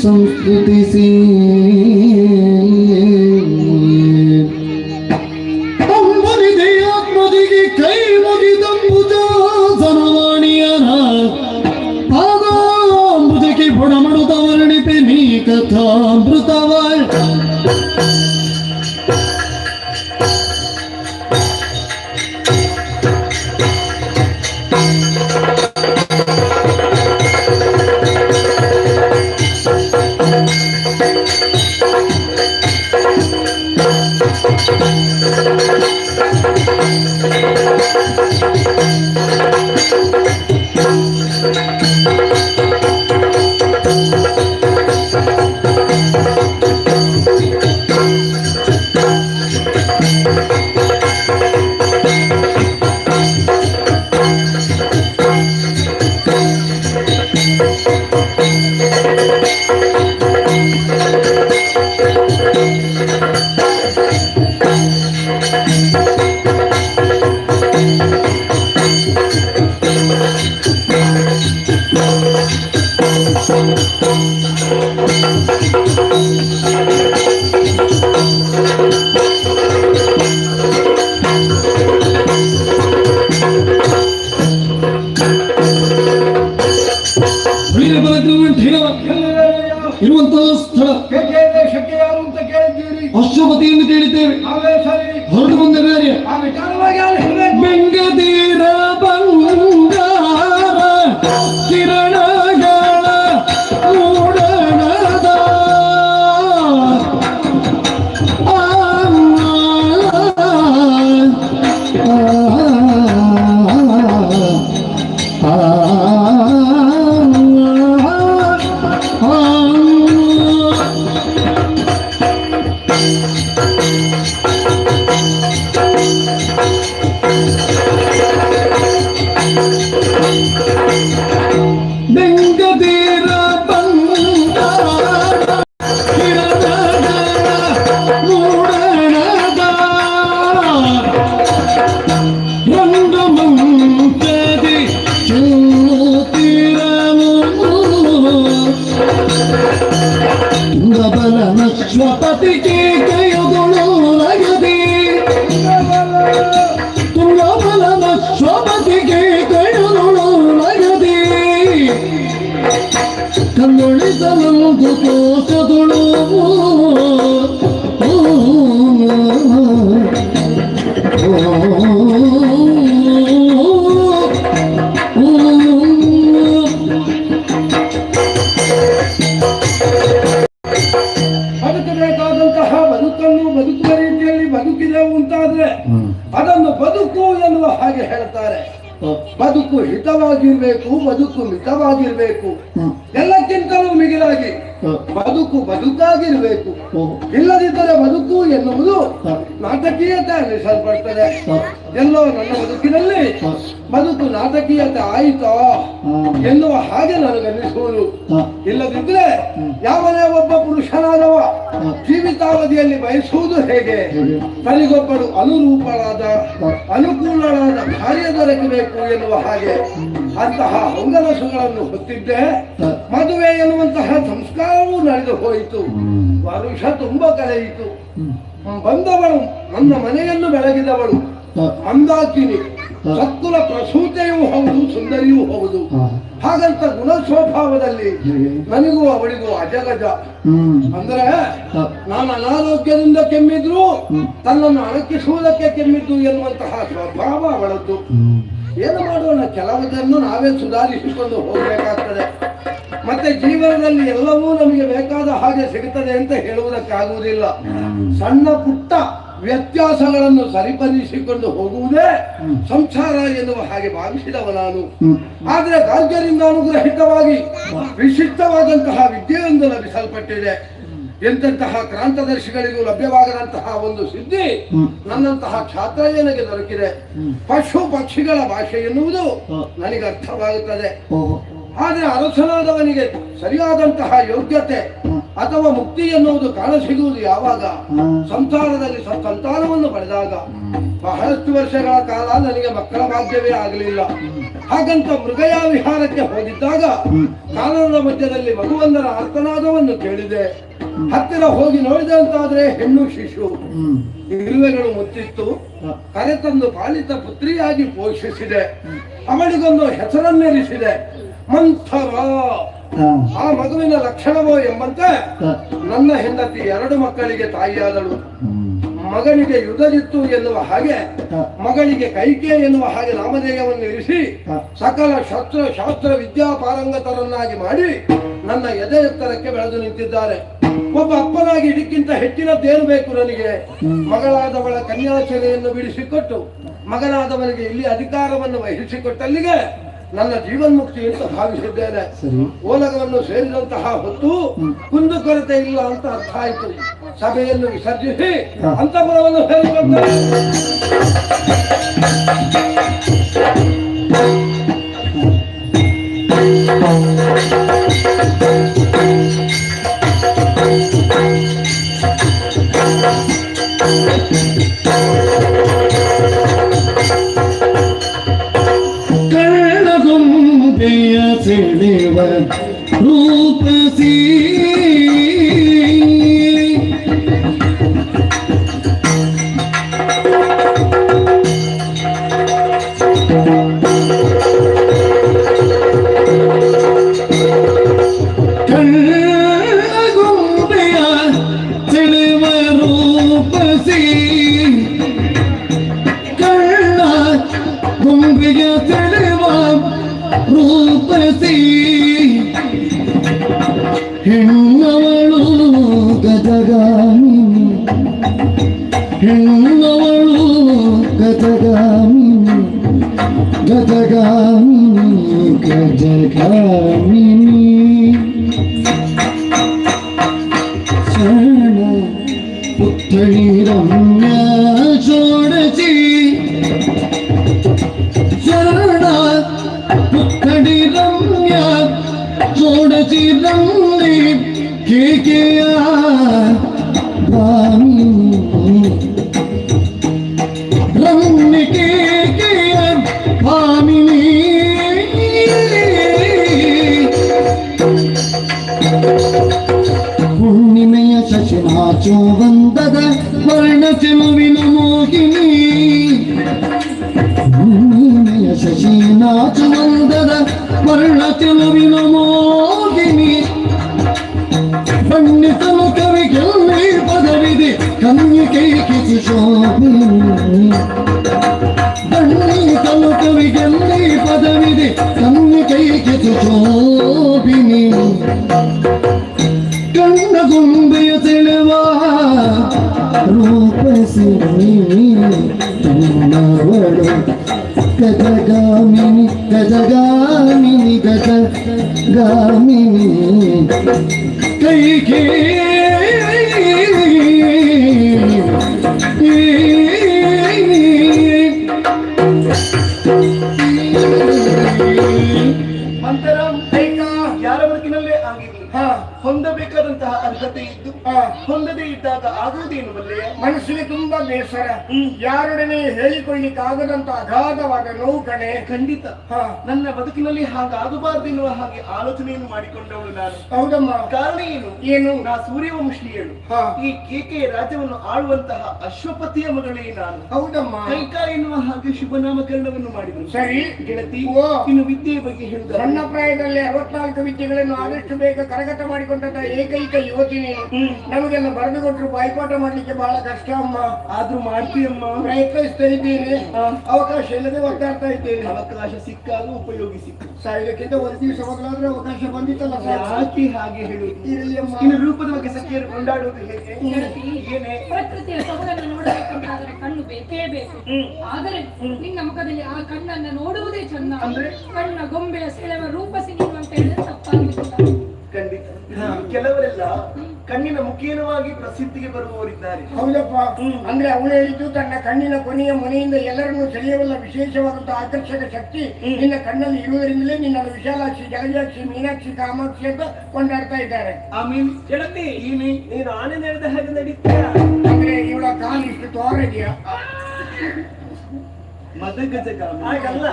ಸಂಸ್ಕೃತಿಸಿ ಅಂಬನಿದೆಯಾತ್ಮದಿಗೆ ಕೈ ಮುಗಿದಂಬುಜ ಜನವಾಣಿಯರ ಪಾದಾಂಬುದಿಗೆ ಬುಡಮಡುತ್ತ ವರ್ಣಿಪೆ ನೀ ಕಥಾಮೃತವ ಕೆಕೆ ದೇಶಕ್ಕೆ ಯಾರು ಅಂತ ಕೇಳಿದ್ದೀರಿ, ಅಶ್ವಪತಿಯನ್ನು ಕೇಳಿದ್ದೇವೆ. ಅವೇ ಸರಿ ಹೊರಟು ಬಂದ ಬೇರೆ ಆ ವಿಚಾರವಾಗಿ ಯಾರು ಹೇಳಬೇಕು? ಬೆಂಗದೀರ ಬಂಗಾರ ಕಿರಣಗಳ ಮೂಡಣದ ಬೆಂಗದೀರ ಬಂಗಾರ ಕಿರಣಗಳ ಮೂಡಣದ ರಂಗಮಂಚದಿ ಜ್ಯೋತಿರನು ತುಂಗಬಲನಶ್ವಪತಿಗೆ ಕೈಗೊಳ್ಳು ಲಗದಿ ತುಂಗಬಲನಶ್ವಪತಿಗೆ ಕೈಗೊಳ್ಳು ಲಗದಿ ಕಣ್ಣೊಳಿಸಲಂದು ಕೋಶದೊಳು ಅದಕ್ಕೆ ಬೇಕಾದಂತಹ ಬದುಕನ್ನು ಬದುಕುವ ರೀತಿಯಲ್ಲಿ ಬದುಕಿದೆವು ಅಂತಾದ್ರೆ ಅದನ್ನು ಬದುಕು ಎನ್ನುವ ಹಾಗೆ ಹೇಳ್ತಾರೆ. ಬದುಕು ಹಿತವಾಗಿರ್ಬೇಕು, ಬದುಕು ಮಿತವಾಗಿರ್ಬೇಕು, ಎಲ್ಲಕ್ಕಿಂತಲೂ ಮಿಗಿಲಾಗಿ ಬದುಕು ಬದುಕಾಗಿರ್ಬೇಕು. ಇಲ್ಲದಿದ್ದರೆ ಬದುಕು ಎನ್ನುವುದು ನಾಟಕೀಯತೆ ಅನ್ನಿಸಲ್ಪಡ್ತದೆ. ಎಲ್ಲೋ ನನ್ನ ಬದುಕಿನಲ್ಲಿ ಬದುಕು ನಾಟಕೀಯತೆ ಆಯಿತಾ ಎನ್ನುವ ಹಾಗೆ ನನಗನ್ನಿಸುವುದು. ಇಲ್ಲದಿದ್ರೆ ಯಾವನೇ ಒಬ್ಬ ಪುರುಷನಾದವ ಜೀವಿತಾವಧಿಯಲ್ಲಿ ಬಯಸುವುದು ಹೇಗೆ? ತನಿಗೊಬ್ಬಳು ಅನುರೂಪಳಾದ ಅನುಕೂಲಳಾದ ಕಾರ್ಯ ದೊರಕಬೇಕು ಎನ್ನುವ ಹಾಗೆ ಅಂತಹ ಹೊಂಗನಸುಗಳನ್ನು ಹೊತ್ತಿದ್ದೆ. ಮದುವೆ ಎನ್ನುವಂತಹ ಸಂಸ್ಕಾರವೂ ನಡೆದು ಹೋಯಿತು. ವರುಷ ತುಂಬ ಕಳೆಯಿತು. ಬಂದವಳು ನನ್ನ ಮನೆಯನ್ನು ಬೆಳಗಿದವಳು ಮಂದಾಕಿನಿ, ಸತ್ಕುಲ ಪ್ರಸೂತೆಯೂ ಹೌದು, ಸುಂದರಿಯೂ ಹೌದು. ಹಾಗಂತ ಗುಣ ಸ್ವಭಾವದಲ್ಲಿ ನನಗೂ ಅವಳಿಗೂ ಅಜಗಜ. ಅಂದ್ರೆ ನಾನು ಅನಾರೋಗ್ಯದಿಂದ ಕೆಮ್ಮಿದ್ರು ತನ್ನನ್ನು ಅಣಕಿಸುವುದಕ್ಕೆ ಕೆಮ್ಮಿದ್ದು ಎನ್ನುವಂತಹ ಸ್ವಭಾವ ಅವಳದ್ದು. ಏನು ಮಾಡೋಣ, ಕೆಲವುದನ್ನು ನಾವೇ ಸುಧಾರಿಸಿಕೊಂಡು ಹೋಗಬೇಕಾಗ್ತದೆ. ಮತ್ತೆ ಜೀವನದಲ್ಲಿ ಎಲ್ಲವೂ ನಮಗೆ ಬೇಕಾದ ಹಾಗೆ ಸಿಗುತ್ತದೆ ಅಂತ ಹೇಳುವುದಕ್ಕಾಗುವುದಿಲ್ಲ. ಸಣ್ಣ ಪುಟ್ಟ ವ್ಯತ್ಯಾಸಗಳನ್ನು ಸರಿಪಡಿಸಿಕೊಂಡು ಹೋಗುವುದೇ ಸಂಸಾರ ಎನ್ನುವ ಹಾಗೆ ಭಾವಿಸಿದವ ನಾನು. ಆದರೆ ಗಾರ್ಗ್ಯರಿಂದ ಅನುಗ್ರಹಿತವಾಗಿ ವಿಶಿಷ್ಟವಾದಂತಹ ವಿದ್ಯೆಯೊಂದು ಲಭಿಸಲ್ಪಟ್ಟಿದೆ. ಎಂತಹ ಕ್ರಾಂತದರ್ಶಿಗಳಿಗೂ ಲಭ್ಯವಾಗದಂತಹ ಒಂದು ಸಿದ್ಧಿ ನನ್ನಂತಹ ಛಾತ್ರಯನಿಗೆ ದೊರಕಿದೆ. ಪಶು ಪಕ್ಷಿಗಳ ಭಾಷೆ ಎನ್ನುವುದು ನನಗೆ ಅರ್ಥವಾಗುತ್ತದೆ. ಆದರೆ ಅರಸನಾದವನಿಗೆ ಸರಿಯಾದಂತಹ ಯೋಗ್ಯತೆ ಅಥವಾ ಮುಕ್ತಿ ಎನ್ನುವುದು ಕಾಣಸಿಗುವುದು ಯಾವಾಗ? ಸಂಸಾರದಲ್ಲಿ ಸಂತಾನವನ್ನು ಪಡೆದಾಗ. ಬಹಳಷ್ಟು ವರ್ಷಗಳ ಕಾಲ ನನಗೆ ಮಕ್ಕಳ ಭಾಗ್ಯವೇ ಆಗಲಿಲ್ಲ. ಹಾಗಂತ ಮೃಗಯ ವಿಹಾರಕ್ಕೆ ಹೋಗಿದ್ದಾಗ ಕಾನನದ ಮಧ್ಯದಲ್ಲಿ ಮಗುವೊಂದರ ಆರ್ತನಾದವನ್ನು ಕೇಳಿದೆ. ಹತ್ತಿರ ಹೋಗಿ ನೋಡಿದೆ ಅಂತಾದ್ರೆ ಹೆಣ್ಣು ಶಿಶು, ಇರುವೆಗಳು ಮುತ್ತಿತ್ತು. ಕರೆತಂದು ಪಾಲಿತ ಪುತ್ರಿಯಾಗಿ ಪೋಷಿಸಿದೆ. ಅವಳಿಗೊಂದು ಹೆಸರನ್ನೇರಿಸಿದೆ, ಮಂಥರ. ಆ ಮಗುವಿನ ಲಕ್ಷಣವೋ ಎಂಬಂತೆ ನನ್ನ ಹೆಂಡತಿ 2 ಮಕ್ಕಳಿಗೆ ತಾಯಿಯಾದಳು. ಮಗನಿಗೆ ಯುಧಜಿತ್ತು ಎನ್ನುವ ಹಾಗೆ, ಮಗಳಿಗೆ ಕೈಕೆ ಎನ್ನುವ ಹಾಗೆ ನಾಮಧೇಯವನ್ನು ಇರಿಸಿ ಸಕಲ ಶಾಸ್ತ್ರ ವಿದ್ಯಾ ಪಾರಂಗತರನ್ನಾಗಿ ಮಾಡಿ ನನ್ನ ಎದೆ ಎತ್ತರಕ್ಕೆ ಬೆಳೆದು ನಿಂತಿದ್ದಾರೆ. ಒಬ್ಬ ಅಪ್ಪನಾಗಿ ಇದಕ್ಕಿಂತ ಹೆಚ್ಚಿನದ್ದೇನು ಬೇಕು ನನಗೆ? ಮಗಳಾದವಳ ಕನ್ಯಾಚನೆಯನ್ನು ಬಿಡಿಸಿಕೊಟ್ಟು ಮಗನಾದವನಿಗೆ ಇಲ್ಲಿ ಅಧಿಕಾರವನ್ನು ವಹಿಸಿಕೊಟ್ಟಲ್ಲಿಗೆ ನನ್ನ ಜೀವನ್ಮುಕ್ತಿ ಅಂತ ಭಾವಿಸಿದ್ದೇನೆ. ಓಲಗವನ್ನು ಸೇರಿದಂತಹ ಹೊತ್ತು ಕುಂದುಕೊರತೆ ಇಲ್ಲ ಅಂತ ಅರ್ಥ ಆಯಿತು. ಸಭೆಯನ್ನು ವಿಸರ್ಜಿಸಿ ಅಂತಃಪುರವನ್ನು ಸೇರಿಕೊಂಡರು. ಕರ್ಣಗೊಂಬೆಯ ಸೆಳೆವ ರೂಪಸಿ ಗಜಗಾಮಿನಿ ಹೆಣ್ಣವಳು ಗಜಗಾಮಿನಿ ಗಜಗಾಮಿನಿ ಗಜಗಾಮಿನಿ ಶರಣ ಪುತ್ಥಳಿ ರಮ್ಯ ಜೋಡಸಿ ಶರಣ ಪುತ್ಥಳಿ ರಮ್ಯ ಜೋಡಸಿ ರಂಗಿ ಕೇಕೆಯ ಭಾಮಿನಿ ರಂಗಿ ಕೇಕೆಯ ಭಾಮಿನಿ ಹುಣ್ಣಿಮೆಯ ಶಶಿನಾಚೋ ಬಂದದ ವರ್ಣ ಚೆಲುವಿನ ಮೋಹಿನಿ ಹುಣ್ಣಿಮೆಯ ಶಶಿನಾಚೋ ಬಂದದ ವರ್ಣ ಚೆಲುವಿನ ಮೋಹಿನಿ ಬಣ್ಣಿಸಲು ಕವಿಗೆಲ್ಲಿ ಪದವಿದೆ ಕನ್ನಿಕೈ ಕಿಸಿ ಶೋಭಿನಿ ಬಣ್ಣಿಸಲು ಕವಿಗೆಲ್ಲಿ ಪದವಿದೆ ಕನ್ನಿಕೈ ಕಿಸಿ ಶೋಭಿನಿ ಕಣ್ಣ ಗೊಂಬೆಯ ಸೆಳೆವ ರೂಪಸಿ ತನ್ನವಳು ಗಜಗಾಮಿನಿ ಗಜಗಾಮಿನಿ ಗಜಗಾಮಿನಿ ಕೈಗೆ ಮಂತರಂ ಯಾರ ಬದುಕಿನಲ್ಲೇ ಆಗಿರ್ಲಿ ಹೊಂದಬೇಕಾದಂತಹ ಅರ್ಹತೆ ಇದ್ದು ಹೊಂದದೇ ಇದ್ದಾಗ ಆಗುವುದೇನು ಬಲ್ಲೆಯ ಮನಸ್ಸಿಗೆ ತುಂಬಾ ಬೇಸರ ಯಾರೊಡನೆ ಹೇಳಿಕೊಳ್ಳಿಕ್ಕೆ ಆಗದಂತ ಅಗಾಧವಾದ ನೋವು ಕಣೆ. ಖಂಡಿತ ನನ್ನ ಬದುಕಿನಲ್ಲಿ ಹಾಗಾಗಬಾರ್ದೆನ್ನುವ ಹಾಗೆ ಆಲೋಚನೆಯನ್ನು ಮಾಡಿಕೊಂಡವಳು ನಾನು. ಹೌದಮ್ಮ. ಕಾರಣ ಏನು? ಏನು? ನಾ ಸೂರ್ಯವಂಶೀಯಳು. ಈ ಕೇಕೆ ರಾಜ್ಯವನ್ನು ಆಳುವಂತಹ ಅಶ್ವಪತಿಯ ಮಗಳೇ ನಾನು. ಹೌದಮ್ಮ. ಕೈಕಾ ಎನ್ನುವ ಹಾಗೆ ಶುಭ ನಾಮಕರಣವನ್ನು ಮಾಡಿದರು. ಸರಿ ಗೆಳತಿ, ಇನ್ನು ವಿದ್ಯೆಯ ಬಗ್ಗೆ ಹೇಳುದ ಸಣ್ಣ ಪ್ರಾಯದಲ್ಲಿ 64 ವಿದ್ಯೆಗಳನ್ನು ಆದಷ್ಟು ಬೇಗ ಕರಗತ ಮಾಡಿಕೊಂಡಂತ ಏಕೈಕ ಯುವತಿ ನೀನು. ನಮಗೆಲ್ಲ ಬರೆದು ಕೊಟ್ಟರು ಬಾಯ್ಪಾಠ ಮಾಡ್ಲಿಕ್ಕೆ ಬಹಳ ಕಷ್ಟ ಅಮ್ಮ. ಆದ್ರೂ ಮಾಡ್ತೀಯಮ್ಮ. ಪ್ರಯತ್ನಿಸ್ತಾ ಇದ್ದೇನೆ. ಅವಕಾಶ ಇಲ್ಲದೆ ಒದ್ದಾಡ್ತಾ ಇದ್ದೇನೆ. ಅವಕಾಶ ಸಿಕ್ಕಾಗ ಉಪಯೋಗಿಸಿ. ಸಾಯುವುದಕ್ಕಿಂತ ಒಂದು ದಿವಸ ಮೊದಲಾದ್ರೆ ಅವಕಾಶ ಬಂದಿತ್ತಲ್ಲ. ಯಾಕೆ ಹಾಗೆ ಹೇಳುವುದು? ಇರಲಿ ಅಮ್ಮ. ಇನ್ನು ರೂಪದ ಬಗ್ಗೆ ಸಖಿಯರು ಕೊಂಡಾಡುವುದು ಹೇಗೆ? ಏನೇ ಪ್ರಕೃತಿಯ ಸೊಬಗನ್ನು ನೋಡಬೇಕಂತಾದರೆ ಕಣ್ಣು ಬೇಕೇ ಬೇಕು. ಆದರೆ ನಿನ್ನ ಮುಖದಲ್ಲಿ ಆ ಕಣ್ಣನ್ನ ನೋಡುವುದೇ ಚಂದ. ಕಣ್ಣ ಗೊಂಬೆಯ ಸೆಳೆವ ರೂಪಸಿ ನೀನು ಅಂತ ಹೇಳಿದ್ರೆ ತಪ್ಪಾಗಿಲ್ಲ. ಖಂಡಿತ. ಕೆಲವರೆಲ್ಲ ಕಣ್ಣಿನ ಮುಖೇನವಾಗಿ ಪ್ರಸಿದ್ಧಿಗೆ ಬರುವವರಿದ್ದಾರೆ. ಹೌದಪ್ಪ. ಅಂದ್ರೆ ಅವಳು ಹೇಳಿದ್ದು ತನ್ನ ಕಣ್ಣಿನ ಕೊನೆಯ ಮನೆಯಿಂದ ಎಲ್ಲರನ್ನೂ ಸೆಳೆಯಬಲ್ಲ ವಿಶೇಷವಾದಂತಹ ಆಕರ್ಷಕ ಶಕ್ತಿ ನಿನ್ನ ಕಣ್ಣಲ್ಲಿ ಇರುವುದರಿಂದಲೇ ನಿನ್ನನ್ನು ವಿಶಾಲಾಕ್ಷಿ, ಜಲಜಾಕ್ಷಿ, ಮೀನಾಕ್ಷಿ, ಕಾಮಾಕ್ಷಿ ಅಂತ ಕೊಂಡಾಡ್ತಾ ಇದ್ದಾರೆ. ಆಮೇಲೆ ಹೇಳತ್ತೆ ನೀನು ಆನೆ ನಡೆದ ಹಾಗೆ ನಡೀತೀಯ. ಅಂದ್ರೆ ಇವಳ ಕಾಲು ಇಷ್ಟು ತೋರಿದೆಯಾ? ಮದ ಗಜಗಾಮಿ ಹಾಗಲ್ಲ,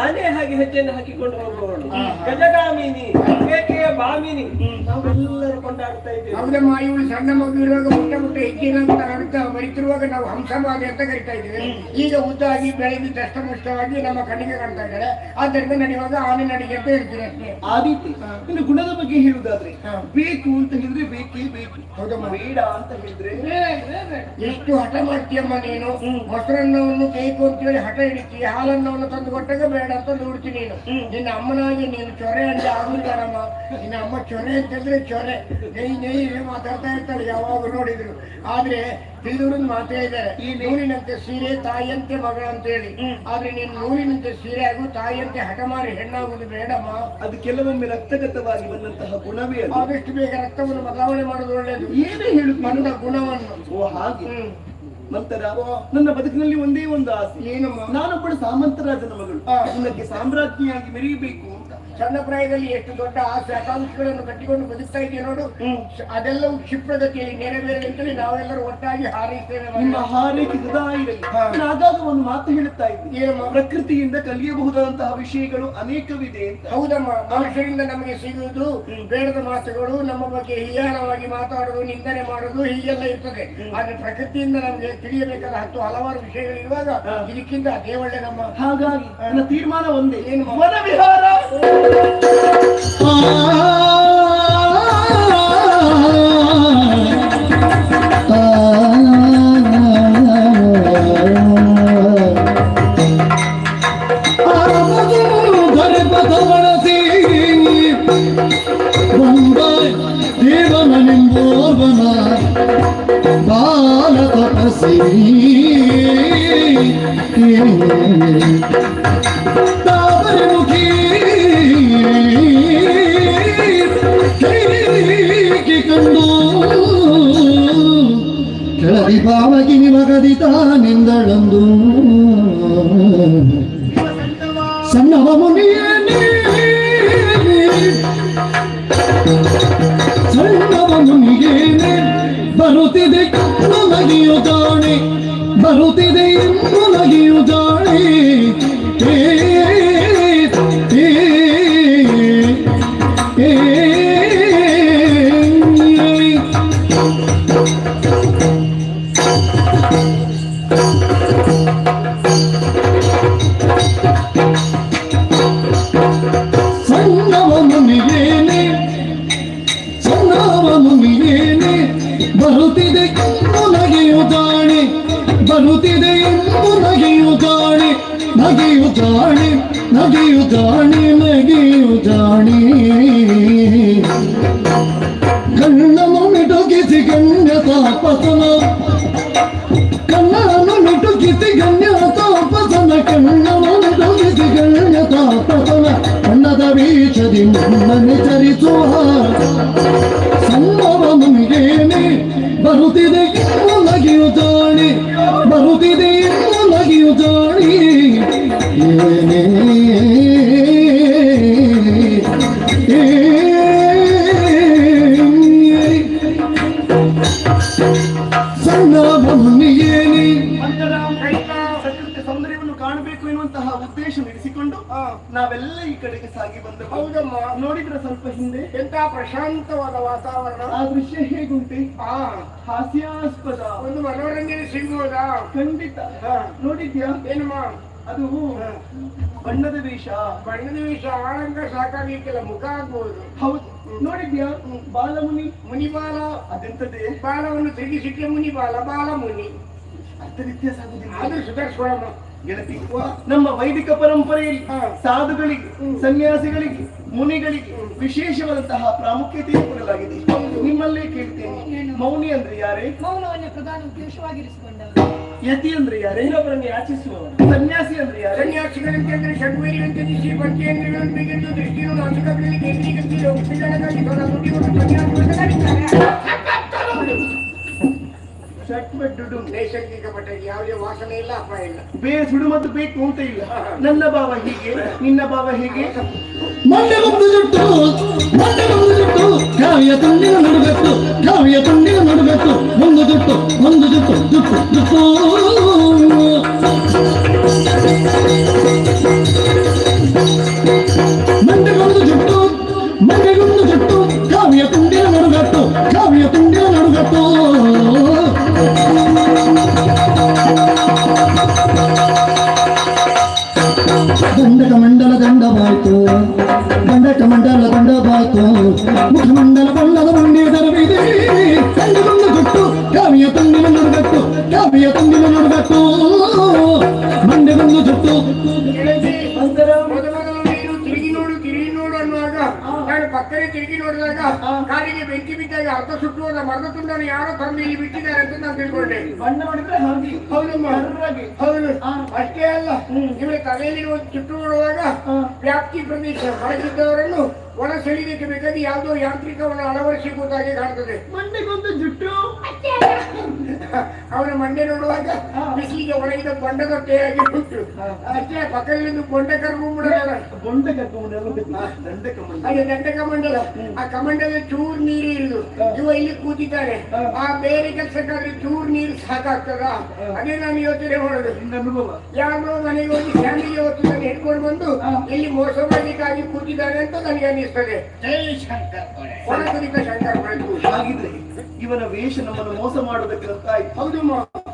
ಆನೆ ಹಾಗೆ ಹೆಜ್ಜೆಯನ್ನು ಹಾಕಿಕೊಂಡು ಹೋಗುವವಳು ಗಜಗಾಮಿನಿ, ಕೇಕೆಯ ಬಾಮಿನಿ ನಾವೆಲ್ಲರೂ ಕೊಂಡಾಡ್ತಾ ಇದ್ದೇವೆ. ಹೌದಮ್ಮ. ಇವಳು ಸಣ್ಣ ಮಗು ಇರುವಾಗ ಮುಟ್ಟ ಹೆಜ್ಜೆನ ಅಂತ ಅರ್ಥ ಬರೀತಿರುವಾಗ ನಾವು ಹಂಸಮಾದಿ ಅಂತ ಕರಿತಾ ಇದ್ದೇವೆ. ಈಗ ಉದ್ದಾಗಿ ಬೆಳೆದು ದಷ್ಟಮುಷ್ಟವಾಗಿ ನಮ್ಮ ಕಣ್ಣಿಗೆ ಕಾಣ್ತಾ ಇದ್ದಾರೆ. ಆದ್ದರಿಂದ ನಡೆಯುವಾಗ ಆನೆ ನಡಿಗೆ ಅಂತ ಹೇಳ್ತೀನಿ ಅಷ್ಟೇ. ಆದೀತಿ. ಇನ್ನು ಗುಣದ ಬಗ್ಗೆ ಹೇಳುವುದಾದ್ರೆ ಬೇಕು ಅಂತ ಹೇಳಿದ್ರೆ ಬೇಕೇ ಬೇಕು. ಹೌದಮ್ಮ. ಬೇಡ ಅಂತ ಹೇಳಿದ್ರೆ ಎಷ್ಟು ಹಠ ಮಾಡ್ತೀಯಮ್ಮ ನೀನು. ಮೊಸರನ್ನವನ್ನು ಬೇಕು ಅಂತೇಳಿ ಹಠ ಹಿಡಿತೀಯ. ಹಾಲನ್ನವನ್ನು ತಂದು ಕೊಟ್ಟಾಗ ಬೇಡ ಅಂತ ನೋಡ್ತೀನಿ ನೀನು. ನಿನ್ನ ಅಮ್ಮನಾಗಿ ನೀನು ಚೊರೆ ಅಂತ ಆಗುತ್ತಾರಮ್ಮ. ನಿನ್ನ ಅಮ್ಮ ಚೊರೆ ಅಂತಂದ್ರೆ ಚೊರೆ ನೈ ಮಾತಾಡ್ತಾ ಇರ್ತಾಳೆ ಯಾವಾಗ ನೋಡಿದ್ರು. ಆದ್ರೆ ತಿಳಿದವ್ರನ್ನ ಮಾತೇ ಇದ್ದಾರೆ, ಈ ನೂಲಿನಂತೆ ಸೀರೆ ತಾಯಿಯಂತೆ ಮಗಳ ಅಂತ ಹೇಳಿ. ಆದ್ರೆ ನೀನು ನೂಲಿನಂತೆ ಸೀರೆ ಆಗು, ತಾಯಿಯಂತೆ ಹಠಮಾರಿ ಹೆಣ್ಣಾಗುವುದು ಬೇಡಮ್ಮ. ಅದು ಕೆಲವೊಮ್ಮೆ ರಕ್ತಗತವಾಗಿ ಬಂದಂತಹ ಗುಣವೇ. ಆದಷ್ಟು ಬೇಗ ರಕ್ತವನ್ನು ಬದಲಾವಣೆ ಮಾಡೋದು ಒಳ್ಳೇದು. ಏನೇ ಹೇಳು ಬಂದ ಗುಣವನ್ನು. ಓ ಹಾಗೆ. ನಂತರ ನನ್ನ ಬದುಕಿನಲ್ಲಿ ಒಂದೇ ಒಂದು ಆಸೆ. ಏನಮ್ಮ? ನಾನೊಬ್ಬಳು ಸಾಮಂತರಾಜನ ಮಗಳು. ಇದಕ್ಕೆ ಸಾಮ್ರಾಜ್ಞಿಯಾಗಿ ಮೆರೆಯಬೇಕು ಅಂತ. ಸಣ್ಣ ಪ್ರಾಯದಲ್ಲಿ ಎಷ್ಟು ದೊಡ್ಡ ಆಸೆ ಆಕಾಂಕ್ಷೆಗಳನ್ನು ಕಟ್ಟಿಕೊಂಡು ಬದುಕ್ತಾ ಇದೆಯಾ ನೋಡು. ಅದೆಲ್ಲವೂ ಕ್ಷಿಪ್ರಗತಿಯಲ್ಲಿ ನೆರವೇರಲಿ ನಾವೆಲ್ಲರೂ ಒಟ್ಟಾಗಿ ಹಾರೈಸ್ತೇವೆ. ನಿಮ್ಮ ಹಾರೈಕೆ ಸದಾ ಇರಲಿ. ಆಗಾಗ ಒಂದು ಮಾತು ಹೇಳುತ್ತಾ ಇದ್ದೀನಿ, ಪ್ರಕೃತಿಯಿಂದ ಕಲಿಯಬಹುದಾದಂತಹ ವಿಷಯಗಳು ಅನೇಕವಿದೆ ಅಂತ. ಹೌದಮ್ಮ. ಮನುಷ್ಯರಿಂದ ನಮಗೆ ಸಿಗುವುದು ಬೇಡದ ಮಾತುಗಳು, ನಮ್ಮ ಬಗ್ಗೆ ಹೀಯಾಳವಾಗಿ ಮಾತಾಡುವುದು, ನಿಂದನೆ ಮಾಡುವುದು ಹೀಗೆಲ್ಲ ಇರ್ತದೆ. ಆದ್ರೆ ಪ್ರಕೃತಿಯಿಂದ ನಮಗೆ ತಿಳಿಯಬೇಕಾದ ಹಲವಾರು ವಿಷಯಗಳಿರುವಾಗ ಇದಕ್ಕಿಂತ ಅದೇ ಒಳ್ಳೆದಮ್ಮ. ಹಾಗಾಗಿ ನನ್ನ ತೀರ್ಮಾನ ಒಂದೇ, ಏನು ವನ ವಿಹಾರ. ದೇವನ ನಿಂಬೋರ್ವನ ತಾವರೆಮುಖಿ ಕೈಗೆ ಕಂಡು ಕೆಳದಿ ಪಾವಕಿ ನಿಮಗದಿತ ನಿಂದಳಂದು ಸಣ್ಣವ ಮುನಿಯೇ ಸಣ್ಣವ ಮುನಿಗೇನೆ ಬರುತ್ತಿದೆ ಕಣ್ಣು ನಗಿಯು ಜಾಣೆ ಬರುತ್ತಿದೆ ಎಂದು ನಗಿಯು ಜಾಣೆ ಸಣ್ಣವ ಮುನಿಗೇನೆ ಬರುತ್ತಿದೆ ಎಂದು ನಗೆಯು ಜಾಣೆ ಬರುತ್ತಿದೆ ಎಂದು ನಗೆಯು ಜಾಣೆ ನಗೆಯು ಜಾಣೆ ನಗೆಯು ಜಾಣೆ ನಗೆಯು ಜಾಣೆ ಕಣ್ಣನ್ನು ಮಿಟುಕಿಸಿ ಗಣ್ಯ ತಾಪಸನ ಕಣ್ಣನ್ನು ಮಿಟುಕಿಸಿ ಗಣ್ಯ ತಾಪಸನ ಕಣ್ಣನ್ನು ಮಿಟುಕಿಸಿ ಗಣ್ಯ ತಾಪಸನ ಕಣ್ಣದ ವೀಕ್ಷದಿ ಮಣ್ಣನೆ ಚರಿಸುವ ಸಣ್ಣವ ಮುನಿಗೇನೆ ಬರುತ್ತಿದೆ ಎಂದು ನಗೆಯು ಜಾಣೆ ಬರುತ್ತಿದೆ ಎಂದು ನಗೆಯು ಜಾಣೆ ಏನೇ ಸಣ್ಣವ ಮುನಿಗೇನೆ ಪ್ರಕೃತಿ ಸೌಂದರ್ಯವನ್ನು ಕಾಣಬೇಕು ಎನ್ನುವಂತಹ ಉದ್ದೇಶ ನಡೆಸಿಕೊಂಡು ನಾವೆಲ್ಲ ಈ ಕಡೆಗೆ ಸಾಗಿ ಬಂದೆವು. ಹೌದಮ್ಮ. ನೋಡಿದ್ರೆ ಸ್ವಲ್ಪ ಹಿಂದೆ ಎಂತ ಪ್ರಶಾಂತವಾದ ವಾತಾವರಣ. ಆ ದೃಶ್ಯ ಹೇಗುಂಟೆ? ಹಾಸ್ಯಾಸ್ಪದ, ಒಂದು ಮನೋರಂಜನೆ ಸಿಗ್ಬೋದಾ? ಖಂಡಿತ. ನೋಡಿದ್ಯಾ? ಏನಮ್ಮ ಅದು ಬಣ್ಣದ ವೇಷ. ಬಣ್ಣದ ವಿಷ ಆಳಂಗ ಸಾಕಾಗಿಕ್ಕಿಲ್ಲ, ಮುಖ ಆಗ್ಬೋದು. ಹೌದು. ನೋಡಿದ್ಯಾ? ಬಾಲಮುನಿ. ಮುನಿಬಾಲ. ಅದೆಂತದೆ? ಬಾಲವನ್ನು ತಿರುಗಿಸಿಕ್ಕೆ ಮುನಿಬಾಲ, ಬಾಲ ಮುನಿ. ಅರ್ಥ ವ್ಯತ್ಯಾಸ ಆಗುದಿಲ್ಲ. ಅದು ಸುಧಾರಿಸ್ಕೊಳಮ್ಮ ಗೆಳತಿ, ನಮ್ಮ ವೈದಿಕ ಪರಂಪರೆಯಲ್ಲಿ ಸಾಧುಗಳಿಗೆ, ಸನ್ಯಾಸಿಗಳಿಗೆ, ಮುನಿಗಳಿಗೆ ವಿಶೇಷವಾದಂತಹ ಪ್ರಾಮುಖ್ಯತೆ ಕೊಡಲಾಗಿದೆ. ನಿಮ್ಮಲ್ಲೇ ಕೇಳ್ತೇನೆ, ಮೌನಿ ಅಂದ್ರೆ ಯಾರೇ? ಮೌನವನ್ನೇ ಪ್ರಧಾನ ಉದ್ದೇಶವಾಗಿರಿಸಿಕೊಂಡವರು. ಯತಿ ಅಂದ್ರೆ ಯಾರೇ? ಇನ್ನೊಬ್ಬರನ್ನು ಯಾಚಿಸುವವರು. ಸನ್ಯಾಸಿ ಅಂದ್ರೆ ಯಾರೇ? ಸನ್ಯಾಸಿಗಳಂತಂದ್ರೆ ಷಡ್ವೇರಿಯಂತೆ ದಿಶಿ ಪಂಚೇಂದ್ರಿಯಗಳನ್ನು ಬಿಗಿದು ದೃಷ್ಟಿಯನ್ನು ನಾಸಿಕಗಳಲ್ಲಿ ಕೇಂದ್ರೀಕರಿಸಿ ಉಪಚಾರಕ್ಕಾಗಿ ಹೊರ ನುಡಿಗಳು ಷಟ್ಬಡ್ಡು ನೈಸರ್ಗಿಕ ಪಟಾಕಿ, ಯಾವುದೇ ವಾಸನೆ ಇಲ್ಲ, ಅಪಾಯ ಇಲ್ಲ. ಬೇರೆ ಸುಡುಮದ್ದು ಬೇಕು ಅಂತ ಇಲ್ಲ. ನನ್ನ ಭಾವ ಹೀಗೆ, ನಿನ್ನ ಭಾವ ಹೇಗೆ? ಮಂಡೆ ಒಂದು ಜುಟ್ಟು ಮಂಡೆ ಒಂದು ಜುಟ್ಟು ಕಾವ್ಯ ತುಂಡಿನ ನಡುಗಟ್ಟು ಕಾವ್ಯ ತುಂಡಿನ ನಡುಗಟ್ಟು ಒಂದು ಜುಟ್ಟು ಜುಟ್ಟು ಜುಟ್ಟು ಮಂಡೆಗೊಂದು ಜುಟ್ಟು ಕಾವ್ಯ ತುಂಡಿನ ನಡುಗಟ್ಟು ಕಾವ್ಯ ತುಂಡಿನ ನಡುಗಟ್ಟು ದಂಡಕ ಮಂಡಲ ದಂಡವಾಯ್ತು ದಂಡಕ ಮಂಡಲ ದಂಡವಾಯ್ತು ಮುಖಮಂಡಲ ಬಣ್ಣದ ಮಂಡಿಯದರವಿದೆ ದಂಡಗೊಂದು ಜುಟ್ಟು ಕಾವ್ಯ ತುಂಡಿನ ನಡುಗಟ್ಟು ಕಾವ್ಯ ತುಂಡಿನ ನಡುಗಟ್ಟು ಮಂಡೆಗೊಂದು ಜುಟ್ಟು ಮೊದಲು ನೀನು ತಿರುಗಿ ನೋಡು ಅನ್ನುವಾಗ ನಾನು ಪಕ್ಕನೆ ತಿರುಗಿ ನೋಡಿದಾಗ ಕಾಲಿಗೆ ಬೆಂಕಿ ಬಿದ್ದಾಗ ಅರ್ಧ ಸುಟ್ಟುವುದ ಮರದ ತುಂಡನ್ನು ಯಾರೋ ತಂದು ಇಲ್ಲಿ ಬಿಟ್ಟಿದ್ದಾರೆ ಅಂತ ನಾನು ತಿಳ್ಕೊಂಡೆ. ಬಣ್ಣ ನೋಡಿದ್ರೆ ಹಾಗೆ. ಹೌದಮ್ಮ, ಹೌದು. ಅಷ್ಟೇ ಅಲ್ಲ, ನಿಮಗೆ ತಲೆಯಲ್ಲಿ ಒಂದು ಚುಟ್ಟು ನೋಡುವಾಗ ವ್ಯಾಪ್ತಿ ಪ್ರದೇಶ ಹೊರಗಿದ್ದವರನ್ನು ಒಳ ಸೆಳೆಯಲಿಕ್ಕೆ ಬೇಕಾಗಿ ಯಾವುದೋ ಯಾಂತ್ರಿಕವನ್ನು ಅಳವಡಿಸಿರುವುದಾಗಿ ಕಾಣ್ತದೆ. ಮಂಡೆಗೊಂದು ಜುಟ್ಟು. ಅವನ ಮಂಡೆ ನೋಡುವಾಗ ಬಿಸಿಲಿಗೆ ಒಣಗಿದ ಬಂಡದೊಟ್ಟೆಯಾಗಿ ಉಂಟು. ಅಷ್ಟೇ ಪಕ್ಕದಲ್ಲಿ ಬೊಂಡ ಕರ್ಕೊಂಡ್ಬಿಡ ಬೊಂಡ ಕರ್ಕೊಂಡ್ಬಿಡ ದಂಡ ಕಮಂಡ. ಅದೇ ದಂಡ ಕಮಂಡಲ. ಆ ಕಮಂಡಲ ಚೂರ್ ನೀರು ಇರುದು, ಇವ ಇಲ್ಲಿ ಕೂತಿದ್ದಾನೆ. ಆ ಬೇರೆ ಕೆಲಸಕ್ಕಾದ್ರೆ ಚೂರ್ ನೀರು ಸಾಕಾಗ್ತದ? ಅದೇ ನಾನು ಯೋಚನೆ ಮಾಡೋದು. ಅನುಭವ. ಯಾರೋ ಮನೆಗೆ ಹೋಗಿ ಫ್ಯಾಮಿಲಿ ಹೊತ್ತು ಹಿಡ್ಕೊಂಡು ಬಂದು ಇಲ್ಲಿ ಮೋಸ ಮಾಡಲಿಕ್ಕಾಗಿ ಕೂತಿದ್ದಾನೆ ಅಂತ ನನಗೆ ಅನ್ನಿಸ್ತದೆ. ಒಣ ಕುರಿತ ಶಂಕರ್ ಮಾಡಿದ್ದು. ಹಾಗಿದ್ರೆ ಇವನ ವೇಷ ನಮ್ಮನ್ನು ಮೋಸ ಮಾಡುವುದಕ್ಕೆ ಗೊತ್ತಾಯ್ತು. ಹೌದು,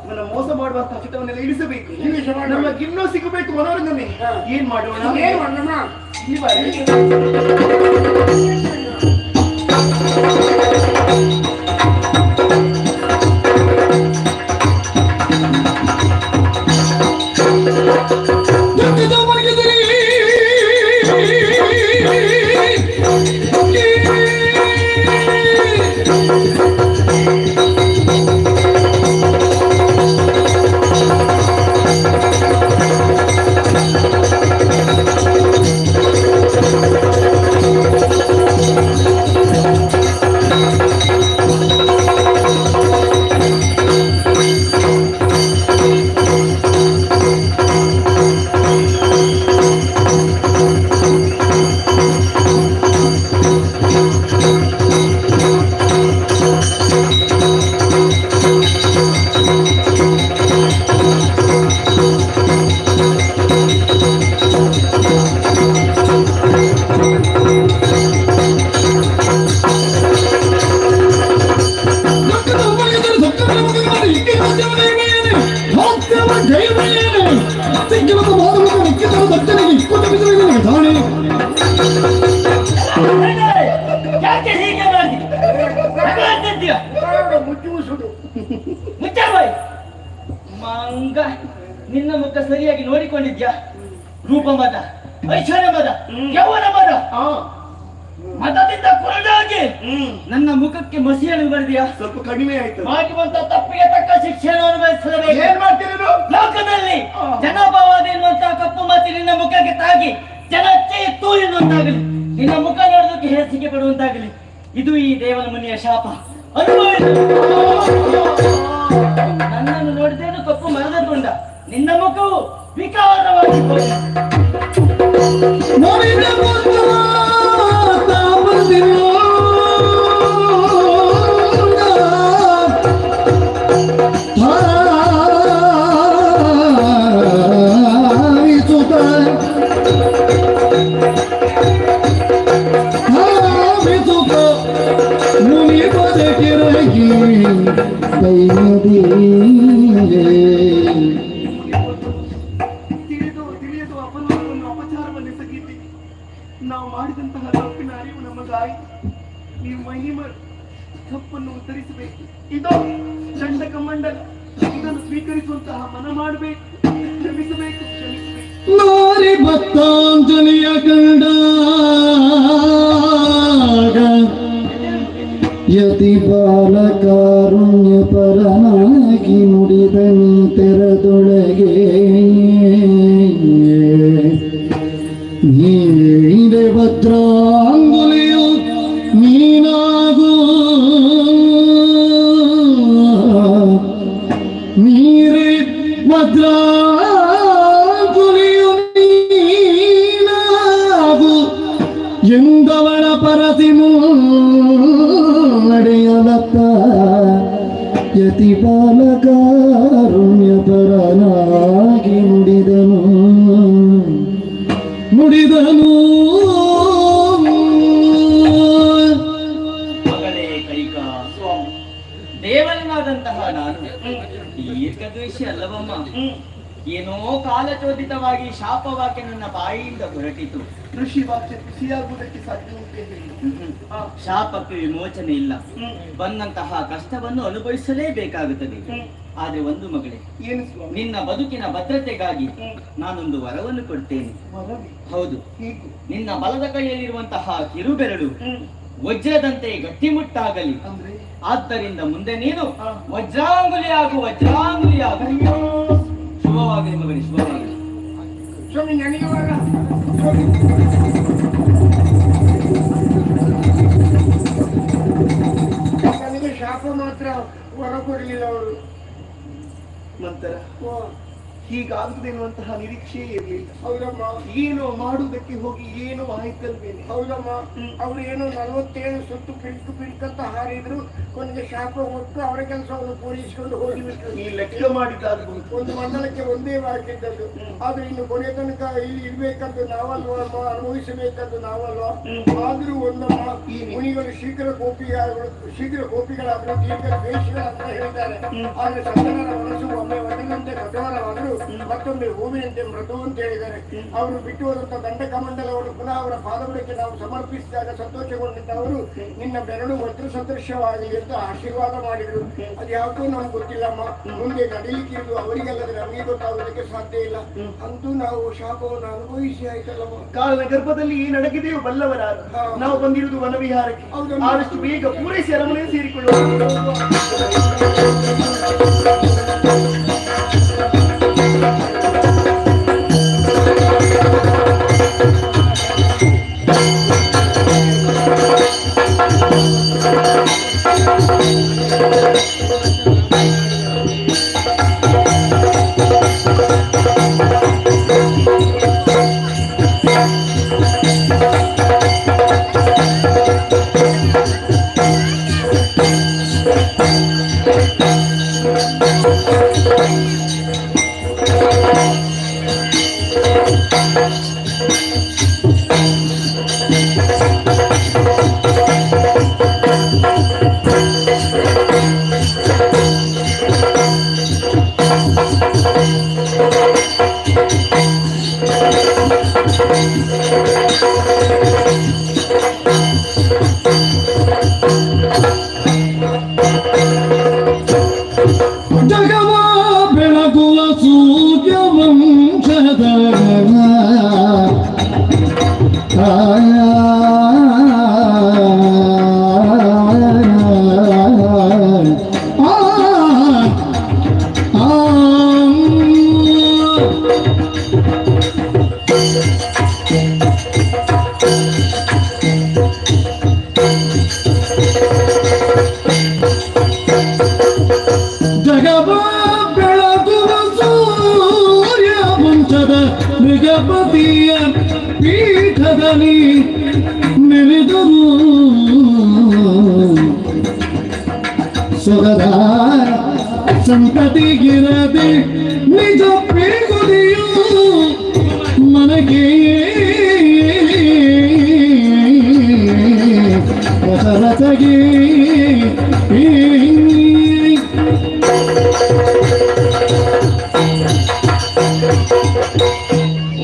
ಇವನ ಮೋಸ ಮಾಡುವಂತಹ ಚಿತ್ರವನ್ನೆಲ್ಲ ಇಳಿಸಬೇಕು. ಮಾಡುವ. ನಮಗೆ ಇನ್ನೂ ಸಿಗಬೇಕು ಮನೋರಂಜನೆ. ಏನ್ ಮಾಡೋಣ? ಏನ್ ಮಾಡೋಣ? ಈ ಬಾರಿ ಯಾಕೆ ಹೀಗೆ ಮಾಡಿ ಮುಚ್ಚುಸುದು ಮುಚ್ಚಾಬಾಯ್ ಮಂಗ ನಿನ್ನ ಮುಖ ಸರಿಯಾಗಿ ನೋಡಿಕೊಂಡಿದ್ಯಾ? ರೂಪ ಮದ, ಐಶ್ವರ್ಯ ಮದ, ಯೌವನ ಮದ, ಮತದಿಂದ ಕುರುಡಾಗಿ ನನ್ನ ಮುಖಕ್ಕೆ ಮಸಿಯನ್ನು ಬರೆದಿಯಾ? ಸ್ವಲ್ಪ ಕಡಿಮೆ ಆಯ್ತು. ಆಗಿರುವಂತ ತಪ್ಪಿಗೆ ತಕ್ಕ ಶಿಕ್ಷೆಯನ್ನು ಅನುಭವಿಸಬೇಕು. ಏನ್ ಮಾಡ್ತೀರಿ ನೀವು? ಲೋಕದಲ್ಲಿ ಜನಪವಾದ ಎನ್ನುವಂತಹ ಕಪ್ಪು ಮತಿ ನಿನ್ನ ಮುಖಕ್ಕೆ ತಾಗಿ ಜನಕ್ಕೆ ತೂ ಎನ್ನುವಂತಾಗಲಿ, ನಿನ್ನ ಮುಖ ನೋಡೋದಕ್ಕೆ ಹೇಸಿಗೆ ಪಡುವಂತಾಗಲಿ. ಇದು ಈ ದೇವನ ಮುನಿಯ ಶಾಪ. ಅನುಭವಿಸು. ನನ್ನನ್ನು ನೋಡಿದೇನು ಕಪ್ಪು ಮರದ ತುಂಡ, ನಿನ್ನ ಮುಖವು ವಿಕಾರವಾಗಿ ತಿಳಿಯದು ಅಪಚಾರವನ್ನು ಎಸಗಿದ್ದಿ. ನಾವು ಮಾಡಿದಂತಹ ತಪ್ಪಿನ ಅರಿವು ನಮಗಾಯಿತು. ನೀವು ಮಹಿಮ ತಪ್ಪನ್ನು ಉತ್ತರಿಸಬೇಕು. ಇದು ದಂಡಕ ಮಂಡಲ, ಇದನ್ನು ಸ್ವೀಕರಿಸುವಂತಹ ಮನ ಮಾಡಬೇಕು. ಕ್ಷಮಿಸಬೇಕು, ಕ್ಷಮಿಸಬೇಕು. ನಾರಿ ಭಕ್ತಾಂಜಲಿಯ ಕಂಡಾಗ ಯತಿ ಬಾಲಕಾರುಣ್ಯ ಪರನಾಗಿ ನುಡಿದ ತೆರದೊಳಗೆ ನೀರೆ ಭದ್ರಾಂಗುಲಿಯು ನೀನಾಗೂ ನೀರೆ ಭದ್ರಾಂಗುಲಿಯು ನೀನಾಗೂ ಎಂದವಳ ಪರತಿಮು ನಡೆಯಲತ್ತ ಯತಿ ಬಾಲಕಾರುಣ್ಯ ಪರನಾಗಿ ನುಡಿದನು ಮಗಳೇ ಕೈಕಾ ಸ್ವಾಮಿ, ದೇವನಾದಂತಹ ನಾನು ದೀರ್ಘದ್ವೇಷಿ ಅಲ್ಲವಮ್ಮ. ಏನೋ ಕಾಲಚೋದಿತವಾಗಿ ಶಾಪವಾಕ್ಯ ನನ್ನ ಬಾಯಿಯಿಂದ ಹೊರಟಿತು. ಋಷಿ ವಾಕ್ಯ ಖುಷಿಯಾಗುವುದಕ್ಕೆ ಸಾಧ್ಯ ಉಂಟೆ ಹೇಳಿ. ಶಾಪಕ್ಕೆ ವಿಮೋಚನೆ ಇಲ್ಲ. ಬಂದಂತಹ ಕಷ್ಟವನ್ನು ಅನುಭವಿಸಲೇಬೇಕಾಗುತ್ತದೆ. ಆದ್ರೆ ಒಂದು ಮಗಳೇ, ಏನು ಸ್ವಾಮಿ? ನಿನ್ನ ಬದುಕಿನ ಭದ್ರತೆಗಾಗಿ ನಾನೊಂದು ವರವನ್ನು ಕೊಡ್ತೇನೆ. ಮರವಿ ಹೌದು, ಹೀಗೂ ನಿನ್ನ ಬಲದ ಕೈಯಲ್ಲಿರುವಂತಹ ಕಿರುಬೆರಳು ವಜ್ರದಂತೆ ಗಟ್ಟಿಮುಟ್ಟಾಗಲಿ. ಅಂದ್ರೆ ಆದ್ದರಿಂದ ಮುಂದೆ ನೀನು ವಜ್ರಾಂಗುಲಿಯಾಗು, ವಜ್ರಾಂಗುಲಿಯಾಗು. ಶುಭವಾಗಲಿ ಮಗನೇ, ಶುಭವಾಗಲಿ. ಸ್ವಾಮಿ ನನಗೆ ನನಗೆ ಶಾಪ ಮಾತ್ರ ಹೊರ ಕೊಡಲಿಲ್ಲ ಅವರು. ನಂತರ ಹೀಗಾಗುತ್ತದೆ ಎನ್ನುವಂತಹ ನಿರೀಕ್ಷೆಯೇ ಇರಲಿಲ್ಲ. ಹೌದಮ್ಮ, ಏನೋ ಮಾಡುವುದಕ್ಕೆ ಹೋಗಿ ಏನೋ ಆಯ್ತಲ್ವೇನೆ. ಹೌದಮ್ಮ, ಅವ್ರು ಏನು 47 ಸುತ್ತು ಪಿಲ್ಕ್ ಅಂತ ಹಾರಿದ್ರು. ಕೊನೆಗೆ ಶಾಪ ಹೊತ್ತು ಅವರ ಕೆಲಸವನ್ನು ಪೂರೈಸಿಕೊಂಡು ಹೋಗಿಬಿಟ್ರು. ಈ ಲೆಕ್ಕ ಮಾಡಿದ್ದಾಗಬಹುದು. ಒಂದು ಮಂಡಲಕ್ಕೆ ಒಂದೇ ಹಾಕಿದ್ದದ್ದು. ಆದ್ರೆ ಇನ್ನು ಕೊನೆ ತನಕ ಇಲ್ಲಿ ಇರ್ಬೇಕಂತ ನಾವಲ್ವಾ, ಅನುಭವಿಸಬೇಕಂತ ನಾವಲ್ವಾ. ಆದ್ರೂ ಒಂದಮ್ಮ, ಈ ಮುನಿಗಳು ಶೀಘ್ರ ಗೋಪಿಗಳಾದ್ರು ದೀರ್ಘ ದ್ವೇಷಿಗಳ ಅಂತ ಹೇಳಿದ್ದಾರೆ. ಆದ್ರೆ ಸಂತನರ ಮನಸ್ಸು ಒಮ್ಮೆ ಒಡನಂತೆ ಕಠೋರವಾದ್ರು, ಮತ್ತೊಮ್ಮೆ ಹೂವಿನಂತೆ ಮೃದು ಅಂತ ಹೇಳಿದ್ದಾರೆ. ಅವರು ಬಿಟ್ಟು ಹೋದಂತ ದಂಡಕಮಂಡಲವನ್ನು ಪುನಃ ಅವರ ಪಾದಗಳಿಗೆ ನಾವು ಸಮರ್ಪಿಸಿದಾಗ ಸಂತೋಷಗೊಂಡಿದ್ದ ಅವರು ನಿನ್ನ ಬೆರಳು ವಜ್ರ ಸದೃಶ್ಯವಾಗಲಿ ಅಂತ ಆಶೀರ್ವಾದ ಮಾಡಿದ್ರು. ಅದು ಯಾಕೋ ನಮ್ಗೆ ಗೊತ್ತಿಲ್ಲಮ್ಮ. ಮುಂದೆ ನಡೀಲಿಕ್ಕಿರುವುದು ಅವರಿಗೆಲ್ಲದ್ರೆ ನಮಗೆ ಗೊತ್ತಾಗೋದಕ್ಕೆ ಸಾಧ್ಯ ಇಲ್ಲ. ಅಂತೂ ನಾವು ಶಾಪವನ್ನು ಅನುಭವಿಸಿ ಆಯ್ತಲ್ಲಮ್ಮ. ಕಾಲನ ಗರ್ಭದಲ್ಲಿ ಏನು ಅಡಗಿದೆಯೋ ಬಲ್ಲವರಾರು. ನಾವು ಬಂದಿರುವುದು ವನವಿಹಾರಕ್ಕೆ. ಆದಷ್ಟು ಬೇಗ ಪೂರೈಸಿ ಅರಮನೆ ಸೇರಿಕೊಳ್ಳುವ. ಜಗವ ಬೆಳಗುವ ಸೂರ್ಯ ವಂಶದ ಜಗವ ಬೆಳಗುವ ಸೂರ್ಯ ವಂಶದ ಮೃಗಪತಿಯ ಪೀಠದಲ್ಲಿ ನಿಲಿದರು ಸುರದ ಸಂತತಿಗಿರದೆ ನಿಜ ಪೀಗುದಿಯು ಮನಗೆ ರಸರಸಗೆ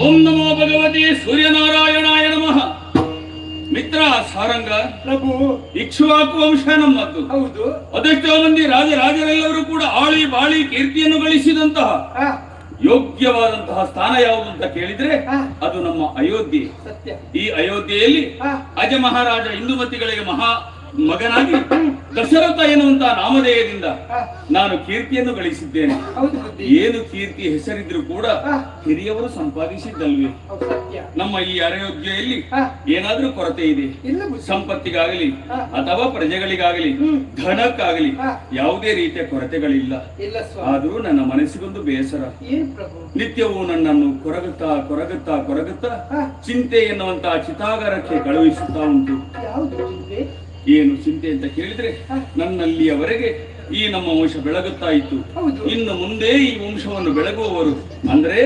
ಓಂ ನಮೋ ಭಗವತಿ ಸೂರ್ಯನಾರಾಯಣಾಯ ನಮಃ. ಮಿತ್ರ ಸಾರಂಗ, ಪ್ರಭು. ಇಕ್ಷ್ವಾಕು ವಂಶ ನಮ್ಮದ್ದು. ಹೌದು. ಅದೆಷ್ಟೋ ಮಂದಿ ರಾಜರೆಲ್ಲರೂ ಕೂಡ ಆಳಿ ಬಾಳಿ ಕೀರ್ತಿಯನ್ನು ಗಳಿಸಿದಂತಹ ಆ, ಯೋಗ್ಯವಾದಂತಹ ಸ್ಥಾನ ಯಾವುದು ಅಂತ ಕೇಳಿದ್ರೆ ಅದು ನಮ್ಮ ಅಯೋಧ್ಯೆ. ಸತ್ಯ. ಈ ಅಯೋಧ್ಯೆಯಲ್ಲಿ ಆ, ಅಜ ಮಹಾರಾಜ ಇಂದುಮತಿಗಳಿಗೆ ಮಗನಾಗಿ ದಶರಥ ಎನ್ನುವಂತಹ ನಾಮಧೇಯದಿಂದ ನಾನು ಕೀರ್ತಿಯನ್ನು ಗಳಿಸಿದ್ದೇನೆ. ಹೌದು ಬುದ್ಧಿ. ಏನು ಕೀರ್ತಿ ಹೆಸರಿದ್ರು ಕೂಡ ಹಿರಿಯವರು ಸಂಪಾದಿಸಿದ್ದಲ್ವೇ? ಹೌದು, ಸತ್ಯ. ನಮ್ಮ ಈ ಅಯೋಧ್ಯೆಯಲ್ಲಿ ಆ, ಏನಾದ್ರೂ ಕೊರತೆ ಇದೆ, ಇಲ್ಲ ಬುದ್ಧಿ. ಸಂಪತ್ತಿಗಾಗಲಿ ಅಥವಾ ಪ್ರಜೆಗಳಿಗಾಗಲಿ ಧನಕ್ಕಾಗಲಿ ಯಾವುದೇ ರೀತಿಯ ಕೊರತೆಗಳಿಲ್ಲ. ಇಲ್ಲ ಸ್ವಾಮಿ. ಆದ್ರೂ ನನ್ನ ಮನಸ್ಸಿಗೊಂದು ಬೇಸರ. ಏನ್ ಪ್ರಭು? ನಿತ್ಯವೂ ನನ್ನನ್ನು ಕೊರಗುತ್ತಾ ಚಿಂತೆ ಎನ್ನುವಂತಹ ಚಿತಾಗಾರಕ್ಕೆ ಕಳುಹಿಸುತ್ತಾ ಉಂಟು. ಯಾವುದು ಚಿಂತೆ? ಏನು ಚಿಂತೆ ಅಂತ ಕೇಳಿದ್ರೆ, ನನ್ನಲ್ಲಿಯವರೆಗೆ ಈ ನಮ್ಮ ವಂಶ ಬೆಳಗುತ್ತಾ ಇತ್ತು. ಹೌದು. ಇನ್ನು ಮುಂದೆ ಈ ವಂಶವನ್ನು ಬೆಳಗುವವರು ಅಂದ್ರೆ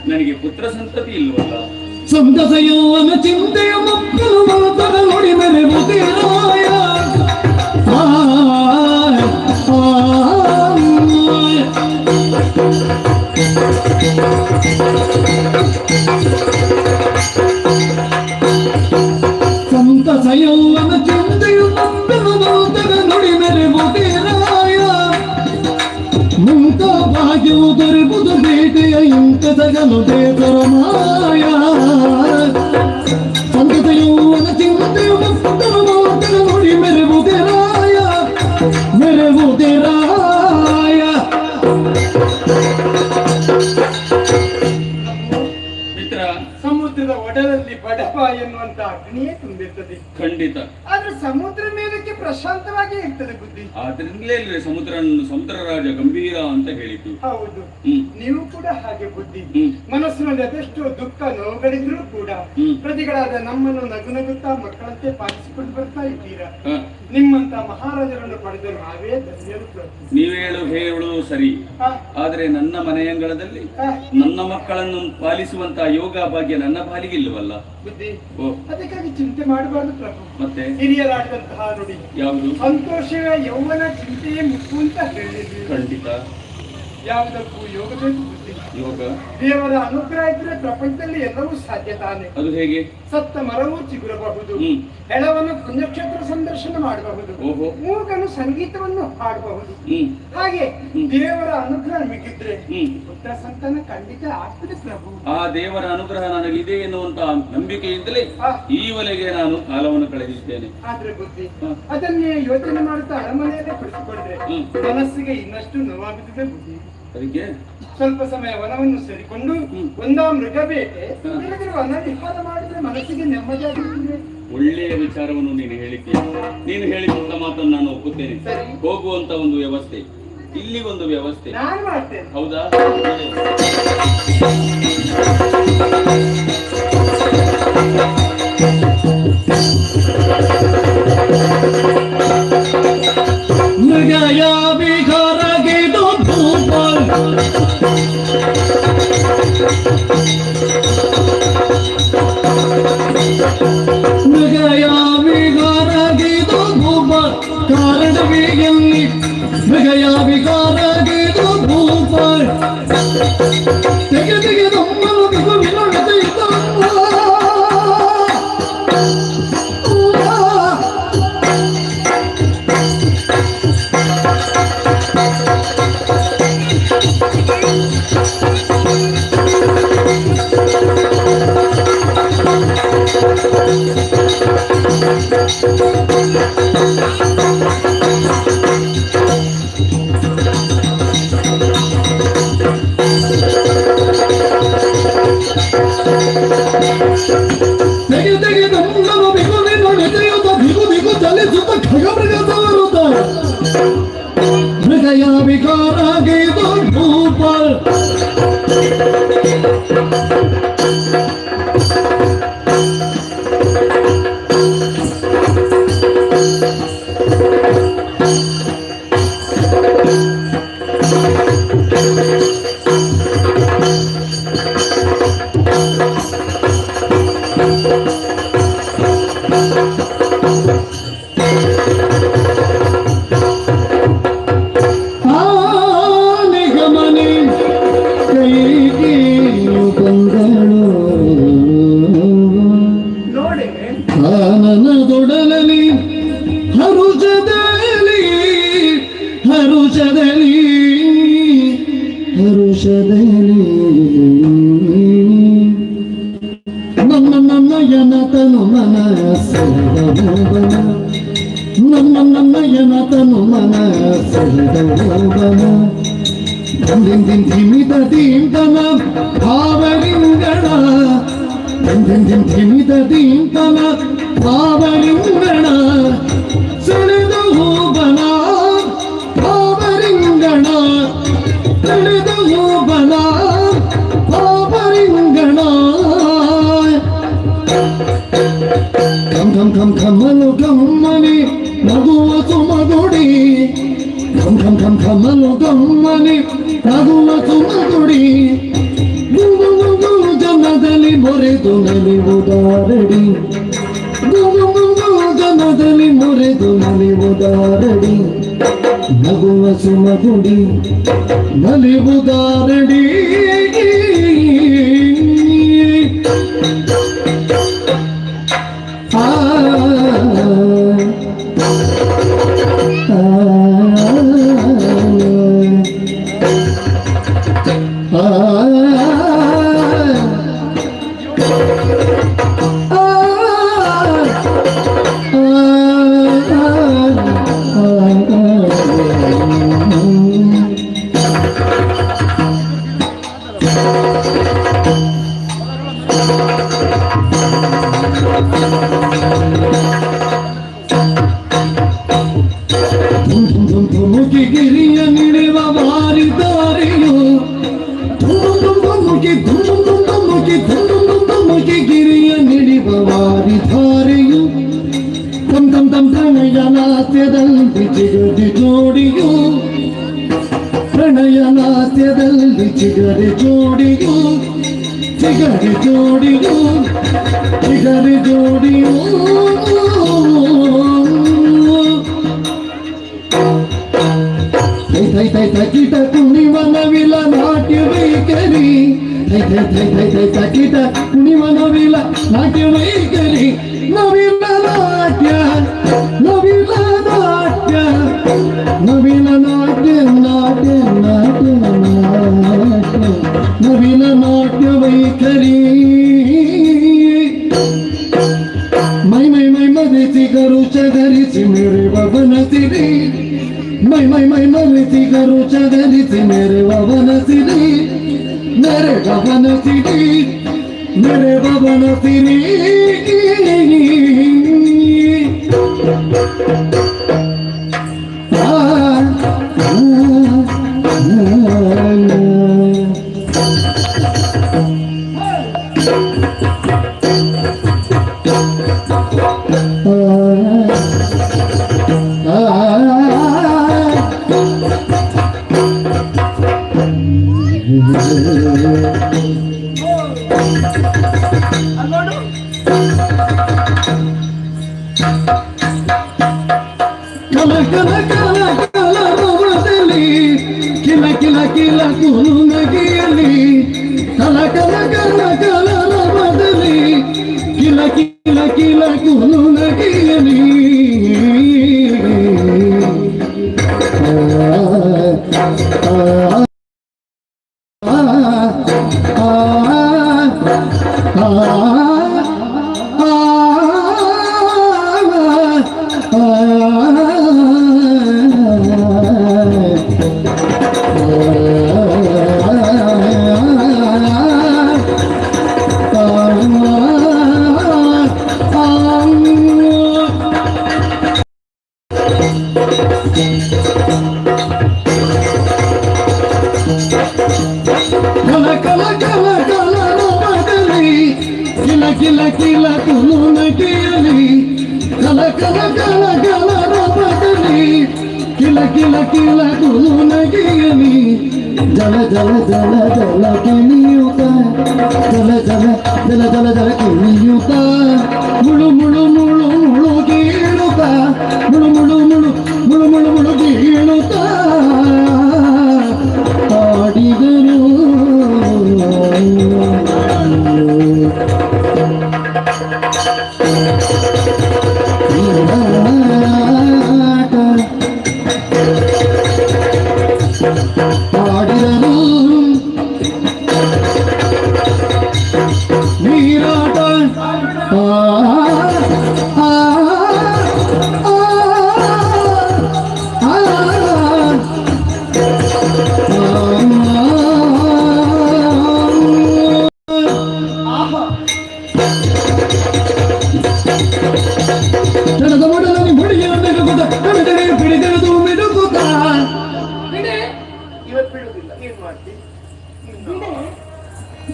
ನನಗೆ ಪುತ್ರ ಸಂತತಿ ಇಲ್ವಲ್ಲ. ಸಂತಸ ಯೌವನ ಚಿಂತೆಯ ಮಕ್ಕಳು ಮಾತರ ನುಡಿ ಮೆರೆಯುವುದೇರಾಯ ಸಂತಸ ಯೌವನ ಚಿಂತೆಯು ಮಕ್ಕಳು ಮಾತರ ನುಡಿ ಮೆರೆಯುವುದೇರಾಯ ಮುಂತ ಭಾಗ್ಯವು ದೊರೆಬುದು ಬೇಟೆಯ ಇಂತ ಸಗಲು ಬೇದರ ಮಾಯ ಸಂತತ ಯೌವನ ಚಿಂತೆಯು ಮಕ್ಕಳು ಮಾತರ ನುಡಿ ಮೆರೆಯುವುದೇರಾಯ ಮಿತ್ರ, ಸಮುದ್ರದ ಒಡಲಲ್ಲಿ ಬಡಪ ಎನ್ನುವಂತ ಅಗ್ನಿಯೇ ತುಂಬಿರ್ತದೆ. ಖಂಡಿತ. ಆದ್ರೆ ಸಮುದ್ರ ಮೇಲಕ್ಕೆ ಪ್ರಶಾಂತವಾಗಿ ಇರ್ತದೆ ಬುದ್ಧಿ. ಆದ್ರಿಂದಲೇ ಅಲ್ವೇ ಸಮುದ್ರ ರಾಜ ಗಂಭೀರ ಅಂತ ಹೇಳಿದ್ದು. ಹೌದು. ಹ್ಮ್. ನೀವು ಕೂಡ ಹಾಗೆ ಬುದ್ಧಿ. ಹ್ಮ್. ಮನಸ್ಸಿನಲ್ಲಿ ಅದೆಷ್ಟೋ ದುಃಖ ನೋವುಗಳಿದ್ರೂ ಕೂಡ ಹ್ಮ್. ಪ್ರಜೆಗಳಾದ ನಮ್ಮನ್ನು ನಗುನಗುತ್ತಾ ಮಕ್ಕಳಂತೆ ಪಾಲಿಸಿಕೊಂಡು ಬರ್ತಾ ಇದ್ದೀರಾ. ಹ. ನಿಮ್ಮಂತ ಮಹಾರಾಜರನ್ನು ಪಡೆದ ನಾವೇ ಧನ್ಯರು ಪ್ರಭು. ಹೇಳು ಸರಿ, ಆ, ಆದ್ರೆ ನನ್ನ ಮನೆಯಂಗಳದಲ್ಲಿ ಆ, ನನ್ನ ಮಕ್ಕಳನ್ನು ಪಾಲಿಸುವಂತ ಯೋಗ ಭಾಗ್ಯ ನನ್ನ ಪಾಲಿಗಿಲ್ಲವಲ್ಲ. ಬುದ್ಧಿ. ಓ, ಅದಕ್ಕಾಗಿ ಚಿಂತೆ ಮಾಡಬಾರ್ದು ಪ್ರಭು. ಮತ್ತೆ ಹಿರಿಯರಾದಂತಹ ನುಡಿ ಯಾವುದು? ಸಂತೋಷವೇ ಯೌವನ ಚಿಂತೆಯೇ ಮುಕ್ಕು ಅಂತ ಹೇಳಿದ್ವಿ. ಖಂಡಿತ. ಯಾವುದಕ್ಕೂ ಯೋಗ ಬೇಕು ಬುದ್ಧಿ. ಯೋಗ ದೇವರ ಅನುಗ್ರಹ ಇದ್ರೆ ಪ್ರಪಂಚದಲ್ಲಿ ಎಲ್ಲವೂ ಸಾಧ್ಯ ತಾನೆ. ಅದು ಹೇಗೆ? ಸತ್ತ ಮರವು ಚಿಗುರಬಹುದು, ಹ್ಮ್. ಹೆಳವನ್ನು ಪುಣ್ಯಕ್ಷೇತ್ರ ಸಂದರ್ಶನ ಮಾಡಬಹುದು, ಓಹೋ. ಮೂಗನು ಸಂಗೀತವನ್ನು ಹಾಡಬಹುದು. ಹ್ಮ್. ಹಾಗೆ ಹ್ಮ್. ದೇವರ ಅನುಗ್ರಹ ಮಿಗಿದ್ರೆ ಹ್ಮ್. ಪುತ್ರ ಸಂತಾನ ಖಂಡಿತ ಆಗ್ತದೆ ಪ್ರಭು. ಆ ದೇವರ ಅನುಗ್ರಹ ನನಗಿದೆ ಎನ್ನುವಂತ ನಂಬಿಕೆಯಿಂದಲೇ ಆ. ಈವರೆಗೆ ನಾನು ಕಾಲವನ್ನು ಕಳೆದಿದ್ದೇನೆ. ಆದ್ರೆ ಬುದ್ಧಿ ಹ. ಅದನ್ನೇ ಯೋಚನೆ ಮಾಡುತ್ತಾ ಅರಮನೆಯಲ್ಲೇ ಕುಳಿತುಕೊಂಡ್ರೆ ಹ್ಮ್. ಮನಸ್ಸಿಗೆ ಇನ್ನಷ್ಟು ನೋವಾಗುತ್ತದೆ ಬುದ್ಧಿ. ಅದಕ್ಕೆ ಸ್ವಲ್ಪ ಸಮಯ ವನವನ್ನು ಸೇರಿಕೊಂಡು ಹ್ಮ್. ಒಂದಾ ಮೃಗ ಬೇಟೆ ಹ. ಇಲ್ಲದ್ರೆ ವನ ವಿಹಾರ ಮಾಡಿದ್ರೆ ಮನಸ್ಸಿಗೆ ನೆಮ್ಮದಿಯಾಗಿರ್ತದೆ. ಒಳ್ಳೆಯ ವಿಚಾರವನ್ನು ನೀನು ಹೇಳಿದ್ದೀಯ. ನೀನು ಹೇಳಿದಂತ ಮಾತನ್ನು ನಾನು ಒಪ್ಪುತ್ತೇನೆ. ಸರಿ. ಹೋಗುವಂತ ಒಂದು ವ್ಯವಸ್ಥೆ, ಇಲ್ಲಿ ಒಂದು ವ್ಯವಸ್ಥೆ. ನಾನು ಮಾಡ್ತೇನೆ. ಹೌದಾ? ಮೃಗಯ ವಿಕಾರಗಿದು ಭೂಪಾಲ್ ಮೃಗಯ ವಿಕಾರಗಿದು ಭೂಪಾಲ್ ಕಾರಣವಿಯಲ್ಲಿ ಮೃಗಯ ವಿಕಾರಗಿದು ಭೂಪಾಲ್ ತೆಗೆ ತೆಗೆದಮ್ಮನು ಬಿಗುವಿನ ತೆಗೆ ತೆಗೆದಮ್ಮನು ಬಿಗುವಿನ ನೆತೆಯುತ್ತ ಬಿಗು ಬಿಗು ಚಲಿಸುತ್ತ ಖಗಮೃಗದವರುತ್ತ ಮೃಗಯ ವಿಕಾರಗಿದು ಭೂಪಾಲ್ ನಿಗಮನಿ ಕೈಗೆ ಬಂದಳು ನೋಡಿ ಆನನದೊಡಲಲಿ ಹರುಷದಲ್ಲಿ ಹರುಷದಲ್ಲಿ ಹರುಷದಲ್ಲಿ ನನ್ನ ನನ್ನಯನತನು ಮನಸ್ಸೆದವನ ನನ್ನಯನತನು ಮನಸ್ಸೆದವನ ಧಿಮಿತ ದೀಂತನ ಭಾವಲಿಂಗಣ ಧಿಮಿತ ದೀಂತನ ಭಾವಲಿಂಗಣ ಸೆಳೆದ ಹೂಬನ ಭಾವಲಿಂಗಣ ಸೆಳೆದ ಹೂಬನ ಭಾವಲಿಂಗಣ ಖಂ ಖಂ ಖಮಲು ಗಮ್ಮನಿ ನಗುವ ಸುಮಗುಡಿ ಖಂ ಖಂ ಖಂ ಖಮಲು ಗಮ್ಮನಿ ನಗುವ ಸುಮಗುಡಿ ಜನದಲ್ಲಿ ಮೊರೆದು ನಲಿವುದಾರಡಿ ಜನದಲ್ಲಿ ಮೊರೆದು ನಲಿವುದಾರಡಿ ನಗುವ ಸುಮಗುಡಿ ನಲಿವುದಾರಡಿ ಗಿರಿಯ ನಿಡುವ ಮಾರಿದಾರೆಯು ಮುಖಿ ಗಿರಿಯ ನಿಡುವ ಮಾರಿದಾರೆಯು ತಂ ತಂ ತಂ ಪ್ರಣಯನಾಟ್ಯದಲ್ಲಿ ಚಿಗರಿ ಜೋಡಿಯು ಪ್ರಣಯನಾಟ್ಯದಲ್ಲಿ ಚಿಗರಿ ಜೋಡಿಯು ಚಿಗರಿ ಜೋಡಿಯು ಚಿಗರಿ ಜೋಡಿಯು ಕೀಟ ಕುಣಿವನವಿಲ ನಾಟ್ಯ ವೈಖರಿ ಕೀಟ ಕುಣಿವನವಿಲ ನಾಟ್ಯ ವೈಖರಿ ನವಿಲ ನಾಟ್ಯ ನವಿಲ ನಾಟ್ಯ ನವಿಲ ನಾಟ್ಯ ನಾಟ್ಯ ನಾಟ್ಯ ನಾಟ್ಯ ನವಿಲ ನಾಟ್ಯ ವೈಖರಿ ಮೈ ಮೈ ಮೈ ಮರೆಸಿ ಗರುಚ ಧರಿಸಿ ಮೇರೆ ಬಬನ ಸಿರಿ ಮೈ ಮೈ ಮೈ ಮರೆಸಿ ಗರುಚ ಧರಿಸಿ ಮೇರೆ ಬಬನ ಸಿರಿ मेरे बबन सिरी मेरे बबन सिरी ಕುಲು ನಗಿಯಲಿ ಕಲ ಕಲ ಕಲ ಕಲರ ಬದಲಿ ಕಿಲ ಕಿಲ ಕಿಲ ಕುಲು ನಗಿಯಲಿ ಕಲ ಕಲ ಕಲ ಕಲರ ಬದಲಿ ಕಿಲ ಕಿಲ ಕಿಲ ಕುಲು ನಗಿಯಲಿ ಕಲ ಕಲ ಕಲ ಕಲರ ಬದಲಿ ಕಿಲ ಕಿಲ ಕಿಲ ಕುಲು ನಗಿಯಲಿ ಜಲ ಜಲ ಜಲ ಜಲ ಕಿಣಿಯುತ ಜಲ ಜಲ ಜಲ ಜಲ ಜಲ ಕಿಣಿಯುತ ಮುಳು ಮುಳು ಮುಳು ಮುಳು ಗೀಳುತ್ತ ಮುಳು ಮುಳು ಮುಳು ಮುಳು ಮುಳು ಮುಳು ಗೀಳುತ್ತ ಆಡಿದರು ಆಡಿದರು ನೀರಾಟ ಜನದ ಮೊಡಲಲ್ಲಿ ಮುಡಿಯ ಬಿಡಿದೆಳೆದು ಮಿಡುಕುತ್ತ ಬಿಡೆ ಇವತ್ತು ಬಿಡುದಿಲ್ಲ, ಏನ್ ಮಾಡ್ತಿ?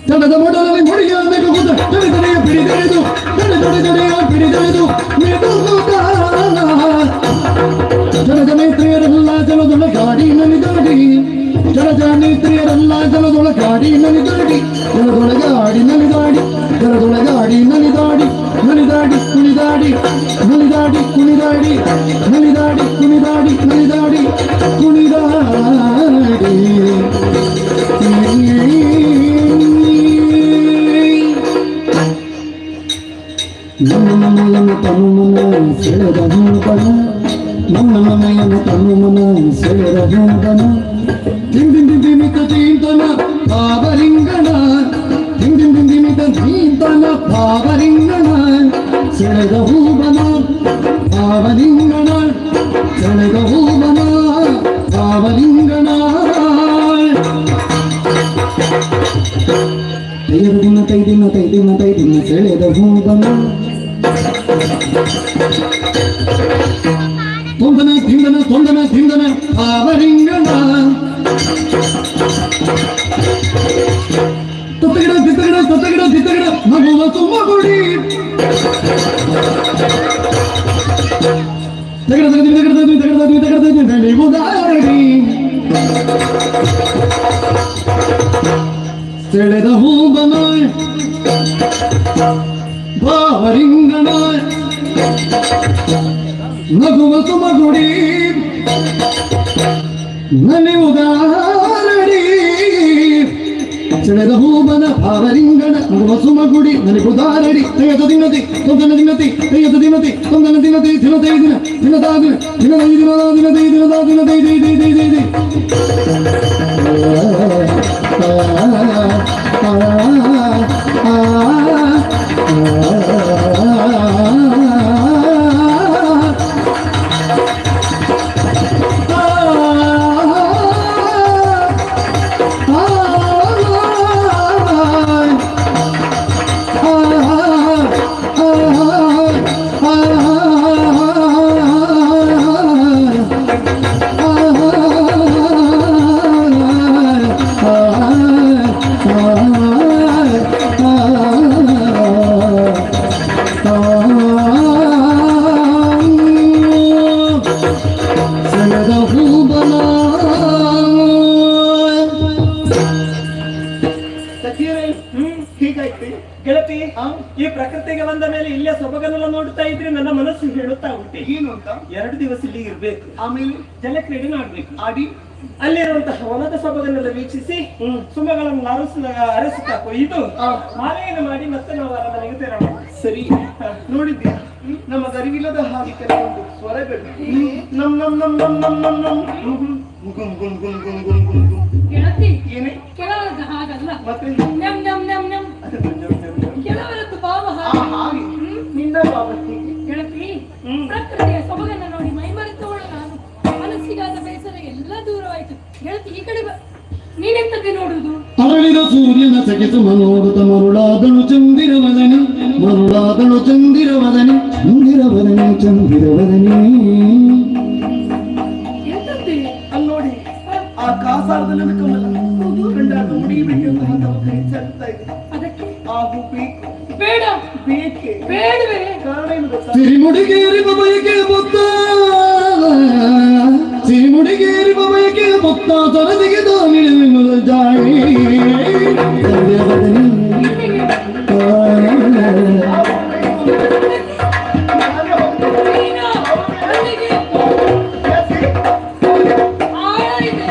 ಜನದ ಮೊಡಲಲ್ಲಿ ಮುಡಿಯ ಮಿಡುಕುತ್ತ ತಡೆದೆಳೆಯ ಬಿಡಿದೆಳೆದು ತಡೆದೊಡೆದೆಳೆಯ ಬಿಡಿದೆಳೆದು ಮಿಡುಕುತ್ತ ಜನದ ಮೈತ್ರಿಯರೆಲ್ಲ ಜಲದೊಳ ಗಾಡಿ ನಲಿದಾಡಿ ಜನದ ಮೈತ್ರಿಯರೆಲ್ಲ ಜಲದೊಳ ಗಾಡಿ ನಲಿದಾಡಿ ಜಲದೊಳಗಾಡಿ ನಲಿದಾಡಿ ಜಲದೊಳಗಾಡಿ ನಲಿದಾಡಿ ನಲಿದಾಡಿ ಕುಣಿದಾಡಿ ನಲಿದಾಡಿ ಕುಣಿದಾಡಿ ನಲಿದಾಡಿ ಕುಣಿದಾಡಿ ನಲಿದಾಡಿ ಕುಣಿದಾಡಿ ನನ್ನ ಮನೆಯನ್ನು ತನು ಮನ ಸೆಳೆದ ಹೂಬನ ನನ್ನ ಮನೆಯನ್ನು ತನು ಮನ ಸೆಳೆದ ಹೂಬನ ದಿಂದಿಂದಿಮಿತ ತೀಂತನ ಭಾವಲಿಂಗನ ದಿಂದಿಂದಿಮಿತ ತೀಂತನ ಭಾವಲಿಂಗನ ಸೆಳೆದ ಹೂಬನ ಭಾವಲಿಂಗನ ಸೆಳೆದ ಹೂಬನ ಭಾವಲಿಂಗನ ತೈದಿನ ತೈದಿನ ತೈದಿನ ತೈದಿನ ಸೆಳೆದ ಹೂಬನ ತೊಂದನ ತಿಂದನ ತೊಂದನ ತಿಂದನ ಭಾವಲಿಂಗನ ತೊತ್ತಗಿಡ ತಿತ್ತಗಿಡ ತೊತ್ತಗಿಡ ತಿತ್ತಗಿಡ ಮಗುವ ತುಂಬ ಕೊಡಿ ತಗಡ ತಗದಿ ತಗಡ ತಗದಿ ತಗಡ ತಗದಿ ತಗಡ ತಗದಿ ನಡೆಯುವುದಾರಡಿ ಸೆಳೆದ ಹೂಬನ ಭಾವಲಿಂಗನ ನಗುವ ತುಮಗುಡಿ ನಲಿವುದಾರಡಿ ಸೆಳೆದ ಹೂಬನ ಭಾವಲಿಂಗನ ನಗುವ ಸುಮಗುಡಿ ನಲಿವುದಾರಡಿ ತೆಗೆದ ದಿನತಿ ತೊಂದನ ದಿನತಿ ತೆಗೆದ ದಿನತಿ ತೊಂದನ ದಿನತಿ ದಿನದೈ ದಿನ ದಿನದಾ ದಿನ ದಿನದೈ ದಿನದ ದಿನದೈ ದಿನದ ದಿನದೈ ದೈ ದೈ ದೈ ದೈ ದೈ ಗೆಳತಿ, ಈ ಪ್ರಕೃತಿಗೆ ಬಂದ ಮೇಲೆ ಇಲ್ಲೇ ಸೊಬಗನೆಲ್ಲ ನೋಡ್ತಾ ಇದ್ರೆ ನನ್ನ ಮನಸ್ಸು ಹೇಳುತ್ತಾ ಉಂಟೆ ಏನು ಅಂತ? 2 ದಿವಸ ಇಲ್ಲಿ ಇರ್ಬೇಕು, ಆಮೇಲೆ ಜಲಕ್ರೀಡೆ ಮಾಡ್ಬೇಕು, ಆಡಿ ಅಲ್ಲಿರುವಂತಹ ವನದ ಸೊಬಗನ್ನೆಲ್ಲ ವೀಕ್ಷಿಸಿ ಸುಮಗಳನ್ನು ಅರಸುತ್ತಾ ಕೊಯ್ದು ಮಾಲೆಯನ್ನು ಮಾಡಿ ಮತ್ತೆ ನಾವು ಅರಮನೆಗೆ ತೆರಳೋಣ. ಸರಿ, ನೋಡಿದ್ಯಾ ನಮ್ಮ ಗರಿವಿಲ್ಲದ ಹಾಗೆ ಕೆಲವೊಂದು ಸ್ವರಗಳು ನಮ್ ನಮ್ ನಮ್ ನಮ್ ನಮ್ ನಮ್ ನಮ್ ಗುನ್ ಗುನ್ ಗುನ್ ಗುನ್ ಗುನ್ ಗುನ್ ಗುನ್. ಗೆಳತಿ ಏನೇ ಕೆಲವರದ್ದು ಹಾಗಲ್ಲ, ಮತ್ತೆ ನಮ್ ನಮ್ ನಮ್ ನಮ್ ಕೆಲವರದ್ದು ಭಾವ ಹಾಗೆ. ನಿನ್ನ ಬಾಬಾ ಗೆಳತಿ ಪ್ರಕೃತಿಯ ಸೊಬಗನ್ನ ನೋಡಿ ಮೈ ಮರೆತವಳು ನಾನು. ಮನಸ್ಸಿಗಾದ ಬೇಸರ ಎಲ್ಲ ದೂರವಾಯ್ತು. ಗೆಳತಿ ಈ ಕಡೆ ನೀನೆಂತದ್ದೇ ನೋಡುದು? ಅರಳಿದ ಸೂರ್ಯನ ಸಗಿಸು ನೋಡುತ್ತ ಮರುಳಾದಳು ಚಂದಿರವದನಿ, ಮರುಳಾದಳು ಚಂದಿರವದನಿ, ಚಂದಿರವದನಿ ಚಂದಿರವದನಿ. ಎಂತದ್ದೇ? ಅಲ್ಲಿ ನೋಡಿ ಆ ಕಾಸಾರದಲ್ಲಿ ಕಮಲ ಕಂಡಾಗ ಮುಡಿಬೇಕೆಂದು ಹೆಚ್ಚಾಗ್ತಾ ಇದೆ. ಅದಕ್ಕೆ ಆ ಹೂ ಬೇಕು ಬೇಡ ಬೇಕೆ ಬೇಡವೇ? ಕಾರಣ ಏನು ಗೊತ್ತಾ? ಸಿರಿಮುಡಿಗೇರಿ ಬಯಕೆ ಬೊತ್ತ, ಸಿರಿಮುಡಿಗೇರಿ ಬಯಕೆ ಬೊತ್ತ, ತೊರದಿಗೆ ದಾನಿಡುವ ಜಾಯಿ ಚಂದಿರವದನಿ. ನೀನು ಅಲ್ಲಿಗೆ ಆಳ ಇದೆ.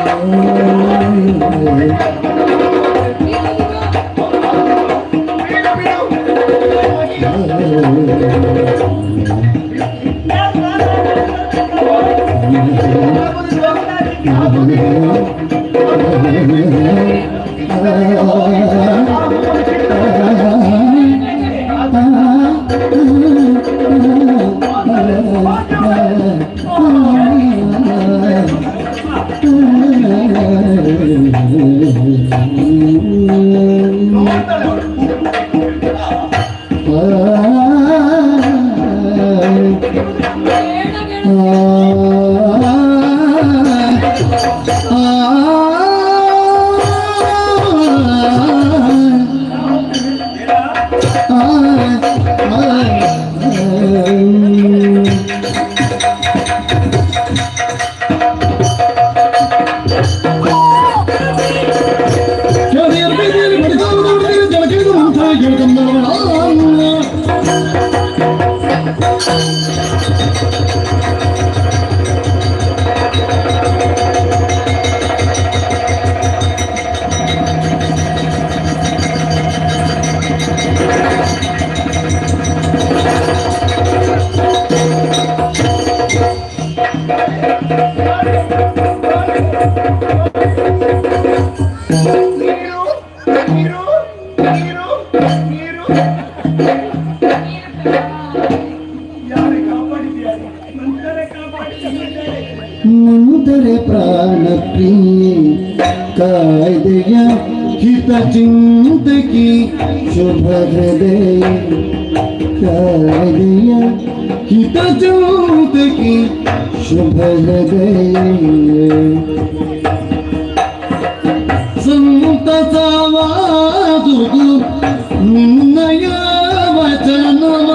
ಮುಂದರೆ ಪ್ರಾಣ ಪ್ರಿಯೆ ಕಾಯ್ದೆಯ ಹಿತ ಚಿಂತಕಿ ಶುಭ ಹೃದಯ, ಕಾಯ್ದೆಯ ಹಿತ ಚಿಂತಕಿ ಶುಭ ಹೃದಯ. ಸಂತಸವಾದುದು ನಿನ್ನಯ ವಚನವ,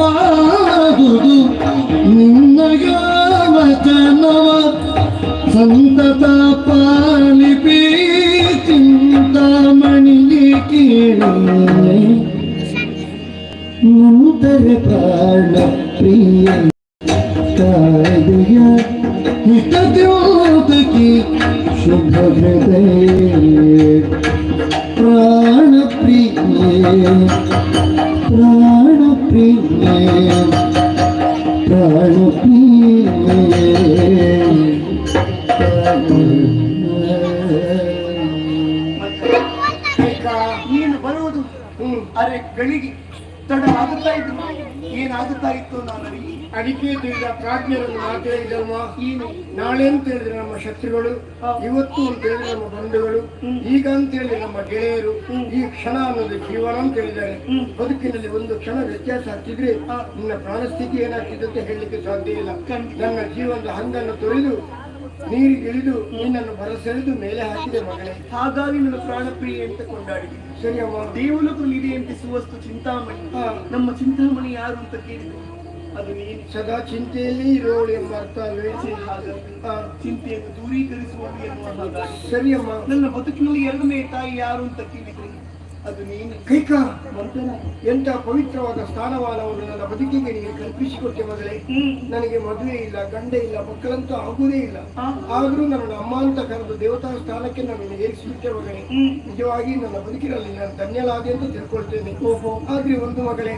ಸಂತಸವಾದುದು ನಿನ್ನಯ ವಚನವ, ಸಂತತ ಪಾಲಿಪಿ ಚಿಂತಾಮಣಿಗೆ ಕೇಳಿ. ಮುಂದರೆ ಪ್ರಾಣ ಪ್ರಿಯ ಕಾಯ್ದೆಯ ಹಿತದ್ಯೋತಕಿ ಶುಭ ಹೃದಯ, ಪ್ರಾಣ ಪ್ರಿಯ ಪ್ರಾಣ ಪ್ರಿಯ ಪ್ರಾಣ ನೀನು ಬರುವುದು ಅರೆ ಗಳಿಗೆ ತಡ ಆಗುತ್ತಾ ಇತ್ತು. ಏನಾಗುತ್ತಾ ಇತ್ತು ನಾನು ಅದಕ್ಕೆ ತಿಳಿದ ಪ್ರಾಜ್ಞರನ್ನು ಮಾತಾಡಿದಲ್ವ. ಏನು ನಾಳೆ ಅಂತ ಹೇಳಿದ್ರೆ ನಮ್ಮ ಶತ್ರುಗಳು, ಇವತ್ತು ಅಂತ ಹೇಳಿದ್ರೆ ನಮ್ಮ ಬಂಧುಗಳು, ಈಗ ಅಂತ ಹೇಳಿದ್ರೆ ನಮ್ಮ ಗೆಳೆಯರು. ಈ ಕ್ಷಣ ಅನ್ನೋದು ಜೀವನ ಅಂತ ಹೇಳಿದ್ದಾರೆ. ಬದುಕಿನಲ್ಲಿ ಒಂದು ಕ್ಷಣ ವ್ಯತ್ಯಾಸ ಆಗ್ತಿದ್ರೆ ನಿನ್ನ ಪ್ರಾಣಸ್ಥಿತಿ ಏನಾಗ್ತಿದೆ ಅಂತ ಹೇಳಲಿಕ್ಕೆ ಸಾಧ್ಯ ಇಲ್ಲ. ನನ್ನ ಜೀವನದ ಹಂಗನ್ನು ತೊರೆದು ನೀರಿಗಿಳಿದು ನಿನ್ನನ್ನು ಬರಸೆಳೆದು ಮೇಲೆ ಹಾಕಿದೆ ಮಗಳೇ. ಹಾಗಾಗಿ ನನ್ನ ಪ್ರಾಣ ಪ್ರಿಯ ಅಂತ ಕೊಂಡಾಡಿದೆ. ಸರಿ ಅಮ್ಮ. ದೇವಲೋಕದಲ್ಲಿ ಇದೆ ಅಂತ ಸುವಸ್ತು ಚಿಂತಾಮಣಿ. ನಮ್ಮ ಚಿಂತಾಮಣಿ ಯಾರು ಅಂತ ಕೇಳಿದ್ರು ಅದು ನೀನು. ಸದಾ ಚಿಂತೆಯಲ್ಲಿ ಇರೋಳು ಎಂಬ ಅರ್ಥ ಅಲ್ವೇ? ಹಾಗಾಗಿ ಚಿಂತೆಯನ್ನು ದೂರೀಕರಿಸುವುದು ಎನ್ನುವ ಹಾಗಾಗಿ. ಸರಿ ಅಮ್ಮ. ನನ್ನ ಬದುಕಿನಲ್ಲಿ ಎರಡನೇ ತಾಯಿ ಯಾರು ಅಂತ ಕೇಳಿದ್ರು ಅದು ನೀನು ಕೈಕ ಮಂಥನ. ಎಂತ ಪವಿತ್ರವಾದ ಸ್ಥಾನಮಾನವನ್ನು ನನ್ನ ಬದುಕಿಗೆ ನೀನು ಕಲ್ಪಿಸಿಕೊಟ್ಟೆ ಮಗಳೇ. ನನಗೆ ಮದುವೆ ಇಲ್ಲ, ಗಂಡ ಇಲ್ಲ, ಮಕ್ಕಳಂತೂ ಆಗುವುದೇ ಇಲ್ಲ. ಆದ್ರೂ ನನ್ನ ಅಮ್ಮ ಅಂತ ಕರೆದು ದೇವತಾ ಸ್ಥಾನಕ್ಕೆ ನಾನು ಏರಿಸಿಬಿಟ್ಟೆ ಮಗಳೇ. ನಿಜವಾಗಿ ನನ್ನ ಬದುಕಿನಲ್ಲಿ ನಾನು ಧನ್ಯಲಾದೆ ಅಂತ ತಿಳ್ಕೊಳ್ತೇನೆ. ಆದ್ರೆ ಒಂದು ಮಗಳೇ,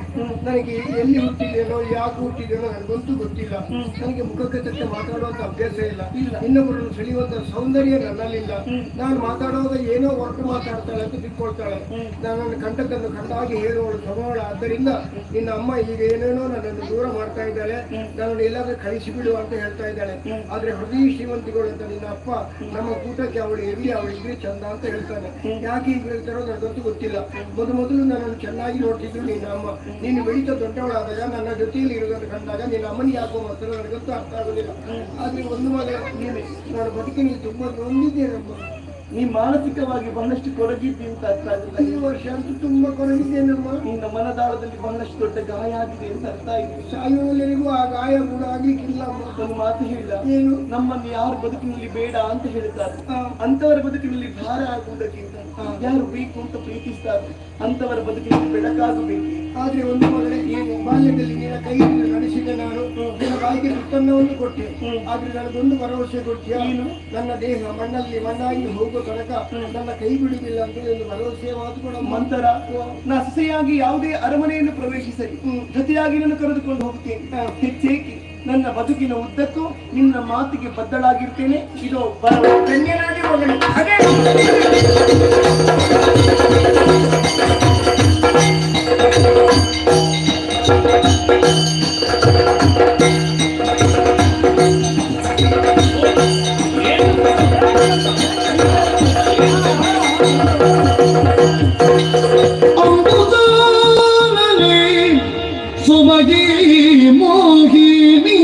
ನನಗೆ ಎಲ್ಲಿ ಹುಟ್ಟಿದೇನೋ ಯಾಕೆ ಹುಟ್ಟಿದೇನೋ ನನಗಂತೂ ಗೊತ್ತಿಲ್ಲ. ನನಗೆ ಮುಖಕ್ಕೆ ತಕ್ಕ ಮಾತಾಡುವಂತ ಅಭ್ಯಾಸ ಇಲ್ಲ. ಇನ್ನೊಬ್ಬರನ್ನು ಸೆಳೆಯುವಂತ ಸೌಂದರ್ಯ ನನ್ನಲ್ಲಿಲ್ಲ. ನಾನು ಮಾತಾಡುವಾಗ ಏನೋ ಹೊರಟು ಮಾತಾಡ್ತಾಳೆ ಅಂತ ತಿಳ್ಕೊಳ್ತಾಳೆ. ನನ್ನನ್ನು ಕಂಡದ್ದನ್ನು ಕಂಡಾಗಿ ಹೇಳುವಳು ಸ್ವಭಾವ. ಆದ್ದರಿಂದ ನಿನ್ನ ಅಮ್ಮ ಈಗ ಏನೇನೋ ನನ್ನನ್ನು ದೂರ ಮಾಡ್ತಾ ಇದ್ದಾಳೆ, ನನ್ನನ್ನು ಎಲ್ಲಾದ್ರೂ ಕಳಿಸಿಬಿಡು ಅಂತ ಹೇಳ್ತಾ ಇದ್ದಾಳೆ. ಆದ್ರೆ ಹೃದಯ ಶ್ರೀಮಂತಿಗಳು ಅಂತ ನಿನ್ನ ಅಪ್ಪ ನಮ್ಮ ಕೂಟಕ್ಕೆ ಅವಳು ಇರ್ಲಿ, ಅವಳು ಇದ್ರೆ ಚಂದ ಅಂತ ಹೇಳ್ತಾನೆ. ಯಾಕೆ ಈಗ ಹೇಳ್ತಾರೋ ನನಗಂತೂ ಗೊತ್ತಿಲ್ಲ. ಮೊದಲು ನನ್ನನ್ನು ಚೆನ್ನಾಗಿ ನೋಡ್ತಿದ್ರು ನಿನ್ನ ಅಮ್ಮ. ನೀನು ಬೆಳೀತಾ ದೊಡ್ಡವಳಾದಾಗ ನನ್ನ ಜೊತೆಯಲ್ಲಿ ಇರೋದನ್ನು ಕಂಡಾಗ ನಿನ್ನ ಅಮ್ಮನಿಗೆ ಯಾಕೋ ಮಾತ್ರ ನನಗಂತೂ ಅರ್ಥ ಆಗೋದಿಲ್ಲ. ಆದ್ರೆ ಒಂದು ಮಗ ನೀನೆ, ನಾನು ಬದುಕಿನಲ್ಲಿ ತುಂಬಾ ನೊಂದಿದ್ದೇನಮ್ಮ. ನೀ ಮಾನಸಿಕವಾಗಿ ಬಹಳಷ್ಟು ಕೊರಗಿದ್ದಿ ಅಂತ ಅರ್ಥ ಆಗಿಲ್ಲ. ಈ ವರ್ಷ ಅಂತೂ ತುಂಬಾ ಕೊರಗಿದ್ದೇನಮ್ಮ. ನಿನ್ನ ಮನದಾಳದಲ್ಲಿ ಬಹಳಷ್ಟು ದೊಡ್ಡ ಗಾಯ ಆಗಿದೆ ಅಂತ ಅರ್ಥ ಆಗಿದೆ. ಸಾಯುವವರೆಗೂ ಆ ಗಾಯ ಕೂಡ ಆಗ್ಲಿಕ್ಕಿಲ್ಲ. ಒಂದು ಮಾತು ಹೇಳಿದ, ಏನು? ನಮ್ಮನ್ನು ಯಾರು ಬದುಕಿನಲ್ಲಿ ಬೇಡ ಅಂತ ಹೇಳ್ತಾರೆ, ಅಂತವರ ಬದುಕಿನಲ್ಲಿ ಭಾರ ಆಗುವುದಕ್ಕಿಂತ ಯಾರು ಬೇಕು ಅಂತ ಪ್ರೀತಿಸ್ತಾರೆ ಅಂತವರ ಬದುಕಿನಲ್ಲಿ ಬೆಳಕಾಗಬೇಕು. ಆದ್ರೆ ಒಂದು ಮಗಳೇ, ಬಾಲ್ಯದಲ್ಲಿ ನಿನ್ನ ಕೈಯಿಂದ ನಡೆಸಿದ ನಾನು ನಿನ್ನ ಬಾಯಿಗೆ ತುತ್ತನ್ನವನ್ನು ಕೊಟ್ಟೆ. ಆದ್ರೆ ನನಗೊಂದು ಭರವಸೆ ಕೊಟ್ಟಿಯ, ನನ್ನ ದೇಹ ಮಣ್ಣಲ್ಲಿ ಮಣ್ಣಾಗಿ ಹೋಗುವ ತನಕ ನನ್ನ ಕೈ ಬಿಡುವುದಿಲ್ಲ ಅಂತ ಒಂದು ಭರವಸೆಯ ಮಾತು ಕೂಡ. ಮಂತರ, ನಾ ಸೊಸೆಯಾಗಿ ಯಾವುದೇ ಅರಮನೆಯನ್ನು ಪ್ರವೇಶಿಸಲಿ ಜೊತೆಯಾಗಿ ನಾನು ಕರೆದುಕೊಂಡು ಹೋಗ್ತೇನೆ. ಹೆಚ್ಚೇಕಿ ನನ್ನ ಬದುಕಿನ ಉದ್ದಕ್ಕೂ ನಿನ್ನ ಮಾತಿಗೆ ಬದ್ಧಳಾಗಿರ್ತೇನೆ. ಇದು ಧನ್ಯನಾಗಿ ಮಗಳೇ. ಅದೇ ಸೊಬಗಿ ಮೋಹಿನಿ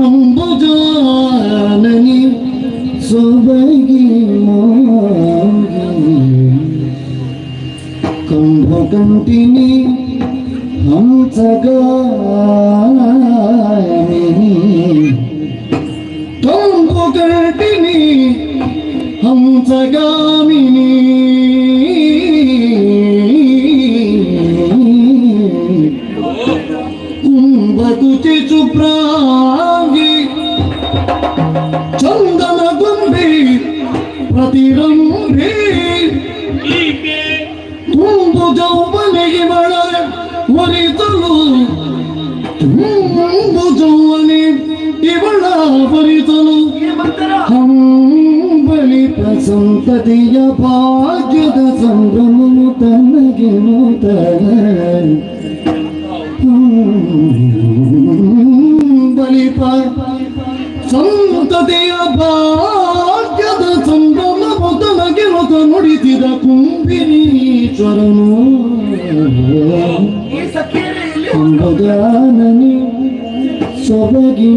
ಅಂಬುಜಾನನಿ ಸೊಬಗಿ ಮೋಹಿನಿ ಕಂಬಕಂಟಿನಿ ಹಂಸಗಾಮಿನಿ ಕಂಬಕಂಟಿನಿ ಹಂಸಗಾಮಿನಿ ಕುಂಭಕುಚಿ ಶುಭ್ರಾಂಗಿ ಚಂದನ ಗೊಂಬೆ ಪ್ರತಿರಂಭೆ ತುಂಬು ಜೌವನೆಗೆ ಮಳ ಒಲಿಸಲು ತುಂಬು ಜೌವನೆ ಇವಳ ಬರಿಸಲು ಹಂಬಲಿತ ಸಂತತಿಯ ಭಾಗ್ಯದ ಸಂಭ್ರಮನು ತನಗೆ ನೂತನ ಬಲಿಪ ಸಂತತಿಯ ಭಾಗ್ಯದ ಸಂಭ್ರಮ ಮೊದಲಗೆ ಮೊದ ನುಡಿಸಿದ ಕುಂಬಿನೀಶ್ವರನು ಕುಂಭಗಾನನಿ ಸೊಬಗಿ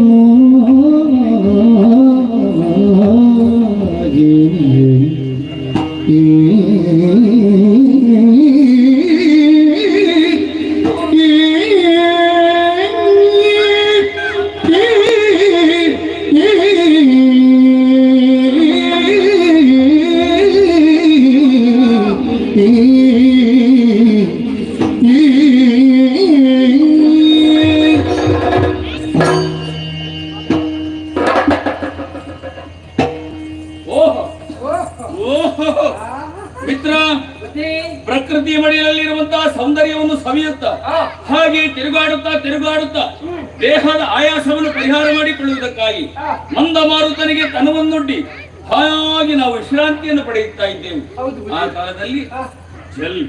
ಮಿತ್ರ, ಪ್ರಕೃತಿಯ ಮಡಿಯಲ್ಲಿರುವಂತಹ ಸೌಂದರ್ಯವನ್ನು ಸವಿಯುತ್ತಾ ಹಾಗೆ ತಿರುಗಾಡುತ್ತಾ ದೇಹದ ಆಯಾಸವನ್ನು ಪರಿಹಾರ ಮಾಡಿಕೊಳ್ಳುವುದಕ್ಕಾಗಿ ಮಂದ ಮಾರುತನಿಗೆ ತನವನ್ನೊಡ್ಡಿ ಹಾಗೆ ನಾವು ವಿಶ್ರಾಂತಿಯನ್ನು ಪಡೆಯುತ್ತಾ ಇದ್ದೇವೆ. ಆ ಕಾಲದಲ್ಲಿ ಜಲ್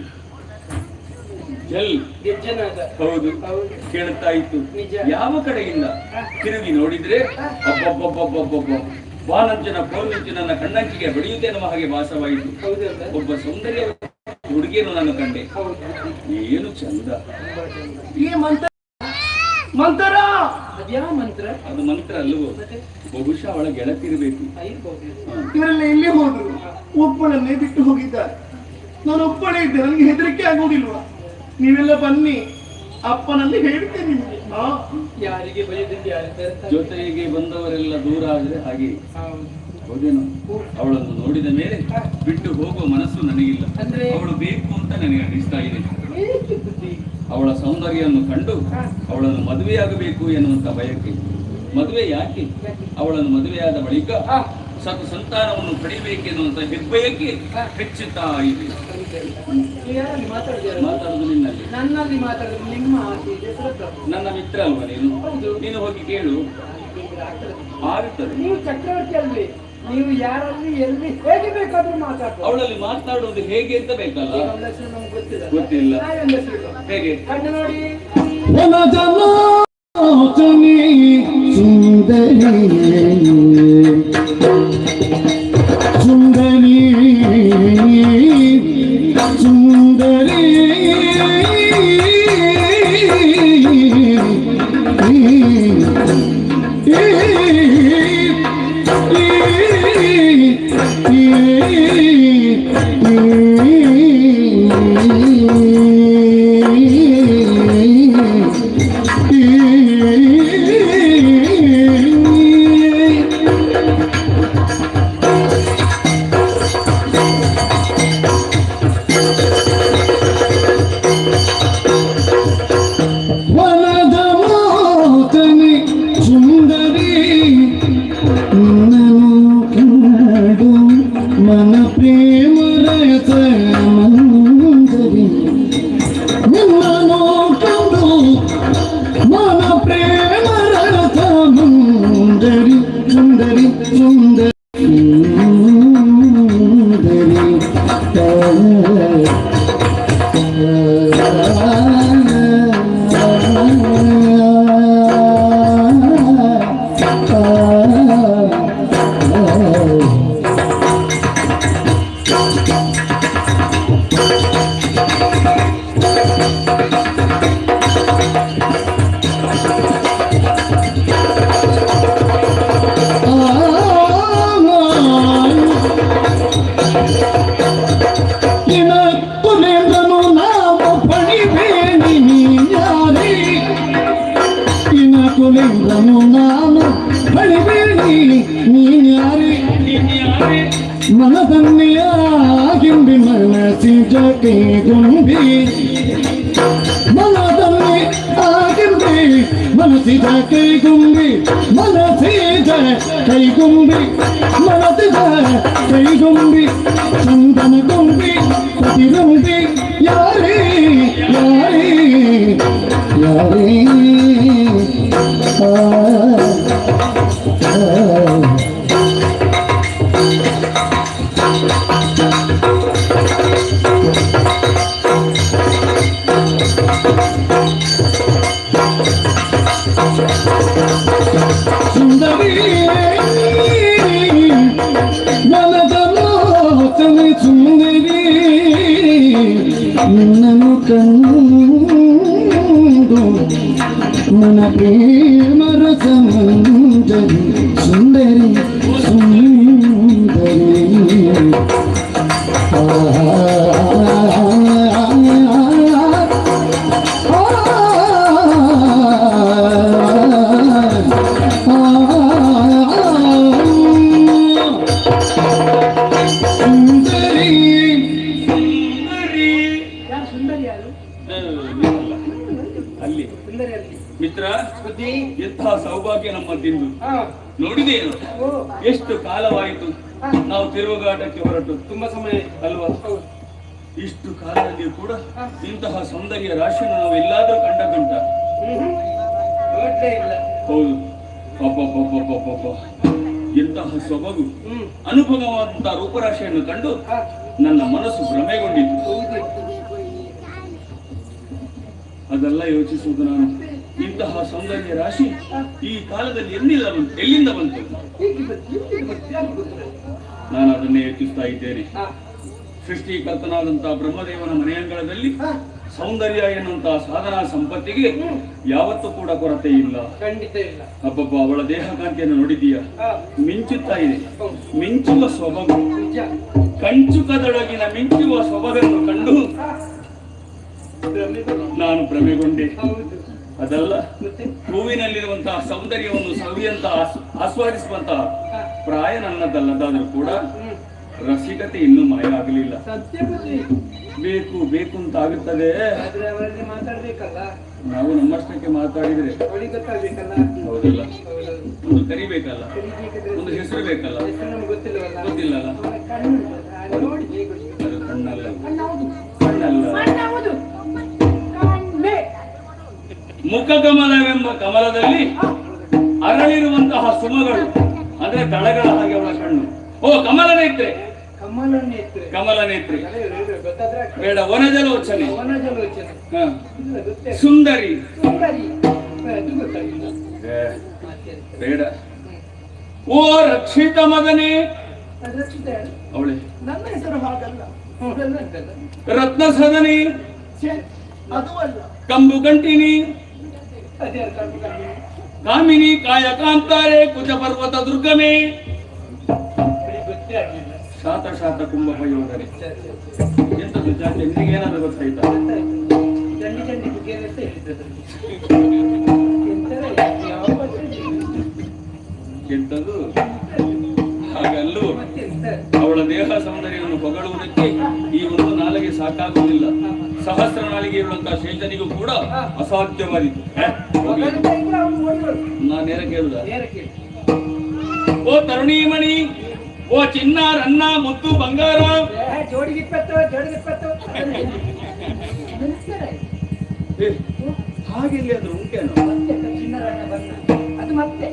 ಹೌದು ಕೇಳುತ್ತಾ ಇತ್ತು. ಯಾವ ಕಡೆಯಿಂದ ತಿರುಗಿ ನೋಡಿದ್ರೆ ಅಬ್ಬಬ್ಬಬ್ಬಬ್ಬಬ್ಬ ಬಾನಂಚನ ಕೋನಂಚನ ಕಣ್ಣಂಚಿಗೆ ಬೆಳೆಯುತ್ತೆ ನಮ್ಮ ಹಾಗೆ ಭಾಸವಾಯಿತು. ಒಬ್ಬ ಸೌಂದರ್ಯ ಹುಡುಗಿಯನ್ನು ನಾನು ಕಂಡೆ. ಏನು ಚಂದ. ಈ ಮಂತರ ಅದ್ಯಾ ಮಂತ್ರ? ಅದು ಮಂತ್ರ ಅಲ್ಲವೋ, ಬಹುಶಃ ಅವಳ ಗೆಳತಿರಬೇಕು. ಇವರೆಲ್ಲ ಎಲ್ಲಿ ಹೋದ್ರು? ಒಬ್ಬಳನ್ನೇ ಬಿಟ್ಟು ಹೋಗಿದ್ದಾರೆ. ನಾನು ಒಬ್ಬಳೇ ಇದ್ದೆ, ನನಗೆ ಹೆದರಿಕೆ ಆಗುವುದಿಲ್ವಾ? ನೀವೆಲ್ಲ ಬನ್ನಿ, ಅಪ್ಪನಲ್ಲಿ ಹೇಳ್ತೇನೆ ನಿಮಗೆ. ಯಾರಿಗೆ ಬೈದಿದ್ದು ಯಾರು? ಜೊತೆಗೆ ಬಂದವರೆಲ್ಲ ದೂರ ಆದ್ರೆ ಹಾಗೆ ಹೌದೇನೋ ಅವಳನ್ನು ನೋಡಿದ ಮೇಲೆ ಬಿಟ್ಟು ಹೋಗುವ ಮನಸ್ಸು ನನಗಿಲ್ಲ. ಅಂದ್ರೆ? ಅವಳು ಬೇಕು ಅಂತ ನನಗೆ ಅನಿಸ್ತಾ ಇದೆ. ಏಕೆ ಬುದ್ಧಿ? ಅವಳ ಸೌಂದರ್ಯವನ್ನು ಕಂಡು ಅವಳನ್ನು ಮದುವೆಯಾಗಬೇಕು ಎನ್ನುವಂತ ಬಯಕೆ. ಮದುವೆ ಯಾಕೆ? ಅವಳನ್ನು ಮದುವೆಯಾದ ಬಳಿಕ ಸಂತಾನವನ್ನು ಪಡೆಯಬೇಕೆನ್ನುವಂತ ಹೆಬ್ಬಯಕೆ ಹೆಚ್ಚುತ್ತಾ ಇದೆ. ಯಾರಲ್ಲಿ ಮಾತಾಡಿದ್ಯಾರ? ಮಾತಾಡುದು ನಿನ್ನಲ್ಲಿ. ನನ್ನಲ್ಲಿ ಮಾತಾಡಿದ್ರು ನಿಮ್ಮ ಆಸೆ ಇದೆ, ಶ್ರದ್ಧೆ. ನನ್ನ ಮಿತ್ರ ಅಲ್ವಾ ನೀನು? ಹೌದು. ನೀನು ಹೋಗಿ ಕೇಳು. ಆಗುತ್ತದೆ. ನೀವು ಚಕ್ರವರ್ತಿ ಅಲ್ವೇ? ನೀವು ಯಾರಲ್ಲಿ ಎಲ್ಲಿ ಹೇಗೆ ಬೇಕಾದ್ರೂ ಮಾತಾಡ್ಬೋದು. ಅವಳಲ್ಲಿ ಮಾತನಾಡುವುದು ಹೇಗೆ ಅಂತ ಬೇಕಲ್ಲ? ಅವಳ ಹೆಸರು ನಮ್ಗೆ ಗೊತ್ತಿಲ್ಲ. ಗೊತ್ತಿಲ್ಲ. ನಾಯೊಂದು ಹೆಸರು. ಹೇಗೆ? ಕಣ್ಣು ನೋಡಿ. ವನಜಲೋಚನಿ ಸುಂದರಿ ಸುಂದರಿ ಸುಂದರಿ ವನಜಲೋಚನಿ ಸುಂದರಿ ನನ್ನನು ಕಂಡು ಮನ ಪ್ರೇಮ ರಸ ಮಂಜರಿ ನಿನ್ನನು ಕಂಡು ಮನ ಪ್ರೇಮ ರಸ ಮಂಜರಿ ಸುಂದರಿ ಸುಂದರಿ ಕುಲೇಂದ್ರನು ನಾವು ಪಡಿಬೇಡಿ ನೀನ್ಯಾರೇ ಇನ ಕುಲೇಂದ್ರನು ನಾನು ಪಡಿಬೇಡಿ ನೀನ್ಯಾರೇ ಮನದನ್ನೆಯಾಗಿಂಬಿ ಮನಸಿಜ ಕೈಗುಂಬಿ ಮನದನ್ನೇ ಆಗಿಂಬಿ ಮನಸಿಜ ಕೈಗುಂಬಿ ಮನಸಿಜ ಕೈಗುಂಬಿ ಮನಸಿಜ ಕೈಗುಂಬಿ ಚಂದನ ಗುಂಬಿ ಪ್ರತಿರುಂಬಿ ಯಾರೇ ಯಾರೇ ಯಾರೇ ಸುಂದರಿ ವನಜಲೋಚನಿ ಸುಂದರಿ ನಿನ್ನನು ಕಂಡು ಮನ ಪ್ರೇಮ ರಸ ಮಂಜರಿ ಸುಂದರಿ ಸುಂದರಿ ಯಾರು ಸುಂದರಿ? ಯಾರು ಅಲ್ಲಿ ಸುಂದರಿ? ಅಲ್ಲಿ ಮಿತ್ರ, ಬುದ್ಧಿ. ಎಂತಹ ಸೌಭಾಗ್ಯ ನಮ್ಮದಿಂದು. ಹಾ. ನೋಡಿದೇನು ಓ, ಎಷ್ಟು ಕಾಲವಾಯಿತು ನಾವು ತಿರುಗಾಟಕ್ಕೆ ಹೊರಟು. ತುಂಬಾ ಸಮಯ ಆಯ್ತು. ಅಲ್ವಾ? ಹೌದು. ಇಷ್ಟು ಕಾಲದಲ್ಲಿ ಕೂಡ ಇಂತಹ ಸೌಂದರ್ಯ ರಾಶಿಯನ್ನು ನಾವು ಎಲ್ಲಾದ್ರೂ ಕಂಡದುಂಟ? ನೋಡ್ಲೇ ಇಲ್ಲ. ಹೌದು. ಪಾಪ ಎಂತಹ ಸೊಬಗು, ಅನುಭವವಾದಂತಹ ರೂಪರಾಶಿಯನ್ನು ಕಂಡು ನನ್ನ ಮನಸ್ಸು ಭ್ರಮೆಗೊಂಡಿತು. ಅದೆಲ್ಲ ಯೋಚಿಸುವುದು ನಾನು. ಇಂತಹ ಸೌಂದರ್ಯ ರಾಶಿ ಈ ಕಾಲದಲ್ಲಿ ಎಲ್ಲಿಂದ ಬಂತು? ನಾನು ಅದನ್ನೇ ಯೋಚಿಸ್ತಾ ಇದ್ದೇನೆ. ಸೃಷ್ಟಿಕರ್ತನಾದಂತಹ ಬ್ರಹ್ಮದೇವನ ಮನೆಯಂಗಳದಲ್ಲಿ ಸೌಂದರ್ಯ ಎನ್ನುವಂತಹ ಸಾಧನಾ ಸಂಪತ್ತಿಗೆ ಯಾವತ್ತೂ ಕೂಡ ಕೊರತೆ ಇಲ್ಲ. ಖಂಡಿತ ಇಲ್ಲ. ಹಬ್ಬಬ್ಬ, ಅವಳ ದೇಹ ಕಾಂತಿಯನ್ನು ನೋಡಿದೀಯ? ಮಿಂಚುತ್ತಾ ಇದೆ. ಮಿಂಚುವ ಸೊಬಗು, ಕಂಚುಕದೊಳಗಿನ ಮಿಂಚುವ ಸೊಬಗನ್ನು ಕಂಡು ನಾನು ಭ್ರಮೆಗೊಂಡೆ. ಅದಲ್ಲ, ಹೂವಿನಲ್ಲಿರುವಂತಹ ಸೌಂದರ್ಯವನ್ನು ಸವಿಯಂತಹ ಆಸ್ವಾದಿಸುವಂತಹ ಪ್ರಾಯ ನನ್ನದಲ್ಲದಾದ್ರೂ ಕೂಡ ರಸಿಕತೆ ಇನ್ನೂ ಮಾಯ ಆಗಲಿಲ್ಲ. ಸತ್ಯ ಬುದ್ಧಿ ಬೇಕು ಬೇಕು ಅಂತ ಆಗುತ್ತದೆ. ಆದ್ರೆ ಅವರಲ್ಲಿ ಮಾತಾಡ್ಬೇಕಲ್ಲ, ನಾವು ನಮ್ಮಷ್ಟಕ್ಕೆ ಮಾತಾಡಿದ್ರೆ ಅವಳಿಗೆ ಗೊತ್ತಾಗ್ಬೇಕಲ್ಲ. ಹೌದಲ್ಲ, ಹೌದು. ಒಂದು ಕರಿಬೇಕಲ್ಲ, ಕಲಿಬೇಕಾದ್ರೆ ಒಂದು ಹೆಸರು ಬೇಕಲ್ಲ, ಹೆಸರು ನಮ್ಗೆ ಗೊತ್ತಿಲ್ಲವಲ್ಲ. ಗೊತ್ತಿಲ್ಲಲ್ಲ. ಅವನ ಕಣ್ಣು ಅದು ನೋಡಿ ಹೇಗೆ ಗೊತ್ತಿಲ್ಲ. ಅದು ಕಣ್ಣಲ್ಲ, ಹೌದು ಕಣ್ಣಲ್ಲ, ಹೌದು ಕಣ್ಣೇ. ಮುಖಕಮಲವೆಂಬ ಕಮಲದಲ್ಲಿ ಅರಳಿರುವಂತಹ ಸುಮಗಳು ಅಂದ್ರೆ ದಳಗಳ ಹಾಗೆ ಅವಳ ಕಣ್ಣು. ಓ ಕಮಲ ನೇತ್ರೆ, ಕಮಲ ನೇತ್ರೆ, ಕಮಲ ನೇತ್ರೆ ಗೊತ್ತಾದ್ರೆ ಆಗ್ತದೆ. ಬೇಡ, ವನಜಲೋಚನೆ, ವನಜಲೋಚನೆ ಹ. ಇಲ್ಲ ಗೊತ್ತೇ ಸುಂದರಿ ಸುಂದರಿ ಅದು ಗೊತ್ತಾಗಿಲ್ಲ. ಏ, ಮತ್ತೆ ಬೇಡ. ಓ ರಕ್ಷಿತ ಮಗನೇ, ಅದು ರಕ್ಷಿತ ಹೇಳು. ಅವಳೆ ನನ್ನ ಹೆಸರು ಹಾಗಲ್ಲ. ಅದೆಲ್ಲ ಉಂಟಲ್ಲ. ರತ್ನ ಸದನಿ, ಛೆ, ಅದು ಅಲ್ಲ. ಕಂಬು ಗಂಟಿನಿ, ಅದೇ ಕಣ್ಣು ಕಣ್ಣು ಕಾಮಿನಿ ಕಾಯ ಕಾಂತಾರೆ ಕುಚ ಪರ್ವತ ದುರ್ಗಮೇ, ಅವಳಿಗೆ ಗೊತ್ತೇ ಆಗ್ಲಿಲ್ಲ. ಶಾತ ಶಾತ ಕುಂಭ ಪಯೋಧರೆ. ಸರಿ, ಸರಿ. ಎಂತದ್ದು ಜಾತಿ ನಿನಗೇನಾದ್ರು ಗೊತ್ತಾಯ್ತಾ? ಗೊತ್ತಾಯ್ತು. ಚಂಡಿ ಚಂಡಿ ಬುಗ್ಗೆ ಅಂತ ಹೇಳಿದ್ದದ್ರಲ್ಲಿ. ಎಂತರ ಯಾವ ಭಾಷೆ? ಎಂತದ್ದು ಹಾಗಲ್ಲೂ ಮತ್ತೆಂತ? ಅವಳ ದೇಹ ಸೌಂದರ್ಯವನ್ನು ಹೊಗಳುವುದಕ್ಕೆ ಈ ಒಂದು ನಾಲಿಗೆ ಸಾಕಾಗುವುದಿಲ್ಲ. ಸಹಸ್ರ ನಾಲಿಗೆ ಇರುವಂತಹ ಶೇಷನಿಗೂ ಕೂಡ ಅಸಾಧ್ಯವಾದಿತ್ತು. ಹೋಗ್ಲಿ. ಮಗನ ಕೈಗೆ ಅವ್ನು ಓಡಿರೋದು. ನಾನ್ ನೇರ ಕೇಳುದ? ನೇರ ಕೇಳಿ. ಓ ತರುಣೀಮಣಿ, ಓ ಚಿನ್ನ ರನ್ನ ಮುತ್ತು ಬಂಗಾರ, ಜೋಡಿಗೆ 20, ಜೋಡಿಗೆ 20. ನಮಸ್ಕಾರ. ಏ, ಹಾಗೆಲ್ಲಿ ಅದು ಉಂಟೇನೋ? ಮತ್ತೆ ಚಿನ್ನರನ್ನ ಬಣ್ಣ. ಅದು ಮತ್ತೆ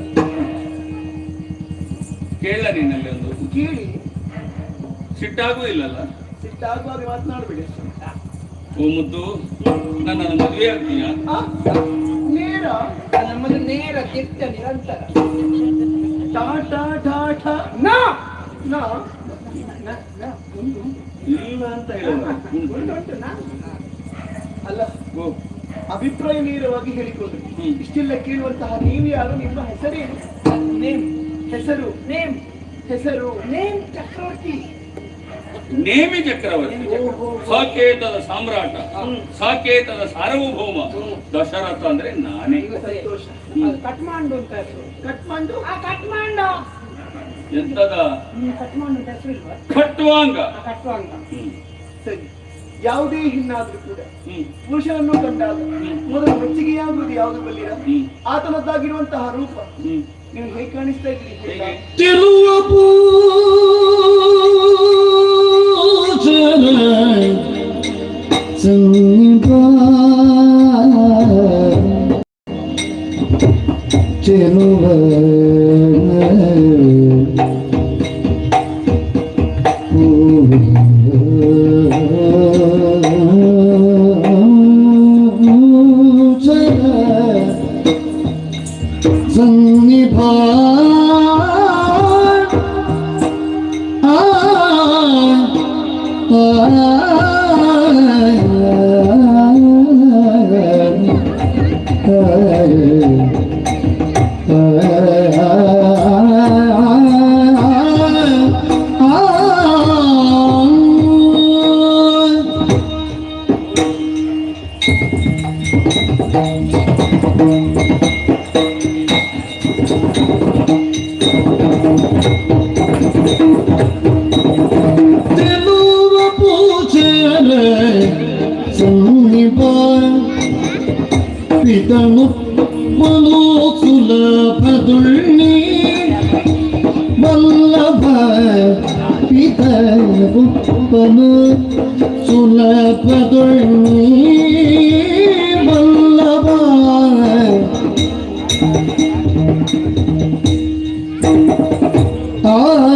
ಕೇಳ ನೀನಲ್ಲಿ ಒಂದು ಕೇಳಿ ಸಿಟ್ಟಾಗುವುದಿಲ್ಲಲ್ಲ? ಸಿಟ್ಟಾಗುವಾಗ ಮಾತನಾಡ್ಬೇಡಿ. ಓ ಮುದ್ದು, ನನ್ನನ್ನು ಮದುವೆ ಆಗ್ತೀಯ? ನೇರ ನಮ್ಮದು ನೇರ ದಿಟ್ಟ ನಿರಂತರ. ಟಾಟ ಟಾಟ ನಾ ನಾ ಇಲ್ಲ ಅಂತ ಹೇಳೋದು. ಉಂಟು ನಾ ಅಲ್ಲ. ಓ, ಅಭಿಪ್ರಾಯ ನೇರವಾಗಿ ಹೇಳಿಕೊಂಡ್ರಿ. ಹ್ಮ್. ಇಷ್ಟೆಲ್ಲ ಕೇಳುವಂತಹ ನೀವು ಯಾರು? ನಿಮ್ಮ ಹೆಸರೇನು? ನೇಮ್. ಹೆಸರು ನೇಮ್. ಹೆಸರು ನೇಮ್ ಚಕ್ರವರ್ತಿ. ನೇಮಿ ಚಕ್ರವರ್ತಿ, ಸಾಕೇತದ ಸಾಮ್ರಾಟ, ಸಾಕೇತದ ಸಾರ್ವಭೌಮ ದಶರಥ ಅಂದ್ರೆ ನಾನೇ. ಈಗ ಸಂತೋಷ. ಅದು ಕಟ್ಮಾಂಡು ಅಂತ ಹೆಸರು. ಕಟ್ಮಾಂಡು ಕಟ್ಮಾಂಡು ಎಂತದ ಕಟ್ಮಾಂಡು ಅಂತ ಹೆಸರು ಇಲ್ವಾ? ಖಟ್ವಾಂಗ. ಕಟ್ವಾಂಗ. ಹ್ಮ್. ಸರಿ. ಯಾವುದೇ ಹೆಣ್ಣಾದ್ರೂ ಕೂಡ ಹ್ಮ್. ಪುರುಷನನ್ನು ಕಂಡಾಗ ಮೊದಲು ಮೆಚ್ಚುಗೆಯಾಗುವುದು ಯಾವುದು ಬಲ್ಲಿರ? ಹ್ಮ್. ಆತನದ್ದಾಗಿರುವಂತಹ ರೂಪ. ಹ್ಮ್. ನೀವು ಹೇಗೆ ಕಾಣಿಸ್ತಾ ಇದ್ದೀರಿ? ಹೇಗೆ? ತಿರುವ ಪೂಜನ ಸಂಗೀತ ಚೆಲುವ ಸನ್ನಿಭಾ పితను మను సులభదుణ్ణి వల్లభ పితను మను సులభదుణ్ణి వల్లభ Ah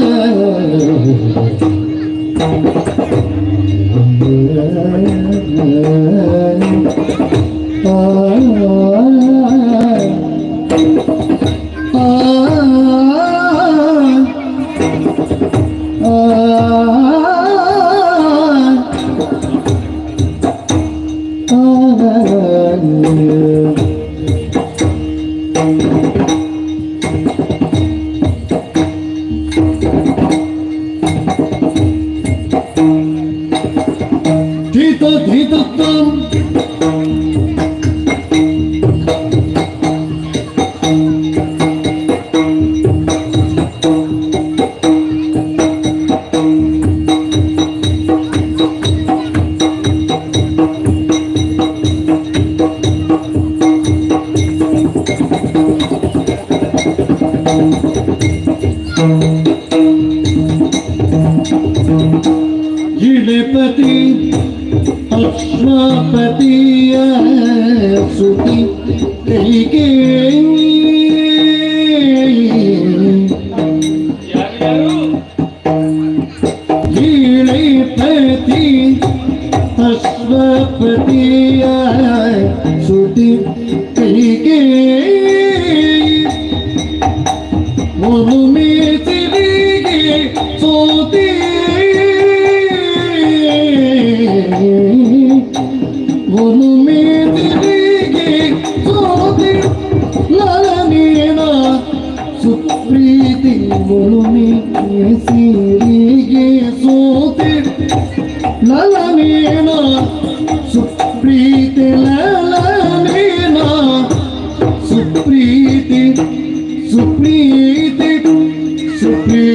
ಯಾರು ಲೀಳೈಪತಿ ಅಶ್ವಪತಿಯ ಸುಟಿ ಕೈಗೆ ಒಂದು ಮೇತಿರಿಗೆ ಸೋತಿ ಒಂದು ಮೇತಿರಿಗೆ ಸೋತಿ ಲಲನೇನ ಸುಪ್ರೀತಿ ಒಲುಮೆ ಸಿರಿಗೆ ಸೋತಿ ಲಲನೇನ ಸುಪ್ರೀತಿ ಲಲನೇನ ಸುಪ್ರೀತಿ ಸುಪ್ರೀತಿ ಸುಪ್ರೀತಿ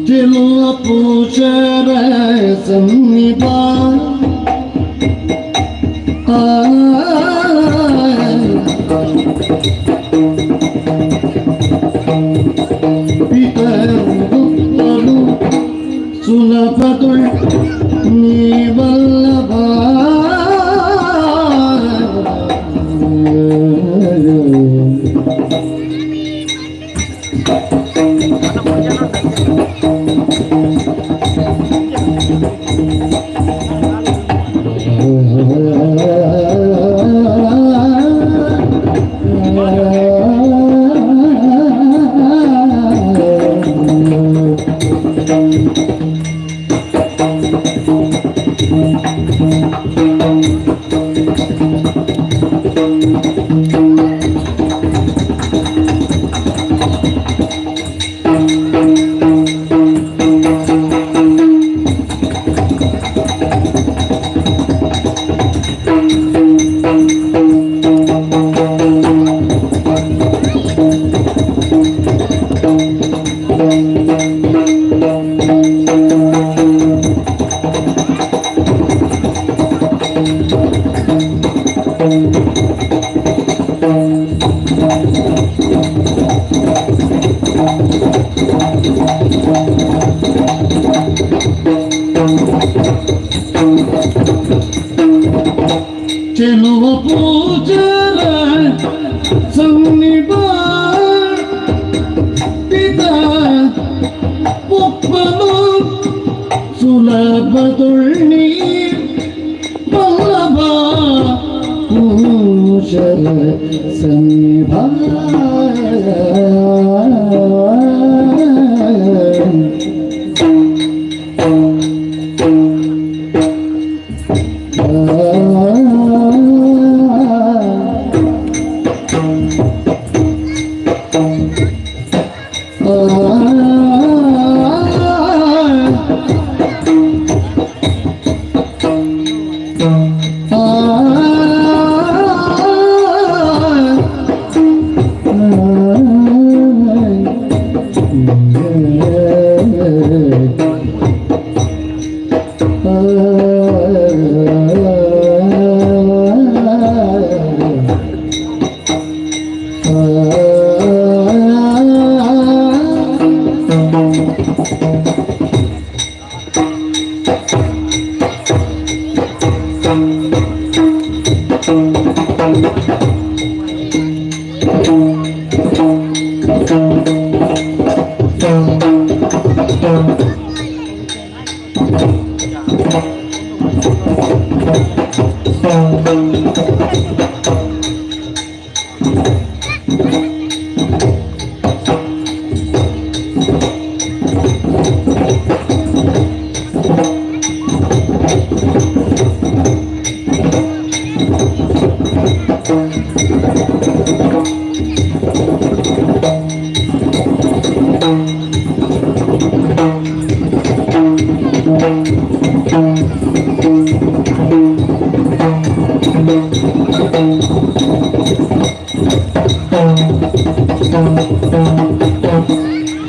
ಚೆಲುವ ಪೂಜರ ಸಮೀಪ ಪಿತರು ಸುಲಭದುಳ್ ನೀವಲ್ಲಭ ಚೆಲುವ ಪೂಜರ ಸನ್ನಿಭ ಪಿತ ಒಪ್ಪನು ಸುಲಭದುಳ್ಳಿ ವಲ್ಲಭ ಪೂಜರ ಸನ್ನಿಭ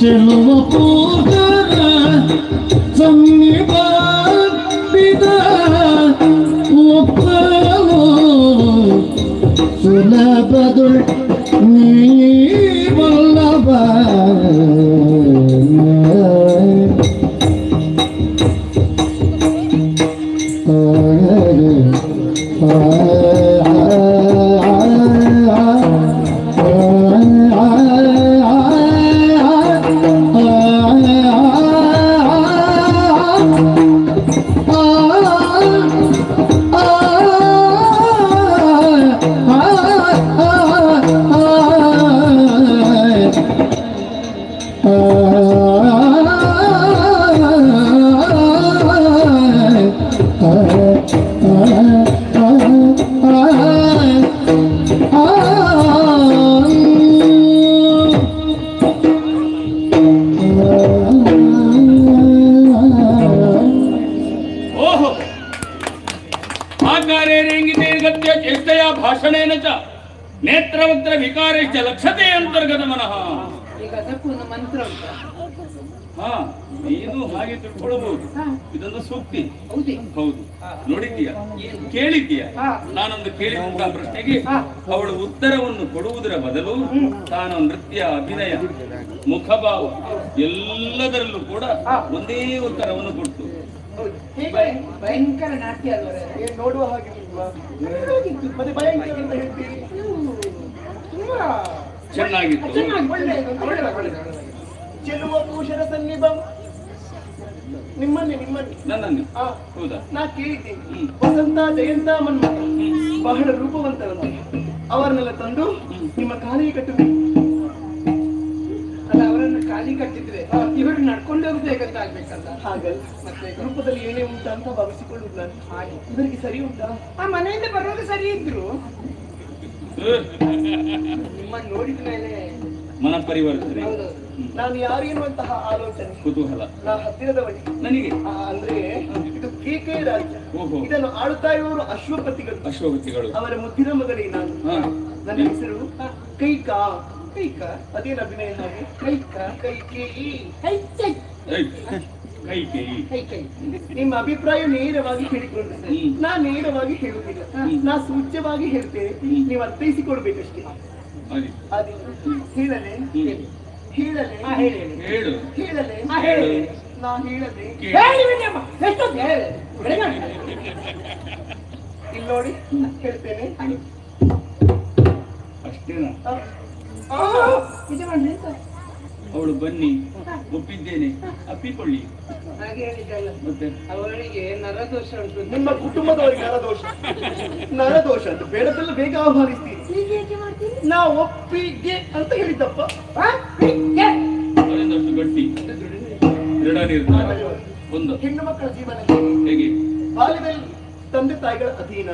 ಚೆಲುವ ಪೂಜರ ಸನ್ನಿಪಾಪಿದ ಒಪ್ಪಲು ಸುಲಭದುಳ್ ನೀ ವಲ್ಲಭ ಓಹೋ ಆಜ್ಞಾರೇರೇಂಗಿತೆ ಗತ್ಯ ಚೇಷ್ಟೆಯ ಭಾಷಣೇನ ಚ ನೇತ್ರವಕ್ರ ವಿಕಾರಶ್ಚ ಲಕ್ಷತೆ ಅಂತರ್ಗತ ಮನಃ. ಈಗ ಅದಕ್ಕೂ ಒಂದು ಮಂತ್ರ ಉಂಟಾ? ಹಾ, ನೀನು ಹಾಗೆ ತಿಳ್ಕೊಳ್ಬಹುದು. ಇದೊಂದು ಸೂಕ್ತಿ. ಹೌದೇ? ಹೌದು. ನೋಡಿದ್ದೀಯಾ, ಕೇಳಿದ್ದೀಯಾ? ನಾನೊಂದು ಕೇಳಿದಂತಹ ಪ್ರಶ್ನೆಗೆ ಅವಳು ಉತ್ತರವನ್ನು ಕೊಡುವುದರ ಬದಲು ತಾನು ನೃತ್ಯ, ಅಭಿನಯ, ಮುಖಭಾವ ಎಲ್ಲದರಲ್ಲೂ ಕೂಡ ಒಂದೇ ಉತ್ತರವನ್ನು ಕೊಟ್ಟು ಭಯಂಕರ ನಾಟ್ಯ ಅಲ್ವರೇ? ಏನ್ ನೋಡುವ ಹಾಗೆ ಇಲ್ವಾ? ಮತ್ತೆ ಭಯಂಕರ ಅಂತ ಹೇಳ್ತೀರಿ. ಚೆನ್ನಾಗಿತ್ತು. ಚೆಲುವ ಪೂಷರ ಸನ್ನಿಭಂ ನಿಮ್ಮನ್ನೇ ನನ್ನನ್ನು. ಆ, ಹೌದಾ? ನಾ ಕೇಳಿದ್ದೇನೆ. ವಸಂತ ಜಯಂತ ಮನ್ಮಥ ಬಹಳ ರೂಪವಂತರಂತೆ. ಅವರನ್ನೆಲ್ಲ ತಂದು ನಿಮ್ಮ ಕಾಲಿಗೆ ಕಟ್ಟಬೇಕು. ಅಲ್ಲ, ಅವರನ್ನು ಖಾಲಿ ಕಟ್ಟಿದ್ರೆ ಇವರು ನಡ್ಕೊಂಡು ಹೋಗ್ಬೇಕಂತ ಆಗ್ಬೇಕಲ್ಲ. ಹಾಗಲ್ಲ, ಮತ್ತೆ ರೂಪದಲ್ಲಿ ಏನೇ ಉಂಟಾ ಅಂತ ಭಾವಿಸಿಕೊಳ್ಳುವುದು ನಾನು. ಇವರಿಗೆ ಸರಿ ಉಂಟಾ? ಆ ಮನೆಯಿಂದ ಬರುವಾಗ ಸರಿ ಇದ್ರು, ನಿಮ್ಮನ್ನು ನೋಡಿದ ಮೇಲೆ ಮನ ಪರಿವರ್ತನೆ, ನಾನು ಯಾರು ಎನ್ನುವಂತಹ ಆಲೋಚನೆ, ಕುತೂಹಲ ನಾ ಹತ್ತಿರದವಳಿ ನನಗೆ. ಅಂದ್ರೆ ಇದು ಕೇಕೆ ರಾಜ್ಯ. ಓಹೋ. ಇದನ್ನು ಆಳುತ್ತಾ ಇರುವವರು ಅಶ್ವಪತಿಗಳು. ಅಶ್ವಪತಿಗಳು. ಅವರ ಮುದ್ದಿನ ಮಗಳೇ ನಾನು. ಹಾ. ನನ್ನ ಹೆಸರು ಕೈಕಾ. ಕೈಕಾ ಅದೇನು ಅಭಿನಯ ಹಾಗೆ? ಕೈಕಾ ಕೈಕೇಯಿ. ಕೈಕೇಯಿ. ನಿಮ್ಮ ಅಭಿಪ್ರಾಯ ನೇರವಾಗಿ ಹೇಳಿಕೊಂಡ್ರೆ ನಾ ನೇರವಾಗಿ ಹೇಳುವುದಿಲ್ಲ. ನಾ ಸೂಚ್ಯವಾಗಿ ಹೇಳ್ತೇನೆ, ನೀವು ಅರ್ಥೈಸಿಕೊಡ್ಬೇಕಷ್ಟೇ. ಅದೇ ಹೇಳಲೆ ಹೇಳಲೆ ಹೇಳು. ಹೇಳಲೆ ಹೇಳು. ನಾ ಹೇಳಲೆ ಇಲ್ಲಿ ನೋಡಿ ಹೇಳ್ತೇನೆ. ಅಷ್ಟೇನಾ? ಇದು ಮಾಡಿ ಅಂತ ಅವಳು ಬನ್ನಿ, ಒಪ್ಪಿದ್ದೇನೆ, ಅಪ್ಪಿಕೊಳ್ಳಿ. ಹಾಗೆ ಹೇಳಿದ್ದಲ್ಲ, ಮತ್ತೆ ಅವರಿಗೆ ನರದೋಷ ಉಂಟು. ನಿಮ್ಮ ಕುಟುಂಬದವರಿಗೆ ನರದೋಷ ಅಂತ ಬೇಡದೆಲ್ಲ ಬೇಗ ಆಹ್ವಾನಿಸ್ತೀರಿ. ಹೀಗೆ ಹೇಗೆ ಮಾಡ್ತೀರಿ? ನಾ ಒಪ್ಪಿಗೆ ಅಂತ ಹೇಳಿದ್ದಪ್ಪ. ಅವರಿಂದಷ್ಟು ಗಟ್ಟಿ ದೃಢ ನಿರ್ಧಾರ. ಒಂದು ಹೆಣ್ಣು ಮಕ್ಕಳ ಜೀವನ ಹೇಗೆ? ಬಾಲ್ಯದಲ್ಲಿ ತಂದೆ ತಾಯಿಗಳ ಅಧೀನ,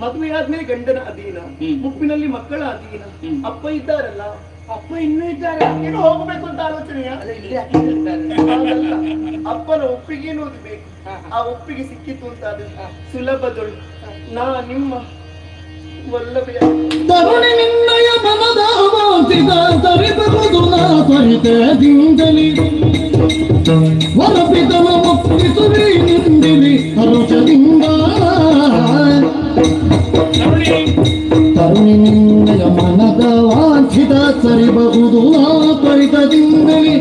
ಮದುವೆ ಆದ್ಮೇಲೆ ಗಂಡನ ಅಧೀನ, ಮುಪ್ಪಿನಲ್ಲಿ ಮಕ್ಕಳ ಅಧೀನ. ಅಪ್ಪ ಇದ್ದಾರಲ್ಲ, ಅಪ್ಪ ಇನ್ನೂ ಇದ್ದಾರೆ, ಇನ್ನು ಹೋಗಬೇಕು ಅಂತ ಆಲೋಚನೆಯ? ಹಾಗಲ್ಲ, ಅಪ್ಪನ ಒಪ್ಪಿಗೆ ಅನ್ನೋದು ಬೇಕು. ಆ ಒಪ್ಪಿಗೆ ಸಿಕ್ಕಿತ್ತು ಅಂತ ಅದು ಸುಲಭದೊಳು ನಾ ನಿಮ್ಮ ವಲ್ಲಭೆಯ ತರುಣಿ ನಿನ್ನಯ ಮನದ ವಾಂಚಿತ ಸರಿತರುವುದು ನಾ ಸರಿತದಿಂದಲಿ ವರಪಿತನ ಒಪ್ಪಿಸುವಿ ನಿಂದಿರಿ ಹರುಷದಿಂದ. ತರುಣಿ ನಿನ್ನಯ ಮನದ ವಾಂಚಿತ ಸರಿಬಹುದು ನಾ ತ್ವರಿತದಿಂದಲಿ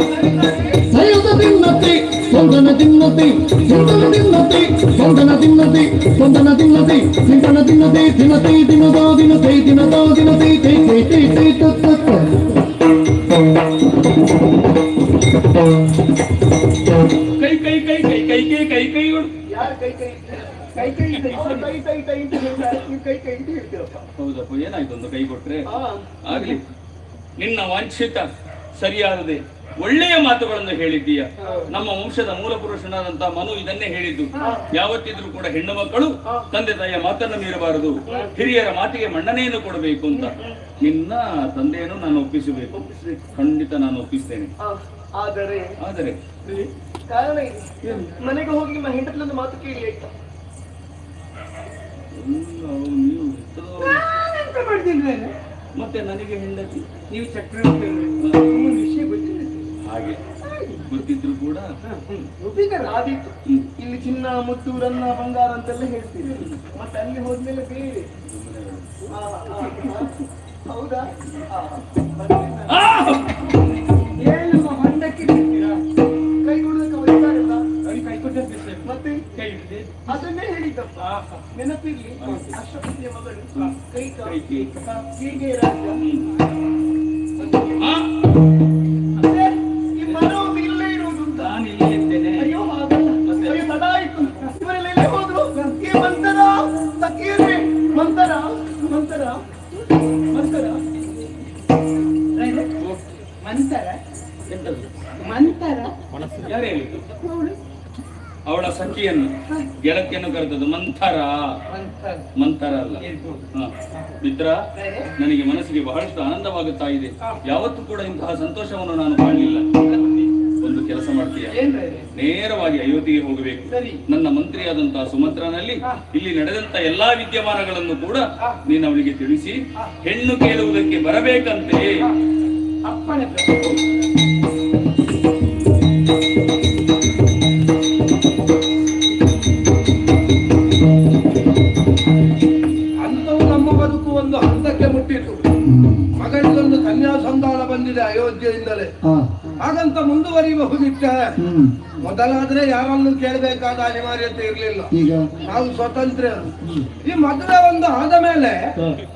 ಸಯದ ತಿನ್ನತಿ ಸೊಂದನ ತಿನ್ನತಿ ಚಿಂತನ ತಿನ್ನತಿ ಸೊಂದನ ತಿನ್ನತಿ ಸೊಂದನ ತಿನ್ನತಿ ಚಿಂತನ ತಿನ್ನತಿ ತಿನ್ನತಿ ದಿನದೋ ದಿನತೈ ದಿನದೋ ದಿನತೈ ತೈ ತೈ ತೈ ತೈ ತತ್ತ. ಕೈ ಕೈ ಕೈ ಕೈ ಕೈ ಕೈ ಕೈ ಕೈಗಳು. ಯಾರು ಕೈ ಕೈ ಕೈ ಕೈ ಅವ್ರು ಕೈ ಕೈ ಕೈ ಅಂತ ಹೇಳ್ತಾರೆ, ನೀವು ಕೈ ಕೈ ಅಂತ ಹೇಳ್ತೀರಪ್ಪ. ಹೌದಪ್ಪ, ಏನಾಯ್ತು ಒಂದು ಕೈ ಕೊಟ್ರೆ ಆ, ಆಗ್ಲಿ. ನಿನ್ನ ವಾಂಛಿತ ಸರಿಯಾದದೆ ಒಳ್ಳೆಯ ಮಾತುಗಳನ್ನು ಹೇಳಿದ್ದೀಯ. ನಮ್ಮ ವಂಶದ ಮೂಲ ಪುರುಷನಾದಂತಹ ಮನು ಇದನ್ನೇ ಹೇಳಿದ್ದು. ಯಾವತ್ತಿದ್ರೂ ಕೂಡ ಹೆಣ್ಣು ಮಕ್ಕಳು ತಂದೆ ತಾಯಿಯ ಮಾತನ್ನು ಮೀರಬಾರದು, ಹಿರಿಯರ ಮಾತಿಗೆ ಮನ್ನಣೆಯನ್ನು ಕೊಡಬೇಕು ಅಂತ. ನಿನ್ನ ತಂದೆಯನ್ನು ನಾನು ಒಪ್ಪಿಸಬೇಕು. ಖಂಡಿತ ನಾನು ಒಪ್ಪಿಸ್ತೇನೆ. ಆದರೆ ಆದರೆ ಕಾರಣ ಇದೆ. ಮನೆಗೆ ಹೋಗಿ ನಿಮ್ಮ ಹೆಂಡತಿಲೊಂದು ಮಾತು ಕೇಳಿ ಆಯ್ತಾ? ನೀವು ಮತ್ತೆ ನನಗೆ ಹೆಂಡತಿ ನೀವು ಚಕ್ರವರ್ತಿ ವಿಷಯ ಗೊತ್ತಿಲ್ಲ ಹಾಗೆ ಆದೀತು. ಇಲ್ಲಿ ಚಿನ್ನ ಮುತ್ತು ರನ್ನ ಬಂಗಾರ ಅಂತೆಲ್ಲ ಹೇಳ್ತೀವಿ, ಮತ್ತೆ ಅಲ್ಲಿ ಹೋದ್ಮೇಲೆ ಬೇರೆ. ಹೌದಾ? ಏನು ಹೊಂಡಕ್ಕೆ ಕೈ ಕೊಡೋದಕ್ಕೆ ಬೈತಾರಲ್ಲ, ಕೈ ಕೊಟ್ಟದ್ದು ಮತ್ತೆ ಕೈ ಅದನ್ನೇ ಹೇಳಿದ್ದಪ್ಪ. ನೆನಪಿರ್ಲಿ, ಅಷ್ಟಪತಿಯ ಮಗಳು ಕೈ ಹೀಗೆ ರಾಜ್ಯ. ಅಂದ್ರೆ ಈ ಮನವು ಇಲ್ಲೇ ಇರುವುದು ಅಂತ. ಅಯ್ಯೋ ಹಾಗಲ್ಲ, ಅಯ್ಯೋ ತಡ ಆಯ್ತು, ಇವರೆಲ್ಲ ಎಲ್ಲಿ ಹೋದ್ರು? ಈ ಮಂತರ ಸಖಿಯರೇ, ಮಂತರ ಮಂತರ ಮಂತರ ಮಂತರ ಮಂತರ ಯಾರು ಹೇಳಿದ್ದು? ಅವಳ ಸಖಿಯನ್ನು ಗೆಳತಿಯನ್ನು ಕರೆದದ್ದು ಮಂಥರ, ಮಂಥರ ಅಲ್ಲ. ಮಿತ್ರ, ನನಗೆ ಮನಸ್ಸಿಗೆ ಬಹಳಷ್ಟು ಆನಂದವಾಗುತ್ತಾ ಇದೆ. ಯಾವತ್ತೂ ಕೂಡ ಇಂತಹ ಸಂತೋಷವನ್ನು ನಾನು ಕಾಣಲಿಲ್ಲ. ಒಂದು ಕೆಲಸ ಮಾಡ್ತೀಯ, ನೇರವಾಗಿ ಅಯೋಧ್ಯೆಗೆ ಹೋಗಬೇಕು. ನನ್ನ ಮಂತ್ರಿಯಾದಂತಹ ಸುಮಂತ್ರನಲ್ಲಿ ಇಲ್ಲಿ ನಡೆದಂತ ಎಲ್ಲಾ ವಿದ್ಯಮಾನಗಳನ್ನು ಕೂಡ ನೀನು ಅವಳಿಗೆ ತಿಳಿಸಿ ಹೆಣ್ಣು ಕೇಳುವುದಕ್ಕೆ ಬರಬೇಕಂತೆ. ಅಪ್ಪಣೆ. ಅಂತೂ ನಮ್ಮ ಬದುಕು ಒಂದು ಹಂತಕ್ಕೆ ಮುಟ್ಟಿತು. ಮಗಳಿಗೊಂದು ಕನ್ಯಾಸಂಧಾನ ಬಂದಿದೆ ಅಯೋಧ್ಯೆಯಿಂದಲೇ. ಹಾಗಂತ ಮುಂದುವರಿಬಹುದಿತ್ತ. ಮೊದಲಾದ್ರೆ ಯಾರನ್ನು ಕೇಳಬೇಕಾದ ಅನಿವಾರ್ಯತೆ ಇರಲಿಲ್ಲ. ಈಗ ನಾವು ಸ್ವತಂತ್ರ. ಈ ಮದುವೆ ಒಂದು ಆದ ಮೇಲೆ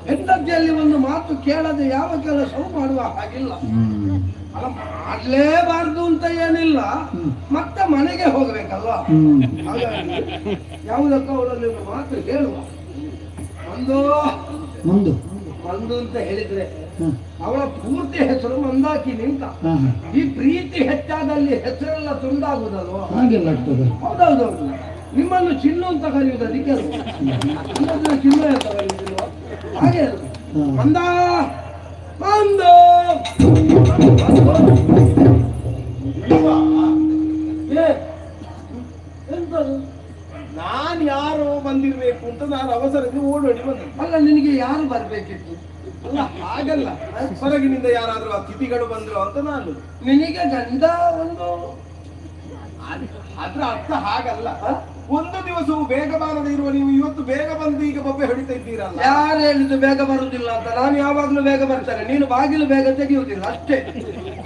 ಹೆಂಡತಿಯಲ್ಲಿ ಒಂದು ಮಾತು ಕೇಳದೆ ಯಾವ ಕೆಲಸವೂ ಮಾಡುವ ಹಾಗಿಲ್ಲ. ಅಲ್ಲ, ಮಾಡ್ಲೇಬಾರ್ದು ಅಂತ ಏನಿಲ್ಲ, ಮತ್ತೆ ಮನೆಗೆ ಹೋಗ್ಬೇಕಲ್ವಾ. ಹಾಗಾಗಿ ಯಾವುದಕ್ಕೂ ಅವರಲ್ಲಿ ಒಂದು ಮಾತು ಹೇಳುವ. ಒಂದು ಮಂದು ಅಂತ ಹೇಳಿದ್ರೆ ಅವಳ ಪೂರ್ತಿ ಹೆಸರು ಮಂದಾಕಿನಿ ಅಂತ. ಈ ಪ್ರೀತಿ ಹೆಚ್ಚಾದಲ್ಲಿ ಹೆಸರೆಲ್ಲ ತುಂಡಾಗುದಲ್ವ? ಹಾಗೆಲ್ಲ ಆಗ್ತದೆ. ಹೌದೌದೌದು. ನಿಮ್ಮನ್ನು ಚಿನ್ನು ಅಂತ ಕರೆಯುವುದು ಅದಕ್ಕೆ ಚಿನ್ನ ಅಂತ ಕರೆಯುವುದಿಲ್ವ? ಹಾಗೆ ಮಂದ ಮಂದ ಎಂತದು? ನಾನ್ ಯಾರೋ ಬಂದಿರ್ಬೇಕು ಅಂತ ನಾನು ಅವಸರಕ್ಕೆ ಓಡೋಡಿ ಬಂದೆ. ಅಲ್ಲ, ನಿನಗೆ ಯಾರು ಬರ್ಬೇಕಿತ್ತು? ಅಲ್ಲ ಹಾಗಲ್ಲ, ಹೊರಗಿನಿಂದ ಯಾರಾದ್ರೂ ಅತಿಥಿಗಳು ಬಂದ್ರು ಅಂತ ನಾನು. ನಿನಗೆ ಗಂಡ ಒಂದು ಅದ್ರ ಅರ್ಥ ಹಾಗಲ್ಲ. ಒಂದು ದಿವಸವು ಬೇಗ ಬಾರದೆ ಇರುವ ನೀವು ಇವತ್ತು ಬೇಗ ಬಂದು ಈಗ ಬೊಬ್ಬೆ ಹೊಡಿತಾ ಇದ್ದೀರಲ್ಲ. ಯಾರು ಹೇಳಿದ್ದು ಬೇಗ ಬರುವುದಿಲ್ಲ ಅಂತ? ನಾನು ಯಾವಾಗ್ಲೂ ಬೇಗ ಬರ್ತೇನೆ. ನೀನು ಬಾಗಿಲು ಬೇಗ ತೆಗೆಯುವುದಿಲ್ಲ ಅಷ್ಟೇ.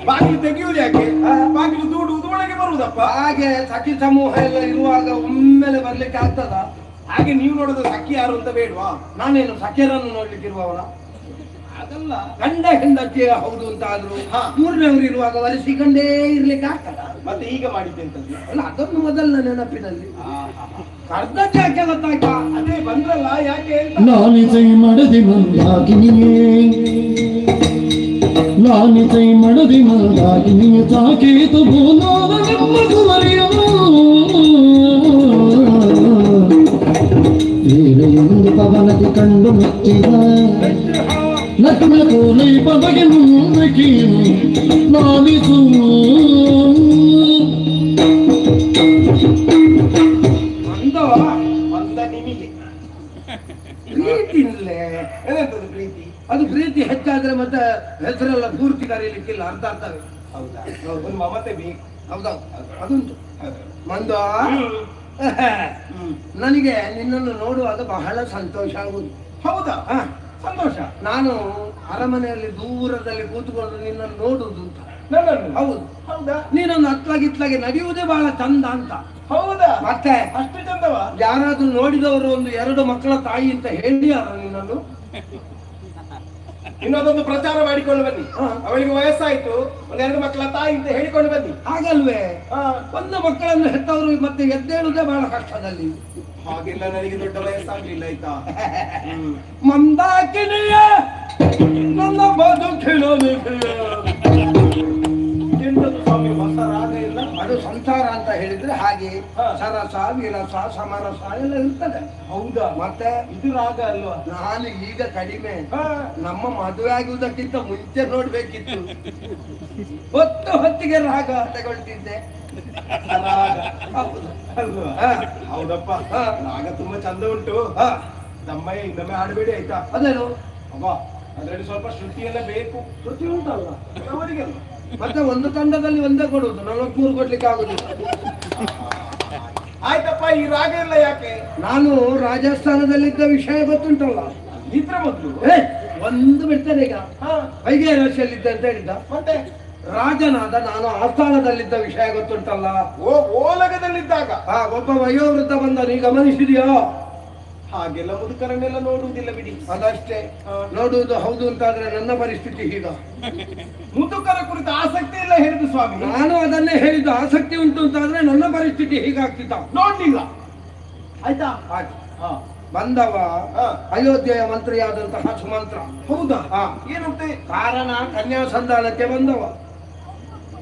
ಬಾಗಿಲು ತೆಗೆಯುವುದು ಯಾಕೆ? ಬಾಗಿಲು ದೂಡುವುದು ಒಳಗೆ ಬರುವುದಪ್ಪ. ಹಾಗೆ ಸಖಿ ಸಮೂಹ ಎಲ್ಲ ಇರುವಾಗ ಒಮ್ಮೆಲೆ ಬರ್ಲಿಕ್ಕೆ ಆಗ್ತದ? ಹಾಗೆ ನೀವು ನೋಡೋದು ಸಖಿ ಯಾರು ಅಂತ ಬೇಡವಾ? ನಾನೇನು ಸಖಿಯರನ್ನು ನೋಡ್ಲಿಕ್ಕಿರುವವಳ? ಅದಲ್ಲ, ಗಂಡ ಹೆಂಡತಿ ಹೌದು ಅಂತ ಆದ್ರು ಮೂರನೇವರು ಇರುವಾಗ ಒಲಿಸಿಕೊಂಡೇ ಇರ್ಲಿಕ್ಕೆ ಆಗ್ತದ? ಮತ್ತೆ ಈಗ ಮಾಡಿದ್ದೆಂತದ್ದು? ಅಲ್ಲ, ಅದನ್ನು ಮೊದಲ ನೆನಪಿನಲ್ಲಿ ಅರ್ಧಕ್ಕೆ ಯಾಕೆ ಗೊತ್ತಾಯ್ತಾ? ಅದೇ ಬಂದ್ರಲ್ಲ ಯಾಕೆ ಅಂತ. ಲಾಲಿಸೈ ಮಡದಿ ಮಂದಾಕಿನಿಯೇ, ಲಾಲಿಸೈ ಮಡದಿ ಮಂದಾಕಿನಿಯ ಸಾಕೇತು ಭೂಲೋಕ ನಮ್ಮ ಕುಮರಿಯೋ. ಬೇರೆಯೊಂದು ಪವನದಿ ಕಂಡು ಮೆಚ್ಚಿದ ನಟನ ಕೋಲೈ ಪದಗೆ ಮುಂದಕೀನು ಲಾಲಿಸು. ಬಂದ ನಿಮಗೆ ಪ್ರೀತಿ ಇಲ್ಲೇ. ಏನಂತದ್ದು ಪ್ರೀತಿ? ಅದು ಪ್ರೀತಿ ಹೆಚ್ಚಾದ್ರೆ ಮತ್ತೆ ಹೆಸರೆಲ್ಲ ಪೂರ್ತಿ ಕರೀಲಿಕ್ಕಿಲ್ಲ, ಅರ್ಥ ಆಗ್ತದೆ. ಹೌದಾ? ಒಂದು ಮಮತೆ ಬೇಕು. ಹೌದಾ? ಅದುಂಟು. ಮಂದು, ನನಗೆ ನಿನ್ನನ್ನು ನೋಡುವಾಗ ಬಹಳ ಸಂತೋಷ ಆಗುದು. ಹೌದಾ? ಸಂತೋಷ. ನಾನು ಅರಮನೆಯಲ್ಲಿ ದೂರದಲ್ಲಿ ಕೂತ್ಕೊಂಡು ನಿನ್ನನ್ನು ನೋಡುದು ಅಂತ. ನನ್ನನ್ನು? ಹೌದು. ಹೌದಾ? ನೀನೊಂದು ಅತ್ಲಾಗಿತ್ಲಾಗೆ ನಡೆಯುವುದೇ ಬಹಳ ಚಂದ ಅಂತ. ಹೌದಾ? ಮತ್ತೆ ಅಷ್ಟು ಚಂದವಾ? ಯಾರಾದ್ರೂ ನೋಡಿದವರು ಒಂದು 2 ಮಕ್ಕಳ ತಾಯಿ ಅಂತ ಹೇಳಿಯಾರ ನಿನ್ನನ್ನು? ಇನ್ನೊಂದೊಂದು ಪ್ರಚಾರ ಮಾಡಿಕೊಂಡು ಬನ್ನಿ. ಅವಳಿಗೆ ವಯಸ್ಸಾಯ್ತು, 1-2 ಮಕ್ಕಳ ತಾಯಿ ಅಂತ ಹೇಳಿಕೊಂಡು ಬನ್ನಿ. ಹಾಗಲ್ವೇ? ಒಂದು ಮಕ್ಕಳನ್ನು ಹೆತ್ತವರು ಮತ್ತೆ ಎದ್ದೇಳುವುದೇ ಬಹಳ ಕಷ್ಟದಲ್ಲಿ. ಹಾಗೆಲ್ಲ ನನಗೆ ದೊಡ್ಡ ವಯಸ್ಸಾಗ್ಲಿಲ್ಲ ಆಯ್ತಾ. ಮಂದಾಕಿನಿಯ ನನ್ನ ಬದುಕಿನ ಎಂತದು ಸ್ವಾಮಿ ಹೊಸ ರಾಗ ಇಲ್ಲ? ಅದು ಸಂಸಾರ ಅಂತ ಹೇಳಿದ್ರೆ ಹಾಗೆ ಸರಸ ವಿರಸ ಸಮರಸ ಎಲ್ಲ ಇರ್ತದೆ. ಹೌದಾ? ಮತ್ತೆ ಇದು ರಾಗ ಅಲ್ವಾ? ನಾನು ಈಗ ಕಡಿಮೆ. ನಮ್ಮ ಮದುವೆ ಆಗುವುದಕ್ಕಿಂತ ಮುಂಚೆ ನೋಡ್ಬೇಕಿತ್ತು. ಹೊತ್ತಿಗೆ ರಾಗ ತಗೊಳ್ತಿದ್ದೆ. ರಾಗ ಹೌದು. ಅಲ್ವಾ? ಹೌದಪ್ಪ, ರಾಗ ತುಂಬಾ ಚಂದ ಉಂಟು. ತಮ್ಮಯ್ಯ ಇನ್ನೊಮ್ಮೆ ಆಡಬೇಡಿ ಆಯ್ತಾ? ಅದೇನು ಅಬ್ಬ, ಅದರಲ್ಲಿ ಸ್ವಲ್ಪ ಶ್ರುತಿ ಎಲ್ಲ ಬೇಕು. ಶ್ರುತಿ ಉಂಟಲ್ಲ ಅವರಿಗೆಲ್ಲ ಮತ್ತೆ ಒಂದು ತಂಡದಲ್ಲಿ ಒಂದೇ ಕೊಡುವುದು, 43 ಕೊಡ್ಲಿಕ್ಕೆ ಆಗುದಿಲ್ಲ. ಆಯ್ತಪ್ಪ, ಈ ರಾಗ ಎಲ್ಲ ಯಾಕೆ? ನಾನು ರಾಜಸ್ಥಾನದಲ್ಲಿದ್ದ ವಿಷಯ ಗೊತ್ತುಂಟಲ್ಲ. ಇದ್ರ ಮೊದಲು ಒಂದು ಬಿಡ್ತೇನೆ ಈಗ. ಹಾ, ವೈದ್ಯ ರಾಶಿಯಲ್ಲಿದ್ದ ಅಂತ ಹೇಳಿದ್ದ. ಮತ್ತೆ ರಾಜನಾದ ನಾನು ಆಸ್ಥಾನದಲ್ಲಿದ್ದ ವಿಷಯ ಗೊತ್ತುಂಟಲ್ಲ. ಓಲಗದಲ್ಲಿದ್ದಾಗ ಒಬ್ಬ ವಯೋವೃದ್ಧ ಬಂದ, ನೀ ಗಮನಿಸಿದೆಯೋ? ಹಾಗೆಲ್ಲ ಮುದುಕರನ್ನೆಲ್ಲ ನೋಡುವುದಿಲ್ಲ ಬಿಡಿ. ಅದಷ್ಟೇ ನೋಡುವುದು. ಹೌದು ಅಂತಾದ್ರೆ ನನ್ನ ಪರಿಸ್ಥಿತಿ ಹೀಗ. ಮುದುಕರ ಕುರಿತು ಆಸಕ್ತಿ ಇಲ್ಲ ಹೇಳಿದ್ದು ಸ್ವಾಮಿ. ನಾನು ಅದನ್ನೇ ಹೇಳಿದ್ದು. ಆಸಕ್ತಿ ಉಂಟು ಅಂತಾದ್ರೆ ನನ್ನ ಪರಿಸ್ಥಿತಿ ಹೀಗಾಗ್ತಿದ್ದ. ನೋಡ್ಲಿಲ್ಲ. ಆಯ್ತಾ? ಹಾಗೆ ಬಂದವ ಅಯೋಧ್ಯೆಯ ಮಂತ್ರಿಯಾದಂತಹ ಸುಮಂತ್ರ. ಹೌದಾ? ಹಾ. ಏನಂತೆ? ಕಾರಣ ಕನ್ಯಾ ಸಂಧಾನಕ್ಕೆ ಬಂದವ.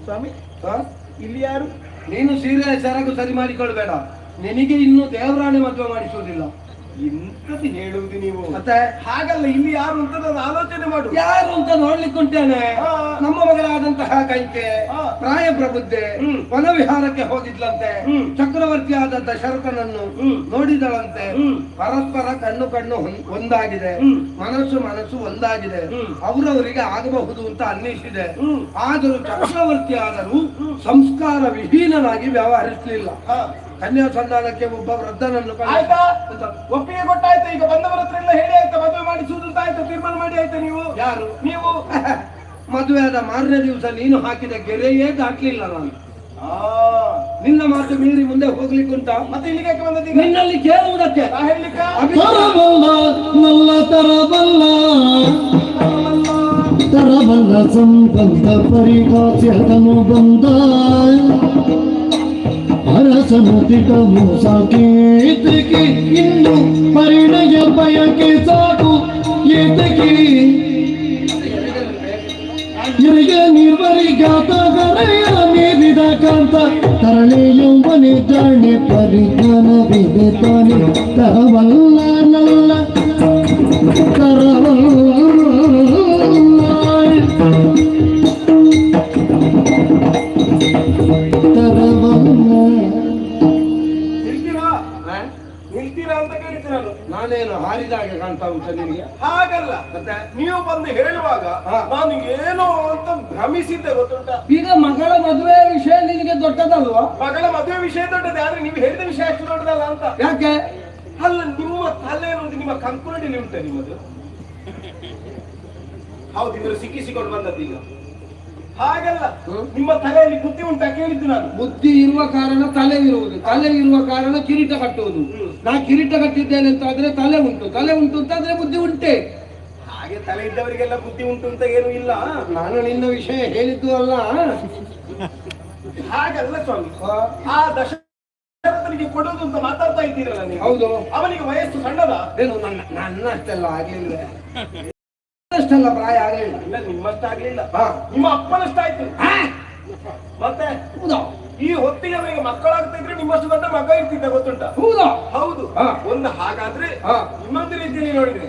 ಸ್ವಾಮಿ, ಹಾ? ಇಲ್ಲಿ ಯಾರು? ನೀನು ಸೀರೆ ಸೆರಗು ಸರಿ ಮಾಡಿಕೊಳ್ಬೇಡ. ನಿನಗೆ ಇನ್ನು ದೇವರಾಣಿ ಮದುವೆ ಮಾಡಿಸುವುದಿಲ್ಲ. ಎಂತದ್ದು ಹೇಳುವುದು ನೀವು? ಮತ್ತೆ ಹಾಗಲ್ಲ, ಇಲ್ಲಿ ಯಾರು ಅಂತ ನಾನು ಆಲೋಚನೆ ಮಾಡು. ಯಾರು ಅಂತ ನೋಡ್ಲಿಕ್ಕುಂಟೇನೆ. ನಮ್ಮ ಮಗಳಾದಂತಹ ಕೈಕೆ ಪ್ರಾಯ ಪ್ರಬುದ್ಧೆ ವನವಿಹಾರಕ್ಕೆ ಹೋಗಿದ್ಲಂತೆ. ಚಕ್ರವರ್ತಿ ಆದ ದಶರಥನನ್ನು ನೋಡಿದಳಂತೆ. ಪರಸ್ಪರ ಕಣ್ಣು ಕಣ್ಣು ಒಂದಾಗಿದೆ, ಮನಸ್ಸು ಒಂದಾಗಿದೆ. ಅವರವರಿಗೆ ಆಗಬಹುದು ಅಂತ ಅನ್ನಿಸಿದೆ. ಆದರೂ ಚಕ್ರವರ್ತಿ ಆದರೂ ಸಂಸ್ಕಾರ ವಿಹೀನನಾಗಿ ವ್ಯವಹರಿಸಲಿಲ್ಲ. ಕನ್ಯಾ ಸಂಧಾನಕ್ಕೆ ಒಬ್ಬ ವೃದ್ಧನನ್ನು ಆಯ್ತಾ? ಒಪ್ಪಿಗೆ ಕೊಟ್ಟಾಯ್ತು. ಈಗ ಬಂದವರ ಹತ್ರ ಎಲ್ಲ ಹೇಳಿ ಆಯ್ತಾ? ಮದುವೆ ಮಾಡಿಸುವುದು ಅಂತ ಆಯ್ತು, ತೀರ್ಮಾನ ಮಾಡಿ ಆಯ್ತಾ? ನೀವು ಯಾರು? ನೀವು ಮದುವೆ ಆದ ಮಾರನೇ ದಿವಸ ನೀನು ಹಾಕಿದ ಗೆರೆಯೇ ದಾಟ್ಲಿಲ್ಲ ನಾನು. ನಿನ್ನ ಮಾತು ಮೀರಿ ಮುಂದೆ ಹೋಗ್ಲಿಕ್ಕುಂಟ? ಮತ್ತೆ ಇಲ್ಲಿಗೆ ಯಾಕೆ ಬಂದದ್ದು? ನಿನ್ನಲ್ಲಿ ಕೇಳುವುದಕ್ಕೆ. ಹೇಳಲಿಕ್ಕ ತರಬಲ್ಲ ಸಂಬಂಧ ಪರಿಗಾಸ್ಯದನು ಬಂದ ಅರಸನುತಿಕ ಸಾಕೇತಕ್ಕೆ ಇನ್ನು ಪರಿಣಯ ಬಯಕೆ ಸಾಕು ಏತಕ್ಕೆ ಇರಿಗೆ ನಿರ್ವರಿಗಾತಗರೆಯ ಮೀರಿದ ಕಾಂತ ತರಳೆ ಯೌವನೆ ಜಾಣೆ ಪರಿಜ್ಞಾನವಿದೆ ತಾನೆ ತರವಲ್ಲ ನಲ್ಲ ತರವಲ್ಲ ನಿಲ್ತೀರಾ ಅಂತ ಕೇಳಿದ್ದೆ ನಾನು. ನಾನೇನು ಹಾರಿದಾಗೆ ಕಾಣ್ತಾ ಉಂಟು ನಿನಗೆ? ಹಾಗಲ್ಲ, ಮತ್ತೆ ನೀವು ಬಂದು ಹೇಳುವಾಗ ನಾನು ಏನೋ ಅಂತ ಭ್ರಮಿಸಿದ್ದೆ, ಗೊತ್ತುಂಟ? ಈಗ ಮಗಳ ಮದುವೆ ವಿಷಯ ನಿನಗೆ ದೊಡ್ಡದಲ್ವಾ? ಮಗಳ ಮದುವೆ ವಿಷಯ ದೊಡ್ಡದೆ, ಆದ್ರೆ ನೀವು ಹೇಳಿದ ವಿಷಯ ಅಷ್ಟು ದೊಡ್ಡದಲ್ಲ ಅಂತ. ಯಾಕೆ? ಅಲ್ಲ, ನಿಮ್ಮ ತಲೆ ಅನ್ನೋದು ನಿಮ್ಮ ಕಂಕುಳಲ್ಲಿ ಉಂಟೆ ನಿಮ್ಮದು. ಹೌದು, ಇವರು ಸಿಕ್ಕಿಸಿಕೊಂಡು ಬಂದದ್ದು ಈಗ. ಹಾಗಲ್ಲ, ನಿಮ್ಮ ತಲೆಯಲ್ಲಿ ಬುದ್ಧಿ ಉಂಟಾ ಕೇಳಿದ್ದು ನಾನು. ಬುದ್ಧಿ ಇರುವ ಕಾರಣ ತಲೆ ಇರುವುದು, ತಲೆ ಇರುವ ಕಾರಣ ಕಿರೀಟ ಕಟ್ಟುವುದು. ನಾ ಕಿರೀಟ ಕಟ್ಟಿದ್ದೇನೆ ಅಂತ ಆದ್ರೆ ತಲೆ ಉಂಟು, ತಲೆ ಉಂಟು ಅಂತ ಆದ್ರೆ ಬುದ್ಧಿ ಉಂಟೆ. ಹಾಗೆ ತಲೆ ಇದ್ದವರಿಗೆಲ್ಲ ಬುದ್ಧಿ ಉಂಟು ಅಂತ ಏನು ಇಲ್ಲ. ನಾನು ನಿನ್ನ ವಿಷಯ ಹೇಳಿದ್ದು ಅಲ್ಲ. ಹಾಗಲ್ಲ ಸ್ವಾಮಿ, ಆ ದಶರಥನಿಗೆ ಕೊಡೋದು ಅಂತ ಮಾತಾಡ್ತಾ ಇದ್ದೀರಲ್ಲ ನೀವು. ಹೌದು. ಅವನಿಗೆ ವಯಸ್ಸು ಸಣ್ಣದ? ಏನು ನನ್ನ ಅಷ್ಟೆಲ್ಲ ಆಗ್ಲಿಲ್ಲ, ಅಷ್ಟೆಲ್ಲ ಪ್ರಾಯ ಆಗ್ಲಿಲ್ಲ. ಇಲ್ಲ, ನಿಮ್ಮಷ್ಟಾಗ್ಲಿಲ್ಲ, ನಿಮ್ಮ ಅಪ್ಪನಷ್ಟಾಯ್ತು. ಮತ್ತೆ ಈ ಹೊತ್ತಿಗೆ ಅವನಿಗೆ ಮಕ್ಕಳಾಗ್ತಾ ಇದ್ರೆ ನಿಮ್ಮಷ್ಟು ದೊಡ್ಡ ಮಗ ಇರ್ತಿದ್ದ, ಗೊತ್ತುಂಟ? ಹೌದು. ಒಂದು ಹಾಗಾದ್ರೆ ಇನ್ನೊಂದು ರೀತಿಯಲ್ಲಿ ನೋಡಿದ್ರೆ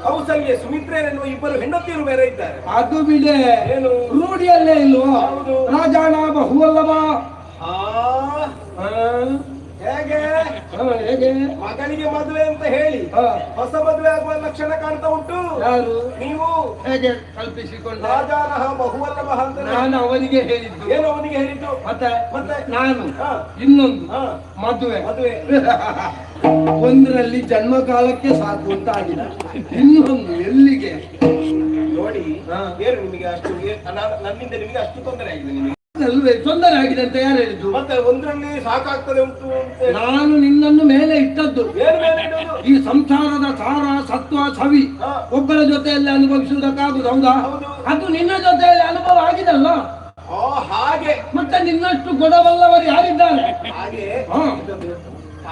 ಕೌಸಲ್ಯ ಸುಮಿತ್ರೆ ಎನ್ನುವ ಇಬ್ಬರು ಹೆಂಡತಿಯರು ಬೇರೆ ಇದ್ದಾರೆ. ಅದು ಬಿಡೆ, ಏನು ರೂಢಿಯಲ್ಲೇ ಇಲ್ವೋ? ರಾಜಾಣ ಬಹುವಲ್ಲವ. ಹೇಗೆ ಹೇಗೆ ಮಗನಿಗೆ ಮದುವೆ ಅಂತ ಹೇಳಿ ಹೊಸ ಮದುವೆ ಆಗುವ ಲಕ್ಷಣ ಕಾಣ್ತಾ ಉಂಟು. ಯಾರು? ನೀವು. ಹೇಗೆ ಕಲ್ಪಿಸಿಕೊಂಡ? ರಾಜಾನಹ ಬಹುವಲ್ಲಭ ಅಂತ ನಾನು ಅವನಿಗೆ ಹೇಳಿದ್ದು. ಏನು ಅವನಿಗೆ ಹೇಳಿದ್ದು? ಮತ್ತೆ ನಾನು ಇನ್ನೊಂದು ಮದುವೆ ಒಂದರಲ್ಲಿ ಜನ್ಮಕಾಲಕ್ಕೆ ಸಾಕು ಅಂತ ಆಗಿದೆ, ಇನ್ನೊಂದು ಎಲ್ಲಿಗೆ ನೋಡಿ. ಏನು ನಿಮಗೆ ಅಷ್ಟು ನನ್ನಿಂದ ನಿಮಗೆ ಅಷ್ಟು ತೊಂದರೆ ಆಗಿದೆ? ನಿಮಗೆ ಅಲ್ವೇ ತೊಂದರೆ ಆಗಿದೆ ಅಂತ ಯಾರು ಹೇಳಿದ್ದು? ಮತ್ತೆ ಒಂದರಲ್ಲಿ ಸಾಕಾಗ್ತದೆ ಉಂಟು ಅಂತ ನಾನು ನಿನ್ನನ್ನು ಮೇಲೆ ಇಟ್ಟದ್ದು. ಈ ಸಂಸಾರದ ಸಾರ ಸತ್ವ ಸವಿ ಒಬ್ಬರ ಜೊತೆಯಲ್ಲಿ ಅನುಭವಿಸುವುದಕ್ಕಾಗುದು, ಹೌದಾ? ಅದು ನಿನ್ನ ಜೊತೆಯಲ್ಲಿ ಅನುಭವ ಆಗಿದಲ್ಲ. ಹಾಗೆ ಮತ್ತೆ ನಿನ್ನಷ್ಟು ಗೊಡವಲ್ಲವರು ಯಾರಿದ್ದಾರೆ?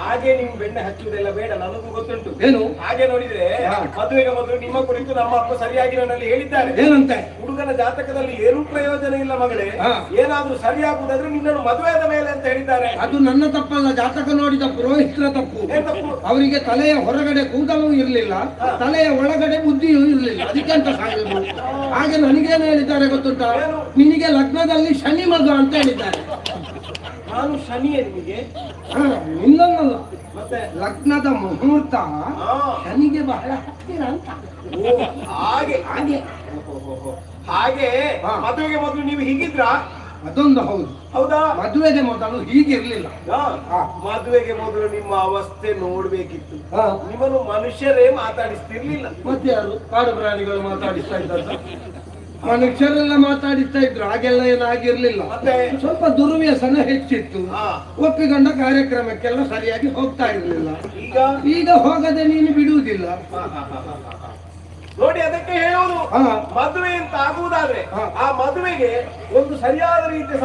ಹಾಗೆ ನೀವು ಬೆಣ್ಣೆ ಹಚ್ಚುವುದೆಲ್ಲ ಬೇಡ, ನನಗೂ ಗೊತ್ತುಂಟು. ಏನು? ಹಾಗೆ ನೋಡಿದ್ರೆ ಮದುವೆಗೆ ಮೊದಲು ನಿಮ್ಮ ಕುರಿತು ನಮ್ಮ ಅಪ್ಪ ಸರಿಯಾಗಿ ನನ್ನಲ್ಲಿ ಹೇಳಿದ್ದಾರೆ. ಏನಂತೆ? ಹುಡುಗನ ಜಾತಕದಲ್ಲಿ ಏನೂ ಪ್ರಯೋಜನ ಇಲ್ಲ ಮಗಳೇ, ಏನಾದ್ರೂ ಸರಿಯಾಗುವುದಾದ್ರೆ ನಿನ್ನನ್ನು ಮದುವೆಯಾದ ಮೇಲೆ ಅಂತ ಹೇಳಿದ್ದಾರೆ. ಅದು ನನ್ನ ತಪ್ಪಲ್ಲ, ಜಾತಕ ನೋಡಿದ ಪುರೋಹಿತರ ತಪ್ಪು. ಅವರಿಗೆ ತಲೆಯ ಹೊರಗಡೆ ಕೂದಲೂ ಇರ್ಲಿಲ್ಲ, ತಲೆಯ ಒಳಗಡೆ ಬುದ್ಧಿಯೂ ಇರ್ಲಿಲ್ಲ, ಅದಕ್ಕೆ ಅಂತ ಸಾಗಿದ್ರು. ಹಾಗೆ ನನಗೇನು ಹೇಳಿದ್ದಾರೆ ಗೊತ್ತುಂಟ? ನಿನಗೆ ಲಗ್ನದಲ್ಲಿ ಶನಿ ಮಗ ಅಂತ ಹೇಳಿದ್ದಾರೆ. ನಾನು ಶನಿಯೇ ನಿಮಗೆ? ಇನ್ನೊಂದಲ್ಲ, ಮತ್ತೆ ಲಗ್ನದ ಮುಹೂರ್ತ ಶನಿಗೆ ಬಹಳ ಹತ್ತಿರ ಅಂತ. ಹಾಗೆ ಹಾಗೆ ಹಾಗೆ ಹಾ. ಮದುವೆಗೆ ಮೊದಲು ನೀವು ಹೀಗಿದ್ರಾ? ಅದೊಂದು ಹೌದು. ಹೌದಾ? ಮದುವೆಗೆ ಮೊದಲು ಹೀಗಿರ್ಲಿಲ್ಲ. ಹಾ. ಮದುವೆಗೆ ಮೊದಲು ನಿಮ್ಮ ಅವಸ್ಥೆ ನೋಡ್ಬೇಕಿತ್ತು. ಹಾ. ನಿಮ್ಮನ್ನು ಮನುಷ್ಯರೇ ಮಾತಾಡಿಸ್ತಿರ್ಲಿಲ್ಲ. ಮತ್ತೆ ಯಾರು ಕಾಡು ಪ್ರಾಣಿಗಳು ಮಾತಾಡಿಸ್ತಾ ಇದ್ದದ್ದು? ಮನುಷ್ಯರೆಲ್ಲ ಮಾತಾಡಿಸ್ತಾ ಇದ್ರು, ಹಾಗೆಲ್ಲ ಏನಾಗಿರ್ಲಿಲ್ಲ. ಮತ್ತೆ ಸ್ವಲ್ಪ ದುರ್ವ್ಯಸನ ಹೆಚ್ಚಿತ್ತು. ಹಾ. ಒಪ್ಪಿಕೊಂಡ ಕಾರ್ಯಕ್ರಮಕ್ಕೆಲ್ಲ ಸರಿಯಾಗಿ ಹೋಗ್ತಾ ಇರ್ಲಿಲ್ಲ. ಈಗ ಈಗ ಹೋಗದೆ ನೀನು ಬಿಡುವುದಿಲ್ಲ. ನೋಡಿ, ಅದಕ್ಕೆ ಹೇಳುವುದು, ಹಾ. ಮದುವೆ ಅಂತ ಆಗುವುದಾದ್ರೆ ಹಾ. ಆ ಮದುವೆಗೆ ಒಂದು ಸರಿಯಾದ ರೀತಿಯ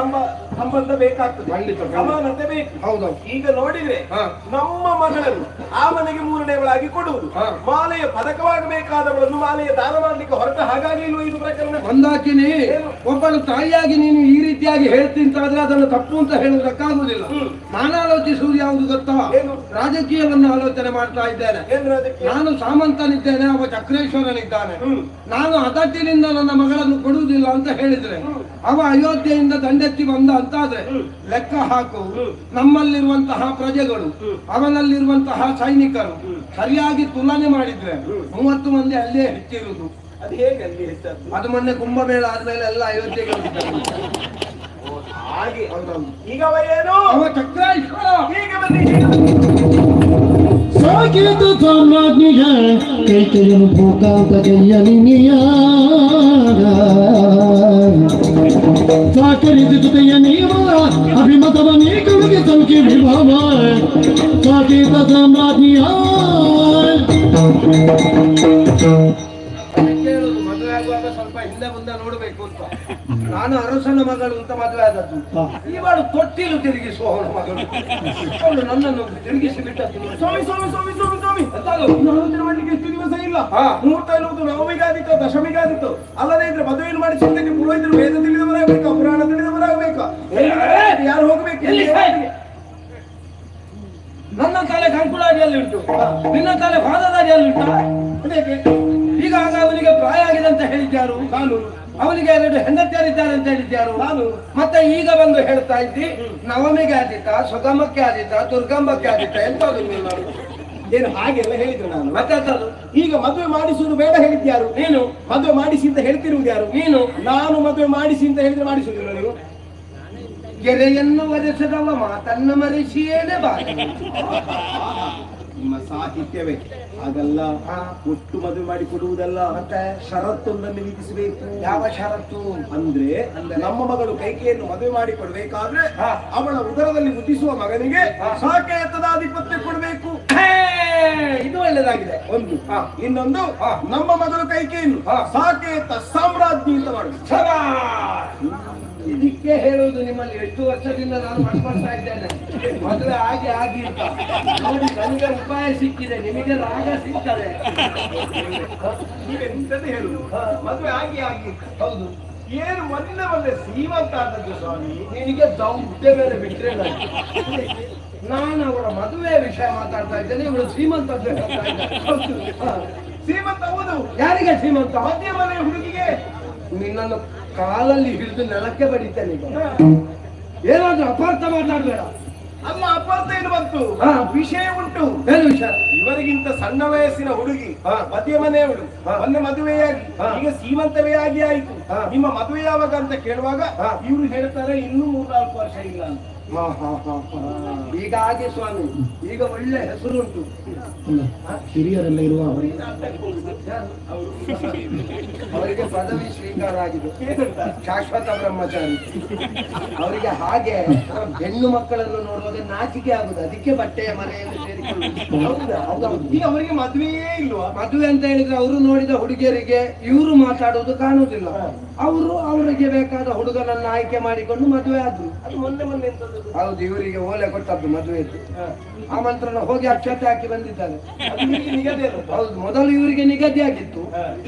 ಸಂಬಂಧ ಬೇಕಾಗ್ತದೆ, ಖಂಡಿತ. ಸಮಾನತೆ ಬೇಕು. ಹೌದೌದು. ಈಗ ನೋಡಿದ್ರೆ ಹಾ. ನಮ್ಮ ಮಗಳನ್ನು ಆ ಮನೆಗೆ ಮೂರನೇವಳಾಗಿ ಕೊಡುವುದು, ಹಾ. ಮಾಲೆಯ ಪದಕವಾಗಬೇಕಾದವಳನ್ನು ಮಾಲೆಯ ದಾನ ಮಾಡ್ಲಿಕ್ಕೆ ಹೊರಟ ಹಾಗಾಗಿ ಇಲ್ವ ಇದು ಪ್ರಕರಣ? ಒಂದಾಕಿನಿ ಒಬ್ಬಳು ತಾಯಿಯಾಗಿ ನೀನು ಈ ರೀತಿಯಾಗಿ ಹೇಳ್ತಿಂತಾದ್ರೆ ಅದನ್ನು ತಪ್ಪು ಅಂತ ಹೇಳುವುದಕ್ಕಾಗುವುದಿಲ್ಲ. ನಾನು ಆಲೋಚಿಸುವುದು ಯಾವುದು ಗೊತ್ತಾ? ಏನು? ರಾಜಕೀಯವನ್ನು ಆಲೋಚನೆ ಮಾಡ್ತಾ ಇದ್ದೇನೆ. ಏನು ಅದಕ್ಕೆ? ನಾನು ಸಾಮಂತನಿದ್ದೇನೆ, ಅವ ಚಕ್ರೇಶ್ವರನಿದ್ದಾನೆ. ನಾನು ಅದಟ್ಟಿನಿಂದ ನನ್ನ ಮಗಳನ್ನು ಕೊಡುವುದಿಲ್ಲ ಅಂತ ಹೇಳಿದ್ರೆ ಅವ ಅಯೋಧ್ಯೆಯಿಂದ ದಂಡೆತ್ತಿ ಬಂದ ಅಂತಾದ್ರೆ ಲೆಕ್ಕ ಹಾಕು, ನಮ್ಮಲ್ಲಿರುವಂತಹ ಪ್ರಜೆಗಳು ಅವನಲ್ಲಿರುವಂತಹ ಸೈನಿಕರು ಸರಿಯಾಗಿ ತುಲನೆ ಮಾಡಿದ್ರೆ 30 ಮಂದಿ ಅಲ್ಲೇ ಹೆಚ್ಚಿರುವುದು. ಅದು ಹೇಗೆ ಅಲ್ಲಿ ಹೆಚ್ಚಾದ್ದು? ಅದು ಮೊನ್ನೆ ಕುಂಭಮೇಳ ಆದ್ಮೇಲೆ ಎಲ್ಲ ಅಯೋಧ್ಯೆಗೆ ಹೋಗಿದ್ದಾರೆ. ಹಾಗೆ. ಹೌದೌದು. ಈಗ ಅವ ಏನು? ಅವ ಚಕ್ರೇಶ್ವರ. ಹೀಗೆ ಬನ್ನಿ. ಸಾಕೇತ ಸಾಮ್ರಾಜ್ಞಿಯ ಕೈಕೆಯನ್ನು ಭೂಕಾಂತ ಕೈಯಲಿನಿಯ ಸಾಕರಿದ ಜೊತೆಯ ನೀವ ಅಭಿಮತವ ನೀಕಳಿಗೆ ಸಂಖ್ಯೆ ವಿಭಾವ ಸಾಕೇತ ಸಾಮ್ರಾಜ್ಞಿಯ ಕೇಳುದು ಮದುವೆ ಆಗುವಾಗ ಸ್ವಲ್ಪ ಹಿಂದೆ ಮುಂದೆ ನೋಡ್ಬೇಕು ಅಂತ. ನಾನು ಅರಸನ ಮಗಳು ಅಂತ ಮದುವೆ ಆದದ್ದು. ಇವಳು ತೊಟ್ಟಿಲು ತಿರುಗಿಸುವವಳ ಮಗಳು. ಅವಳು ನನ್ನನ್ನು ತಿರುಗಿಸಿ ಬಿಟ್ಟದ್ದು. ಸ್ವಾಮಿ ಸ್ವಾಮಿ ಸ್ವಾಮಿ ಸ್ವಾಮಿ ಸ್ವಾಮಿ ಎಂತದು? ಆಲೋಚನೆ ಮಾಡ್ಲಿಕ್ಕೆ ಎಷ್ಟು ದಿವಸ ಇಲ್ಲ. ಹಾ. ಮುಹೂರ್ತ ಎನ್ನುವುದು ನವಮಿಗಾದಿತ್ತು, ದಶಮಿಗಾದಿತ್ತು. ಅಲ್ಲದೆ ಇದ್ರೆ ಮದುವೆಯನ್ನು ಮಾಡಿ ಚಿಂತಕ್ಕೆ ಪುರೋಹಿತರು ವೇದ ತಿಳಿದವರಾಗಬೇಕಾ, ಪುರಾಣ ತಿಳಿದವರಾಗಬೇಕಾ? ಯಾರು ಹೋಗ್ಬೇಕು? ಎಲ್ಲಿ ಸಾಯ್ತಿ? ನನ್ನ ತಲೆ ಕಂಕುಳಾದಿಯಲ್ಲಿ ಉಂಟು, ನಿನ್ನ ತಲೆ ಪಾದದಾರಿಯಲ್ಲಿ ಉಂಟು. ಅದಕ್ಕೆ ಈಗ ಆಗ ಅವನಿಗೆ ಪ್ರಾಯ ಆಗಿದೆ ಅಂತ ಹೇಳಿದ್ಯಾರು? ನಾನು ಅವನಿಗೆ 2 ಹೆಂಡತಿಯರಿದ್ದಾರೆ ಅಂತ ಹೇಳಿದ್ಯಾರು? ನಾನು ಮತ್ತೆ ಈಗ ಬಂದು ಹೇಳ್ತಾ ಇದ್ದಿ ನವಮಿಗೆ ಆದಿತ, ಸುಗಮಕ್ಕೆ ಆದಿತ, ದುರ್ಗಂಬಕ್ಕೆ ಆದಿತ ಎಂತದು ನೀನು? ಏನು ಹಾಗೆಲ್ಲ ಹೇಳಿದ್ರು ನಾನು? ಮತ್ತೆ ಅಂತದ್ದು ಈಗ ಮದುವೆ ಮಾಡಿಸುವುದು ಬೇಡ ಹೇಳಿದ್ಯಾರು? ನೀನು. ಮದುವೆ ಮಾಡಿಸಿ ಅಂತ ಹೇಳ್ತಿರುವುದು ಯಾರು? ನೀನು. ನಾನು ಮದುವೆ ಮಾಡಿಸಿ ಅಂತ ಹೇಳಿದ್ರೆ ಮಾಡಿಸುವುದಿಲ್ಲ ನೀವು? ಗೆರೆಯನ್ನು ಒರೆಸದವ ಮಾತನ್ನ ಮರೆಸಿಯೇನೆ ಬಾಯಿ. ನಿಮ್ಮ ಸಾಹಿತ್ಯವೇ ಹಾಗಲ್ಲ. ಹಾ. ಒಟ್ಟು ಮದುವೆ ಮಾಡಿ ಕೊಡುವುದಲ್ಲ, ಮತ್ತೆ ಷರತ್ತೊಂದನ್ನು ವಿಧಿಸಬೇಕು. ಯಾವ ಷರತ್ತು? ಅಂದ್ರೆ ನಮ್ಮ ಮಗಳು ಕೈಕೆಯನ್ನು ಮದುವೆ ಮಾಡಿ ಕೊಡ್ಬೇಕಾದ್ರೆ ಹಾ. ಅವಳ ಉದರದಲ್ಲಿ ಹುಟ್ಟಿಸುವ ಮಗನಿಗೆ ಹಾ. ಸಾಕೇತದ ಆಧಿಪತ್ಯ ಕೊಡಬೇಕು. ಹೇ, ಇದು ಒಳ್ಳೆದಾಗಿದೆ. ಒಂದು. ಹಾ. ಇನ್ನೊಂದು, ಹಾ. ನಮ್ಮ ಮಗಳು ಕೈಕೆಯನ್ನು ಹಾ. ಸಾಕೇತ ಸಾಮ್ರಾಜ್ಞಿ ಅಂತ ಮಾಡಬೇಕು. ಶಬಾಷ್! ಇದಕ್ಕೆ ಹೇಳುವುದು ನಿಮ್ಮಲ್ಲಿ ಎಷ್ಟು ವರ್ಷದಿಂದ ನಾನು ಮಾಡ್ಕೊಳ್ತಾ ಇದ್ದೇನೆ, ಮದುವೆ ಆಗಿ ಅಂತ. ನೋಡಿ ನನಗೆ ಉಪಾಯ ಸಿಕ್ಕಿದೆ, ನಿಮಗೆ ರಾಗ ಸಿಗ್ತದೆ. ನೀವೆಂತದ್ದು ಹೇಳುದು? ಮದುವೆ ಆಗಿ ಹೌದು. ಏನು ಮೊನ್ನೆ ಸೀಮಂತ ಆದದ್ದು ಸ್ವಾಮಿ. ನಿನಗೆ ದೌಡ್ಯ ಮೇಲೆ ಬಿಟ್ಟರೆ ನಾನು ಅವರ ಮದುವೆ ವಿಷಯ ಮಾತಾಡ್ತಾ ಇದ್ದೇನೆ, ಇವಳು ಶ್ರೀಮಂತದ್ದು ಹೇಳ್ತಾ ಇದ್ದೇನೆ. ಸೀಮಂತ ಹೌದು. ಯಾರಿಗೆ ಶ್ರೀಮಂತ? ಮಧ್ಯ ಮನೆ ಹುಡುಗಿಗೆ. ನಿನ್ನನ್ನು ಕಾಲಲ್ಲಿ ಹಿಡಿದು ನೆಲಕ್ಕೆ ಬಡಿತೇನೆ. ಈಗ ಏನಾದ್ರೂ ಅಪಾರ್ಥ ಮಾತಾಡ್ಬೇಡ. ಅಲ್ಲ, ಅಪಾರ್ಥ ಏನು ಬಂತು? ಹಾ. ವಿಷಯ ಉಂಟು. ಏನು ವಿಷಯ? ಇವರಿಗಿಂತ ಸಣ್ಣ ವಯಸ್ಸಿನ ಹುಡುಗಿ, ಹಾ. ಮಧ್ಯ ಮನೆಯವಳು, ಹಾ. ಮೊನ್ನೆ ಮದುವೆಯಾಗಿ ಹಾ. ಈಗ ಸೀಮಂತವೇ ಆಗಿ ಆಯ್ತು. ಹಾ. ನಿಮ್ಮ ಮದುವೆ ಯಾವಾಗ ಅಂತ ಕೇಳುವಾಗ ಹಾ. ಇವರು ಹೇಳ್ತಾರೆ ಇನ್ನೂ 3-4 ವರ್ಷ ಇಲ್ಲ ಅಂತ. ಈಗ ಹಾಗೆ ಸ್ವಾಮಿ, ಈಗ ಒಳ್ಳೆ ಹೆಸರುಂಟು. ಹಿರಿಯರೆಲ್ಲ ಇರುವ ಅವರಿಗೆ ಪದವಿ ಸ್ವೀಕಾರ ಆಗಿದೆ, ಏನಂತ? ಶಾಶ್ವತ ಬ್ರಹ್ಮಚಾರಿ. ಅವರಿಗೆ ಹಾಗೆ ಹೆಣ್ಣು ಮಕ್ಕಳನ್ನು ನೋಡುವಾಗ ನಾಚಿಕೆ ಆಗುದು, ಅದಕ್ಕೆ ಬಟ್ಟೆಯ ಮನೆಯಲ್ಲಿ ಸೇರಿಕೊಳ್ಳುವುದು. ಹೌದಾ? ಹೌದೌದು. ಈಗ ಅವರಿಗೆ ಮದುವೆಯೇ ಇಲ್ವಾ? ಮದುವೆ ಅಂತ ಹೇಳಿದ್ರೆ ಅವರು ನೋಡಿದ ಹುಡುಗಿಯರಿಗೆ ಇವರು ಮಾತಾಡುವುದು ಕಾಣುವುದಿಲ್ಲ. ಅವರು ಅವರಿಗೆ ಬೇಕಾದ ಹುಡುಗನನ್ನು ಆಯ್ಕೆ ಮಾಡಿಕೊಂಡು ಮದುವೆ ಆದ್ರು. ಅದು ಮೊನ್ನೆ ಎಂತದ್ದು? ಹೌದು, ಇವರಿಗೆ ಓಲೆ ಕೊಟ್ಟದ್ದು ಮದುವೆದು ಆಮಂತ್ರಣ ಹೋಗಿ ಅಕ್ಷತೆ ಹಾಕಿ ಬಂದಿದ್ದಾರೆ. ಅದು ನಿಮಗೆ ನಿಗದಿ ಅಲ್ಲ? ಹೌದು, ಮೊದಲು ಇವರಿಗೆ ನಿಗದಿ ಆಗಿತ್ತು,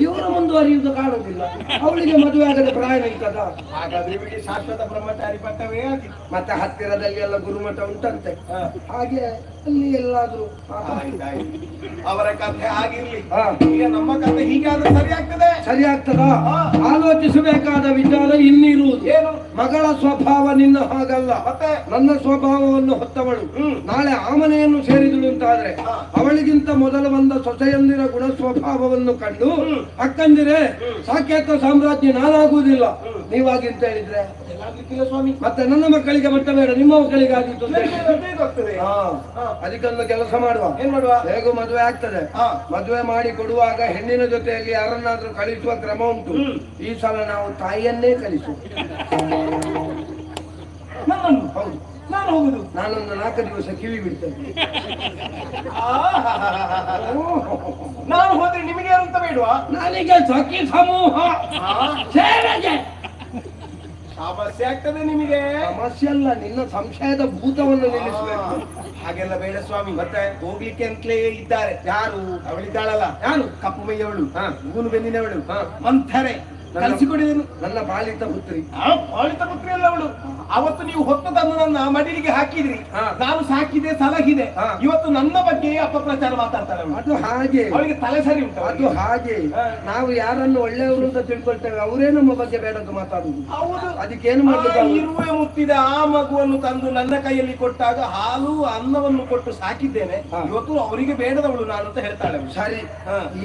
ಇವರು ಮುಂದುವರಿಯುವುದು ಕಾಣುವುದಿಲ್ಲ. ಅವಳಿಗೆ ಮದುವೆ ಆಗದೆ ಪ್ರಾಯ ನಿಲ್ತದ? ಹಾಗಾದ್ರೆ ಇವರಿಗೆ ಶಾಶ್ವತ ಬ್ರಹ್ಮಚಾರಿ ಪಟ್ಟವೇ ಆಗಿತ್ತು. ಮತ್ತೆ ಹತ್ತಿರದಲ್ಲಿ ಎಲ್ಲ ಗುರುಮಠ ಉಂಟಂತೆ, ಹಾಗೆ ಅಲ್ಲಿ ಎಲ್ಲಾದ್ರೂ ಆಯ್ತಾಯ್ತು. ಅವರ ಕಥೆ ಆಗಿರ್ಲಿ. ಹಾ. ಈಗ ನಮ್ಮ ಕಥೆ ಹೀಗಾದ್ರೆ ಸರಿ ಆಗ್ತದೆ? ಸರಿ ಆಗ್ತದ? ಹಾ. ಆಲೋಚಿಸಿ ಗಮನಿಸಬೇಕಾದ ವಿಚಾರ ಇನ್ನಿರುವುದು. ಏನು? ಮಗಳ ಸ್ವಭಾವ ನಿನ್ನ ಹಾಗಲ್ಲ. ಮತ್ತೆ ನನ್ನ ಸ್ವಭಾವವನ್ನು ಹೊತ್ತವಳು ನಾಳೆ ಆ ಮನೆಯನ್ನು ಸೇರಿದಳು ಅಂತಾದ್ರೆ ಅವಳಿಗಿಂತ ಮೊದಲು ಬಂದ ಸೊಸೆಯಂದಿರ ಗುಣ ಸ್ವಭಾವವನ್ನು ಕಂಡು ಅಕ್ಕಂದಿರೆ ಸಾಕೇತ ಸಾಮ್ರಾಜ್ಞಿ ನಾನಾಗುವುದಿಲ್ಲ ನೀವಾಗಿಂತ ಹೇಳಿದ್ರೆ ಎಲ್ಲಾಗ್ಲಿಕ್ಕಿಲ್ಲ ಸ್ವಾಮಿ. ಮತ್ತೆ ನನ್ನ ಮಕ್ಕಳಿಗೆ ಮಟ್ಟ ಬೇಡ, ನಿಮ್ಮ ಮಕ್ಕಳಿಗೆ ಆಗಿತ್ತು ಅಂತ ಹೇಳಿ. ಗೊತ್ತದೆ. ಅದಕ್ಕೊಂದು ಕೆಲಸ ಮಾಡುವ. ಏನ್ ಮಾಡುವ? ಹೇಗೂ ಮದುವೆ ಆಗ್ತದೆ. ಮದುವೆ ಮಾಡಿ ಕೊಡುವಾಗ ಹೆಣ್ಣಿನ ಜೊತೆಯಲ್ಲಿ ಯಾರನ್ನಾದ್ರೂ ಕಳಿಸುವ ಕ್ರಮ ಉಂಟು. ಈ ಸಲ ನಾವು ತಾಯಿಯನ್ನೇ ಕಳಿಸು. ನನ್ನನ್ನು? ಹೌದು, ನಾನು ಹೋಗುದು. ನಾನೊಂದು 4 ದಿವಸ ಕಿವಿ ಬಿಡ್ತೇನೆ. ನಾನು ಹೋದ್ರೆ ನಿಮಗೆ ಅಂತ ಬೇಡುವ? ನನಗೆ ಸಖಿ ಸಮೂಹ ಸೇವೆಗೆ ಸಮಸ್ಯೆ ಆಗ್ತದೆ ನಿಮಗೆ. ಸಮಸ್ಯೆ ಅಲ್ಲ, ನಿನ್ನ ಸಂಶಯದ ಭೂತವನ್ನು ನಿಲ್ಲಿಸಬೇಕು. ಹಾಗೆಲ್ಲ ಬೇಡ ಸ್ವಾಮಿ. ಮತ್ತೆ ಹೋಗ್ಲಿಕ್ಕೆ ಅಂತಲೇ ಇದ್ದಾರೆ. ಯಾರು? ಅವಳಿದ್ದಾಳಲ್ಲ, ಯಾರು? ಕಪ್ಪು ಮೈಯವಳು, ಗೂನು ಬೆನ್ನಿನವಳು, ಹಾ. ಮಂಥರೆ ಕಲಿಸಿಕೊಡಿದನು. ನನ್ನ ಬಾಲಿತ ಪುತ್ರಿ. ಪಾಲಿತ ಪುತ್ರಿ ಅಲ್ಲ ಅವಳು. ಅವತ್ತು ನೀವು ಹೊತ್ತು ತಂದು ನನ್ನ ಮಡಿಲಿಗೆ ಹಾಕಿದ್ರಿ. ನಾನು ಸಾಕಿದೆ, ಸಲಹಿದೆ. ಇವತ್ತು ನನ್ನ ಬಗ್ಗೆ ಅಪಪ್ರಚಾರ ಮಾತಾಡ್ತಾಳೆ ಅವಳು. ಅದು ಹಾಗೆ, ಅವಳಿಗೆ ತಲೆ ಸರಿ ಉಂಟು. ಅದು ಹಾಗೆ. ನಾವು ಯಾರನ್ನು ಒಳ್ಳೆಯವರು ಅಂತ ತಿಳ್ಕೊಳ್ತೇವೆ, ಅವರೇ ನಮ್ಮ ಬಗ್ಗೆ ಬೇಡದ್ದು ಮಾತಾಡುದು. ಹೌದು. ಅದಕ್ಕೇನು ಮಾಡ್ಬೇಕು? ಇರುವೆ ಮುತ್ತಿದ ಆ ಮಗುವನ್ನು ತಂದು ನನ್ನ ಕೈಯಲ್ಲಿ ಕೊಟ್ಟಾಗ ಹಾಲು ಅನ್ನವನ್ನು ಕೊಟ್ಟು ಸಾಕಿದ್ದೇನೆ. ಇವತ್ತು ಅವರಿಗೆ ಬೇಡದವಳು ನಾನು ಅಂತ ಹೇಳ್ತಾಳೆ ಅವಳು. ಸರಿ,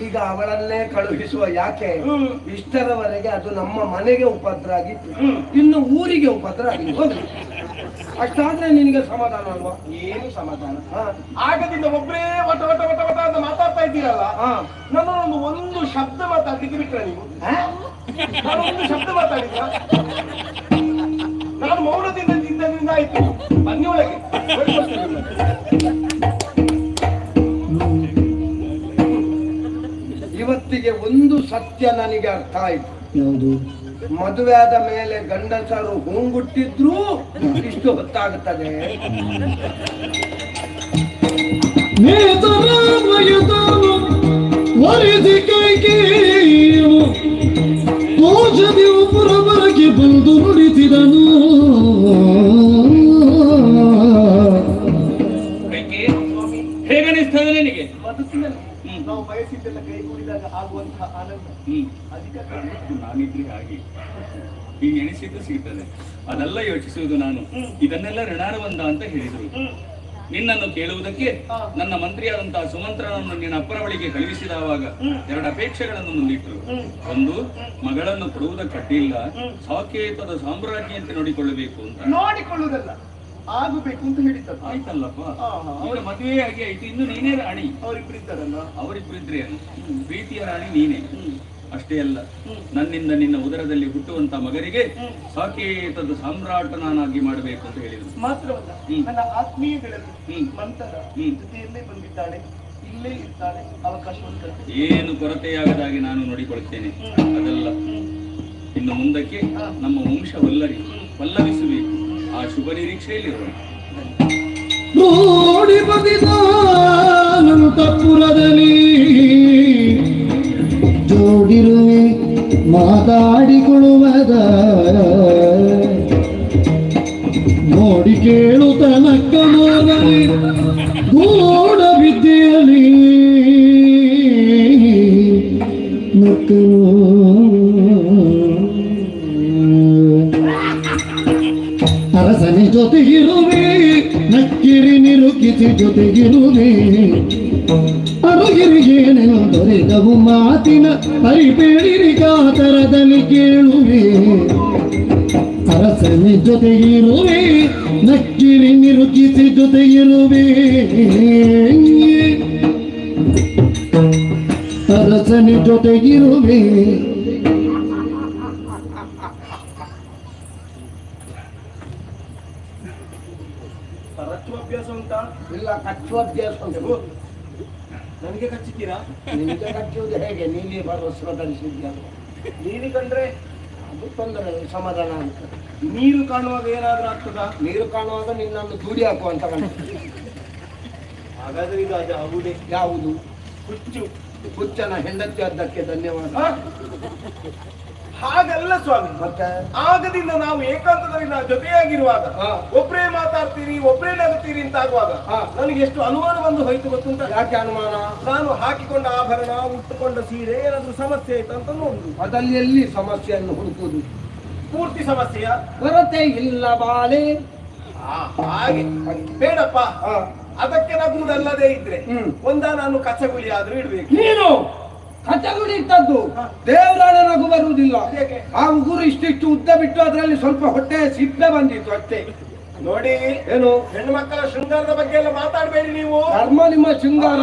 ಈಗ ಅವಳನ್ನೇ ಕಳುಹಿಸುವ. ಯಾಕೆ? ಇಷ್ಟರವರೆಗೆ ಅದು ನಮ್ಮ ಮನೆಗೆ ಉಪದ್ರ ಆಗಿತ್ತು, ಇನ್ನು ಊರಿಗೆ ಉಪದ್ರ ಆಗಿತ್ತು. ಅಷ್ಟಾದ್ರೆ ನಿನಗೆ ಸಮಾಧಾನ ಅಲ್ವಾ? ಏನು ಸಮಾಧಾನ? ಆಗದಿಂದ ಒಬ್ಬರೇ ವಟ ವಟ ವಟ ವಟ ಅಂತ ಮಾತಾಡ್ತಾ ಇದ್ದೀರಲ್ಲ. ನನ್ನೊಂದು ಒಂದು ಶಬ್ದ ಮಾತಾಡ್ಲಿಕ್ಕೆ ಬಿಟ್ರೆ ನೀವು? ನಾನು ಒಂದು ಶಬ್ದ ಮಾತಾಡಿದ್ರ? ನಾನು ಮೌನದಿಂದ ಇದ್ದದ್ರಿಂದ ಆಯ್ತು. ಬನ್ನಿ ಒಳಗೆ. ಇವತ್ತಿಗೆ ಒಂದು ಸತ್ಯ ನನಗೆ ಅರ್ಥ ಆಯ್ತು. ಯಾವುದು? ಮದುವೆ ಆದ ಮೇಲೆ ಗಂಡಸರು ಹೂಂಗುಟ್ಟಿದ್ರೂ ಇಷ್ಟು ಹೊತ್ತಾಗುತ್ತದೆ. ಕೋಶದಿವು ಪುರಬರಗೆ ಬಂದು ನುಡಿಸಿದನು. ಹೇಗನಿಸ್ತದೆ ನಿನಗೆ? ಬದುಕಿನಲ್ಲಿ ನಾವು ಬಯಸಿದ್ದೆಲ್ಲ ಕೈಗೂಡಿದಾಗ ಆಗುವಂತಹ ಆನಂದ ಅಧಿಕ ನಾನಿದ್ರೆ ಹಾಗೆ ಈಗ ಎಣಿಸಿದ್ದು ಸಿಗ್ತದೆ. ಅದೆಲ್ಲ ಯೋಚಿಸುವುದು ನಾನು. ಇದನ್ನೆಲ್ಲ ಋಣಾನುಬಂಧ ಅಂತ ಹೇಳಿದ್ರು. ನಿನ್ನನ್ನು ಕೇಳುವುದಕ್ಕೆ ನನ್ನ ಮಂತ್ರಿಯಾದಂತಹ ಸುಮಂತ್ರನನ್ನು ನಿನ್ನ ಅಪ್ಪರ ಬಳಿಗೆ ಕಳುಹಿಸಿದವಾಗ 2 ಅಪೇಕ್ಷೆಗಳನ್ನು ಮುಂದಿಟ್ಟರು. ಒಂದು, ಮಗಳನ್ನು ಕೊಡುವುದಕ್ಕಡ್ಡಿಲ್ಲ, ಸಾಕೇತದ ಸಾಮ್ರಾಜ್ಞಿಯಂತೆ ನೋಡಿಕೊಳ್ಳಬೇಕು ಅಂತ. ನೋಡಿಕೊಳ್ಳುವುದಲ್ಲ, ಆಗಬೇಕು ಅಂತ ಹೇಳಿದ್ದಾರೆ. ಆಯ್ತಲ್ಲಪ್ಪ, ಈಗ ಮದುವೆ ಆಗಿ ಆಯ್ತು, ಇನ್ನು ನೀನೇ ರಾಣಿ. ಅವರಿಬ್ಬರಿದ್ದಾರಲ್ಲ, ಅವರಿಬ್ಬರಿದ್ರೆ ಪ್ರೀತಿಯ ರಾಣಿ ನೀನೇ. ಅಷ್ಟೇ ಅಲ್ಲ, ನನ್ನಿಂದ ನಿನ್ನ ಉದರದಲ್ಲಿ ಹುಟ್ಟುವಂತ ಮಗನಿಗೆ ಸಾಕೇತದ ಸಾಮ್ರಾಟನಾಗಿ ಮಾಡಬೇಕು ಅಂತ ಹೇಳಿದ್ರು. ಮಾತ್ರವಲ್ಲ, ನನ್ನ ಆತ್ಮೀಯಗಳಲ್ಲಿ ಮಂತರ ಜೊತೆಯಲ್ಲೇ ಬಂದಿದ್ದಾಳೆ, ಇಲ್ಲೇ ಇರ್ತಾಳೆ. ಅವಕಾಶವನ್ನು ಏನು ಕೊರತೆಯಾಗದಾಗಿ ನಾನು ನೋಡಿಕೊಳ್ತೇನೆ. ಅದೆಲ್ಲ ಇನ್ನು ಮುಂದಕ್ಕೆ ನಮ್ಮ ವಂಶ ಪಲ್ಲವಿಸಬೇಕು. ಆ ಶುಭ ನಿರೀಕ್ಷೆಯಲ್ಲಿರುವ ನೋಡಿ ಬದಿದಾನಂತಪುರದಲ್ಲಿ ಜೋಡಿರುವೆ ಮಾತಾಡಿಕೊಳ್ಳುವದ ನೋಡಿ ಕೇಳುತ್ತ ನಕ್ಕ ಮೋಗಲಿ ಗೂಢ ವಿದ್ಯೆಯಲ್ಲಿ ನಕ್ಕನು. ಅರಸನಿ ಜೊತೆಗಿರುವೆ ನಕ್ಕಿರಿ ನಿರುಕಿಸಿ ಜೊತೆಗಿರುವೆ ಅರುಗಿರಿಗೇನೆನು ದೊರೆತವು ಮಾತಿನ ಪರಿಬೇಡಿರಿ ಕಾತರದಲ್ಲಿ ಕೇಳುವೆ. ಅರಸನಿ ಜೊತೆಗಿರುವೆ ನಕ್ಕಿರಿ ನಿರುಕಿಸಿ ಜೊತೆಗಿರುವೆ. ಅರಸನಿ ಜೊತೆಗಿರುವೆ. ಅಭ್ಯಾಸ ಉಂಟಾ? ಇಲ್ಲ, ಕಚ್ಚುವ ಅಭ್ಯಾಸ ಉಂಟು. ನನಗೆ ಕಚ್ಚಿದ್ದೀರಾ? ನಿನಗೆ ಕಚ್ಚುವುದು ಹೇಗೆ? ನೀನೇ ವಸ್ತ್ರ ಧರಿಸಿದ್ಯಾ? ನೀರು ಕಂಡ್ರೆ ಅದು ತೊಂದರೆ, ಸಮಾಧಾನ ಅಂತ. ನೀರು ಕಾಣುವಾಗ ಏನಾದ್ರೂ ಆಗ್ತದಾ? ನೀರು ಕಾಣುವಾಗ ನಿನ್ನನ್ನು ದೂಡಿ ಹಾಕುವಂತ ಕಾಣ್ತದೆ. ಹಾಗಾದ್ರೆ ಇದು ಅದು ಆಗುವುದೇ. ಯಾವುದು? ಹುಚ್ಚು. ಹುಚ್ಚನ ಹೆಂಡತಿ ಅದ್ದಕ್ಕೆ ಧನ್ಯವಾದ. ಹಾಗಲ್ಲ ಸ್ವಾಮಿ. ಮತ್ತೆ ಆಗದಿಂದ ನಾವು ಏಕಾಂತದಲ್ಲಿ ನಾವು ಜೊತೆಯಾಗಿರುವಾಗ ಹಾ. ಒಬ್ಬರೇ ಮಾತಾಡ್ತೀರಿ ಒಬ್ಬರೇ ನಗುತ್ತೀರಿ ಅಂತ ಆಗುವಾಗ ಹಾ. ನನಗೆ ಎಷ್ಟು ಅನುಮಾನ ಬಂದು ಹೋಯ್ತು ಗೊತ್ತುಂಟ. ಯಾಕೆ ಅನುಮಾನ? ನಾನು ಹಾಕಿಕೊಂಡ ಆಭರಣ ಉಟ್ಟುಕೊಂಡ ಸೀರೆ ಏನಾದ್ರೂ ಸಮಸ್ಯೆ ಆಯ್ತು ಅಂತ ನೋಡುದು. ಅದಲ್ಲಿ ಎಲ್ಲಿ ಸಮಸ್ಯೆಯನ್ನು ಹುಡುಕುವುದು? ಪೂರ್ತಿ ಸಮಸ್ಯೆಯ ಕೊರತೆ ಇಲ್ಲ ಬಾಲೆ. ಹಾಗೆ ಬೇಡಪ್ಪ. ಹಾ. ಅದಕ್ಕೆ ನಗುವುದಲ್ಲದೆ ಇದ್ರೆ ಹ್ಮ್. ನಾನು ಕಚಗುಳಿ ಆದ್ರೂ ಇಡ್ಬೇಕು. ನೀನು ಕಚಗುಳಿ ಇಟ್ಟದ್ದು ದೇವರಾಣ ನಗು ಬರುವುದಿಲ್ಲ. ಯಾಕೆ? ಆ ಉಗುರು ಇಷ್ಟಿಷ್ಟು ಉದ್ದ ಬಿಟ್ಟು ಅದರಲ್ಲಿ ಸ್ವಲ್ಪ ಹೊಟ್ಟೆ ಸಿಪ್ಪೆ ಬಂದಿತ್ತು ಅಷ್ಟೇ. ನೋಡಿ, ಏನು ಹೆಣ್ಣು ಮಕ್ಕಳ ಶೃಂಗಾರದ ಬಗ್ಗೆ ಎಲ್ಲ ಮಾತಾಡಬೇಡಿ ನೀವು. ಧರ್ಮ ನಿಮ್ಮ ಶೃಂಗಾರ.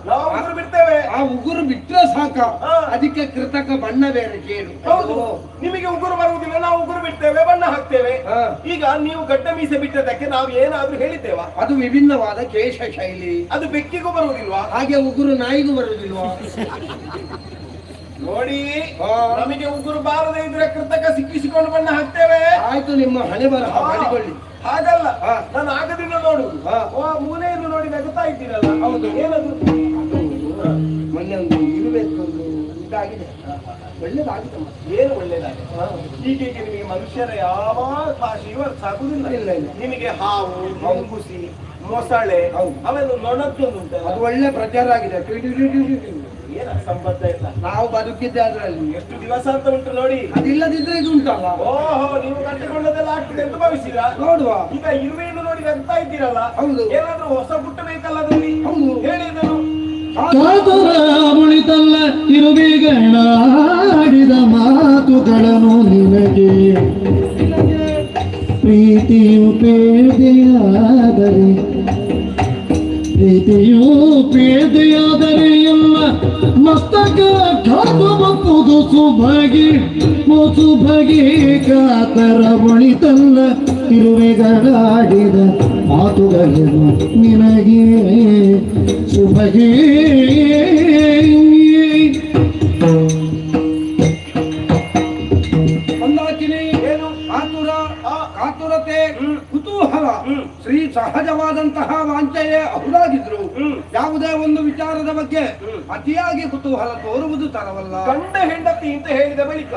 ನಾವು ಉಗುರು ಬಿಡ್ತೇವೆ. ಆ ಉಗುರು ಬಿಟ್ರೆ ಸಾಕ, ಹಾ. ಅದಕ್ಕೆ ಕೃತಕ ಬಣ್ಣ ಬೇರೆ ಕೇಳು. ಹೌದು, ನಿಮಗೆ ಉಗುರು ಬರುವುದಿಲ್ಲ, ನಾವು ಉಗುರು ಬಿಡ್ತೇವೆ, ಬಣ್ಣ ಹಾಕ್ತೇವೆ. ಹಾ. ಈಗ ನೀವು ಗಡ್ಡ ಮೀಸೆ ಬಿಟ್ಟದಕ್ಕೆ ನಾವು ಏನಾದ್ರೂ ಹೇಳಿದ್ದೇವಾ? ಅದು ವಿಭಿನ್ನವಾದ ಕೇಶ ಶೈಲಿ. ಅದು ಬೆಕ್ಕಿಗೂ ಬರುವುದಿಲ್ವಾ? ಹಾಗೆ ಉಗುರು ನಾಯಿಗೂ ಬರುವುದಿಲ್ವಾ? ನೋಡಿ, ಹಾ. ನಮಗೆ ಉಗುರು ಬಾರದೆ ಇದ್ರೆ ಕೃತಕ ಸಿಕ್ಕಿಸಿಕೊಂಡು ಬಣ್ಣ ಹಾಕ್ತೇವೆ. ಆಯ್ತು, ನಿಮ್ಮ ಹಣೆ ಬರಹ ಮಾಡಿಕೊಳ್ಳಿ. ಹಾಗಲ್ಲ, ಹಾ. ನಾನು ಆಗದಿಂದ ನೋಡುದು. ಹಾ. ಮೂಲೆಯನ್ನು ನೋಡಿ ನಗುತ್ತಾ ಇದ್ದೀರಲ್ಲ. ಹೌದು. ಏನದು? ಮೊನ್ನೆ ಒಂದು ಇರಬೇಕು, ಒಂದು ಇದಾಗಿದೆ, ಒಳ್ಳೇದಾಗಿದೆ. ಏನು ಒಳ್ಳೇದಾಗಿದೆ? ಹೀಗೆ ನಿಮಗೆ ಮನುಷ್ಯರ ಯಾವ ಭಾಷೆಯೂ ಅರ್ಥ ಆಗುದಿಲ್ಲ. ಇಲ್ಲ, ಇಲ್ಲ. ನಿಮಗೆ ಹಾವು, ಮುಂಗುಸಿ, ಮೊಸಳೆ, ಹೌದು. ಅವೆಲ್ಲ ನೊಣದ್ದೊಂದು ಉಂಟಲ್ಲ, ಅದು ಒಳ್ಳೆ ಪ್ರಚಾರ ಆಗಿದೆ. ಏನ ಸಂಬಂಧ ಇಲ್ಲ. ನಾವು ಬದುಕಿದ್ದೆ ಅದರಲ್ಲಿ. ಎಷ್ಟು ದಿವಸ ಅಂತ ಉಂಟು ನೋಡಿ. ಅದಿಲ್ಲದಿದ್ರೆ ಇದು ಉಂಟಲ್ಲ. ಓಹೋ, ನೀವು ಕಟ್ಟಿಕೊಂಡದೆಲ್ಲ ಆಗ್ತದೆ ಅಂತ ಭಾವಿಸಿರಾ? ನೋಡುವ. ಈಗ ಇರುವೆಯನ್ನು ನೋಡಿ ನಗ್ತಾ ಇದ್ದೀರಲ್ಲ. ಹೌದು. ಏನಾದ್ರೂ ಹೊಸ ಪುಟ್ಟ ಬೇಕಲ್ಲ ಅದರಲ್ಲಿ? ಹೌದು. ಹೇಳಿ ಅದನ್ನು. ಕಾತರ ಮುಳಿತಲ್ಲ ಇರುವೆಗಳಾಡಿದ ಮಾತುಗಳನ್ನು ನಿನಗೆ ಪ್ರೀತಿಯು ಪೇದೆಯಾದರೆ ಎಲ್ಲ ಮಸ್ತಕ ಕಾದು ಬಪ್ಪುದು ಸುಭಗಿ ಕಾತರ ಮುಳಿತಲ್ಲ ಇರುವೆಗಳಾಡಿದ ಮಾತುಗಳನ್ನು ನಿನಗೆ ಸುಭಗಿ. ಮಂದಾಕಿನಿ, ಏನು? ಆತುರ, ಆ. ಕಾತುರತೆ, ಕುತೂಹಲ ಶ್ರೀ ಸಹಜವಾದಂತಹ ವಾಂಛೆಯೇ ಹೌದಾಗಿದ್ರು ಯಾವುದೇ ಒಂದು ವಿಚಾರದ ಬಗ್ಗೆ ಅತಿಯಾಗಿ ಕುತೂಹಲ ತೋರುವುದು ತರವಲ್ಲ. ಗಂಡ ಹೆಂಡತಿ ಅಂತ ಹೇಳಿದ ಬಳಿಕ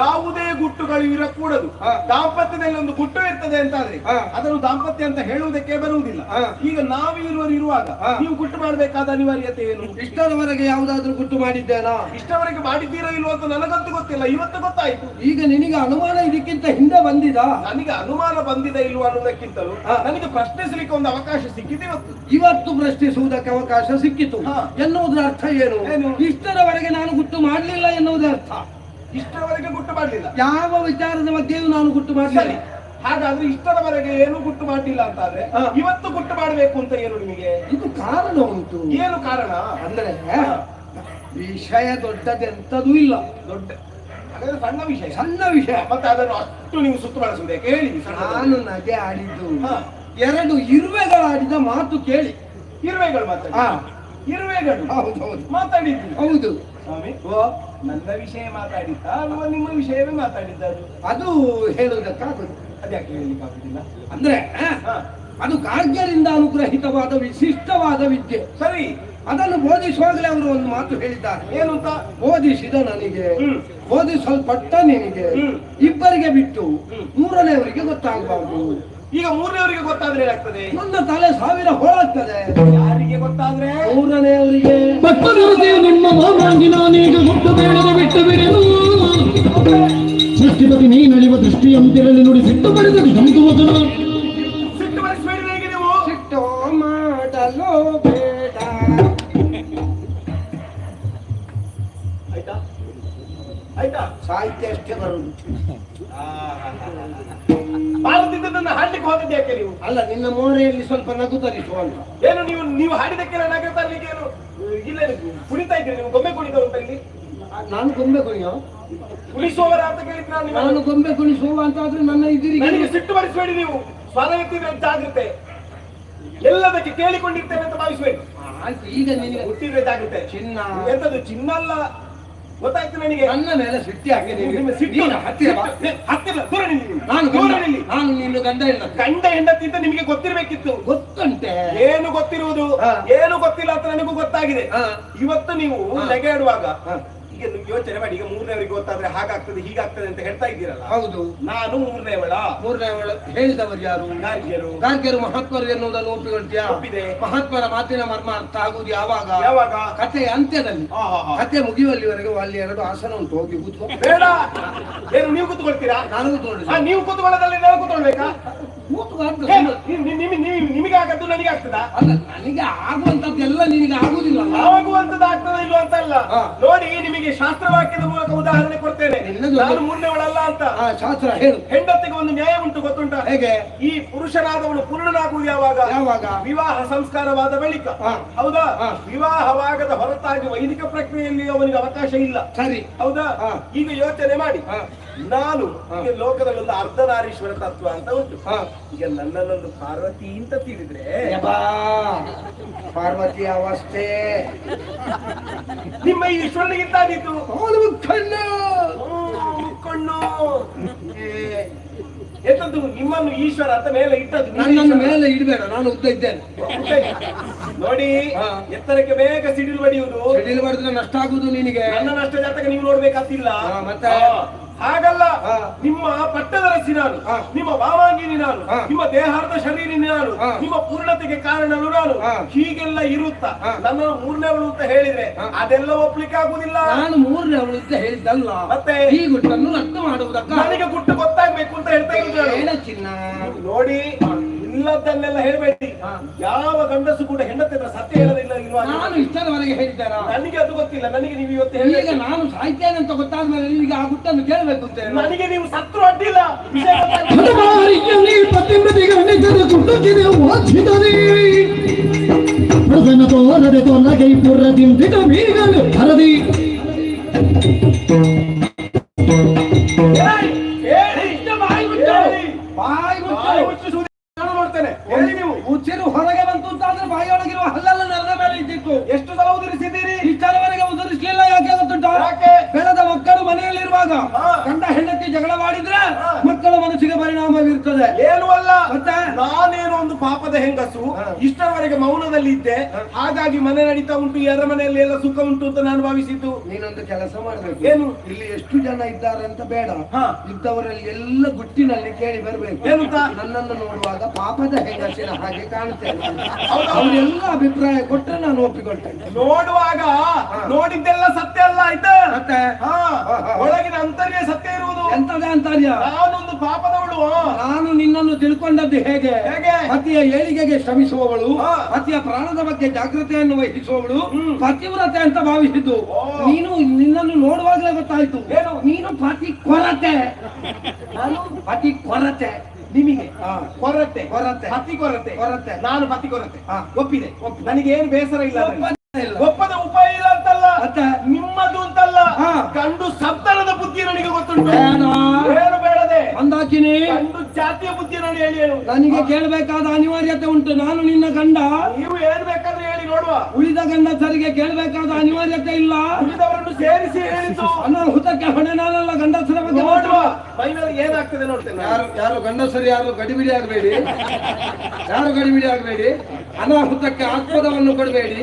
ಯಾವುದೇ ಗುಟ್ಟುಗಳು ಇರಕೂಡದು. ದಾಂಪತ್ಯದಲ್ಲಿ ಒಂದು ಗುಟ್ಟು ಇರ್ತದೆ ಅಂತಾದ್ರೆ ಅದನ್ನು ದಾಂಪತ್ಯ ಅಂತ ಹೇಳುವುದಕ್ಕೆ ಬರುವುದಿಲ್ಲ. ಈಗ ನಾವಿರುವರು ಇರುವಾಗ ನೀವು ಗುಟ್ಟು ಮಾಡಬೇಕಾದ ಅನಿವಾರ್ಯತೆ ಏನು? ಇಷ್ಟರವರೆಗೆ ಯಾವುದಾದ್ರೂ ಗುಟ್ಟು ಮಾಡಿದ್ದೇನಾ? ಇಷ್ಟವರೆಗೆ ಮಾಡಿದ್ದೀರೋ ಇಲ್ವೋ ಅಂತ ನನಗಂತೂ ಗೊತ್ತಿಲ್ಲ, ಇವತ್ತು ಗೊತ್ತಾಯ್ತು. ಈಗ ನಿನಗೆ ಅನುಮಾನ ಇದಕ್ಕಿಂತ ಹಿಂದೆ ಬಂದಿದ? ನನಗೆ ಅನುಮಾನ ಬಂದಿದೆ ಇಲ್ವೋ ಅನ್ನೋದಕ್ಕಿಂತಲೂ ನನಗೆ ಪ್ರಶ್ನಿಸಲಿಕ್ಕೆ ಒಂದು ಅವಕಾಶ ಸಿಕ್ಕಿದೆ ಇವತ್ತು. ಇವತ್ತು ಪ್ರಶ್ನಿಸುವುದಕ್ಕೆ ಅವಕಾಶ ಸಿಕ್ಕಿತು ಹಾ. ಎನ್ನುವುದರ ಅರ್ಥ ಏನು? ಏನು? ಇಷ್ಟರವರೆಗೆ ನಾನು ಗುಟ್ಟು ಮಾಡಲಿಲ್ಲ ಎನ್ನುವುದರ ಅರ್ಥ. ಇಷ್ಟರವರೆಗೆ ಗುಟ್ಟು ಮಾಡಲಿಲ್ಲ, ಯಾವ ವಿಚಾರದ ಬಗ್ಗೆಯೂ ನಾನು ಗುಟ್ಟು ಮಾಡಲಿಲ್ಲ. ಸರಿ. ಹಾಗಾದ್ರೆ ಇಷ್ಟರವರೆಗೆ ಏನು ಗುಟ್ಟು ಮಾಡಿಲ್ಲ ಅಂತಾದ್ರೆ ಇವತ್ತು ಗುಟ್ಟು ಮಾಡಬೇಕು ಅಂತ ಏನು ನಿಮಗೆ? ಇದು ಕಾರಣ ಉಂಟು. ಏನು ಕಾರಣ? ಅಂದ್ರೆ ವಿಷಯ ದೊಡ್ಡದೆಂತದೂ ಇಲ್ಲ. ದೊಡ್ಡ ಹಾಗಾದ್ರೆ ಸಣ್ಣ ವಿಷಯ. ಸಣ್ಣ ವಿಷಯ. ಮತ್ತೆ ಅದನ್ನು ಅಷ್ಟು ನೀವು ಸುತ್ತು ಬಳಸುವುದಕ್ಕೆ ಹೇಳಿ. ನಾನು ನಗೆ ಆಡಿದ್ದು ಹಾ. 2 ಇರುವೆಗಳಾಡಿದ ಮಾತು ಕೇಳಿ. ಇರುವೆಗಳು ಮಾತಾಡಿ. ಹಾ. ಇರುವೆಗಳು ಹೌದೌದು ಮಾತಾಡಿದ್ದು. ಹೌದು. ಸ್ವಾಮಿ, ನನ್ನ ವಿಷಯ ಮಾತಾಡಿದ್ದ ಅಲ್ವಾ ನಿಮ್ಮ ವಿಷಯವೇ ಮಾತಾಡಿದ್ದದು? ಅದು ಹೇಳುವುದಕ್ಕಾಗುದು. ಅದ್ಯಾಕೆ ಹೇಳಲಿಕ್ಕೆ ಆಗುದಿಲ್ಲ? ಅಂದ್ರೆ ಹಾ. ಅದು ಗಾರ್ಗ್ಯರಿಂದ ಅನುಗ್ರಹಿತವಾದ ವಿಶಿಷ್ಟವಾದ ವಿದ್ಯೆ. ಸರಿ, ಅದನ್ನು ಬೋಧಿಸುವಾಗಲೇ ಅವರು ಒಂದು ಮಾತು ಹೇಳಿದ್ದಾರೆ. ಏನು ಅಂತ? ಬೋಧಿಸಿದ ನನಗೆ, ಬೋಧಿಸಲ್ಪಟ್ಟ ನಿನಗೆ, ಇಬ್ಬರಿಗೆ ಬಿಟ್ಟು ಮೂರನೆಯವರಿಗೆ ಗೊತ್ತಾಗಬಾರ್ದು. ಈಗ ಮೂರನೇವರಿಗೆ ಗೊತ್ತಾದ್ರೆ ಏನಾಗ್ತದೆ? ನನ್ನ ತಲೆ 1000 ಹೋಳಾಗ್ತದೆ. ಯಾರಿಗೆ ಗೊತ್ತಾದ್ರೆ? ಮೂರನೆಯವರಿಗೆ. ನಿಮ್ಮ ಮಾಮಾಂಗಿ ನಾನೀಗ ಮುಟ್ಟು ಬೇಡದೆ ಬಿಟ್ಟು ಬಿಡೆನು ಸೃಷ್ಟಿಪತಿ ನೀನಳಿವ ದೃಷ್ಟಿಯಂತಿರಲಿ ನುಡಿ ಸಿಟ್ಟು ಪಡೆದ ಶಂಕು ವಚನ. ಸಿಟ್ಟು ಬರಿಸಬೇಡಿ ನನಗೆ ನೀವು. ಸಿಟ್ಟು ಮಾಡಲು ಬೇಡ. ಆಯ್ತಾ? ಆಯ್ತಾ? ಸಾಹಿತ್ಯ ಅಷ್ಟೇ ಬರುದು. ಭಾರತದಿಂದ ಹಾಡ್ಲಿಕ್ಕೆ ಹೋಗಿದ್ದೆ ಯಾಕೆ ನೀವು? ಅಲ್ಲ, ನಿನ್ನ ಮೋರೆಯಲ್ಲಿ ಸ್ವಲ್ಪ ನಗು ತರಿಸುವ ಅಂತ. ಏನು ನೀವು ಹಾಡಿದಕ್ಕೆ ನನಗೆ ತರಲಿಕ್ಕೆ ಏನು ಇಲ್ಲ? ಕುಣಿತಾ ಇದ್ದೀರಿ ನೀವು? ಗೊಂಬೆ ಕುಣಿದವರು ಅಂತ ಇಲ್ಲಿ? ನಾನು ಗೊಂಬೆ ಕುಣಿಯೋ? ಕುಣಿಸುವವರ ಅಂತ ಕೇಳಿದ್ರೆ ನಾನು ಗೊಂಬೆ ಕುಣಿಸುವ ಅಂತ ಆದ್ರೆ ನನ್ನ ನನಗೆ ಇದಿರಿಗೆ ಸಿಟ್ಟು ಬರಿಸಬೇಡಿ ನೀವು. ಸ್ವರ ಎತ್ತಿದ್ರೆ ಜಾಗ್ರತೆ. ಎಲ್ಲದಕ್ಕೆ ಕೇಳಿಕೊಂಡಿರ್ತೇವೆ ಅಂತ ಭಾವಿಸಬೇಡಿ. ಆಯ್ತು. ಈಗ ನಿನಗೆ ಹುಟ್ಟಿದ್ರೆ ಜಾಗ್ರತೆ. ಚಿನ್ನ ಎಂತದು ಚಿನ್ನ ಅಲ್ಲ, ಗೊತ್ತಾಯ್ತು ನನಗೆ. ನನ್ನ ಮೇಲೆ ಸಿಟ್ಟಿ ಹಾಕಿ ನಿಮ್ಮ ಸಿಟ್ಟು. ನೀನು ಹತ್ತಿರ ಬಾ. ಹತ್ತಿರ ದೂರ ನಿಲ್ಲಿ ನೀವು. ನಾನು ದೂರ ಗಂಡ, ನಿಲ್ಲಿ. ನಾನು ನಿನ್ನ ಗಂಡ ಇಲ್ಲ. ಗಂಡ ಹೆಂಡತಿ ಅಂತ ನಿಮಗೆ ಗೊತ್ತಿರಬೇಕಿತ್ತು. ಗೊತ್ತಂತೆ. ಏನು ಗೊತ್ತಿರುವುದು? ಹಾ. ಏನು ಗೊತ್ತಿಲ್ಲ ಅಂತ ನನಗೂ ಗೊತ್ತಾಗಿದೆ. ಹಾ. ಇವತ್ತು ನೀವು ನೆಗೆಡುವಾಗ ಈಗ ನೀವು ಯೋಚನೆ ಮಾಡಿ, ಈಗ ಮೂರನೇವರಿಗೆ ಗೊತ್ತಾದ್ರೆ ಹಾಗಾಗ್ತದೆ ಹೀಗಾಗ್ತದೆ ಅಂತ ಹೇಳ್ತಾ ಇದ್ದೀರಲ್ಲ. ಹೌದು. ನಾನು ಮೂರನೇವಳ ಹೇಳಿದವರು ಯಾರು? ಗಾರ್ಗ್ಯರು. ಗಾರ್ಗ್ಯರು ಮಹಾತ್ಮರು ಎನ್ನುವುದನ್ನು ಒಪ್ಪಿಕೊಳ್ತೀಯಾ? ಒಪ್ಪಿದೆ. ಮಹಾತ್ಮರ ಮಾತಿನ ಮರ್ಮ ಅರ್ಥ ಆಗುವುದು ಯಾವಾಗ? ಯಾವಾಗ? ಕಥೆಯ ಅಂತ್ಯದಲ್ಲಿ. ಆಹಾ. ಕಥೆ ಮುಗಿಯುವಲ್ಲಿವರೆಗೆ ಅಲ್ಲಿ 2 ಆಸನ ಉಂಟು, ಹೋಗಿ ಕೂತ್ಕೊ. ಬೇಡ, ಏನು ನೀವು ಕೂತ್ಕೊಳ್ತೀರಾ? ನಾನು ಕೂತ್ಕೊಳ್ಳಿ. ನೀವು ಕೂತ್ಕೊಳ್ಳೋದಲ್ಲಿ ನಾವು ಕೂತ್ಕೊಳ್ಬೇಕಾ? ಕೂತ್ಕೊಂಡು ನಿಮಗೆ ಆಗದ್ದು ನನಗೆ ಆಗ್ತದಾ? ಅಲ್ಲ, ನನಗೆ ಆಗುವಂತದ್ದು ಎಲ್ಲ ನಿನಗೆ ಆಗುದಿಲ್ಲ. ಆಗುವಂತದ್ದು ಆಗ್ತದ ಇಲ್ವ ಅಂತಲ್ಲ. ನೋಡಿ, ನಿಮಗೆ ಶಾಸ್ತ್ರವಾಕ್ಯದ ಮೂಲಕ ಉದಾಹರಣೆ ಕೊಡ್ತೇನೆ. ನಾನು ಮೂರನೇವಳಲ್ಲ ಅಂತ. ಶಾಸ್ತ್ರ ಹೇಳು. ಹೆಂಡತಿಗೆ ಒಂದು ನ್ಯಾಯ ಉಂಟು, ಗೊತ್ತುಂಟ? ಹೇಗೆ? ಈ ಪುರುಷನಾದವನು ಪೂರ್ಣನಾಗುವುದು ಯಾವಾಗ? ಯಾವಾಗ? ವಿವಾಹ ಸಂಸ್ಕಾರವಾದ ಬಳಿಕ. ಹೌದಾ? ವಿವಾಹವಾಗದ ಹೊರತಾಗಿ ವೈದಿಕ ಪ್ರಕ್ರಿಯೆಯಲ್ಲಿ ಅವನಿಗೆ ಅವಕಾಶ ಇಲ್ಲ. ಸರಿ. ಹೌದಾ? ಈಗ ಯೋಚನೆ ಮಾಡಿ, ನಾನು ಈಗ ಲೋಕದಲ್ಲಿ ಒಂದು ಅರ್ಧನಾರೀಶ್ವರ ತತ್ವ ಅಂತ ಉಂಟು. ಈಗ ನನ್ನನ್ನೊಂದು ಪಾರ್ವತಿ ಅಂತ ತಿಳಿದ್ರೆ ಪಾರ್ವತಿ ಅವಸ್ಥೆ ನಿಮ್ಮ ಈಶ್ವರನಿಗಿಂತ ಆದೀತು. ಕಣ್ಣು ಎಂತದ್ದು ನಿಮ್ಮನ್ನು ಈಶ್ವರ ಅಂತ ಮೇಲೆ ಇಟ್ಟದ್ದು? ನನ್ನನ್ನು ಮೇಲೆ ಇಡಬೇಡ, ನಾನು ಉದ್ದ ಇದ್ದೇನೆ. ನೋಡಿ, ಎತ್ತರಕ್ಕೆ ಬೇಗ ಸಿಡಿಲು ಬಡಿಯುವುದು. ಸಿಡಿಲು ಬಡಿದ್ರೆ ನಷ್ಟ ಆಗುದು ನಿನಗೆ. ನನ್ನ ನಷ್ಟ ಜಾತಕ ನೀವು ನೋಡ್ಬೇಕಾತಿಲ್ಲ. ಮತ್ತೆ ಹಾಗಲ್ಲ, ನಿಮ್ಮ ಪಟ್ಟದರಸಿ ನಾನು, ನಿಮ್ಮ ಭಾವಾಂಗಿನಿ ನಾನು, ನಿಮ್ಮ ದೇಹಾರ್ಧ ಶರೀರಿನಿ ನಾನು, ನಿಮ್ಮ ಪೂರ್ಣತೆಗೆ ಕಾರಣನು ನಾನು. ಹೀಗೆಲ್ಲ ಇರುತ್ತಾ ನನ್ನ ಮೂರನೇವಳು ಅಂತ ಹೇಳಿದ್ರೆ ಅದೆಲ್ಲ ಒಪ್ಲಿಕ್ಕೆ ಆಗುದಿಲ್ಲ. ನಾನು ಮೂರನೇವಳು ಅಂತ ಹೇಳಿದ್ದಲ್ಲ, ಮತ್ತೆ ಈ ಗುಟ್ಟನ್ನು ರದ್ದು ಮಾಡುವುದಕ್ಕ ನನಗೆ ಗುಟ್ಟು ಗೊತ್ತಾಗ್ಬೇಕು ಅಂತ ಹೇಳ್ತಾ ಇದ್ದೀನಿ. ಚಿನ್ನ ನೋಡಿ, ಇಲ್ಲದನ್ನೆಲ್ಲ ಹೇಳ್ಬೇಡಿ. ಯಾವ ಗಂಡಸು ಕೂಡ ಹೆಂಡತಿ ಹತ್ರ ಸತ್ಯ ಹೇಳೋದಿಲ್ಲ ಇಲ್ವಾ? ನಾನು ಇಷ್ಟರವರೆಗೆ ಹೇಳಿದ್ದಾರ? ನನಗೆ ಅದು ಗೊತ್ತಿಲ್ಲ. ನನಗೆ ನೀವು ಇವತ್ತು ಹೇಳಿ, ಈಗ ನಾನು ಸಾಯ್ತೇನೆ ಅಂತ ಗೊತ್ತಾದ್ಮೇಲೆ ನಿಮಗೆ ಆ ಗುಟ್ಟನ್ನು ಕೇಳಬೇಕು ಅಂತ. ನನಗೆ ನೀವು ಸತ್ರು ಅಡ್ಡಿಲ್ಲ. ತೋರದೆ ತೊಲಗೈ ಪುರದಿಂದಿಟ ಬೀಗಲು ಹರದಿ ನೋಡ್ತೇನೆ. ಹೇಳಿ, ನೀವು ಉಚ್ಚಿರು ಹೊರಗೆ ಬಂತು ಅಂತ ಆದ್ರೆ ಬಾಯಿಯೊಳಗಿರುವ ಹಲ್ಲೆಲ್ಲ ನೆಲದ ಮೇಲೆ ಇದ್ದಿತ್ತು. ಎಷ್ಟು ಸಲ ಉದುರಿಸಿದ್ದೀರಿ? ಇಷ್ಟರವರೆಗೆ ಉದುರಿಸಲಿಲ್ಲ. ಯಾಕೆ ಗೊತ್ತುಂಟ? ಬೆಳೆದ ಮಕ್ಕಳು ಮನೆಯಲ್ಲಿರುವಾಗ ಗಂಡ ಹೆಂಡತಿ ಜಗಳವಾಡಿದ್ರೆ ಮಕ್ಕಳ ಮನಸ್ಸಿಗೆ ಪರಿಣಾಮ ಬೀರ್ತದೆ. ಏನು ಅಲ್ಲ, ಮತ್ತೆ ನಾನೇನೋ ಒಂದು ಪಾಪದ ಹೆಂಗಸು, ಇಷ್ಟರವರೆಗೆ ಮೌನದಲ್ಲಿ ಇದ್ದೆ, ಹಾಗಾಗಿ ಮನೆ ನಡೀತಾ ಉಂಟು, ಮನೆಯಲ್ಲಿ ಎಲ್ಲ ಸುಖ ಉಂಟು ಅಂತ ನಾನು ಭಾವಿಸಿದ್ದು. ನೀನೊಂದು ಕೆಲಸ ಮಾಡ್ಬೇಕು. ಏನು? ಇಲ್ಲಿ ಎಷ್ಟು ಜನ ಇದ್ದಾರೆ ಅಂತ ಬೇಡ, ಇದ್ದವರಲ್ಲಿ ಎಲ್ಲ ಗುಟ್ಟಿನಲ್ಲಿ ಕೇಳಿ ಬರ್ಬೇಕು. ಏನಂತ? ನನ್ನನ್ನು ನೋಡುವಾಗ ಪಾಪದ ಹೆಂಗಸಿನ ಹಾಗೆ ಕಾಣುತ್ತೇನೆ, ಅವರೆಲ್ಲ ಅಭಿಪ್ರಾಯ ಕೊಟ್ಟರೆ ನಾನು ಒಪ್ಪಿಕೊಳ್ತೇನೆ. ನೋಡುವಾಗ ನೋಡಿದ್ದೆಲ್ಲ ಸತ್ಯ ಅಲ್ಲ, ಆಯ್ತಾ? ಮತ್ತೆ ಒಳಗಿನ ಅಂತರ್ಯ ಸತ್ಯ ಇರುವುದು. ಎಂತದ ಅಂತರ್ಯ? ನಾನೊಂದು ಪಾಪದವಳು. ನಾನು ನಿನ್ನನ್ನು ತಿಳ್ಕೊಂಡದ್ದು ಹೇಗೆ? ಪತಿಯ ಏಳಿಗೆಗೆ ಶ್ರಮಿಸುವವಳು, ಪತಿಯ ಪ್ರಾಣದ ಬಗ್ಗೆ ಜಾಗೃತೆಯನ್ನು ವಹಿಸುವವಳು, ಪತಿವ್ರತೆ ಅಂತ ಭಾವಿಸಿದ್ದು. ನೀನು ನಿನ್ನನ್ನು ನೋಡುವಾಗಲೇ ಗೊತ್ತಾಯ್ತು ನೀನು ಪತಿ ಕೊರತೆ. ನಾನು ಪತಿ ಕೊರತೆ. ನಿಮಗೆ ಕೊರತೆ ಕೊರತೆ ಪತಿ ಕೊರತೆ ಕೊರತೆ ನಾನು ಪತಿ ಕೊರತೆ ಒಪ್ಪಿದೆ. ನನಗೆ ಏನು ಬೇಸರ ಇಲ್ಲ. ಒಪ್ಪದ ಉಪಾಯ ಇಲ್ಲ ಅಂತಲ್ಲ, ನಿಮ್ಮದು ಅಂತಲ್ಲ. ಗಂಡು ಸತ್ತರದ ಬುದ್ಧಿ ನನಗೆ ಗೊತ್ತುಂಟು. ಏನು ಬೇಡದೆ ಅಂದಾಕಿನಿ ಗಂಡು ಜಾತಿಯ ಬುದ್ಧಿ ನೋಡಿ ಹೇಳಿ. ನನಗೆ ಕೇಳಬೇಕಾದ ಅನಿವಾರ್ಯತೆ ಉಂಟು. ನಾನು ನಿನ್ನ ಗಂಡ. ನೀವು ಏನ್ ಬೇಕಾದ್ರೆ ಹೇಳಿ ನೋಡುವ. ಉಳಿದ ಗಂಡಸರಿಗೆ ಕೇಳಬೇಕಾದ ಅನಿವಾರ್ಯತೆ ಇಲ್ಲ. ಉಳಿದವರನ್ನು ಸೇರಿಸಿ ಹೇಳಿದ್ದು. ಅನಾಹುತಕ್ಕೆ ಹೊಣೆ ನಾನಲ್ಲ, ಗಂಡಸರ ಬಗ್ಗೆ ನೋಡುವ. ಮೈಮೇಲೆ ಏನಾಗ್ತದೆ ನೋಡ್ತೇನೆ. ಯಾರು ಗಂಡಸರು ಯಾರು ಗಡಿಬಿಡಿ ಆಗಬೇಡಿ, ಯಾರು ಗಡಿಬಿಡಿ ಆಗಬೇಡಿ. ಅನಾಹುತಕ್ಕೆ ಆಸ್ಪದವನ್ನು ಕೊಡಬೇಡಿ.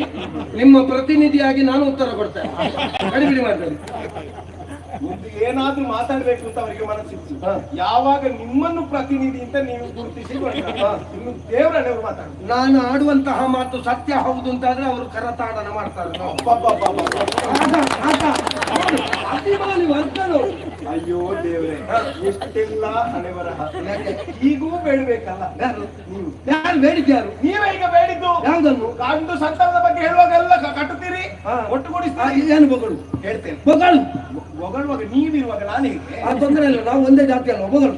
ನಿಮ್ಮ ಪ್ರತಿನಿಧಿಯಾಗಿ ನಾನು ಉತ್ತರ ಕೊಡ್ತೇನೆ. ಗಡಿಬಿಡಿ ಮಾಡ್ತೇನೆ. ಏನಾದ್ರೂ ಮಾತಾಡ್ಬೇಕು ಅಂತ ಅವರಿಗೆ ಮನಸ್ಸಿತ್ತು. ಯಾವಾಗ ನಿಮ್ಮನ್ನು ಪ್ರತಿನಿಧಿ ಅಂತ ನೀವು ಗುರುತಿಸಿ ಇನ್ನು ದೇವರನ್ನೇ ಮಾತಾಡ್ತಾರೆ. ನಾನು ಆಡುವಂತಹ ಮಾತು ಸತ್ಯ ಹೌದು ಅಂತ ಆದ್ರೆ ಅವರು ಕರತಾಡನ ಮಾಡ್ತಾರೆ. ಅಭಿಮಾನಿ ವರ್ಗರು. ಅಯ್ಯೋ ದೇವ್ರೆ, ಎಷ್ಟೆಲ್ಲ ಹಣೆಬರಹ. ಈಗೂ ಬೇಡಬೇಕಲ್ಲ. ಯಾರು ಬೇಡಿದ್ಯಾರು? ನೀವೇ ಈಗ ಬೇಡಿದ್ದು ಯಾವ್ದನ್ನು? ಗಂಡು ಸಂತಾನದ ಬಗ್ಗೆ ಹೇಳುವಾಗೆಲ್ಲ ಕಟ್ಟುತ್ತೀರಿ, ಒಟ್ಟುಗೂಡಿಸ್ತೀರಿ. ಏನು ಬೊಗಳು ಹೇಳ್ತೇನೆ. ಬೊಗಳು ಬೊಗಳುವಾಗ ನೀವಿರುವಾಗ ನಾನು ಆ ತೊಂದರೆ ಇಲ್ಲ. ನಾವು ಒಂದೇ ಜಾತಿ ಅಲ್ಲ. ಬೊಗಳು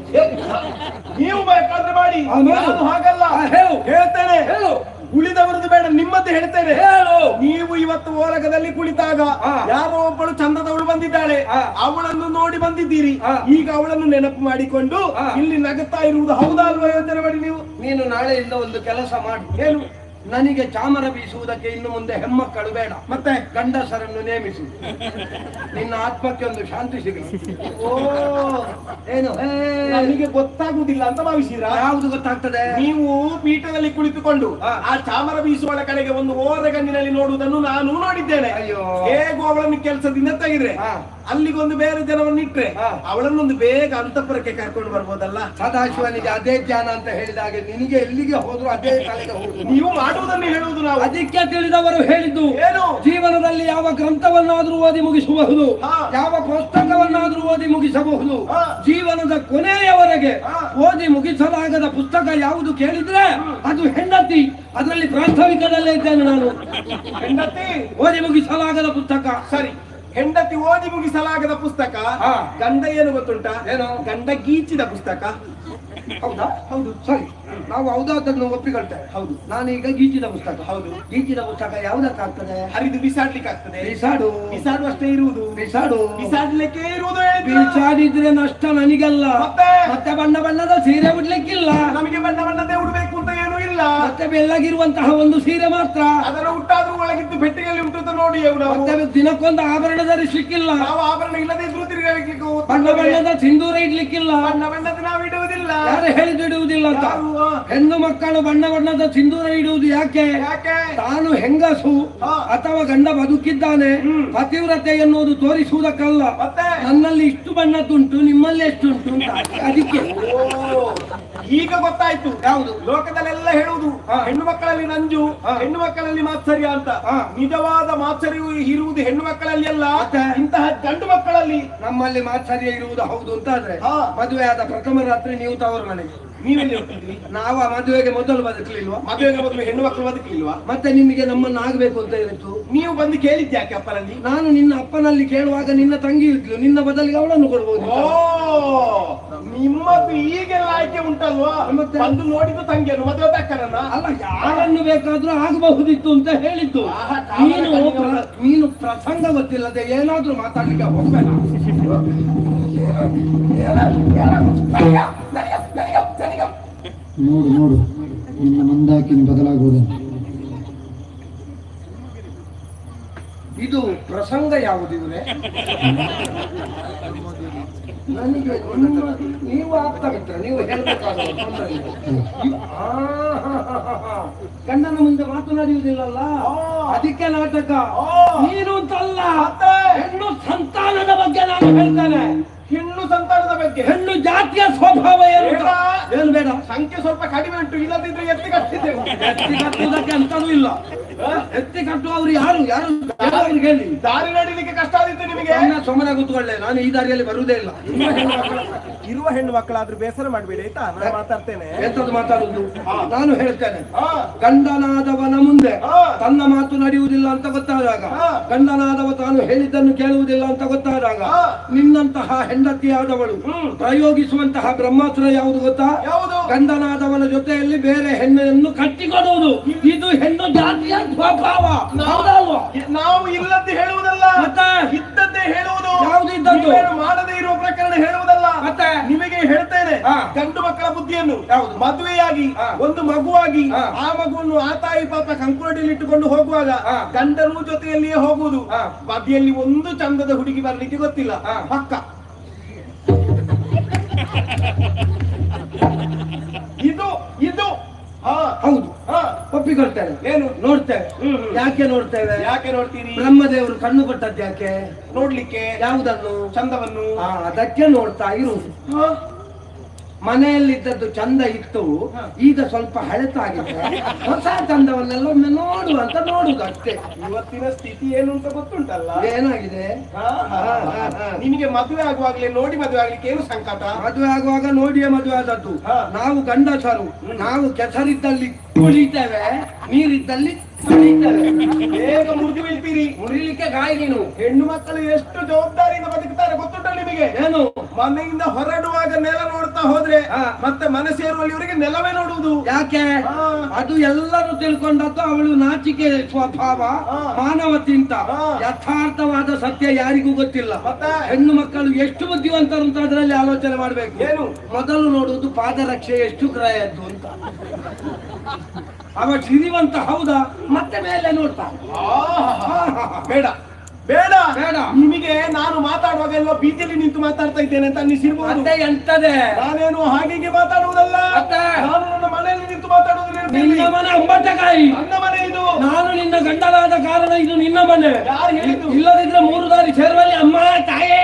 ನೀವು ಬೇಕಾದ್ರೆ ಮಾಡಿ, ನಾನು ಹಾಗಲ್ಲ. ಹೇಳು. ಹೇಳ್ತೇನೆ. ಹೇಳು. ಉಳಿದವರದ್ದು ಬೇಡ, ನಿಮ್ಮದ್ದು ಹೇಳ್ತೇನೆ. ಹೇಳು. ನೀವು ಇವತ್ತು ಓಲಗದಲ್ಲಿ ಕುಳಿತಾಗ ಯಾರೋ ಒಬ್ಬಳು ಚಂದದವಳು ಬಂದಿದ್ದಾಳೆ, ಅವಳನ್ನು ನೋಡಿ ಬಂದಿದ್ದೀರಿ. ಈಗ ಅವಳನ್ನು ನೆನಪು ಮಾಡಿಕೊಂಡು ಇಲ್ಲಿ ನಗುತ್ತಾ ಇರುವುದು ಹೌದಾ ಅಲ್ವಾ? ಯೋಚನೆ ಮಾಡಿ ನೀವು. ನೀನು ನಾಳೆಯಿಂದ ಒಂದು ಕೆಲಸ ಮಾಡಿ. ಏನು? ನನಗೆ ಚಾಮರ ಬೀಸುವುದಕ್ಕೆ ಇನ್ನು ಮುಂದೆ ಹೆಮ್ಮಕ್ಕಳು ಬೇಡ, ಮತ್ತೆ ಗಂಡಸರನ್ನು ನೇಮಿಸು. ನಿನ್ನ ಆತ್ಮಕ್ಕೆ ಒಂದು ಶಾಂತಿ ಸಿಗಲಿ. ಓ ಏನು ನನಗೆ ಗೊತ್ತಾಗುದಿಲ್ಲ ಅಂತ ಭಾವಿಸಿರಾ? ಯಾವುದು ಗೊತ್ತಾಗ್ತದೆ? ನೀವು ಪೀಠದಲ್ಲಿ ಕುಳಿತುಕೊಂಡು ಹಾ. ಆ ಚಾಮರ ಬೀಸುವಳ ಕಡೆಗೆ ಒಂದು ಓರೆಗಣ್ಣಿನಲ್ಲಿ ನೋಡುವುದನ್ನು ನಾನು ನೋಡಿದ್ದೇನೆ. ಅಯ್ಯೋ. ಹೇಗೂ ಅವಳನ್ನು ಕೆಲಸದಿಂದ ತೆಗೆದ್ರೆ ಹಾ. ಅಲ್ಲಿಗೊಂದು ಬೇರೆ ಜನವನ್ನು ಇಟ್ರೆ ಹಾ. ಅವಳನ್ನೊಂದು ಬೇಗ ಅಂತಃಪುರಕ್ಕೆ ಕರ್ಕೊಂಡು ಬರ್ಬೋದಲ್ಲ. ಸದಾಶಿವನಿಗೆ ಅದೇ ಧ್ಯಾನ ಅಂತ ಹೇಳಿದಾಗೆ ನಿನಗೆ ಎಲ್ಲಿಗೆ ಹೋದ್ರು ಅದೇ ತಲೆಗೆ ಹೋಗುದು. ನೀವು ಮಾಡುವುದನ್ನು ಹೇಳುವುದು ನಾವು. ಅದಕ್ಕೆ ತಿಳಿದವರು ಹೇಳಿದ್ದು ಏನು? ಜೀವನದಲ್ಲಿ ಯಾವ ಗ್ರಂಥವನ್ನಾದ್ರೂ ಓದಿ ಮುಗಿಸಬಹುದು, ಹಾ. ಯಾವ ಪುಸ್ತಕವನ್ನಾದ್ರೂ ಓದಿ ಮುಗಿಸಬಹುದು. ಹಾ. ಜೀವನದ ಕೊನೆಯವರೆಗೆ ಹಾ. ಓದಿ ಮುಗಿಸಲಾಗದ ಪುಸ್ತಕ ಯಾವುದು ಕೇಳಿದ್ರೆ ಅದು ಹೆಂಡತಿ. ಅದರಲ್ಲಿ ಪ್ರಾಥಮಿಕದಲ್ಲೇ ಇದ್ದೇನೆ ನಾನು. ಹೆಂಡತಿ ಓದಿ ಮುಗಿಸಲಾಗದ ಪುಸ್ತಕ. ಸರಿ, ಹೆಂಡತಿ ಓದಿ ಮುಗಿಸಲಾಗದ ಪುಸ್ತಕ. ಹಾ. ಗಂಡ ಏನು ಗೊತ್ತುಂಟ? ಏನು? ಗಂಡ ಗೀಚಿದ ಪುಸ್ತಕ. ಹೌದಾ? ಹೌದು. ಸರಿ, ನಾವು ಹೌದಾದನ್ನು ಒಪ್ಪಿಕೊಳ್ತೇವೆ. ಹೌದು. ನಾನೀಗ ಗೀಚಿದ ಪುಸ್ತಕ. ಹೌದು. ಗೀಚಿದ ಪುಸ್ತಕ ಯಾವುದಕ್ಕಾಗ್ತದೆ? ಹರಿದು ಬಿಸಾಡ್ಲಿಕ್ಕೆ ಆಗ್ತದೆ. ಬಿಸಾಡು. ಬಿಸಾಡುವಷ್ಟೇ ಇರುವುದು. ಬಿಸಾಡು. ಬಿಸಾಡ್ಲಿಕ್ಕೆ ಇರುವುದು ಹೇಳಿದ್ರು. ಬಿಸಾಡಿದ್ರೆ ನಷ್ಟ ನನಗಲ್ಲ. ಮತ್ತೆ ಬಣ್ಣ ಬಣ್ಣದ ಸೀರೆ ಉಡ್ಲಿಕ್ಕಿಲ್ಲ. ನಮಗೆ ಬಣ್ಣ ಬಣ್ಣದೇ ಉಡ್ಬೇಕು ಅಂತ ಏನೂ ಇಲ್ಲ. ಮತ್ತೆ ಬೆಳ್ಳಗಿರುವಂತಹ ಒಂದು ಸೀರೆ ಮಾತ್ರ. ಅದರ ಉಟ್ಟಾದ್ರೂ ಒಳಗಿದ್ದು ಪೆಟ್ಟಿಗೆಯಲ್ಲಿ ಉಂಟು ಅಂತ ನೋಡಿ ನಾವು. ಮತ್ತೆ ದಿನಕ್ಕೊಂದು ಆಭರಣ ಧರಿಸ್ಲಿಕ್ಕಿಲ್ಲ. ನಾವು ಆಭರಣ ಇಲ್ಲದೆ ಇದ್ರೂ ತಿರುಗಾಡಲಿಕ್ಕೆ ಬಣ್ಣ ಬಣ್ಣದ ಸಿಂಧೂರ ಇಡ್ಲಿಕ್ಕಿಲ್ಲ. ಬಣ್ಣ ಬಣ್ಣದ ನಾವು ಇಡುವುದಿಲ್ಲ. ಯಾರು ಹೇಳಿದ್ದು ಇಡುವುದಿಲ್ಲ ಅಂತ? ಯಾರು? ಹೆಣ್ಣು ಮಕ್ಕಳು ಬಣ್ಣ ಬಣ್ಣದ ಸಿಂಧೂರ ಇಡುವುದು ಯಾಕೆ? ಯಾಕೆ? ತಾನು ಹೆಂಗಸು ಹಾ. ಅಥವಾ ಗಂಡ ಬದುಕಿದ್ದಾನೆ ಪತಿವ್ರತೆ ಎನ್ನುವುದು ತೋರಿಸುವುದಕ್ಕಲ್ಲ. ಮತ್ತೆ ನನ್ನಲ್ಲಿ ಇಷ್ಟು ಬಣ್ಣದ್ದುಂಟು, ನಿಮ್ಮಲ್ಲಿ ಎಷ್ಟುಂಟು ಅಂತ. ಅದಕ್ಕೆ ಓ, ಈಗ ಗೊತ್ತಾಯ್ತು. ಯಾವುದು? ಲೋಕದಲ್ಲೆಲ್ಲ ಹೇಳುವುದು ಹಾ. ಹೆಣ್ಣು ಮಕ್ಕಳಲ್ಲಿ ನಂಜು, ಹಾ. ಹೆಣ್ಣು ಮಕ್ಕಳಲ್ಲಿ ಮಾತ್ಸರ್ಯ ಅಂತ. ಹಾ. ನಿಜವಾದ ಮಾತ್ಸರ್ಯವು ಇರುವುದು ಹೆಣ್ಣು ಮಕ್ಕಳಲ್ಲಿ ಅಲ್ಲ, ಮತ್ತೆ? ಇಂತಹ ಗಂಡು ಮಕ್ಕಳಲ್ಲಿ. ನಮ್ಮಲ್ಲಿ ಮಾತ್ಸರ್ಯ ಇರುವುದು ಹೌದು ಅಂತಾದ್ರೆ ಹಾ. ಮದುವೆ ಆದ ಪ್ರಥಮ ರಾತ್ರಿ ನೀವು ತವರು ಮನೆಗೆ, ನೀವೆಲ್ಲಿ ಹೋಗ್ತಿದ್ರಿ? ನಾವು ಆ ಮದುವೆಗೆ ಮೊದಲು ಬದುಕಲಿಲ್ವಾ? ಮದುವೆಗೆ ಮೊದಲು ಹೆಣ್ಣು ಮಕ್ಕಳು ಬದುಕಲಿಲ್ವಾ? ಮತ್ತೆ ನಿಮಗೆ ನಮ್ಮನ್ನು ಆಗ್ಬೇಕು ಅಂತ ಇರುತ್ತು. ನೀವು ಬಂದು ಕೇಳಿದ್ಯಾಕೆ ಅಪ್ಪನಲ್ಲಿ? ನಾನು ನಿನ್ನ ಅಪ್ಪನಲ್ಲಿ ಕೇಳುವಾಗ ನಿನ್ನ ತಂಗಿ ಇದ್ಲು, ನಿನ್ನ ಬದಲಿಗೆ ಅವಳನ್ನು ಕೊಡ್ಬೋದು. ಓ, ನಿಮ್ಮದು ಈಗೆಲ್ಲ ಆಯ್ಕೆ ಉಂಟಲ್ವಾ? ಮತ್ತೆ? ಬಂದು ನೋಡಿದ್ದು ತಂಗಿಯನ್ನು ಮದುವೆ ಅಕ್ಕನನ್ನ. ಅಲ್ಲ, ಯಾರನ್ನು ಬೇಕಾದ್ರೂ ಆಗಬಹುದಿತ್ತು ಅಂತ ಹೇಳಿದ್ದು. ಆಹಾ, ನೀನು ಪ್ರಸಂಗ ಗೊತ್ತಿಲ್ಲದೆ ಏನಾದ್ರೂ ಮಾತಾಡ್ಲಿಕ್ಕೆ ಹೋಗ್ಬೇಡ. ನೋಡು ನೋಡು ನಿನ್ನ ಮಂದಾಕಿನಿ ಬದಲಾಗುವುದನ್ನು. ಇದು ಪ್ರಸಂಗ ಯಾವುದು ಇವರೇ? ನನಗೆ ನೀವು ಆಪ್ತ ಮಿತ್ರ, ನೀವು ಹೇಳ್ಬೇಕಾದ ಗಂಡನ ಮುಂದೆ ಮಾತನಾಡುವುದಿಲ್ಲಲ್ಲ, ಅದಕ್ಕೆ ನಾಟಕ. ನೀನು ಅಂತಲ್ಲ, ಹೆಣ್ಣು ಸಂತಾನದ ಬಗ್ಗೆ ನಾನು ಹೇಳ್ತೇನೆ. ಹೆಣ್ಣು ಸಂತಾನದ ಬಗ್ಗೆ, ಹೆಣ್ಣು ಜಾತಿಯ ಸ್ವಭಾವ ಏನು? ಬೇಡ. ಏನು ಬೇಡ? ಸಂಖ್ಯೆ ಸ್ವಲ್ಪ ಕಡಿಮೆ ಉಂಟು, ಇಲ್ಲದಿದ್ರೆ ಎತ್ತಿ ಕಟ್ಟಿದ್ದೆವು. ಎತ್ತಿ ಕಟ್ಟುವುದಕ್ಕೆ ಅಂತನೂ ಇಲ್ಲ. ಎತ್ತಿ ಕಟ್ಟುವವರು ಯಾರು ಯಾರು ಅವ್ರಿಗೆ ಹೇಳಿ. ದಾರಿ ನಡಿಲಿಕ್ಕೆ ಕಷ್ಟ ಆದಿತ್ತು ನಿಮಗೆ. ಸುಮ್ಮನೆ ಕೂತ್ಕೊಳ್ಳೆ, ನಾನು ಈ ದಾರಿಯಲ್ಲಿ ಬರುವುದೇ ಇಲ್ಲ. ಇರುವ ಹೆಣ್ಣು ಮಕ್ಕಳಾದ್ರೂ ಬೇಸರ ಮಾಡಬೇಡಿ ಆಯ್ತಾ? ನಾನು ಮಾತಾಡ್ತೇನೆ. ಎಂತದ್ದು ಮಾತಾಡುದು? ನಾನು ಹೇಳ್ತೇನೆ, ಹಾ. ಗಂಡನಾದವನ ಮುಂದೆ ಹಾ. ತನ್ನ ಮಾತು ನಡೆಯುವುದಿಲ್ಲ ಅಂತ ಗೊತ್ತಾದಾಗ, ಹಾ. ಗಂಡನಾದವ ತಾನು ಹೇಳಿದ್ದನ್ನು ಕೇಳುವುದಿಲ್ಲ ಅಂತ ಗೊತ್ತಾದಾಗ, ಹಾ. ನಿನ್ನಂತಹ ಹೆಂಡತಿಯಾದವಳು ಪ್ರಯೋಗಿಸುವಂತಹ ಬ್ರಹ್ಮಾಸ್ತ್ರ ಯಾವುದು ಗೊತ್ತಾ? ಯಾವುದು? ಗಂಡನಾದವನ ಜೊತೆಯಲ್ಲಿ ಬೇರೆ ಹೆಣ್ಣನ್ನು ಕಟ್ಟಿಕೊಡುವುದು. ಇದು ಹೆಣ್ಣು ಜಾತಿಯ ಸ್ವಭಾವ. ಹೌದಲ್ವಾ? ನಾವು ಇಲ್ಲದ್ದು ಹೇಳುವುದಲ್ಲ, ಮತ್ತೆ? ಇದ್ದದ್ದೇ ಹೇಳುವುದು. ಯಾವುದು ಇದ್ದದ್ದು? ನೀವೇನು ಮಾಡದೇ ಇರುವ ಪ್ರಕರಣ ಹೇಳುವುದಲ್ಲ. ಮತ್ತೆ? ನಿಮಗೆ ಹೇಳ್ತೇನೆ, ಹಾ. ಗಂಡು ಮಕ್ಕಳ ಬುದ್ಧಿಯನ್ನು. ಯಾವುದು? ಮದುವೆಯಾಗಿ ಹಾ. ಒಂದು ಮಗುವಾಗಿ ಹಾ. ಆ ಮಗುವನ್ನು ಆ ತಾಯಿ ಪಾಪ ಕಂಕುಳಡಿಯಲ್ಲಿ ಇಟ್ಟುಕೊಂಡು ಹೋಗುವಾಗ ಹಾ. ಗಂಡನು ಜೊತೆಯಲ್ಲಿಯೇ ಹೋಗುವುದು. ಹಾ. ಬದಿಯಲ್ಲಿ ಒಂದು ಚಂದದ ಹುಡುಗಿ ಬರ್ಲಿಕ್ಕೆ ಗೊತ್ತಿಲ್ಲ. ಹಾ. ಪಕ್ಕ ಇದು ಇದು ಹಾ. ಹೌದು, ಹಾ. ಒಪ್ಪಿಕೊಳ್ತೇನೆ. ಏನು? ನೋಡ್ತೇವೆ. ಯಾಕೆ ನೋಡ್ತೇವೆ? ಯಾಕೆ ನೋಡ್ತೀರಿ? ಬ್ರಹ್ಮದೇವರು ಕಣ್ಣು ಕೊಟ್ಟದ್ದು ಯಾಕೆ? ನೋಡ್ಲಿಕ್ಕೆ. ಯಾವುದನ್ನು? ಚಂದವನ್ನು. ಅದಕ್ಕೆ ನೋಡ್ತಾ ಇರುವುದು. ಹಾ. ಮನೆಯಲ್ಲಿದ್ದದ್ದು ಚಂದ ಇತ್ತು, ಈಗ ಸ್ವಲ್ಪ ಹಳೆತಾಗಿದೆ. ಹೊಸ ಚಂದವನ್ನೆಲ್ಲ ಒಮ್ಮೆ ನೋಡು ಅಂತ ನೋಡುದು ಅಷ್ಟೇ. ಇವತ್ತಿನ ಸ್ಥಿತಿ ಏನು ಅಂತ ಗೊತ್ತುಂಟಲ್ಲ? ಏನಾಗಿದೆ? ಹಾ, ಹಾ, ಹಾ, ಹಾ. ನಿಮಗೆ ಮದುವೆ ಆಗುವಾಗ್ಲೇ ನೋಡಿ ಮದುವೆ ಆಗ್ಲಿಕ್ಕೆ ಏನು ಸಂಕಟ? ಮದುವೆ ಆಗುವಾಗ ನೋಡಿಯೇ ಮದುವೆ ಆದದ್ದು. ಹಾ. ನಾವು ಗಂಡಸರು, ನಾವು ಕೆಸರಿದ್ದಲ್ಲಿ ಕುಳಿತೇವೆ, ನೀರಿದ್ದಲ್ಲಿ ಕುಳಿತೇವೆ. ಬೇಗ ಮುರಿದು ಬೀಳ್ತೀರಿ. ಮುರಿಲಿಕ್ಕೆ ಗಾಯ ನೀನು. ಹೆಣ್ಣು ಮಕ್ಕಳು ಎಷ್ಟು ಜವಾಬ್ದಾರಿಯಿಂದ ಬದುಕ್ತಾರೆ ಗೊತ್ತುಂಟ ನಿಮಗೆ? ಏನು? ಮನೆಯಿಂದ ಹೊರಡುವಾಗ ನೆಲ ನೋಡ್ತಾ ಹೋದ್ರೆ ಹಾ. ಮತ್ತೆ ಮನೆ ಸೇರುವಲ್ಲಿವರೆಗೆ ನೆಲವೇ ನೋಡುವುದು. ಯಾಕೆ ಹಾ. ಅದು ಎಲ್ಲರೂ ತಿಳ್ಕೊಂಡದ್ದು ಅವಳು ನಾಚಿಕೆ ಸ್ವಭಾವ ಹಾ. ಮಾನವತಿ ಅಂತ ಹಾ. ಯಥಾರ್ಥವಾದ ಸತ್ಯ ಯಾರಿಗೂ ಗೊತ್ತಿಲ್ಲ. ಮತ್ತೆ? ಹೆಣ್ಣು ಮಕ್ಕಳು ಎಷ್ಟು ಬುದ್ಧಿವಂತರು ಅಂತ ಅದರಲ್ಲಿ ಆಲೋಚನೆ ಮಾಡ್ಬೇಕು. ಏನು? ಮೊದಲು ನೋಡುವುದು ಪಾದರಕ್ಷೆ ಎಷ್ಟು ಗ್ರಾಯದ್ದು ಅಂತ. ಅವ ಸಿರಿವಂತ ಹೌದಾ ಮತ್ತೆ ಮೇಲೆ ನೋಡ್ತಾ. ಬೇಡ ಬೇಡ ಬೇಡ. ನಿಮಗೆ ನಾನು ಮಾತಾಡುವಾಗ ಎಲ್ಲ ಬೀದಿಯಲ್ಲಿ ನಿಂತು ಮಾತಾಡ್ತಾ ಇದ್ದೇನೆ ಅಂತ ಅನ್ನಿಸಿರ್ಬೋದು. ಮತ್ತೆ ಎಂತದೆ ನಾನೇನು ಹಾಗೆ ಮಾತಾಡುವುದಲ್ಲ. ಮತ್ತೆ? ನಾನು ನನ್ನ ಮನೆಯಲ್ಲಿ ನಿಂತು ಮಾತಾಡುವುದಿಲ್ಲ. ನಿನ್ನ ಮನೆ ಅಂಬಟಕಾಯಿ. ನನ್ನ ಮನೆ ಇದು. ನಾನು ನಿನ್ನ ಗಂಡನಾದ ಕಾರಣ ಇದು ನಿನ್ನ ಮನೆ. ಯಾರು ಹೇಳಿದ್ದು? ಇಲ್ಲದಿದ್ರೆ 3 ದಾರಿ ಸೇರುವಲ್ಲಿ ಅಮ್ಮ ತಾಯೇ.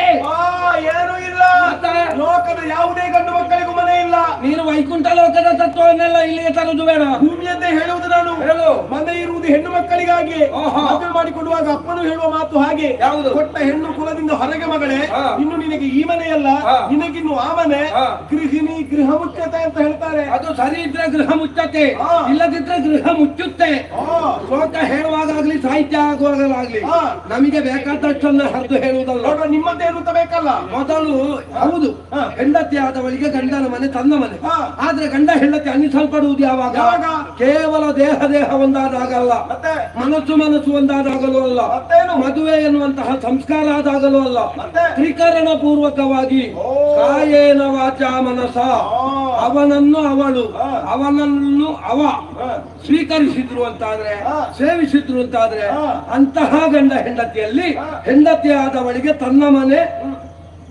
ಏನೂ ಇಲ್ಲ. ಮತ್ತೆ? ಲೋಕದ ಯಾವುದೇ ಗಂಡು ಮಕ್ಕಳಿಗೂ ಮನೆ ಇಲ್ಲ. ನೀನು ವೈಕುಂಠ ಲೋಕದ ತತ್ವವನ್ನೆಲ್ಲ ಇಲ್ಲಿಗೆ ತರುವುದು ಬೇಡ. ಭೂಮಿಯಂತೆ ಹೇಳುವುದು ನಾನು. ಹೇಳು. ಮನೆ ಇರುವುದು ಹೆಣ್ಣು ಮಕ್ಕಳಿಗಾಗಿ. ಓಹೋ. ಮದುವೆ ಮಾಡಿಕೊಡುವಾಗ ಅಪ್ಪನು ಹೇಳುವ ಮಾತು ಹಾಗೆ. ಯಾವುದು? ಕೊಟ್ಟ ಹೆಣ್ಣು ಕುಲದಿಂದ ಹೊರಗೆ ಮಗಳೇ, ಹಾ. ಇನ್ನು ನಿನಗೆ ಈ ಮನೆಯಲ್ಲ, ಹಾ. ನಿನಗಿನ್ನು ಆ ಮನೆ. ಹಾ. ಗೃಹಿಣಿ ಗೃಹ ಮುಚ್ಚತೆ ಅಂತ ಹೇಳ್ತಾರೆ. ಅದು ಸರಿ ಇದ್ರೆ ಗೃಹ ಮುಚ್ಚತ್ತೆ, ಹಾ. ಇಲ್ಲದಿದ್ರೆ ಗೃಹ ಮುಚ್ಚುತ್ತೆ. ಆ, ಶ್ಲೋಕ ಹೇಳುವಾಗಲಿ ಸಾಹಿತ್ಯ ಆಗುವಾಗಲಾಗ್ಲಿ ಹಾ. ನಮಗೆ ಬೇಕಾದಷ್ಟನ್ನು ಹರಿದು ಹೇಳುವುದಲ್ಲ. ನೋಡುವ ನಿಮ್ಮಂತೆ ಇರುತ್ತ ಬೇಕಲ್ಲ. ಮೊದಲು ಹೌದು ಹಾ. ಹೆಂಡತಿ ಆದವಳಿಗೆ ಗಂಡನ ಮನೆ ತನ್ನ ಮನೆ. ಹಾ. ಆದ್ರೆ ಗಂಡ ಹೆಂಡತಿ ಅನ್ನಿಸಲ್ಪಡುವುದು ಯಾವಾಗ? ಯಾವಾಗ? ಕೇವಲ ದೇಹ ಒಂದಾದಾಗಲ್ಲ, ಮತ್ತೆ ಮನಸ್ಸು ಒಂದಾದಾಗಲೂ ಅಲ್ಲ, ಮತ್ತೇನು? ಮದುವೆ ಎನ್ನುವಂತಹ ಸಂಸ್ಕಾರ ಆದಾಗಲೂ ಅಲ್ಲ. ಮತ್ತೆ? ತ್ರಿಕರಣ ಪೂರ್ವಕವಾಗಿ ಓ. ಕಾಯೇನ ವಾಚ ಮನಸ ಆ. ಅವನನ್ನು ಅವಳು ಹಾ. ಅವನನ್ನು ಅವ ಹಾ. ಸ್ವೀಕರಿಸಿದ್ರು ಅಂತಾದ್ರೆ, ಹಾ. ಸೇವಿಸಿದ್ರು ಅಂತಾದ್ರೆ, ಹಾ. ಅಂತಹ ಗಂಡ ಹೆಂಡತಿಯಲ್ಲಿ ಹಾ. ಹೆಂಡತಿ ಆದವಳಿಗೆ ತನ್ನ ಮನೆ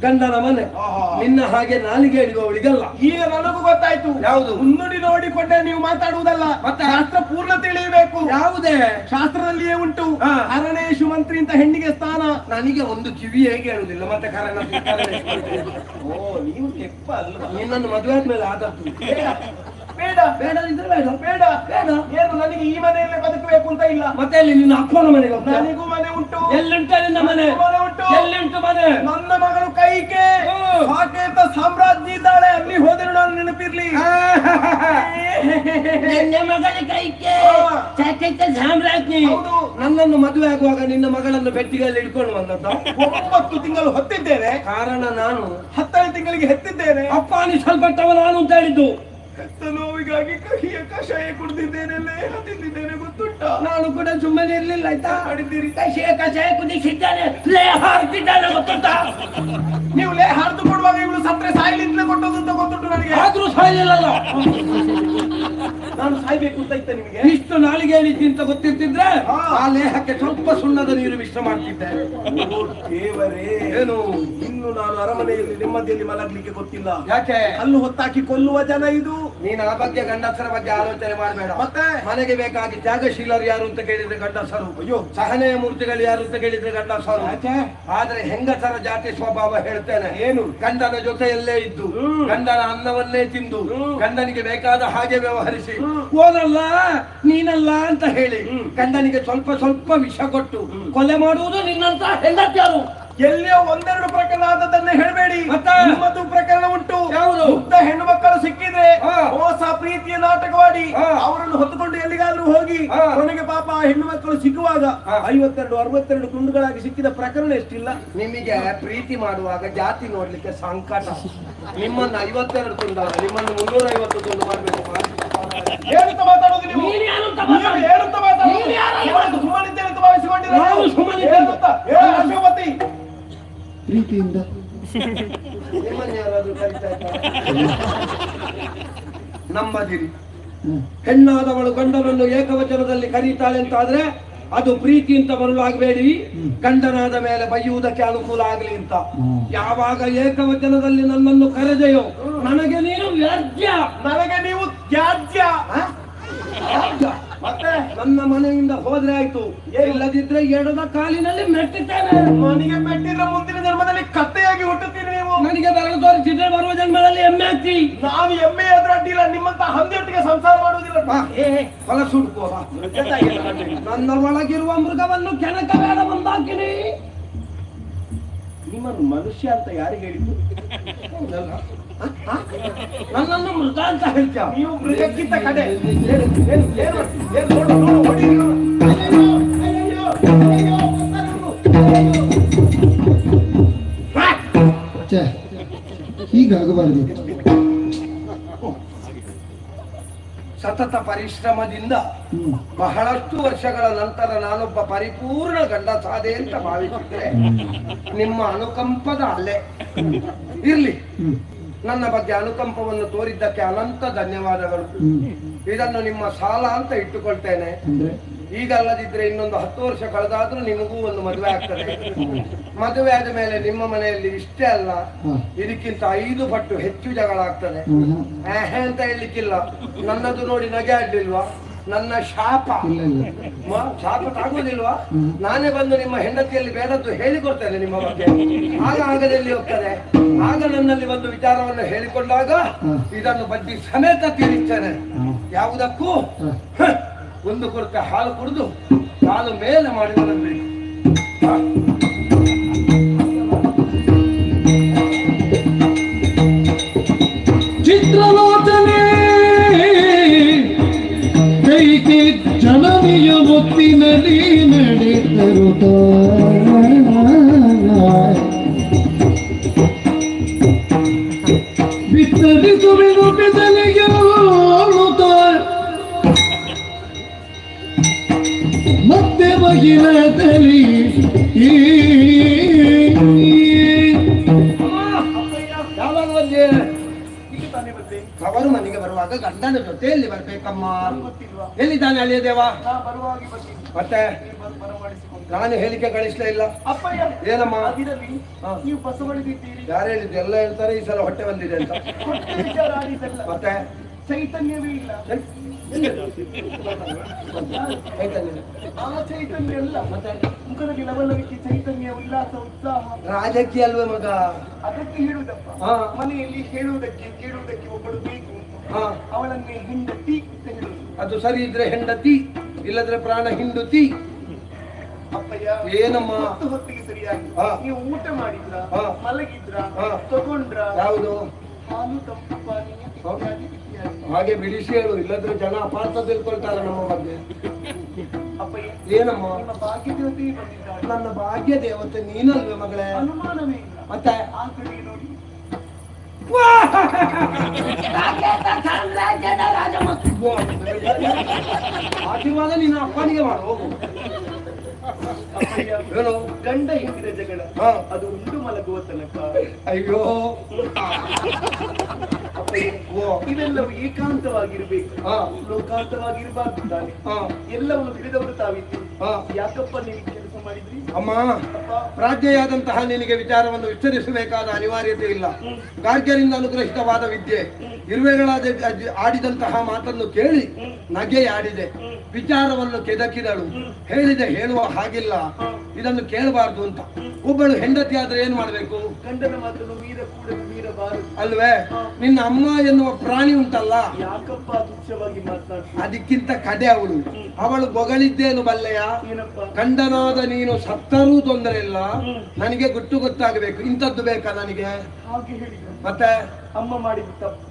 ಗಂಡನ ಮನೆ. ಆಹಾ. ನಿನ್ನ ಹಾಗೆ ನಾಲಿಗೆ ಹಿಡಿಯುವವಳಿಗಲ್ಲ. ಈಗ ನನಗೂ ಗೊತ್ತಾಯ್ತು. ಯಾವುದು? ಮುನ್ನುಡಿ ನೋಡಿಕೊಂಡೆ ನೀವು ಮಾತಾಡುವುದಲ್ಲ. ಮತ್ತೆ? ಶಾಸ್ತ್ರ ಪೂರ್ಣ ತಿಳಿಯಬೇಕು. ಯಾವುದೇ ಶಾಸ್ತ್ರದಲ್ಲಿಯೇ ಉಂಟು. ಹಾ. ಅರಣೇಶು ಮಂತ್ರಿ ಅಂತ ಹೆಣ್ಣಿಗೆ ಸ್ಥಾನ. ನನಗೆ ಒಂದು ಕಿವಿ ಹೇಗೆ ಹೇಳುದಿಲ್ಲ ಮತ್ತೆ ಕಾರಣ ಓ, ನೀವು ತೆಪ್ಪ ಅಲ್ವಾ? ನಿನ್ನನ್ನು ಮದುವೆ ಆದ್ಮೇಲೆ ಆದದ್ದು. ಬೇಡ ಬೇಡ ಬೇಡ ಇದ್ರೆ ಬೇಡ. ಬೇಡ ಬೇಡ. ಏನು ನನಗೆ ಈ ಮನೆಯಲ್ಲೇ ಬದುಕಬೇಕು ಅಂತ ಇಲ್ಲ. ಮತ್ತೆ ಅಲ್ಲಿ ನಿನ್ನ ಅಪ್ಪನ ಮನೆಗೆ ಹೋಗ್ತೀಯ? ನನಗೂ ಮನೆ ಉಂಟು. ಎಲ್ಲಿಂಟ ನಿನ್ನ ಮನೆ? ಮನೆ ಉಂಟು. ಎಲ್ಲಿಂಟು ಮನೆ? ನನ್ನ ಮಗಳು ಕೈಕೆ ಸಾಕೇತ ಸಾಮ್ರಾಜ್ಞಿ ಇದ್ದಾಳೆ. ಅಲ್ಲಿ ಹೋದರೆ ನಾನು ನೆನಪಿರ್ಲಿ. ನನ್ನ ಮಗಳ ಕೈಕೆ ಸಾಕೇತ ಸಾಮ್ರಾಜ್ಞಿ. ಹೌದು. ನನ್ನನ್ನು ಮದುವೆ ಆಗುವಾಗ ನಿನ್ನ ಮಗಳನ್ನು ಬೆಟ್ಟಿಗೆಯಲ್ಲಿ ಇಟ್ಕೊಂಡು ಬಂದದ್ದ. 9 ತಿಂಗಳು ಹೊತ್ತಿದ್ದೇನೆ. ಕಾರಣ ನಾನು 10ನೇ ತಿಂಗಳಿಗೆ ಹೆತ್ತಿದ್ದೇನೆ. ಅಪ್ಪ ಅನಿಸಲ್ಪಟ್ಟವ ನಾನು ಅಂತ ಹೇಳಿದ್ದು. ಹೆತ್ತ ನೋವಿಗಾಗಿ ಕಹಿಯ ಕಷಾಯ ಕುಡಿದಿದ್ದೇನೆ, ಲೇಹ ತಿಂದಿದ್ದೇನೆ, ಗೊತ್ತುಂಟ? ನಾನು ಕೂಡ ಸುಮ್ಮನೆ ಇರ್ಲಿಲ್ಲ ಆಯ್ತಾ. ಮಾಡಿದ್ದೀರಿ. ಕಷಾಯ ಕುದಿಸಿದ್ದಾನೆ, ಲೇಹ ಹಾರ್ತಿದ್ದಾನೆ ಗೊತ್ತುಂಟಾ? ನೀವು ಲೇ ಹರಿದು ಕೊಡುವಾಗ ಇವಳು ಸತ್ರೆ ಸಾಯಲಿಂದಲೇ ಕೊಟ್ಟದ್ದು ಅಂತ ಗೊತ್ತುಂಟು ನನಗೆ. ಆದ್ರೂ ಸಾಯಲಿಲ್ಲಲ್ಲ. ನಾನು ಸಾಯ್ಬೇಕು ಅಂತ ಇತ್ತ ನಿಮಗೆ. ಇಷ್ಟು ನಾಲಿಗೆ ಹೇಳಿದ್ದಿ ಅಂತ ಗೊತ್ತಿರ್ತಿದ್ರೆ ಹಾ. ಆ ಲೇಹಕ್ಕೆ ಸ್ವಲ್ಪ ಸುಣ್ಣದ ನೀರು ಮಿಶ್ರ ಮಾಡ್ತಿದ್ದೆ. ಓ ದೇವರೇ, ಏನು ಇನ್ನು ನಾನು ಅರಮನೆಯಲ್ಲಿ ನೆಮ್ಮದಿಯಲ್ಲಿ ಮಲಗಲಿಕ್ಕೆ ಗೊತ್ತಿಲ್ಲ. ಯಾಕೆ? ಕಲ್ಲು ಹೊತ್ತಾಕಿ ಕೊಲ್ಲುವ ಜನ ಇದು. ನೀನು ಆ ಬಗ್ಗೆ ಗಂಡಸರ ಬಗ್ಗೆ ಆಲೋಚನೆ ಮಾಡಬೇಡ. ಮತ್ತೆ? ಮನೆಗೆ ಬೇಕಾಗಿ ತ್ಯಾಗಶೀಲರು ಯಾರು ಅಂತ ಕೇಳಿದ್ರೆ ಗಂಡಸರು, ಅಯ್ಯೋ. ಸಹನೆಯ ಮೂರ್ತಿಗಳು ಯಾರು ಅಂತ ಕೇಳಿದ್ರೆ ಗಂಡಸರು. ಯಾಕೆ? ಆದ್ರೆ ಹೆಂಗಸರ ಜಾತಿ ಸ್ವಭಾವ ಹೇಳ್ತೇನೆ. ಏನು? ಗಂಡನ ಜೊತೆಯಲ್ಲೇ ಇದ್ದು, ಗಂಡನ ಅನ್ನವನ್ನೇ ತಿಂದು, ಗಂಡನಿಗೆ ಬೇಕಾದ ಹಾಗೆ ವ್ಯವಹರಿಸಿ, ಓನಲ್ಲ ನೀನಲ್ಲ ಅಂತ ಹೇಳಿ ಗಂಡನಿಗೆ ಸ್ವಲ್ಪ ವಿಷ ಕೊಟ್ಟು ಕೊಲೆ ಮಾಡುವುದು ನಿನ್ನಂತ ಹೆಂಡತಿಯರು. ಎಲ್ಲಿಯೋ 1-2 ಪ್ರಕರಣ ಆದದನ್ನ ಹೇಳಬೇಡಿ. ಮತ್ತೆ? ನಿಮ್ಮದು ಪ್ರಕರಣ ಉಂಟು. ಯಾವುದು? ಮುಗ್ಧ ಹೆಣ್ಣು ಮಕ್ಕಳು ಸಿಕ್ಕಿದ್ರೆ ಹಾ. ಮೋಸ ಪ್ರೀತಿಯ ನಾಟಕವಾಡಿ ಹಾ. ಅವರನ್ನು ಹೊತ್ತುಕೊಂಡು ಎಲ್ಲಿಗಾದ್ರೂ ಹೋಗಿ ಹಾ. ಕೊನೆಗೆ ಪಾಪ ಆ ಹೆಣ್ಣು ಮಕ್ಕಳು ಸಿಗುವಾಗ ಹಾ. 52-62 ತುಂಡುಗಳಾಗಿ ಸಿಕ್ಕಿದ ಪ್ರಕರಣ ಎಷ್ಟಿಲ್ಲ. ನಿಮಗೆ ಪ್ರೀತಿ ಮಾಡುವಾಗ ಜಾತಿ ನೋಡ್ಲಿಕ್ಕೆ ಸಂಕಟ. ನಿಮ್ಮನ್ನು 52 ತುಂಡಲ್ಲ, ನಿಮ್ಮನ್ನು 350 ತುಂಡು ಮಾಡಬೇಕು. ಏನಂತ ಮಾತಾಡೋದು ನೀವು? ನೀನು ಯಾರು ಅಂತ ನೀವು ಮಾತಾಡೋದು? ಏನಂತ ಮಾತಾಡೋದು? ನೀನು ಯಾರು? ಇವತ್ತು ಸುಮ್ಮನಿದ್ದೇನೆ ಅಂತ ಭಾವಿಸಿಕೊಂಡಿದ್ದೀರಾ? ನಾನು ಸುಮ್ಮನಿದ್ದೇನೆ. ಏನಂತ? ಅಶ್ವಪತಿ ಪ್ರೀತಿಯಿಂದ ನಿಮ್ಮನ್ನು ಯಾರಾದ್ರೂ ಕರೀತಾ ಇದ್ದಾರಾ? ನಂಬದಿರಿ. ಹ್ಮ್. ಹೆಣ್ಣಾದವಳು ಗಂಡನನ್ನು ಏಕವಚನದಲ್ಲಿ ಕರೀತಾಳೆ ಅಂತಾದ್ರೆ ಅದು ಪ್ರೀತಿ ಅಂತ ಬರಲಾಗಬೇಡಿ. ಗಂಡನಾದ ಮೇಲೆ ಬೈಯುವುದಕ್ಕೆ ಅನುಕೂಲ ಆಗಲಿ ಅಂತ. ಯಾವಾಗ ಏಕವಚನದಲ್ಲಿ ನನ್ನನ್ನು ಕರೆದೆಯೋ ನನಗೆ ನೀನು ವ್ಯಾಜ್ಯ. ನನಗೆ ನೀವು ತ್ಯಾಜ್ಯ. ಆ? ವ್ಯಾಜ್ಯ. ಮತ್ತೆ ನನ್ನ ಮನೆಯಿಂದ ಹೋದ್ರೆ ಆಯ್ತು, ಇಲ್ಲದಿದ್ರೆ ಎಡದ ಕಾಲಿನಲ್ಲಿ ಮೆಟ್ಟಿದ್ದೇನೆ. ಮನೆಗೆ ಮೆಟ್ಟಿದ್ರೆ ಮುಂದಿನ ಜನ್ಮದಲ್ಲಿ ಕತ್ತೆಯಾಗಿ ಹುಟ್ಟುತ್ತೀರಿ ನೀವು. ನನಗೆ ಬೆರಳು ತೋರಿಸಿದ್ರೆ ಬರುವ ಜನ್ಮದಲ್ಲಿ ಎಮ್ಮೆ ಆಗ್ತಿ. ನಾವು ಎಮ್ಮೆ ಎದುರು ಅಡ್ಡಿಲ್ಲ, ನಿಮ್ಮಂತ ಹಂದಿಯೊಟ್ಟಿಗೆ ಸಂಸಾರ ಮಾಡುವುದಿಲ್ಲ. ಹೊಲ ಸುಡ್ಕೋ. ನನ್ನ ಒಳಗಿರುವ ಮೃಗವನ್ನು ಕೆಣಕ ಬೇಡ ಬಂದಾಕಿನಿ. ನಿಮ್ಮನ್ನು ಮನುಷ್ಯ ಅಂತ ಯಾರಿಗೆ ಹೇಳಿದ್ದು? ನನ್ನನ್ನು ಮೃಗ ಅಂತ ಹೇಳ್ತೀಯ? ನೀವು ಮೃಗಕ್ಕಿಂತ ಕಡೆ. ನೋಡು, ಹೊಡಿ ನೀವು. ಅಯ್ಯಯ್ಯೋ, ಅಯ್ಯಯ್ಯೋ, ಛೆ, ಹೀಗಾಗಬಾರದಿತ್ತು. ಸತತ ಪರಿಶ್ರಮದಿಂದ ಬಹಳಷ್ಟು ವರ್ಷಗಳ ನಂತರ ನಾನೊಬ್ಬ ಪರಿಪೂರ್ಣ ಗಂಡ ಸಾಧೆ ಅಂತ ಭಾವಿಸಿದ್ರೆ ನಿಮ್ಮ ಅನುಕಂಪದ ಅಲೆ ಇರ್ಲಿ. ನನ್ನ ಬಗ್ಗೆ ಅನುಕಂಪವನ್ನು ತೋರಿದ್ದಕ್ಕೆ ಅನಂತ ಧನ್ಯವಾದಗಳು. ಇದನ್ನು ನಿಮ್ಮ ಸಾಲ ಅಂತ ಇಟ್ಟುಕೊಳ್ತೇನೆ. ಈಗ ಅಲ್ಲದಿದ್ರೆ ಇನ್ನೊಂದು 10 ವರ್ಷ ಕಳೆದಾದ್ರೂ ನಿಮಗೂ ಒಂದು ಮದುವೆ ಆಗ್ತದೆ. ಮದುವೆ ಆದ ಮೇಲೆ ನಿಮ್ಮ ಮನೆಯಲ್ಲಿ ಇಷ್ಟೇ ಅಲ್ಲ, ಇದಕ್ಕಿಂತ 5 ಪಟ್ಟು ಹೆಚ್ಚು ಜಗಳ ಆಗ್ತದೆ. ಅಂತ ಹೇಳಲಿಕ್ಕಿಲ್ಲ. ನನ್ನದು ನೋಡಿ ನಗೆ ಆಡ್ಲಿಲ್ವಾ? ನನ್ನ ಶಾಪ ಶಾಪ ತಾಗುವುದಿಲ್ವಾ? ನಾನೇ ಬಂದು ನಿಮ್ಮ ಹೆಂಡತಿಯಲ್ಲಿ ಬೇಡದ್ದು ಹೇಳಿಕೊಡ್ತೇನೆ ನಿಮ್ಮ ಬಗ್ಗೆ. ಆಗ ಆಗದಲ್ಲಿ ಹೋಗ್ತದೆ. ಆಗ ನನ್ನಲ್ಲಿ ಒಂದು ವಿಚಾರವನ್ನು ಹೇಳಿಕೊಂಡಾಗ ಇದನ್ನು ಬಡ್ಡಿ ಸಮೇತ ತೀರಿಸ್ತೇನೆ. ಯಾವುದಕ್ಕೂ ಒಂದು ಕೊರತೆ ಹಾಲು ಕುಡಿದು ಕಾಲು ಮೇಲೆ ಮಾಡಿ ಬರಬೇಕು. ಚಿತ್ರಲೋಚನೆ ಕೈಗೆ ಜನನಿಯ ಮುತ್ತಿನಲ್ಲಿ ನಡೆತರುತ್ತ ಬಿತ್ತರಿಸುವೆನು ಬೆದಲಿಗೆ ಮತ್ತೆ ಬಗಿಲದಲ್ಲಿ ಅವರು ಮನೆಗೆ ಬರುವಾಗ ಗಂಡನ ಜೊತೆಯಲ್ಲಿ ಬರ್ಬೇಕಮ್ಮ. ಎಲ್ಲಿದ್ದಾನೆ ಅಳಿಯ ದೇವ? ಮತ್ತೆ ನಾನು ಹೇಳಿಕೆ ಕಳಿಸ್ಲೇ ಇಲ್ಲ. ಏನಮ್ಮ ನೀವು ಬಸವಳಿದಿದ್ದೀರಿ. ಯಾರು ಹೇಳಿದ್ದು? ಎಲ್ಲ ಹೇಳ್ತಾರೆ ಈ ಸಲ ಹೊಟ್ಟೆ ಬಂದಿದೆ ಅಂತ. ಮತ್ತೆ ಚೈತನ್ಯವೇ ಇಲ್ಲ. ಆ ಚೈತನ್ಯ ಎಲ್ಲ ಮತ್ತೆ ಮುಖದಲ್ಲಿ ಲವಲವಿಕೆ, ಚೈತನ್ಯ, ಉಲ್ಲಾಸ, ಉತ್ಸಾಹ. ರಾಜಕೀಯ ಅಲ್ವೇ ಮಗ? ಅದಕ್ಕೆ ಹೇಳುದಪ್ಪ, ಮನೆಯಲ್ಲಿ ಹೇಳುವುದಕ್ಕೆ ಕೇಳುವುದಕ್ಕೆ ಒಬ್ಬಳು ಬೇಕು. ಅವಳನ್ನೇ ಹೆಂಡತಿ ಅಂತ ಹೇಳುದು. ಅದು ಸರಿ ಇದ್ರೆ ಹೆಂಡತಿ, ಇಲ್ಲದ್ರೆ ಪ್ರಾಣ ಹಿಂಡುತಿ. ಅಪ್ಪಯ್ಯ ಏನಮ್ಮ? ಹೊತ್ತಿಗೆ ಸರಿಯಾಗಿ ನೀವು ಊಟ ಮಾಡಿದ್ರ, ಮಲಗಿದ್ರ, ತಗೊಂಡ್ರ? ಯಾವುದು? ಹಾಲು, ತಂಪು ಪಾನೀಯ ಇತ್ಯಾದಿ ಇತ್ಯಾದಿ. ಹಾಗೆ ಬಿಡಿಸಿ ಹೇಳು, ಇಲ್ಲದ್ರೆ ಜನ ಅಪಾರ್ಥ ತಿಳ್ಕೊಳ್ತಾರೆ ನಮ್ಮ ಬಗ್ಗೆ. ಅಪ್ಪಯ್ಯ ಏನಮ್ಮ? ನಿಮ್ಮ ಭಾಗ್ಯ ದೇವತೆ ಬಂದಿದ್ದಾಳೆ. ನನ್ನ ಭಾಗ್ಯ ದೇವತೆ ನೀನಲ್ವೇ ಮಗಳೇ? ಅನುಮಾನವೇ ಇಲ್ಲ. ಮತ್ತೆ ಆ ಕಡೆ ನೋಡಿ. ಆಶೀರ್ವಾದ ನಿನ್ನ ಅಪ್ಪನಿಗೆ ಮಾಡು, ಹೋಗು. ಏನು? ಗಂಡ ಹೆಂಡಿನ ಜಗಳ ಅದು ಉಂಡು ಮಲಗುವ ತನಕ. ಅಯ್ಯೋ ಇವೆಲ್ಲವೂ ಏಕಾಂತವಾಗಿರ್ಬೇಕು, ಲೋಕಾಂತವಾಗಿರ್ಬಾರ್ದು ತಾನೆ. ಎಲ್ಲವನ್ನು ತಿಳಿದವರು ತಾವಿದ್ದು ಯಾಕಪ್ಪ ನೀವು ಕೆಲಸ ಮಾಡಿದ್ರಿ? ಅಮ್ಮ, ಪ್ರಾಜ್ಞೆಯಾದಂತಹ ನಿನಗೆ ವಿಚಾರವನ್ನು ವಿಸ್ತರಿಸಬೇಕಾದ ಅನಿವಾರ್ಯತೆ ಇಲ್ಲ. ಗಾರ್ಗ್ಯರಿಂದ ಅನುಗ್ರಹಿತವಾದ ವಿದ್ಯೆ. ಇರುವೆಗಳಾದ ಆಡಿದಂತಹ ಮಾತನ್ನು ಕೇಳಿ ನಗೆಯಾಡಿದೆ. ವಿಚಾರವನ್ನು ಕೆದಕಿದಳು. ಹೇಳಿದೆ ಹೇಳುವ ಹಾಗಿಲ್ಲ, ಇದನ್ನು ಕೇಳಬಾರ್ದು ಅಂತ. ಒಬ್ಬಳು ಹೆಂಡತಿ ಆದ್ರೆ ಏನ್ ಮಾಡ್ಬೇಕು? ಗಂಡನ ಮಾತನ್ನು ಮೀರ ಕೂಡಲು ಮೀರಬಾರದು ಅಲ್ವೇ? ನಿನ್ನ ಅಮ್ಮ ಎನ್ನುವ ಪ್ರಾಣಿ ಉಂಟಲ್ಲ, ಯಾಕಪ್ಪ ತುಚ್ಛವಾಗಿ ಮಾತನಾಡ್ತೀನಿ? ಅದಕ್ಕಿಂತ ಕಡೆ ಅವಳು. ಅವಳು ಬೊಗಳಿದ್ದೇನು ಬಲ್ಲೆಯ? ಏನಪ್ಪ? ಗಂಡನಾದ ನೀನು ಸತ್ತರೂ ತೊಂದರೆ ಇಲ್ಲ, ನನಗೆ ಗುಟ್ಟು ಗೊತ್ತಾಗಬೇಕು. ಇಂಥದ್ದು ಬೇಕಾ ನನಗೆ? ಹಾಗೆ ಹೇಳಿದ ಮತ್ತೆ ಅಮ್ಮ ಮಾಡಿದ ತಪ್ಪು,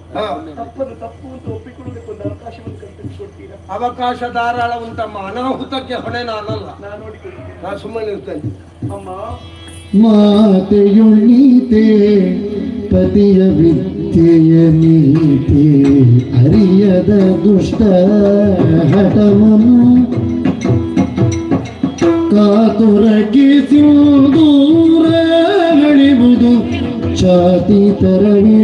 ತಪ್ಪನ್ನು ತಪ್ಪು ಅಂತ ಒಪ್ಪಿಕೊಳ್ಳೋದಕ್ಕೊಂದು ಅವಕಾಶವನ್ನು ಕಲ್ಪಿಸಿಕೊಡ್ತೀರಾ? ಅವಕಾಶ ಧಾರಾಳ ಉಂಟಮ್ಮ. ಅನಾಹುತಕ್ಕೆ ಹೊಣೆ ನಾನಲ್ಲ, ನಾನು ನೋಡಿಕೊಳ್ತೇನೆ. ನಾನು ಸುಮ್ಮನೆ ಇರ್ತೇನೆ. ಅಮ್ಮ, ಮಾತೆಯುಳ್ಳೀತೆ ಪತಿಯ ವಿದ್ಯೆಯ ನೀತಿ ಅರಿಯದ ದುಷ್ಟ ಹಠವನ್ನು ಕಾತುರಗಿಸುವುದೂರಗಳಿಬುದು ಛಾತಿ ತರವೇ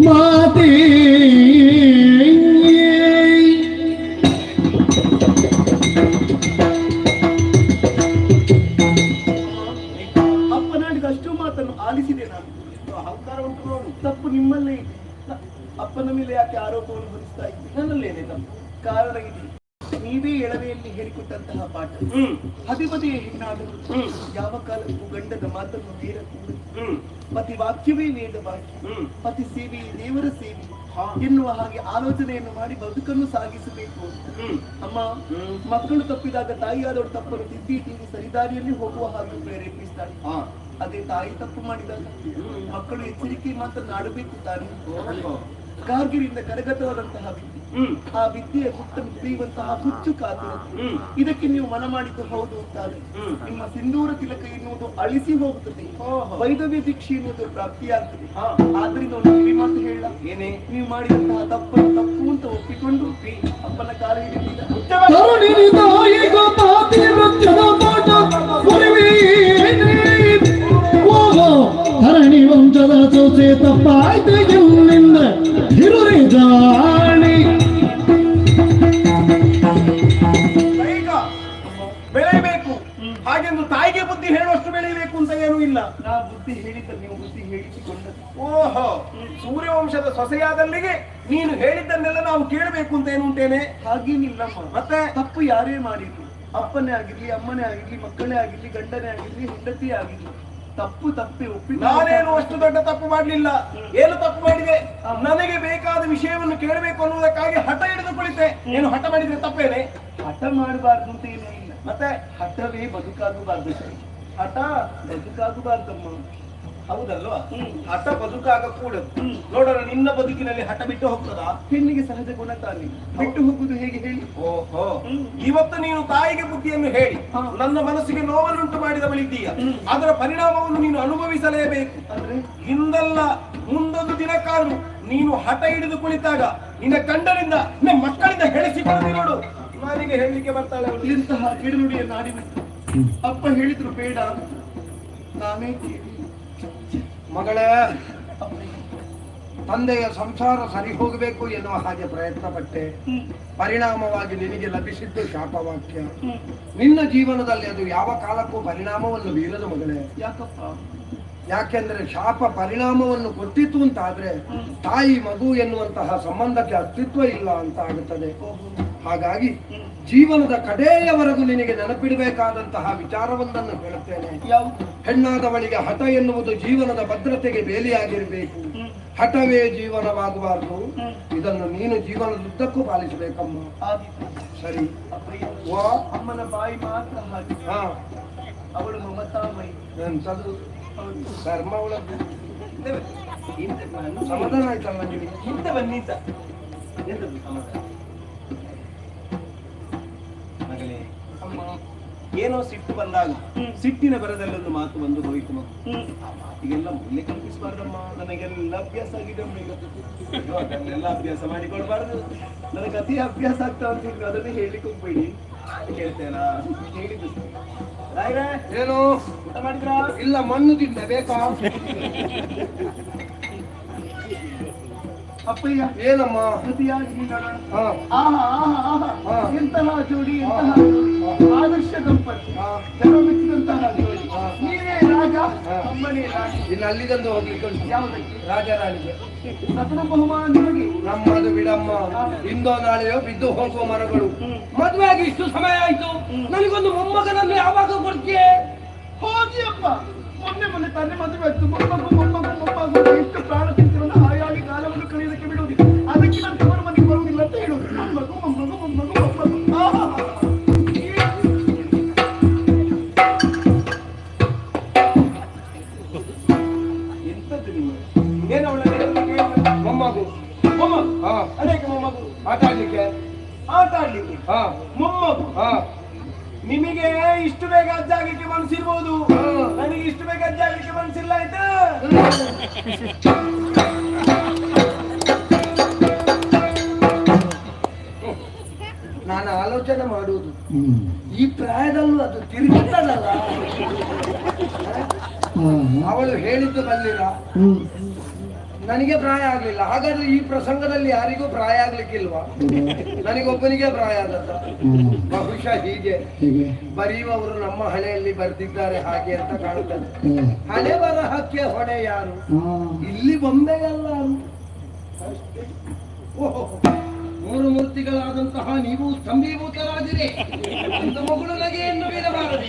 ಮಾತೆ. ಅಪ್ಪನಾಡಿದ ಅಷ್ಟು ಮಾತನ್ನು ಆಲಿಸಿದೆ ನಾನು. ಅಹಂಕಾರ ಉಂಟು ನೋಡು. ತಪ್ಪು ನಿಮ್ಮಲ್ಲೇ ಇದೆ. ಅಪ್ಪನ ಮೇಲೆ ಯಾಕೆ ಆರೋಪವನ್ನು ಹೊರಿಸ್ತಾ ಇದ್ದೆ? ನನ್ನಲ್ಲೇನೆ ತಪ್ಪು. ಕಾರಣ ಇದೆ, ನೀವೇ ಎಳವೆಯಲ್ಲಿ ಹೇಳಿಕೊಟ್ಟಂತಹ ಪಾಠ. ಹದಿಪದೆಯ ಹೆಣ್ಣಾದರೂ ಯಾವ ಕಾಲಕ್ಕೂ ಗಂಡದ ಮಾತನ್ನು ಮೀರಕೂಡದು. ಪತಿ ವಾಕ್ಯವೇ ವೇದ ವಾಕ್ಯ, ಪತಿ ಸೇವೆಯೇ ದೇವರ ಸೇವೆ ಎನ್ನುವ ಹಾಗೆ ಆಲೋಚನೆಯನ್ನು ಮಾಡಿ ಬದುಕನ್ನು ಸಾಗಿಸಬೇಕು. ಅಮ್ಮ, ಮಕ್ಕಳು ತಪ್ಪಿದಾಗ ತಾಯಿಯಾದವಳು ತಪ್ಪನ್ನು ತಿದ್ದಿ ಸರಿದಾರಿಯಲ್ಲಿ ಹೋಗುವ ಹಾಗೆ ಪ್ರೇರೇಪಿಸ್ತಾಳೆ. ಅದೇ ತಾಯಿ ತಪ್ಪು ಮಾಡಿದಾಗ ಮಕ್ಕಳು ಎಚ್ಚರಿಕೆ ಮಾತನ್ನು ಆಡಬೇಕು ತಾನೆ. ಕಾರ್ಗಿರಿಯಿಂದ ಕರಗತವಾದಂತಹ ವಿದ್ಯೆ. ಆ ವಿದ್ಯೆಯ ಗುಟ್ಟ ತಿಳಿಯುವಂತಹ ಹುಚ್ಚು ಕಾತುರತೆ. ಇದಕ್ಕೆ ನೀವು ಮನ ಮಾಡಿದ್ದು ಹೌದು ಅಂತಾದ್ರೆ ನಿಮ್ಮ ಸಿಂಧೂರ ತಿಲಕ ಎನ್ನುವುದು ಅಳಿಸಿ ಹೋಗುತ್ತದೆ, ವೈದವ್ಯ ದೀಕ್ಷೆ ಎನ್ನುವುದು ಪ್ರಾಪ್ತಿಯಾಗ್ತದೆ. ಆದ್ರಿಂದ ಒಂದು ಕಿವಿ ಮಾತು ಹೇಳ, ಏನೇ ನೀವು ಮಾಡಿದಂತಹ ತಪ್ಪನ್ನು ತಪ್ಪು ಅಂತ ಒಪ್ಪಿಕೊಂಡು ಅಪ್ಪನ ಕಾಲ ಹಿಡಿದಿದ್ದ ಧರಣಿ ವಂಶದ ಸೊಸೆ ತಪ್ಪಾಯ್ತು ಎಲ್ಲಿಂದ ಹಿರುರಿ ಜಾಣಿ. ಬೆಳೆಯಬೇಕು ಹಾಗೆಂದು ತಾಯಿಗೆ ಬುದ್ಧಿ ಹೇಳುವಷ್ಟು ಬೆಳೆಯಬೇಕು ಅಂತ ಏನೂ ಇಲ್ಲ. ನಾ ಬುದ್ಧಿ ಹೇಳಿದ್ದ ನೀವು ಬುದ್ಧಿ ಹೇಳಿಸಿಕೊಂಡದ್ದು. ಓಹೋ, ಸೂರ್ಯವಂಶದ ಸೊಸೆಯಾದಲ್ಲಿಗೆ ನೀನು ಹೇಳಿದ್ದನ್ನೆಲ್ಲ ನಾವು ಕೇಳಬೇಕು ಅಂತ ಏನು ಉಂಟೇನೆ? ಹಾಗೇನಿಲ್ಲಮ್ಮ. ಮತ್ತೆ ತಪ್ಪು ಯಾರೇ ಮಾಡಿದ್ರು, ಅಪ್ಪನೇ ಆಗಿರ್ಲಿ, ಅಮ್ಮನೇ ಆಗಿರ್ಲಿ, ಮಕ್ಕಳೇ ಆಗಿರ್ಲಿ, ಗಂಡನೇ ಆಗಿರ್ಲಿ, ಹೆಂಡತಿಯೇ ಆಗಿರ್ಲಿ, ತಪ್ಪು ತಪ್ಪಿ ಒಪ್ಪಿ. ನಾನೇನು ಅಷ್ಟು ದೊಡ್ಡ ತಪ್ಪು ಮಾಡಲಿಲ್ಲ. ಏನು ತಪ್ಪು ಮಾಡಿದೆ? ನನಗೆ ಬೇಕಾದ ವಿಷಯವನ್ನು ಕೇಳಬೇಕು ಅನ್ನುವುದಕ್ಕಾಗಿ ಹಠ ಹಿಡಿದು ಕುಳಿತೆ. ಏನು ಹಠ ಮಾಡಿದ್ರೆ ತಪ್ಪೇನೆ? ಹಠ ಮಾಡಬಾರ್ದು ಅಂತ ಏನೂ ಇಲ್ಲ. ಮತ್ತೆ ಹಠವೇ ಬದುಕಾಗಬಾರ್ದು. ಸರಿ, ಹಠ ಬದುಕಾಗಬಾರ್ದಮ್ಮ, ಹೌದಲ್ವಾ? ಹಠ ಬದುಕಾಗ ಕೂಡದು. ನೋಡೋಣ, ನಿನ್ನ ಬದುಕಿನಲ್ಲಿ ಹಠ ಬಿಟ್ಟು ಹೋಗ್ತದಾ? ಹೆಣ್ಣಿಗೆ ಸಹಜ ಗುಣ ತಾನೆ, ಬಿಟ್ಟು ಹೋಗುದು ಹೇಗೆ ಹೇಳಿ? ಓಹೋ, ಇವತ್ತು ನೀನು ತಾಯಿಗೆ ಬುದ್ಧಿಯನ್ನು ಹೇಳಿ ನನ್ನ ಮನಸ್ಸಿಗೆ ನೋವನ್ನುಂಟು ಮಾಡಿದ ಬಳಿದ್ದೀಯ. ಅದರ ಪರಿಣಾಮವನ್ನು ನೀನು ಅನುಭವಿಸಲೇಬೇಕು. ಅಂದ್ರೆ ಹಿಂದಲ್ಲ ಮುಂದೊಂದು ದಿನಕ್ಕಾದ್ರೂ ನೀನು ಹಠ ಹಿಡಿದು ಕುಳಿತಾಗ ನಿನ್ನ ಗಂಡನಿಂದ ನಿನ್ನ ಮಕ್ಕಳಿಂದ ಹೇಳಿಸಿಕೊಳ್ಳಿ. ನೋಡು, ನಾನಿಗೆ ಹೇಳಲಿಕ್ಕೆ ಬರ್ತಾಳೆ ಇಂತಹ ಕಿಡಿನುಡಿಯನ್ನು ಆಡಿಬಿಟ್ಟು. ಅಪ್ಪ ಹೇಳಿದ್ರು ಬೇಡ, ನಾನೇ ಕೇಳಿ. ಮಗಳೇ, ತಂದೆಯ ಸಂಸಾರ ಸರಿ ಹೋಗಬೇಕು ಎನ್ನುವ ಹಾಗೆ ಪ್ರಯತ್ನ ಪಟ್ಟೆ. ಪರಿಣಾಮವಾಗಿ ನಿನಗೆ ಲಭಿಸಿದ್ದು ಶಾಪವಾಕ್ಯ. ನಿನ್ನ ಜೀವನದಲ್ಲಿ ಅದು ಯಾವ ಕಾಲಕ್ಕೂ ಪರಿಣಾಮವನ್ನು ಬೀರದು ಮಗಳೇ. ಯಾಕಪ್ಪ? ಯಾಕೆಂದ್ರೆ ಶಾಪ ಪರಿಣಾಮವನ್ನು ಕೊಟ್ಟಿತ್ತು ಅಂತಾದ್ರೆ ತಾಯಿ ಮಗು ಎನ್ನುವಂತಹ ಸಂಬಂಧಕ್ಕೆ ಅಸ್ತಿತ್ವ ಇಲ್ಲ ಅಂತ ಆಗುತ್ತದೆ. ಹಾಗಾಗಿ ಜೀವನದ ಕಡೆಯವರೆಗೂ ನಿನಗೆ ನೆನಪಿಡಬೇಕಾದಂತಹ ವಿಚಾರವೊಂದನ್ನು ಹೇಳುತ್ತೇನೆ. ಹೆಣ್ಣಾದವಳಿಗೆ ಹಠ ಎನ್ನುವುದು ಜೀವನದ ಭದ್ರತೆಗೆ ಬೇಲಿಯಾಗಿರಬೇಕು. ಹಠವೇ ಜೀವನವಾಗಬಾರದು. ಇದನ್ನು ನೀನು ಜೀವನದುದ್ದಕ್ಕೂ ಪಾಲಿಸಬೇಕಮ್ಮ. ಸರಿ. ಅಮ್ಮನ ಬಾಯಿ ಮಾತ್ರ ಹಾಗೆ. ಅವಳು ಮಮತಾಮಯಿ. ಎಂತದು ಧರ್ಮ ಒಳಗೆ ಸಮಾಧಾನ ಆಯ್ತಲ್ಲ ನಿಮಗೆ? ಇಂತ ಬನ್ನಿದ್ದ ಎಂತದ್ದು ಸಮಾಧಾನ? ಮಗಳೇ, ಅಮ್ಮ ಏನೋ ಸಿಟ್ಟು ಬಂದಾಗ ಸಿಟ್ಟಿನ ಬರದಲ್ಲಿ ಒಂದು ಮಾತು ಬಂದು ಹೋಯಿತು. ಮಾತಿಗೆಲ್ಲ ಮೊದಲೇ ಕಲ್ಪಿಸಬಾರ್ದಮ್ಮ. ನನಗೆಲ್ಲ ಅಭ್ಯಾಸ ಆಗಿದೆ. ಅದನ್ನೆಲ್ಲ ಅಭ್ಯಾಸ ಮಾಡಿಕೊಡ್ಬಾರ್ದು. ನನಗೆ ಅತಿ ಅಭ್ಯಾಸ ಆಗ್ತಾ ಅಂತ ಹೇಳಿದ್ರು ಅದನ್ನೇ ಹೇಳಲಿಕ್ಕೆ ಹೋಗ್ಬೇಡಿ. ಹೇಳ್ತೇನಾ? ಹೇಳಿದ್ದು ಏನು ಊಟ ಮಾಡಿದ್ರ? ಇಲ್ಲ, ಮಣ್ಣು ತಿಂದೆ. ಬೇಕಾ? ಅಪ್ಪಯ್ಯ, ಏನಮ್ಮ? ಪ್ರತಿಯಾಗಿ ಹಾ, ಎಂತಹ ಜೋಡಿ, ಎಂತಹ ಆದರ್ಶ ದಂಪತಿ, ಜನ ಮೆಚ್ಚಿದಂತಹ ಜೋಡಿ. ನೀವೇ ರಾಜ, ಅಮ್ಮನೇ ರಾಜ. ಇನ್ನು ಅಲ್ಲಿಗಂದು ಹೋಗ್ಲಿಕ್ಕೆ ಉಂಟು. ಯಾವುದಕ್ಕೆ? ರಾಜರಾಣಿಗೆ. ಪ್ರಥಮ ಬಹುಮಾನ ನಿಮಗೆ. ನಮ್ಮದು ಬಿಡಮ್ಮ, ಇಂದೋ ನಾಳೆಯೋ ಬಿದ್ದು ಹೋಗುವ ಮರಗಳು. ಮದುವೆ ಆಗಿ ಇಷ್ಟು ಸಮಯ ಆಯ್ತು, ನನಗೊಂದು ಮೊಮ್ಮಗನನ್ನು ಯಾವಾಗ ಕೊಡ್ತೀಯೇ? ಹೋಗಿ ಅಪ್ಪ, ಮೊನ್ನೆ ತಾನೇ ಮದುವೆ ಆಯ್ತು. ಮೊಮ್ಮಗು ಎಷ್ಟು ಪ್ರಾಣ ತಿಂತಿರೋದು ಹಾಯಾಗಿ ಕಾಲವನ್ನು ಕಳೆಯೋದಕ್ಕೆ ಬಿಡುವುದಿಲ್ಲ. ಅದಕ್ಕೆ ನಾನು ತವರು ಮನೆಗೆ ಬರುವುದಿಲ್ಲ ಅಂತ ಹೇಳುವುದು. ಮೊಮ್ಮಗು. ಎಂತದ್ದು ನಿಮ್ಮ ಏನು ಅವಳ ಮೊಮ್ಮಗು. ಅದಕ್ಕೆ ಮೊಮ್ಮಗು ಆಟಾಡ್ಲಿಕ್ಕೆ. ಮೊಮ್ಮಗು. ನಿಮಗೆ ಇಷ್ಟು ಬೇಗ ಅಜ್ಜಾಗಲಿಕ್ಕೆ ಮನಸ್ಸಿರ್ಬೋದು, ನನಗೆ ಇಷ್ಟು ಬೇಗ ಅಜ್ಜಾಗಲಿಕ್ಕೆ ಮನಸ್ಸಿಲ್ಲ. ಆಯ್ತಾ? ನಾನು ಆಲೋಚನೆ ಮಾಡುವುದು ಈ ಪ್ರಾಯದಲ್ಲೂ ಅದು ತಿರುಗುತ್ತದಲ್ಲ. ಅವಳು ಹೇಳಿದ್ದು ಬಲ್ಲಿಲ್ಲ, ನನಗೆ ಪ್ರಾಯ ಆಗ್ಲಿಲ್ಲ. ಹಾಗಾದ್ರೆ ಈ ಪ್ರಸಂಗದಲ್ಲಿ ಯಾರಿಗೂ ಪ್ರಾಯ ಆಗ್ಲಿಕ್ಕಿಲ್ವಾ? ನನಗೊಬ್ಬನಿಗೆ ಪ್ರಾಯ ಆದದ್ದ. ಬಹುಶಃ ಹೀಗೆ ಬರೆಯುವವರು ನಮ್ಮ ಹಣೆಯಲ್ಲಿ ಬರೆದಿದ್ದಾರೆ ಹಾಗೆ ಅಂತ ಕಾಣುತ್ತದೆ. ಹಣೆ ಬರಹಕ್ಕೆ ಹೊಣೆ ಯಾರು? ಇಲ್ಲಿ ಬೊಂಬೆಯಲ್ಲ. ಮೂರು ಮೂರ್ತಿಗಳಾದಂತಹ ನೀವು ಸ್ತಂಭೀಭೂತರಾದಿರಿ. ಒಂದು ಮಗಳು ನಗೆಯನ್ನು ಬೀರಬಾರದು.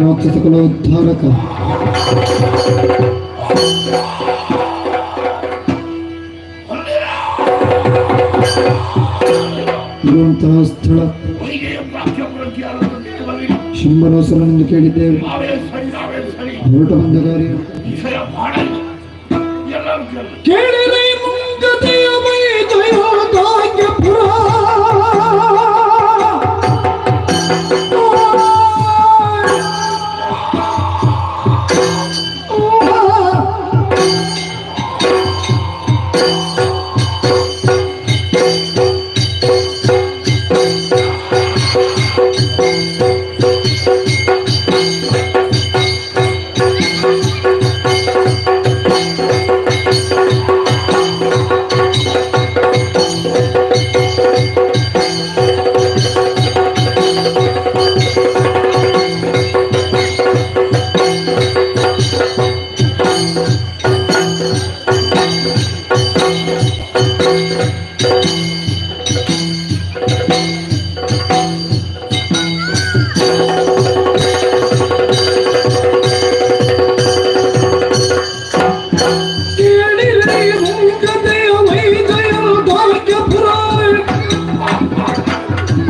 ರಾಕ್ಷಸಕುಲೋದ್ಧಾರಕ ಇರುವಂತಹ ಸ್ಥಳ ಶಂಬರಾಸುರನೆಂದು ಕೇಳಿದ್ದೇವೆ. ಹೊರಟ ಬಂದ ಕಾರ್ಯ ಕೇಳಿದೆ ಮುಂಗತೆಯ ಮೈದಯೋದಾಗ್ಯಪುರ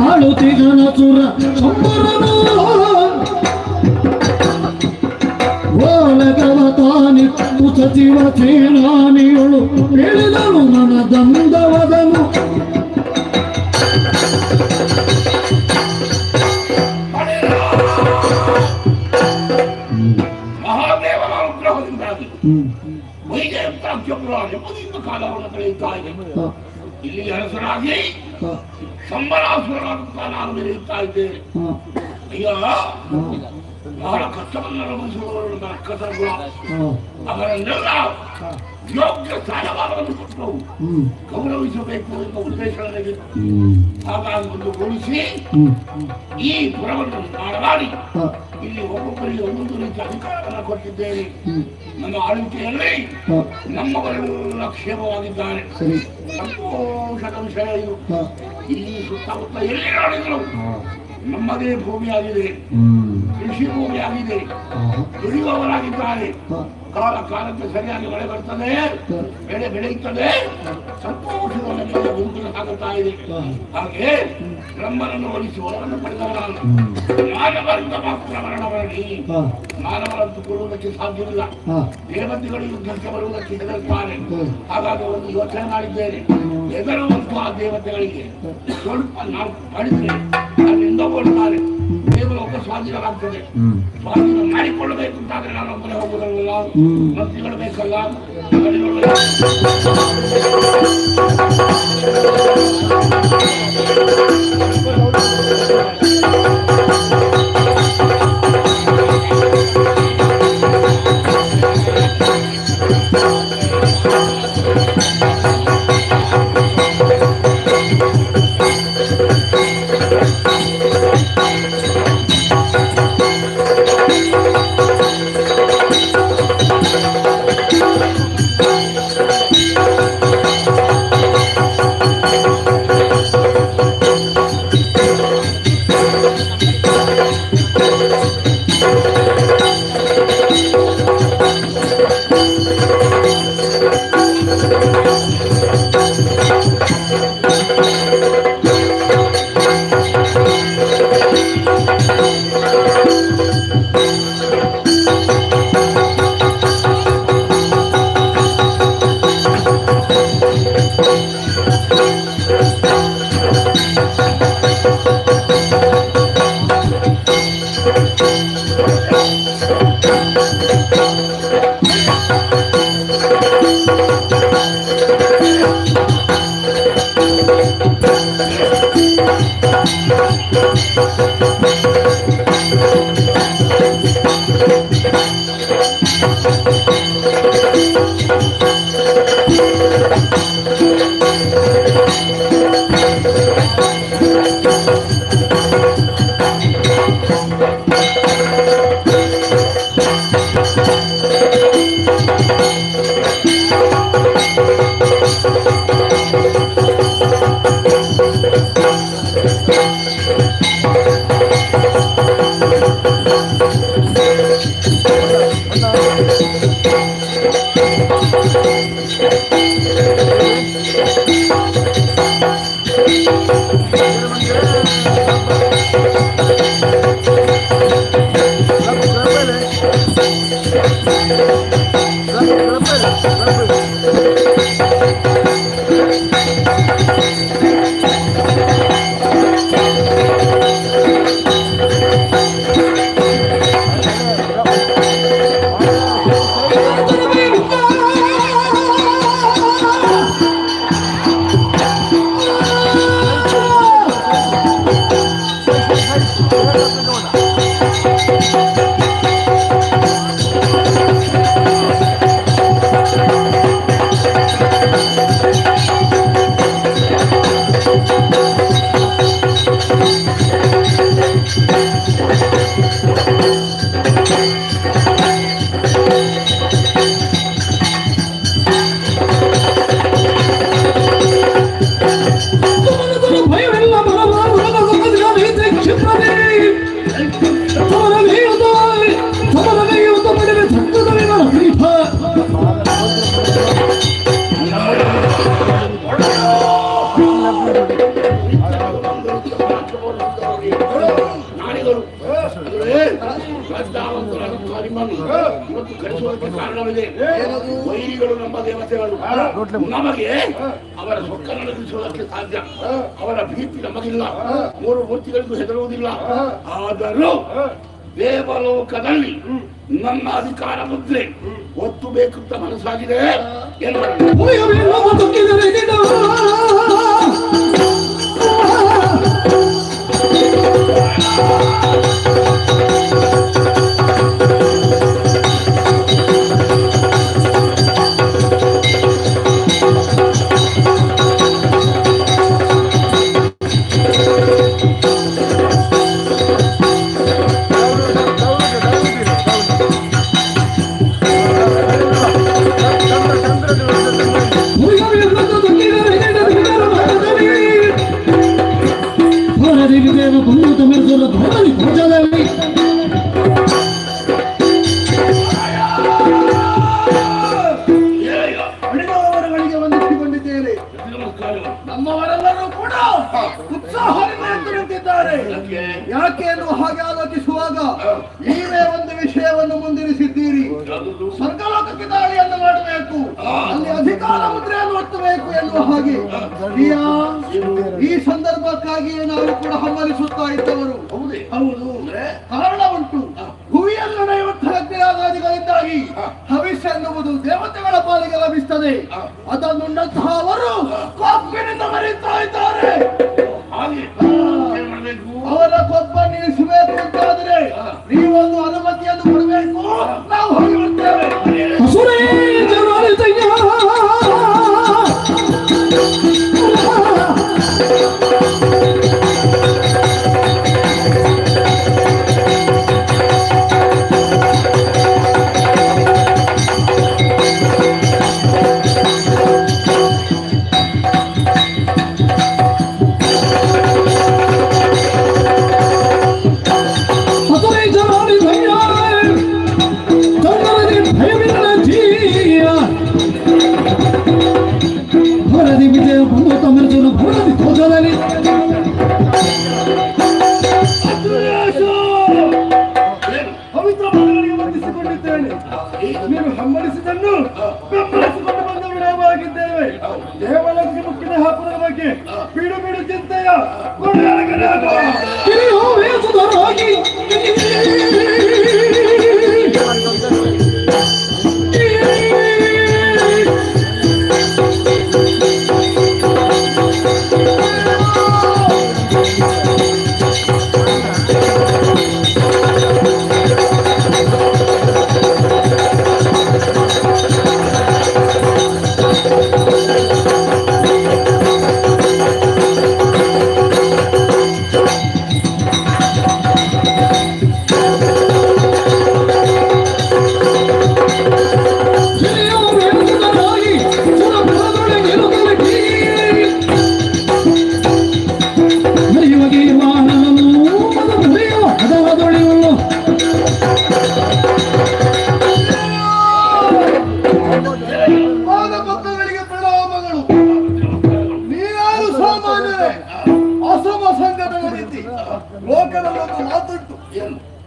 ಆಳುತಿಗನಸುರ ಶಂಬರನು ಓಲಗವತಾನಿ ಸಚಿವ ಸೇನಾನಿಯಳು ಹೇಳಿದನು ನನ್ನ ದಂಡವದನು ಮಹಾದೇವನ ಅನುಗ್ರಹದಿಂದಾಗಿ ವೈಜಯಂತಾಕ್ಷಪುರ ನೆಮ್ಮದಿಯಿಂದ ಕಾಲವನ್ನು ಕಳೆಯುತ್ತಾ ಇದೆ. ಇಲ್ಲಿ ಅರಸರಾಗಿ ಸಂಬರಾಸುರನಾಗುತ್ತಾ ನಾನು ಮೆರೆಯುತ್ತಾ ಇದ್ದೇನೆ. ಅಯ್ಯ, ಬಹಳ ಕಷ್ಟವನ್ನು ಅನುಭವಿಸುವವರು ನನ್ನ ಕಸಗಳು ಅವರನ್ನೆಲ್ಲ ಯೋಗ್ಯ ಸ್ಥಾನಮಾನವನ್ನು ಕೊಟ್ಟು ಗೌರವಿಸಬೇಕು ಎಂಬ ಉದ್ದೇಶ ನನಗಿತ್ತು. ಹಾಗಾಗಿ ಒಂದು ಗೋಳಿಸಿ ಈ ಪುರವನ್ನು ಮಾಡಿ ಇಲ್ಲಿ ಒಬ್ಬೊಬ್ಬರಿಗೆ ಒಂದೊಂದು ರೀತಿಯ ಅಧಿಕಾರವನ್ನು ಕೊಟ್ಟಿದ್ದೇನೆ. ನಮ್ಮ ಆಳ್ವಿಕೆಯಲ್ಲಿ ನಮ್ಮವರೆಲ್ಲ ಕ್ಷೇಮವಾಗಿದ್ದಾರೆ. ಸಂತೋಷದ ವಿಷಯ ಇದು. ಇಲ್ಲಿ ಸುತ್ತಮುತ್ತ ಎಲ್ಲಿ ನೋಡಿದ್ರು ನಮ್ಮದೇ ಭೂಮಿಯಾಗಿದೆ, ಕೃಷಿ ಭೂಮಿಯಾಗಿದೆ, ದುಡಿಯುವವರಾಗಿದ್ದಾರೆ. ಕಾಲ ಕಾಲಕ್ಕೆ ಸರಿಯಾಗಿ ಮಳೆ ಬರ್ತದೆ, ಬೆಳೆ ಬೆಳೆಯುತ್ತದೆ, ಸಂತೋಷದ ನಮ್ಮಲ್ಲಿ ಬದುಕಲು ಸಾಗುತ್ತಾ ಇದೆ. ಹಾಗೆ ಬ್ರಹ್ಮನನ್ನು ಒಲಿಸುವವರನ್ನು ಪಡೆದವರಾನು ಮಾನವರಿಂದ ಮಾತ್ರ ಮರಣ ಬರಲಿ. ಮಾನವರಂತೂ ಕೊಡುವುದಕ್ಕೆ ಸಾಧ್ಯವಿಲ್ಲ. ದೇವತೆಗಳು ಯುದ್ಧಕ್ಕೆ ಬರುವುದಕ್ಕೆ ಹೆದರುತ್ತಾರೆ. ಹಾಗಾಗಿ ಒಂದು ಯೋಚನೆ ಮಾಡಿದ್ದೇನೆ. ಹೆದರುವಂತಹ ದೇವತೆಗಳಿಗೆ ಸ್ವಲ್ಪ ನಾವು ಮಾಡಿದ್ರೆ ಅಲ್ಲಿಂದ ಓಡುತ್ತಾರೆ. ದೇವಲೋಕ ಸ್ವಾಧೀನವಾಗ್ತದೆ. ಸ್ವಾಧೀನ ಮಾಡಿಕೊಳ್ಳಬೇಕು ಅಂತಾದ್ರೆ ನಾನು ಒಬ್ಬನೇ ಹೋಗುವುದಲ್ಲ, ಮಂತ್ರಿಗಳು ಬೇಕಲ್ಲ. ವೈರಿಗಳು ನಮ್ಮ ದೇವತೆಗಳು ನಮಗೆ ಅವರ ಸೊಕ್ಕ ನಡೆಸುವುದಕ್ಕೆ ಸಾಧ್ಯ. ಅವರ ಭೀತಿ ನಮಗಿಲ್ಲ, ಮೂರು ಮೂರ್ತಿಗಳಿಗೂ ಹೆದರುವುದಿಲ್ಲ. ಆದರೂ ದೇವಲೋಕದಲ್ಲಿ ನನ್ನ ಅಧಿಕಾರ ಮುದ್ರೆ ಒತ್ತು ಬೇಕಂತ ಮನಸ್ಸಾಗಿದೆ. ನಮ್ಮವರೆಲ್ಲರೂ ಕೂಡ ಉತ್ಸಾಹದಿಂದ ನಿಂತಿದ್ದಾರೆ. ಯಾಕೆ ಎನ್ನುವ ಹಾಗೆ ಆಲೋಚಿಸುವಾಗ ನೀವೇ ಒಂದು ವಿಷಯವನ್ನು ಮುಂದಿರಿಸಿದ್ದೀರಿ. ಸ್ವರ್ಗಲೋಕಕ್ಕೆ ದಾಳಿಯನ್ನು ಮಾಡಬೇಕು, ಅಲ್ಲಿ ಅಧಿಕಾರ ಮುದ್ರೆಯನ್ನು ಒತ್ತಬೇಕು ಎನ್ನುವ ಹಾಗೆ. ಈ ಸಂದರ್ಭಕ್ಕಾಗಿಯೇ ನಾವು ಕೂಡ ಹಮ್ಮಲಿಸುತ್ತಾ ಇದ್ದವರು. ಹೌದು, ಕಾರಣ ಉಂಟು. ಭುವಿಯಲ್ಲಿ ನಡೆಯುವಂತಹ ಅಗ್ನಿರಾಜಾದಿಗಳಿಂದಾಗಿ ಹವಿಷ್ಯ ಎನ್ನುವುದು ದೇವತೆಗಳ ಪಾಲಿಗೆ ಲಭಿಸುತ್ತದೆ. ಅದನ್ನುಂಡಂತಹ ಅವರು ಕೊಬ್ಬಿನಿಂದ ಮರೀತಾ ಇದ್ದಾರೆ. ಅವರ ಕೊಬ್ಬ ನಿಲ್ಲಿಸಬೇಕು ಅಂತಾದ್ರೆ ನೀವೊಂದು ಅನುಮತಿಯನ್ನು ಕೊಡಬೇಕು, ನಾವು ಹೋಗಿ ಬರ್ತೇವೆ.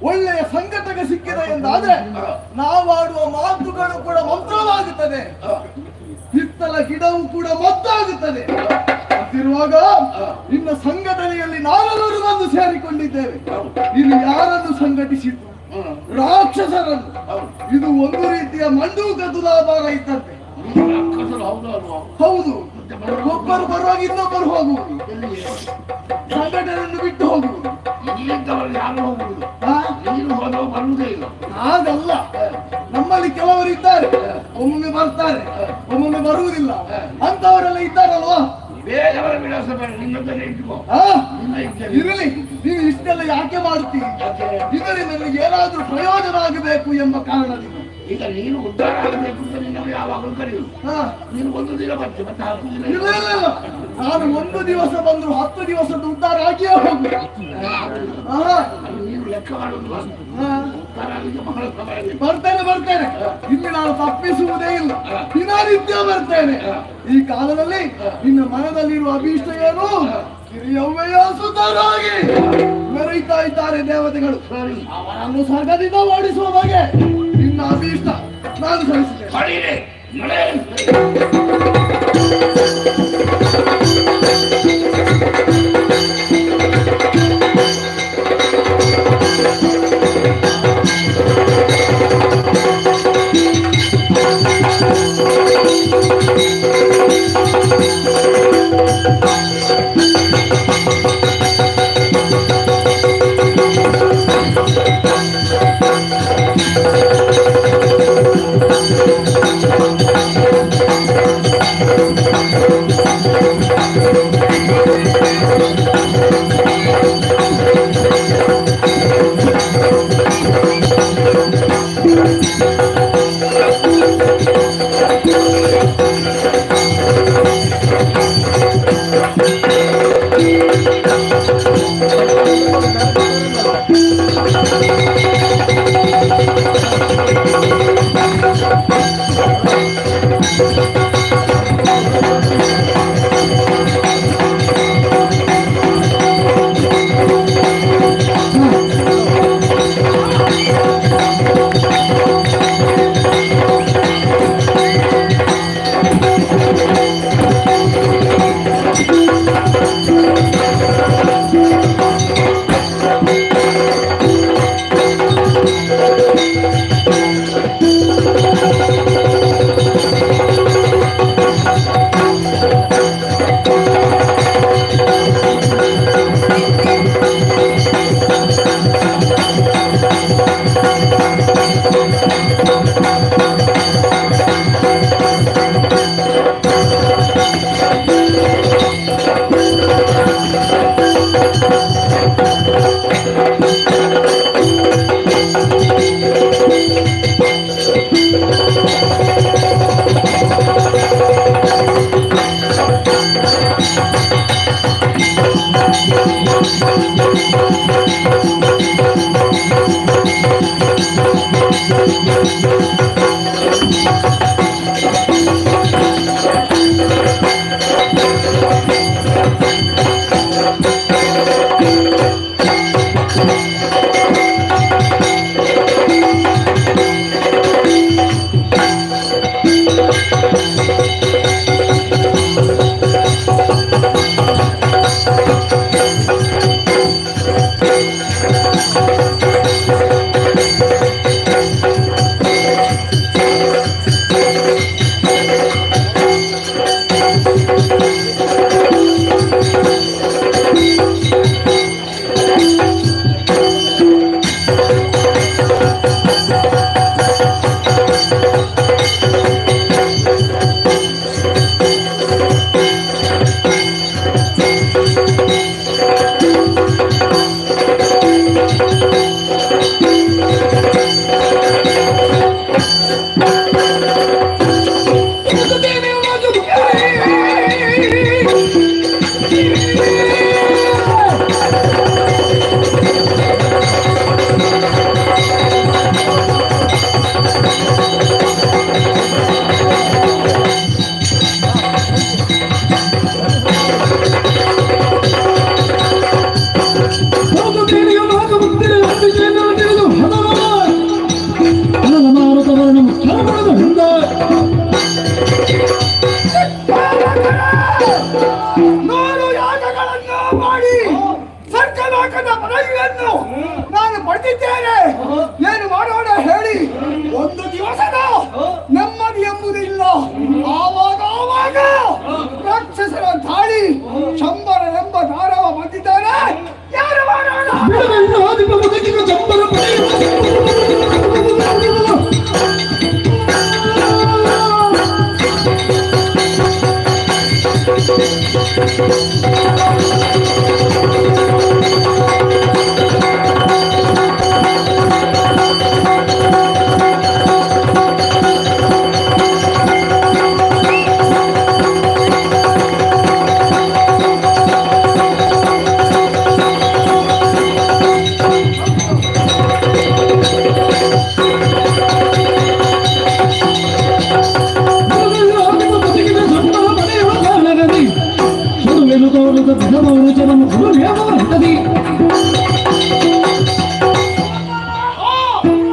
ಒಳ್ಳೆಯ ಸಂಘಟಕ ಸಿಕ್ಕಿದೆ ಎಂದಾದ್ರೆ ನಾವಾಡುವ ಮಾತುಗಳು ಕೂಡ ಮಂತ್ರವಾಗುತ್ತದೆ, ಹಿತ್ತಲ ಗಿಡವು ಕೂಡ ಮದ್ದಾಗುತ್ತದೆ. ಅಂತಿರುವಾಗ ಇನ್ನು ಸಂಘಟನೆಯಲ್ಲಿ ನಾವೆಲ್ಲರೂ ಬಂದು ಸೇರಿಕೊಂಡಿದ್ದೇವೆ. ಇದು ಯಾರನ್ನು ಸಂಘಟಿಸಿದ್ದು? ರಾಕ್ಷಸರನ್ನು. ಇದು ಒಂದು ರೀತಿಯ ಮಂಡೂಕ ತುಲಾಭಾರ ಇದ್ದಂತೆ. ಹೌದು, ಒಬ್ಬರು ಬರುವಾಗ ಇನ್ನೊಬ್ಬರು ಹೋಗುವುದು, ಸಂಘಟನೆಯನ್ನು ಬಿಟ್ಟು ಹೋಗುವುದು. ಹಾಗಲ್ಲ, ನಮ್ಮಲ್ಲಿ ಕೆಲವರು ಇದ್ದಾರೆ, ಒಮ್ಮೊಮ್ಮೆ ಬರ್ತಾರೆ, ಒಮ್ಮೊಮ್ಮೆ ಬರುವುದಿಲ್ಲ. ಅಂತವರೆಲ್ಲ ಇದ್ದಾರಲ್ವಾ? ಇರಲಿ, ನೀವು ಇಷ್ಟೆಲ್ಲ ಯಾಕೆ ಮಾಡುತ್ತೀರಿ? ಇದರಿಂದ ನಿಮಗೆ ಏನಾದ್ರೂ ಪ್ರಯೋಜನ ಆಗಬೇಕು ಎಂಬ ಕಾರಣದಿಂದ. ಈಗ ನೀನು ಉದ್ಧಾರ ಆಗಬೇಕು ಅಂತ ನಿನ್ನನ್ನು ಯಾವಾಗಲೂ ಕರೆಯುವುದು. ನೀನು ಒಂದು ದಿನ ಬರ್ತೀವಿ ಮತ್ತೆ 10 ದಿನ. ಇಲ್ಲ, ನಾನು ಒಂದು ದಿವಸ ಬಂದ್ರು 10 ದಿವಸದ ಉದ್ಧಾರ ಆಗಿಯೇ ಹೋಗುದು. ನೀನು ಲೆಕ್ಕ ಮಾಡುವುದು ಉದ್ಧಾರ ಆಗಲಿಕ್ಕೆ ಬಹಳ ಸಮಯ ಬೇಕು. ಬರ್ತೇನೆ. ಇಲ್ಲಿ ನಾನು ತಪ್ಪಿಸುವುದೇ ಇಲ್ಲ, ದಿನನಿತ್ಯ ಬರ್ತೇನೆ. ಈ ಕಾಲದಲ್ಲಿ ನಿನ್ನ ಮನದಲ್ಲಿರುವ ಅಭೀಷ್ಟ ಏನು? ಕಿರಿಯವ್ವೆಯ ಸುತರಾಗಿ ಮೆರೆಯುತ್ತಾ ಇದ್ದಾರೆ ದೇವತೆಗಳು. ಅವರನ್ನು ಸ್ವರ್ಗದಿಂದ ಓಡಿಸುವ ಬಗೆ ನಿನ್ನ ಅಭೀಷ್ಟ ನಾನು ಸಲ್ಲಿಸಿದ್ದೇನೆ.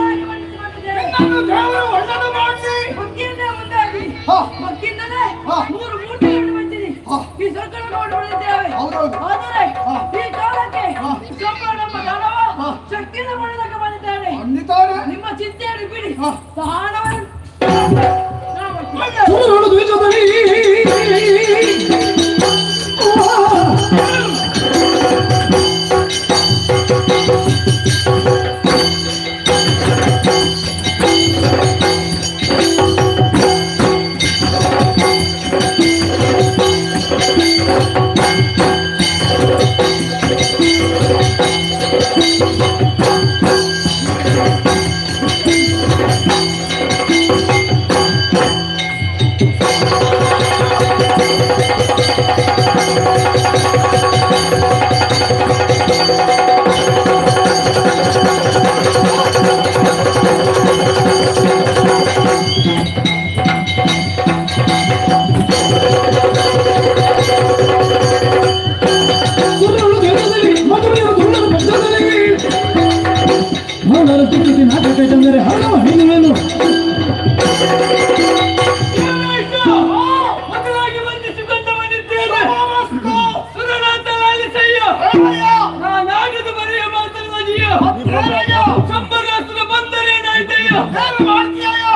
ನನ್ನನ್ನು ದೇವರು ಒಳ್ಳೆಯದು ಮಾಡಿ ಮಗ್ಗಿಂದ ಮುಂದಾಗಿ ಮಗ್ಗಿಂದಲೇ 3 ಮೂಟೆಯನ್ನು ಬಂದಿರಿ ಈ ಸರ್ಕಾರ ನೋಡಿದ್ದೇವೆ. ಹೌದೌದು. ಆದರೆ ಈ ಕಾಲಕ್ಕೆ ಸ್ವಲ್ಪ ನಮ್ಮ ದಾನವ ಶಕ್ತಿನ ಮೂಲಕ ಬಂದಿದ್ದಾನೆ. ಖಂಡಿತಾನೆ. ನಿಮ್ಮ ಚಿಂತೆಯನ್ನು ಬಿಡಿ, ಸಹನವನ್ನು ಸುರಳು ದ್ವಿಜದಲ್ಲಿ ನಾಟಕಂದರೆ ಹಲವ ಹೆಣ್ಣು ಮಕ್ಕಳಾಗಿ ವಂದಿಸಿಕೊಂಡವನಿದ್ದೇನೆ. ಸುರನಾಥ ಲಾಲಿಸಯ್ಯ. ನಾನಾಗದು ಬರೆಯ ಮಾತನಾಡಿಯ ಸಂಬರಾಸುರ ಬಂದರೇನಾಯ್ತಯ್ಯ.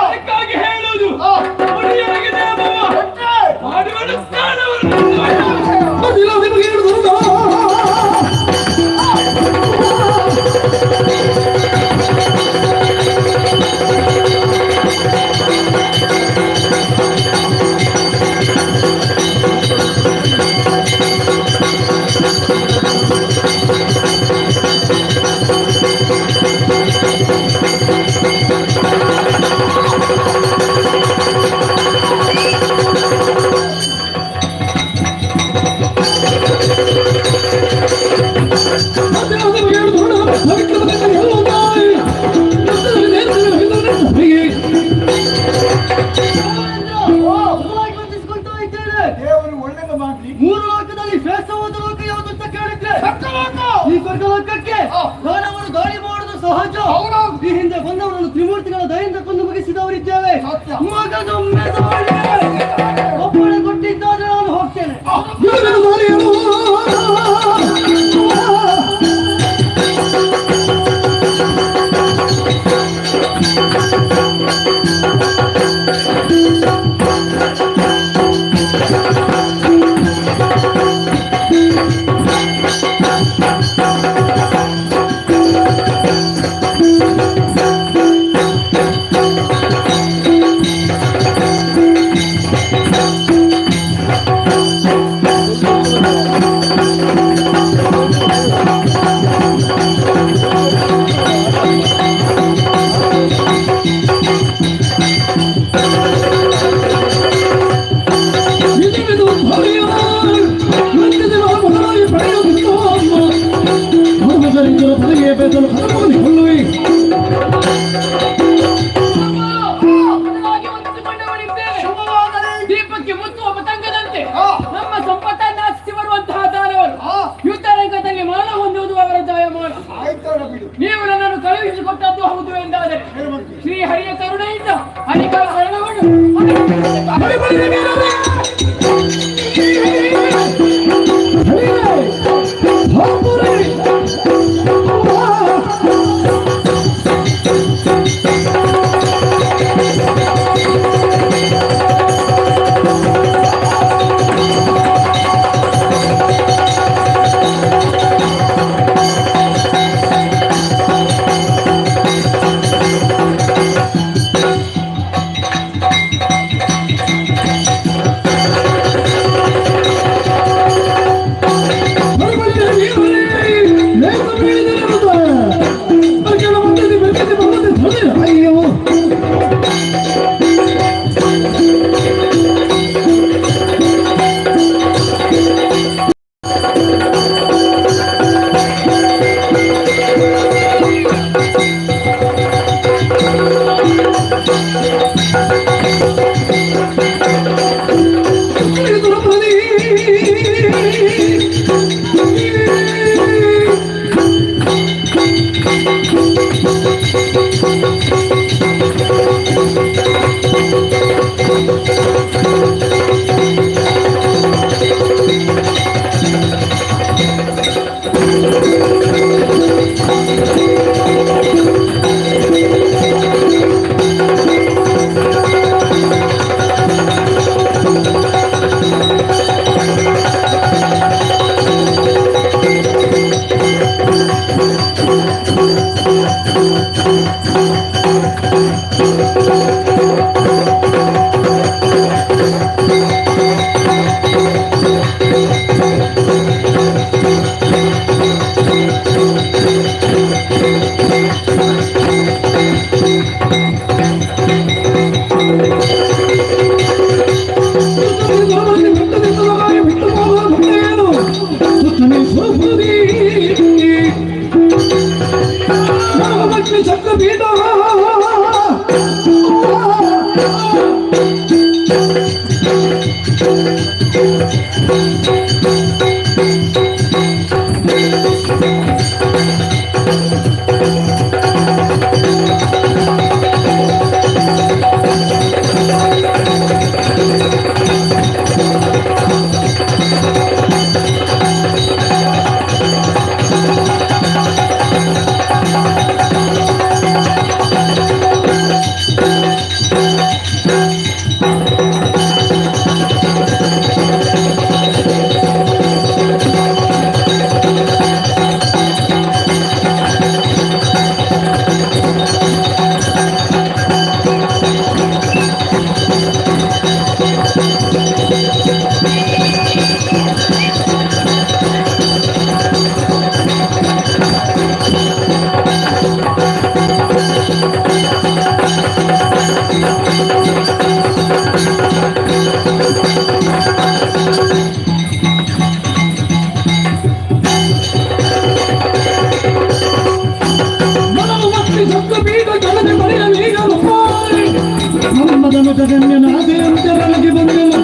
ಅದಕ್ಕಾಗಿ ಹೇಳುವುದು ಮುಡಿಯಾಗಿ ದೇವವ ಮಾಡುವನು ಕಾಣವರು ನಿಮಗೆ ಹೇಳುವುದು ದೇವರು ಒಳ್ಳೆಯದು ಮಾಡಲಿ. 3 ಲೋಕದಲ್ಲಿ ಶ್ರೇಷ್ಠವಾದ ಲೋಕ ಯಾವುದು ಅಂತ ಕೇಳಿದ್ರೆ ಈ ಸ್ವರ್ಗಲೋಕಕ್ಕೆ ದಾನವರು ದಾಳಿ ಮಾಡುವುದು ಸಹಜ. ಈ ಹಿಂದೆ ಬಂದವರನ್ನು ತ್ರಿಮೂರ್ತಿಗಳ ದಯೆಯಿಂದ ಕೊಂದು ಮುಗಿಸಿದವರಿದ್ದೇವೆ. ಮಗನೊಮ್ಮೆ ಒಬ್ಬಳೆ ಕೊಟ್ಟಿದ್ದಾದ್ರೆ ನಾನು ಹೋಗ್ತೇನೆ. ದೀಪಕ್ಕೆ ಮುತ್ತುವ ಪತಂಗದಂತೆ ನಮ್ಮ ಸಂಪತ್ತನ್ನು ಆಚಿಸಿ ಬರುವಂತಹ ದಾನವರು ಯುದ್ಧ ರಂಗದಲ್ಲಿ ಮರಣ ಹೊಂದುವುದು ಅವರ ಜಯಮಾನ. ನೀವು ನನ್ನನ್ನು ಕಳುಹಿಸಿಕೊಟ್ಟದ್ದು ಹೌದು ಎಂದಾದರೆ ಶ್ರೀ ಹರಿಯ ಕರುಣೆಯಿಂದ ಅಧಿಕಾರ ಹರಣವನ್ನು ಮನ್ಮದನು ಜಗನ್ಯನಾದೆಯಂತೆ ನನಗೆ ಬಂದೆನು.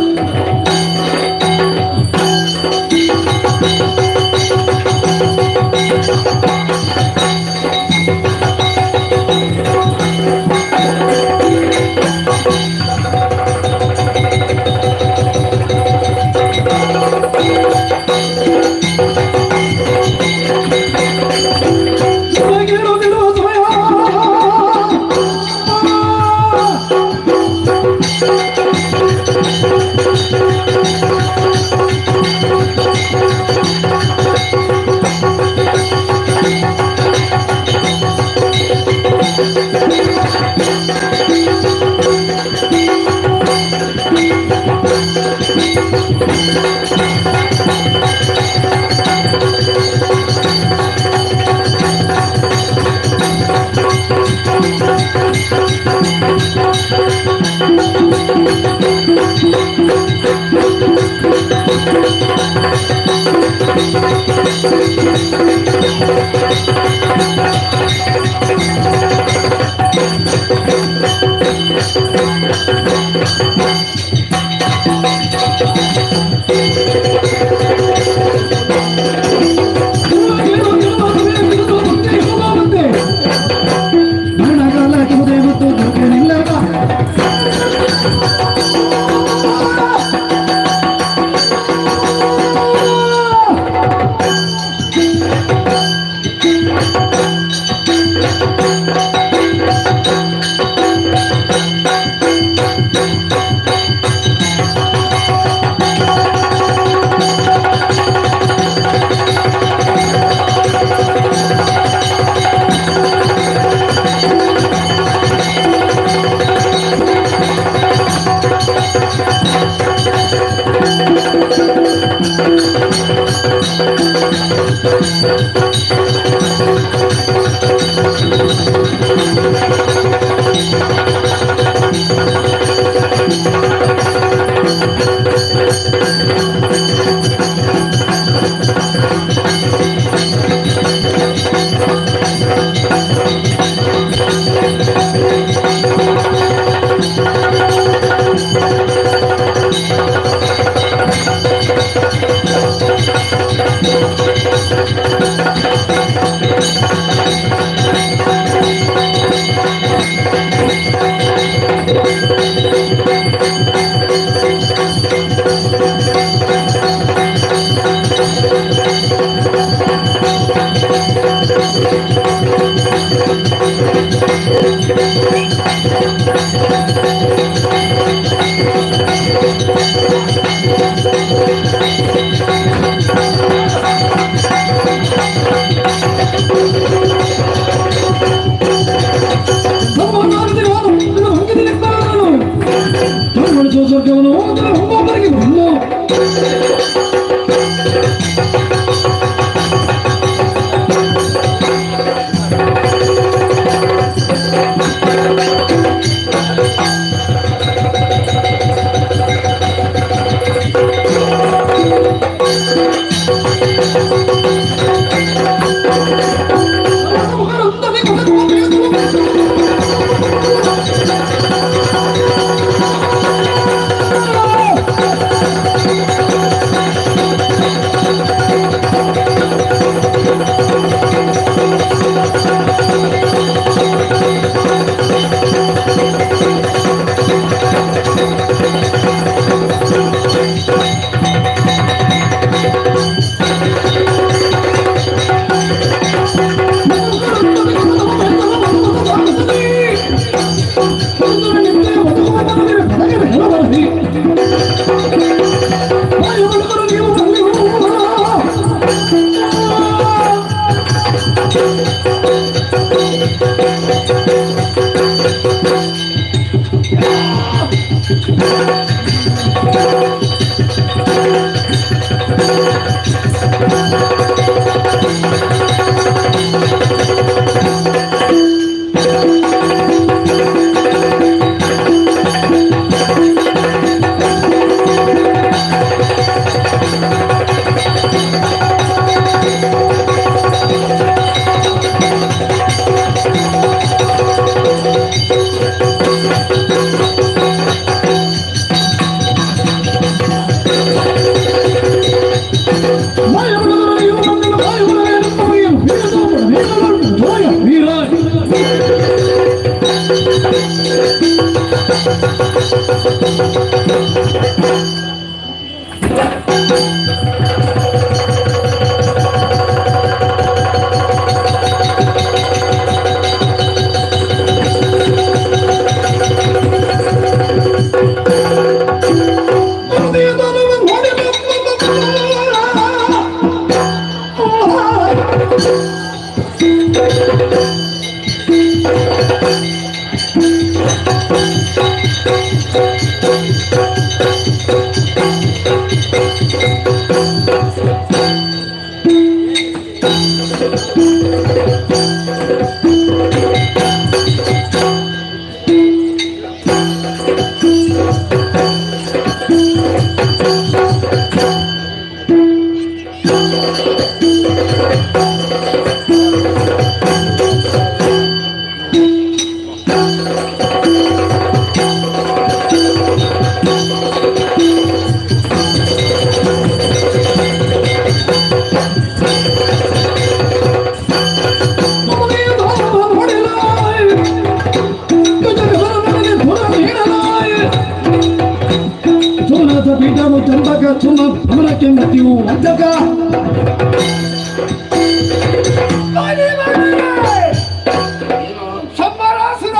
ಸಂಬರಾಸುರ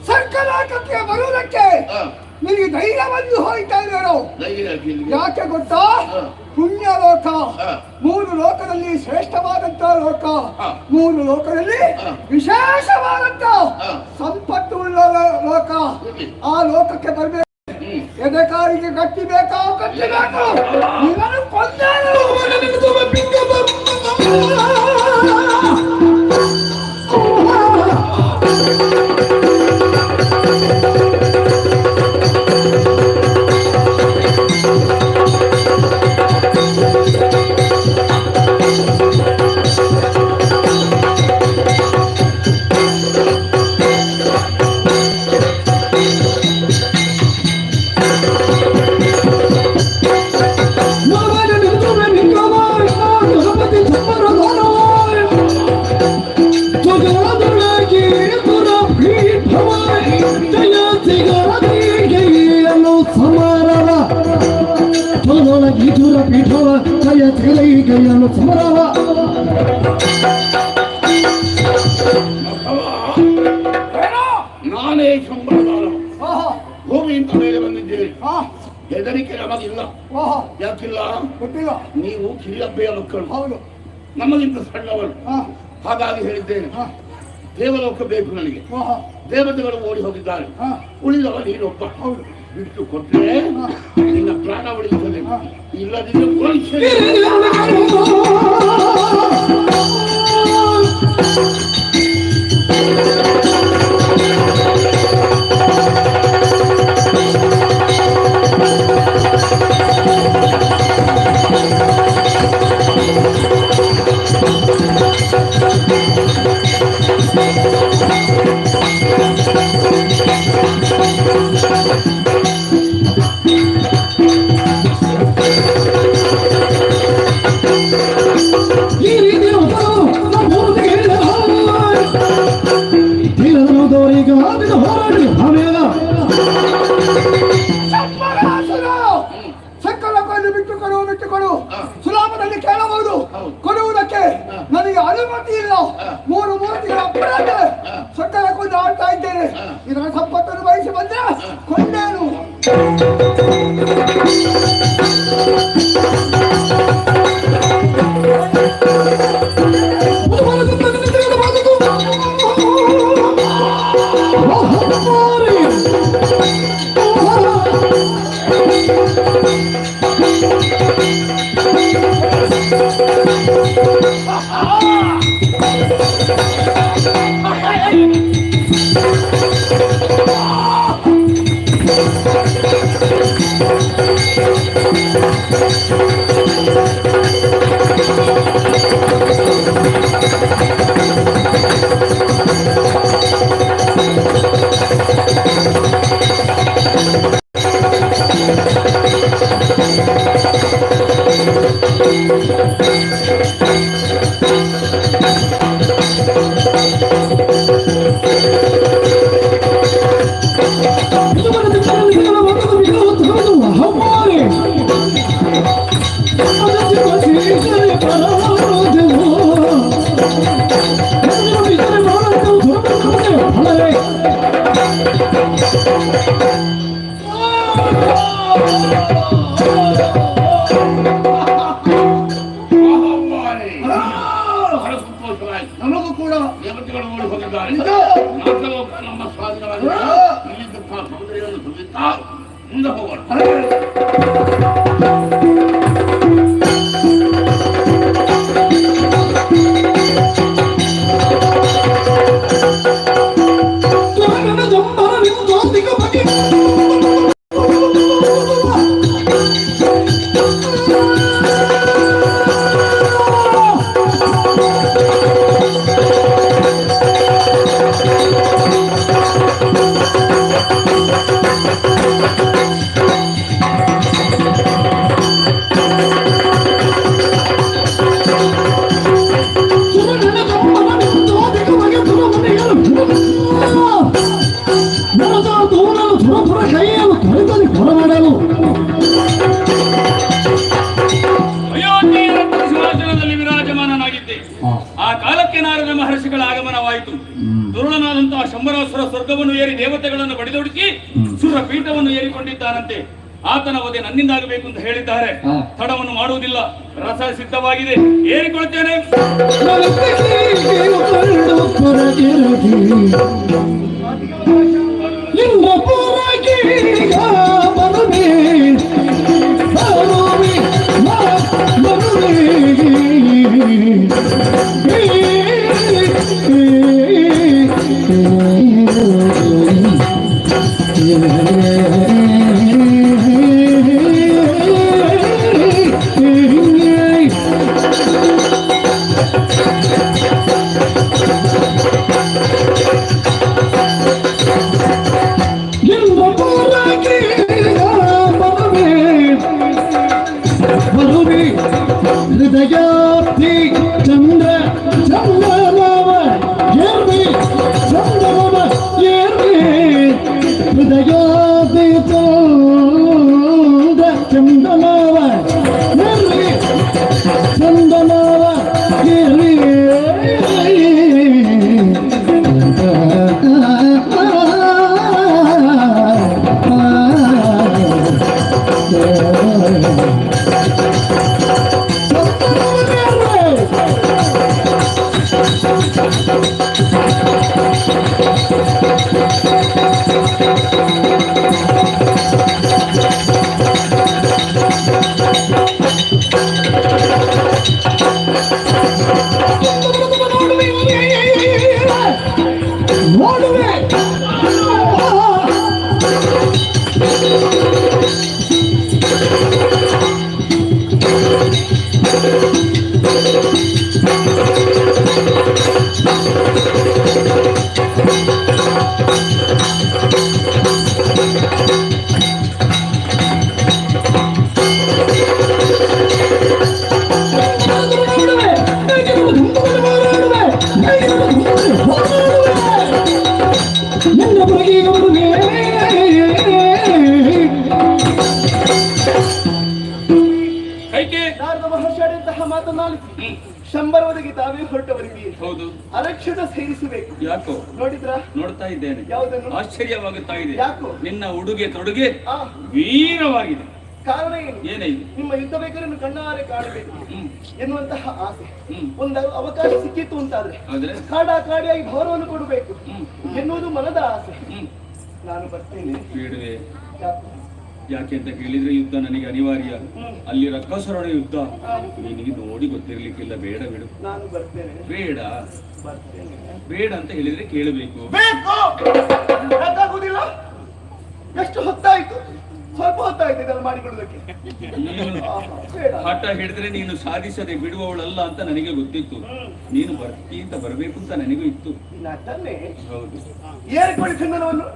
ಸರ್ಕಲಾಟಕ್ಕೆ ಬರುವುದಕ್ಕೆ ನಿನಗೆ ಧೈರ್ಯ ಬಂದು ಹೋಯ್ತಾ ಇದ್ದಾರೋ? ಯಾಕೆ ಗೊತ್ತಾ? ಪುಣ್ಯ ಲೋಕ, 3 ಲೋಕದಲ್ಲಿ ಶ್ರೇಷ್ಠವಾದಂತ ಲೋಕ, 3 ಲೋಕದಲ್ಲಿ ವಿಶೇಷವಾದಂತ ಸಂಪತ್ತು ಉಳ್ಳ ಲೋಕ. ಆ ಲೋಕಕ್ಕೆ ಬರ್ಬೇಕು. ಎದೆಕಾರಿಗೆ ಕಟ್ಟಿಬೇಕಾ? ಕಟ್ಟಬೇಕು. ಇವನು ಕೊಂದರು. ಪೀಠವ ಜಯ ತಿರೈ ಗೈಯನ್ನು ಸಮರವ. ನಾನೇ ಸಂಬಳದಾರ, ಭೂಮಿಯಿಂದ ಮೇಲೆ ಬಂದಿದ್ದೇನೆ. ಹೆದರಿಕೆ ನಮಗಿಲ್ಲ. ಯಾಕಿಲ್ಲ? ಗೊತ್ತಿಲ್ಲ. ನೀವು ಕಿರಿಯಬ್ಬೆಯ ಮಕ್ಕಳು, ಹೌದು, ನಮಗಿಂತ ಸಣ್ಣವರು. ಹಾಗಾಗಿ ಹೇಳಿದ್ದೇನೆ, ದೇವಲೋಕ ಬೇಕು ನನಗೆ. ದೇವತೆಗಳು ಓಡಿ ಹೋಗಿದ್ದಾರೆ, ಉಳಿದವ ನೀನೊಬ್ಬ. ಬಿಟ್ಟು ಕೊಟ್ಟರೆ ನಿನ್ನ ಪ್ರಾಣ ಉಳಿಯುತ್ತದೆ, ಇಲ್ಲದಿದ್ದರೆ ಬಿಟ್ಟುಕೊಡು. ಸುಲಭದಲ್ಲಿ ಕೇಳಬಹುದು, ಕೊಡುವುದಕ್ಕೆ ನನಗೆ ಅನುಮತಿ ಇಲ್ಲ. 3 ಮೂರ್ತಿಗಳ ಅಪರಾಧ ಸೊಟ್ಟರ ಕೊಂಡು ಆಡ್ತಾ ಇದ್ದೇನೆ. ಇದರ ಸಂಪತ್ತನ್ನು ಬಯಸಿ ಬಂದ್ರೆ ಕೊಂಡೇನು. ಬಹಳ ಸಂತೋಷವಾಯಿತು. ನಮಗೂ ಕೂಡ ದೇವತೆಗಳು ಓಡಿ ಹೋಗಿದ್ದಾರೆ. ನಿಜ? ನಾಗಲೋಕ ನಮ್ಮ ಸ್ವಾಧೀನವಾಗಿದೆ. ಇಲ್ಲಿದ್ದಂಥ ಸೌಂದರ್ಯವನ್ನು ಸುರಿಯುತ್ತಾ ಮುಂದೆ ಹೋಗೋಣ. ಅಯೋಧ್ಯೆಯ ಸಿಂಹಾಸನದಲ್ಲಿ ವಿರಾಜಮಾನನಾಗಿದ್ದೆ. ಆ ಕಾಲಕ್ಕೆ ನಾರದ ಮಹರ್ಷಿಗಳ ಆಗಮನವಾಯಿತು. ದುರುಳನಾದಂತಹ ಶಂಬರಾಸುರ ಸ್ವರ್ಗವನ್ನು ಏರಿ ದೇವತೆಗಳನ್ನು ಬಡಿದೊಡಿಸಿ ಸುರ ಪೀಠವನ್ನು ಏರಿಕೊಂಡಿದ್ದಾನಂತೆ. ಆತನ ವಧೆ ನನ್ನಿಂದಾಗಬೇಕು ಅಂತ ಹೇಳಿದ್ದಾರೆ. ತಡವನ್ನು ಮಾಡುವುದಿಲ್ಲ, ರಸ ಸಿದ್ಧವಾಗಿದೆ, ಏರಿಕೊಳ್ತೇನೆ. ಹೃದಯಾಬ್ಧಿ ಚಂದ್ರ ಚಂದನವ ಏರ್ವಿ ಚಂದನವ ಏರ್ವಿ ಹೃದಯಾಬ್ಧಿ ಚಂದ್ರ ಚಂದನವ ಏರ್ವಿ ಚಂದನವ ಏರ್ವಿ ನಾರದ ಮಹರ್ಷಿ ಆಡಿದಂತಹ ಮಾತನಾಲಿಸಿ ಶಂಬರವರೆಗೆ ತಾವೇ ಹೊರಟವರಿಗೆ ಹೌದು, ಅರಕ್ಷಣ ಸೇರಿಸಬೇಕು. ಯಾಕೋ ನೋಡಿದ್ರ ನೋಡ್ತಾ ಇದ್ದೇನೆ, ಯಾವುದನ್ನು? ಆಶ್ಚರ್ಯವಾಗುತ್ತಾ ಇದೆ. ಯಾಕೋ? ನಿನ್ನ ಉಡುಗೆ ತೊಡುಗೆ ಆ ವೀರವಾಗಿದೆ. ಕಾರಣ ಏನು? ಏನಿದೆ? ನಿಮ್ಮ ಯುದ್ಧ ಬೇಕಾದ್ರೆ ಕಣ್ಣಾರೆ ಕಾಣಬೇಕು ಎನ್ನುವಂತಹ ಆಸೆ. ಹ್ಮ್. ಒಂದು ಅವಕಾಶ ಸಿಕ್ಕಿತ್ತು ಅಂತಾದ್ರೆ ಆದ್ರೆ ಕಾಡಿಯಾಗಿ ಭೌರವನ್ನು ಕೊಡಬೇಕು ಎನ್ನುವುದು ಮನದ ಆಸೆ. ನಾನು ಬರ್ತೇನೆ. ಬೇಡವೇ? ಯಾಕೆ? ಯಾಕೆ ಅಂತ ಹೇಳಿದ್ರೆ ಯುದ್ಧ ನನಗೆ ಅನಿವಾರ್ಯ. ಅಲ್ಲಿ ರಕ್ಕಸರಣ ಯುದ್ಧ ನಿನಗೆ ನೋಡಿ ಗೊತ್ತಿರ್ಲಿಕ್ಕಿಲ್ಲ. ಬೇಡ ಬಿಡು. ನಾನು ಬರ್ತೇನೆ. ಬೇಡ ಬರ್ತೇನೆ. ಬೇಡ ಅಂತ ಹೇಳಿದ್ರೆ ಕೇಳಬೇಕು. ಬೇಕು ಯಾಕಾಗುದಿಲ್ಲ? ಎಷ್ಟು ಹೊತ್ತಾಯ್ತು? ಸ್ವಲ್ಪ ಹೊತ್ತಾಯ್ತು ಇದನ್ನು ಮಾಡಿಕೊಡೋದಕ್ಕೆ. ನೀನು ಬೇಡ. ಹಠ ಹಿಡಿದ್ರೆ ನೀನು ಸಾಧಿಸದೆ ಬಿಡುವವಳಲ್ಲ ಅಂತ ನನಗೆ ಗೊತ್ತಿತ್ತು. ನೀನು ಬರ್ತಿ ಅಂತ ಬರಬೇಕು ಅಂತ ನನಗೂ ಇತ್ತು. ನಟನೆ ಹೌದು. ಏರಿಕೊಳ್ಳಿ ಚಂದನವನ್ನು.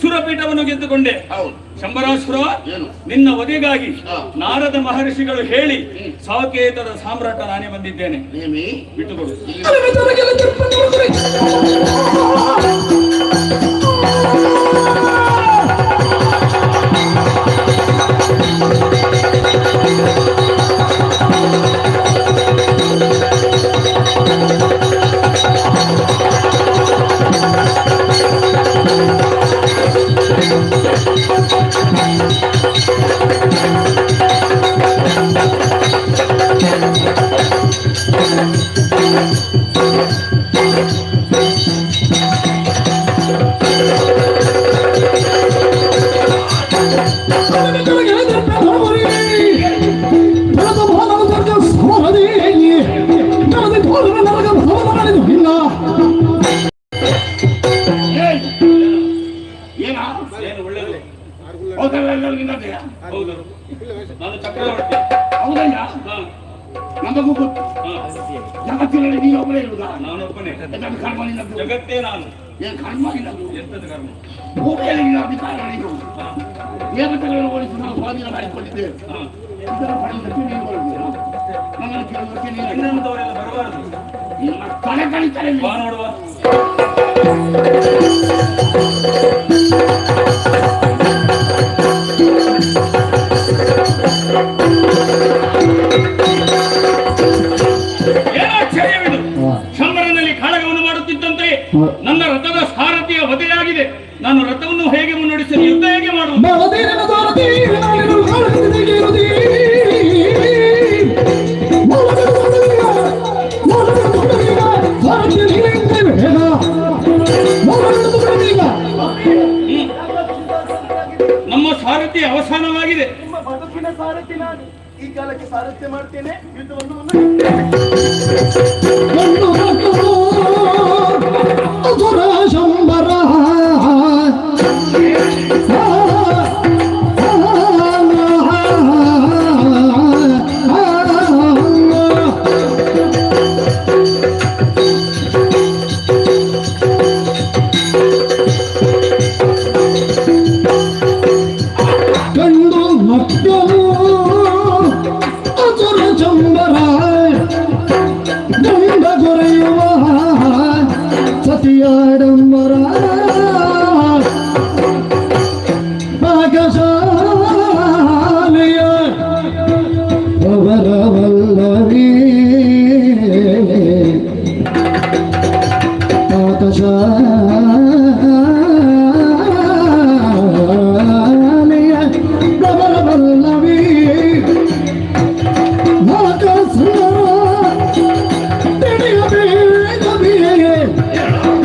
ಸುರಪೀಠವನ್ನು ಗೆದ್ದುಕೊಂಡೆ. ಶಂಬರಾಸುರ, ನಿನ್ನ ವಧೆಗಾಗಿ ನಾರದ ಮಹರ್ಷಿಗಳು ಹೇಳಿ ಸಾಕೇತದ ಸಾಮ್ರಾಟ ನಾನೇ ಬಂದಿದ್ದೇನೆ. ಬಿಟ್ಟುಕೊಡು. ಏನು ಒಳ್ಳೆಯದು? ಹೌದು, ನಾನು ಚಕ್ರವರ್ತಿ. ಹೌದಯ್ಯ, ನಮಗೂ ಗೊತ್ತು. ಜಗತ್ತಿನಲ್ಲಿ ನೀನು ಒಬ್ಬನೇ ಇರುವುದಾ? ನಾನೊಬ್ಬನೇ. ಕರ್ಮ ನಿನ್ನದು. ಜಗತ್ತೇ ನಾನು. ಏನು ಕರ್ಮ ನಿನ್ನದು? ಎಂತದ ಕರ್ಮ? ಭೂಮಿಯಲ್ಲಿ ನಿನ್ನ ಅಧಿಕಾರ ನೀನು. ದೇವತೆಗಳನ್ನು ಓಡಿಸಿ ನಾವು ಸ್ವಾಧೀನ ಮಾಡಿಕೊಂಡಿದ್ದೇವೆ. ಇದರ ಪಡೆಯುವುದಕ್ಕೆ ನೀನು ಬರುವುದಿಲ್ಲ. ನನ್ನನ್ನು ಕೇಳುವುದಕ್ಕೆ ನೀನು ಇನ್ನೊಂದವರೆಲ್ಲ ಬರಬಾರದು. ನಿನ್ನ ತಲೆ ಕಳಿತಾರೆ. ಬಾ ನೋಡುವ. ಶಂಬರನಲ್ಲಿ ಕಾಳಗವನ್ನು ಮಾಡುತ್ತಿದ್ದಂತೆ ನನ್ನ ರಥದ ಸಾರಥಿಯ ವಧೆಯಾಗಿದೆ. ನಾನು ರಥವನ್ನು ಹೇಗೆ ಮುನ್ನಡೆಸಲು, ಯುದ್ಧ ಹೇಗೆ ಮಾಡುವುದು? ನಮ್ಮ ಸಾರಥಿ ಅವಸಾನವಾಗಿದೆ. ನಿಮ್ಮ ಬದುಕಿನ ಸಾರಥಿ ನಾನು. ಈ ಕಾಲಕ್ಕೆ ಸಾರಥ್ಯ ಮಾಡ್ತೇನೆ, ಯುದ್ಧವನ್ನು ಶಂಬರ ಕಂಡು ಮಕ್ಕಳು ಅಸುರ ಚಂಬರ ಗಂಡ ದೊರೆಯುವ ಸತಿಯಾಡಂಬರ ಭಾಗಶಾಲೆಯ ಅವರ ವಲ್ಲವೇ ಪಾಕಶಾಲೆಯ ಅವರ ವಲ್ಲವೇ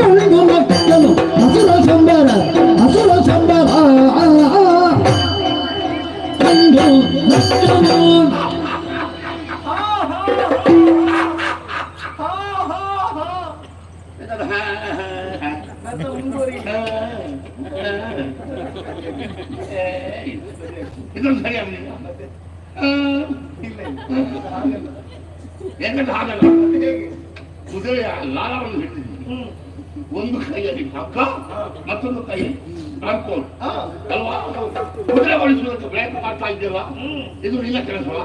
ಗಂಡು ಮಕ್ಕಳು ಅಸುರ ಸಂಬರ ಗಂಡು ಮಕ್ಕಳು ಇದೊಂದು ಸರಿಯಾಗಲಿಲ್ಲ. ಯಾಕಂದ್ರೆ ಹಾಗಲ್ಲ, ಕುದುರೆಯ ಲಾಲವನ್ನು ಹಿಡಿದಿದ್ದೀನಿ. ಒಂದು ಕೈಯಲ್ಲಿ ಹಗ್ಗ, ಮತ್ತೊಂದು ಕೈ ಅನ್ಕೋಲ್ ಅಲ್ವಾ? ಕುದುರೆ ಓಡಿಸುವುದಕ್ಕೆ ಪ್ರಯತ್ನ ಮಾಡ್ತಾ ಇದ್ದೇವ. ಇದು ನಿನ್ನ ಕೆಲಸವ?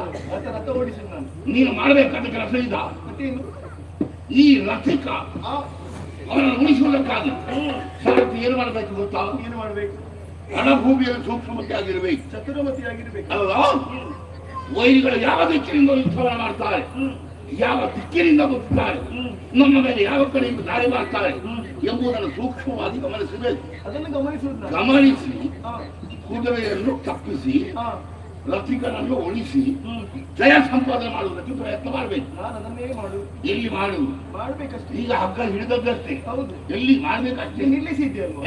ರಥ ಓಡಿಸಿದ ನಾನು. ನೀನು ಮಾಡಬೇಕಾದ ಕೆಲಸ ಇದ. ಈ ರಥಿಕ ಅವನನ್ನು ಉಳಿಸುವುದಕ್ಕಾಗಿ ಸಾರಥಿ ಏನು ಮಾಡಬೇಕು ಗೊತ್ತಾ? ಏನು ಮಾಡಬೇಕು? ರಣಭೂಮಿಯಲ್ಲಿ ಸೂಕ್ಷ್ಮಮತಿಯಾಗಿರ್ಬೇಕು, ಚತುರಮತಿಯಾಗಿರ್ಬೇಕು. ಅಲ್ವಾ? ವೈರಿಗಳು ಯಾವ ದಿಕ್ಕಿನಿಂದ ಯುದ್ಧವನ್ನು ಮಾಡ್ತಾರೆ, ಯಾವ ದಿಕ್ಕಿನಿಂದ ಬರುತ್ತಾರೆ, ನಮ್ಮ ಮೇಲೆ ಯಾವ ಕಡೆಯಿಂದ ದಾಳಿ ಮಾಡ್ತಾರೆ ಎಂಬುದನ್ನು ಸೂಕ್ಷ್ಮವಾಗಿ ಗಮನಿಸಬೇಕು. ಅದನ್ನು ಗಮನಿಸುವುದು. ಗಮನಿಸಿ ಕುದುರೆಯನ್ನು ತಪ್ಪಿಸಿ ರಸಿಕನನ್ನು ಉಳಿಸಿ ಜಯ ಸಂಪಾದನೆ ಮಾಡುವುದಕ್ಕೆ ಪ್ರಯತ್ನ ಮಾಡಬೇಕು. ನಾನು ಅದನ್ನೇ ಮಾಡುದು. ಎಲ್ಲಿ ಮಾಡುವುದು? ಮಾಡ್ಬೇಕಷ್ಟೇ. ಈಗ ಹಗ್ಗ ಹಿಡಿದದ್ದಷ್ಟೇ. ಹೌದು. ಎಲ್ಲಿ ಮಾಡ್ಬೇಕಷ್ಟೇ. ನಿಲ್ಲಿಸಿದ್ಯಲ್ವಾ?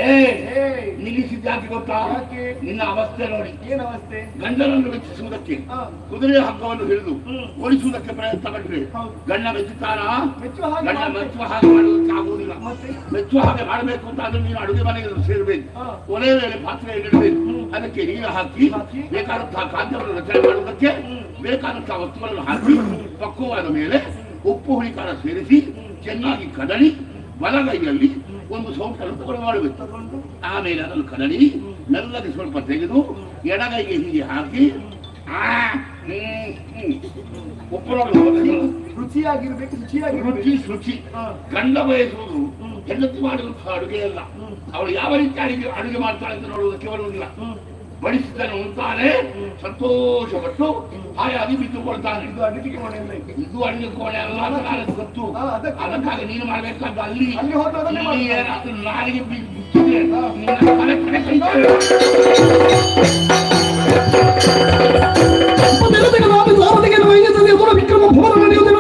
ನಿಲ್ಲಿಸಿದ್ದು ಯಾಕೆ ಗೊತ್ತಾ? ಯಾಕೆ? ನಿನ್ನ ಅವಸ್ಥೆ ನೋಡಿ. ಏನ್ ಅವಸ್ಥೆ? ಗಂಡನನ್ನು ಮೆಚ್ಚಿಸುವುದಕ್ಕೆ ಹಾ. ಕುದುರೆ ಹಗ್ಗವನ್ನು ಹಿಡಿದು ಓಡಿಸುವುದಕ್ಕೆ ಪ್ರಯತ್ನ ಪಟ್ಟರೆ ಹೌದು. ಗಂಡ ಮೆಚ್ಚುತ್ತಾನ? ಮೆಚ್ಚುವ ಹಾಗೆ ಗಂಡ ಮಾಡ್ಬೇಕು. ಮೆಚ್ಚುವ ಹಾಗೆ ಮಾಡುವುದಕ್ಕೆ ಆಗುವುದಿಲ್ಲ. ಮತ್ತೆ? ಮೆಚ್ಚುವ ಹಾಗೆ ಮಾಡಬೇಕು ಅಂತ ಆದ್ರೆ ನೀನು ಅಡುಗೆ ಮನೆಗೆ ಸೇರಬೇಕು. ಹಾ. ಒಲೆ ಮೇಲೆ ಪಾತ್ರೆ ಇಡಬೇಕು. ಅದಕ್ಕೆ ನೀರು ಹಾಕಿ ಹಾಕಿ ಬೇಕಾದಂತಹ ಖಾದ್ಯವನ್ನು ರಚನೆ ಮಾಡುವುದಕ್ಕೆ ಬೇಕಾದಂತಹ ವಸ್ತುಗಳನ್ನು ಹಾಕಿ ಪಕ್ವವಾದ ಮೇಲೆ ಉಪ್ಪು ಹುಳಿ ಖಾರ ಸೇರಿಸಿ ಚೆನ್ನಾಗಿ ಕದಳಿ ಬಲಗೈಯಲ್ಲಿ ಒಂದು ಸೌಟನ್ನು ತಗೊಂಡು ಮಾಡಬೇಕು. ಆಮೇಲೆ ಅದನ್ನು ಕದಳಿ ಮೆಲ್ಲಗೆ ಸ್ವಲ್ಪ ತೆಗೆದು ಎಡಗೈಗೆ ಹೀಗೆ ಹಾಕಿ ಉಪ್ಪು ರುಚಿಯಾಗಿರ್ಬೇಕು. ರುಚಿ ಶುಚಿ. ಗಂಡ ಬಯಸುವುದು ಹೆಂಡತಿ ಮಾಡುವಂತಹ ಅಡುಗೆ ಅಲ್ಲ. ಅವಳು ಯಾವ ರೀತಿ ಅಡುಗೆ ಮಾಡ್ತಾಳೆ ಅಂತ ನೋಡುವುದಕ್ಕೆ ಬರುವುದಿಲ್ಲ. ಬಡಿಸಿದ್ದನ್ನು ಉಂಟಾನೆ ಸಂತೋಷಪಟ್ಟು ಹಾಯಾಗಿ ಬಿದ್ದುಕೊಳ್ತಾನೆ. ಇದು ಅಡಿಗೆ ಕೋಣೆ ಅಲ್ಲ. ಇದು ಅಡುಗೆ ಕೋಣೆ ಅಲ್ಲ ಅಂತ ನನಗೆ ಗೊತ್ತು. ಅದಕ್ಕಾಗಿ ನೀನು ಮಾಡ್ಬೇಕಾದ ಅಲ್ಲಿ ಹೋದ್ರೆ ಏನಾದ್ರೂ ನಾಲಿಗೆ ಬಿಚ್ಚಿದ್ರೆ ನಿನ್ನ ತಲೆ ಕಡಿತಾರೆ. ವಿಕ್ರಮ ಭವನ ನಡೆಯುವುದಿಲ್ಲ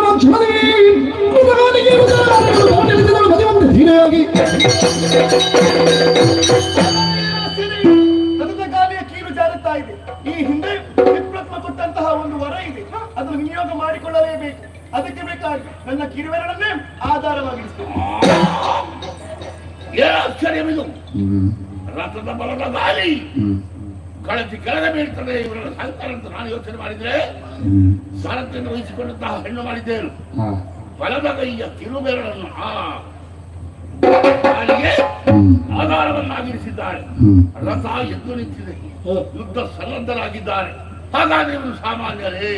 ಕೀಲು ಜಾರುತ್ತಾ ಇದೆ. ಈ ಹಿಂದೆ ವಿಪ್ರತ್ಮ ಕೊಟ್ಟಂತಹ ಒಂದು ವರ ಇದೆ, ಅದನ್ನು ವಿನಿಯೋಗ ಮಾಡಿಕೊಳ್ಳಲೇಬೇಕು. ಅದಕ್ಕೆ ಬೇಕಾಗಿ ನನ್ನ ಕಿರುವೆರಳನ್ನೇ ಆಧಾರವಾಗಿರಿಸ್ತೇನೆ. ಆಶ್ಚರ್ಯವಿದು. ರಥದ ಬಲದ ಗಾಳಿ ಕಳಚಿ ಕೆಳಗೆ ಬೀಳ್ತದೆ. ಇವರೆಲ್ಲ ಸಾಯ್ತಾರೆ ಅಂತ ನಾನು ಯೋಚನೆ ಮಾಡಿದ್ರೆ ಸಾರಥ್ಯವನ್ನು ವಹಿಸಿಕೊಂಡಂತಹ ಹೆಣ್ಣು ಮಾಡಿದ್ದೇನು. ಬಲದ ಕೈಯ ಕಿರುಬೆರಳನ್ನು ಗಾಳಿಗೆ ಆಧಾರವನ್ನಾಗಿರಿಸಿದ್ದಾರೆ. ರಥ ಎದ್ದು ನಿಂತಿದೆ. ಯುದ್ಧ ಸನ್ನದ್ಧರಾಗಿದ್ದಾರೆ. ಹಾಗಾದ್ರೆ ಇವರು ಸಾಮಾನ್ಯರೇ?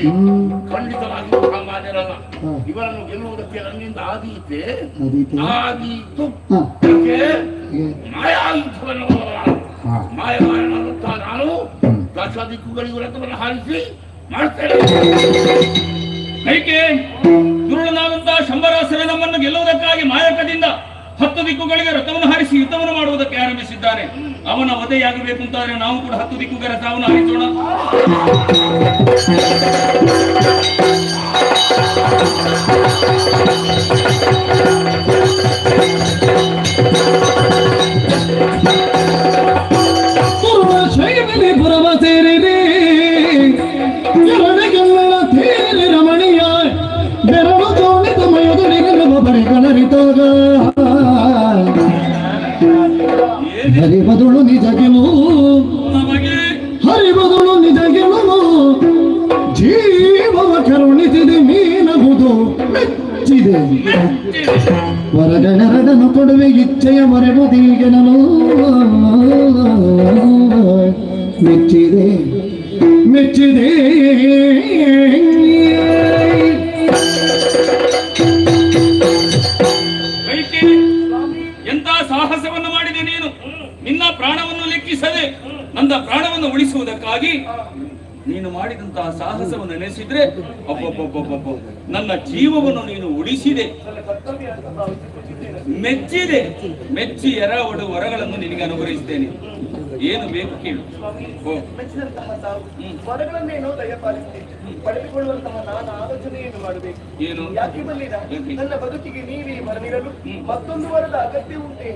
ಖಂಡಿತವಾಗಿ ಸಾಮಾನ್ಯರಲ್ಲ. ಇವರನ್ನು ಗೆಲ್ಲುವುದಕ್ಕೆ ನನ್ನಿಂದ ಆದೀತೆ ಆದೀತು. ಮಾಯಾಯುದ್ಧವನ್ನು ಮಾಯಗಾರನಾಗುತ್ತಾ ನಾನು ದಶ ದಿಕ್ಕುಗಳಿಗೂ ರಥವನ್ನು ಹಾರಿಸಿ ಮಾಡ್ತೇನೆ. ಕೈಕೆ ದುರುಳನಾದಂತಹ ಶಂಬರಾಸುರ ನಮ್ಮನ್ನು ಗೆಲ್ಲುವುದಕ್ಕಾಗಿ ಮಾಯಕದಿಂದ 10 ದಿಕ್ಕುಗಳಿಗೆ ರಥವನ್ನು ಹಾರಿಸಿ ಯುದ್ಧವನ್ನು ಮಾಡುವುದಕ್ಕೆ ಆರಂಭಿಸಿದ್ದಾನೆ. ಅವನ ವಧೆಯಾಗಬೇಕು ಅಂತಾದ್ರೆ ನಾವು ಕೂಡ 10 ದಿಕ್ಕುಗಳ ರಥವನ್ನು ಹಾರಿಸೋಣ. ಪುರವ ಸೇರಿರಿ ಎರಡಗೆಲ್ಲ ತೀರಿ ರಮಣೀಯ ಬೆರಳು ತೋಣಿತ ಮಯದೊಳಿರುವ ಬರಿಗಳರಿತಾಗ ಹರಿಬದುಳು ನಿಜ ಗೆಲುವು ಹರಿಬದುಳು ನಿಜ ಗೆಲುವು ಜೀವವ ಕರುಣಿಸಿದೆ ಮೀನಬಹುದು ಮೆಚ್ಚಿದೆ ವರಗಣರಡನು ಕೊಡುವೆ ಇಚ್ಛೆಯ ಮರೆಬುದೀಗೆ ನಾನು ಮೆಚ್ಚಿದೆ ಮೆಚ್ಚಿದೆ. ಎಂತ ಸಾಹಸವನ್ನು ಮಾಡಿದೆ ನೀನು. ನಿನ್ನ ಪ್ರಾಣವನ್ನು ಲೆಕ್ಕಿಸದೆ ನನ್ನ ಪ್ರಾಣವನ್ನು ಉಳಿಸುವುದಕ್ಕಾಗಿ ನೀನು ಮಾಡಿದಂತಹ ಸಾಹಸವನ್ನು ನೆನೆಸಿದ್ರೆ ಅಬ್ಬಬ್ಬಬ್ಬಬ್ಬ ನನ್ನ ಜೀವವನ್ನು ನೀನು ಉಳಿಸಿದೆ. ಮೆಚ್ಚಿದೆ. ಮೆಚ್ಚಿ ಎರವಡು ವರಗಳನ್ನು ನಿನಗೆ ಅನುಗ್ರಹಿಸ್ತೇನೆ. ಏನು ಬೇಕು ಕೇಳು. ಮೆಚ್ಚಿದಂತಹ ತಾವು ವರಗಳನ್ನೇನೋ ದಯಪಾಲಿಸ್ತೇನೆ. ಪಡೆದುಕೊಳ್ಳುವಂತಹ ನಾನು ಆಲೋಚನೆಯನ್ನು ಮಾಡಬೇಕು. ಏನು? ಯಾಕೆ ಬಂದಿದ? ನನ್ನ ಬದುಕಿಗೆ ನೀವೇ ಬರದಿರಲು ಮತ್ತೊಂದು ವರದ ಅಗತ್ಯ ಉಂಟೆ?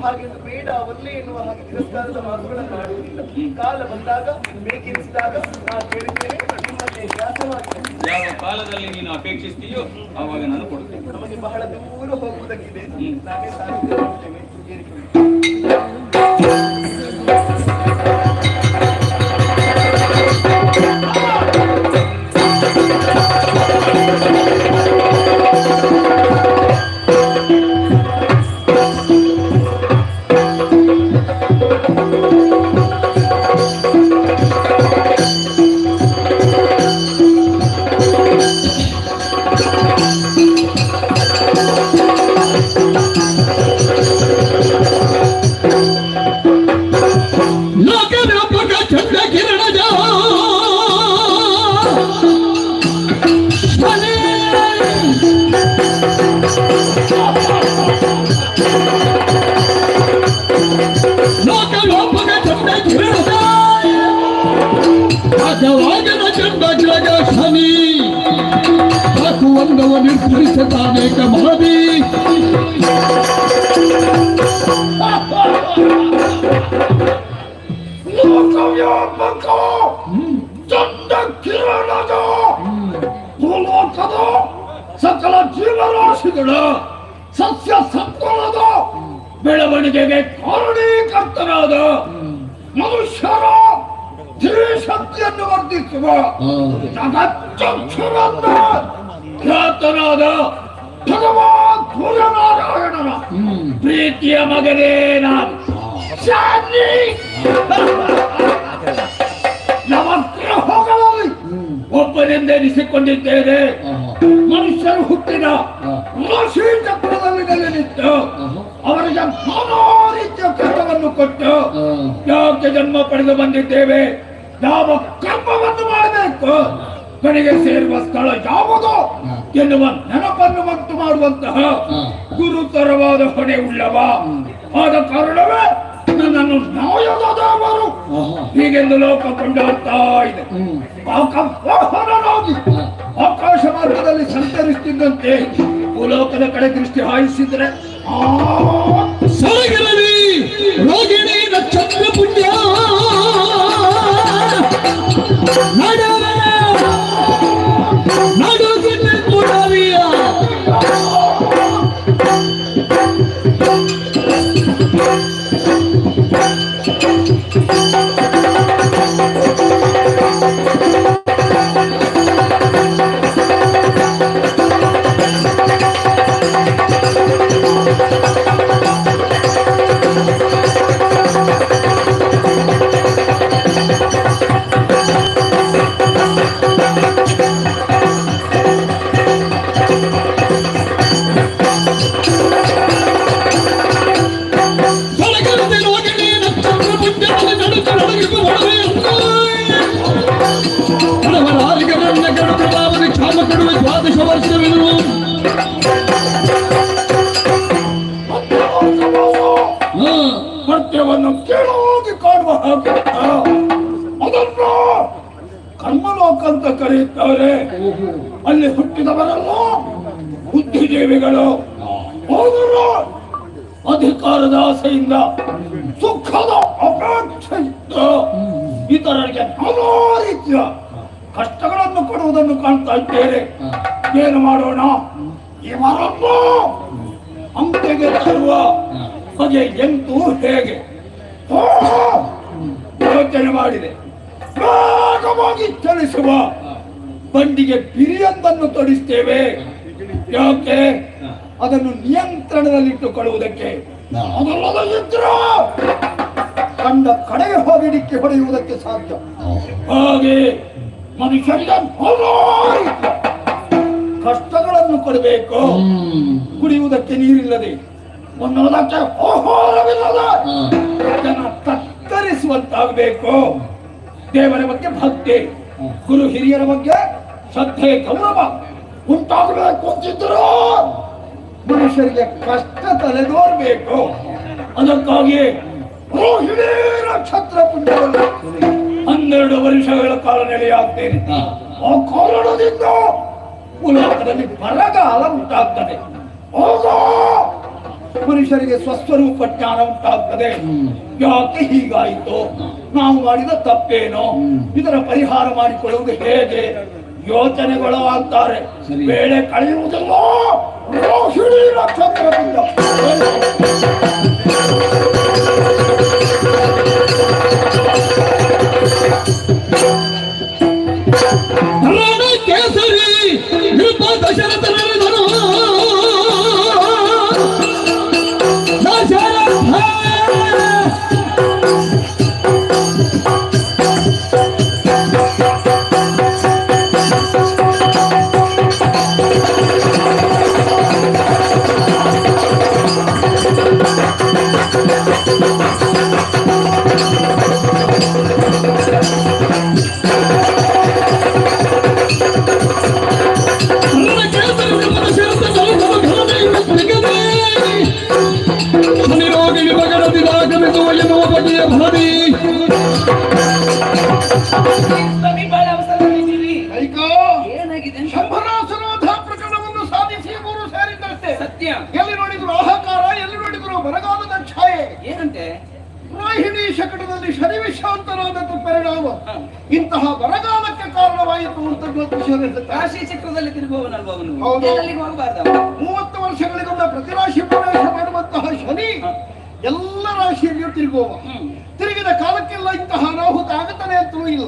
ಹಾಗೆ ಬೇಡ ಒಲ್ಲೆ ಎನ್ನುವ ಹಾಗೆ ತಿರಸ್ಕಾರದ ಮಾತುಗಳನ್ನು ಆಡುವುದಿಲ್ಲ. ಕಾಲ ಬಂದಾಗ ಬೇಕೆನಿಸಿದಾಗ ನಾನು ಕೇಳಿದ್ದೇನೆ. ನಿಮ್ಮಲ್ಲಿ ವ್ಯಾಸವಾಗಿದೆ. ಯಾವ ಕಾಲದಲ್ಲಿ ನೀನು ಅಪೇಕ್ಷಿಸ್ತೀಯೋ ಆವಾಗ ನಾನು ಕೊಡ್ತೇನೆ. ನಮಗೆ ಬಹಳ ದೂರ ಹೋಗುವುದಕ್ಕಿದೆ. ನಾನೇ ಸಾಧ್ಯ ಮಾಡ್ತೇನೆ. ರಾಜವಾಗನ ಚಂಡಗ್ರಗ ಶನಿ ಹಾಕುವಂದವ ನಿರ್ಧರಿಸುತ್ತಾನೇಕ ಮಹದಿ ಲೋಕವ್ಯಾಪಕ ಚಂಡ ಕಿರಣದ ಭೂಲೋಕದ ಸಕಲ ಜೀವರಾಶಿಗಳ ಸಸ್ಯ ಸಂಕುಲದ ಬೆಳವಣಿಗೆಗೆ ಕಾರಣೀಕರ್ತನಾದ ಮನುಷ್ಯರ ಧೀಶಕ್ತಿಯನ್ನು ವರ್ಧಿಸುವ ಜಗಚ್ಚಕ್ಷುರನ್ನ ಖ್ಯಾತನಾದ ಭಗವಾನ್ ಸೂರ್ಯನಾರಾಯಣನ ಪ್ರೀತಿಯ ಮಗನೇ ನಾನು ಶಾನಿ ನವಗ್ರಹಗಳಲ್ಲಿ ಒಬ್ಬನೆಂದೆನಿಸಿಕೊಂಡಿದ್ದೇನೆ. ಮನುಷ್ಯರು ಹುಟ್ಟಿದ ರಾಶಿ ಚಕ್ರದಲ್ಲಿ ನೆಲೆ ನಿಂತು ಅವರಿಗೆ ನಾನಾ ರೀತಿಯ ಕಷ್ಟವನ್ನು ಕೊಟ್ಟು ಯಾಕೆ ಜನ್ಮ ಪಡೆದು ಬಂದಿದ್ದೇವೆ, ಯಾವ ಕರ್ಮವನ್ನು ಮಾಡಬೇಕು, ಕಡೆಗೆ ಸೇರುವ ಸ್ಥಳ ಯಾವುದು ಎನ್ನುವ ನೆನಪನ್ನು ಉಂಟು ಮಾಡುವಂತಹ ಗುರುತರವಾದ ಹೊಣೆ ಉಳ್ಳವ. ಆದ ಕಾರಣವೇ ನನ್ನನ್ನು ನ್ಯಾಯದ ದೇವರು ಹೀಗೆಂದು ಲೋಕ ಕೊಂಡಾಡ್ತಾ ಇದೆ. ವಾಹನನಾಗಿ ಆಕಾಶ ಮಾರ್ಗದಲ್ಲಿ ಸಂಚರಿಸುತ್ತಿದ್ದಂತೆ ಭೂಲೋಕದ ಕಡೆ ದೃಷ್ಟಿ ಹಾಯಿಸಿದ್ರೆ ಸರಗಿರಲಿ ರೋಗಿಣಿ ನಕ್ಷತ್ರ ಪುಣ್ಯ ನಡುಗಿನ ಪುಡವಿಯ ದ್ವಾದಶ ವರ್ಷವೆಂದು ಮರ್ತ್ಯವನ್ನು ಕೇಳೋಗಿ ಕಾಣುವ ಹಾಗೆ ಅದನ್ನು ಕರ್ಮಲೋಕ ಅಂತ ಕರೆಯುತ್ತಾರೆ. ಅಲ್ಲಿ ಹುಟ್ಟಿದವರೆಲ್ಲ ಬುದ್ಧಿಜೀವಿಗಳು. ಹೋದರು ಅಧಿಕಾರದ ಆಸೆಯಿಂದ ಸುಖದ ಅಪೇಕ್ಷೆಯಿಂದ ಇತರರಿಗೆ ನಾನಾ ರೀತಿಯ ಕಷ್ಟಗಳನ್ನು ಕೊಡುವುದನ್ನು ಕಾಣ್ತಾ ಇದ್ದೇನೆ. ಏನು ಮಾಡೋಣ, ಇವರನ್ನು ಅಂತೆಗೆ ತರುವ ಬಗೆ ಎಂತೂ ಹೇಗೆ ಯೋಚನೆ ಮಾಡಿದೆ. ವೇಗವಾಗಿ ಚಲಿಸುವ ಬಂಡಿಗೆ ಬಿರಿಯೊಂದನ್ನು ತೊಡಿಸ್ತೇವೆ. ಯಾಕೆ? ಅದನ್ನು ನಿಯಂತ್ರಣದಲ್ಲಿಟ್ಟುಕೊಳ್ಳುವುದಕ್ಕೆ. ಅದಲ್ಲದಿದ್ದರೆ ಕಂಡ ಕಡೆಗೆ ಹೋಗಿ ಡಿಕ್ಕಿ ಹೊಡೆಯುವುದಕ್ಕೆ ಸಾಧ್ಯ. ಹಾಗೆ ಮನುಷ್ಯರಿಗೆ ಕಷ್ಟಗಳನ್ನು ಕೊಡಬೇಕು. ಕುಡಿಯುವುದಕ್ಕೆ ನೀರಿಲ್ಲದೆ, ಉಣ್ಣುವುದಕ್ಕೆ ಆಹಾರವಿಲ್ಲದೆ ಜನ ತತ್ತರಿಸುವಂತಾಗಬೇಕು. ದೇವರ ಬಗ್ಗೆ ಭಕ್ತಿ, ಗುರು ಹಿರಿಯರ ಬಗ್ಗೆ ಶ್ರದ್ಧೆ, ಗೌರವ ಉಂಟಾಗಬೇಕು ಅಂತಿದ್ರು ಮನುಷ್ಯರಿಗೆ ಕಷ್ಟ ತಲೆದೋರ್ಬೇಕು. ಅದಕ್ಕಾಗಿ ರೋಹಿಣಿ ನಕ್ಷತ್ರ ಪುಣ್ಯವನ್ನು 12 ವರ್ಷಗಳ ಕಾಲ ನೆಲೆಯಾಗ್ತೇನೆ. ಆ ಕಾರಣದಿಂದ ಭೂಲೋಕದಲ್ಲಿ ಬರಗಾಲ ಉಂಟಾಗ್ತದೆ. ಹೋಗ ಮನುಷ್ಯರಿಗೆ ಸ್ವಸ್ವರೂಪ ಜ್ಞಾನ ಉಂಟಾಗ್ತದೆ. ಯಾಕೆ ಹೀಗಾಯಿತು, ನಾವು ಮಾಡಿದ ತಪ್ಪೇನೋ, ಇದರ ಪರಿಹಾರ ಮಾಡಿಕೊಳ್ಳುವುದು ಹೇಗೆ ಯೋಚನೆಗಳು ಅಂತಾರೆ. ವೇಳೆ ಕಳೆಯುವುದಿಲ್ಲ. ರೋಹಿಣಿ ನಕ್ಷತ್ರದಿಂದ ಕೇಸರಿ ದಶರಥನ ಬಗೆಯ ಭವನಿ ಸ್ವಾಮಿ ಬಹಳ ಅವಸರದಲ್ಲಿದ್ದೀರಿ. ಕೈಕೋ ಏನಾಗಿದೆ? ಶಂಭರಾಸುರೋಧ ಪ್ರಕರಣವನ್ನು ಸಾಧಿಸಿ ಮೂರು ಸೇರಿದ್ದಷ್ಟೇ. ಸತ್ಯ. ಎಲ್ಲಿ ನೋಡಿದ್ರು ಆಹಾಕಾರ, ಎಲ್ಲಿ ನೋಡಿದ್ರು ಬರಗಾಲದ ಛಾಯೆ. ಏನಂತೆ? ರಾಹಿಣಿ ಶಕಟದಲ್ಲಿ ಶನಿ ವಿಷಾಂತರಾದ ಪರಿಣಾಮ ಇಂತಹ ಬರಗಾಲಕ್ಕೆ ಕಾರಣವಾಯಿತು ಅಂತ ಜ್ಯೋತಿಷ್ಯರು ರಾಶಿ ಚಕ್ರದಲ್ಲಿ ತಿರುಗುವವನಲ್ವ ಅವನು? ಹೌದು. ಅಲ್ಲಿಗೆ ಹೋಗಬಾರ್ದ? 30 ವರ್ಷಗಳಿಗೊಮ್ಮೆ ಪ್ರತಿರಾಶಿ ಪ್ರವೇಶ ಮಾಡುವಂತಹ ಶನಿ ಎಲ್ಲ ರಾಶಿಯಲ್ಲಿಯೂ ತಿರುಗುವ. ತಿರುಗಿದ ಕಾಲಕ್ಕೆಲ್ಲ ಇಂತಹ ಅನಾಹುತ ಆಗುತ್ತಾನೆ ಅಂತಲೂ ಇಲ್ಲ.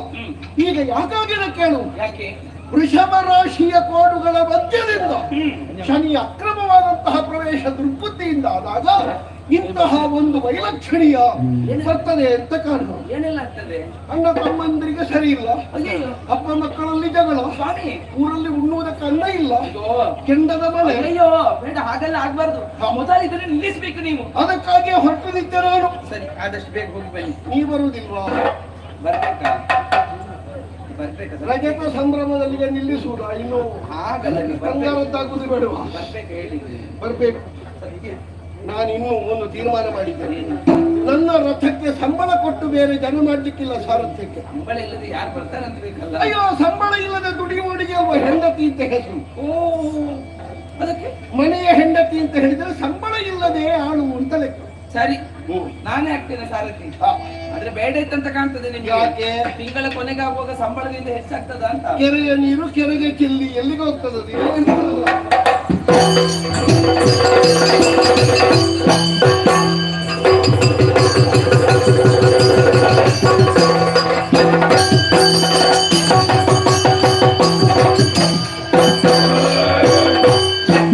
ಈಗ ಯಾಕಾಗಿದೆ ಕೇಳು. ಯಾಕೆ? ವೃಷಭ ರಾಶಿಯ ಕೋಡುಗಳ ಮಧ್ಯದಿಂದ ಶನಿ ಅಕ್ರಮವಾದಂತಹ ಪ್ರವೇಶ ದುರ್ಬುದ್ಧಿಯಿಂದ ಆದಾಗ ಇಂತಹ ಒಂದು ವೈಲಕ್ಷಣೀಯ ಬರ್ತದೆ ಅಂತ ಕಾರಣ. ಏನೆಲ್ಲ ಆಗ್ತದೆ? ಅಣ್ಣ ತಮ್ಮಂದಿರಿಗೆ ಸರಿ ಇಲ್ಲ, ಅಯ್ಯೋ ಅಪ್ಪ ಮಕ್ಕಳಲ್ಲಿ ಜಗಳ, ಸ್ವಾಮಿ ಊರಲ್ಲಿ ಉಣ್ಣುವುದಕ್ಕೆ ಅನ್ನ ಇಲ್ಲ, ಅಯ್ಯೋ ಕೆಂಡದ ಮಳೆ. ಅಯ್ಯೋ ಬೇಡ, ಹಾಗೆಲ್ಲ ಆಗ್ಬಾರ್ದು. ಮೊದಲು ಇದನ್ನು ನಿಲ್ಲಿಸ್ಬೇಕು ನೀವು. ಅದಕ್ಕಾಗಿ ಹೊರಟಿದ್ದೆ ನಾನು. ಸರಿ, ಆದಷ್ಟು ಬೇಗ ಹೋಗಿ ಬನ್ನಿ. ನೀ ಬರುವುದಿಲ್ವಾ? ಬರ್ಬೇಕಾ? ಬರ್ಬೇಕಾ? ರಜತ ಸಂಭ್ರಮದಲ್ಲಿಗೆ ನಿಲ್ಲಿಸುವುದ? ಇನ್ನು ಹಾಗಲ್ಲ, ನೀವು ಬಂಗಾರದ್ದಾಗುದು ಬೇಡವಾ? ಬರ್ಬೇಕು ಹೇಳಿ. ಬರ್ಬೇಕು. ನಾನು ಇನ್ನೂ ಒಂದು ತೀರ್ಮಾನ ಮಾಡಿದ್ದೇನೆ. ನನ್ನ ರಥಕ್ಕೆ ಸಂಬಳ ಕೊಟ್ಟು ಬೇರೆ ಜನ ಮಾಡ್ಲಿಕ್ಕಿಲ್ಲ ಸಾರಥ್ಯಕ್ಕೆ. ಸಂಬಳ ಇಲ್ಲದೆ ಯಾರು ಬರ್ತಾರೆ ಅಂತ ಬೇಕಲ್ಲ? ಅಯ್ಯೋ, ಸಂಬಳ ಇಲ್ಲದೆ ದುಡಿಯುವವನಿಗೆ ಅಲ್ವ ಹೆಂಡತಿ ಅಂತ ಹೆಸರು. ಓ, ಅದಕ್ಕೆ ಮನೆಯ ಹೆಂಡತಿ ಅಂತ ಹೇಳಿದ್ರೆ ಸಂಬಳ ಇಲ್ಲದೆ ಆಳು ಅಂತ ಲೆಕ್ಕ. ಸರಿ, ನಾನೇ ಆಗ್ತೇನೆ ಸಾರಥಿ. ಆದ್ರೆ ಬೇಡ ಇತ್ತಂತ ಕಾಣ್ತದೆ ನಿಮ್ಗೆ. ಯಾಕೆ? ತಿಂಗಳ ಕೊನೆಗೆ ಆಗುವಾಗ ಸಂಬಳದಿಂದ ಹೆಚ್ಚಾಗ್ತದ ಅಂತ. ಕೆರೆಯ ನೀರು ಕೆರೆಗೆ ಚೆಲ್ಲಿ ಎಲ್ಲಿಗೆ ಹೋಗ್ತದೆ?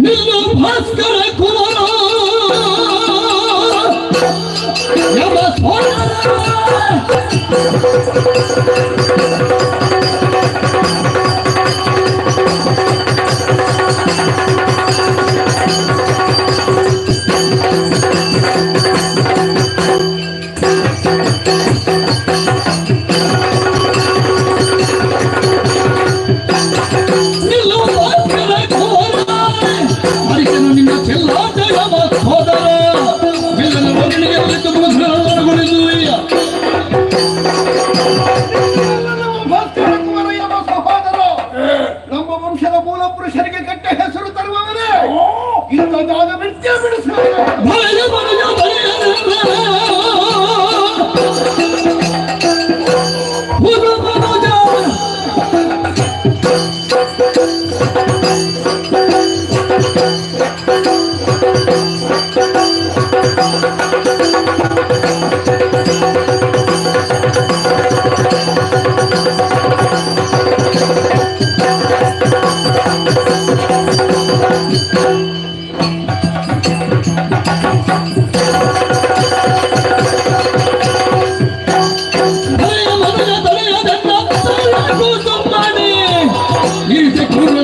ನಿಲ್ಲು ಭಾಸ್ಕರ ಕುಮಾರ ಯಮ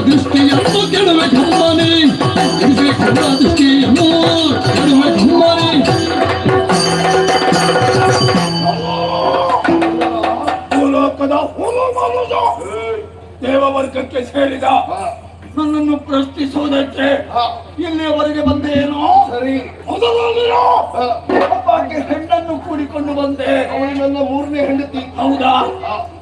ದೃಷ್ಟಿಯನ್ನು ಕೆಡವೆ ಕಮ್ಮನೆ ದೃಷ್ಟಿಯನ್ನು ಕೆಡವೆ ಕಮ್ಮನೆ ಭೂಲೋಕದ ದೇವವರ್ಗಕ್ಕೆ ಸೇರಿದ ನನ್ನನ್ನು ಪ್ರಶ್ನಿಸುವುದಕ್ಕೆ ಇಲ್ಲಿಯವರೆಗೆ ಬಂದೇನೋ? ಸರಿ, ಒಬ್ಬಾಕೆ ಹೆಣ್ಣನ್ನು ಕೂಡಿಕೊಂಡು ಬಂದೆ. ಅವಳು ನನ್ನ 3ನೇ ಹೆಂಡತಿ. ಹೌದಾ?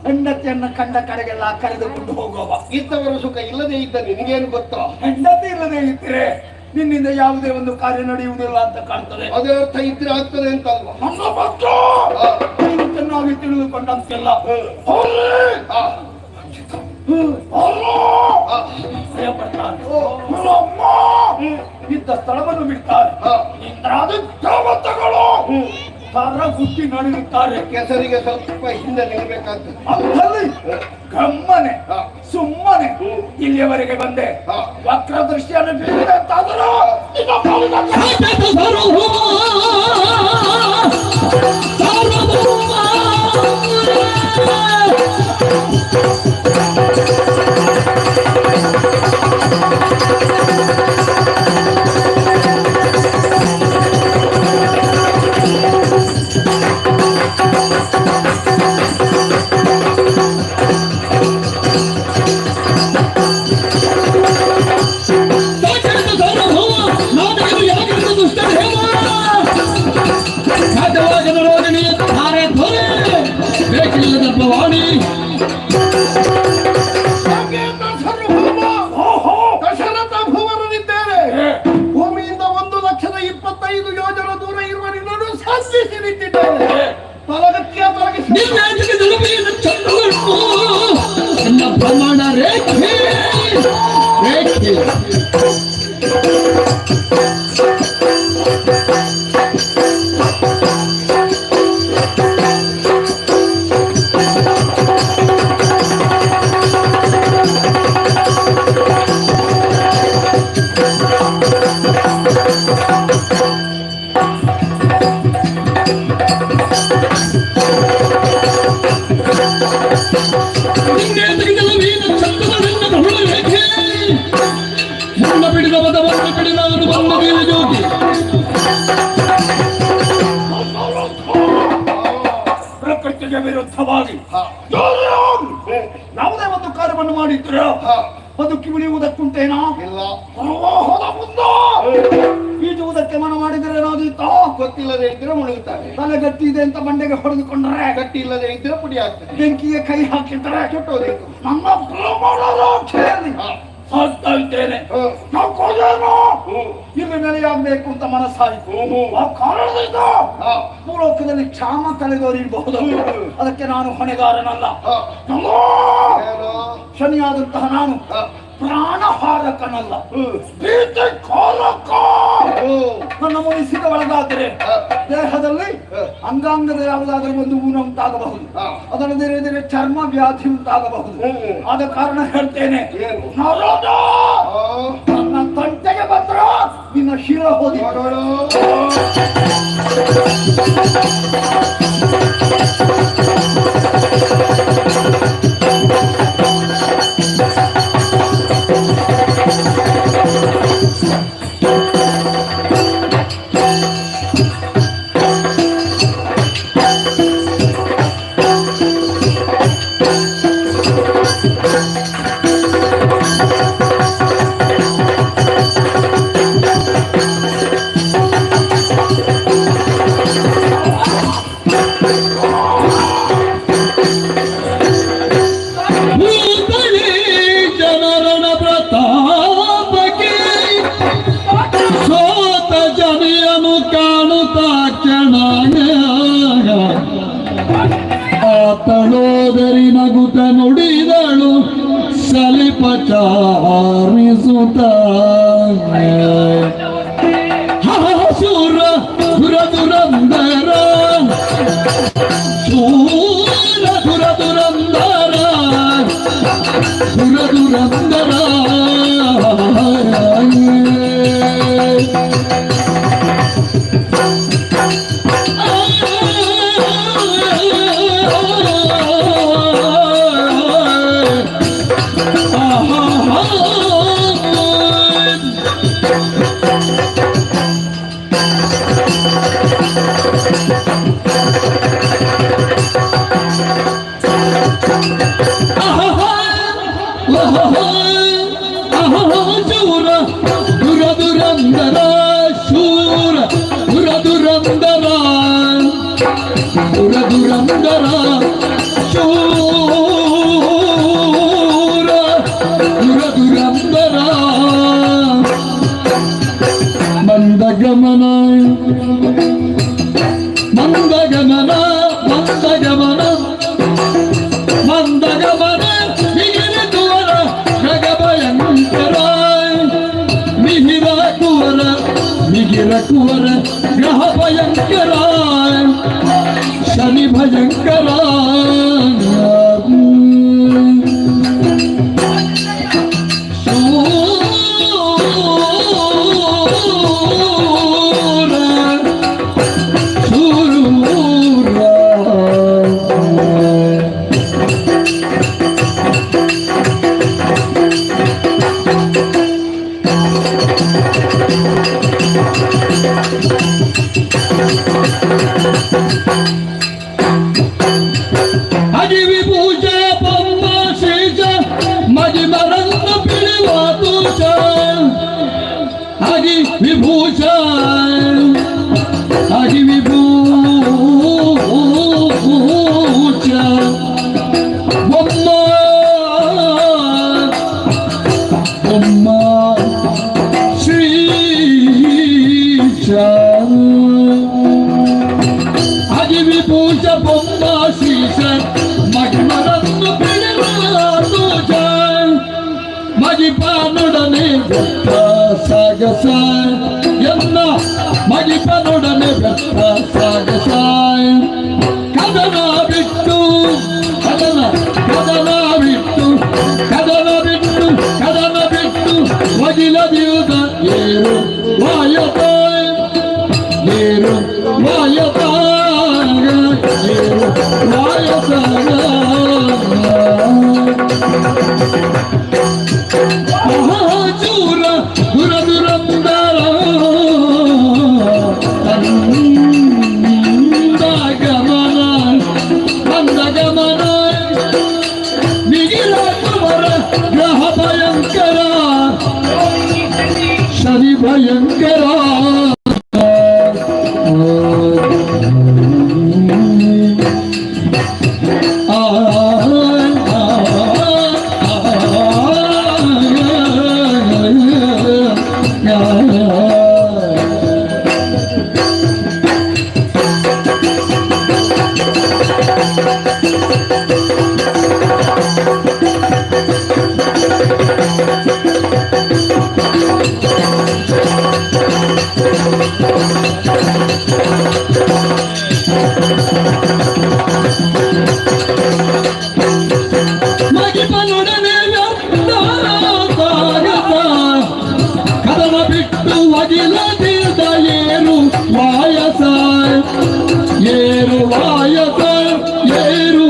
ಹೆಂಡತಿಯನ್ನು ಕಂಡ ಕಡೆಗೆಲ್ಲ ಕರೆದುಕೊಂಡು ಹೋಗುವ. ಇದ್ದವರ ಸುಖ ಇಲ್ಲದೆ ಇದ್ದ ನಿನಗೇನು ಗೊತ್ತಾ? ಹೆಂಡತಿ ಇಲ್ಲದೆ ಇದ್ರೆ ನಿನ್ನಿಂದ ಯಾವುದೇ ಒಂದು ಕಾರ್ಯ ನಡೆಯುವುದಿಲ್ಲ ಅಂತ ಕಾಣ್ತದೆ. ಅದೇ ಅರ್ಥ ಇದ್ರೆ ಆಗ್ತದೆ ಅಂತ ಅಲ್ವಾ? ನನ್ನ ಮಕ್ಕಳು ನೀನು ಚೆನ್ನಾಗಿ ತಿಳಿದುಕೊಂಡಂತೆಲ್ಲ ಇದ್ದ ಸ್ಥಳವನ್ನು ಬಿಡ್ತಾರೆ. ಇಂದ್ರಾದಿತ್ಯವಂತಗಳು ತರ ಗುತ್ತಿ ನಡೆಯುತ್ತಾರೆ. ಕೆಸರಿಗೆ ಸ್ವಲ್ಪ ಹಿಂದೆ ನಿಲ್ಬೇಕಾಗ್ತದೆ. ಅಲ್ಲಿ ಗಮ್ಮನೆ ಸುಮ್ಮನೆ ಇಲ್ಲಿಯವರೆಗೆ ಬಂದೆ. ವಕ್ರ ದೃಷ್ಟಿಯನ್ನು ಬೀರಿದೆ ಅಂತಾದರೂ ಸಾಧ್ಯವಾಗದರು ಭ್ರಮಣ ರೇಖೆ ರೇಖೆ ಪ್ರಕೃತಿಗೆ ವಿರುದ್ಧವಾಗಿ ಯಾವುದೇ ಒಂದು ಕಾರ್ಯವನ್ನು ಮಾಡಿದ್ರೆ ಬದುಕಿ ಉಳಿಯುವುದಕ್ಕುಂಟೇನಾ? ಇಲ್ಲ. ಪ್ರವಾಹದ ಮುಂದೆ ಈಜುವುದಕ್ಕೆ ಮನ ಮಾಡಿದರೆ ಏನಾದೀತಾ? ಗೊತ್ತಿಲ್ಲದೆ ಇದ್ರೆ ಮುಳುಗುತ್ತಾರೆ. ತಲೆ ಗಟ್ಟಿ ಇದೆ ಅಂತ ಬಂಡೆಗೆ ಹೊಡೆದುಕೊಂಡ್ರೆ, ಗಟ್ಟಿ ಇಲ್ಲದೆ ಇದ್ರೆ ಪುಡಿ ಆಗ್ತದೆ. ಬೆಂಕಿಗೆ ಕೈ ಹಾಕಿದ್ರೆ ಸುಟ್ಟೋದೇನು? ನನ್ನ ಪ್ರಮಾಣದಲ್ಲಿ ಸಾಕ್ತಾ ಇದ್ದೇನೆ. ಇಲ್ಲಿ ನೆಲೆಯಾಗಬೇಕು ಅಂತ ಮನಸ್ಸಾಯಿತು. ಆ ಕಾರಣದಿಂದ ಭೂಲೋಕದಲ್ಲಿ ಕ್ಷಾಮ ಕಳೆದೋರಿರಬಹುದು. ಅದಕ್ಕೆ ನಾನು ಹೊಣೆಗಾರನಲ್ಲ. ಶನಿಯಾದಂತಹ ನಾನು ಪ್ರಾಣಹಾರಕನಲ್ಲ, ನನ್ನ ಮುನಿಸಿದ ಒಳಗಾದರೆ ದೇಹದಲ್ಲಿ ಅಂಗಾಂಗದ ಯಾವುದಾದ್ರೂ ಒಂದು ಊನ ಉಂಟಾಗಬಹುದು, ಅದರ ಬೇರೆ ಬೇರೆ ಚರ್ಮ ವ್ಯಾಧಿ ಉಂಟಾಗಬಹುದು. ಆದ ಕಾರಣ ಹೇಳ್ತೇನೆ, ನನ್ನ ತಂಟೆಗೆ ಬಂದ್ರ ನಿನ್ನ ಶಿರ ಹೋಗಿ ತಳೋದರಿ ನಗುತ ನುಡಿದಳು ಸಲಿಪಚಾರಿಸುತ್ತ ಸುರ ಸುರ ದುರಂದರ ಸೂರ ಸುರ ದುರಂದರ ಸುರ ದುರಂದರ ಮಂದಗಮನ ಮಂದಗಮನ ಮಂದಗಮನ ಮಂದಗಮನ ಮಿಗಿರಕುವರ ಜಗಭಯಂಕರ ಮಿಹಿರಕುವರ ಮಿಗಿರಕುವರ ಗ್ರಹ ಭಯಂಕರ ಶನಿ ಭಯಂಕರ ವಿಭೂಷಣ ಹರಿ ವಿಭೂಷ ಬೊಮ್ಮ ಬೊಮ್ಮ ಶ್ರೀಶ ಹರಿ ವಿಭೂಷ ಬೊಮ್ಮ ಶ್ರೀಶ ಮಗನರನ್ನು ಬಿಡುವ ಮಗಿಪನೊಡನೆ ಬೆಟ್ಟ ಸಾಗಸ ಎನ್ನ ಮಗಿಪನೊಡನೆ ಬೆಟ್ಟ ಸಾಗಸ ಕದನ ಬಿಟ್ಟು ಕದನ ಕದನ ಬಿಟ್ಟು ಕದನ ಬಿಟ್ಟು ಕದನ ಬಿಟ್ಟು ಮಗಿಲದಿಯುದ ಏರು ವಾಯತ ಏರು ವಾಯತ ಏರು ವಾಯತ ಮಹಾಚೂರ ದುರ ದುರಂದರ ಗಮನ ಮಂದ ಗಮನ ಮಿಗಿಲ ಕುಮರ ಗ್ರಹ ಭಯಂಕರ ಶನಿ ಭಯಂಕರ ಮಗಿಪನೊಡನೆ ಕದನ ಬಿಟ್ಟು ಒಗಿಲದಿದ ಏರು ವಾಯಸ ಏರು ವಾಯಸ ಏರು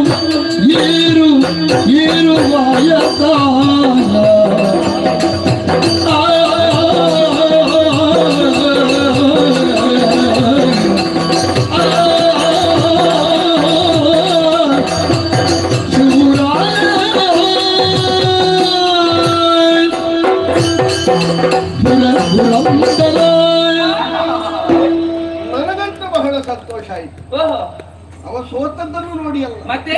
ಏರು ಏರು ವಾಯಸ ನನಗಂತೂ ಬಹಳ ಸಂತೋಷ ಆಯ್ತು. ಓಹೋ ಅವ ಸೋತದ್ದನ್ನು ನೋಡಿ ಅಲ್ಲ, ಮತ್ತೆ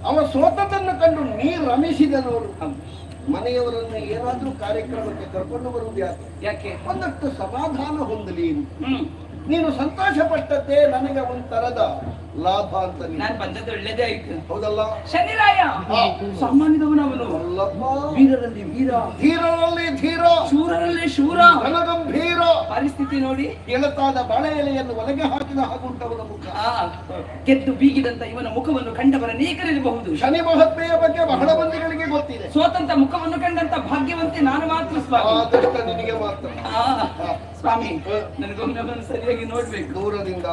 ಅವ ಸೋತದ್ದನ್ನು ಕಂಡು ನೀ ರಮಿಸಿದ ನೋಡು. ಮನೆಯವರನ್ನು ಏನಾದ್ರೂ ಕಾರ್ಯಕ್ರಮಕ್ಕೆ ಕರ್ಕೊಂಡು ಬರುವುದು ಯಾಕೆ ಒಂದಷ್ಟು ಸಮಾಧಾನ ಹೊಂದಲಿ. ಹ್ಮ್ ನೀನು ಸಂತೋಷ ಪಟ್ಟದ್ದೇ ನನಗೆ ಒಂಥರದ ಲಾಭ ಅಂತ. ನಾನ್ ಬಂದದ್ದು ಒಳ್ಳೇದೇ ಆಯ್ತು. ಹೌದಲ್ಲ? ಶನಿರಾಯ ಸಾಮಾನ್ಯದವನವನು, ಅಲ್ಲಪ್ಪ, ವೀರರಲ್ಲಿ ವೀರ, ಧೀರರಲ್ಲಿ ಧೀರ, ಶೂರರಲ್ಲಿ ಶೂರ, ರಣಗಂಭೀರ. ಪರಿಸ್ಥಿತಿ ನೋಡಿ ಎಳತಾದ ಬಾಳೆ ಎಲೆಯನ್ನು ಒಳಗೆ ಹಾಕಿದ ಹಾಗುಂಟವನ ಮುಖ. ಗೆದ್ದು ಬೀಗಿದಂತ ಇವನ ಮುಖವನ್ನು ಕಂಡವರ ಅನೇಕರಿರಬಹುದು. ಶನಿ ಮಹಾತ್ಮೆಯ ಬಗ್ಗೆ ಬಹಳ ಮಂದಿಗಳಿಗೆ ಗೊತ್ತಿದೆ. ಸ್ವತಂತ್ರ ಮುಖವನ್ನು ಕಂಡಂತ ಭಾಗ್ಯವಂತೆ ನಾನು ಮಾತ್ರ ಸ್ವಾಮಿ. ಆದಷ್ಟ ನಿನಗೆ ಮಾತ್ರ. ಸ್ವಾಮಿ ನನಗೊಮ್ಮೆ ಸರಿಯಾಗಿ ನೋಡ್ಬೇಕು ದೂರದಿಂದ.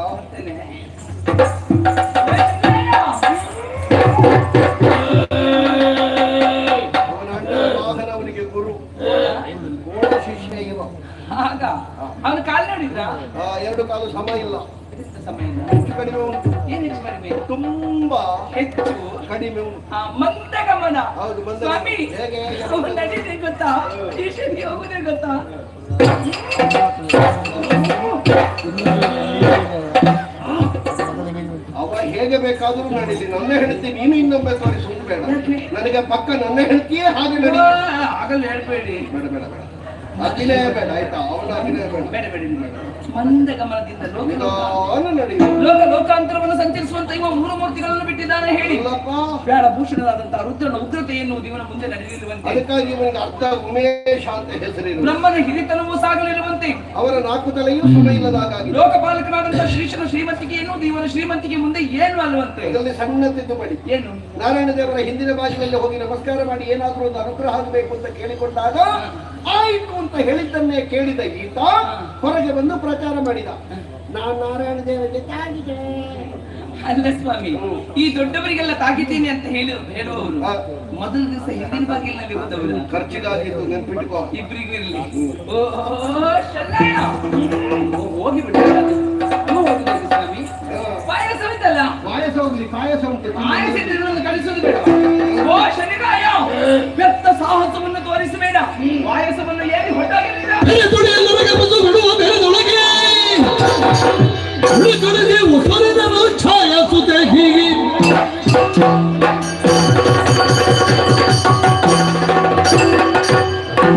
ಅವನ ವಾಹನ ಅವನಿಗೆ ಗುರು, ಗೋಡ ಶಿಷ್ಯ ಇವ. ಆಗ ಅವನು ಕಾಲು ನೋಡಿದ್ರ? ಎರಡು ಕಾಲು ಸಮ ಇಲ್ಲ, ಸಮಯ ಇಲ್ಲ, ಹೆಚ್ಚು ಕಡಿಮೆ ಉಂಟು. ಏನ್ ಹೆಚ್ಚು ಕಡಿಮೆ? ತುಂಬಾ ಹೆಚ್ಚು ಕಡಿಮೆ ಉಂಟು. ಮಂದ ಗಮನ. ಹೌದು, ಮಂದ ಸ್ವಾಮಿ ಗಮನ. ಹೇಗೆ? ಅವನು ನಡೀದೆ ಗೊತ್ತಾ, ಈಶನಿಗೆ ಹೋಗುದೇ ಗೊತ್ತಾ? ಅವ ಹೇಗೆ ಬೇಕಾದ್ರೂ ನಡೀಲಿ, ನನ್ನ ಹೆಂಡತಿ ನೀನು ಇನ್ನೊಮ್ಮೆ ತೋರಿಸಿ ಬೇಡ. ನನಗೆ ಪಕ್ಕ ನನ್ನ ಹೆಂಡತಿಯೇ ಹಾಗೆ ನಡಿ. ಆಗಲ್ಲ ಹೇಳ್ಬೇಡಿ. ಬೇಡ ಬೇಡ ಬೇಡ, ಅಭಿನಯ ಬೇಡ ಆಯ್ತಾ? ಅವನ ಅಭಿನಯ ಬೇಡ. ಬೇಡ ಬೇಡ ಮಂದ ಗಮನದಿಂದ ನಡಿ. ಲೋಕ ಲೋಕಾಂತರವನ್ನು ಸಂಚರಿಸುವಂತ ಇವ ಮೂರು ಮೂರ್ತಿಗಳನ್ನು ಬಿಟ್ಟಿದ್ದಾನೆ ಹೇಳಿ. ಬೇಡ ಭೂಷಣರಾದಂತಹ ರುದ್ರನ ಉಗ್ರತೆ ಎನ್ನುವುದು ಇವನ ಮುಂದೆ ನಡೆಯಲಿರುವಂತೆ. ಅದಕ್ಕಾಗಿ ಇವನಿಗೆ ಅರ್ಥ ಉಮೇಶ ಅಂತ ಹೆಸರಿರು. ಬ್ರಹ್ಮನ ಹಿರಿತನವೂ ಸಾಗಲಿರುವಂತೆ, ಅವರ ನಾಲ್ಕು ತಲೆಯೂ ಸುಮ ಇಲ್ಲದಾಗಿ, ಲೋಕಪಾಲಕನಾದಂತಹ ಶ್ರೀಶನ ಶ್ರೀಮಂತಿಕೆ ಎನ್ನುವುದು ಇವನ ಶ್ರೀಮಂತಿಕೆ ಮುಂದೆ ಏನು ಅಲ್ವಂತೆ. ಇದರಲ್ಲಿ ಸಣ್ಣ ತಿದ್ದುಪಡಿ. ಏನು? ನಾರಾಯಣ ದೇವರ ಹಿಂದಿನ ಬಾಗಿಲಲ್ಲಿ ಹೋಗಿ ನಮಸ್ಕಾರ ಮಾಡಿ ಏನಾದ್ರೂ ಒಂದು ಅನುಗ್ರಹ ಆಗಬೇಕು ಅಂತ ಕೇಳಿಕೊಂಡಾಗ ಆಯ್ತು ಅಂತ ಹೇಳಿದ್ದನ್ನೇ ಕೇಳಿದ ಈತ ಹೊರಗೆ ಬಂದು ಪ್ರಚಾರ ಮಾಡಿದ. ನಾನು ನಾರಾಯಣ ದೇವರಿಗೆ ತಾಗಿದೆ. ಅಲ್ಲ ಸ್ವಾಮಿ, ಈ ದೊಡ್ಡವರಿಗೆಲ್ಲ ತಾಗಿದ್ದೀನಿ ಅಂತ ಹೇಳುವವರು ಮೊದಲ ದಿವಸ ಹಿಂದಿನ ಬಾಗಿಲಿನಲ್ಲಿ ಹೋದವರು. ಖರ್ಚಿಗಾಗಿದ್ದು ನೆನ್ಪಿಟ್ಕೋ. ಇಬ್ಬರಿಗೂ ಇರಲಿ. ಹೋಗಿ ಬಿಡ ಸ್ವಾಮಿ. ಪಾಯಸ ಉಂಟಲ್ಲ? ಪಾಯಸ ಹೋಗ್ಲಿ, ಪಾಯಸ ಉಂಟು. ಪಾಯಸ ಕಳಿಸೋದು ಬೇಡ. ಓ ಶನಿರಾಯ, ವ್ಯರ್ಥ ಸಾಹಸವನ್ನು ತೋರಿಸಬೇಡ. ಪಾಯಸವನ್ನು ಏರಿ ಹೊರಟಾಗಿರಲಿಲ್ಲ. ಛಾಯಾಸುತ್ತೆ ಹೀಗೆ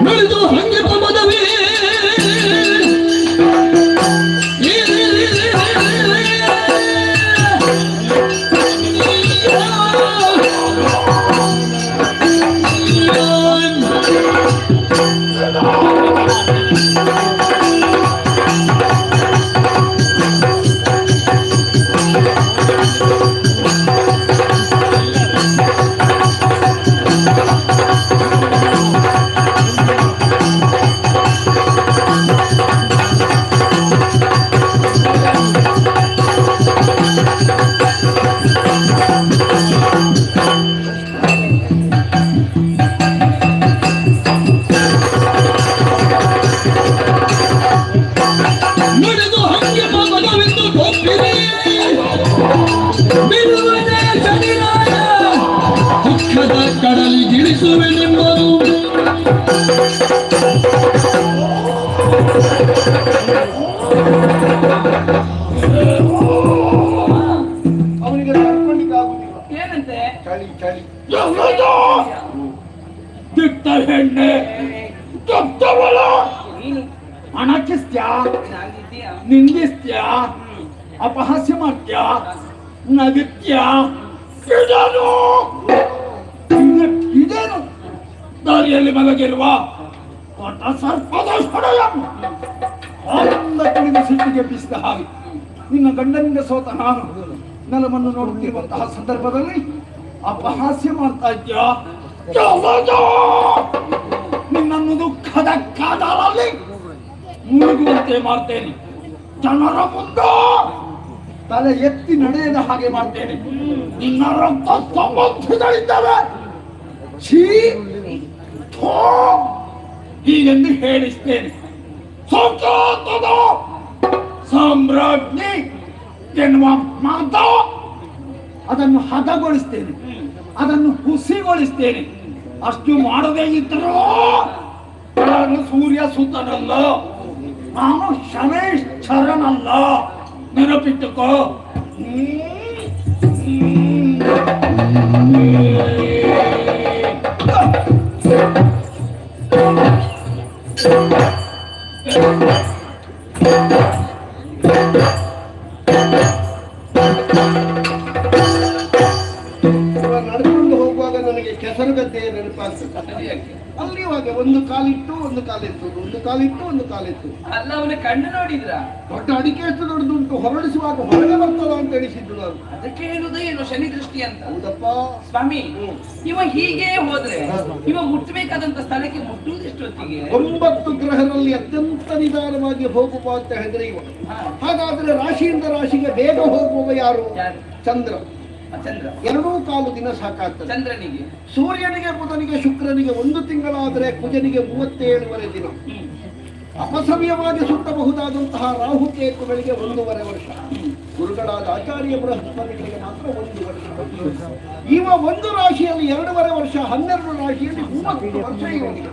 ನಡೆದು ಹಂಗೆ ಪದವೇ ಚಳಿ ಚಳಿ ದಿಟ್ಟ ಹೆಣ್ಣೆ ದೊಡ್ಡವಳ ಅಣಕಿಸ್ತ್ಯಾ ನಿಂದಿಸ್ತ್ಯಾ ಅಪಹಾಸ್ಯ ಮಾಡ್ತ್ಯಾ ನಗಿತ್ಯಾ ಇದೇನು ದಾರಿಯಲ್ಲಿ ಮಲಗಿರುವ ದೊಡ್ಡ ಸರ್ಪದ ಹೊಡೆಯ ಕುಳಿದ ಸಿಟ್ಟಿಗೆ ಬೀಸಿದ ಹಾಗೆ ನಿನ್ನ ಗಂಡನಿಂದ ಸೋತ ನಾನು ನೆಲವನ್ನು ನೋಡುತ್ತಿರುವಂತಹ ಸಂದರ್ಭದಲ್ಲಿ ಅಪಹಾಸ್ಯ ಮಾಡ್ತಾ ಇದ್ಯಾ ನಿನ್ನನ್ನು ದುಃಖದ ಕಾದಲ್ಲಿ ಮುಳುಗುವಂತೆ ಮಾಡ್ತೇನೆ. ಜನರ ಮುಂದೆ ತಲೆ ಎತ್ತಿ ನಡೆಯದ ಹಾಗೆ ಮಾಡ್ತೇನೆ. ನಿನ್ನ ರಕ್ತ ಸಂಬಂಧಿಗಳಿದ್ದಾವೆ ಹೀಗೆಂದು ಹೇಳಿಸ್ತೇನೆ. ಸಂಜಾತದ ಸಾಮ್ರಾಜ್ಞಿ ಎನ್ನುವ ಮಾತು ಅದನ್ನು ಹದಗೊಳಿಸ್ತೇನೆ, ಅದನ್ನು ಹುಸಿಗೊಳಿಸ್ತೇನೆ. ಅಷ್ಟು ಮಾಡದೇ ಇದ್ದರೂ ನಾನು ಸೂರ್ಯ ಸುತನಲ್ಲ, ನಾನು ಶನೇಶ್ವರನಲ್ಲ, ನೆನಪಿಟ್ಟುಕೋ. ನಡ್ಕೊಂಡು ಹೋಗುವಾಗ ನನಗೆ ಕೆಸರುಗದ್ದೆ ನೆನಪಾಗ್ತದೆ. ಅಲ್ಲಿವಾಗ ಒಂದು ಕಾಲಿಟ್ಟು ಒಂದು ಕಾಲೆತ್ತು, ಒಂದು ಕಾಲಿಟ್ಟು ಒಂದು ಕಾಲೆತ್ತು. ಅಲ್ಲ ಅವನ ಕಣ್ಣು ನೋಡಿದ್ರ ದೊಡ್ಡ ಅಡಿಕೆ ಎಷ್ಟು ದೊಡ್ಡದುಂಟು, ಹೊರಡಿಸುವಾಗ ಹೊರಗೆ ಬರ್ತದ ಅಂತ ಎಣಿಸಿದ್ದು ನಾನು. ಅದಕ್ಕೆ ಹೇಳುದೇ ಏನು ಶನಿ ದೃಷ್ಟಿ ಅಂತ. ಹೌದಪ್ಪ ಸ್ವಾಮಿ, ಇವ ಹೀಗೆ ಹೋದ್ರೆ ಇವ ಮುಟ್ಟಬೇಕಾದಂತ ಸ್ಥಳಕ್ಕೆ ಮುಟ್ಟುವುದೆಷ್ಟೊತ್ತಿಗೆ? 9 ಗ್ರಹರಲ್ಲಿ ಅತ್ಯಂತ ನಿಧಾನವಾಗಿ ಹೋಗುವ ಅಂತ ಹೇಳಿದ್ರೆ ಇವ. ಹಾಗಾದ್ರೆ ರಾಶಿಯಿಂದ ರಾಶಿಗೆ ಬೇಗ ಹೋಗುವ ಯಾರು? ಚಂದ್ರ. ಚಂದ್ರ 2.25 ದಿನ ಸಾಕಾಗ್ತದೆ ಚಂದ್ರನಿಗೆ. ಸೂರ್ಯನಿಗೆ, ಬುಧನಿಗೆ, ಶುಕ್ರನಿಗೆ 1 ತಿಂಗಳಾದರೆ ಕುಜನಿಗೆ 37 ದಿನ. ಅಪಸವ್ಯವಾಗಿ ಸುತ್ತಬಹುದಾದಂತಹ ರಾಹುಕೇತುಗಳಿಗೆ 1.5 ವರ್ಷ. ಗುರುಗಳಾದ ಆಚಾರ್ಯ ಬೃಹಸ್ಪತಿಗಳಿಗೆ ಮಾತ್ರ 1 ವರ್ಷ. ಇವ 1 ರಾಶಿಯಲ್ಲಿ 2.5 ವರ್ಷ, 12 ರಾಶಿಯಲ್ಲಿ 30 ವರ್ಷ ಇವನಿಗೆ.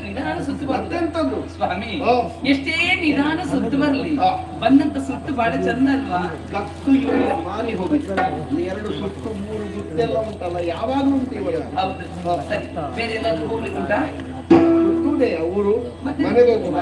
ನಿಧಾನ ಸುತ್ತು ಮತ್ತೆಂತದ್ದು ಸ್ವಾಮಿ, ಎಷ್ಟೇ ನಿಧಾನ ಸುತ್ತು ಬರ್ಲಿ ಬಂದಂತ ಸುತ್ತು ಬಹಳ ಚಂದ ಅಲ್ವಾ? ಕತ್ತು ಇವರಿಗೆ ಮಾರಿ ಹೋಗುತ್ತೆ. 2 ಸುತ್ತು 3 ಗುದ್ದೆಲ್ಲ ಉಂಟಲ್ಲ, ಯಾವಾಗಲೂ ಉಂಟು ಇವಾಗ. ಹೌದು. ಸರಿ, ಬೇರೆ ಎಲ್ಲಾದ್ರೂ ಹೋಗ್ಲಿಕ್ಕೆ ಉಂಟಾ? ಸುತ್ತುದೇ ಅವರು ಮನೆಗೆ ಹೋಗುವ.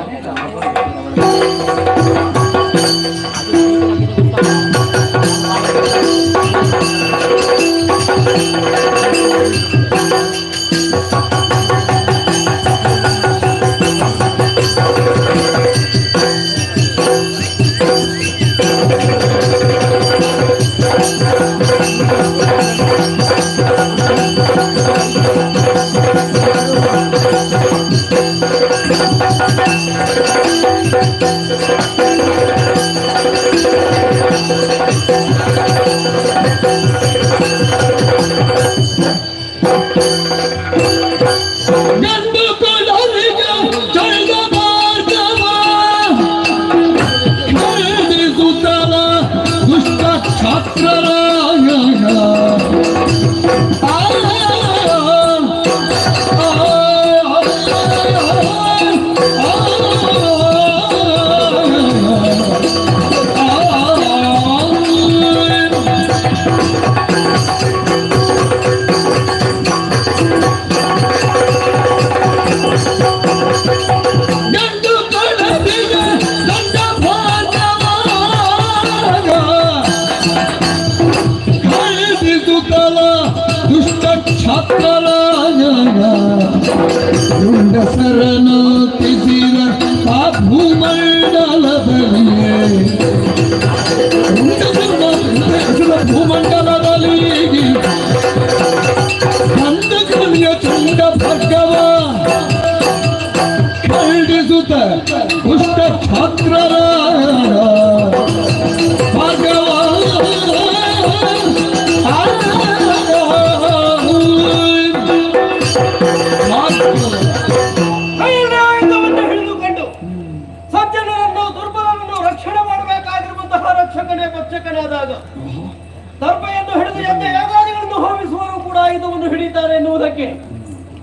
ದರ್ಪೆಯನ್ನು ಹಿಡಿದು ಎಂತ ಯಾಗಾದಿಗಳನ್ನು ಹೋಮಿಸುವರು ಕೂಡ ಆಯುಧವನ್ನು ಹಿಡಿತಾರೆ ಎನ್ನುವುದಕ್ಕೆ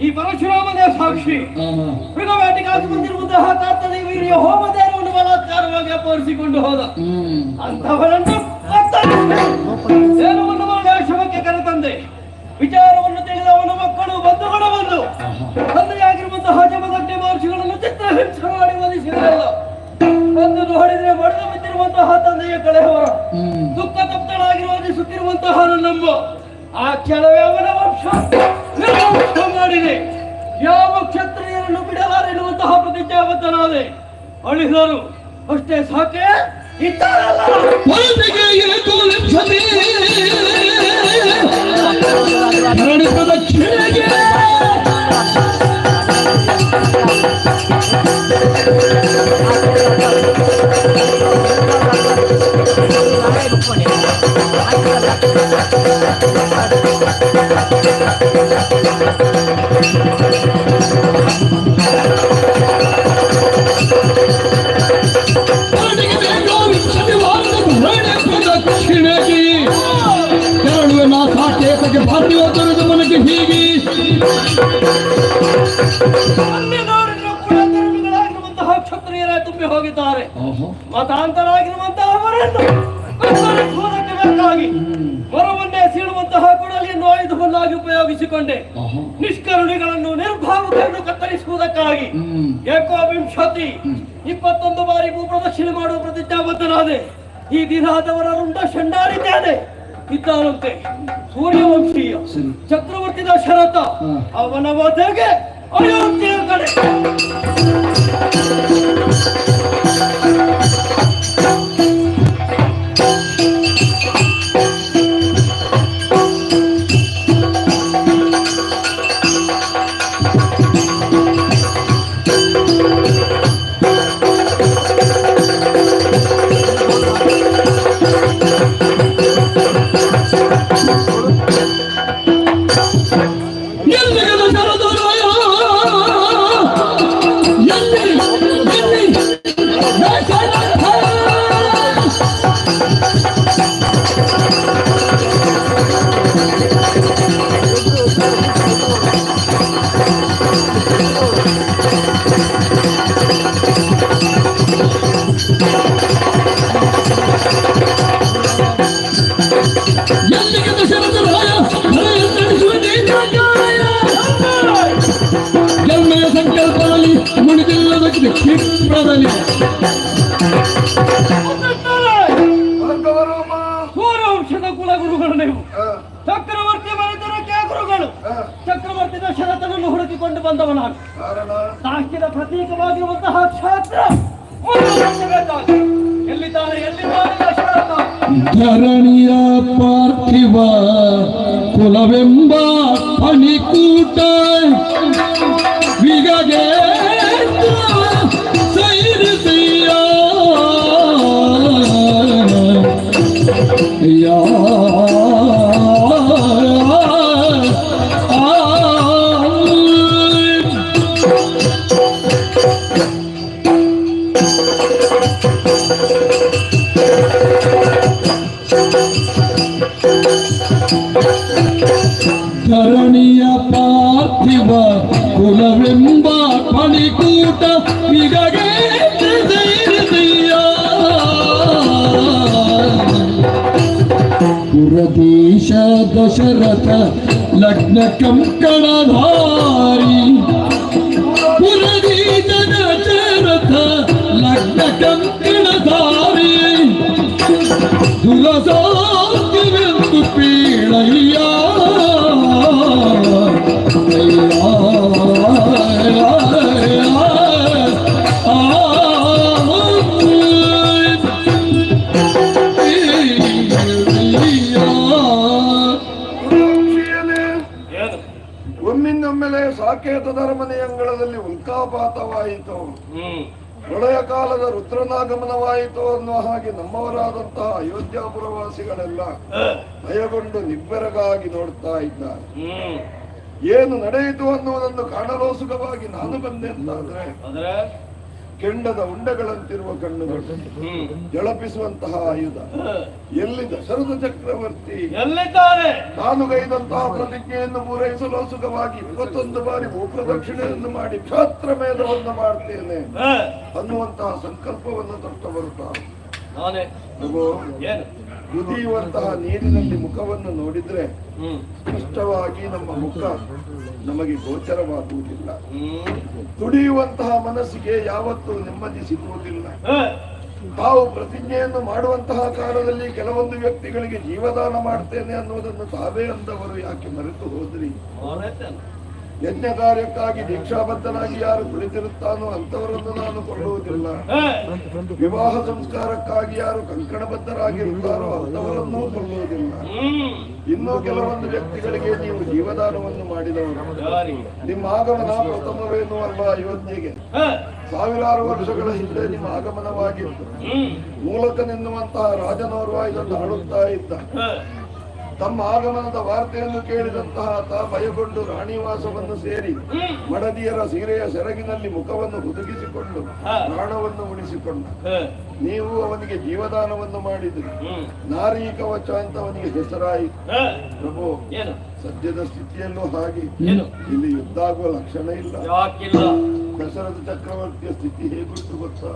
ಈ ಪರಶುರಾಮನೇ ಸಾಕ್ಷಿ. ಮೃಗವೇಟೆಗಾಗಿ ಬಂದಿರುವಂತಹ ತಾತನೇ ವೀರ್ಯ ಹೋಮದೇವರನ್ನು ಬಲಾತ್ಕಾರವಾಗಿ ಅಪಹರಿಸಿಕೊಂಡು ಹೋದ. ಅಂತವರನ್ನು ಏನು ಆಶ್ರಮಕ್ಕೆ ಕರೆತಂದೆ. ವಿಚಾರವನ್ನು ತಿಳಿದ ಅವನ ಮಕ್ಕಳು ಬಂಧುಗಳ ಬಂದು ತಂದೆಯಾಗಿರುವಂತಹ ಜಮದಗ್ನಿ ಮಹರ್ಷಿಗಳನ್ನು ಚಿತ್ರಹಿಂಸೆ ಮಾಡಿ ವಧಿಸಿದರಲ್ಲ. ಬಂದು ನೋಡಿದ್ರೆ ಮಡಿದು ಬಿದ್ದಿರುವಂತಹ ತಂದೆಯ ಕಳೆಯವರ ದುಃಖ ತಪ್ತಳಾಗಿರುವುದಿಸುತ್ತಿರುವಂತಹ ನಮ್ಮ ಆ ಕೆಲವೇ ಅವನ ವಂಶ ನಿರ್ವಂಶ ಮಾಡಿದೆ. ಯಾವ ಕ್ಷತ್ರಿಯರನ್ನು ಬಿಡಲಾರೆನ್ನುವಂತಹ ಪ್ರತಿಜ್ಞಾಬದ್ಧನಾದೆ. ಅಳಿದರು ಅಷ್ಟೇ ಸಾಕೆ ಇದ್ದಾರಲ್ಲ ಧರ್ಮಿಗಳಾಗಿರುವಂತಹ ಕ್ಷತ್ರಿಯರೇ ತುಂಬಿ ಹೋಗಿದ್ದಾರೆ. ಮತಾಂತರಾಗಿರುವಂತಹ ಅವರನ್ನು ಬೇಕಾಗಿ ಮರವನ್ನೇ ಸೀಳುವಂತಹ ಕೊಡಲಿಯನ್ನು ಆಯುಧವನ್ನಾಗಿ ಉಪಯೋಗಿಸಿಕೊಂಡೆ ನಿಷ್ಕರುಣಿಗಳನ್ನು ನಿರ್ಭಾವಗಳನ್ನು ಕತ್ತರಿಸುವುದಕ್ಕಾಗಿ ಏಕೋವಿಂಶತಿ 21 ಬಾರಿ ಭೂಪ್ರದಕ್ಷಿಣೆ ಮಾಡುವ ಪ್ರತಿಜ್ಞಾಬದ್ಧನಾದೆ. ಈ ದಿನಾದವರ ರುಂಡ ಶಂಡಾರಿದ್ದಾನೆ ಇದ್ದಾನಂತೆ ಸೂರ್ಯವಂಶೀಯ ಚಕ್ರವರ್ತಿ ದಶರಥ. ಅವನ ವಧೆಗೆ ಅಯೋಧ್ಯೆಯ ಕಡೆ ಸಂಕಲ್ಪದಲ್ಲಿ ಮುಣಿದಿಲ್ಲದ ಕ್ಷಿಪ್ರದಲ್ಲಿ ಸೂರ್ಯವಂಶದ ಕುಲಗುರುಗಳು ನೀವು. ಚಕ್ರವರ್ತಿ ಮನೆತನಕ್ಕೆ ಗುರುಗಳು. ಚಕ್ರವರ್ತಿ ದಶರಥನನ್ನು ಹುಡುಕಿಕೊಂಡು ಬಂದವ ನಾನು. ಸಾಹಿತ್ಯದ ಪ್ರತೀಕವಾಗಿರುವಂತಹ ಕ್ಷೇತ್ರ ಎಲ್ಲಿದ್ದಾರೆ ದಶರಥ? ಧರಣಿಯ ಪಾರ್ಥಿವ ಕುಲವೆಂಬ ಫಣಿಕೂಟ ವಿಗಗೆ ಸೈರಿಸಿಯ ಧರಣಿಯ ಪಾರ್ಥಿವ ಕುಲವೆಂಬ ಫಣಿಕೂಟ ವಿಗಗೆ ಸೈರಿಸಿಯ ಪುರದೀಶ ದಶರಥ ಲಗ್ನ ಕಂಕಣಧಾರಿ. ಪುರದೀಶ ದಶರಥ ಲಗ್ನ ಕಂಕಣಧಾರಿ. ದುರಸಾಧ್ಯವೆಂದು ಪೀಳಯ್ಯ ಒಮ್ಮಿಂದೊಮ್ಮೆಲೆ ಸಾಕೇತದ ಅರಮನೆಯ ಅಂಗಳದಲ್ಲಿ ಉಲ್ಕಾಪಾತವಾಯಿತು. ಪ್ರಳಯ ಕಾಲದ ರುದ್ರನಾಗಮನವಾಯಿತು ಅನ್ನುವ ಹಾಗೆ ನಮ್ಮವರಾದಂತಹ ಅಯೋಧ್ಯಾಪುರವಾಸಿಗಳೆಲ್ಲ ಭಯಗೊಂಡು ನಿಬ್ಬೆರಗಾಗಿ ನೋಡ್ತಾ ಇದ್ದಾರೆ. ಏನು ನಡೆಯಿತು ಅನ್ನುವುದನ್ನು ಕಾಣಲೋಸುಗವಾಗಿ ನಾನು ಬಂದೆ ಅಂತಾದ್ರೆ ಕೆಂಡದ ಉಂಡೆಗಳಂತಿರುವ ಕಣ್ಣುಗಳು, ಜಳಪಿಸುವಂತಹ ಆಯುಧ. ಎಲ್ಲಿ ದಶರಥ ಚಕ್ರವರ್ತಿ ಎಲ್ಲಿದ್ದಾರೆ? ನಾನು ಗೈದಂತಹ ಪ್ರತಿಜ್ಞೆಯನ್ನು ಪೂರೈಸಲೋಸುಗವಾಗಿ 21 ಬಾರಿ ಭೂಪ್ರದಕ್ಷಿಣೆಯನ್ನು ಮಾಡಿ ಕ್ಷಾತ್ರಮೇಧವನ್ನು ಮಾಡ್ತೇನೆ ಅನ್ನುವಂತಹ ಸಂಕಲ್ಪವನ್ನು ತೊಟ್ಟು ಬರುತ್ತಾರೆ. ನಾನೇ ಏನು ಕುದಿಯುವಂತಹ ನೀರಿನಲ್ಲಿ ಮುಖವನ್ನು ನೋಡಿದ್ರೆ ಸ್ಪಷ್ಟವಾಗಿ ನಮ್ಮ ಮುಖ ನಮಗೆ ಗೋಚರವಾಗುವುದಿಲ್ಲ. ತುಡಿಯುವಂತಹ ಮನಸ್ಸಿಗೆ ಯಾವತ್ತೂ ನೆಮ್ಮದಿ ಸಿಗುವುದಿಲ್ಲ. ತಾವು ಪ್ರತಿಜ್ಞೆಯನ್ನು ಮಾಡುವಂತಹ ಕಾಲದಲ್ಲಿ ಕೆಲವೊಂದು ವ್ಯಕ್ತಿಗಳಿಗೆ ಜೀವದಾನ ಮಾಡ್ತೇನೆ ಅನ್ನುವುದನ್ನು ತಾವೇ ಅಂದವರು ಯಾಕೆ ಮರೆತು ಹೋದ್ರಿ? ಯಜ್ಞ ಕಾರ್ಯಕ್ಕಾಗಿ ದೀಕ್ಷಾಬದ್ಧನಾಗಿ ಯಾರು ಕುಳಿತಿರುತ್ತಾನೋ ಅಂತವರನ್ನು ನಾನು ಕೊಳ್ಳುವುದಿಲ್ಲ. ವಿವಾಹ ಸಂಸ್ಕಾರಕ್ಕಾಗಿ ಯಾರು ಕಂಕಣಬದ್ಧರಾಗಿರುತ್ತಾರೋ ಅಂತವರನ್ನೂ ಕೊಳ್ಳುವುದಿಲ್ಲ. ಇನ್ನೂ ಕೆಲವೊಂದು ವ್ಯಕ್ತಿಗಳಿಗೆ ನೀವು ಜೀವದಾನವನ್ನು ಮಾಡಿದವರು. ನಿಮ್ಮ ಆಗಮನ ಪ್ರಥಮವೇನೂ ಅಲ್ಲ. ಅಯೋಧ್ಯೆಗೆ ಸಾವಿರಾರು ವರ್ಷಗಳ ಹಿಂದೆ ನಿಮ್ಮ ಆಗಮನವಾಗಿತ್ತು. ಮೂಲಕನೆನ್ನುವಂತಹ ರಾಜನೋರ್ವ ಇದನ್ನು ಆಳುತ್ತಾ ಇದ್ದ. ತಮ್ಮ ಆಗಮನದ ವಾರ್ತೆಯನ್ನು ಕೇಳಿದಂತಹ ಆತ ಭಯಗೊಂಡು ರಾಣಿವಾಸವನ್ನು ಸೇರಿ ಮಡದಿಯರ ಸೀರೆಯ ಸೆರಗಿನಲ್ಲಿ ಮುಖವನ್ನು ಹುದುಗಿಸಿಕೊಂಡು ಪ್ರಾಣವನ್ನು ಉಳಿಸಿಕೊಂಡ. ನೀವು ಅವನಿಗೆ ಜೀವದಾನವನ್ನು ಮಾಡಿದ್ರಿ. ನಾರೀ ಕವಚ ಅಂತ ಅವನಿಗೆ ಹೆಸರಾಯಿತು. ಪ್ರಭು, ಸದ್ಯದ ಸ್ಥಿತಿಯಲ್ಲೂ ಹಾಗೆ ಇಲ್ಲಿ ಯುದ್ಧ ಆಗುವ ಲಕ್ಷಣ ಇಲ್ಲ. ದಶರಥ ಚಕ್ರವರ್ತಿಯ ಸ್ಥಿತಿ ಹೇಗುಂಟು ಗೊತ್ತಾ?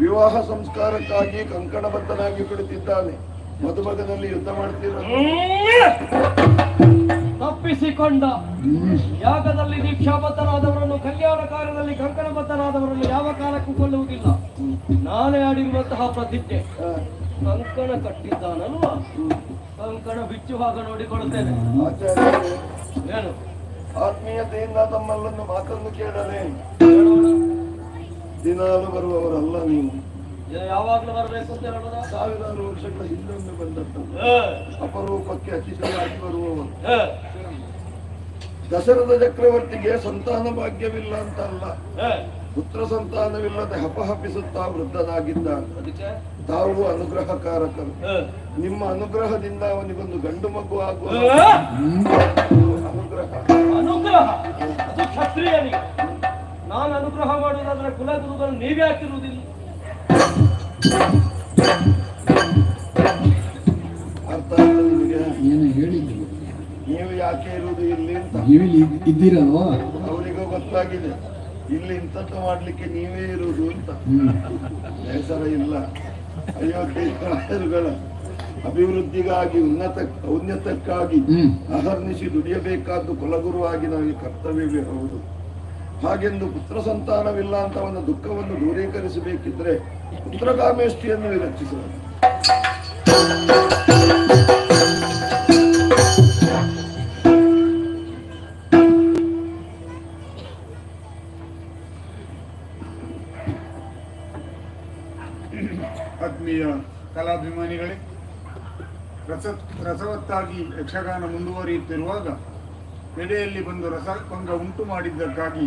ವಿವಾಹ ಸಂಸ್ಕಾರಕ್ಕಾಗಿ ಕಂಕಣಬದ್ಧನಾಗಿ ಕುಳಿತಿದ್ದಾನೆ. ಮದುಮಗನಲ್ಲಿ ಯುದ್ಧ ಮಾಡ್ತೀರ. ತಪ್ಪಿಸಿಕೊಂಡ ಯಾಗದಲ್ಲಿ ದೀಕ್ಷಾಬದ್ಧರಾದವರನ್ನು, ಕಲ್ಯಾಣ ಕಾರ್ಯದಲ್ಲಿ ಕಂಕಣಬದ್ಧರಾದವರನ್ನು ಯಾವ ಕಾಲಕ್ಕೂ ಕೊಲ್ಲುವುದಿಲ್ಲ. ನಾನೇ ಆಡಿರುವಂತಹ ಪ್ರತಿಜ್ಞೆ. ಕಂಕಣ ಕಟ್ಟಿದ್ದಾನಲ್ವ, ಕಂಕಣ ಬಿಚ್ಚುವಾಗ ನೋಡಿಕೊಳ್ಳುತ್ತೇನೆ. ಏನು ಆತ್ಮೀಯತೆಯಿಂದ ತಮ್ಮಲ್ಲೊಂದು ಮಾತನ್ನು ಕೇಳಲೇ? ದಿನಾಲು ಬರುವವರಲ್ಲ ನೀವು. ಯಾವಾಗ್ಲೂ ಬರಬೇಕು ಅಂತ ಹೇಳೋದ? ಸಾವಿರಾರು ವರ್ಷಗಳ ಹಿಂದೊಮ್ಮೆ ಬಂದದ್ದು. ಅಪರೂಪಕ್ಕೆ ಅತಿಥಿಯಾಗಿ ಬರುವವರು. ದಶರಥ ಚಕ್ರವರ್ತಿಗೆ ಸಂತಾನ ಭಾಗ್ಯವಿಲ್ಲ ಅಂತ ಅಲ್ಲ, ಪುತ್ರ ಸಂತಾನವಿಲ್ಲದೆ ಹಪಹಪಿಸುತ್ತಾ ವೃದ್ಧನಾಗಿದ್ದ. ತಾವು ಅನುಗ್ರಹಕಾರಕರು. ನಿಮ್ಮ ಅನುಗ್ರಹದಿಂದ ಅವನಿಗೊಂದು ಗಂಡು ಮಗು ಆಗುವ ಅನುಗ್ರಹ ಅದು ಕ್ಷತ್ರಿಯನಿಗೆ. ನಾನು ಅನುಗ್ರಹ ಮಾಡುವುದಾದ್ರೆ ಕುಲಗುರುಗಳು ನೀವೇ ಹಾಕಿರುವುದಿಲ್ಲ. ಅರ್ಥ ಆಯ್ತು ನಿಮಗೆ? ಏನು ಹೇಳಿದ್ರು? ನೀವು ಯಾಕೆ ಇರುವುದು ಇಲ್ಲಿ ಅಂತ ಇದ್ದೀರಲ್ವಾ? ಅವರಿಗೂ ಗೊತ್ತಾಗಿದೆ ಇಲ್ಲಿ ಇಂಥದ್ದು ಮಾಡ್ಲಿಕ್ಕೆ ನೀವೇ ಇರುವುದು ಅಂತ. ಬೇಸರ ಇಲ್ಲ. ಅಯೋಧ್ಯೆಗಳ ಅಭಿವೃದ್ಧಿಗಾಗಿ ಔನ್ನತಕ್ಕಾಗಿ ಅಹರ್ನಿಶಿ ದುಡಿಯಬೇಕಾದ್ದು ಕುಲಗುರುವಾಗಿ ನಮಗೆ ಕರ್ತವ್ಯವೇ ಹೌದು. ಹಾಗೆಂದು ಪುತ್ರ ಸಂತಾನವಿಲ್ಲ ಅಂತ ಅವನ ದುಃಖವನ್ನು ದೂರೀಕರಿಸಬೇಕಿದ್ರೆ ಪುತ್ರಕಾಮೇಷ್ಟಿಯನ್ನು ವಿರಚಿಸಬೇಕು. ಆತ್ಮೀಯ ಕಲಾಭಿಮಾನಿಗಳೇ, ರಸವತ್ತಾಗಿ ಯಕ್ಷಗಾನ ಮುಂದುವರಿಯುತ್ತಿರುವಾಗ ಎಡೆಯಲ್ಲಿ ಬಂದು ರಸಭಂಗ ಉಂಟು ಮಾಡಿದ್ದಕ್ಕಾಗಿ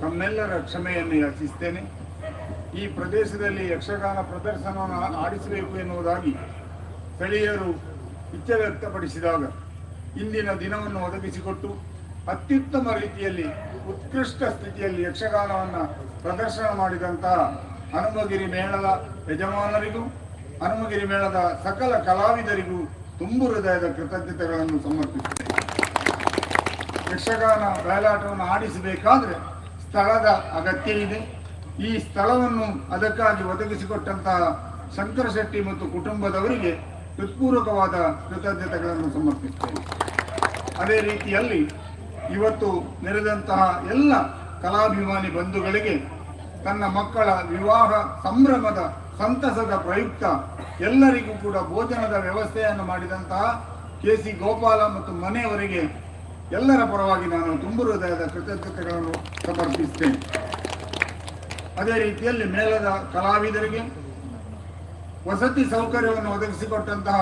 ತಮ್ಮೆಲ್ಲರ ಕ್ಷಮೆಯನ್ನು ಯಾಚಿಸುತ್ತೇನೆ. ಈ ಪ್ರದೇಶದಲ್ಲಿ ಯಕ್ಷಗಾನ ಪ್ರದರ್ಶನವನ್ನು ಆಡಿಸಬೇಕು ಎನ್ನುವುದಾಗಿ ಸ್ಥಳೀಯರು ಇಚ್ಛೆ ವ್ಯಕ್ತಪಡಿಸಿದಾಗ ಇಂದಿನ ದಿನವನ್ನು ಒದಗಿಸಿಕೊಟ್ಟು ಅತ್ಯುತ್ತಮ ರೀತಿಯಲ್ಲಿ ಉತ್ಕೃಷ್ಟ ಸ್ಥಿತಿಯಲ್ಲಿ ಯಕ್ಷಗಾನವನ್ನು ಪ್ರದರ್ಶನ ಮಾಡಿದಂತಹ ಹನುಮಗಿರಿ ಮೇಳದ ಯಜಮಾನರಿಗೂ ಹನುಮಗಿರಿ ಮೇಳದ ಸಕಲ ಕಲಾವಿದರಿಗೂ ತುಂಬು ಹೃದಯದ ಕೃತಜ್ಞತೆಗಳನ್ನು ಸಮರ್ಪಿಸುತ್ತೇನೆ. ಯಕ್ಷಗಾನ ಬಯಲಾಟವನ್ನು ಆಡಿಸಬೇಕಾದ್ರೆ ಸ್ಥಳದ ಅಗತ್ಯ ಇದೆ. ಈ ಸ್ಥಳವನ್ನು ಅದಕ್ಕಾಗಿ ಒದಗಿಸಿಕೊಟ್ಟಂತಹ ಶಂಕರ ಶೆಟ್ಟಿ ಮತ್ತು ಕುಟುಂಬದವರಿಗೆ ಹೃತ್ಪೂರ್ವಕವಾದ ಕೃತಜ್ಞತೆಗಳನ್ನು ಸಮರ್ಪಿಸುತ್ತೇನೆ. ಅದೇ ರೀತಿಯಲ್ಲಿ ಇವತ್ತು ನೆರೆದಂತಹ ಎಲ್ಲ ಕಲಾಭಿಮಾನಿ ಬಂಧುಗಳಿಗೆ ತನ್ನ ಮಕ್ಕಳ ವಿವಾಹ ಸಂಭ್ರಮದ ಸಂತಸದ ಪ್ರಯುಕ್ತ ಎಲ್ಲರಿಗೂ ಕೂಡ ಭೋಜನದ ವ್ಯವಸ್ಥೆಯನ್ನು ಮಾಡಿದಂತಹ ಕೆ.ಸಿ. ಗೋಪಾಲ ಮತ್ತು ಮನೆಯವರಿಗೆ ಎಲ್ಲರ ಪರವಾಗಿ ನಾನು ತುಂಬು ಹೃದಯದ ಕೃತಜ್ಞತೆಗಳನ್ನು ಸಮರ್ಪಿಸುತ್ತೇನೆ. ಅದೇ ರೀತಿಯಲ್ಲಿ ಮೇಳದ ಕಲಾವಿದರಿಗೆ ವಸತಿ ಸೌಕರ್ಯವನ್ನು ಒದಗಿಸಿಕೊಟ್ಟಂತಹ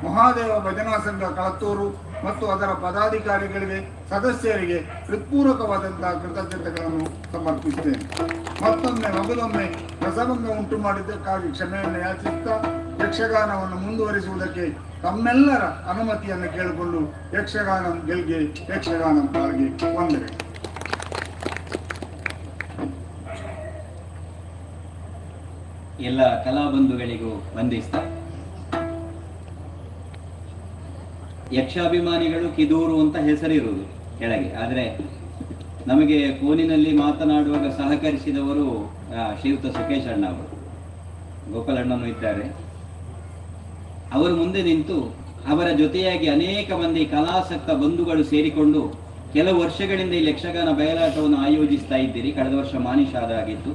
ಮಹಾದೇವ ಭಜನಾ ಸಂಘ ಕಳತ್ತೂರು ಮತ್ತು ಅದರ ಪದಾಧಿಕಾರಿಗಳಿಗೆ, ಸದಸ್ಯರಿಗೆ ಹೃತ್ಪೂರ್ವಕವಾದಂತಹ ಕೃತಜ್ಞತೆಗಳನ್ನು ಸಮರ್ಪಿಸುತ್ತೇನೆ. ಮತ್ತೊಮ್ಮೆ ಮಗದೊಮ್ಮೆ ರಸಭಂಗ ಉಂಟು ಮಾಡಿದ್ದಕ್ಕಾಗಿ ಕ್ಷಮೆಯನ್ನು ಯಾಚಿಸುತ್ತಾ ಯಕ್ಷಗಾನವನ್ನು ಮುಂದುವರಿಸುವುದಕ್ಕೆ ತಮ್ಮೆಲ್ಲರ ಅನುಮತಿಯನ್ನು ಕೇಳಿಕೊಂಡು ಯಕ್ಷಗಾನ ಗೆಲ್ಗೆ, ಯಕ್ಷಗಾನ ತಾಳ್ಗೆ ವಂದನೆ. ಎಲ್ಲ ಕಲಾಬಂಧುಗಳಿಗೂ ವಂದಿಸ್ತಾ, ಯಕ್ಷಾಭಿಮಾನಿಗಳು ಕಿದೂರು ಅಂತ ಹೆಸರಿರುವುದು ಕೆಳಗೆ, ಆದರೆ ನಮಗೆ ಫೋನಿನಲ್ಲಿ ಮಾತನಾಡುವಾಗ ಸಹಕರಿಸಿದವರು ಶ್ರೀಯುತ ಸುಖೇಶ್ ಅಣ್ಣ ಅವರು, ಗೋಪಾಲಣ್ಣನೂ ಇದ್ದಾರೆ. ಅವರು ಮುಂದೆ ನಿಂತು ಅವರ ಜೊತೆಯಾಗಿ ಅನೇಕ ಮಂದಿ ಕಲಾಸಕ್ತ ಬಂಧುಗಳು ಸೇರಿಕೊಂಡು ಕೆಲವು ವರ್ಷಗಳಿಂದ ಇಲ್ಲಿ ಯಕ್ಷಗಾನ ಬಯಲಾಟವನ್ನು ಆಯೋಜಿಸ್ತಾ ಇದ್ದೀರಿ. ಕಳೆದ ವರ್ಷ ಮಾನಿಷಾದ ಆಗಿತ್ತು.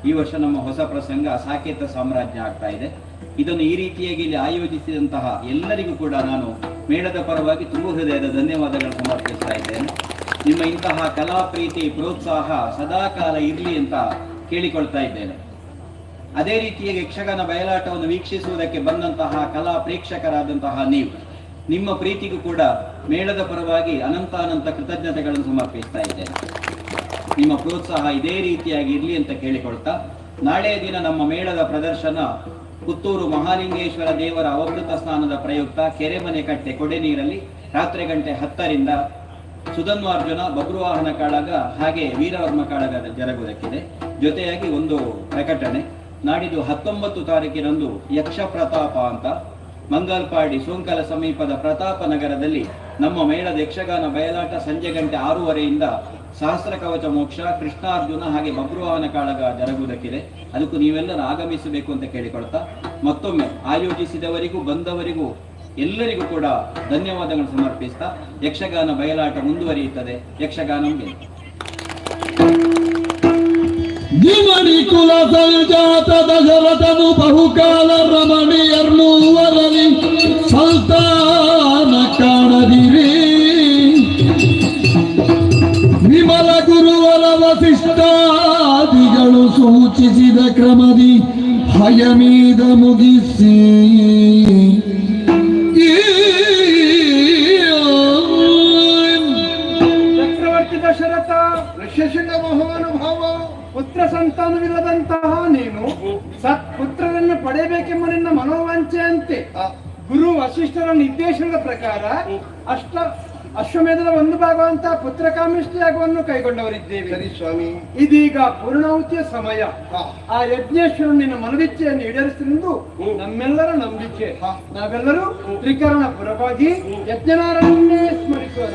ಈ ವರ್ಷ ನಮ್ಮ ಹೊಸ ಪ್ರಸಂಗ ಸಾಕೇತ ಸಾಮ್ರಾಜ್ಯ ಆಗ್ತಾ ಇದೆ. ಇದನ್ನು ಈ ರೀತಿಯಾಗಿ ಇಲ್ಲಿ ಆಯೋಜಿಸಿದಂತಹ ಎಲ್ಲರಿಗೂ ಕೂಡ ನಾನು ಮೇಳದ ಪರವಾಗಿ ತುಂಬ ಹೃದಯದ ಧನ್ಯವಾದಗಳು ಸಮರ್ಪಿಸ್ತಾ ಇದ್ದೇನೆ. ನಿಮ್ಮ ಇಂತಹ ಕಲಾ ಪ್ರೀತಿ ಪ್ರೋತ್ಸಾಹ ಸದಾಕಾಲ ಇರಲಿ ಅಂತ ಕೇಳಿಕೊಳ್ತಾ ಇದ್ದೇನೆ. ಅದೇ ರೀತಿಯಾಗಿ ಯಕ್ಷಗಾನ ಬಯಲಾಟವನ್ನು ವೀಕ್ಷಿಸುವುದಕ್ಕೆ ಬಂದಂತಹ ಕಲಾ ಪ್ರೇಕ್ಷಕರಾದಂತಹ ನೀವು, ನಿಮ್ಮ ಪ್ರೀತಿಗೂ ಕೂಡ ಮೇಳದ ಪರವಾಗಿ ಅನಂತಾನಂತ ಕೃತಜ್ಞತೆಗಳನ್ನು ಸಮರ್ಪಿಸ್ತಾ ಇದ್ದೇನೆ. ನಿಮ್ಮ ಪ್ರೋತ್ಸಾಹ ಇದೇ ರೀತಿಯಾಗಿ ಇರಲಿ ಅಂತ ಕೇಳಿಕೊಳ್ತಾ, ನಾಳೆಯ ದಿನ ನಮ್ಮ ಮೇಳದ ಪ್ರದರ್ಶನ ಪುತ್ತೂರು ಮಹಾಲಿಂಗೇಶ್ವರ ದೇವರ ಅವಭೃತ ಸ್ನಾನದ ಪ್ರಯುಕ್ತ ಕೆರೆಮನೆ ಕಟ್ಟೆ ಕೊಡೆ ನೀರಲ್ಲಿ ರಾತ್ರಿ ಗಂಟೆ 10ರಿಂದ ಸುಧನ್ವಾರ್ಜುನ ಬಬ್ರುವಾಹನ ಕಾಳಗ ಹಾಗೆ ವೀರವರ್ಮ ಕಾಳಗ ಜರುಗುವುದಕ್ಕಿದೆ. ಜೊತೆಯಾಗಿ ಒಂದು ಪ್ರಕಟಣೆ, ನಾಡಿದ್ದು 19 ತಾರೀಕಿನಂದು ಯಕ್ಷ ಪ್ರತಾಪ ಅಂತ ಮಂಗಲ್ಪಾಡಿ ಸೋಂಕಲ ಸಮೀಪದ ಪ್ರತಾಪ ನಗರದಲ್ಲಿ ನಮ್ಮ ಮೇಳದ ಯಕ್ಷಗಾನ ಬಯಲಾಟ ಸಂಜೆ ಗಂಟೆ 6:30ಯಿಂದ ಸಹಸ್ರ ಕವಚ ಮೋಕ್ಷ, ಕೃಷ್ಣಾರ್ಜುನ ಹಾಗೆ ಬಬ್ರುವಾಹನ ಕಾಳಗ ಜರುಗುವುದಕ್ಕಿದೆ. ಅದಕ್ಕೂ ನೀವೆಲ್ಲರೂ ಆಗಮಿಸಬೇಕು ಅಂತ ಕೇಳಿಕೊಳ್ತಾ, ಮತ್ತೊಮ್ಮೆ ಆಯೋಜಿಸಿದವರಿಗೂ ಬಂದವರಿಗೂ ಎಲ್ಲರಿಗೂ ಕೂಡ ಧನ್ಯವಾದಗಳು ಸಮರ್ಪಿಸ್ತಾ, ಯಕ್ಷಗಾನ ಬಯಲಾಟ ಮುಂದುವರಿಯುತ್ತದೆ. ಯಕ್ಷಗಾನ ಜಿಮಣಿ ಕುಲ ಸಂಜಾತ ದಶರಥನು ಬಹುಕಾಲ ರಮಣೀಯರ್ಮೂವರಲ್ಲಿ ಸಂತಾನ ಕಾಣದಿರಿ. ವಿಮಲ ಗುರುವರ ವಸಿಷ್ಠಾದಿಗಳು ಸೂಚಿಸಿದ ಕ್ರಮದಿ ಹಯಮೀದ ಮುಗಿಸಿ ಚಕ್ರವರ್ತಿ ದಶರಥ ಋಷ್ಯಶೃಂಗ ಮಹಾನುಭಾವ, ಪುತ್ರ ಸಂತಾನವಿಲ್ಲದಂತಹ ನೀನು ಸತ್ಪುತ್ರರನ್ನು ಪಡೆಯಬೇಕೆಂಬ ನಿನ್ನ ಮನೋವಾಂಚೆಯಂತೆ ಗುರು ವಸಿಷ್ಠರ ನಿರ್ದೇಶನದ ಪ್ರಕಾರ ಅಶ್ವಮೇಧದ ಒಂದು ಭಾಗವಂತಹ ಪುತ್ರ ಕಾಮಿಷ್ಠ ಯಾಗವನ್ನು ಕೈಗೊಂಡವರಿದ್ದೇವೆ. ಸರಿ ಸ್ವಾಮಿ, ಇದೀಗ ಪೂರ್ಣಾಹುತಿಯ ಸಮಯ. ಆ ಯಜ್ಞೇಶ್ವರನು ನಿನ್ನ ಮನವಿಚ್ಛೆಯನ್ನು ಈಡೇರಿಸಿರುವುದು ನಮ್ಮೆಲ್ಲರ ನಂಬಿಕೆ. ನಾವೆಲ್ಲರೂ ತ್ರಿಕರಣ ಪುರವಾಗಿ ಯಜ್ಞನಾರಾಯಣನ್ನೇ ಸ್ಮರಿಸೋಣ.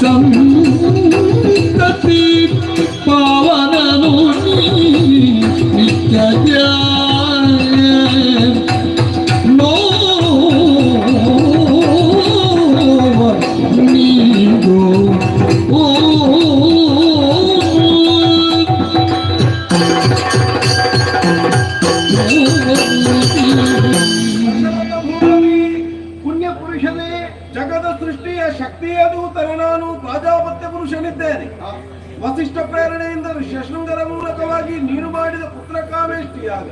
ಸಂತತಿ ಪಾವನನು ನಿತ್ಯ ನೋ ನೀಗೋ ಓ ಪುಣ್ಯ ಪುರುಷನೇ, ಜಗದ ಸೃಷ್ಟಿಯ ಶಕ್ತಿಯದು ನಾನು ಪ್ರಾಜಾಪತ್ಯ ಪುರುಷನಿದ್ದೇನೆ. ವಸಿಷ್ಠ ಪ್ರೇರಣೆಯಿಂದ ಋಷ್ಯಶೃಂಗರ ಮೂಲಕವಾಗಿ ನೀನು ಮಾಡಿದ ಪುತ್ರ ಕಾಮೇಷ್ಟಿಯಾಗ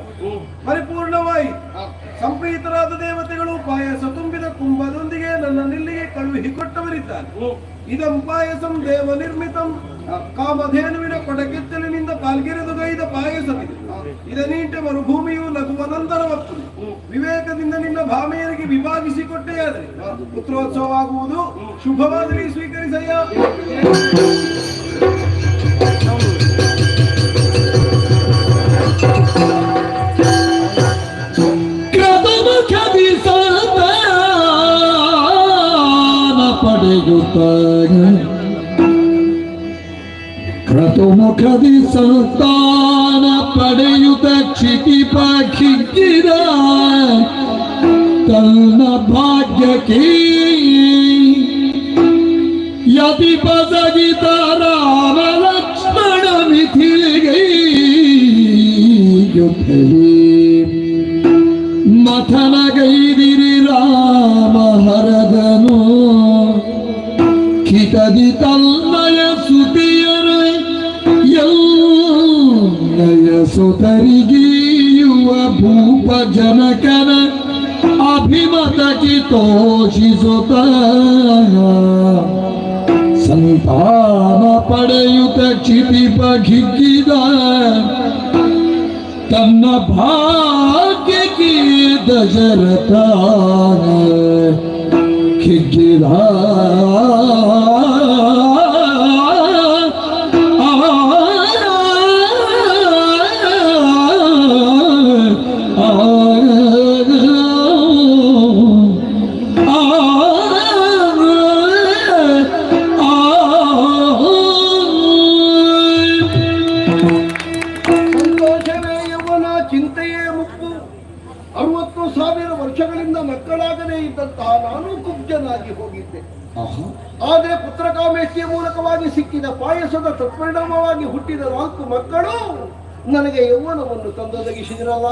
ಪರಿಪೂರ್ಣವಾಗಿ ಸಂಪ್ರೀತರಾದ ದೇವತೆಗಳು ಪಾಯಸ ತುಂಬಿದ ಕುಂಭದೊಂದಿಗೆ ನನ್ನನ್ನಿಲ್ಲಿಗೆ ಕಳುಹಿಕೊಟ್ಟವರಿದ್ದಾರೆ. ಇದಂ ಪಾಯಸಂ ದೇವ ನಿರ್ಮಿತಂ, ಕಾಮಧೇನುವಿನ ಕೊಡಗೆತ್ತಲಿನಿಂದ ಪಾಲ್ಗೆರೆದುಗೈದ ಪಾಯಸವಿದೆ. ಇದನೀಂಟೆ ಮರುಭೂಮಿಯು ಲಘುವನಂತರವತ್ತು. ವಿವೇಕದಿಂದ ನಿನ್ನ ಭಾಮೆಯರಿಗೆ ವಿಭಾಗಿಸಿಕೊಟ್ಟೆಯಾದರೆ ಪುತ್ರೋತ್ಸವವಾಗುವುದು. ಶುಭವಾಗಲಿ, ಸ್ವೀಕರಿಸಯ್ಯ. ಕ್ರತುಮುಖದಿ ಸಂತಾನ ಪಡೆಯುತ್ತ ಕ್ಷಿತಿ ಪಕ್ಷಿಗಿರ ತನ್ನ ಭಾಗ್ಯಕ್ಕೆ ಯತಿ ಪಸಗಿತ ರಾಮ ಲಕ್ಷ್ಮಣ ಮಿಥಿಲಿಗೆ ಮಥನಗೈದಿರಿ ರಾಮ ಹರದನು ಕಿತದಿ ತನ್ನಯ ಸುತಿಯರ ಎಲ್ಲಯ ಸುತರಿಗೀಯುವ ಭೂಪ ಜನಕನ ಅಭಿಮತ ಕಿತೋಷಿಸುತ್ತ ಸಂತಾನ ಪಡೆಯುತ್ತ ಕ್ಷಿತಿಪ ಘಿಗ್ಗಿದ ತನ್ನ ಭಾಗ್ಯಕ್ಕೆ ದಶರಥ ಕಿಗ್ಗಿದ ಹುಟ್ಟಿದಂತಹ ನಾನು ಕುಬ್ಜನಾಗಿ ಹೋಗಿದ್ದೆ. ಆದರೆ ಪುತ್ರಕಾಮೇಷ್ಟಿಯ ಮೂಲಕವಾಗಿ ಸಿಕ್ಕಿದ ಪಾಯಸದ ತತ್ಪರಿಣಾಮವಾಗಿ ಹುಟ್ಟಿದ 4 ಮಕ್ಕಳು ನನಗೆ ಯೌವನವನ್ನು ತಂದೊದಗಿಸಿದಿರಲ್ಲ.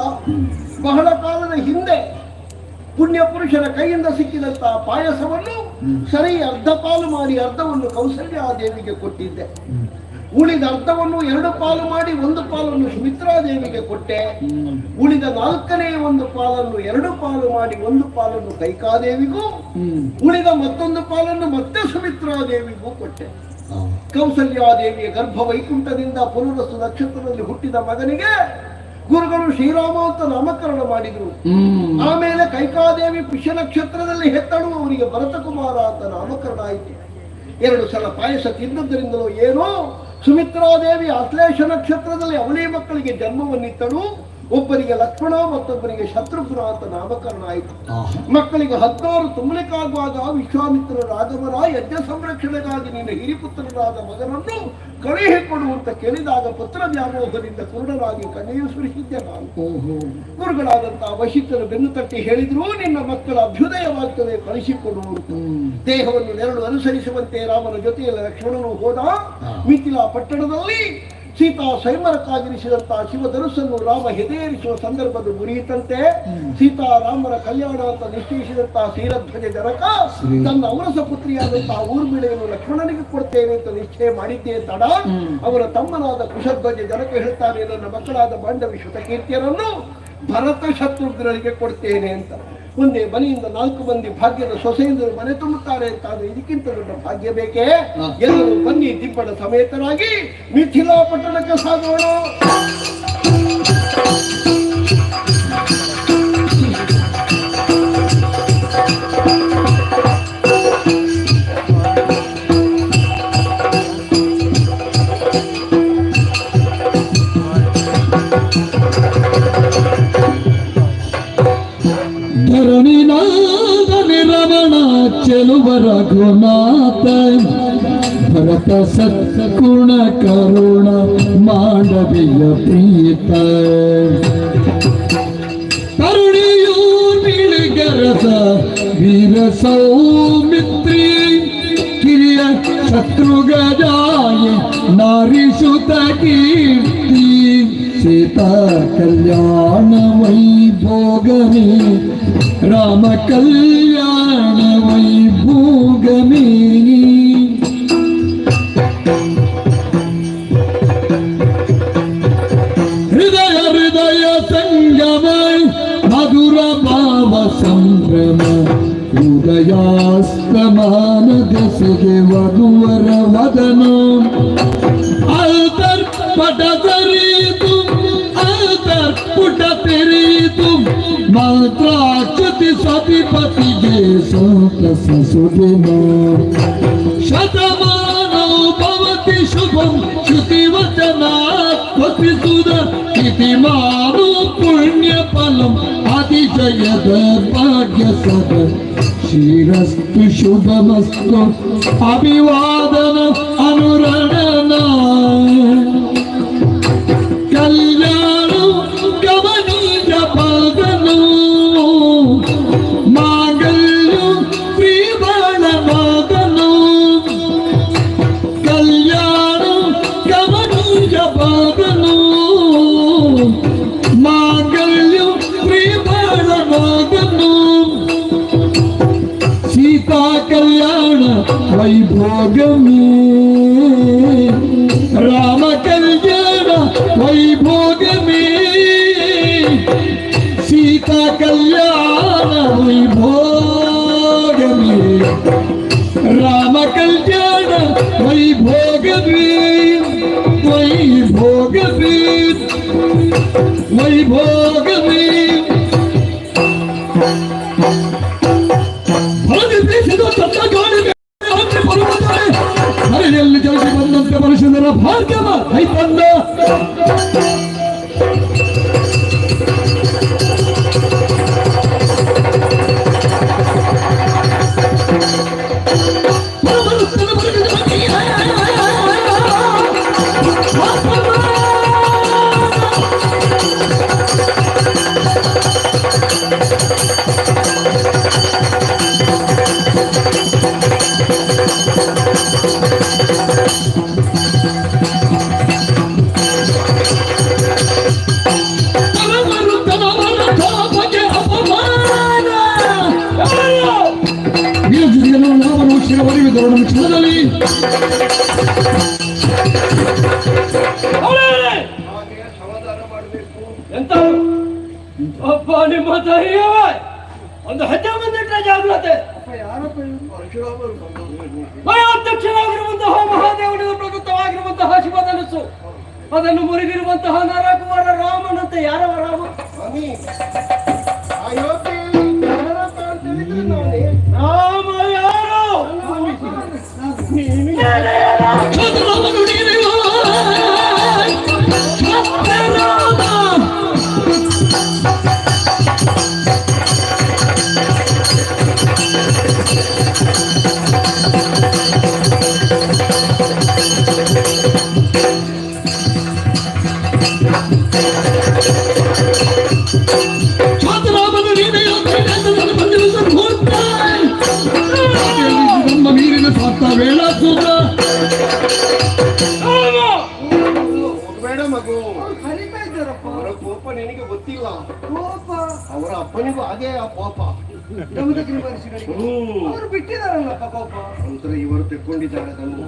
ಬಹಳ ಕಾಲದ ಹಿಂದೆ ಪುಣ್ಯ ಪುರುಷರ ಕೈಯಿಂದ ಸಿಕ್ಕಿದಂತಹ ಪಾಯಸವನ್ನು ಸರಿ ಅರ್ಧ ಪಾಲು ಮಾಡಿ ಅರ್ಧವನ್ನು ಕೌಸಲ್ಯಾದೇವಿಗೆ ಕೊಟ್ಟಿದ್ದೆ. ಉಳಿದ ಅರ್ಧವನ್ನು 2 ಪಾಲು ಮಾಡಿ 1 ಪಾಲನ್ನು ಸುಮಿತ್ರಾದೇವಿಗೆ ಕೊಟ್ಟೆ. ಉಳಿದ 4ನೇ 1 ಪಾಲನ್ನು 2 ಪಾಲು ಮಾಡಿ 1 ಪಾಲನ್ನು ಕೈಕಾದೇವಿಗೂ, ಉಳಿದ ಮತ್ತೊಂದು ಪಾಲನ್ನು ಮತ್ತೆ ಸುಮಿತ್ರಾದೇವಿಗೂ ಕೊಟ್ಟೆ. ಕೌಸಲ್ಯಾದೇವಿಯ ಗರ್ಭ ವೈಕುಂಠದಿಂದ ಪುನರಸ್ಸು ನಕ್ಷತ್ರದಲ್ಲಿ ಹುಟ್ಟಿದ ಮಗನಿಗೆ ಗುರುಗಳು ಶ್ರೀರಾಮ ಅಂತ ನಾಮಕರಣ ಮಾಡಿದ್ರು. ಆಮೇಲೆ ಕೈಕಾದೇವಿ ಪುಷ್ಯ ನಕ್ಷತ್ರದಲ್ಲಿ ಹೆತ್ತಳು, ಅವರಿಗೆ ಭರತಕುಮಾರ ಅಂತ ನಾಮಕರಣ ಆಯಿತು. 2 ಸಲ ಪಾಯಸ ತಿನ್ನೋದ್ರಿಂದಲೋ ಏನೋ ಸುಮಿತ್ರಾದೇವಿ ಆಶ್ಲೇಷ ನಕ್ಷತ್ರದಲ್ಲಿ ಅವಳಿ ಮಕ್ಕಳಿಗೆ ಜನ್ಮವನ್ನಿತ್ತಳು. ಒಬ್ಬರಿಗೆ ಲಕ್ಷ್ಮಣ, ಮತ್ತೊಬ್ಬರಿಗೆ ಶತ್ರುಘ್ನ ಅಂತ ನಾಮಕರಣ ಆಯಿತು. ಮಕ್ಕಳಿಗೆ 16 ತುಂಬಲಿಕ್ಕಾಗುವಾಗ ವಿಶ್ವಾಮಿತ್ರರ ಆಗಮನ, ಯಜ್ಞ ಸಂರಕ್ಷಣೆಗಾಗಿ ನಿನ್ನ ಹಿರಿಪುತ್ರನಾದ ಮಗನನ್ನು ಕಳುಹಿಕೊಡುವಂತ ಕೇಳಿದಾಗ ಪುತ್ರ ವ್ಯಾಮೋಹದಿಂದ ಕುರುಡನಾಗಿ ಕಣ್ಣೀರು ಸುರಿಸಿದ್ದೆ ನಾನು. ಗುರುಗಳಾದಂತಹ ವಶಿಷ್ಠರು ಬೆನ್ನು ತಟ್ಟಿ ಹೇಳಿದ್ರು, ನಿನ್ನ ಮಕ್ಕಳ ಅಭ್ಯುದಯವಾಗ್ತದೆ, ಕಳಿಸಿಕೊಡುವಂತ. ದೇಹವನ್ನು ನೆರಳು ಅನುಸರಿಸುವಂತೆ ರಾಮನ ಜೊತೆಯಲ್ಲಿ ಲಕ್ಷ್ಮಣನು ಹೋದ. ಮಿಥಿಲಾ ಪಟ್ಟಣದಲ್ಲಿ ಸೀತಾ ಸ್ವಯಂವರಕ್ಕಾಗಿರಿಸಿದಂತಹ ಶಿವಧನುಸ್ಸನ್ನು ರಾಮ ಹೆದೆಯೇರಿಸುವ ಸಂದರ್ಭದ ಮುರಿಯಿತಂತೆ. ಸೀತಾರಾಮರ ಕಲ್ಯಾಣ ಅಂತ ನಿಶ್ಚಯಿಸಿದಂತಹ ಶ್ರೀರಧ್ವಜ ಜನಕ ತನ್ನ ಔರಸ ಪುತ್ರಿಯಾದಂತಹ ಊರ್ಮಿಳೆಯನ್ನು ಲಕ್ಷ್ಮಣನಿಗೆ ಕೊಡ್ತೇನೆ ಅಂತ ನಿಶ್ಚಯ ಮಾಡಿದ್ದೇ ತಡ ಅವರ ತಮ್ಮನಾದ ಕುಶಧ್ವಜ ಜನಕ ಹೇಳ್ತಾನೆ, ನನ್ನ ಮಕ್ಕಳಾದ ಬಾಂಧವಿ ಶ್ರುತಕೀರ್ತಿಯರನ್ನು ಭರತ ಶತ್ರುಘ್ನರಿಗೆ ಕೊಡ್ತೇನೆ ಅಂತ. ಒಂದೇ ಮನೆಯಿಂದ 4 ಮಂದಿ ಭಾಗ್ಯದ ಸೊಸೆಯಂದರು ಮನೆ ತುಂಬುತ್ತಾರೆ ಅಂತಾದ್ರೆ ಇದಕ್ಕಿಂತ ದೊಡ್ಡ ಭಾಗ್ಯ ಬೇಕೇ? ಎಲ್ಲರೂ ಬನ್ನಿ ದಿಬ್ಬಣ ಸಮೇತರಾಗಿ ಮಿಥಿಲಾ ಪಟ್ಟಣಕ್ಕೆ ಸಾಗೋಣ. ರಮಣ ಚೆಲುವ ರಘುನಾಥ ಭರತ ಸತ್ಗುಣ ಕರುಣ ಮಾಂಡವಿಯ ಪ್ರೀತ ಕರುಣಿಯೂರ್ ಬಿಳಿಗರಸ ವೀರ ಸೌಮಿತ್ರಿ ಕಿರಿಯ ಶತ್ರುಗಜಾಯ ನಾರಿ ಸುತ ಕೀರ್ತಿ ಸೀತಾ ಕಲ್ಯಾಣ ವೈಭೋಗಮೇ ರಾಮ ಕಲ್ಯಾಣ ವೈಭೋಗಮೇ ಹೃದಯ ಹೃದಯ ಸಂಗಮ ಮಧುರ ಭಾವ ಸಂಭ್ರಮ ಉದಯಾಸ್ತಮಾನ ದೆಸೆಗೆ ವಧುವರ ವದನ ಅಲ್ತರ್ಪಟ ತೆರೆಯಿತು ಅಲ್ತರ್ಪುಟ ತೆರೆಯಿತು ಮಾತ್ರಾಚ್ಯುತಿ ಸತಿಪತಿಗೆ ಸಂತಸ ಸುದಿನ ಶತಮಾನೋ ಭವತಿ ಶುಭಂ ಶ್ರುತಿವಚನಾತ್ಮತಿಸುದ ಇತಿಮಾನೋ ಪುಣ್ಯ ಫಲಂ ಅತಿಶಯದ ಭಾಗ್ಯ ಸದ ಶ್ರೀರಸ್ತು ಶುಭಮಸ್ತು ಅಭಿವಾದನ ಅನುರಣನ ಕಲ್ಯಾಣ ಗಮನೀಯ ಪಾದನು ಮಾಂಗಲ್ಯ ಪ್ರಿಯಬಾಳನಾದನು ಕಲ್ಯಾಣ ಗಮನೀಯ ಪಾದನು ಮಾಂಗಲ್ಯ ಪ್ರಿಯಬಾಳನಾದನು ಸೀತಾ ಕಲ್ಯಾಣ ವೈಭೋಗಮೇ ರಾಮ ಕಲ್ಯಾಣ ವೈಭೋಗಮೇ ಸೀತಾ ಕಲ್ಯಾಣ ವೈಭೋಗಮೇ ರಾಮ ಕಲ್ಯಾಣ ವೈಭೋಗಮೇ ವೈಭೋಗಮೇ ವೈಭೋಗಮೇ ಹರಿಯಲ್ಲಿ ಜಲಸಿ ಬಂದಂತೆ ಮನುಷ್ಯನ ಭಾಗ್ಯವ ಐತಂದ ಎಂತ ಒಬ್ಬ ನಿಮ್ಮ ಧೈರ್ಯವೇ ಒಂದು ಹೆಜ್ಜೆ ಮುಂದಿಟ್ರೆ ಜಾಗ್ರತೆ. ಯಾರಪ್ಪ ಇವ್ರು? ಪರಶುರಾಮರು ಬಂದವರು. ಅಧ್ಯಕ್ಷರಾಗಿರುವಂತಹ ಮಹಾದೇವನಿಗೆ ಪ್ರದತ್ತವಾಗಿರುವಂತಹ ಶಿವಧನಸ್ಸು ಅದನ್ನು ಮುರಿದಿರುವಂತಹ ನರಕುಮಾರ ರಾಮನಂತೆ ಯಾರವ ರಾಮ? ಸ್ವಾಮಿ ಅಯೋಧ್ಯೆಯಲ್ಲಿ ಯಾರಪ್ಪ ಅಂತ ಹೇಳಿದ್ರೆ ನೋಡಿ. ರಾಮ ಯಾರು? ನಮ್ಮ ನೀರಿನ ಸ್ವಾರ್ಥ ವೇಳ ಸೂತ್ರ ಬೇಡ ಮಗು, ಕರೀತಾ ಇದ್ದಾರಪ್ಪ. ಅವರ ಕೋಪ ನಿನಗೆ ಗೊತ್ತಿಲ್ಲ. ಕೋಪ ಅವರ ಅಪ್ಪನಿಗೂ ಹಾಗೆ ಆ ಕೋಪ. ಯಮದಗ್ನಿ ಮಹರ್ಷಿಗಳಿಗೆ ಅವರು ಬಿಟ್ಟಿದಾರಲ್ಲಪ್ಪ ಕೋಪ. ನಂತರ ಇವರು ತೆಕ್ಕೊಂಡಿದ್ದಾರೆ ಅದನ್ನು.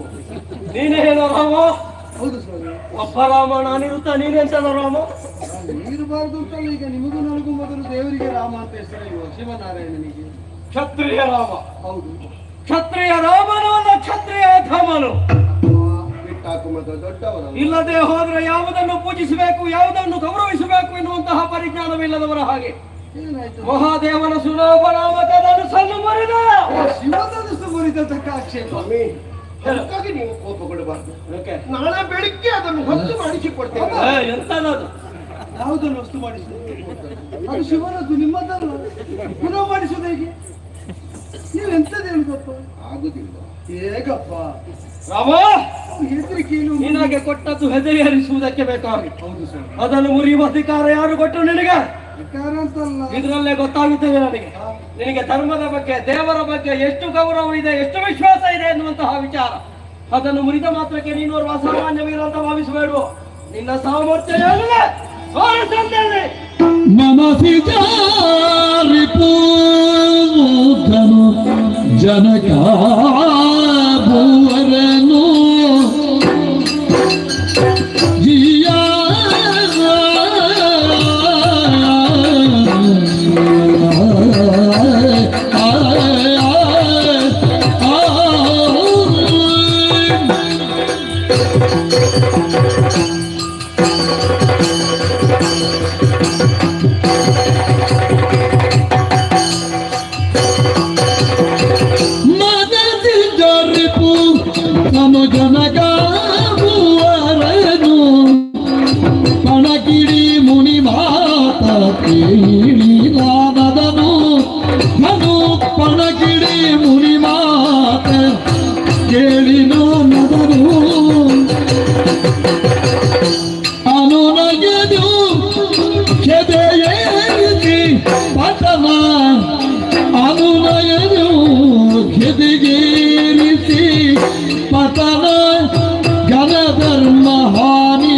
ನೀನೇನೋ ರಾಮ? ಹೌದು ಸ್ವಾಮಿ. ಒಬ್ಬ ರಾಮ ನಾನಿರುತ್ತಾ ನೀನೆಂತದ ರಾಮ? ಇರಬಾರ್ದು ಅಂತಲ್ಲ. ಈಗ ನಿಮಗೂ ನನಗೂ ಮೊದಲು ದೇವರಿಗೆ ರಾಮ ಅಂತ ಹೆಸರಿಲ್ವ? ಶಿವನಾರಾಯಣನಿಗೆ ಕ್ಷತ್ರಿಯ ರಾಮ. ಹೌದು. ಕ್ಷತ್ರಿಯ ರಾಮನು ಅಲ್ಲ ಕ್ಷತ್ರಿಯ ಧಮನು. ಬಿಟ್ಟಾಕು ಮಗ ದೊಡ್ಡವರು. ಇಲ್ಲದೆ ಹೋದ್ರೆ ಯಾವುದನ್ನು ಪೂಜಿಸಬೇಕು ಯಾವುದನ್ನು ಗೌರವಿಸಬೇಕು ಎನ್ನುವಂತಹ ಪರಿಜ್ಞಾನವಿಲ್ಲದವರ ಹಾಗೆ ಏನಾಯ್ತು? ಮಹಾದೇವನ ಸುಲಭ ನಾಮಕದನುಸನ್ನು ಮರಿದ ಶಿವಧನಸ್ಸು ಮುರಿದದ್ದಕ್ಕೆ ಆಕ್ಷೇಪ. ಸ್ವಾಮಿ ಅದಕ್ಕಾಗಿ ನೀವು ಕೋಪಗೊಳ್ಳಬಾರ್ದು. ಯಾಕೆ? ನಾಳೆ ಬೆಳಿಗ್ಗೆ ಅದನ್ನು ಹೊತ್ತು ಮಾಡಿಸಿಕೊಡ್ತೇವೆ. ಎಂತದದು? ಯಾವುದನ್ನು ವಸ್ತು ಮಾಡಿಸುದು? ಅದು ಶಿವನದ್ದು, ನಿಮ್ಮದಲ್ಲ. ಪುನಃ ಮಾಡಿಸುವುದು ಹೇಗೆ? ನೀವು ಎಂತದ್ದು ಹೇಳುದಪ್ಪ? ಆಗುದಿಲ್ಲ. ಹೇಗಪ್ಪ? ರಾಮ ಹೆದರಿಕೆಯನ್ನು ನಿನಗೆ ಕೊಟ್ಟದ್ದು ಹೆದರಿ ಹರಿಸುವುದಕ್ಕೆ ಬೇಕಾಗಿ ಹೌದು ಸರ್. ಅದನ್ನು ಮುರಿಯುವ ಅಧಿಕಾರ ಯಾರು ಕೊಟ್ಟರು ನಿನಗೆ? ಅಧಿಕಾರ ಅಂತಲ್ಲ. ಇದರಲ್ಲೇ ಗೊತ್ತಾಗುತ್ತದೆ ನನಗೆ ನಿನಗೆ ಧರ್ಮದ ಬಗ್ಗೆ ದೇವರ ಬಗ್ಗೆ ಎಷ್ಟು ಗೌರವ ಇದೆ ಎಷ್ಟು ವಿಶ್ವಾಸ ಇದೆ ಎನ್ನುವಂತಹ ವಿಚಾರ. ಅದನ್ನು ಮುರಿದ ಮಾತ್ರಕ್ಕೆ ನೀನೋರ್ವ ಸಾಮಾನ್ಯವೀರ ಅಂತ ಭಾವಿಸಬೇಡ. ನಿನ್ನ ಸಾಮರ್ಥ್ಯ ಏನಿದೆ ತೋರಿಸಂದೇನೆ. ಮನಸಿ ಜಾರಿಪೂಧನು ಜನಕ ಭೂವರನು ಜಿಯ ಜನಕ ಭೂವರನು ಪಣಕಿಡಿ ಮುನಿ ಮಾತ ಕೇಳಿಲಾನದನು ನಾನು ಪಣಕಿಡಿ ಮುನಿ ಮಾತ ಕೇಳಿನೋ ನದನು ಅನುನಗೆದು ಕೆದೆಯೇರಿಸಿ ಪತನ ಅನುನಯನು ಕೆದೆಗೇರಿಸಿ ಪತನ ಘನಧರ್ಮ ಹಾನಿ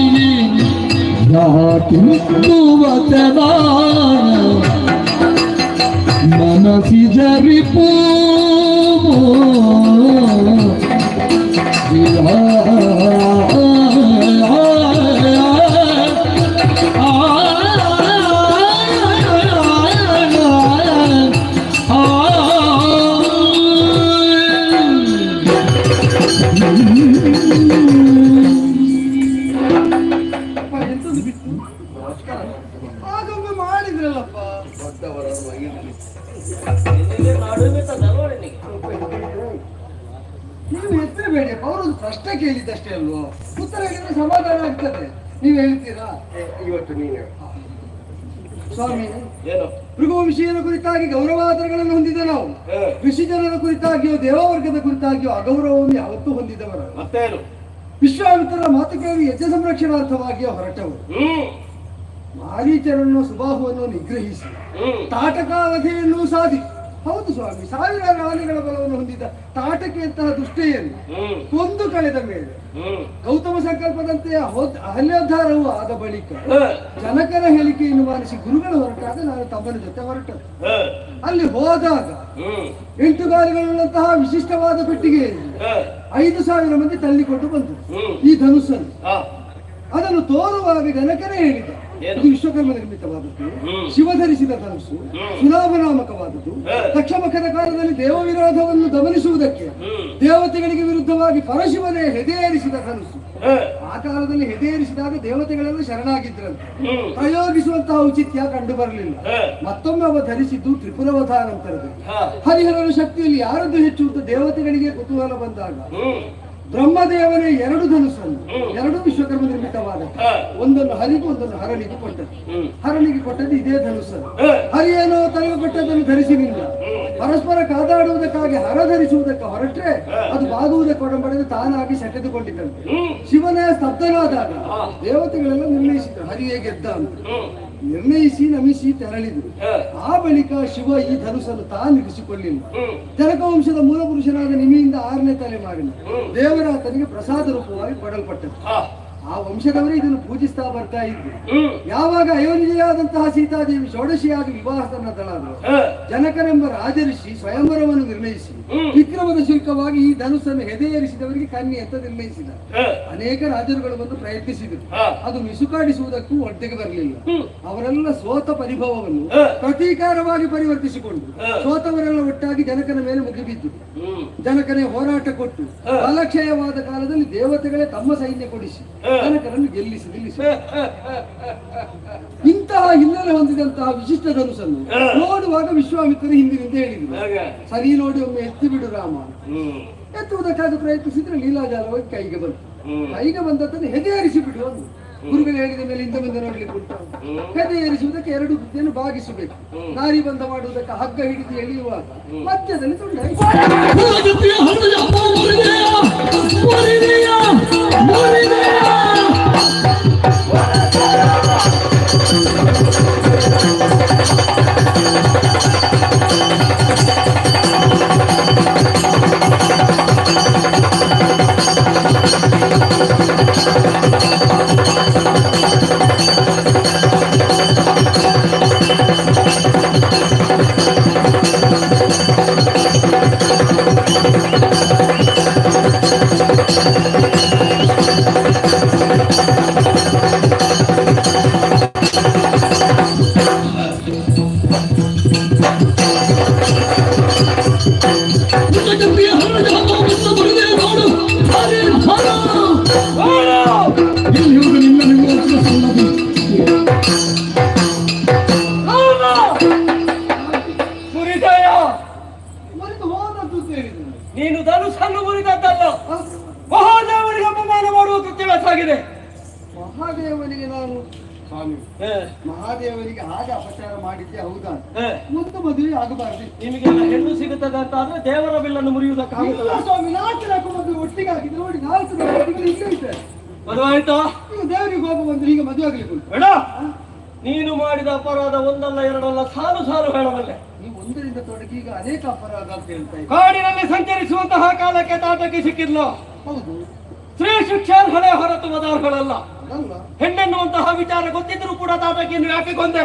ಯಾಕಿಂದು ವಚನ ಮನಸಿ ಜರಿಪೂ ಎಂತದ್ದು ಬಿಟ್ಟು ಆಗೊಮ್ಮೆ ಮಾಡಿದ್ರಲ್ಲಪ್ಪ. ದೊಡ್ಡವರನ್ನು ಇರಲಿ. ನೀವು ಹೆಸರಬೇಡಿಯಪ್ಪ. ಅವರೊಂದು ಪ್ರಶ್ನೆ ಕೇಳಿದ್ದಷ್ಟೇ ಅಲ್ವೋ? ಉತ್ತರ ಹೇಳಿದ್ರೆ ಸಮಾಧಾನ ಆಗ್ತದೆ. ನೀವು ಹೇಳ್ತೀರಾ? ಇವತ್ತು ನೀನು ಸ್ವಾಮಿ, ಏನು ಭೃಗುವಂಶೀಯರ ಕುರಿತಾಗಿ ಗೌರವಾದರಗಳನ್ನು ಹೊಂದಿದ ನಾವು ಋಷಿ ಜನರ ಕುರಿತಾಗಿಯೋ ದೇವವರ್ಗದ ಕುರಿತಾಗಿಯೋ ಅಗೌರವವನ್ನು ಯಾವತ್ತೂ ಹೊಂದಿದವರು. ಮತ್ತೇನು? ವಿಶ್ವಾಮಿತ್ರರ ಮಾತು ಕೇಳಿ ಯಜ್ಞ ಸಂರಕ್ಷಣಾರ್ಥವಾಗಿಯೋ ಹೊರಟವರು. ಮಾರೀಚರನ್ನು ಸುಬಾಹುವನ್ನು ನಿಗ್ರಹಿಸಿ ತಾಟಕಾವಧಿಯನ್ನು ಸಾಧಿಸಿ. ಹೌದು ಸ್ವಾಮಿ, ಸಾವಿರಾರು ಆನೆಗಳ ಬಲವನ್ನು ಹೊಂದಿದ್ದ ತಾಟಕಿಯಂತಹ ದುಷ್ಟೆಯನ್ನು ಕೊಂದು ಕಳೆದ ಮೇಲೆ ಗೌತಮ ಸಂಕಲ್ಪದಂತೆ ಅಹಲ್ಯೋದ್ಧಾರವು ಆದ ಬಳಿಕ ಜನಕರ ಹೇಳಿಕೆಯನ್ನು ಮಾನಿಸಿ ಗುರುಗಳು ಹೊರಟಾಗ ನಾನು ತಮ್ಮನ ಜೊತೆ ಹೊರಟದ್ದು. ಅಲ್ಲಿ ಹೋದಾಗ 8 ಗಾಲಿಗಳುಳ್ಳಂತಹ ವಿಶಿಷ್ಟವಾದ ಪೆಟ್ಟಿಗೆಯಲ್ಲಿ 5,000 ಮಂದಿ ತಳ್ಳಿಕೊಂಡು ಬಂದರು ಈ ಧನುಸ್ಸನ್ನು. ಅದನ್ನು ತೋರುವಾಗ ಜನಕರೇ ಹೇಳಿದ ಏನು? ಇದು ವಿಶ್ವಕರ್ಮ ನಿರ್ಮಿತವಾದದ್ದು, ಹ್ಮ್. ಶಿವ ಧರಿಸಿದ ಧನುಸ್ಸು, ಸುಲಾಭನಾಮಕವಾದದ್ದು. ಹ್ಮ್. ತಕ್ಷಮಕದ ಕಾಲದಲ್ಲಿ ದೇವ ವಿರೋಧವನ್ನು ದಮನಿಸುವುದಕ್ಕೆ ದೇವತೆಗಳಿಗೆ ವಿರುದ್ಧವಾಗಿ ಪರಶಿವನೇ ಹೆದೆಯೇರಿಸಿದ ಧನುಸ್ಸು. ಆ ಕಾಲದಲ್ಲಿ ಹೆದೆಯೇರಿಸಿದಾಗ ದೇವತೆಗಳೆಲ್ಲ ಶರಣಾಗಿದ್ರಂತೆ. ಪ್ರಯೋಗಿಸುವಂತಹ ಔಚಿತ್ಯ ಕಂಡು ಬರಲಿಲ್ಲ. ಮತ್ತೊಮ್ಮೆ ಅವ ಧರಿಸಿದ್ದು ತ್ರಿಪುರವಧಾನಂತರದಲ್ಲಿ. ಹರಿಹರನ ಶಕ್ತಿಯಲ್ಲಿ ಯಾರದ್ದು ಹೆಚ್ಚು ಅಂತ ದೇವತೆಗಳಿಗೆ ಕುತೂಹಲ ಬಂದಾಗ ಬ್ರಹ್ಮದೇವನೇ 2 ಧನುಸ್ಸನ್ನು, 2 ವಿಶ್ವಕರ್ಮ ನಿರ್ಮಿತವಾದ, ಒಂದನ್ನು ಹರಿಗೂ ಒಂದನ್ನು ಹರನಿಗೆ ಕೊಟ್ಟದ್ದು. ಹರನಿಗೆ ಕೊಟ್ಟದ್ದು ಇದೇ ಧನುಸ್ಸನ್ನು. ಹರಿಯೇನೋ ತನಗೆ ಕೊಟ್ಟದ್ದನ್ನು ಧರಿಸಿ ನಿಲ್ಲ. ಪರಸ್ಪರ ಕಾದಾಡುವುದಕ್ಕಾಗಿ ಹರ ಧರಿಸುವುದಕ್ಕೆ ಹೊರಟ್ರೆ ಅದು ಬಾಗುವುದಕ್ಕೆ ಒಡಂಬಡಿದು ತಾನಾಗಿ ಸೆಟೆದುಕೊಂಡಿದ್ದಂತೆ. ಶಿವನೇ ಸ್ತಬ್ಧನಾದಾಗ ದೇವತೆಗಳೆಲ್ಲ ನಿರ್ಣಯಿಸಿದ್ರು ಹರಿಯೇ ಗೆದ್ದ ಅಂತ. ನಿರ್ಣಯಿಸಿ ನಮಿಸಿ ತೆರಳಿದ್ರು. ಆ ಬಳಿಕ ಶಿವ ಈ ಧನುಸನ್ನು ತಾನಿರಿಸಿಕೊಳ್ಳಿಲ್ಲ. ಜನಕ ವಂಶದ ಮೂಲ ಪುರುಷನಾದ ನಿಮಿಯಿಂದ 6ನೇ ತಲೆಮಾರಿನ ದೇವರಾತನಿಗೆ ಪ್ರಸಾದ ರೂಪವಾಗಿ ಕೊಡಲ್ಪಟ್ಟದ್ದು. ಆ ವಂಶದವರೇ ಇದನ್ನು ಪೂಜಿಸ್ತಾ ಬರ್ತಾ ಇದ್ರು. ಯಾವಾಗ ಅಯೋನಿಜೆಯಾದಂತಹ ಸೀತಾದೇವಿ ಷೋಡಶಿಯಾಗಿ ವಿವಾಹಸನ್ನದ್ಧಳಾದರು, ಜನಕನೆಂಬ ರಾಜಋಷಿ ಸ್ವಯಂವರವನ್ನು ನಿರ್ಣಯಿಸಿ ವಿಕ್ರಮದ ಶುಲ್ಕವಾಗಿ ಈ ಧನುಸ್ಸನ್ನು ಹೆದೆಯೇರಿಸಿದವರಿಗೆ ಕನ್ಯೆ ಅಂತ ನಿರ್ಣಯಿಸಿದ. ಅನೇಕ ರಾಜರುಗಳು ಬಂದು ಪ್ರಯತ್ನಿಸಿದರು. ಅದು ಮಿಸುಕಾಡಿಸುವುದಕ್ಕೂ ಒಡ್ಡೆಗೆ ಬರಲಿಲ್ಲ. ಅವರೆಲ್ಲ ಸೋತ ಪರಿಭವವನ್ನು ಪ್ರತೀಕಾರವಾಗಿ ಪರಿವರ್ತಿಸಿಕೊಂಡು ಸೋತವರೆಲ್ಲ ಒಟ್ಟಾಗಿ ಜನಕನ ಮೇಲೆ ಮುಗಿಬಿದ್ದು ಜನಕನೇ ಹೋರಾಟ ಕೊಟ್ಟು ಬಲಕ್ಷಯವಾದ ಕಾಲದಲ್ಲಿ ದೇವತೆಗಳೇ ತಮ್ಮ ಸೈನ್ಯ ಕೊಡಿಸಿ ಜನಕರನ್ನು ಗೆಲ್ಲಿಸಿ ನಿಲ್ಲಿಸಿ ಇಂತಹ ಹಿನ್ನೆಲೆ ಹೊಂದಿದಂತಹ ವಿಶಿಷ್ಟ ಧನುಸನ್ನು ನೋಡುವಾಗ ವಿಶ್ವಾಮಿತ್ರರು ಹಿಂದಿನಿಂದ ಹೇಳಿದ್ರು, ಸರಿ ನೋಡಿ ಒಮ್ಮೆ ಎತ್ತಿ ಬಿಡು ರಾಮ. ಎತ್ತುವುದಕ್ಕಾಗಿ ಪ್ರಯತ್ನಿಸಿದ್ರೆ ಲೀಲಾಜಾಲವಾಗಿ ಕೈಗೆ ಬಂತು. ಕೈಗೆ ಬಂದದ್ದನ್ನು ಹೆದೆಯೇರಿಸಿ ಬಿಡು ಅಂದು ಗುರುಗಳು ಹೇಳಿದ ಮೇಲೆ ಹಿಂದೆ ಮುಂದೆ ನೋಡ್ಲಿಕ್ಕೆ ಉಂಟು. ಹೆದೆಯೇರಿಸುವುದಕ್ಕೆ 2 ತುದಿಯನ್ನು ಬಾಗಿಸಬೇಕು. ದಾರಿ ಬಂಧ ಮಾಡುವುದಕ್ಕೆ ಹಗ್ಗ ಹಿಡಿದು ಎಳೆಯುವಾಗ ಮಧ್ಯದಲ್ಲಿ ತುಂಡ ನೀನು ಧನುಸ್ಸನ್ನು ಮುರಿದದ್ದಲ್ಲ, ಮಹಾದೇವನಿಗೆ ಅಪಮಾನ ಮಾಡುವ ಕೃತ್ಯವಾಗಿದೆ. ಮಹಾದೇವನಿಗೆ ನಾನು ಮಹಾದೇವನಿಗೆ ಹಾಗೆ ಅಪಚಾರ ಮಾಡಿದ್ದೆ ಹೌದಾ? ಒಂದು ಮದುವೆ ಆಗಬಾರ್ದು. ನಿಮಗೆಲ್ಲ ಹೆಣ್ಣು ಸಿಗುತ್ತದೆ ಅಂತ ಆದ್ರೆ ದೇವರ ಬಿಲ್ಲನ್ನು ಮುರಿಯುವುದಕ್ಕಾಗುತ್ತದೆ. ಸ್ವಾಮಿ 4 ಮದುವೆ ಒಟ್ಟಿಗೆ ಆಗಿದ್ರೆ ನೋಡಿ 4 ಮದುವೆಗಳು ಇಲ್ಲೇ ಇದೆ. ಮದುವಾಯ್ತಾ? ಈಗ ದೇವರಿಗೆ ಹೋಗ ಬಂದ್ರೆ ಈಗ ಮದುವೆ ಆಗ್ಲಿಕ್ಕೆ ಉಂಟು. ಬೇಡ, ನೀನು ಮಾಡಿದ ಅಪರಾಧ ಒಂದಲ್ಲ ಎರಡಲ್ಲ ಸಾಲು ಸಾಲು ಹೇಳಬಲ್ಲೆ. ನೀವು ಒಂದರಿಂದ ತೊಡಗಿ ಈಗ ಅನೇಕ ಅಪರಾಧ ಅಂತ ಹೇಳ್ತಾ ಇದ್ದೀರಿ. ಕಾಡಿನಲ್ಲಿ ಸಂಚರಿಸುವಂತಹ ಕಾಲಕ್ಕೆ ತಾಟಕ್ಕೆ ಸಿಕ್ಕಿದ್ಲು. ಹೌದು, ಸ್ತ್ರೀ ಶಿಕ್ಷಾರ್ಹಳೆ ಹೊರತು ಮದಾರ್ಹಳಲ್ಲ. ಅದಲ್ಲ ಹೆಣ್ಣೆನ್ನುವಂತಹ ವಿಚಾರ ಗೊತ್ತಿದ್ರು ಕೂಡ ತಾಟಕಿಯನ್ನು ಯಾಕೆ ಕೊಂದೆ?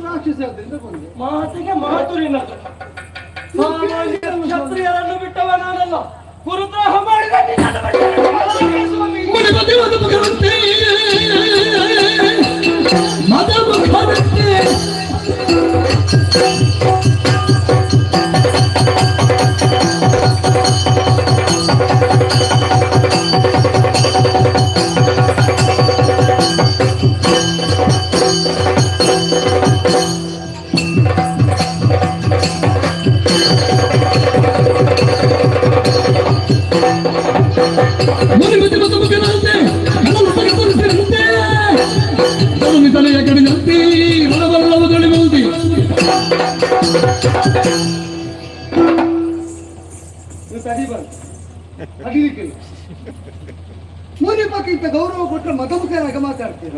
ರಾಕ್ಷಸ ಅದರಿಂದ ಕೊಂದೆ. ಮಾತಿಗೆ ಮಾತು ನಿನ್ನದು. ಸಾಮಾನ್ಯ ಕ್ಷತ್ರಿಯರನ್ನು ಬಿಟ್ಟವ ನಾನಲ್ಲ, ಗುರುದ್ರೋಹ ಮಾಡಿದ ನಿನ್ನನ್ನು ಮುನಿಪಕ್ಕಿಂತ ಗೌರವ ಕೊಟ್ಟರೆ ಮಗಮುಖರಾಗ ಮಾತಾಡ್ತೀರ.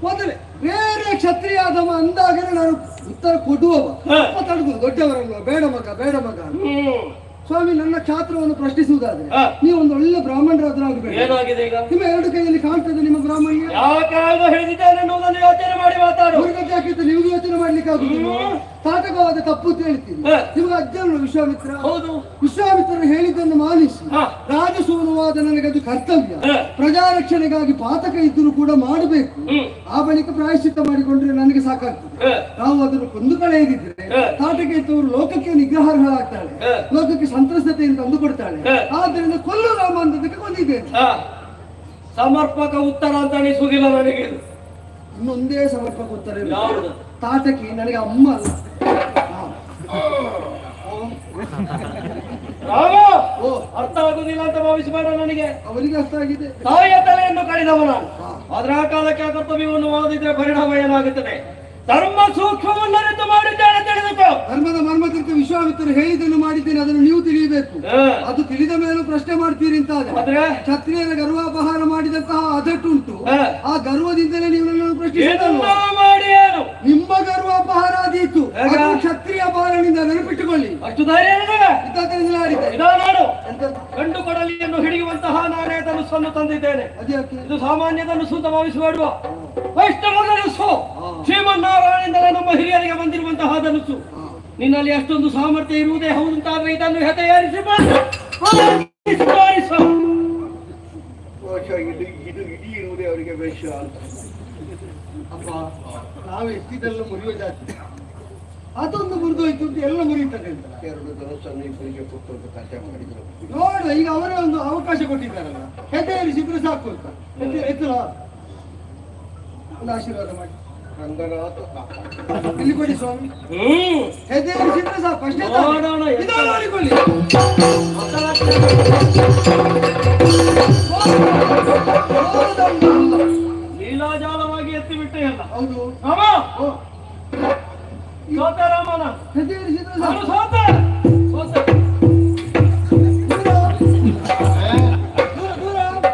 ಮೊದಲೇ ಬೇರೆ ಕ್ಷತ್ರಿಯ ಆದವ ಅಂದಾಗಲೇ ನಾನು ಉತ್ತರ ಕೊಡುವವ ಮಾತಾಡುದು. ದೊಡ್ಡವರಲ್ವ, ಬೇಡ ಮಗ ಬೇಡ ಮಗ. ಸ್ವಾಮಿ, ನನ್ನ ಕ್ಷಾತ್ರವನ್ನು ಪ್ರಶ್ನಿಸುವುದಾದ್ರೆ ನೀವು ಒಂದು ಒಳ್ಳೆ ಬ್ರಾಹ್ಮಣರಾದ್ರೂ ಆಗಬೇಕು. ಏನಾಗಿದೆ ಈಗ? ನಿಮ್ಮ 2 ಕೈಯಲ್ಲಿ ಕಾಣ್ತದೆ ನಿಮ್ಮ ಬ್ರಾಹ್ಮಣ್ಯ. ಯಾಕೆ ಹೇಳಿದ್ದೇನೆ ಅನ್ನೋದನ್ನು ಯೋಚನೆ ಮಾಡಿ ಮಾತಾಡು. ಹುಡುಗಕ್ಕೆ ಹಾಕಿತ್ತು ನಿಮ್ಗೆ ಯೋಚನೆ ಮಾಡ್ಲಿಕ್ಕೆ ಆಗುದಿಲ್ಲ. ತಾಟಕವಾದ ತಪ್ಪು ಅಂತ ಹೇಳ್ತೀನಿ. ಹ. ನಿಮಗೆ ಅಜ್ಜನು ವಿಶ್ವಾಮಿತ್ರ. ಹೌದು. ವಿಶ್ವಾಮಿತ್ರರು ಹೇಳಿದ್ದನ್ನು ಮಾನಿಸಿ ಹ. ರಾಜಸೂನುವಾದ ನನಗೆ ಅದು ಕರ್ತವ್ಯ. ಹ. ಪ್ರಜಾರಕ್ಷಣೆಗಾಗಿ ಪಾತಕ ಇದ್ದರೂ ಕೂಡ ಮಾಡಬೇಕು. ಆ ಬಳಿಕ ಪ್ರಾಯಶ್ಚಿತ್ತ ಮಾಡಿಕೊಂಡ್ರೆ ನನಗೆ ಸಾಕಾಗ್ತದೆ. ನಾವು ಅದನ್ನು ಕೊಂದು ಕಳೆಯದಿದ್ರೆ ತಾಟಕ ಇದ್ದವರು ಲೋಕಕ್ಕೆ ನಿಗ್ರಹಾರ್ಹರಾಗ್ತಾಳೆ, ಲೋಕಕ್ಕೆ ಸಂತ್ರಸ್ತತೆಯನ್ನು ತಂದುಕೊಡ್ತಾಳೆ. ಆದ್ದರಿಂದ ಕೊಲ್ಲು ರಾಮ ಅಂತದಕ್ಕೆ ಕೊಂದಿದ್ದೇನೆ. ಸಮರ್ಪಕ ಉತ್ತರ ಅಂತ ಅನಿಸುವುದಿಲ್ಲ ನನಗೆ. ಇನ್ನೊಂದೇ ಸಮರ್ಪಕ ಉತ್ತರ ಇಲ್ಲ. ಯಾವುದು? ತಾಟಕಿ ನನಗೆ ಅಮ್ಮ ಅಲ್ಲ. ರಾಮ ಅರ್ಥ ಆಗುದಿಲ್ಲ ಅಂತ ಭಾವಿಸಬೇಡ. ನನಗೆ ಅವರಿಗೆ ಅರ್ಥ ಆಗಿದೆ. ತಾಯಿಯ ತಲೆಯನ್ನು ಕಳೆದವ ನಾನು. ಆದ್ರೆ ಆ ಕಾಲಕ್ಕೆ ಆ ಕರ್ತವ್ಯವನ್ನು ಮಾಡದಿದ್ರೆ ಪರಿಣಾಮ ಏನಾಗುತ್ತದೆ? ಧರ್ಮ ಸೂಕ್ಷ್ಮವನ್ನರಿತು ಮಾಡಿದ್ದೇನೆ ತಿಳಿದುಕೋ. ಧರ್ಮದ ಮರ್ಮತಿರ್ತ ವಿಶ್ವಾಮಿತ್ರರು ಹೇಳಿದ್ದನ್ನು ಮಾಡಿದ್ದೇನೆ, ಅದನ್ನು ನೀವು ತಿಳಿಯಬೇಕು. ಅದು ತಿಳಿದ ಮೇಲೂ ಪ್ರಶ್ನೆ ಮಾಡ್ತೀರಿ ಅಂತ ಆದ್ರೆ ಕ್ಷತ್ರಿಯರ ಗರ್ವಾಪಹಾರ ಮಾಡಿದಂತಹ ಅದಟ್ಟುಂಟು. ಆ ಗರ್ವದಿಂದಲೇ ನೀವು ನನ್ನನ್ನು ಪ್ರಶ್ನಿಸಿದ್ದಲ್ವಾ? ಮಾಡಿ ಏನು? ನಿಮ್ಮ ಗರ್ವಾಪಹಾರ ಆದೀತು, ಅದು ಕ್ಷತ್ರಿಯ ಬಾಲನಿಂದ ನೆನಪಿಟ್ಟುಕೊಳ್ಳಿ. ಅಷ್ಟು ಧೈರ್ಯ ನಿನಗೆ? ಇದ್ದದ್ದರಿಂದಲೇ ಆಡಿದ್ದೆ. ಇದಾ ನೋಡು, ಗಂಡು ಕೊಡಲಿಯನ್ನು ಹಿಡಿಯುವಂತಹ ನಾನೇ ಧನುಸ್ಸನ್ನು ತಂದಿದ್ದೇನೆ. ಅದ್ಯಾಕೆ? ಇದು ಸಾಮಾನ್ಯ ಧನುಸ್ಸು ಅಂತ ಭಾವಿಸಬೇಡುವ. ವೈಷ್ಣವ ಧನುಸ್ಸು, ಶ್ರೀಮನ್ನಾರಾಯಣದಿಂದಲೇ ನಮ್ಮ ಹಿರಿಯರಿಗೆ ಬಂದಿರುವಂತಹ ಧನುಸ್ಸು. ನಿನ್ನಲ್ಲಿ ಅಷ್ಟೊಂದು ಸಾಮರ್ಥ್ಯ ಇರುವುದೇ ಹೌದಂತಾದ್ರೆ ಇದನ್ನು ತಯಾರಿಸಿ ತೋರಿಸು. ಇದು ಇಡೀ ಇರುವುದೇ ಅವರಿಗೆ ವೇಷ ಅಂತ. ಅಪ್ಪ, ನಾವು ಎಷ್ಟಿದೆಲ್ಲ ಮುರಿಯುವ ಜಾತಿ, ಅದೊಂದು ಮುರಿದೋಯ್ತು ಅಂತ ಎಲ್ಲ ಮುರಿಯುತ್ತದೆ ಅಂತ. ಎರಡು ಧನಸ್ಸನ್ನು ಇಬ್ಬರಿಗೆ ಕೊಟ್ಟು ಅಂತ ಕಥೆ ಮಾಡಿದ್ರು. ನೋಡು, ಈಗ ಅವರೇ ಒಂದು ಅವಕಾಶ ಕೊಟ್ಟಿದ್ದಾರಲ್ಲ, ಹೆಜ್ಜೆ ಏರಿಸಿದ್ರೆ ಸಾಕು ಅಂತ. ಎತ್ತಲ ಒಂದು ಆಶೀರ್ವಾದ ಮಾಡಿ ರಂಗನಾಥ ಇಲ್ಲಿ ಕೊಡಿ ಸ್ವಾಮಿ. ಹೆಜ್ಜೆ ಏರಿಸಿದ್ರೆ ಸಾಕು, ಅಷ್ಟೇ. ನೋಡೋಣ. ಇದನ್ನು ನೋಡಿಕೊಳ್ಳಿ. ಲೀಲಾಜಾಲವಾಗಿ ಎತ್ತಿ ಬಿಟ್ಟೆ ಅಲ್ಲ. ಹೌದು. ರಾಮ ಸೋತ ರಾಮನ ಹೆಜ್ಜೆ ಏರಿಸಿದ್ರೆ ನಾನು ಸಾಕು. ಸೋತೆ.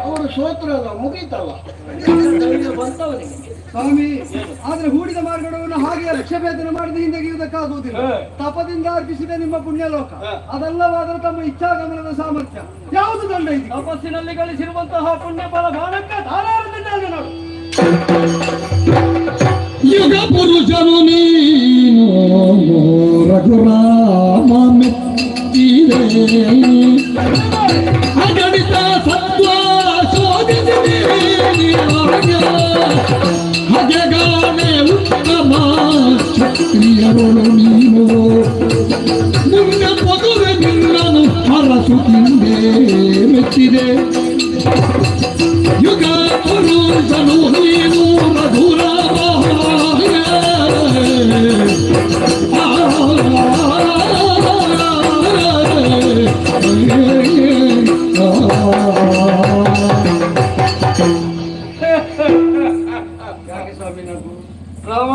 ಅವರು ಸೋತ್ರಲ್ಲ, ಮುಗೀತಲ್ಲ. ಬಂತವನಿಗೆ ಸ್ವಾಮಿ, ಆದ್ರೆ ಹೂಡಿದ ಮಾರ್ಗವನ್ನು ಹಾಗೆ ಲಕ್ಷ್ಯಭೇದನ ಮಾಡಿದ ಹಿಂದೆಗೆಯುವುದಕ್ಕಾಗುವುದಿಲ್ಲ. ತಪದಿಂದ ಅರ್ಪಿಸಿದ ನಿಮ್ಮ ಪುಣ್ಯಲೋಕ, ಅದಲ್ಲವಾದರೆ ತಮ್ಮ ಇಚ್ಛಾಗಮನದ ಸಾಮರ್ಥ್ಯ ಯಾವುದು ದಂಡ ಇದೆ? ತಪಸ್ಸಿನಲ್ಲಿ ಗಳಿಸಿರುವಂತಹ ಪುಣ್ಯ ಫಲ ಬಾಣಕ್ಕೆ ಧಾರಾಳದಿಂದ ನೋಡು. ಯುಗ ಪುರುಷನು ನೀನು ರಘುರಾಮ ಮೆಚ್ಚಿದೆ, ಅಗಣಿತ ಸತ್ವ ಶೋಧಿಸಿದೆ ಹಗೆಗಾನೆ ಉತ್ತಮ ಕ್ಷತ್ರಿಯರೊಳು ನೀನು, ಮುಂದೆ ಮದುವೆ ನಿನ್ನನು ಹರಸುತ್ತಿಂದೆ ಮೆಚ್ಚಿದೆ. ಯುಗ ಪುರುಷನು ನೀನು ರಘುರಾಮ ಯಾಕೆ ಸ್ವಾಮಿ ನಗು? ರಾಮ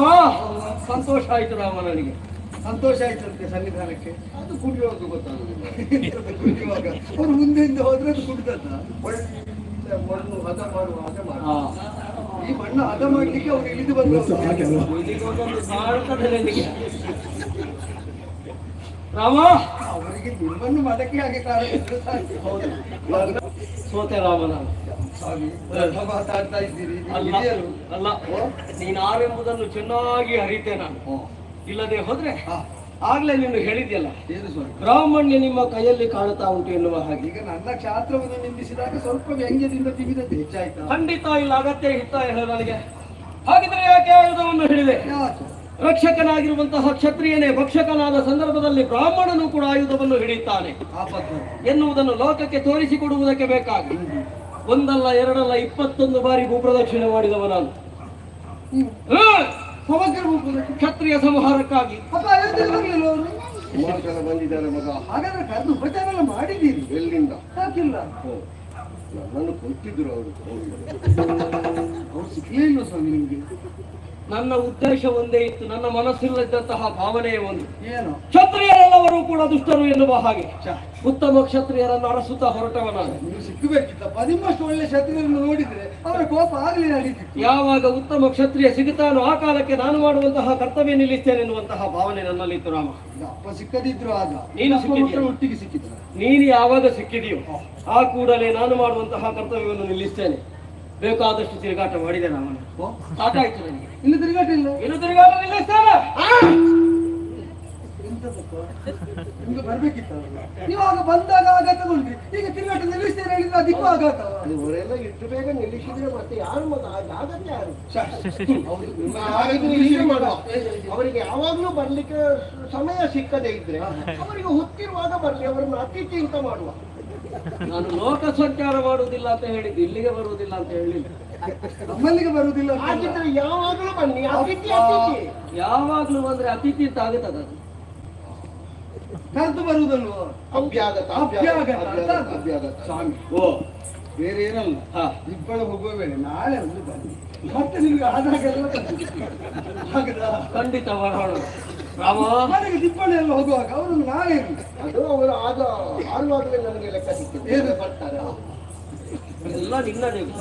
ಸಂತೋಷ ಆಯ್ತು. ರಾಮ ನನಗೆ ಸಂತೋಷ ಆಯ್ತಂತೆ ಸನ್ನಿಧಾನಕ್ಕೆ. ಅದು ಕುಡಿಯೋದು ಗೊತ್ತಾಗುದಿಲ್ಲ. ಕುಡಿಯುವಾಗ ಅವ್ರು ಮುಂದೆಯಿಂದ ಹೋದ್ರೆ ಅದು ಕುಡ್ದದ್ದ. ಒಳ್ಳೆ ಮಣ್ಣು ಹದ ಮಾಡುವ ಹಾಗೆ ಮಾಡಿ. ಈ ಮಣ್ಣು ಹದ ಮಾಡ್ಲಿಕ್ಕೆ ಅವ್ರು ಇಳಿದು ಬಂದ್ರು. ಇಲ್ಲಿಗೊಂದೊಂದು ಕಾಣ್ತದೆ ನನಗೆ. ರಾಮ ಅವರಿಗೆ ನಿಮ್ಮನ್ನು ಮದಕ್ಕೆ ಹಾಗೆ ಕಾಣಿಸಿದ್ರೆ ಸಾಕು. ಹೌದು, ಸೋತೆ ರಾಮ ನಾನು. ಸ್ವಾಮಿ, ಮಾತಾಡ್ತಾ ಇದ್ದೀರಿ, ನೀವು ಅಲ್ಲ ಹಿರಿಯರು. ಅಲ್ಲ, ನೀನಾರೆಂಬುದನ್ನು ಚೆನ್ನಾಗಿ ಅರಿತೆ ನಾನು. ಇಲ್ಲದೆ ಹೋದ್ರೆ ಆಗ್ಲೇ ನೀನು ಹೇಳಿದ್ಯಲ್ಲ, ಏನು ಸ್ವಾಮಿ? ಬ್ರಾಹ್ಮಣ್ಯ ನಿಮ್ಮ ಕೈಯಲ್ಲಿ ಕಾಣುತ್ತಾ ಉಂಟು ಎನ್ನುವ ಹಾಗೆ. ಈಗ ನನ್ನ ಕ್ಷಾತ್ರವನ್ನು ನಿಂದಿಸಿದಾಗ ಸ್ವಲ್ಪ ವ್ಯಂಗ್ಯದಿಂದ ತಿವಿದದ್ದು ಹೆಚ್ಚಾಯ್ತಾ? ಖಂಡಿತ ಇಲ್ಲ, ಅಗತ್ಯ ಇತ್ತ ಹೇಳ ನನಗೆ. ಹಾಗಿದ್ರೆ ಯಾಕೆ ಆಯುಧವನ್ನು ಹೇಳಿದೆ? ಯಾಕೆ? ರಕ್ಷಕನಾಗಿರುವಂತಹ ಕ್ಷತ್ರಿಯನೇ ಭಕ್ಷಕನಾದ ಸಂದರ್ಭದಲ್ಲಿ ಬ್ರಾಹ್ಮಣನು ಕೂಡ ಆಯುಧವನ್ನು ಹಿಡಿಯುತ್ತಾನೆ ಎನ್ನುವುದನ್ನು ಲೋಕಕ್ಕೆ ತೋರಿಸಿಕೊಡುವುದಕ್ಕೆ ಬೇಕಾಗಿ ಒಂದಲ್ಲ ಎರಡಲ್ಲ 21 ಬಾರಿ ಭೂಪ್ರದಕ್ಷಿಣೆ ಮಾಡಿದವ ನಾನು. ಸಮಗ್ರ ಭೂಪ್ರದಕ್ಷಿಣೆ ಕ್ಷತ್ರಿಯ ಸಂಹಾರಕ್ಕಾಗಿ. ಅಪ್ಪ, ಅಯೋಧ್ಯೆಗೆ ಬರ್ಲಿಲ್ಲ ಅವರು? ಸುಮಾರು ಜನ ಬಂದಿದ್ದಾರೆ ಮಗ. ಹಾಗಾದ್ರೆ ಕರೆದು ಉಪಚಾರ ಎಲ್ಲ ಮಾಡಿದ್ದೀರಿ? ಎಲ್ಲಿಂದ? ಯಾಕಿಲ್ಲ? ನನ್ನನ್ನು ಕೊಟ್ಟಿದ್ರು ಅವರು. ಅವ್ರು ಸಿಗ್ಲೇ ಇಲ್ಲ ಸ್ವಾಮಿ ನಿಮ್ಗೆ? ನನ್ನ ಉದ್ದೇಶ ಒಂದೇ ಇತ್ತು, ನನ್ನ ಮನಸ್ಸಿಲ್ಲದಂತಹ ಭಾವನೆಯೇ ಒಂದು. ಏನು? ಕ್ಷತ್ರಿಯರೆಲ್ಲರೂ ಕೂಡ ದುಷ್ಟರು ಎನ್ನುವ ಹಾಗೆ ಉತ್ತಮ ಕ್ಷತ್ರಿಯರನ್ನು ಅರಸುತ್ತಾ ಹೊರಟವ ನಾನು. ನೀವು ಸಿಕ್ಕಬೇಕಿತ್ತಪ್ಪ. ನಿಮ್ಮಷ್ಟು ಒಳ್ಳೆ ಕ್ಷತ್ರಿಯರನ್ನು ನೋಡಿದ್ರೆ ಅವರ ಕೋಪ ಆಗಲಿ ನಡೀತಿತ್ತು. ಯಾವಾಗ ಉತ್ತಮ ಕ್ಷತ್ರಿಯ ಸಿಗುತ್ತಾನೋ ಆ ಕಾಲಕ್ಕೆ ನಾನು ಮಾಡುವಂತಹ ಕರ್ತವ್ಯ ನಿಲ್ಲಿಸ್ತೇನೆ ಎನ್ನುವಂತಹ ಭಾವನೆ ನನ್ನಲ್ಲಿತ್ತು ರಾಮ. ಅಪ್ಪ ಸಿಕ್ಕದಿದ್ರು ಆಗ, ನೀನು ಸಿಕ್ಕಿದ್ಯಾ? ಒಟ್ಟಿಗೆ ಸಿಕ್ಕಿದ್ರು. ನೀನು ಯಾವಾಗ ಸಿಕ್ಕಿದೆಯೋ ಆ ಕೂಡಲೇ ನಾನು ಮಾಡುವಂತಹ ಕರ್ತವ್ಯವನ್ನು ನಿಲ್ಲಿಸ್ತೇನೆ. ಬೇಕಾದಷ್ಟು ತಿರುಗಾಟ ಮಾಡಿದೆ ರಾಮನ. ಸಾಕಾಯ್ತು ನನಗೆ. ಇನ್ನು ತಿರುಗಾಟ ಇಲ್ಲ. ಇನ್ನು ತಿರುಗಾಟ ನಿಲ್ಲಿಸ್ತೇನೆ. ನಿಮ್ಗೆ ಬರ್ಬೇಕಿತ್ತಲ್ಲ, ನೀವು ಆಗ ಬಂದಾಗ ಆಘಾತ ತಗೊಂಡ್ರಿ, ಈಗ ತಿರುಗಾಟ ನಿಲ್ಲಿಸ್ತೇನೆ ಹೇಳಿದ್ರೆ ಅದಕ್ಕೂ ಆಘಾತ. ಇವರೆಲ್ಲ ಇಷ್ಟು ಬೇಗ ನಿಲ್ಲಿಸಿದ್ರೆ ಮತ್ತೆ ಯಾರು ಆಗತ್ತೆ ಯಾರು? ಅವರಿಗೆ ಯಾವಾಗ್ಲೂ ಬರ್ಲಿಕ್ಕೆ ಸಮಯ ಸಿಕ್ಕದೇ ಇದ್ರೆ ಅವರಿಗೆ ಹೊತ್ತಿರುವಾಗ ಬರ್ಲಿ, ಅವರನ್ನು ಅತಿಥಿ ಅಂತ ಮಾಡುವ. ನಾನು ಲೋಕ ಸಂಚಾರ ಮಾಡುವುದಿಲ್ಲ ಅಂತ ಹೇಳಿದ್ದು, ಇಲ್ಲಿಗೆ ಬರುವುದಿಲ್ಲ ಅಂತ ಹೇಳಿಲ್ಲ. ನಮ್ಮಲ್ಲಿಗೆ ಬರುವುದಿಲ್ಲ ಹಾಗಿದ್ರೆ ಯಾವಾಗ್ಲೂ ಬನ್ನಿ, ಅತಿಥಿ ಅತಿಥಿ. ಯಾವಾಗ್ಲೂ ಬಂದ್ರೆ ಅತಿಥಿ ಅಂತ ಆಗುತ್ತದೆ ಅದು. ಕರೆದು ಬರುವುದಲ್ವ? ಅಭ್ಯಾಗತ ಅಭ್ಯಾಗತ ಸ್ವಾಮಿ. ಓ ಬೇರೆ ಏನಲ್ಲ, ಇಬ್ಬರು ಹೋಗುವ ವೇಳೆ ನಾಳೆ ಒಂದು ಬನ್ನಿ, ಮತ್ತೆ ನಿಮ್ಗೆ ಆದಾಗೆಲ್ಲ ಹಾಗದಾ? ಖಂಡಿತ ಬರೋಣ ರಾಮ. ಮನೆಗೆ ದಿಬ್ಬಣಿ ಎಲ್ಲ ಹೋಗುವಾಗ ಅವರನ್ನು ನಾಳೆ ಇರಲಿ. ಅದು ಅವರು ಆಗ ಆಳುವಾಗಲೇ ನನಗೆ ಲೆಕ್ಕ ಸಿಕ್ಕಿದೆ. ಏನು ಬರ್ತಾರೆ ಎಲ್ಲ ನಿನ್ನ ನೀವು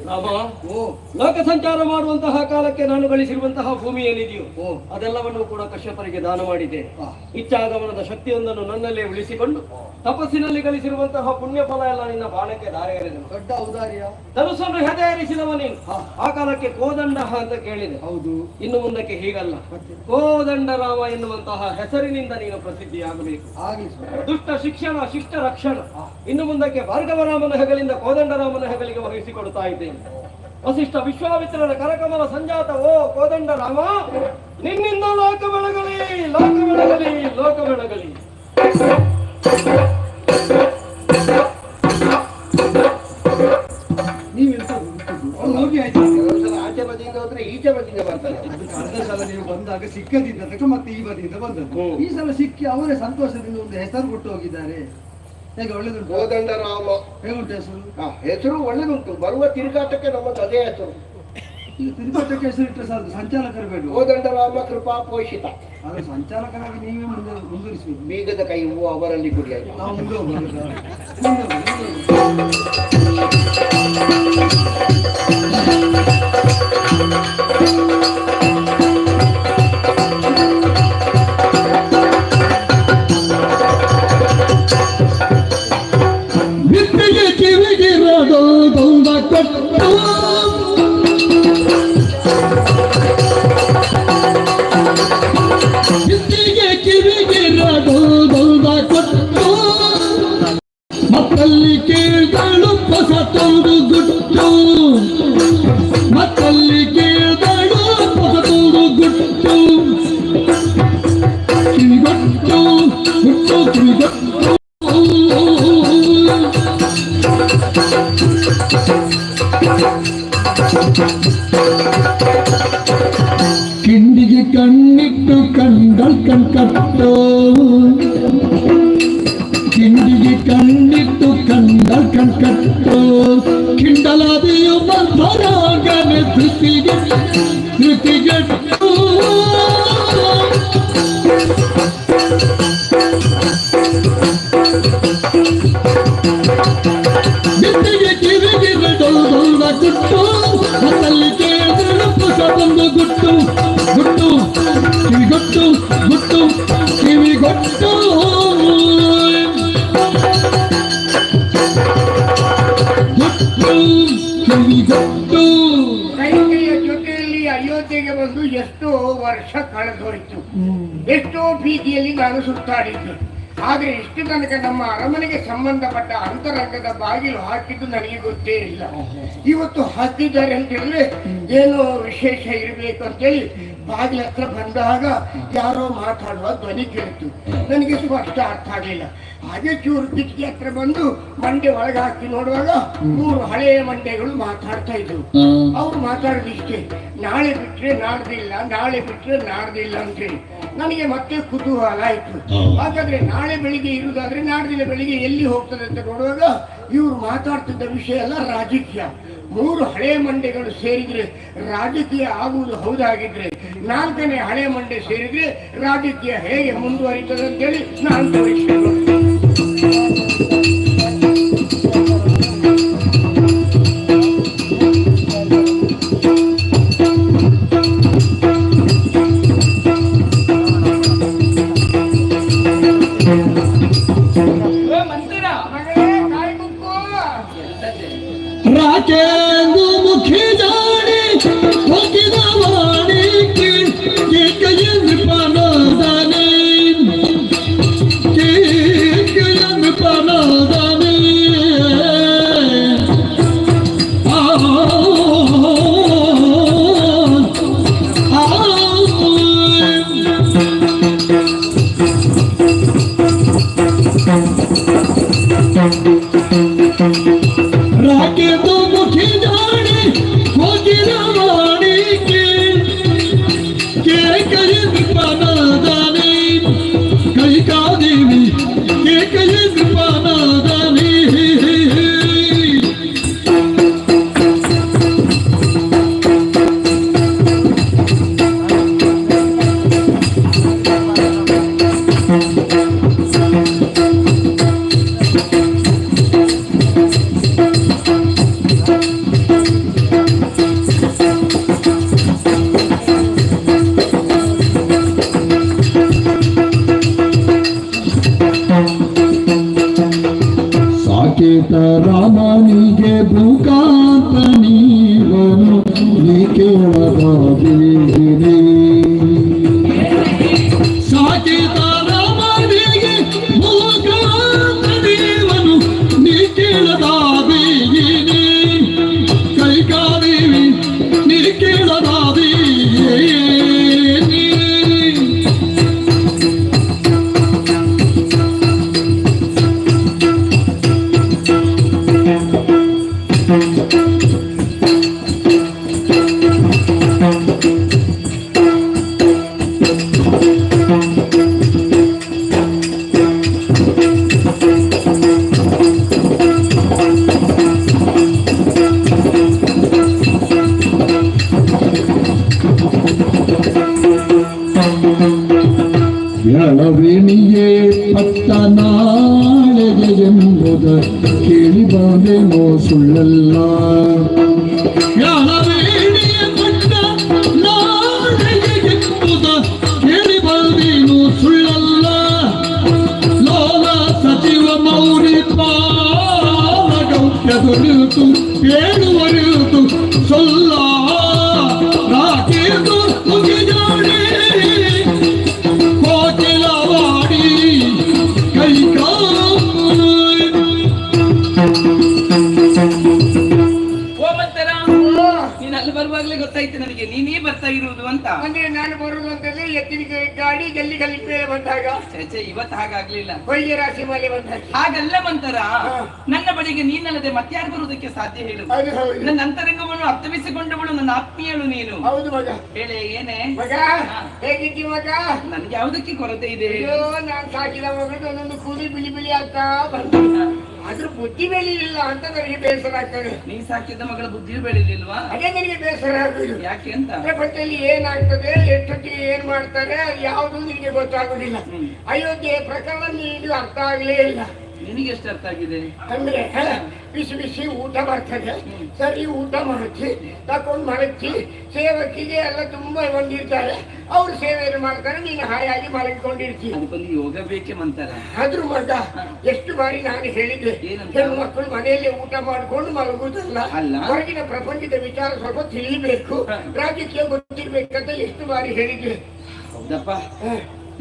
ರಾಮ. ಲೋಕ ಸಂಚಾರ ಮಾಡುವಂತಹ ಕಾಲಕ್ಕೆ ನಾನು ಗಳಿಸಿರುವಂತಹ ಭೂಮಿ ಏನಿದೆಯೋ ಅದೆಲ್ಲವನ್ನು ಕೂಡ ಕಶ್ಯಪರಿಗೆ ದಾನ ಮಾಡಿದೆ. ಇಚ್ಛಾಗಮನದ ಶಕ್ತಿಯೊಂದನ್ನು ನನ್ನಲ್ಲೇ ಉಳಿಸಿಕೊಂಡು ತಪಸ್ಸಿನಲ್ಲಿ ಗಳಿಸಿರುವಂತಹ ಪುಣ್ಯ ಫಲ ಎಲ್ಲ ನಿನ್ನ ಬಾಣಕ್ಕೆ ದಾರಿ ಎರೆದನು. ದೊಡ್ಡ ಔದಾರ್ಯ. ಧನುಸ್ಸನ್ನು ಹೆದೆಯೇರಿಸಿದವ ನೀನು. ಆ ಕಾಲಕ್ಕೆ ಕೋದಂಡ ಅಂತ ಕೇಳಿದೆ. ಹೌದು. ಇನ್ನು ಮುಂದಕ್ಕೆ ಹೀಗಲ್ಲ, ಕೋದಂಡ ರಾಮ ಎನ್ನುವಂತಹ ಹೆಸರಿನಿಂದ ನೀನು ಪ್ರಸಿದ್ಧಿಯಾಗಬೇಕು. ದುಷ್ಟ ಶಿಕ್ಷಣ, ಶಿಷ್ಟ ರಕ್ಷಣ. ಇನ್ನು ಮುಂದಕ್ಕೆ ಭಾರ್ಗವರಾಮನ ಹೆಗಲಿಂದ ಕೋದಂಡರಾಮನ ಹೆಗಲಿಗೆ ವಹಿಸಿಕೊಡ್ತಾ ಇದ್ದೇನೆ. ವಸಿಷ್ಠ ವಿಶ್ವಾಮಿತ್ರರ ಕರಕಮಲ ಸಂಜಾತ ಓ ಕೋದಂಡ ರಾಮ, ನಿನ್ನಿಂದ ಲೋಕ ಬೆಳಗಲಿ, ಲೋಕ ಬೆಳಗಲಿ, ಲೋಕ ಬೆಳಗಲಿ. ಹೋಗಿ ಆಯ್ತು. ಆಚೆ ಬದಿಯಿಂದ ಹೋದ್ರೆ ಈಚೆ ಬದಿಯಿಂದ ಬರ್ತಾರೆ. ಕಳೆದ ಸಲ ನೀವು ಬಂದಾಗ ಸಿಕ್ಕದಿದ್ದಕ್ಕೆ ಮತ್ತೆ ಈ ಬದಿಯಿಂದ ಬಂದದ್ದು. ಈ ಸಲ ಸಿಕ್ಕಿ ಅವರೇ ಸಂತೋಷದಿಂದ ಒಂದು ಹೆಸರು ಕೊಟ್ಟು ಹೋಗಿದ್ದಾರೆ. ಹೇಗೆ ಒಳ್ಳೆದುಂಟು? ಕೋದಂಡರಾಮ ಹೇಗುಂಟು ಹೆಸರು? ಹೆಸರು ಒಳ್ಳೆದುಂಟು. ಬರುವ ತಿರುಗಾಟಕ್ಕೆ ನಮ್ಮದು ಅದೇ ಹೆಸರು. ಈಗ ತಿರುಗಾಟಕ್ಕೆ ಹೆಸರು ಇಟ್ಟರೆ ಸಾಕು, ಸಂಚಾಲಕರು ಬೇಡ. ಕೋದಂಡರಾಮ ಕೃಪಾ ಪೋಷಿತ. ಆದ್ರೆ ಸಂಚಾಲಕರಾಗಿ ನೀವೇ ಮುಂದುವರಿಸಬೇಕು. ಬೀಗದ ಕೈ ಹೂವು ಅವರಲ್ಲಿ ಗುರಿಯಾಗಿ ನಾವು ಮುಂದೆ ಹೋಗೋದು. ಬಿತ್ತಿಗೆ ಕಿವಿಗಿರೋದು ದೊಂದ ಕೊಟ್ಟು, ಬಿತ್ತಿಗೆ ಕಿವಿಗಿರೋದು ದೊಂದ ಕೊಟ್ಟು, ಮತ್ತಲ್ಲಿ ಕೇಳಿದಳು ಹೊಸ ತೋಡು ಗುಟ್ಟು, ಮತ್ತಲ್ಲಿ ಕೇಳಿದಳು ಹೊಸ ತೋಡು ಗುಟ್ಟು, ಕಿವಿಗೊಟ್ಟು ಗುಟ್ಟು ಕಿವಿಗೊಟ್ಟು. ಕಿಂಡಿಗೆ ಕಣ್ಣಿಟ್ಟು ಕಂಡಲ್ ಕಣ್ಕಟ್ಟು, ಕಿಂಡಿಗೆ ಕಣ್ಣಿಟ್ಟು ಕಂಡಲ್ ಕಣ್ಕಟ್ಟು, ಕಿಂಡಲಾದಿಯು ಬಂಧರಾಗನೆ ಧೃತಿಗೆ ಧೃತಿಗೆಟ್ಟು. ಬಿತ್ತಿಗೆ ಕಿವಿಗಿರದೊಂದ ಗುಟ್ಟು, ಮತ್ತಲ್ಲಿ ಕೇಳಿದ್ರೆ ಹೊಸ ಒಂದು ಗುಟ್ಟು, ಗುಟ್ಟು ಕಿವಿಗೊಟ್ಟು, ಗುಟ್ಟು ಕಿವಿಗೊಟ್ಟು. ಗುಟ್ಟು ಕಿವಿಗೊಟ್ಟು. ಕೈಕೆಯ ಜೊತೆಯಲ್ಲಿ ಅಯೋಧ್ಯೆಗೆ ಬಂದು ಎಷ್ಟೋ ವರ್ಷ ಕಳೆದೋಯ್ತು. ಎಷ್ಟೋ ಬೀದಿಯಲ್ಲಿ ನಾನು ಸುತ್ತಾಡಿದ್ದೆ. ಆದ್ರೆ ಇಷ್ಟು ತನಕ ನಮ್ಮ ಅರಮನೆಗೆ ಸಂಬಂಧಪಟ್ಟ ಅಂತರಂಗದ ಬಾಗಿಲು ಹಾಕಿದ್ದು ನನಗೆ ಗೊತ್ತೇ ಇಲ್ಲ. ಇವತ್ತು ಹಾಕಿದ್ದಾರೆ ಅಂತ ಹೇಳಿದ್ರೆ ಏನೋ ವಿಶೇಷ ಇರಬೇಕು ಅಂತೇಳಿ ಬಾಗಿಲ ಹತ್ರ ಬಂದಾಗ ಯಾರೋ ಮಾತಾಡುವ ಧ್ವನಿ ಕೇಳಿತು. ನನಗೆ ಸ್ಪಷ್ಟ ಅರ್ಥ ಆಗಲಿಲ್ಲ. ಹಾಗೆ ಚೂರು ಕಿಟಕಿ ಹತ್ರ ಬಂದು ಮಂಡೆ ಒಳಗೆ ಹಾಕಿ ನೋಡುವಾಗ 3 ಹಳೆಯ ಮಂಡೆಗಳು ಮಾತಾಡ್ತಾ ಇದ್ರು. ಅವ್ರು ಮಾತಾಡಿದಿಷ್ಟೇ, ನಾಳೆ ಬಿಟ್ರೆ ನಾಡ್ದಿಲ್ಲ, ನಾಳೆ ಬಿಟ್ರೆ ನಾಡ್ದಿಲ್ಲ ಅಂತೇಳಿ. ನನಗೆ ಮತ್ತೆ ಕುತೂಹಲ ಆಯ್ತು. ಹಾಗಾದ್ರೆ ನಾಳೆ ಬೆಳಿಗ್ಗೆ ಇರುವುದಾದ್ರೆ ನಾಡ್ದಿಲ್ಲ ಬೆಳಿಗ್ಗೆ ಎಲ್ಲಿ ಹೋಗ್ತದೆ ಅಂತ ನೋಡುವಾಗ ಇವ್ರು ಮಾತಾಡ್ತಿದ್ದ ವಿಷಯ ಎಲ್ಲ ರಾಜಕೀಯ. 3 ಹಳೆ ಮಂಡೆಗಳು ಸೇರಿದ್ರೆ ರಾಜಕೀಯ ಆಗುವುದು ಹೌದಾಗಿದ್ರೆ 4ನೇ ಹಳೆ ಮಂಡೆ ಸೇರಿದ್ರೆ ರಾಜಕೀಯ ಹೇಗೆ ಮುಂದುವರಿತದೆ ಅಂತೇಳಿ ನಾನು ತೋರಿಸ್ತೇನೆ. ರಾಜೇಂದು ಮುಖಿ ಜಾಡಿ ಹೋಗಿದ ವಾಣಿ ಕೈಯಲ್ಲಿ ಪಾನ ಕೇಳದ ಬೀಗಿನಿ ಸಾಕಿತಾರ ಮಾಡಿಗೆ ಮೂಗವನು ನೀ ಕೇಳದ ಬೀಗಿನಿ ಕೈಕಾಲಿ ನೀ ಕೇಳದ ಬೀಗಿನಿ ವ್ಯಾಳವೇಣಿಯೇ ಪಟ್ಟ ನಾಳೆಗೆ ಎಂಬುದ ಕೇಳಿ ಬಂದೇನೋ ಸುಳ್ಳಲ್ಲ ವ್ಯಾಳವೇಣಿಯೇ ಪಟ್ಟ ನಾಳೆಗೆ ಎಂಬುದ ಕೇಳಿ ಬಂದೇನೋ ಸುಳ್ಳಲ್ಲ ಲೋಲ ಸಚಿವ ಮೌರಿ ಪಾಲಗೌತ್ಯದೊಳಿತು ಹೇಳುವರಿತು ಸೊಲ್ಲ ರಾಕೇತು ಮುಗಿಜಾಡಿ ನೀನ್ ಅಲ್ಲಿ ಬರುವಾಗ್ಲೇ ಗೊತ್ತಾಯ್ತು ನನಗೆ ನೀನೇ ಬರ್ತಾ ಇರುವುದು ಅಂತ. ಅಂದ್ರೆ ನಾನು ಬರುವುದು ಅಂತಂದ್ರೆ ಎತ್ತಿನ ಗಾಡಿ ಗಲ್ಲಿ ಗಲ್ಲಿ ಮೇಲೆ ಬಂದಾಗ ಚೇಚೆ ಇವತ್ತು ಹಾಗಾಗ್ಲಿಲ್ಲ, ಕೊಯ್ಯ ರಾಶಿ ಮೇಲೆ ಬಂದಾಗ ಹಾಗಲ್ಲ ಮಂತರ. ನನ್ನ ಬಳಿಗೆ ನೀನಲ್ಲದೆ ಮತ್ಯಾರು ಬರುವುದಕ್ಕೆ ಸಾಧ್ಯ ಹೇಳು? ಅದು ಹೌದು. ನನ್ನ ಅಂತರಂಗವನ್ನು ಅರ್ಥವಿಸಿಕೊಂಡವಳು ನನ್ನ ಆತ್ಮೀಯಳು ನೀನು. ಹೌದು ಮಗ. ಹೇಳೆ ಏನೇ ಮಗ ಹೇಗಿದ್ದಿ ಮಗ? ನನ್ಗೆ ಯಾವುದಕ್ಕೆ ಕೊರತೆ ಇದೆ? ಅಯ್ಯೋ ನಾನ್ ಸಾಕಿದ ಮಗಳು ಒಂದೊಂದು ಕೂಲಿ ಬಿಳಿ ಬಿಳಿ ಆಗ್ತಾ ಬಂದ, ಅದ್ರ ಬುದ್ಧಿ ಬೆಳಿಲಿಲ್ಲ ಅಂತ ನನಗೆ ಬೇಸರ ಆಗ್ತದೆ. ನೀ ಸಾಕಿದ ಮಗಳ ಬುದ್ಧಿ ಬೆಳಿಲಿಲ್ವಾ? ಅದೇ ನನಗೆ ಬೇಸರ ಆಗುದು. ಯಾಕೆ ಅಂತ? ಪ್ರಪಂಚದಲ್ಲಿ ಏನಾಗ್ತದೆ, ಎಷ್ಟೊತ್ತಿಗೆ ಏನ್ ಮಾಡ್ತಾರೆ, ಅದು ಯಾವುದು ನಿನಗೆ ಗೊತ್ತಾಗುದಿಲ್ಲ. ಅಯೋಧ್ಯೆ ಪ್ರಕರಣ ನೀನು ಅರ್ಥ ಆಗ್ಲೇ ಇಲ್ಲ. ನಿನಗೆ ಎಷ್ಟು ಅರ್ಥ ಆಗಿದೆ ಅಂದ್ರೆ ಬಿಸಿ ಬಿಸಿ ಊಟ ಬರ್ತದೆ, ಸರಿ ಊಟ ಮಾಡುತ್ತಿ ತಕೊಂಡು ಮಲಗ್ತಿ, ಸೇವಕಿಗೆ ಎಲ್ಲ ತುಂಬಾ ಬಂದಿರ್ತಾರೆ, ಅವ್ರು ಸೇವೆಯನ್ನು ಮಾಡ್ತಾರೆ, ನೀನು ಹಾಯಾಗಿ ಮಲಗಿಕೊಂಡಿರ್ತೀವಿ. ಅದಕ್ಕೊಂದು ಯೋಗ ಬೇಕೆ ಮಂತರ. ಆದ್ರೂ ಮಗ ಎಷ್ಟು ಬಾರಿ ನಾನು ಹೇಳಿದ್ದೆ, ಹೆಣ್ಣು ಮಕ್ಕಳು ಮನೆಯಲ್ಲೇ ಊಟ ಮಾಡ್ಕೊಂಡು ಮಲಗುವುದಲ್ಲ, ಹೊರಗಿನ ಪ್ರಪಂಚದ ವಿಚಾರ ಸ್ವಲ್ಪ ತಿಳಿಬೇಕು, ರಾಜಕೀಯ ಗೊತ್ತಿರ್ಬೇಕಂತ ಎಷ್ಟು ಬಾರಿ ಹೇಳಿದ್ದೆ. ಹೌದಪ್ಪ,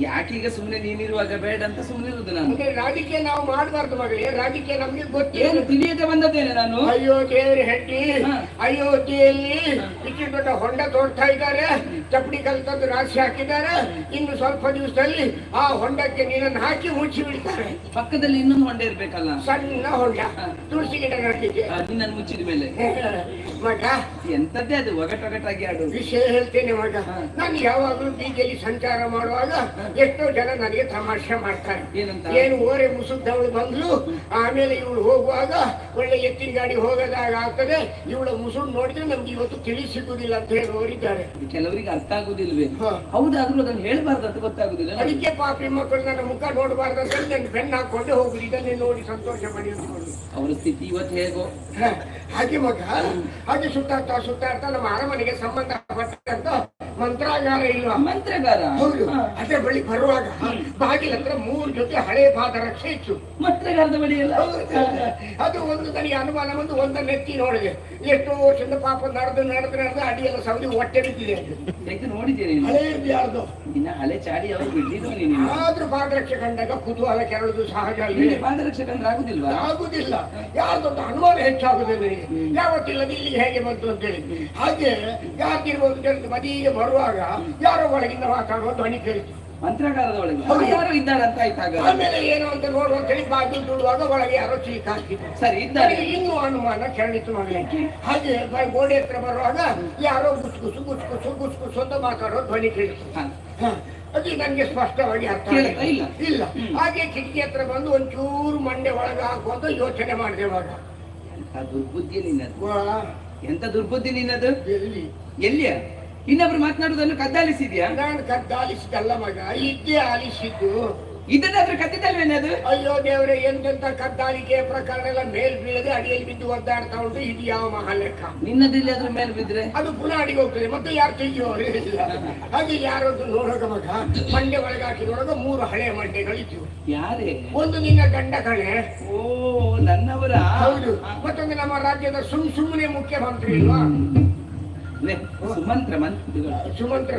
ಯಾಕೀಗ ಸುಮ್ನೆ ನೀನಿರುವಾಗ ಬೇಡ ಅಂತ ಸುಮ್ನಿರುವುದು ನಾನು. ರಾಜಕೀಯ ನಾವು ಮಾಡಬಾರ್ದು ಮಗಳೇ, ರಾಜಕೀಯ ನಮ್ಗೆ ಏನು ತಿಳಿಯದೆ ಬಂದದ್ದೇನೆ ನಾನು. ಅಯ್ಯೋ ದೇವ್ರ ಹೆಂಡಿ, ಅಯೋಧ್ಯೆಯಲ್ಲಿ ಇಷ್ಟು ದೊಡ್ಡ ಹೊಂಡ ತೋಡ್ತಾ ಇದ್ದಾರೆ, ಚಪ್ಪಡಿ ಕಲ್ತದ್ದು ರಾಶಿ ಹಾಕಿದ್ದಾರೆ, ಇನ್ನು ಸ್ವಲ್ಪ ದಿವಸದಲ್ಲಿ ಆ ಹೊಂಡಕ್ಕೆ ನೀರನ್ನು ಹಾಕಿ ಮುಚ್ಚಿ ಬಿಡ್ತಾರೆ. ಪಕ್ಕದಲ್ಲಿ ಇನ್ನೊಂದು ಹೊಂಡ ಇರ್ಬೇಕಲ್ಲ, ಸಣ್ಣ ಹೊಂಡ, ತುಳಸಿ ಗಿಡ ನಟ್ಟಿಗೆ. ನಿನ್ನನ್ನು ಮುಚ್ಚಿದ ಮೇಲೆ ಮಗ ಎಂತದ್ದೇ ಅದು ಒಗಟೊಗಟಾಗಿ ಆಡು. ವಿಷಯ ಹೇಳ್ತೇನೆ ಮಗ, ನಾನು ಯಾವಾಗಲೂ ಬೀದಿಯಲ್ಲಿ ಸಂಚಾರ ಮಾಡುವಾಗ ಎಷ್ಟೋ ಜನ ನನಗೆ ತಮಾಷೆ ಮಾಡ್ತಾರೆ. ಏನು ಓರೆ ಮುಸುದ್ದವಳು ಬಂದ್ಲು, ಆಮೇಲೆ ಇವಳು ಹೋಗುವಾಗ ಒಳ್ಳೆ ಎತ್ತಿನ ಗಾಡಿ ಹೋಗೋದಾಗ ಆಗ್ತದೆ, ಇವಳ ಮುಸುಡ್ ನೋಡಿದ್ರೆ ನಮ್ಗೆ ಇವತ್ತು ತಿಳಿ ಸಿಗುದಿಲ್ಲ ಅಂತ ಹೇಳಿ ಓರಿದ್ದಾರೆ. ಕೆಲವರಿಗೆ ಅರ್ಥ ಆಗುದಿಲ್ವೇ? ಹೌದಾದ್ರೂ ಅದನ್ನು ಹೇಳ್ಬಾರ್ದು ಅಂತ ಗೊತ್ತಾಗುದಿಲ್ಲ. ಅದಕ್ಕೆ ಪಾಪಿ ಮಕ್ಕಳು ನನ್ನ ಮುಖ ನೋಡಬಾರ್ದು ಅಂತ ನನ್ನ ಬೆನ್ನ ಹಾಕೊಂಡೆ ಹೋಗುದು, ಇದನ್ನೇ ನೋಡಿ ಸಂತೋಷ ಪಡೆಯುವುದು. ಅವರ ಸ್ಥಿತಿ ಇವತ್ತು ಹೇಗೋ ಹಾಗೆ ಮಗ. ಹಾಗೆ ಸುತ್ತಾಡ್ತಾ ನಮ್ಮ ಅರಮನೆಗೆ ಸಂಬಂಧಪಟ್ಟಂತ ಮಂತ್ರಾಗಾರ ಇಲ್ವಾ? ಮಂತ್ರಗಾರ? ಹೌದು. ಅದ್ರ ಬಳಿ ಬರುವಾಗ ಬಾಗಿಲ ಹತ್ರ 3 ಜೊತೆ ಹಳೆ ಪಾದರಕ್ಷೆ ಇತ್ತು. ಮಂತ್ರಗಾರದ ಬಳಿ ಎಲ್ಲ ಅದು ಒಂದು ನನಗೆ ಅನುಮಾನ ಬಂದು ಒಂದನ್ನು ಎತ್ತಿ ನೋಡಿದೆ. ಎಷ್ಟೋ ವರ್ಷದಿಂದ ಪಾಪ ನಡೆದು ಅಡಿಯೆಲ್ಲ ಸೌದಿ ಹೊಟ್ಟೆ ಬಿದ್ದಿದೆ. ನೋಡಿದ್ದೇನೆ ಹಳೆ ಯಾರ್ದು ಇನ್ನ ಹಳೆ ಚಾಡಿ ಅವರು ಬಿಟ್ಟಿದ್ರು ನೀನು. ಆದ್ರೂ ಪಾದರಕ್ಷೆ ಕಂಡಾಗ ಕುತೂಹಲ ಕೆರಳುದು ಸಹಜ. ಪಾದರಕ್ಷೆ ಕಂಡ್ರೆ ಆಗುದಿಲ್ವಾ? ಆಗುದಿಲ್ಲ, ಯಾರ್ದೊಂದು ಅನುಮಾನ ಹೆಚ್ಚಾಗುದಿಲ್ಲ. ಯಾವತ್ತಿಲ್ಲ ಇಲ್ಲಿಗೆ ಹೇಗೆ ಬಂತು ಅಂತ ಹೇಳಿ. ಹಾಗೆ ಯಾರಿಗಿರ್ಬೋದು ಬದಿಗೆ ಬರುವಾಗ ಯಾರೋ ಒಳಗಿಂದ ಮಾತಾಡುವ ಧ್ವನಿ ಕೇಳಿತು. ಮಂತ್ರಗಾರದ ಒಳಗೆ ಯಾರೋ ಇದ್ದಾರೆ ಅಂತ ಆಯ್ತಾಗ ಆಮೇಲೆ ಏನು ಅಂತ ನೋಡುವ ಅಂತ ಹೇಳಿ ಬಾಗಿಲು ತುಳುವಾಗ ಒಳಗೆ ಯಾರೋ ಚೀಕ್ ಹಾಕಿದ್ರು. ಸರಿ ಇದ್ದಾರೆ. ಇನ್ನೂ ಅನುಮಾನ ಕೆರಳಿತು ಮಗಲಿಕ್ಕೆ. ಹಾಗೆ ಗೋಡೆ ಹತ್ರ ಬರುವಾಗ ಯಾರೋ ಗುಸ್ಕುಸು ಅಂತ ಮಾತಾಡೋ ಧ್ವನಿ ಕೇಳಿತು. ಅದು ನನಗೆ ಸ್ಪಷ್ಟವಾಗಿ ಅರ್ಥ ಇಲ್ಲ. ಹಾಗೆ ಕಿಟಕಿ ಹತ್ರ ಬಂದು ಒಂಚೂರು ಮಂಡೆ ಒಳಗೆ ಹಾಕುವಂತ ಯೋಚನೆ ಮಾಡಿದೆ ಮಗ. ದುರ್ಬುದ್ಧಿ ನಿನ್ನದು, ಎಂತ ದುರ್ಬುದ್ಧಿ ನಿನ್ನದು. ಎಲ್ಲಿಯ ಇನ್ನೊಬ್ರು ಮಾತನಾಡುವುದನ್ನು ಕದ್ದಾಲಿಸಿದ್ಯಾ? ನಾನು ಕದ್ದಾಲಿಸಿದಲ್ಲ ಮಗ, ಇದ್ದೇ ಆಲಿಸಿದ್ದು. ಇದನ್ನಾದ್ರೂ ಕದ್ದಿದ್ದಲ್ವೇನದು? ಅಯ್ಯೋ ದೇವರೇ, ಎಂತೆಂತ ಕದ್ದಾಲಿಕೆ ಪ್ರಕರಣ ಎಲ್ಲ ಮೇಲ್ ಬೀಳದೆ ಅಡಿಯಲ್ಲಿ ಬಿದ್ದು ಒದ್ದಾಡ್ತಾ ಉಂಟು. ಇದು ಯಾವ ಮಹಾಲೆಕ್ಕ? ನಿನ್ನದಿಲ್ಲಿ ಅದ್ರ ಮೇಲೆ ಬಿದ್ರೆ ಅದು ಪುನಃ ಅಡಿಗೆ ಹೋಗ್ತದೆ, ಮತ್ತೆ ಯಾರು ತೆಗಿಯೋರು ಇಲ್ಲ. ಹಾಗೆ ಯಾರೊಂದು ನೋಡೋಗ ಮಗ, ಮಂಡೆ ಒಳಗೆ ಹಾಕಿ ನೋಡೋಗ 3 ಹಳೆ ಮಂಡೆಗಳಿತ್ತು. ಯಾರೇ? ಒಂದು ನಿನ್ನ ಗಂಡ ಕಣೆ. ಓ ನನ್ನವರ? ಹೌದು. ಮತ್ತೊಂದು ನಮ್ಮ ರಾಜ್ಯದ ಸುಮ್ಮನೆ ಮುಖ್ಯಮಂತ್ರಿ ಇಲ್ವಾ? ಸುಮಂತ್ರ ಮಂತ್ರಿಗಳು. ಸುಮಂತ್ರ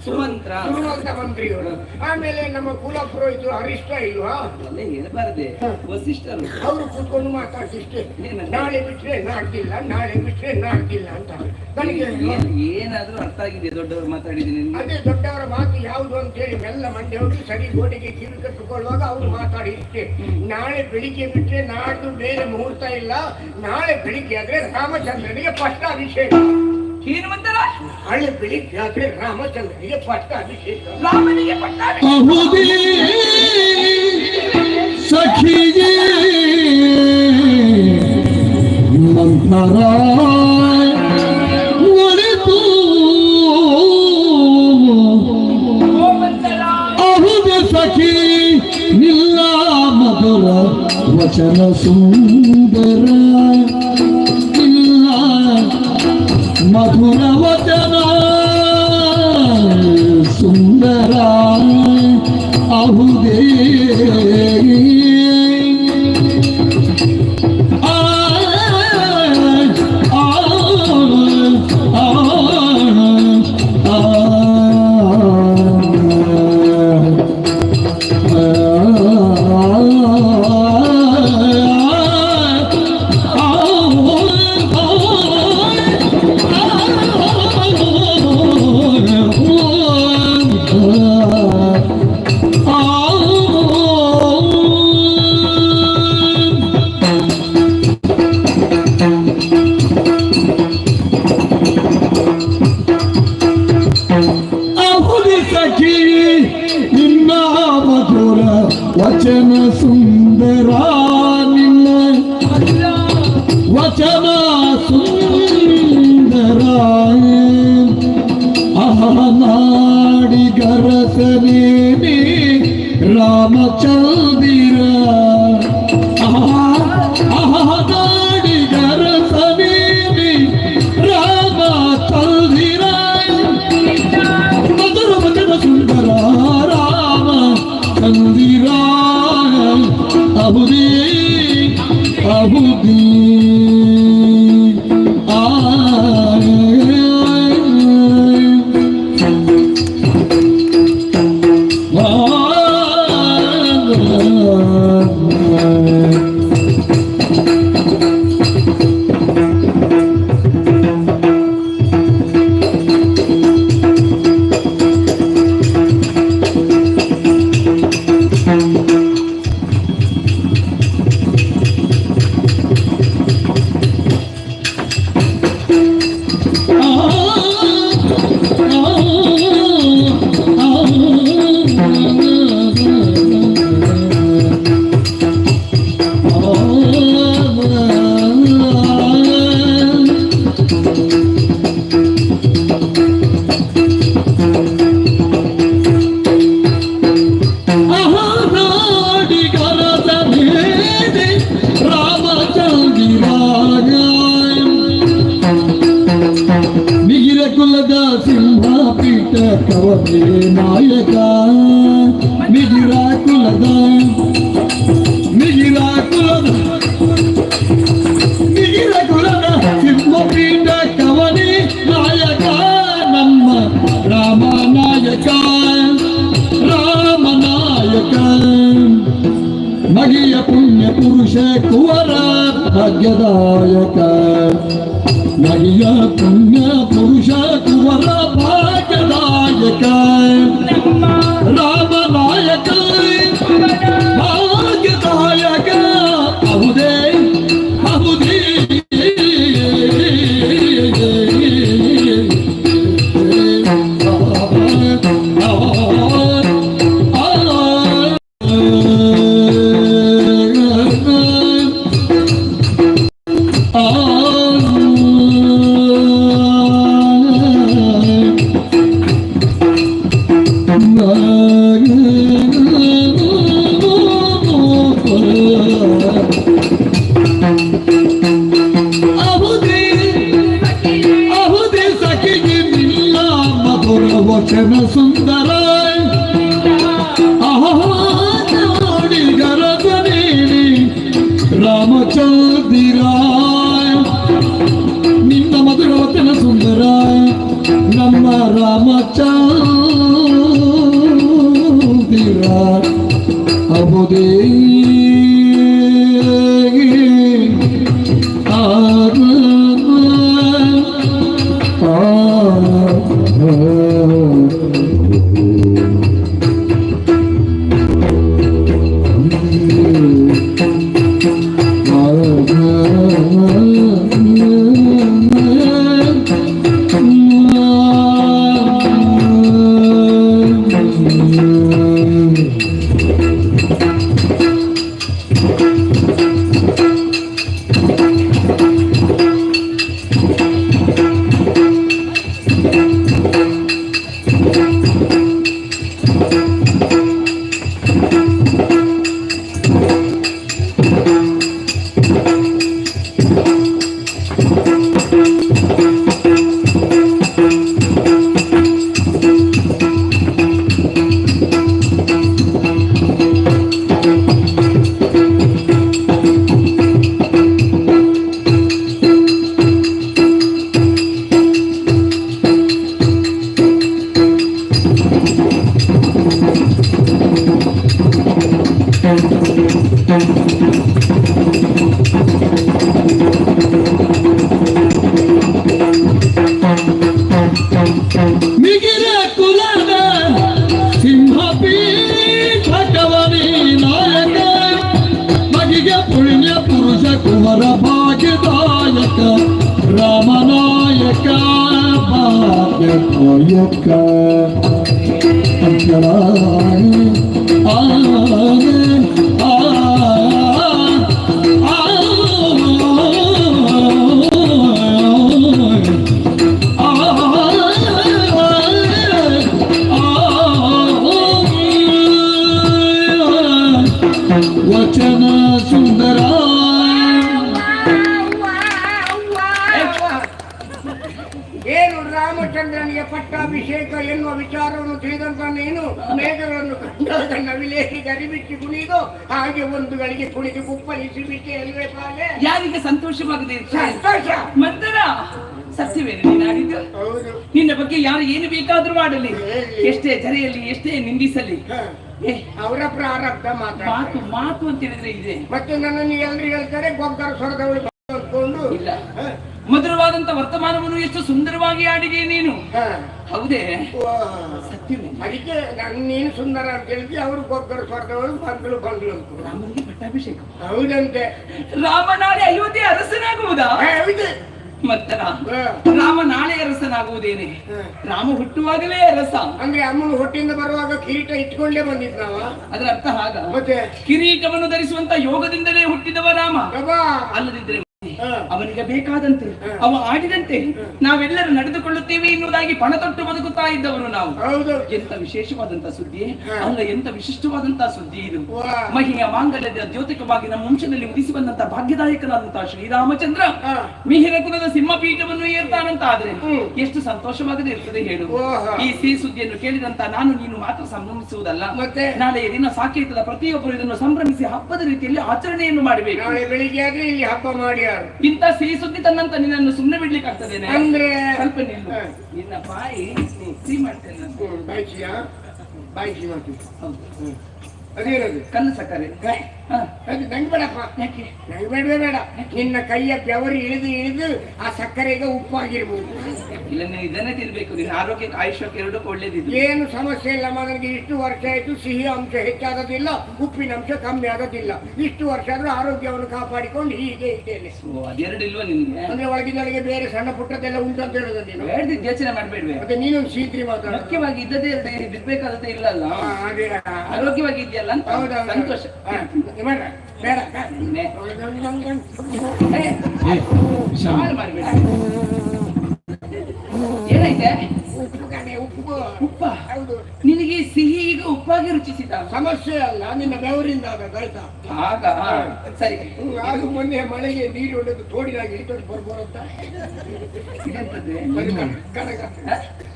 ಸುಮಂತ್ರ ಸುಮಂತ ಮಂತ್ರಿಗಳು. ಆಮೇಲೆ ನಮ್ಮ ಕುಲ ಪುರೋಹಿತರು ಹರಿಷ್ಠ ಇಲ್ವಾ? ಅಲ್ಲೇ ಹೇಳ್ಬಾರ್ದೆ, ವಸಿಷ್ಠರು ಅವರು ಕೂತ್ಕೊಂಡು ಮಾತಾಡ್ತಿಷ್ಟೇ, ಏನಂತ? ನಾಳೆ ಬಿಟ್ರೆ ನಾಡ್ದಿಲ್ಲ, ನಾಳೆ ಬಿಟ್ರೆ ನಾಡ್ದಿಲ್ಲ ಅಂತ. ನನಗೆ ಏನಾದ್ರೂ ಅರ್ಥ ಆಗಿದೆ? ದೊಡ್ಡವರು ಮಾತಾಡಿದ್ದೀನಿ. ಅದೇ ದೊಡ್ಡವರ ಮಾತು ಯಾವುದು ಅಂತ ಹೇಳಿ ಮೆಲ್ಲ ಮಂಡೆ ಹೋಗಿ ಸರಿ ಗೋಡೆಗೆ ಕಿವಿ ಕಟ್ಟುಕೊಳ್ಳುವಾಗ ಅವರು ಮಾತಾಡಿ ಇಷ್ಟೇ, ನಾಳೆ ಬೆಳಿಗ್ಗೆ ಬಿಟ್ರೆ ನಾಡ್ದು ಬೇರೆ ಮುಹೂರ್ತ ಇಲ್ಲ, ನಾಳೆ ಬೆಳಿಗ್ಗೆ ಆದ್ರೆ ರಾಮಚಂದ್ರನಿಗೆ ಪಟ್ಟಾಭಿಷೇಕ. ಏನು ಮಂತರ? ನಾಳೆ ಬೆಳಿಗ್ಗೆ ಆದ್ರೆ ರಾಮಚಂದ್ರನಿಗೆ ಪಟ್ಟಾಭಿಷೇಕ. ರಾಮನಿಗೆ ಪಟ್ಟಾಭಿಷೇಕ. ಅಹುದೇ ಸಖಿಯೇ ಮಂತರ ಒಳಿತು ಅಹುದೇ ಸಖಿ ನಿಲ್ಲ ಮಧುರ ವಚನ ಸುಂದರ ಇಲ್ಲ ಮಧುರ ವಚನ ಸುಂದರ ಅಹುದೇ ವಚನ ಸುಂದರ ನಿನ್ನ ವಚನ ಸುಂದರ ಅಹನಾಡಿಗರಸನೇನಿ ರಾಮಚಂದಿರ ಅಹನಾಡಿಗರಸನೇನಿ ರಾಮಚಂದಿರ ಮಧುರ ವಚನ ಸುಂದರ ರಾಮ ಚಂದಿರ ಅಹುದೇ ಅಹುದೇ ಕುಲದ ಸಿಂಹ ಪೀಠ ಕವಲೆ ನಾಯಕ ಮಿಗಿರ ಕುಲದ ಸಿಂಹ ಪೀಠ ಕವಲೆ ನಾಯಕ ನಮ್ಮ ರಾಮ ನಾಯಕ ಮಗಿಯ ಪುಣ್ಯ ಪುರುಷ ಕುವರ ಭಾಗ್ಯದಾಯಕ ಮಗಿಯ ಪುಣ್ಯ ಪುರುಷ ಕುವರ ಭಾಗ್ಯದಾಯಕ ರಾಮ ನಾಯಕ ಭಾಗ್ಯದಾಯಕ ಅಹುದೇ ಅಹುದೇ ವಚನ ಸುಂದರ ಅಹೋಡಿಗರದನೇನಿ ರಾಮಚಂದಿರ ನಿನ್ನ ಮಧುರ ವಚನ ಸುಂದರ ಮಿಗಿರ ಕುಲದ ಸಿಂಹಪೀಠಕವನಿ ನಾಯಕ ಮಗಿಗೆ ಪುಣ್ಯ ಪುರುಷ ಕುವರ ಭಾಗ್ಯದಾಯಕ ರಾಮನಾಯಕ ಭಾಗ್ಯದಾಯಕ ವಚನ ಸುಂದರ ಏನು ರಾಮಚಂದ್ರನಿಗೆ ಪಟ್ಟಾಭಿಷೇಕ ಎನ್ನುವ ವಿಚಾರವನ್ನು ತಿಳಿದಂತ ನೀನು ಮೇಘಗಳನ್ನು ಕಂಡಾಗ ನವಿಲೇಸಿ ಗರಿಬಿಚ್ಚಿ ಕುಣಿದು ಹಾಗೆ ಒಂದು ಗಳಿಗೆ ಕುಣಿದು ಕುಪ್ಪಳಿಸಿ ಬಿಟ್ಟೆ ಅಲ್ವೇ ಪಾಲೆ ಯಾರಿಗೆ ಸಂತೋಷವಾಗದೆ ಸಂತೋಷ ಮಂದರ ಸತ್ಯವೇನು ನೀನಾಡಿದ್ದು? ಹೌದು. ನಿನ್ನ ಬಗ್ಗೆ ಯಾರು ಏನು ಬೇಕಾದ್ರೂ ಮಾಡಲಿ, ಎಷ್ಟೇ ಜರೆಯಲ್ಲಿ ಎಷ್ಟೇ ನಿಂದಿಸಲಿ, ಅವರ ಪ್ರಾರಬ್ಧ ಮಾತು ಮಾತು ಅಂತ ಹೇಳಿದ್ರೆ ಇದೆ. ಮತ್ತೆ ನನ್ನನ್ನು ಎಲ್ರು ಹೇಳ್ತಾರೆ ಗೊಬ್ಬರ ಸ್ವರದವಳು ಅಂದ್ಕೊಂಡು ಇಲ್ಲ, ಮಧುರವಾದಂತ ವರ್ತಮಾನವನ್ನು ಎಷ್ಟು ಸುಂದರವಾಗಿ ಆಡಿದೆ ನೀನು. ಹೌದೇ? ಅದಕ್ಕೆ ನೀನು ಸುಂದರ ಅಂತ ಹೇಳಿದ್ವಿ, ಅವರು ಗೊಬ್ಬರ ಸ್ವರದವಳು ಬಂದ್ರು ಬಂದ್ರು ಅಂತ. ರಾಮನಿಗೆ ಪಟ್ಟಾಭಿಷೇಕ ಹೌದಂತೆ. ರಾಮ ನಾಳೆ ಅಯೋಧ್ಯೆ ಅರಸನಾಗುವುದಾ? ಮತ್ತರ ರಾಮ ನಾಳೆ ಅರಸನಾಗುವುದೇನೆ? ರಾಮ ಹುಟ್ಟುವಾಗಲೇ ಅರಸ ಅಂದ್ರೆ ಅಮ್ಮನ ಹೊಟ್ಟೆಯಿಂದ ಬರುವಾಗ ಕಿರೀಟ ಇಟ್ಕೊಂಡೇ ಬಂದಿದ್ ನಾವ. ಅದರ ಅರ್ಥ ಹಾಗ. ಮತ್ತೆ ಕಿರೀಟವನ್ನು ಧರಿಸುವಂತ ಯೋಗದಿಂದಲೇ ಹುಟ್ಟಿದವ ರಾಮ. ಅಲ್ಲದಿದ್ರೆ ಅವನಿಗೆ ಬೇಕಾದಂತೆ ಅವ ಆಡಿದಂತೆ ನಾವೆಲ್ಲರೂ ನಡೆದುಕೊಳ್ಳುತ್ತೇವೆ ಎನ್ನುವುದಾಗಿ ಪಣ ತೊಟ್ಟು ಬದುಕುತ್ತಾ ಇದ್ದವರು ನಾವು. ಎಂತ ವಿಶೇಷವಾದಂತ ಸುದ್ದಿ ಅಲ್ಲ, ಎಂತ ವಿಶಿಷ್ಟವಾದಂತಹ ಸುದ್ದಿ ಇದು. ಮಹಿಯ ಮಾಂಗಲ್ಯದ ದ್ಯೋತಕವಾಗಿ ನಮ್ಮ ವಂಶದಲ್ಲಿ ಉದಿಸಿ ಬಂದಂತ ಭಾಗ್ಯದಾಯಕನಾದಂತಹ ಶ್ರೀರಾಮಚಂದ್ರ ಮಿಹಿರ ಕುಲದ ಸಿಂಹಪೀಠವನ್ನು ಏರ್ತಾನಂತ ಆದ್ರೆ ಎಷ್ಟು ಸಂತೋಷವಾಗದೇ ಇರ್ತದೆ ಹೇಳು. ಈ ಸಿಹಿ ಸುದ್ದಿಯನ್ನು ಕೇಳಿದಂತ ನಾನು ನೀನು ಮಾತ್ರ ಸಂಭ್ರಮಿಸುವುದಲ್ಲ, ಮತ್ತೆ ನಾಳೆ ದಿನ ಸಾಕೇತದ ಪ್ರತಿಯೊಬ್ಬರು ಇದನ್ನು ಸಂಭ್ರಮಿಸಿ ಹಬ್ಬದ ರೀತಿಯಲ್ಲಿ ಆಚರಣೆಯನ್ನು ಮಾಡಬೇಕು. ನಾಳೆ ಬೆಳಿಗ್ಗೆ ಆದ್ರೆ ಇಲ್ಲಿ ಹಬ್ಬ ಮಾಡಿ ಇಂತ ಸಿಹಿ ಸುದ್ದಿ ತನ್ನಂತ ನಿನ್ನನ್ನು ಸುಮ್ಮನೆ ಬಿಡ್ಲಿಕ್ಕೆ ಆಗ್ತದೇನೆ? ಅಂದ್ರೆ ಸ್ವಲ್ಪ ನಿಲ್ಲು, ನಿನ್ನ ಬಾಯಿ ಸಿಹಿ ಮಾಡ್ತೇನೆ. ಬಾಯಿ ಮಾಡ್ತೀನಿ. ಹೌದು, ಅದೇನದು? ಕಲ್ಲು ಸಕ್ಕರೆ. ಅದು ನಂಗೆ ಬೇಡಪ್ಪ. ಯಾಕೆ? ನಂಗೆ ಬೇಡವೇ ಬೇಡ. ನಿನ್ನ ಕೈಯ ಬೆವರು ಇಳಿದು ಆ ಸಕ್ಕರೆಗೆ ಉಪ್ಪಾಗಿರ್ಬೋದು. ಇಲ್ಲ, ನೀವು ಇದನ್ನೇ ತಿನ್ಬೇಕು. ನಿನ್ನ ಆರೋಗ್ಯಕ್ಕೆ ಆಯುಷ್ಯಕ್ಕೆ ಎರಡಕ್ಕೂ ಒಳ್ಳೇದಿದೆ. ಏನು ಸಮಸ್ಯೆ ಇಲ್ಲ. ನನಗೆ ಇಷ್ಟು ವರ್ಷ ಆಯ್ತು, ಸಿಹಿ ಅಂಶ ಹೆಚ್ಚಾಗೋದಿಲ್ಲ, ಉಪ್ಪಿನ ಅಂಶ ಕಮ್ಮಿ ಆಗೋದಿಲ್ಲ. ಇಷ್ಟು ವರ್ಷ ಆದ್ರೂ ಆರೋಗ್ಯವನ್ನು ಕಾಪಾಡಿಕೊಂಡು ಹೀಗೆ ಇದ್ದೇನೆ. ಅದೆರಡು ಇಲ್ವಾ ನಿನ್ಗೆ? ಅಂದ್ರೆ ಒಳಗಿನೊಳಗೆ ಬೇರೆ ಸಣ್ಣ ಪುಟ್ಟದೆಲ್ಲ ಉಂಟು ಅಂತ ಹೇಳೋದು ನೀನು. ಬೇಡದಿದ್ದು ಯೋಚನೆ ಮಾಡ್ಬೇಡ್ವೆ. ಮತ್ತೆ ನೀನೊಂದು ಶೀಘ್ರ ಮಾತಾಡ. ಮುಖ್ಯವಾಗಿ ಇದ್ದದೇ ಬಿಡ್ಬೇಕಾದದ್ದೇ ಇಲ್ಲ ಅಲ್ಲ. ಆರೋಗ್ಯವಾಗಿ ಇದೆಯಲ್ಲ ಅಂತ ಸಂತೋಷ. ಬೇಡ ಮಾಡಬೇಡ. ಏನೈತೆ? ಉಪ್ಪು. ಉಪ್ಪ? ಹೌದು. ನಿನಗೆ ಸಿಹಿ ಈಗ ಉಪ್ಪಾಗಿ ರುಚಿಸಿದ? ಸಮಸ್ಯೆ ಅಲ್ಲ, ನಿನ್ನ ಬೆವರಿಂದ ಆಯ್ತಾ? ಆಗ ಸರಿ. ಆಗ ಮೊನ್ನೆ ಮಳೆಗೆ ನೀರು ಹೊಡೆದು ತೋಡಿನಾಗಿ ಇಟ್ಕೊಂಡು ಬರ್ಬೋರಂತ.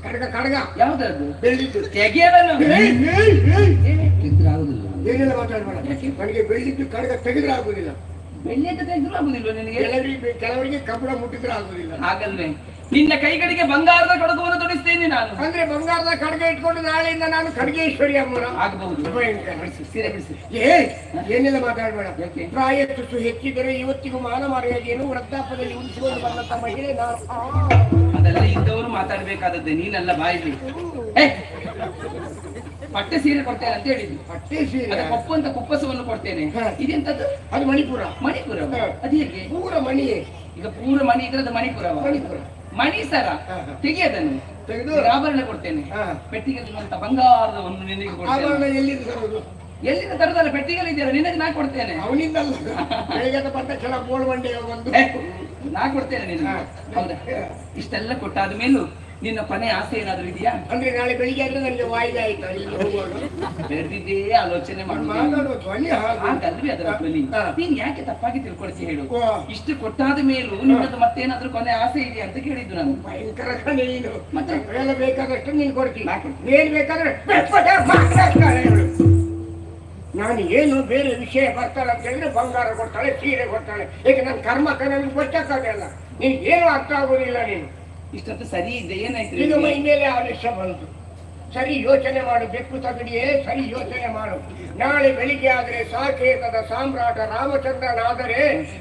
ಕಡಗ ಕಡಗ ಯಾವ್ದದು? ಬೆಳ್ಳಿದ್ದು. ತೆಗೆಯಲ್ಲ, ಏನೆಲ್ಲ ಮಾತಾಡ್ಬೇಡ. ನನಗೆ ಬೆಳ್ಳಿದ್ದು ಕಡಗ ತೆಗೆದ್ರೆ ಆಗುದಿಲ್ಲ. ಬೆಳ್ಳಿದ್ದು ತೆಗೆದ್ರು ಆಗುದಿಲ್ವ ನಿನಗೆ? ಕೆಲವರಿಗೆ ಕಬ್ಬಣ ಮುಟ್ಟಿದ್ರೆ ಆಗುದಿಲ್ಲ. ಹಾಗಲ್ವೇ? ನಿನ್ನ ಕೈಗಳಿಗೆ ಬಂಗಾರದ ಕಡಗವನ್ನು ತೊಡಿಸ್ತೇನೆ ನಾನು. ಅಂದ್ರೆ ಬಂಗಾರದ ಕಡಗ ಇಟ್ಕೊಂಡು ನಾಳೆಯಿಂದ ನಾನು ಖಡ್ಗೇಶ್ವರಿ ಅಮ್ಮನ ಆಗಬಹುದು. ಸೀರೆ ಬಿಡಿಸಿ. ಏನೆಲ್ಲ ಮಾತಾಡ್ಬೇಡ. ಪ್ರಾಯಸ್ಸು ಹೆಚ್ಚಿದರೆ ಇವತ್ತಿಗೂ ಮಾನ ಮರ್ಯಾದೆಯನ್ನು ವೃದ್ಧಾಪದಲ್ಲಿ ಉಳಿಸಿಕೊಂಡು ಬಂದಂತ ಮಹಿಳೆ ನಾನು. ಅದೆಲ್ಲ ಇದ್ದವರು ಮಾತಾಡ್ಬೇಕಾದದ್ದೇ, ನೀನಲ್ಲ ಬಾಯಿಲಿ. ಪಟ್ಟೆ ಸೀರೆ ಕೊಡ್ತೇನೆ ಅಂತ ಹೇಳಿದ್ವಿ. ಪಟ್ಟೆ ಸೀರೆ ಅದು ಕೊಪ್ಪು ಅಂತ ಕುಪ್ಪಸವನ್ನು ಕೊಡ್ತೇನೆ. ಹಾ. ಇದೆಂತದ್ದು? ಅದು ಮಣಿಪುರ. ಮಣಿಪುರ. ಹಾ. ಅದು ಹೇಗೆ? ಪೂರ ಮಣಿಯೇ. ಈಗ ಪೂರ ಮಣಿ ಇದ್ರದ್ದು ಮಣಿಪುರ. ಮಣಿಪುರ ಮಣಿ ಸರ ಹಾ, ಹಾ. ತೆಗೆಯದನ್ನು ತೆಗೆದು ಆಭರಣ ಕೊಡ್ತೇನೆ. ಹಾ. ಪೆಟ್ಟಿಗೆಲ್ಲಿರುವಂತ ಬಂಗಾರವನ್ನು ನಿನಗೆ ಕೊಡ್ತೇನೆ. ಆಭರಣ ಎಲ್ಲಿಂದ ತರುವುದು? ಎಲ್ಲಿಂದ ತರದಲ್ಲ, ಪೆಟ್ಟಿಗೆಲ್ಲಿ ಇದೆಯಲ್ಲ, ನಿನಗೆ ನಾ ಕೊಡ್ತೇನೆ. ಅವನಿಂದಲ್ಲ, ಬೆಳಗ್ಗೆ ಬಂದ ಕೆಲ ಬೋಳ್ ಬಂಡೆಗೆ ಬಂದು ನಾ ಕೊಡ್ತೇನೆ ನಿನಗೆ. ಹೌದಾ? ಇಷ್ಟೆಲ್ಲ ಕೊಟ್ಟಾದ ಮೇಲೂ ನಿನ್ನ ಕೊನೆ ಆಸೆ ಏನಾದ್ರೂ ಇದೆಯಾ? ಅಂದ್ರೆ ನಾಳೆ ಬೆಳಿಗ್ಗೆ ಆದ್ರೆ ನನಗೆ ವಾಯ್ದೆ ಆಯ್ತಾ ಇಲ್ಲಿ ಹೋಗುವಾಗ? ಬೆಳೆದಿದ್ದೇ ಆಲೋಚನೆ ಮಾತಾಡುವ ಧ್ವನಿ ಹಾಗಲ್ವಿ ಅದರ ಧ್ವನಿ. ಹಾ. ನೀನ್ ಯಾಕೆ ತಪ್ಪಾಗಿ ತಿಳ್ಕೊಳ್ತಿ ಹೇಳು? ಓ. ಇಷ್ಟು ಕೊಟ್ಟಾದ ಮೇಲೂ ನಿನ್ನದು ಮತ್ತೇನಾದ್ರೂ ಕೊನೆ ಆಸೆ ಇದೆಯಾ ಅಂತ ಕೇಳಿದ್ದು ನಾನು. ಭಯಂಕರ ಕಣೆ ನೀನು. ಮತ್ತೆ? ಎಲ್ಲ ಬೇಕಾದಷ್ಟು ನೀನು ಕೊಡ್ತೀನಿ. ನಾ ಕೊಡ್ತೀನಿ. ಏನ್ ಬೇಕಾದ್ರೆ ಮಾತಾಡ್ತಾಳೆ ಇವಳು. ನಾನು ಏನು ಬೇರೆ ವಿಷಯ ಬರ್ತಾಳೆ ಅಂತ ಹೇಳಿದ್ರೆ ಬಂಗಾರ ಕೊಡ್ತಾಳೆ, ಸೀರೆ ಕೊಡ್ತಾಳೆ. ಈಗ ನನ್ನ ಕರ್ಮ ನನಗೆ ಗೊತ್ತಾಗಲ್ಲ. ನೀನ್ ಏನು ಅರ್ಥ ಆಗೋದಿಲ್ಲ ನೀನು. ಇಷ್ಟೊತ್ತು ಸರಿ ಇದೆ, ಏನಾಯ್ತು ಈಗ ನಿನಗೆ? ಮೈ ಮೇಲೆ ಆದೇಶ ಬಂತು. ಸರಿ ಯೋಚನೆ ಮಾಡು, ಬೆಕ್ಕು ತಗಡಿಯೇ, ಸರಿ ಯೋಚನೆ ಮಾಡು. ನಾಳೆ ಬೆಳಿಗ್ಗೆ ಆದ್ರೆ ಸಾಕೇತದ ಸಾಮ್ರಾಟ ರಾಮಚಂದ್ರನಾದರೆ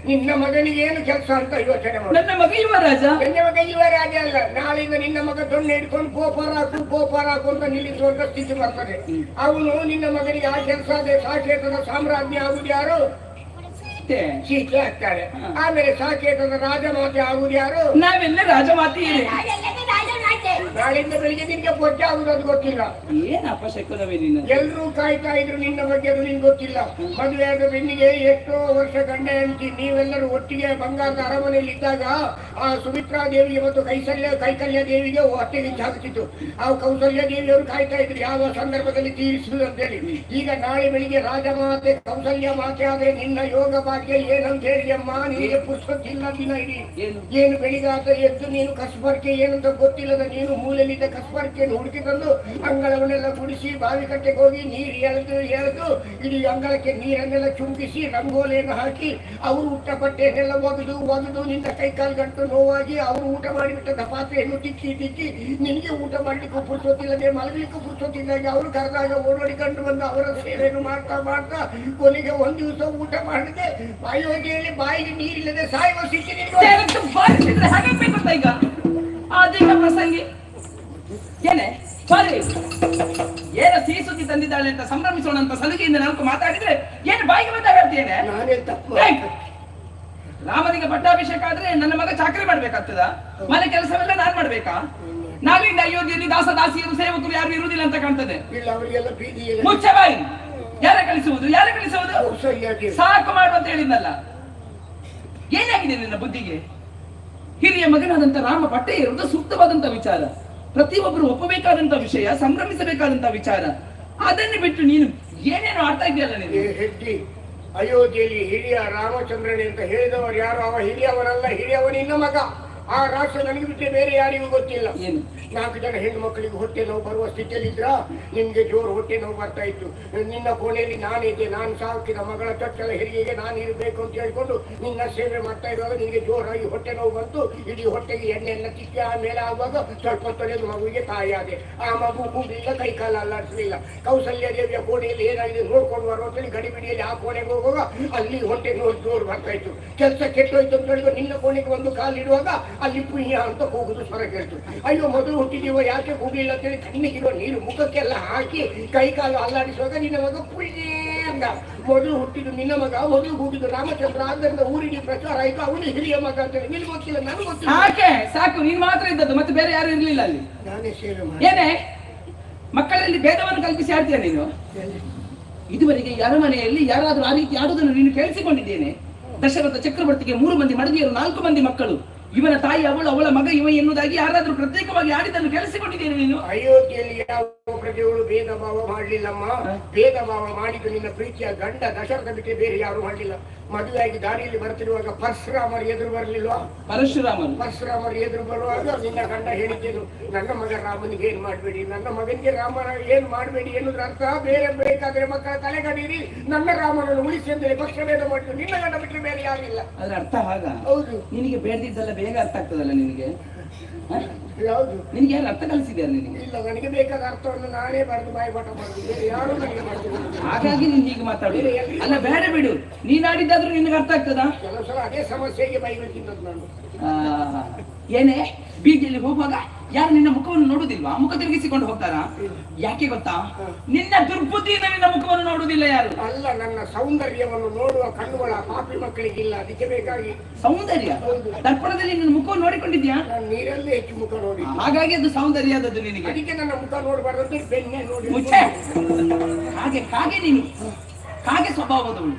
ನಿನ್ನ ಮಗನಿಗೆ ಏನು ಕೆಲಸ ಅಂತ ಯೋಚನೆ ಮಾಡು. ನನ್ನ ಮಗ ಯುವರಾಜ. ನನ್ನ ಮಗ ಯುವರಾಜ ಅಲ್ಲ, ನಾಳೆಯಿಂದ ನಿನ್ನ ಮಗ ದೊಣ್ಣೆ ಹಿಡ್ಕೊಂಡು ಗೋಪಾರ ಹಾಕು ಅಂತ ನಿಲ್ಲಿಸುವಂತ ಸ್ಥಿತಿ ಬರ್ತದೆ. ಅವನು ನಿನ್ನ ಮಗನಿಗೆ ಆ ಕೆಲಸ ಅದೇ ಸಾಕೇತದ ಸಾಮ್ರಾಜ್ಞಿ ಆಗುದು ಯಾರು? ಸೀತೆ ಆಗ್ತಾಳೆ. ಆಮೇಲೆ ಸಾಕೇತದ ರಾಜಮಾತೆ ಆಗುದು ಯಾರು? ನಾವೆಲ್ಲ ರಾಜಮಾತಿ. ನಾಳೆಯಿಂದ ಬೆಳಿಗ್ಗೆ ನಿನ್ಗೆ ಬೊಜ್ಜ ಆಗುದು ಅದು ಗೊತ್ತಿಲ್ಲ. ಏನ್ ಅಪಶಕುನವೇ ನೀನು? ಎಲ್ರೂ ಕಾಯ್ತಾ ಇದ್ರು ನಿನ್ನ ಬಗ್ಗೆ, ಅದು ನಿನ್ಗೆ ಗೊತ್ತಿಲ್ಲ. ಮದುವೆ ಆದ ಬೆನ್ನಿಗೆ ಎಷ್ಟೋ ವರ್ಷ ಗಂಡ ಹೆಂಡತಿ ನೀವೆಲ್ಲರೂ ಒಟ್ಟಿಗೆ ಬಂಗಾರದ ಅರಮನೆಯಲ್ಲಿ ಇದ್ದಾಗ ಆ ಸುಮಿತ್ರಾ ದೇವಿಗೆ ಮತ್ತು ಕೈಕಲ್ಯ ದೇವಿಗೆ ಹೊಟ್ಟೆಗೆ ಜಾಗುತ್ತಿತ್ತು. ಆ ಕೌಸಲ್ಯ ದೇವಿಯವರು ಕಾಯ್ತಾ ಇದ್ರು ಯಾವ ಸಂದರ್ಭದಲ್ಲಿ ತೀರಿಸುವುದು ಅಂತೇಳಿ. ಈಗ ನಾಳೆ ಬೆಳಿಗ್ಗೆ ರಾಜಮಾತೆ ಕೌಸಲ್ಯ ಮಾತೆ ಆದ್ರೆ ನಿನ್ನ ಯೋಗ ಭಾಗ್ಯ ಏನಂತ ಹೇಳಿ ಅಮ್ಮ, ನಿನಗೆ ಪುಸ್ತಕಿಲ್ಲ ದಿನ ಇಡೀ. ಏನು ಬೆಳಿಗಾತ ಎದ್ದು ನೀನು ಕಸ್ಬರ್ಕೆ ಏನಂತ ಗೊತ್ತಿಲ್ಲದ ನೀನು ಮೂಲೆಯಲ್ಲಿದ್ದ ಕಸ್ಬರ್ಕೆಯನ್ನು ಹುಡುಕಿ ತಂದು ಅಂಗಳವನ್ನೆಲ್ಲ ಗುಡಿಸಿ ಬಾವಿ ಕಟ್ಟೆಗೆ ಹೋಗಿ ನೀರು ಎಳೆದು ಇಡೀ ಅಂಗಳಕ್ಕೆ ನೀರನ್ನೆಲ್ಲ ಚುಂಬಿಸಿ ರಂಗೋಲಿಯನ್ನು ಹಾಕಿ ಅವರು ಊಟ ಬಟ್ಟೆಯನ್ನೆಲ್ಲ ಒಗೆದು ನಿನ್ನ ಕೈಕಾಲು ಗಂಟು ನೋವಾಗಿ ಅವರು ಊಟ ಮಾಡಿಬಿಟ್ಟ ಪಾತ್ರೆಯನ್ನು ತಿಕ್ಕಿ ನಿನಗೆ ಊಟ ಮಾಡ್ಲಿಕ್ಕೂ ಪುರ್ಸೋತಿಲ್ಲದೆ ಮಲಗಲಿಕ್ಕೂ ಪುರ್ಸೋತಿಲ್ಲದೆ ಅವರು ಕರೆದಾಗ ಓಡೋಡಿಕೊಂಡು ಬಂದು ಅವರ ಸೇವೆಯನ್ನು ಮಾಡ್ತಾ ಕೊನೆಗೆ ಒಂದು ದಿವಸ ಊಟ ಮಾಡದೆ ಅಯೋಧ್ಯೆಯಲ್ಲಿ ಬಾಯಿಗೆ ನೀರಿಲ್ಲದೆ ಸಾಯುವ ಸ್ಥಿತಿ ಈಗ ಅದೀಗ ಪ್ರಸಂಗಿ ಏನೇ ಬಾರಿ ಏನ ಸಿಹಿ ಸುದ್ದಿ ತಂದಿದ್ದಾಳೆ ಅಂತ ಸಂಭ್ರಮಿಸೋಣ ಅಂತ ಸಲುಗೆಯಿಂದ ನಾಲ್ಕು ಮಾತಾಡಿದ್ರೆ ಏನು ಬಾಯಿಗೆ ಬಂದಾಗ ಹೇಳ್ತೇನೆ. ನಾನೇ ತಪ್ಪು. ರಾಮನಿಗೆ ಪಟ್ಟಾಭಿಷೇಕ ಆದ್ರೆ ನನ್ನ ಮಗ ಚಾಕರಿ ಮಾಡ್ಬೇಕಾಗ್ತದ? ಮನೆ ಕೆಲಸವೆಲ್ಲ ನಾನ್ ಮಾಡ್ಬೇಕಾ? ನಾವಿಂದ ಅಯೋಧ್ಯೆಯಲ್ಲಿ ದಾಸಿಯರು ಸೇವಕರು ಯಾರು ಇರುವುದಿಲ್ಲ ಅಂತ ಕಾಣ್ತದೆ. ಇಲ್ಲ, ಅವರಿಗೆಲ್ಲ ಬೀದಿ ಮುಚ್ಚ ಬಾಯಿ. ಯಾರ ಕಳಿಸುವುದು? ಸಾಕು ಮಾಡು ಅಂತ ಹೇಳಿದ್ನಲ್ಲ. ಏನಾಗಿದೆ ನಿನ್ನ ಬುದ್ಧಿಗೆ? ಹಿರಿಯ ಮಗನಾದಂತ ರಾಮ ಪಟ್ಟೆ ಇರುವುದು ಸೂಕ್ತವಾದಂತ ವಿಚಾರ, ಪ್ರತಿಯೊಬ್ಬರು ಒಪ್ಪಬೇಕಾದಂತ ವಿಷಯ, ಸಂಭ್ರಮಿಸಬೇಕಾದಂತ ವಿಚಾರ. ಅದನ್ನು ಬಿಟ್ಟು ನೀನು ಏನೇನು ಆಡ್ತಾ ಇದೆಯಲ್ಲ ನೀನು. ಹೆಡ್ಡಿ, ಅಯೋಧ್ಯೆಯಲ್ಲಿ ಹಿರಿಯ ರಾಮಚಂದ್ರನೇ ಅಂತ ಹೇಳಿದವರು ಯಾರು? ಅವ ಹಿರಿಯವನಲ್ಲ, ಹಿರಿಯವ ನಿನ್ನ ಮಗ. ಆ ರಾಷ್ಟ್ರ ನನಗೆ ಬಿಟ್ಟರೆ ಬೇರೆ ಯಾರಿಗೂ ಗೊತ್ತಿಲ್ಲ. ಏನು 4 ಜನ ಹೆಣ್ಣು ಮಕ್ಕಳಿಗೆ ಹೊಟ್ಟೆ ನೋವು ಬರುವ ಸ್ಥಿತಿಯಲ್ಲಿದ್ರ ನಿಮ್ಗೆ ಜೋರು ಹೊಟ್ಟೆ ನೋವು ಬರ್ತಾ ಇತ್ತು. ನಿನ್ನ ಕೋಣೆಯಲ್ಲಿ ನಾನಿದ್ದೆ, ನಾನು ಸಾಕಿದ ಮಗಳ ಚೊಚ್ಚಲ ಹೆರಿಗೆಗೆ ನಾನು ಇರಬೇಕು ಅಂತ ಹೇಳ್ಕೊಂಡು ನಿನ್ನ ಸೇವೆ ಮಾಡ್ತಾ ಇರುವಾಗ ನಿನಗೆ ಜೋರಾಗಿ ಹೊಟ್ಟೆ ನೋವು ಬಂತು. ಇಡೀ ಹೊಟ್ಟೆಗೆ ಎಣ್ಣೆಲ್ಲ ತಿಕ್ಕಿ ಆಮೇಲೆ ಆಗುವಾಗ ಸ್ವಲ್ಪ ತೊಳೆದು ಮಗುವಿಗೆ ತಾಯಿಯಾದೆ. ಆ ಮಗು ಕೂಡಲಿಲ್ಲ, ಕೈ ಕಾಲ ಅಲ್ಲಾಡಿಸಲಿಲ್ಲ. ಕೌಸಲ್ಯ ದೇವಿಯ ಕೋಣೆಯಲ್ಲಿ ಏನಾಗಿದೆ ನೋಡ್ಕೊಂಡು ಬರುವ ಅಂತೇಳಿ ಗಡಿಬಿಡಿಯಲ್ಲಿ ಆ ಕೋಣೆಗೆ ಹೋಗುವಾಗ ಅಲ್ಲಿ ಹೊಟ್ಟೆ ನೋವು ಜೋರು ಬರ್ತಾ ಇತ್ತು. ಕೆಲಸ ಕೆಟ್ಟೋಯ್ತು ಅಂತ ಹೇಳಿದ್ರೆ ನಿನ್ನ ಕೋಣೆಗೆ ಒಂದು ಕಾಲಿಡುವಾಗ ಅಲ್ಲಿ ಪುಣ್ಯ ಅಂತ ಕೂಗುದು ಸ್ವರ ಕೇಳ್ತು. ಅಯ್ಯೋ ಮೊದಲು ಹುಟ್ಟಿದೀವೋ ಯಾಕೆ ಕೂಗಲಿಲ್ಲ ಅಂತೇಳಿ ಕಣ್ಣಿಗಿರೋ ನೀರು ಮುಖಕ್ಕೆಲ್ಲ ಹಾಕಿ ಕೈ ಕಾಲು ಅಲ್ಲಾಡಿಸುವಾಗ ನಿನ್ನ ಮಗ ಪುಣ್ಯ ಅಂದ. ಮೊದಲು ಹುಟ್ಟಿದ್ದು ನಿನ್ನ ಮಗ, ಮೊದಲು ಕೂಗಿದ್ದು ರಾಮಚಂದ್ರ. ಆದ್ದರಿಂದ ಊರಿಗೆ ಪ್ರಚಾರ ಆಯ್ತು ಅವನು ಹಿರಿಯ ಮಗ ಅಂತೇಳಿ. ನಿನ್ಗೆ ಗೊತ್ತಿಲ್ಲ, ನನಗೆ ಗೊತ್ತಿಲ್ಲ. ಹಾಗೆ ಸಾಕು, ನೀನ್ ಮಾತ್ರ ಇದ್ದದ್ದು, ಮತ್ತೆ ಬೇರೆ ಯಾರು ಇರ್ಲಿಲ್ಲ ಅಲ್ಲಿ. ನಾನೇ ಸೇವೆ ಮಾಡಿ ಏನೇ ಮಕ್ಕಳಲ್ಲಿ ಭೇದವನ್ನು ಕಲ್ಪಿಸಿ ಆಡ್ತೀಯ ನೀನು? ಇದುವರೆಗೆ ಯಾರ ಮನೆಯಲ್ಲಿ ಯಾರಾದ್ರೂ ಆ ರೀತಿ ಆಡುವುದನ್ನು ನೀನು ಕೇಳಿಸಿಕೊಂಡಿದ್ದೇನೆ? ದಶರಥ ಚಕ್ರವರ್ತಿಗೆ 3 ಮಂದಿ ಮಡದಿಯರು, 4 ಮಂದಿ ಮಕ್ಕಳು. ಇವನ ತಾಯಿ ಅವಳ ಮಗ ಇವ ಎನ್ನುವುದಾಗಿ ಯಾರಾದ್ರೂ ಪ್ರತ್ಯೇಕವಾಗಿ ಆಡಿದ್ದನ್ನು ಕೇಳಿಸಿಕೊಂಡಿದ್ದೇನೆ ನೀನು? ಅಯೋಧ್ಯೆಯಲ್ಲಿ ಯಾವ ಪ್ರಜೆಗಳು ಭೇದ ಭಾವ ಮಾಡಲಿಲ್ಲಮ್ಮ. ಭೇದ ಭಾವ ಮಾಡಿದ್ದು ನಿನ್ನ ಪ್ರೀತಿಯ ಗಂಡ ದಶರಥ ಬಿಟ್ಟರೆ ಬೇರೆ ಯಾರು ಮಾಡಲಿಲ್ಲ. ಮದುವೆಯಾಗಿ ದಾರಿಯಲ್ಲಿ ಬರ್ತಿರುವಾಗ ಪರಶುರಾಮರು ಎದುರು ಬರಲಿಲ್ವಾ? ಪರಶುರಾಮರು ಎದುರು ಬರುವಾಗ ನಿನ್ನ ಗಂಡ ಹೇಳಿದ್ದೇನು, ನನ್ನ ಮಗ ರಾಮನಿಗೆ ಏನ್ ಮಾಡಬೇಡಿ, ನನ್ನ ಮಗನಿಗೆ ರಾಮನ ಏನ್ ಮಾಡಬೇಡಿ ಎನ್ನುವುದ್ರ ಅರ್ಥ ಬೇರೆ ಬೇಕಾದ್ರೆ ಮಕ್ಕಳ ತಲೆಗಡೀರಿ, ನನ್ನ ರಾಮನನ್ನು ಉಳಿಸಿ ಅಂತೇಳಿ ಪಕ್ಷಭೇದ ಮಾಡಿದ್ರು. ನಿನ್ನ ಗಂಡ ಬಿಟ್ಟರೆ ಬೇರೆ ಯಾರಿಲ್ಲ. ಅದ್ರ ಅರ್ಥ ಹಾಗ? ಹೌದು. ನಿನಗೆ ಬೇಡದಿದ್ದಲ್ಲ ಬೇಗ ಅರ್ಥ ಆಗ್ತದಲ್ಲ ನಿನಗೆ? ಯಾವುದು? ನಿನ್ಗೆ ಯಾರು ಅರ್ಥ ಕಲಿಸಿದ್ಯಾರ ನಿನಗೆ? ಇಲ್ಲ, ನನಗೆ ಬೇಕಾದ ಅರ್ಥವನ್ನು ನಾನೇ ಬರೆದು ಬಾಯಿಪಾಠ ಮಾಡುದು, ಬೇರೆ ಯಾರು ನನಗೆ ಮಾಡ್ತೀನಿ. ಹಾಗಾಗಿ ನೀನ್ ಹೀಗೆ ಮಾತಾಡುದು ಅಲ್ಲ. ಬೇಡ ಬಿಡು, ನೀನ್ ಆಡಿದ್ದಾದ್ರೂ ನಿನಗೆ ಅರ್ಥ ಆಗ್ತದಾ? ಕೆಲವು ಸಲ ಅದೇ ಸಮಸ್ಯೆಗೆ ಬೈಗುತ್ತಿದ್ದದ್ದು ನಾನು. ಏನೇ ಬೀದಿಯಲ್ಲಿ ಹೋಗುವಾಗ ಯಾರು ನಿನ್ನ ಮುಖವನ್ನು ನೋಡುದಿಲ್ವಾ? ಮುಖ ತಿರುಗಿಸಿಕೊಂಡು ಹೋಗ್ತಾರಾ? ಯಾಕೆ ಗೊತ್ತಾ? ನಿನ್ನ ದುರ್ಬುದ್ಧಿಯಿಂದ ನಿನ್ನ ಮುಖವನ್ನು ನೋಡುವುದಿಲ್ಲ ಯಾರು. ಅಲ್ಲ, ನನ್ನ ಸೌಂದರ್ಯವನ್ನು ನೋಡುವ ಕಣ್ಣುಗಳ ಪಾಪಿ ಮಕ್ಕಳಿಗಿಲ್ಲ, ಅದಕ್ಕೆ ಬೇಕಾಗಿ. ಸೌಂದರ್ಯ? ದರ್ಪಣದಲ್ಲಿ ನಿನ್ನ ಮುಖವನ್ನು ನೋಡಿಕೊಂಡಿದ್ಯಾ? ನಾನು ನೀರಲ್ಲೇ ಹೆಚ್ಚು ಮುಖ ನೋಡಿ, ಹಾಗಾಗಿ ಅದು ಸೌಂದರ್ಯ ಆದದ್ದು ನಿನಗೆ. ಅದಕ್ಕೆ ನನ್ನ ಮುಖ ನೋಡಬಾರ್ದು, ಬೆನ್ನೆ ನೋಡಿ. ಮುಚ್ಚೆ. ಕಾಗೆ ನೀನು ಕಾಗೆ ಸ್ವಭಾವದವಳು.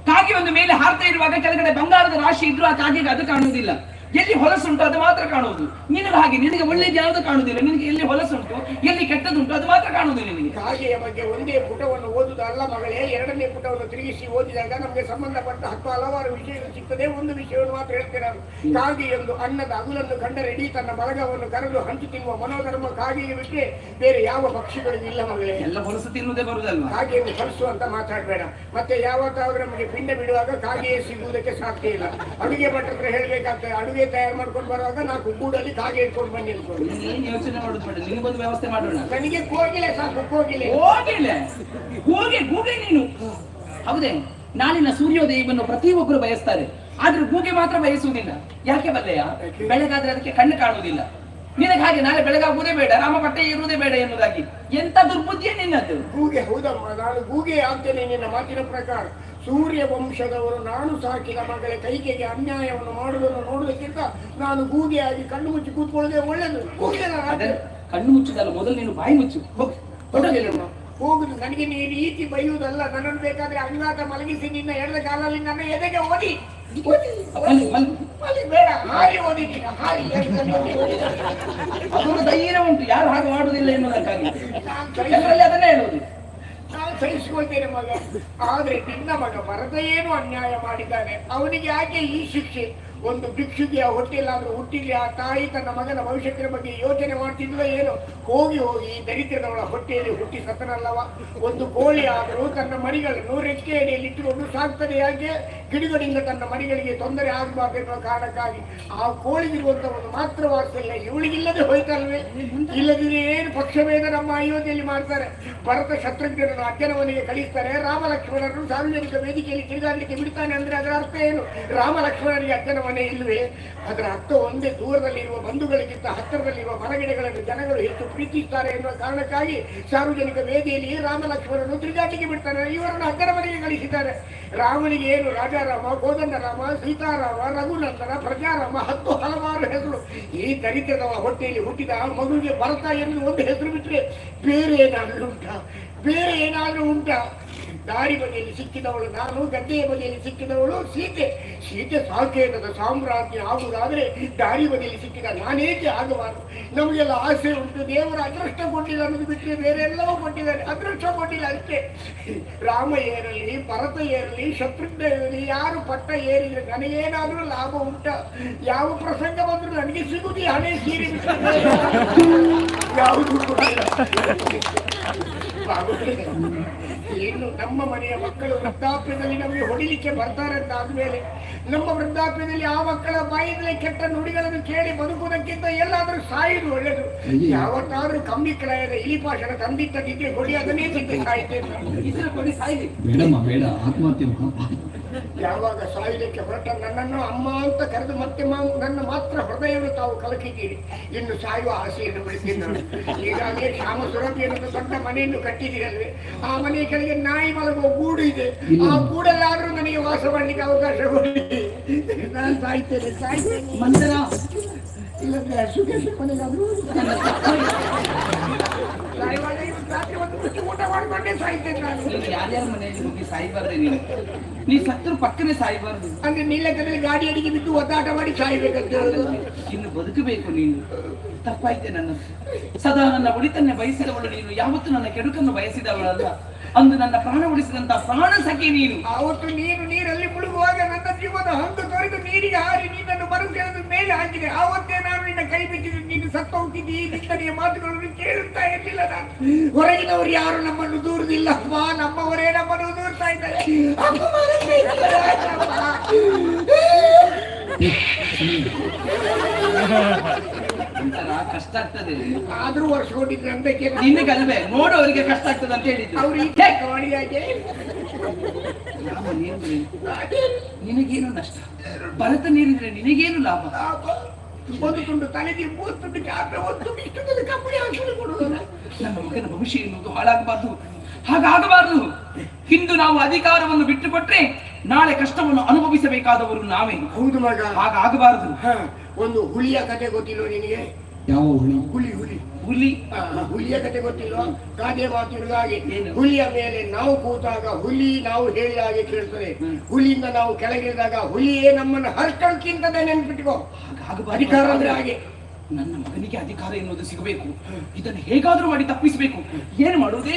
ಕಾಗೆ ಒಂದು ಮೇಲೆ ಹಾರ್ತಾ ಇರುವಾಗ ಕೆಳಗಡೆ ಬಂಗಾರದ ರಾಶಿ ಇದ್ರು ಆ ಕಾಗೆಗೆ ಅದು ಕಾಣುವುದಿಲ್ಲ. ಎಲ್ಲಿ ಹೊಲಸುಂಟು ಅದು ಮಾತ್ರ ಕಾಣುವುದು. ನಿನಗೆ ಹಾಗೆ, ನಿನಗೆ ಒಳ್ಳೆದು ಯಾವುದು ಕಾಣುವುದಿಲ್ಲ. ನಿನಗೆ ಎಲ್ಲಿ ಹೊಲಸುಂಟು, ಎಲ್ಲಿ ಕೆಟ್ಟದುಂಟು ಅದು ಮಾತ್ರ ಕಾಣುವುದು ನಿನಗೆ. ಕಾಗೆಯ ಬಗ್ಗೆ ಒಂದೇ ಪುಟವನ್ನು ಓದುವುದು ಅಲ್ಲ ಮಗಳೇ, ಎರಡನೇ ಪುಟವನ್ನು ತಿರುಗಿಸಿ ಓದಿದಾಗ ನಮಗೆ ಸಂಬಂಧಪಟ್ಟ ಹಲವಾರು ವಿಷಯಗಳು ಸಿಗ್ತದೆ. ಒಂದು ವಿಷಯವನ್ನು ಮಾತ್ರ ಹೇಳ್ತೇನೆ ನಾನು. ಕಾಗೆಯೊಂದು ಅನ್ನದ ಅಗುಲನ್ನು ಕಂಡರೆ ಇಡೀ ತನ್ನ ಬಳಗವನ್ನು ಕರೆದು ಹಂಚಿ ತಿನ್ನುವ ಮನೋಧರ್ಮ ಕಾಗೆಗೆ ಬಿಟ್ಟರೆ ಬೇರೆ ಯಾವ ಪಕ್ಷಿಗಳಿಗೂ ಇಲ್ಲ ಮಗಳೇ. ಎಲ್ಲ ಹೊಲಸು ತಿನ್ನುವುದೇ ಬರುದಲ್ವಾ? ಕಾಗೆಯನ್ನು ಕಲಿಸು ಅಂತ ಮಾತಾಡಬೇಡ. ಮತ್ತೆ ಯಾವತ್ತಾದ್ರೂ ನಮಗೆ ಪಿಂಡ ಬಿಡುವಾಗ ಕಾಗೆಯೇ ಸಿಗುವುದಕ್ಕೆ ಸಾಧ್ಯ ಇಲ್ಲ. ಅಡುಗೆ ಭಟ್ರ ಹೇಳ್ಬೇಕಾಗ್ತದೆ, ಅಡುಗೆ ತಯಾರು ಮಾಡ್ಕೊಂಡು ಬರುವಾಗ ನಾಲ್ಕು ಕೂಡಲ್ಲಿ ಕಾಗೆ ಇಟ್ಕೊಂಡು ಬನ್ನಿ ಅನ್ಕೊಂಡು. ನೀನು ಯೋಚನೆ ಮಾಡುದು ಬೇಡ, ನಿನಗೊಂದು ವ್ಯವಸ್ಥೆ ಮಾಡೋಣ. ನನಗೆ ಕೋಗಿಲೆ ಸಾಕು, ಕೋಗಿಲೆ. ಗೂಗೆ ನೀನು ಹೌದೇ? ನಾಳಿನ ಸೂರ್ಯೋದಯವನ್ನು ಪ್ರತಿಯೊಬ್ಬರು ಬಯಸ್ತಾರೆ, ಆದ್ರೆ ಗೂಗೆ ಮಾತ್ರ ಬಯಸುವುದಿಲ್ಲ. ಯಾಕೆ ಬಲ್ಲೆಯ? ಬೆಳಗಾದ್ರೆ ಅದಕ್ಕೆ ಕಣ್ಣು ಕಾಣುವುದಿಲ್ಲ. ನಿನಗೆ ಹಾಗೆ ನಾಳೆ ಬೆಳಗಾಗುವುದೇ ಬೇಡ, ರಾಮ ಬಟ್ಟೆ ಇರುವುದೇ ಬೇಡ ಎನ್ನುವುದಾಗಿ. ಎಂತ ದುರ್ಬುದ್ಧಿಯೇ ನಿನ್ನದ್ದು. ಗೂಗೆ ಹೌದಮ್ಮ, ನಾನು ಗೂಗೆ ಆಗ್ತೇನೆ ನಿನ್ನ ಮಾತಿನ ಪ್ರಕಾರ. ಸೂರ್ಯ ವಂಶದವರು ನಾನು ಸಾಕಿದ ಮಗಳ ಕೈಕೆಗೆ ಅನ್ಯಾಯವನ್ನು ಮಾಡುವುದನ್ನು ನೋಡುವುದಕ್ಕಿಂತ ನಾನು ಗೂಗೆ ಆಗಿ ಕಣ್ಣು ಮುಚ್ಚಿ ಕೂತ್ಕೊಳ್ಳೋದೇ ಒಳ್ಳೆದು. ಕಣ್ಣು ಮುಚ್ಚುದಲ್ಲ, ಮೊದಲು ನೀನು ಬಾಯಿ ಮುಚ್ಚು. ಹೋಗುದು. ನನಗೆ ನೀ ರೀತಿ ಬೈಯುವುದಲ್ಲ, ನನ್ನನ್ನು ಬೇಕಾದ್ರೆ ಅಂಗಾತ ಮಲಗಿಸಿ ನಿನ್ನ ಎಡದ ಕಾಲಲ್ಲಿ ನನ್ನ ಎದೆಗೆ ಓದಿ ಬೇಡ, ಹಾರಿ ಓದಿದ್ದೀರ, ಹಾರಿ. ಅದೊಂದು ಧೈರ್ಯ ಉಂಟು, ಯಾರು ಹಾಗೆ ಮಾಡುವುದಿಲ್ಲ ಎನ್ನುವುದಕ್ಕಾಗಿ ಅದನ್ನೇ ಹೇಳುವುದು. ನಾನು ಸಹಿಸಿಕೊಳ್ತೇನೆ ಮಗ, ಆದ್ರೆ ನಿನ್ನ ಮಗ ಭರತ ಏನು ಅನ್ಯಾಯ ಮಾಡಿದ್ದಾನೆ, ಅವನಿಗೆ ಯಾಕೆ ಈ ಶಿಕ್ಷೆ? ಒಂದು ಭಿಕ್ಷುಕಿಯ ಹೊಟ್ಟೆಲ್ಲಾದ್ರೂ ಹುಟ್ಟಿಗೆ ಆ ತಾಯಿ ತನ್ನ ಮಗನ ಭವಿಷ್ಯತ್ತಿನ ಬಗ್ಗೆ ಯೋಚನೆ ಮಾಡ್ತಿದ್ವ ಏನು? ಹೋಗಿ ದರಿದ್ರದವಳ ಹೊಟ್ಟೆಯಲ್ಲಿ ಹುಟ್ಟಿ ಸತ್ತನಲ್ಲವ. ಒಂದು ಕೋಳಿ ಆದರೂ ತನ್ನ ಮರಿಗಳನ್ನು ರೆಕ್ಕೆ ಅಡಿಯಲ್ಲಿ ಇಟ್ಟುಕೊಂಡು ಸಾಕ್ತದೆ. ಯಾಕೆ? ಗಿಡಗಳಿಂದ ತನ್ನ ಮರಿಗಳಿಗೆ ತೊಂದರೆ ಆಗಬಾರ್ದು ಎನ್ನುವ ಕಾರಣಕ್ಕಾಗಿ. ಆ ಕೋಳಿಗಿರುವಂತ ಒಂದು ಮಾತ್ರ ವಾತ್ಸಲ್ಯ ಇವಳಿಗಿಲ್ಲದೆ ಹೋಯ್ತಲ್ವೇ? ಇಲ್ಲದಿದ್ರೆ ಏನು ಪಕ್ಷಭೇದ ನಮ್ಮ ಅಯೋಧ್ಯೆಯಲ್ಲಿ ಮಾಡ್ತಾರೆ. ಭರತ ಶತ್ರುಘ್ನರನ್ನು ಅಜ್ಜನ ಮನೆಗೆ ಕಳಿಸ್ತಾರೆ, ರಾಮ ಲಕ್ಷ್ಮಣರನ್ನು ಸಾರ್ವಜನಿಕ ವೇದಿಕೆಯಲ್ಲಿ ತಿರುಗಾಡಲಿಕ್ಕೆ ಬಿಡ್ತಾನೆ. ಅಂದ್ರೆ ಅದರ ಅರ್ಥ ಏನು? ರಾಮ ಲಕ್ಷ್ಮಣರಿಗೆ ಅಜ್ಜನ ಮನೆ ಇಲ್ವೇ? ಅದರ ಅರ್ಥ ಒಂದೇ, ದೂರದಲ್ಲಿರುವ ಬಂಧುಗಳಿಗಿಂತ ಹತ್ತಿರದಲ್ಲಿರುವ ಮರಗಿಡಗಳನ್ನು ಜನಗಳು ಹೆಚ್ಚು ಪ್ರೀತಿಸುತ್ತಾರೆ ಎನ್ನುವ ಕಾರಣಕ್ಕಾಗಿ ಸಾರ್ವಜನಿಕ ವೇದಿಯಲ್ಲಿ ರಾಮ ಲಕ್ಷ್ಮಣರನ್ನು ತಿರುಗಾಟಕ್ಕೆ ಬಿಡ್ತಾರೆ. ಇವರನ್ನು ಅಜ್ಜನ ಮನೆಗೆ ಕಳಿಸಿದ್ದಾರೆ. ರಾಮನಿಗೆ ಏನು ರಾಜಾರಾಮ, ಕೋದಂಡರಾಮ, ಸೀತಾರಾಮ, ರಘುನಂದನ, ಪ್ರಜಾರಾಮ, 10 ಹಲವಾರು ಹೆಸರು. ಈ ದರಿದ್ರದ ಹೊಟ್ಟೆಯಲ್ಲಿ ಹುಟ್ಟಿದ ಮಗುವಿಗೆ ಭರತ ಎಂದು ಒಂದು ಹೆಸರು ಬಿಟ್ಟರೆ ಬೇರೆ ಏನಾದ್ರೂ ಉಂಟಾ? ದಾರಿ ಬದಿಯಲ್ಲಿ ಸಿಕ್ಕಿದವಳು ನಾನು, ಗದ್ದೆಯ ಬದಿಯಲ್ಲಿ ಸಿಕ್ಕಿದವಳು ಸೀತೆ. ಸಾಕೇತದ ಸಾಮ್ರಾಜ್ಯ ಆಗುವುದಾದರೆ ದಾರಿ ಬದಿಯಲ್ಲಿ ಸಿಕ್ಕಿದ ನಾನೇಕೆ ಆಗಬಾರದು? ನಮಗೆಲ್ಲ ಆಸೆ ಉಂಟು, ದೇವರ ಅದೃಷ್ಟ ಕೊಟ್ಟಿಲ್ಲ ಅನ್ನೋದು ಬಿಟ್ಟರೆ ಬೇರೆ ಎಲ್ಲವೂ ಕೊಟ್ಟಿದ್ದಾರೆ, ಅದೃಷ್ಟ ಕೊಟ್ಟಿಲ್ಲ ಅಷ್ಟೇ. ರಾಮ ಏರಲಿ, ಭರತ ಏರಲಿ, ಶತ್ರುಘ್ನ ಏರಲಿ, ಯಾರು ಪಟ್ಟ ಏರಿದ್ರೆ ನನಗೇನಾದ್ರೂ ಲಾಭ ಉಂಟ? ಯಾವ ಪ್ರಸಂಗ ಬಂದರೂ ನನಗೆ ಸಿಗುವುದು ಹಣೆ ಸೀರೆ ಯಾವುದು ಇನ್ನು ನಮ್ಮ ಮನೆಯ ಮಕ್ಕಳು ವೃದ್ಧಾಪ್ಯದಲ್ಲಿ ನಮಗೆ ಹೊಡಿಲಿಕ್ಕೆ ಬರ್ತಾರೆ ಅಂತ ಆದ್ಮೇಲೆ ನಮ್ಮ ವೃದ್ಧಾಪ್ಯದಲ್ಲಿ ಆ ಮಕ್ಕಳ ಬಾಯಿನಲ್ಲಿ ಕೆಟ್ಟ ನುಡಿಗಳನ್ನು ಕೇಳಿ ಬದುಕುವುದಕ್ಕಿಂತ ಎಲ್ಲಾದ್ರೂ ಸಾಯುವುದು ಒಳ್ಳೆದು. ಯಾವತ್ತಾದ್ರೂ ಕಮ್ಮಿ ಕ್ರಯದ ಇಲಿಪಾಷಣ ತಂದಿದ್ದಿದ್ರೆ ಕೊಡಿ, ಅದನ್ನೇ ತಿಂದು ಸಾಯ್ತೇನೆ. ಕೊಡಿ ಸಾಯ್ಲಿ. ಬೇಡ, ಆತ್ಮಹತ್ಯೆ. ಯಾವಾಗ ಸಾಯುವುದಕ್ಕೆ ಹೊರಟ ನನ್ನನ್ನು ಅಮ್ಮ ಅಂತ ಕರೆದು ಮತ್ತೆ ನನ್ನ ಮಾತ್ರ ಹೃದಯವನ್ನು ತಾವು ಕಲಕಿದ್ದೀರಿ. ಇನ್ನು ಸಾಯುವ ಆಸೆಯನ್ನು ಬೆಳೆತೀನಿ ನಾನು. ಈಗಾಗಲೇ ಶ್ಯಾಮ ಸುರಭಿ ಅನ್ನೋದು ದೊಡ್ಡ ಮನೆಯನ್ನು ಕಟ್ಟಿದ್ದೀರಲ್ವೇ? ಆ ಮನೆಯ ಕೆಳಗೆ ನಾಯಿ ಮಲಗುವ ಗೂಡು ಇದೆ. ಆ ಗೂಡಲ್ಲಾದ್ರೂ ನನಗೆ ವಾಸ ಮಾಡಲಿಕ್ಕೆ ಅವಕಾಶ ಕೊಡಿ. ನಾನು ಸಾಯ್ತೇನೆ. ಮಂದಿರ ಇಲ್ಲಂದ್ರೆ ಸುಖೇಶ್ ಮನೆಗಾದ್ರೂ ಊಟ ಮಾಡಿಕೊಂಡೇ ಸಾಯ್ತೇನೆ ನಾನು. ಯಾರ್ಯಾರ ಮನೆಯಲ್ಲಿ ಹೋಗಿ ಸಾಯ್ಬಾರ್ದೆ ನೀ ಸತ್ರು ಪಕ್ಕನೆ ಸಾಯ್ಬಾರ್ದು. ಅಂದ್ರೆ ನೀಲಕದಲ್ಲಿ ಗಾಡಿ ಅಡಿಗೆ ಬಿದ್ದು ಒದ್ದಾಟ ಮಾಡಿ ಸಾಯ್ಬೇಕಂತ ಹೇಳುದು. ಇನ್ನು ಬದುಕಬೇಕು ನೀನು. ತಪ್ಪಾಯ್ತೆ ನನ್ನ. ಸದಾ ನನ್ನ ಒಳಿತನ್ನೇ ಬಯಸಿದವಳು ನೀನು, ಯಾವತ್ತು ನನ್ನ ಕೆಡುಕನ್ನು ಬಯಸಿದವಳಲ್ಲ. ಅಂದು ನನ್ನ ಪ್ರಾಣ ಉಳಿಸಿದಂತ ಪ್ರಾಣ ಸಖಿ ನೀನು. ಆವತ್ತು ನೀನು ನೀರಲ್ಲಿ ಮುಳುಗುವಾಗ ನನ್ನ ಜೀವನ ಹಂಗು ತೊರೆದು ನೀರಿಗೆ ಹಾರಿ ನಿನ್ನನ್ನು ಮರುಸೆಳೆದು ಮೇಲೆ ಹಾಕಿದೆ. ಆವತ್ತೇ ನಾನು ನಿನ್ನ ಕೈ ಬಿಟ್ಟಿದ್ದು. ನೀನು ಸತ್ತ ಹೋಗಿದ್ದಿ. ಈ ನಿಂದನೆಯ ಮಾತುಗಳನ್ನು ಕೇಳುತ್ತಾ ಇರಲಿಲ್ಲ ನಾನು. ಹೊರಗಿನವರು ಯಾರು ನಮ್ಮನ್ನು ದೂರುದಿಲ್ಲ, ನಮ್ಮವರೇ ನಮ್ಮನ್ನು ದೂರ್ತಾ ಇದ್ದಾರೆ. ಕಷ್ಟ ಆಗ್ತದೆ. ಆದ್ರೂ ವರ್ಷಗೊಂಡಿದ್ರೆ ಅಂದಕ್ಕೆ ನಿನಗೆ ಅಲ್ವೇ ನೋಡು, ಅವರಿಗೆ ಕಷ್ಟ ಆಗ್ತದೆ ಅಂತ ಹೇಳಿದ್ದು. ನಿನಗೇನು ನಷ್ಟ? ಭರತ ನೀರಿದ್ರೆ ನಿನಗೇನು ಲಾಭ? ಒಂದು ತುಂಡು ತಲೆಗೆ 3 ತುಂಡು ಕ್ಯಾಪೆ, 1 ತುಂಡು ಇಷ್ಟದಲ್ಲಿ ಕಪ್ಪಡಿ ಹಾಕಿ ಕೊಡುವುದಲ್ಲ. ನನ್ನ ಮಗನ ಭವಿಷ್ಯ ಎನ್ನುವುದು ಹಾಳಾಗಬಾರ್ದು, ಹಾಗಾಗಬಾರದು. ಇಂದು ನಾವು ಅಧಿಕಾರವನ್ನು ಬಿಟ್ಟುಕೊಟ್ರೆ ನಾಳೆ ಕಷ್ಟವನ್ನು ಅನುಭವಿಸಬೇಕಾದವರು ನಾವೇ. ಹೌದು ಮಗ, ಹಾಗಾಗಬಾರದು. ಒಂದು ಹುಲಿಯ ಕತೆ ಗೊತ್ತಿಲ್ವ ನಿನಗೆ? ಯಾವ ಹುಳಿ? ಹುಲಿ ಹುಲಿ ಹುಲಿಯ ಕತೆ ಗೊತ್ತಿಲ್ವಾ? ಗಾದೆ ಮಾತಿರುವ ಹಾಗೆ ಹುಲಿಯ ಮೇಲೆ ನಾವು ಕೂತಾಗ ಹುಲಿ ನಾವು ಹೇಳಿದ ಹಾಗೆ ಕೇಳ್ತದೆ, ಹುಲಿಯಿಂದ ನಾವು ಕೆಳಗಿಳಿದಾಗ ಹುಲಿಯೇ ನಮ್ಮನ್ನು ಹರ್ಕಳ್ಕಿಂತದೇ ನೆನ್ಪಿಟ್ಕೋ. ಅಧಿಕಾರ ಅಂದ್ರೆ ಹಾಗೆ. ನನ್ನ ಮಗನಿಗೆ ಅಧಿಕಾರ ಎನ್ನುವುದು ಸಿಗಬೇಕು, ಇದನ್ನು ಹೇಗಾದ್ರೂ ಮಾಡಿ ತಪ್ಪಿಸಬೇಕು. ಏನು ಮಾಡುವುದೇ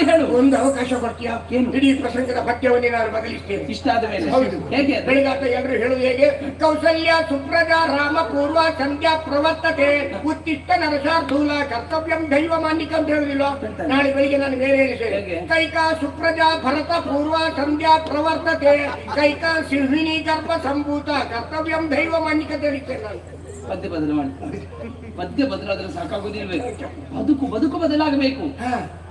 ಹೇಳು. ಒಂದು ಅವಕಾಶ ಕೊಡ್ತೀಯಾ? ಇಡೀ ಪ್ರಸಂಗದ ಪಠ್ಯವನ್ನೇ ನಾನು ಬದಲಿಸ್ತೇನೆ. ಇಷ್ಟ ಆದ ಮೇಲೆ ಹೌದು. ಹೇಗೆ? ಬೆಳಗಾತ ಎಲ್ಲರೂ ಹೇಳುದು ಹೇಗೆ? ಕೌಸಲ್ಯ ಸುಪ್ರಜಾ ರಾಮ ಪೂರ್ವ ಸಂಧ್ಯಾ ಪ್ರವರ್ತತೆ ಉತ್ತಿಷ್ಟ ನರಸಾರ್ಥೂಲ ಕರ್ತವ್ಯಂ ದೈವ ಮಾನ್ಯಿಕ ಅಂತ ಹೇಳುದಿಲ್ಲ? ನಾಳೆ ಬೆಳಿಗ್ಗೆ ನಾನು ಬೇರೆ ಹೇಳಿದ್ದೇನೆ. ಕೈಕಾ ಸುಪ್ರಜಾ ಭರತ ಪೂರ್ವ ಸಂಧ್ಯಾ ಪ್ರವರ್ತತೆ ಕೈಕಾ ಸಿಂಹಿಣಿ ಗರ್ಭ ಸಂಭೂತ ಕರ್ತವ್ಯಂ ದೈವ ಮಾನ್ಯಿಕ ಅಂತ ಹೇಳಿದ್ದೇನೆ ನಾನು. ಪದ್ಯ ಬದಲು ಮಾಡಿ. ಪದ್ಯ ಬದಲಾದ್ರೆ ಸಾಕಾಗುದಿಲ್ವೇ? ಬದುಕು ಬದಲಾಗಬೇಕು.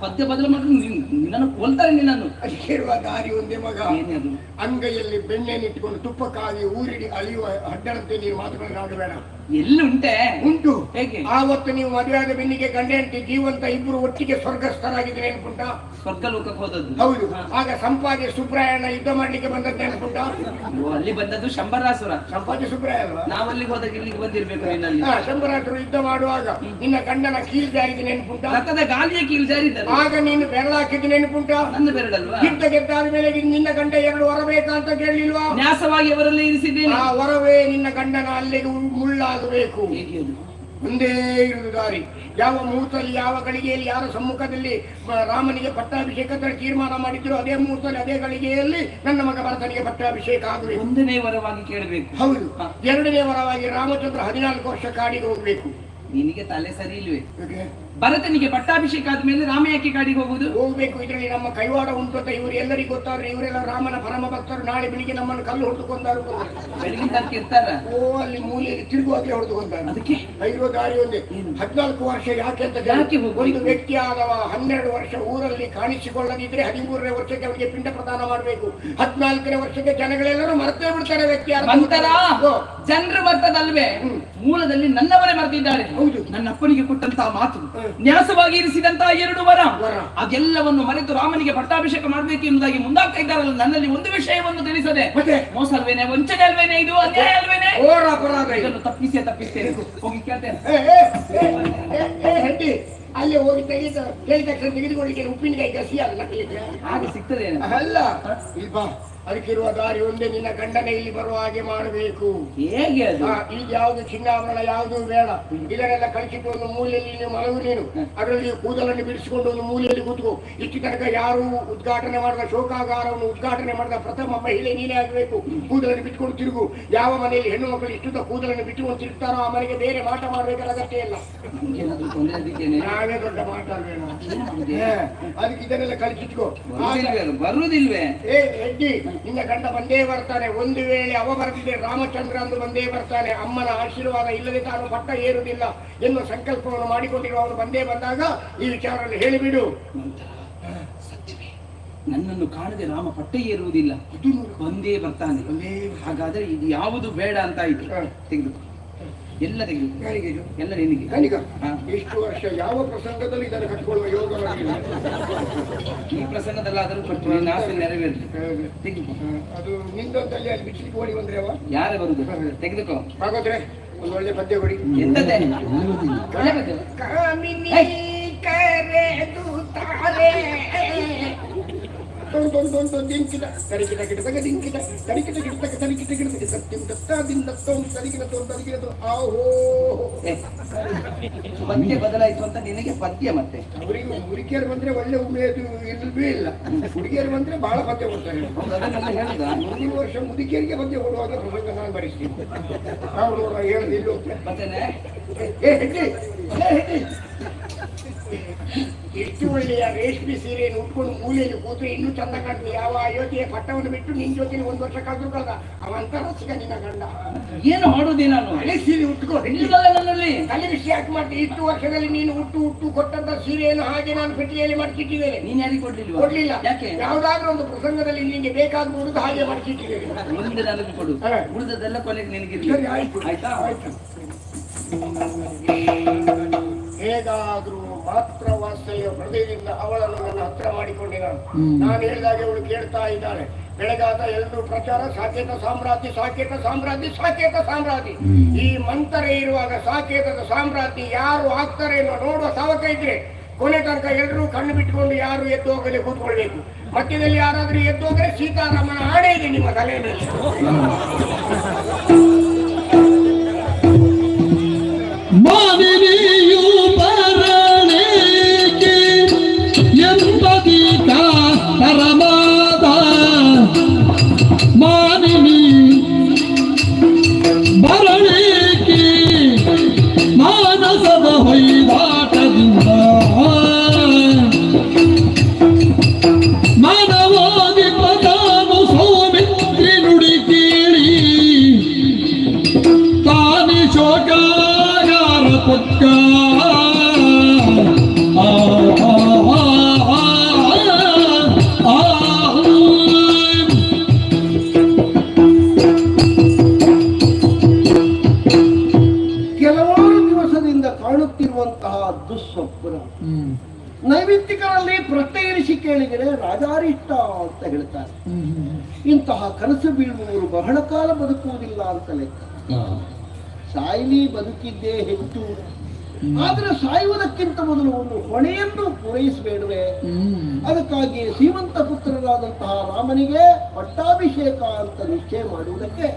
ಪದ್ಯ ಬದಲು ಮಾಡಿದ್ರೆ ನಿನ್ನನ್ನು ಕೊಲ್ತಾರೆ. ನಿನ್ನನ್ನು ಅದಕ್ಕಿರುವ ದಾರಿ ಒಂದೇ ಮಗ. ಏನೇನು? ಅಂಗೈಯಲ್ಲಿ ಬೆಣ್ಣೆನಿಟ್ಟುಕೊಂಡು ತುಪ್ಪಕ್ಕಾಗಿ ಊರಿಡಿ ಅಲಿಯುವ ಹಡ್ಡರಂತೆ ನೀನು ಮಾತುಗಳನ್ನು ಆಡಬೇಡ. ಎಲ್ಲುಂಟೆ? ಉಂಟು. ಹೇಗೆ? ಆವತ್ತು ನೀವು ಮದುವೆಯಾದ ಬೆನ್ನಿಗೆ ಗಂಡ ಹೆಂಡತಿ ಜೀವಂತ ಇಬ್ಬರು ಒಟ್ಟಿಗೆ ಸ್ವರ್ಗಸ್ಥರಾಗಿದ್ರೆ ನೆನ್ಪುಂಟ? ಸ್ವರ್ಗ ಲೋಕಕ್ಕೆ ಹೋದದ್ದು. ಹೌದು. ಆಗ ಸಂಪಾಜಿ ಸುಬ್ರಾಯಣ ಯುದ್ಧ ಮಾಡ್ಲಿಕ್ಕೆ ಬಂದದ್ದು ನೆನ್ಪುಂಟ? ಅಲ್ಲಿ ಬಂದದ್ದು ಶಂಬರಾಸುರ. ಸಂಪಾಜಿ ಸುಬ್ರಾಯ ಅಲ್ವಾ? ನಾವಲ್ಲಿಗೆ ಹೋದಾಗ ಇಲ್ಲಿಗೆ ಬಂದಿರ್ಬೇಕು. ನಿನ್ನಲ್ಲಿ ಶಂಬರಾಸುರು ಯುದ್ಧ ಮಾಡುವಾಗ ನಿನ್ನ ಗಂಡನ ಕೀಲ್ ಜಾರಿದ ನೆನ್ಪುಂಟ? ರಥದ ಗಾಲಿಯ ಕೀಲ್ ಜಾರಿದ್ದಾರೆ. ಆಗ ನೀನು ಬೆರಳಾಕಿದ್ದು ನೆನ್ಪುಂಟ? ನನ್ನ ಬೆರಳಲ್ವಾ? ಯುದ್ಧ ಗೆದ್ದಾದ ಮೇಲೆ ನಿನ್ನ ಗಂಡ 2 ವರ ಬೇಕಂತ ಕೇಳಲಿಲ್ವಾ? ನ್ಯಾಸವಾಗಿ ಅವರಲ್ಲೇ ಇರಿಸಿದ್ದೇನೆ. ಆ ವರವೇ ನಿನ್ನ ಗಂಡನ ಅಲ್ಲಿಗೆ ಮುಳ್ಳಾಗಬೇಕು. ಹೇಗೆ ಅದು? ಮುಂದೇ ಇರುವುದು ದಾರಿ. ಯಾವ ಮುಹೂರ್ತದಲ್ಲಿ ಯಾವ ಗಳಿಗೆಯಲ್ಲಿ ಯಾರ ಸಮ್ಮುಖದಲ್ಲಿ ರಾಮನಿಗೆ ಪಟ್ಟಾಭಿಷೇಕ ತೀರ್ಮಾನ ಮಾಡಿದ್ರು ಅದೇ ಮುಹೂರ್ತದಲ್ಲಿ ಅದೇ ಗಳಿಗೆಯಲ್ಲಿ ನನ್ನ ಮಗ ಭರತನಿಗೆ ಪಟ್ಟಾಭಿಷೇಕ ಆಗಬೇಕು. 1ನೇ ವರವಾಗಿ ಕೇಳಬೇಕು. ಹೌದು. 2ನೇ ವರವಾಗಿ ರಾಮಚಂದ್ರ 14 ವರ್ಷ ಕಾಡಿಗೆ ಹೋಗ್ಬೇಕು. ನಿನಗೆ ತಲೆ ಸರಿ ಇಲ್ವೇ? ಭರತನಿಗೆ ಪಟ್ಟಾಭಿಷೇಕ ಆದ್ಮೇಲೆ ರಾಮ ಯಾಕೆ ಕಾಡಿಗೆ ಹೋಗ್ಬೇಕು? ಇದರಲ್ಲಿ ನಮ್ಮ ಕೈವಾಡ ಉಂಟು ಅಂತ ಇವರು ಎಲ್ಲರಿಗೂ ಗೊತ್ತಾದ್ರೆ ಇವರೆಲ್ಲ ರಾಮನ ಪರಮ ಭಕ್ತರು. ನಾಳೆ ಬೆಳಿಗ್ಗೆ ನಮ್ಮನ್ನು ಕಲ್ಲು ಹೊಡೆದುಕೊಂಡಾರು. ಬೆಳಗಿನ ತನಕ ಇರ್ತಾರ. ಅಲ್ಲಿ ಮೂಲೆಯಲ್ಲಿ ತಿರುಗುವಾಗಲೇ ಹೊಡೆದುಕೊಂಡಾರು. ಅದಕ್ಕೆ ಐರೋ ದಾರಿ ಒಂದೇ. 14 ವರ್ಷ ಯಾಕೆ ಅಂತ ಒಂದು ವ್ಯಕ್ತಿ ಆದವ 12 ವರ್ಷ ಊರಲ್ಲಿ ಕಾಣಿಸಿಕೊಳ್ಳದಿದ್ರೆ 13ನೇ ವರ್ಷಕ್ಕೆ ಅವರಿಗೆ ಪಿಂಡ ಪ್ರದಾನ ಮಾಡಬೇಕು. 14ನೇ ವರ್ಷಕ್ಕೆ ಜನಗಳೆಲ್ಲರೂ ಮರ್ತೇ ಬಿಡ್ತಾರೆ. ವ್ಯಕ್ತಿ ಜನರು ಮರ್ತದಲ್ವೇ? ಮೂಲದಲ್ಲಿ ನನ್ನವರೇ ಮರೆತಿದ್ದಾರೆ. ಹೌದು. ನನ್ನ ಅಪ್ಪನಿಗೆ ಕೊಟ್ಟಂತಹ ಮಾತು, ನ್ಯಾಸವಾಗಿ ಇರಿಸಿದಂತಹ 2 ವರ, ಅದೆಲ್ಲವನ್ನು ಮರೆತು ರಾಮನಿಗೆ ಪಟ್ಟಾಭಿಷೇಕ ಮಾಡಬೇಕು ಎನ್ನುವುದಾಗಿ ಮುಂದಾಗ್ತಾ ಇದ್ದಾರಲ್ಲ. ನನ್ನಲ್ಲಿ ಒಂದು ವಿಷಯವನ್ನು ತಿಳಿಸದೆ ಮೋಸ ಅಲ್ವೇನೆ, ವಂಚನೆ ಅಲ್ವೇನೆ, ಇದು ಅನ್ಯಾಯ ಅಲ್ವೇನೆ? ಇದನ್ನು ತಪ್ಪಿಸ್ತೇನೆ. ಹೋಗಿ ಕೇಳ್ತೇನೆ. ಅಲ್ಲಿ ಹೋಗಿ ಹೇಳಿದ ತಕ್ಷಣ ತೆಗೆದುಕೊಳ್ಳಿಕ್ಕೆ ಉಪ್ಪಿನಕಾಯಿ ಗಸಿ ಅಲ್ಲ ಹಾಗೆ ಸಿಗ್ತದೆ ಅಲ್ಲ. ಇಲ್ವಾ? ಅದಕ್ಕಿರುವ ದಾರಿ ಒಂದೇ. ನಿನ್ನ ಗಂಡನೇ ಇಲ್ಲಿ ಬರುವ ಹಾಗೆ ಮಾಡಬೇಕು. ಹೇಗೆ ಅದು? ಈಗ ಯಾವುದು ಚಿನ್ನಾಭರಣ ಯಾವುದು ಬೇಡ. ಇದನ್ನೆಲ್ಲ ಕಳಿಸಿಟ್ಟು ಒಂದು ಮೂಲೆಯಲ್ಲಿ ನೀವು ಮಲಗು. ನೀನು ಅದರಲ್ಲಿ ಕೂದಲನ್ನು ಬಿಡಿಸಿಕೊಂಡು ಒಂದು ಮೂಲೆಯಲ್ಲಿ ಕೂತ್ಕೋ. ಇಷ್ಟು ತನಕ ಯಾರು ಉದ್ಘಾಟನೆ ಮಾಡಿದ ಶೋಕಾಗಾರವನ್ನು ಉದ್ಘಾಟನೆ ಮಾಡಿದ ಪ್ರಥಮ ಮಹಿಳೆ ನೀನೇ ಆಗಬೇಕು. ಕೂದಲನ್ನು ಬಿಟ್ಕೊಂಡು ತಿರುಗು. ಯಾವ ಮನೆಯಲ್ಲಿ ಹೆಣ್ಣು ಮಕ್ಕಳು ಇಷ್ಟು ಕೂದಲನ್ನು ಬಿಟ್ಟುಕೊಂಡು ತಿರುಗ್ತಾರೋ ಆ ಮನೆಗೆ ಬೇರೆ ಮಾಟ ಮಾಡಬೇಕಾದ ಅಗತ್ಯ ಇಲ್ಲ. ನಾವೇ ದೊಡ್ಡ ಮಾತಾಡ್ಬೇಡ. ಅದಕ್ಕೆ ಇದನ್ನೆಲ್ಲ ಕಳಿಸಿಟ್ಕೋ. ಬರುವುದಿಲ್ವೇ? ಹೆಡ್ಡಿ ನಿನ್ನ ಗಂಡ ಬಂದೇ ಬರ್ತಾನೆ. ಒಂದು ವೇಳೆ ಅವ ಬರ್ತಿದ್ರೆ ರಾಮಚಂದ್ರ ಅಂದು ಬಂದೇ ಬರ್ತಾನೆ. ಅಮ್ಮನ ಆಶೀರ್ವಾದ ಇಲ್ಲದೆ ತಾನು ಪಟ್ಟ ಏರುವುದಿಲ್ಲ ಎನ್ನುವ ಸಂಕಲ್ಪವನ್ನು ಮಾಡಿಕೊಂಡಿರುವ ಅವನು ಬಂದೇ ಬಂದಾಗ ಈ ವಿಚಾರವನ್ನು ಹೇಳಿಬಿಡು. ನನ್ನನ್ನು ಕಾಣದೆ ರಾಮ ಪಟ್ಟ ಏರುವುದಿಲ್ಲ, ಬಂದೇ ಬರ್ತಾನೆ. ಹಾಗಾದ್ರೆ ಇದು ಯಾವುದು ಬೇಡ ಅಂತ ಆಯ್ತು. ತೆಗೆದು ಎಲ್ಲ ತೆಗೆದು ಎಲ್ಲ ನಿನಗೆ. ಎಷ್ಟು ವರ್ಷ ಯಾವ ಪ್ರಸಂಗದಲ್ಲಿ ಇದನ್ನು ಕಟ್ಟಿಕೊಳ್ಳುವ ಯೋಗ? ಈ ಪ್ರಸಂಗದಲ್ಲಾದರೂ ಕೊಟ್ಟು ನಿನ್ನ ಆಸೆ ನೆರವೇರಲಿ. ತೆಗೆದುಕೋ. ಅದು ನಿಂದಲ್ಲಿ ಅಲ್ಲಿ ಬಿಚ್ಚಲಿಕ್ಕೆ ಓಡಿ ಬಂದ್ರೆ ಅವ ಯಾರೇ ಬರುದು? ತೆಗೆದುಕೋ. ಹಾಗಾದ್ರೆ ಒಂದು ಒಳ್ಳೆ ಪದ್ಯ ಕೊಡಿ. ಎಂತದ್ದೇ? ಒಳ್ಳೆ ಪದ್ಯ. ಕಾಮಿನಿ ಕರೆದುತ್ತಾರೆ ದಿಂಕಿದ ತರಿಕಿದ ಗಿಡದಾಗ ದಿಂಕಿದ ತರಿಕಿದ ಗಿಡದಾಗ ತರಿಕಿದ ಗಿಡದಾಗ ಸತ್ಯಂ ದತ್ತಾದಿಂದ ತರಿಕಿದ ತರಿಕಿದ. ಆಹೋ ಪದ್ಯ ಬದಲಾಯಿತು ಅಂತ ನಿನಗೆ ಪದ್ಯ. ಮತ್ತೆ ಅವರಿಗೆ ಹುಡುಗಿಯರು ಬಂದ್ರೆ ಒಳ್ಳೆ ಉಮೇದು ಇಲ್ಲವೇ ಇಲ್ಲ. ಹುಡುಗಿಯರು ಬಂದ್ರೆ ಬಹಳ ಪದ್ಯ ಕೊಡ್ತಾರೆ. ಹೇಳುದ 3 ವರ್ಷ ಮುದುಕಿಯರಿಗೆ ಪದ್ಯ ಕೊಡುವಾಗ ಪ್ರಸಂಗ ನಾನು ಬರೆಸ್ತೀನಿ. ನಾವು ಹೇಳುದು ಇಲ್ಲಿ ಹೋಗ್ತೇನೆ. ಮತ್ತೇನೆ ಎಷ್ಟು ಒಳ್ಳೆಯ ರೇಷ್ಮೆ ಸೀರೆಯನ್ನು ಉಟ್ಕೊಂಡು ಮೂಲೆಯಲ್ಲಿ ಕೂತ್ರೆ ಇನ್ನೂ ಚಂದ ಕಾಣ್ತದೆ. ಯಾವ ಅಯೋಧ್ಯೆಯ ಪಟ್ಟವನ್ನು ಬಿಟ್ಟು ನಿನ್ ಜೊತೆ 1 ವರ್ಷ ಕಳೆದು ಕಳೆದ ಅವಂತ ರಸಿಕ ನಿನ್ನ ಗಂಡ. ಏನು ಮಾಡೋದೇ? ನಾನು ಹಳೆ ಸೀರೆ ಉಟ್ಕೋ. ನನ್ನಲ್ಲಿ ತಲೆ ವಿಷಯ ಯಾಕೆ ಮಾಡ್ತೀನಿ? ಇಷ್ಟು ವರ್ಷದಲ್ಲಿ ನೀನು ಹುಟ್ಟು ಕೊಟ್ಟಂತ ಸೀರೆಯನ್ನು ಹಾಗೆ ನಾನು ಪೆಟ್ಟಿಗೆಯಲ್ಲಿ ಮಾಡಿಸಿಟ್ಟಿದ್ದೇನೆ. ನೀನ್ ಯಾರಿಗೆ ಕೊಡ್ಲಿಲ್ವಾ? ಕೊಡ್ಲಿಲ್ಲ. ಯಾಕೆ? ಯಾವ್ದಾದ್ರೂ ಒಂದು ಪ್ರಸಂಗದಲ್ಲಿ ನಿನಗೆ ಬೇಕಾಗ್ಬಹುದು ಹಾಗೆ ಮಾಡಿಸಿಟ್ಟಿದ್ದೇನೆ. ಮುಂದೆ ನನಗೆ ಕೊಡು. ಉಳಿದದೆಲ್ಲ ಕೊನೆಗೆ ನಿನಗೆ. ಆಯ್ತು ಆಯ್ತಾ? ಆಯ್ತು. ಹೇಗಾದ್ರೂ ಮಾತ್ರ ವಾತ್ಸಲ್ಯ ಹೃದಯದಿಂದ ಅವಳನ್ನು ನನ್ನ ಹತ್ರ ಮಾಡಿಕೊಂಡೆ ನಾನು ಹೇಳಿದಾಗೆ ಅವಳು ಕೇಳ್ತಾ ಇದ್ದಾಳೆ. ಬೆಳಗಾದ ಎಲ್ಲರೂ ಪ್ರಚಾರ ಸಾಕೇತ ಸಾಮ್ರಾಜ್ಯ ಸಾಕೇತ ಸಾಮ್ರಾಜ್ಯ ಸಾಕೇತ ಸಾಮ್ರಾಜ್ಯ. ಈ ಮಂತರ ಇರುವಾಗ ಸಾಕೇತದ ಸಾಮ್ರಾಜ್ಯ ಯಾರು ಆಗ್ತಾರೆ ಅನ್ನೋ ನೋಡುವ ತವಕ ಇದ್ರೆ ಕೊನೆ ತನಕ ಎಲ್ಲರೂ ಕಣ್ಣು ಬಿಟ್ಟುಕೊಂಡು ಯಾರು ಎದ್ದು ಹೋಗದೆ ಕೂತ್ಕೊಳ್ಬೇಕು. ಮಧ್ಯದಲ್ಲಿ ಯಾರಾದ್ರೂ ಎದ್ದು ಹೋದ್ರೆ ಸೀತಾರಾಮನ ಆಣೆ ಇದೆ ನಿಮ್ಮ ತಲೆ ಮೇಲೆ. ಮಾನಿನಿಯು ಬರಣಿಕೆ ಎಂಬದಿಕ ಪರಮಾದ ಮಾನಿನಿ ಬರಣಿಕೆ ಮಾನಸದ ಹೊಯ್ದಾಟದಿಂದ ಮಾನವಾದಿ ಪದಾನು ಸೌಮಿತ್ರಿ ನುಡಿ ಕೇಳಿ ತಾನಿ ಶೋಕ ಪುಕ್ಕ ಕೆಲವಾರು ದಿವಸದಿಂದ ಕಾಣುತ್ತಿರುವಂತಹ ದುಸ್ವಪ್ನ ನೈಮಿತ್ತಿಕರಲ್ಲಿ ಪ್ರಶ್ನೆ ಇರಿಸಿ ಕೇಳಿದರೆ ರಾಜಾರಿಷ್ಟ ಅಂತ ಹೇಳ್ತಾರೆ. ಇಂತಹ ಕನಸು ಬೀಳುವವರು ಬಹಳ ಕಾಲ ಬದುಕುವುದಿಲ್ಲ ಅಂತ ಲೆಕ್ಕ. ಸಾಯಲಿ ಬದುಕಿದ್ದೇ ಹೆಚ್ಚು, ಆದ್ರೆ ಸಾಯುವುದಕ್ಕಿಂತ ಮೊದಲು ಒಂದು ಹೊಣೆಯನ್ನು ಪೂರೈಸಬೇಡುವೆ. ಅದಕ್ಕಾಗಿ ಶ್ರೀಮಂತ ಪುತ್ರರಾದಂತಹ ರಾಮನಿಗೆ ಪಟ್ಟಾಭಿಷೇಕ ಅಂತ ನಿಶ್ಚಯ ಮಾಡುವುದಕ್ಕೆ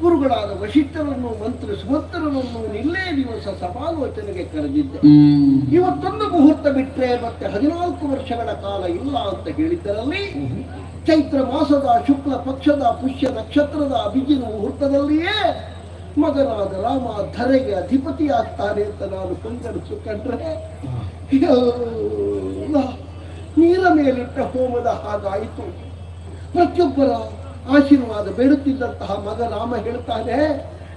ಗುರುಗಳಾದ ವಶಿಷ್ಠರನ್ನು ಮಂತ್ರಿ ಸುಮಂತ್ರರನ್ನು ನಿಲ್ಲೇ ದಿವಸ ಸಮಾಲೋಚನೆಗೆ ಕರೆದಿದ್ದೆ. ಇವತ್ತೊಂದು ಮುಹೂರ್ತ ಬಿಟ್ಟರೆ ಮತ್ತೆ 14 ವರ್ಷಗಳ ಕಾಲ ಇಲ್ಲ ಅಂತ ಹೇಳಿದ್ದರಲ್ಲಿ ಚೈತ್ರ ಮಾಸದ ಶುಕ್ಲ ಪಕ್ಷದ ಪುಷ್ಯ ನಕ್ಷತ್ರದ ಅಭಿಜಿನ ಮುಹೂರ್ತದಲ್ಲಿಯೇ ಮಗನಾದ ರಾಮ ಧರೆಗೆ ಅಧಿಪತಿ ಆಗ್ತಾನೆ ಅಂತ ನಾನು ಕಂಡ್ರೆ ನೀರ ಮೇಲಿಟ್ಟ ಹೋಮದ ಹಾಗಾಯಿತು. ಪ್ರತಿಯೊಬ್ಬರ ಆಶೀರ್ವಾದ ಬೇಡುತ್ತಿದ್ದಂತಹ ಮಗ ರಾಮ ಹೇಳ್ತಾನೆ,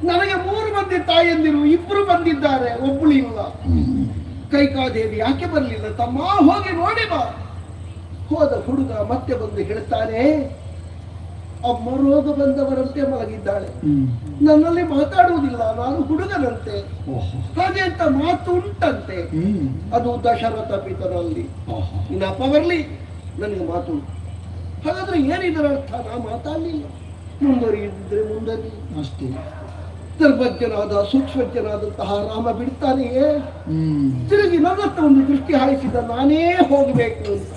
ನನಗೆ 3 ಮಂದಿ ತಾಯಂದಿರು, 2 ಬಂದಿದ್ದಾರೆ, ಒಬ್ಬಳು ಇಲ್ಲ. ಕೈಕಾದೇವಿ ಯಾಕೆ ಬರಲಿಲ್ಲ ತಮ್ಮ, ಹೋಗಿ ನೋಡಿ ಬಾ. ಹೋದ ಹುಡುಗ ಮತ್ತೆ ಬಂದು ಹೇಳ್ತಾನೆ, ಅಮ್ಮ ರೋಗ ಬಂದವರಂತೆ ಮಲಗಿದ್ದಾಳೆ, ನನ್ನಲ್ಲಿ ಮಾತಾಡುವುದಿಲ್ಲ, ನಾನು ಹುಡುಗನಂತೆ, ಹಾಗೆ ಅಂತ ಮಾತು ಉಂಟಂತೆ. ಅದು ದಶರಥ ಪಿತರಲ್ಲಿ. ಇನ್ನಪ್ಪ ಬರಲಿ, ನನಗೆ ಮಾತು ಉಂಟು. ಹಾಗಾದ್ರೆ ಏನಿದರ ಅರ್ಥ? ನಾ ಮಾತಾಡಲಿಲ್ಲ, ಮುಂದುವರಿಯಿದ್ರೆ ಮುಂದರಿ ಅಷ್ಟೇ. ಧರ್ಮಜ್ಞನಾದ ಸೂಕ್ಷ್ಮಜ್ಞನಾದಂತಹ ರಾಮ ಬಿಡ್ತಾನೆಯೇ? ತಿರುಗಿ ನನ್ನತ್ತ ಒಂದು ದೃಷ್ಟಿ ಹಾಯಿಸಿದ, ನಾನೇ ಹೋಗಬೇಕು ಅಂತ.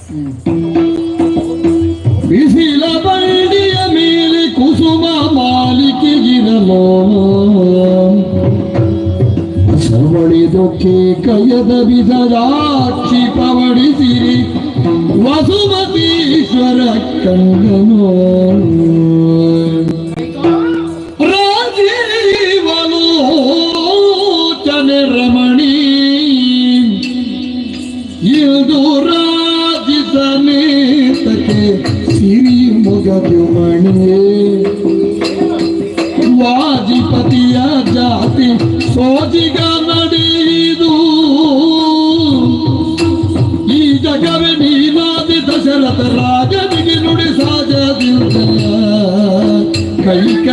ಬಿಸಿಲ ಬಂಡಿಯ ಮೇಲೆ ಕುಸುಮ ಮಾಲಿಕೆಗಿರಲೋ ಸವಳಿದೊಕ್ಕೆ ಕೈಯದ ಬಿಸರಾಕ್ಷಿ ಪವಡಿಸಿರಿ ವಸುಮತೀಶ್ವರ ಕಂಗನೋ ರಾಜೀವಲೋಚನೆ ರಮಣಿ ಇಲ್ದು ರಾಜಿಸನೇತಕ್ಕೆ ಸಿರಿ ಮುಗದು ಮಣಿಯೇ ವಾಜಿಪತಿಯ ಜಾತಿ ಸೋಜಿಗ ನಡೆದು ಈ ಜಗವೇ ನೀನಾದಿ ದಶರಥ ರಾಜನಿಗೆ ನುಡಿ ಸಾಜದಿಂದ ಕೈಕ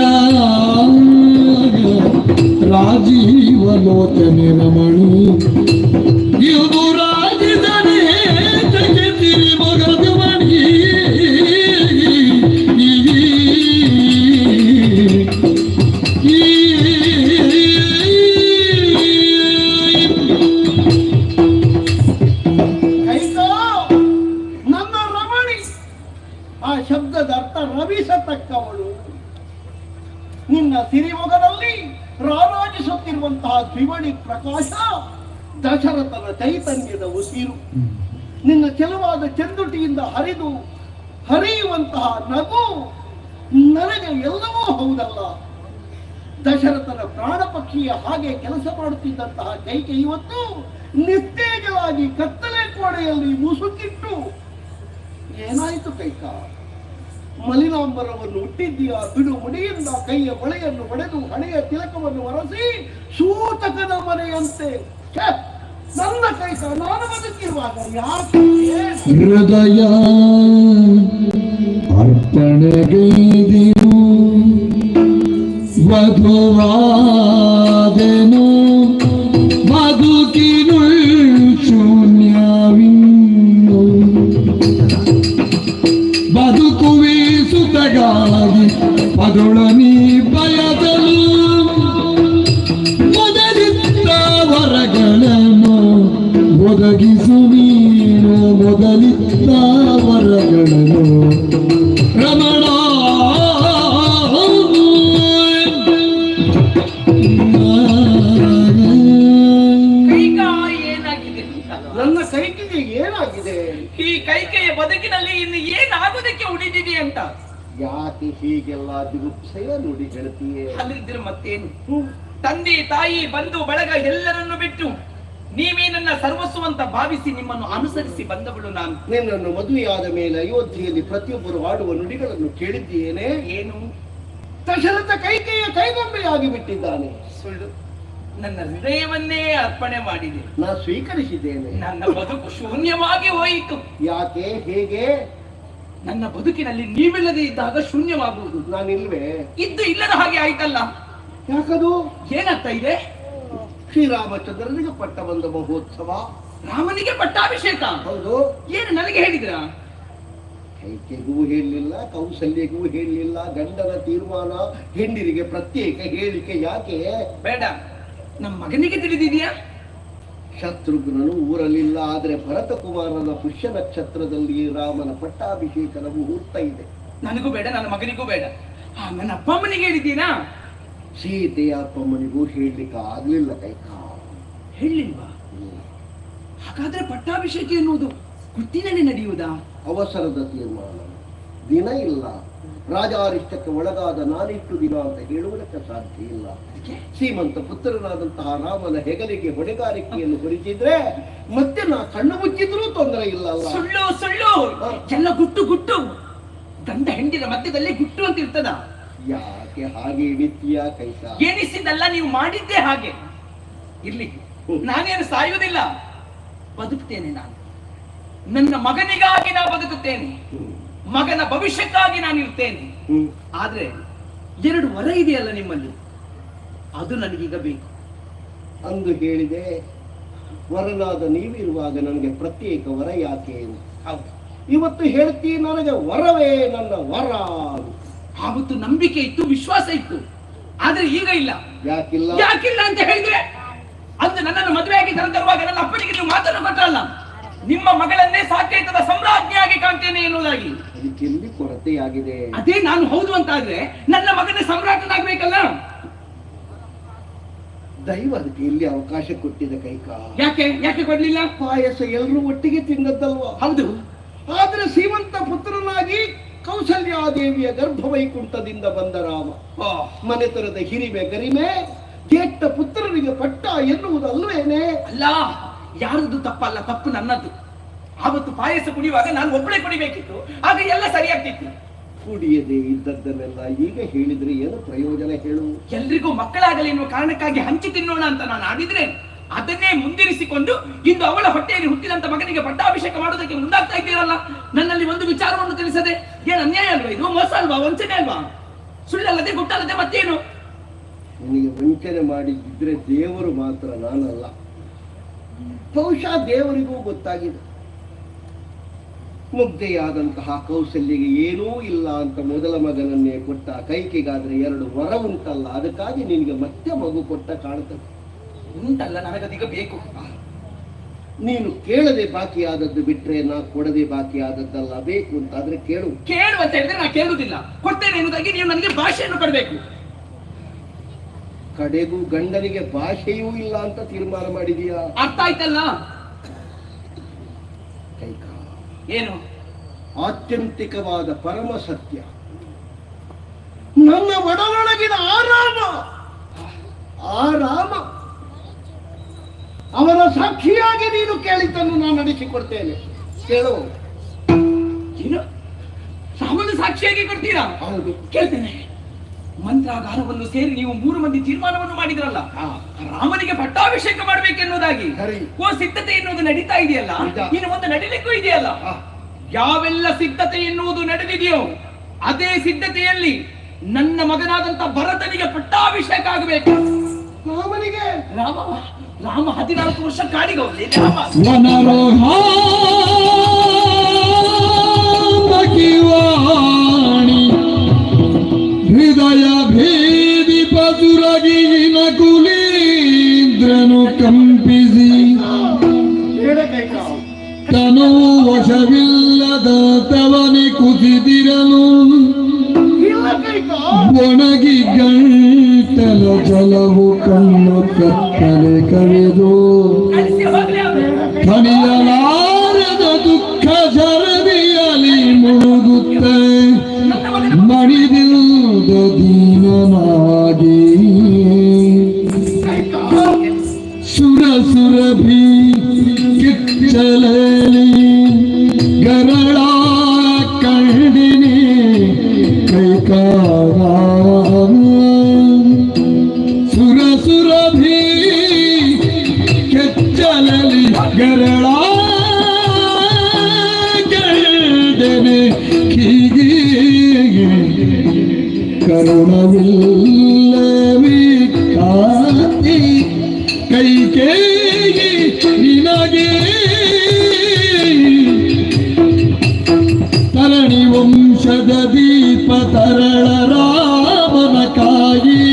ರಾಜೀವಲೋಚನೆ ರಮಣಿ ಇದು ರಾಜಿಸನೇ ಸಿರಿ ಮೊಗದು ಮಣಿ ಶಬ್ದದ ಅರ್ಥ ರವಿಸತಕ್ಕವಳು. ನಿನ್ನ ಸಿರಿಮೊಗದಲ್ಲಿ ರಾರಾಜಿಸುತ್ತಿರುವಂತಹ ತ್ರಿವಳಿ ಪ್ರಕಾಶ ದಶರಥನ ಚೈತನ್ಯದ ಉಸಿರು. ನಿನ್ನ ಚೆಲುವಾದ ಚೆಂದುಟಿಯಿಂದ ಹರಿಯುವಂತಹ ನಗು ನನಗೆ ಎಲ್ಲವೂ ಹೌದಲ್ಲ. ದಶರಥನ ಪ್ರಾಣ ಪಕ್ಷಿಯ ಹಾಗೆ ಕೆಲಸ ಮಾಡುತ್ತಿದ್ದಂತಹ ಕೈಕೆ ಇವತ್ತು ನಿಸ್ತೇಜವಾಗಿ ಕತ್ತಲೆ ಕೋಣೆಯಲ್ಲಿ ಮುಸುಕಿಟ್ಟು, ಏನಾಯಿತು ಕೈಕ? ಮಲಿನಾಂಬರವನ್ನು ಹುಟ್ಟಿದ್ದೀಯ, ಬಿಡು ಮುಡಿಯಿಂದ ಕೈಯ ಬಳೆಯನ್ನು ಒಡೆದು ಹಣೆಯ ತಿಲಕವನ್ನು ಒರೆಸಿ ಸೂತಕದ ಮನೆಯಂತೆ. ನನ್ನ ಕೈಕ, ನಾನು ಬದುಕಿರುವಾಗ ಯಾಕೆ ಹೃದಯ ಅರ್ಪಣೆಗೈದಿರು ವಧುವಾದೆನು ಒದಗಿಸುವೀನು ಮೊದಲಿದ್ದ ವರಗಳನ್ನು ರಮಣ. ಕೈಕಾಯಿ ಏನಾಗಿದೆ ನನ್ನ ಕೈಕಿಗೆ ಏನಾಗಿದೆ? ಈ ಕೈಕೆಯ ಬದುಕಿನಲ್ಲಿ ಇನ್ನು ಏನಾಗೋದಕ್ಕೆ ಉಳಿದಿದೆ ಅಂತ ಯಾಕೆ ಹೀಗೆಲ್ಲ ದುರುಪ್ಸೆಯ ನುಡಿ ಹೇಳ್ತೀಯೇ? ಅಲ್ಲಿದ್ರೆ ಮತ್ತೇನು? ತಂದೆ ತಾಯಿ ಬಂಧು ಬಳಗ ಎಲ್ಲರನ್ನು ಬಿಟ್ಟು ನೀವೇ ನನ್ನ ಸರ್ವಸ್ವ ಅಂತ ಭಾವಿಸಿ ನಿಮ್ಮನ್ನು ಅನುಸರಿಸಿ ಬಂದವಳು ನಾನು. ನಿನ್ನನ್ನು ಮದುವೆಯಾದ ಮೇಲೆ ಅಯೋಧ್ಯೆಯಲ್ಲಿ ಪ್ರತಿಯೊಬ್ಬರು ಆಡುವ ನುಡಿಗಳನ್ನು ಕೇಳಿದ್ದೇನೆ. ಏನು? ದಶರಥ ಕೈಕೆಯ ಕೈಗೊಂಬೆಯಾಗಿ ಬಿಟ್ಟಿದ್ದಾನೆ. ಸುಳ್ಳು. ನನ್ನ ಹೃದಯವನ್ನೇ ಅರ್ಪಣೆ ಮಾಡಿದೆ. ನಾ ಸ್ವೀಕರಿಸಿದ್ದೇನೆ. ನನ್ನ ಬದುಕು ಶೂನ್ಯವಾಗಿ ಹೋಯಿತು. ಯಾಕೆ? ಹೇಗೆ? ನನ್ನ ಬದುಕಿನಲ್ಲಿ ನೀವಿಲ್ಲದೆ ಇದ್ದಾಗ ಶೂನ್ಯವಾಗುವುದು. ನಾನಿಲ್ವೇ? ಇದ್ದು ಇಲ್ಲದ ಹಾಗೆ ಆಯ್ತಲ್ಲ. ಯಾಕದು? ಏನಾಗ್ತಾ ಇದೆ? ಶ್ರೀರಾಮಚಂದ್ರನಿಗೆ ಪಟ್ಟ ಬಂದ ಮಹೋತ್ಸವ. ರಾಮನಿಗೆ ಪಟ್ಟಾಭಿಷೇಕ. ಹೌದು. ಏನು ನನಗೆ ಹೇಳಿದ್ರ? ಕೈಕೆಗೂ ಹೇಳಲಿಲ್ಲ, ಕೌಸಲ್ಯಗೂ ಹೇಳಲಿಲ್ಲ. ಗಂಡನ ತೀರ್ಮಾನ, ಹೆಂಡಿರಿಗೆ ಪ್ರತ್ಯೇಕ ಹೇಳಿಕೆ. ಯಾಕೆ? ಬೇಡ, ನಮ್ಮ ಮಗನಿಗೆ ತಿಳಿದಿದೆಯಾ? ಶತ್ರುಘ್ನನು ಊರಲಿಲ್ಲ, ಆದರೆ ಭರತ ಕುಮಾರನ ಪುಷ್ಯ ನಕ್ಷತ್ರದಲ್ಲಿ ರಾಮನ ಪಟ್ಟಾಭಿಷೇಕದ ಮುಹೂರ್ತ ಇದೆ. ನನಗೂ ಬೇಡ, ನನ್ನ ಮಗನಿಗೂ ಬೇಡ. ನನ್ನ ಅಪ್ಪ ಅಮ್ಮನಿಗೆ ಹೇಳಿದ್ದೀನಾ? ಸೀತೆಯ ಅಪ್ಪಮ್ಮನಿಗೂ ಹೇಳಲಿಕ್ಕೆ ಆಗ್ಲಿಲ್ಲ. ಕೈಕ ಹೇಳಿಲ್ವಾ? ಹಾಗಾದ್ರೆ ಪಟ್ಟಾಭಿಷೇಕ ಎನ್ನುವುದು ಗುತ್ತಿನಲ್ಲಿ ನಡೆಯುವುದಾ? ಅವಸರದ ತೀರ್ಮಾನ. ದಿನ ಇಲ್ಲ. ರಾಜಾರಿಷ್ಟಕ್ಕೆ ಒಳಗಾದ ನಾನಿಟ್ಟು ದಿನ ಅಂತ ಹೇಳುವುದಕ್ಕೆ ಸಾಧ್ಯ ಇಲ್ಲ. ಶ್ರೀಮಂತ ಪುತ್ರನಾದಂತಹ ರಾಮನ ಹೆಗಲಿಗೆ ಹೊಣೆಗಾರಿಕೆಯನ್ನು ಹೊರಿಸಿದ್ರೆ ಮತ್ತೆ ನಾ ಕಣ್ಣು ಮುಚ್ಚಿದ್ರೂ ತೊಂದರೆ ಇಲ್ಲ. ಸುಳ್ಳು ಸುಳ್ಳು, ಎಲ್ಲ ಗುಟ್ಟು ಗುಟ್ಟು. ಗಂಡ ಹೆಂಡಿನ ಮಧ್ಯದಲ್ಲಿ ಗುಟ್ಟು ಅಂತ ಇರ್ತದ. ಯಾಕೆ ಹಾಗೆ ಹಿಡಿತೀಯ ಕೈಕ? ಎನಿಸಿದ್ದಲ್ಲ, ನೀವು ಮಾಡಿದ್ದೇ ಹಾಗೆ. ಇರ್ಲಿ, ನಾನೇನು ಸಾಯುವುದಿಲ್ಲ, ಬದುಕ್ತೇನೆ. ನಾನು ನನ್ನ ಮಗನಿಗಾಗಿ ನಾ ಬದುಕುತ್ತೇನೆ. ಮಗನ ಭವಿಷ್ಯಕ್ಕಾಗಿ ನಾನು ಇರ್ತೇನೆ. ಆದ್ರೆ 2 ವರ ಇದೆಯಲ್ಲ ನಿಮ್ಮಲ್ಲಿ, ಅದು ನನಗೀಗ ಬೇಕು. ಅಂದು ಹೇಳಿದೆ, ವರನಾದ ನೀವಿರುವಾಗ ನನಗೆ ಪ್ರತ್ಯೇಕ ವರ ಯಾಕೆ? ಹೌದು. ಇವತ್ತು ಹೇಳ್ತೀ ನನಗೆ ವರವೇ ನನ್ನ ವರ. ಆವತ್ತು ನಂಬಿಕೆ ಇತ್ತು, ವಿಶ್ವಾಸ ಇತ್ತು. ಆದ್ರೆ ಈಗ ಇಲ್ಲ. ಯಾಕಿಲ್ಲ? ಯಾಕಿಲ್ಲ ಅಂತ ಹೇಳಿದ್ರೆ, ಅಂದು ನನ್ನನ್ನು ಮದುವೆಯಾಗಿ ತರುವಾಗ ನನ್ನ ಅಪ್ಪನಿಗೆ ನೀವು ಮಾತನ್ನು ಕೊಟ್ಟರಲ್ಲ, ನಿಮ್ಮ ಮಗಳನ್ನೇ ಸಾಕೇತದ ಸಾಮ್ರಾಜ್ಞಿಯಾಗಿ ಕಾಣ್ತೇನೆ ಎನ್ನುವುದಾಗಿ. ಅದಕ್ಕೆಲ್ಲಿ ಕೊರತೆಯಾಗಿದೆ? ಅದೇ ನಾನು ಹೌದು ಅಂತ ಆದ್ರೆ ನನ್ನ ಮಗನೇ ಸಾಮ್ರಾಟನಾಗ್ಬೇಕಲ್ಲ. ದೈವ ಅದಕ್ಕೆ ಎಲ್ಲಿ ಅವಕಾಶ ಕೊಟ್ಟಿದೆ ಕೈಕ? ಯಾಕೆ ಯಾಕೆ ಕೊಡ್ಲಿಲ್ಲ? ಪಾಯಸ ಎಲ್ಲರೂ ಒಟ್ಟಿಗೆ ತಿನ್ನದ್ದಲ್ವಾ? ಹೌದು. ಆದ್ರೆ ಶ್ರೀಮಂತ ಪುತ್ರನಾಗಿ ಕೌಸಲ್ಯಾದೇವಿಯ ಗರ್ಭವೈಕುಂಠದಿಂದ ಬಂದ ರಾಮ ಮನೆತನದ ಹಿರಿಮೆ ಗರಿಮೆ ಜ್ಯೇಷ್ಠ ಪುತ್ರನಿಗೆ ಪಟ್ಟ ಎನ್ನುವುದಲ್ವೇನೆ? ಅಲ್ಲ, ಯಾರದ್ದು ತಪ್ಪಲ್ಲ, ತಪ್ಪು ನನ್ನದು. ಆವತ್ತು ಪಾಯಸ ಕುಡಿಯುವಾಗ ನಾನು ಒಬ್ಬಳೇ ಕುಡಿಬೇಕಿತ್ತು, ಆಗ ಎಲ್ಲ ಸರಿಯಾಗ್ತಿತ್ತು. ಕುಡಿಯದೆ ಇದ್ದದ್ದನ್ನೆಲ್ಲ ಈಗ ಹೇಳಿದ್ರೆ ಏನು ಪ್ರಯೋಜನ ಹೇಳು? ಎಲ್ರಿಗೂ ಮಕ್ಕಳಾಗಲಿ ಎನ್ನುವ ಕಾರಣಕ್ಕಾಗಿ ಹಂಚಿ ತಿನ್ನೋಣ ಅಂತ ನಾನು ಆಡಿದ್ರೆ, ಅದನ್ನೇ ಮುಂದಿರಿಸಿಕೊಂಡು ಇಂದು ಅವಳ ಹೊಟ್ಟೆಯಲ್ಲಿ ಹುಟ್ಟಿದಂತ ಮಗನಿಗೆ ಪಟ್ಟಾಭಿಷೇಕ ಮಾಡೋದಕ್ಕೆ ಮುಂದಾಗ್ತಾ ಇದ್ದೀರಲ್ಲ. ನನ್ನಲ್ಲಿ ಒಂದು ವಿಚಾರವನ್ನು ತಿಳಿಸದೆ ಏನು ಅನ್ಯಾಯ ಅಲ್ವಾ ಇದು? ಮೋಸ ಅಲ್ವಾ? ವಂಚನೆ ಅಲ್ವಾ? ಸುಳ್ಳಲ್ಲದೆ ಗುಟ್ಟಲ್ಲದೆ ಮತ್ತೇನು? ನಿನಗೆ ವಂಚನೆ ಮಾಡಿದ್ರೆ ದೇವರು ಮಾತ್ರ, ನಾನಲ್ಲ. ಬಹುಶಃ ದೇವರಿಗೂ ಗೊತ್ತಾಗಿದೆ. ಮುಗ್ಧೆಯಾದಂತಹ ಕೌಸಲ್ಯಗೆ ಏನೂ ಇಲ್ಲ ಅಂತ ಮೊದಲ ಮಗನನ್ನೇ ಕೊಟ್ಟ. ಕೈಕೆಗಾದ್ರೆ 2 ವರ ಉಂಟಲ್ಲ, ಅದಕ್ಕಾಗಿ ನಿನಗೆ ಮತ್ತೆ ಮಗು ಕೊಟ್ಟ ಕಾಣ್ತದೆ. ಉಂಟಲ್ಲ, ನನಗದೀಗ ಬೇಕು. ನೀನು ಕೇಳದೆ ಬಾಕಿಯಾದದ್ದು ಬಿಟ್ರೆ ನಾ ಕೊಡದೆ ಬಾಕಿಯಾದದ್ದಲ್ಲ. ಬೇಕು ಅಂತ ಆದ್ರೆ ಕೇಳು. ಕೇಳು ಅಂತ ಹೇಳಿದ್ರೆ ನಾ ಕೇಳುವುದಿಲ್ಲ. ಕೊಡ್ತೇನೆ ಎನ್ನುವುದಾಗಿ ನೀವು ನನಗೆ ಭಾಷೆಯನ್ನು ಕೊಡಬೇಕು. ಕಡೆಗೂ ಗಂಡನಿಗೆ ಭಾಷೆಯೂ ಇಲ್ಲ ಅಂತ ತೀರ್ಮಾನ ಮಾಡಿದೀಯಾ? ಅರ್ಥ ಆಯ್ತಲ್ಲ? ಕೈಕ, ಏನು? ಆತ್ಯಂತಿಕವಾದ ಪರಮ ಸತ್ಯ. ನನ್ನ ಒಡಲೊಳಗಿನ ಆ ರಾಮ ಅವರ ಸಾಕ್ಷಿಯಾಗಿ ನೀನು ಕೇಳಿದ್ದನ್ನು ನಾನು ನಡೆಸಿಕೊಡ್ತೇನೆ. ಕೇಳು. ಏನು? ರಾಮನ ಸಾಕ್ಷಿಯಾಗಿ ಕೊಡ್ತೀರಾ? ಹೌದು, ಕೇಳ್ತೇನೆ. ಮಂತ್ರಾಗಾರವನ್ನು ಸೇರಿ ನೀವು 3 ಮಂದಿ ತೀರ್ಮಾನವನ್ನು ಮಾಡಿದ್ರಲ್ಲ, ರಾಮನಿಗೆ ಪಟ್ಟಾಭಿಷೇಕ ಮಾಡ್ಬೇಕೆನ್ನುವುದಾಗಿ. ಸಿದ್ಧತೆ ಎನ್ನುವುದು ನಡೀತಾ ಇದೆಯಲ್ಲ, ಇನ್ನು ಮುಂದೆ ನಡೀಲಿಕ್ಕೂ ಇದೆಯಲ್ಲ. ಯಾವೆಲ್ಲ ಸಿದ್ಧತೆ ಎನ್ನುವುದು ನಡೆದಿದೆಯೋ ಅದೇ ಸಿದ್ಧತೆಯಲ್ಲಿ ನನ್ನ ಮಗನಾದಂತ ಭರತನಿಗೆ ಪಟ್ಟಾಭಿಷೇಕ ಆಗಬೇಕು. ರಾಮನಿಗೆ? ರಾಮ 14 ವರ್ಷ ಕಾಡಿಗೆ ಹೋಗ್ಲಿ. ಹೃದಯ ಭೇದಿ ಪದುರಗಿನ ಕುಲೀಂದ್ರನು ಕಂಪಿಸಿ ಕೈಕ ತನವು ವಶವಿಲ್ಲದ ತವನೆ ಕುಸಿದಿರಲು ಇಲ್ಲ ಕೈಕ ಒಣಗಿ ಗಂಟಲ ಜಲವು ಕಣ್ಣು ಕತ್ತಲೆ ಕರೆದು ತಣಿಯಲಾರದ ದುಃಖ ಜರದಿಯಲಿ ಮುಳುಗುತ್ತ ಮಣಿದಿಲ್ಲದ ದೀನನಾಗಿ ಸುರ ಸುರಭಿ ಕಿಚ್ಚಲಲಿ ಗರಳ ಕಂಡಿನಿ ಕೈಕಾರ ಸುರ ಸುರಭಿ ಕೆಚ್ಚಲಲಿ ಗರಳ ಕಂಡಿನಿ ಹೀಗೆ ಕರುಣವಿಲ್ಲವಿ ಕಾತಿ ಕೈಕೇಯಿ ನಿನಗೆ ತರಣಿ ವಂಶದ ದೀಪ ತರಳ ರಾಮನ ಕಾಯಿ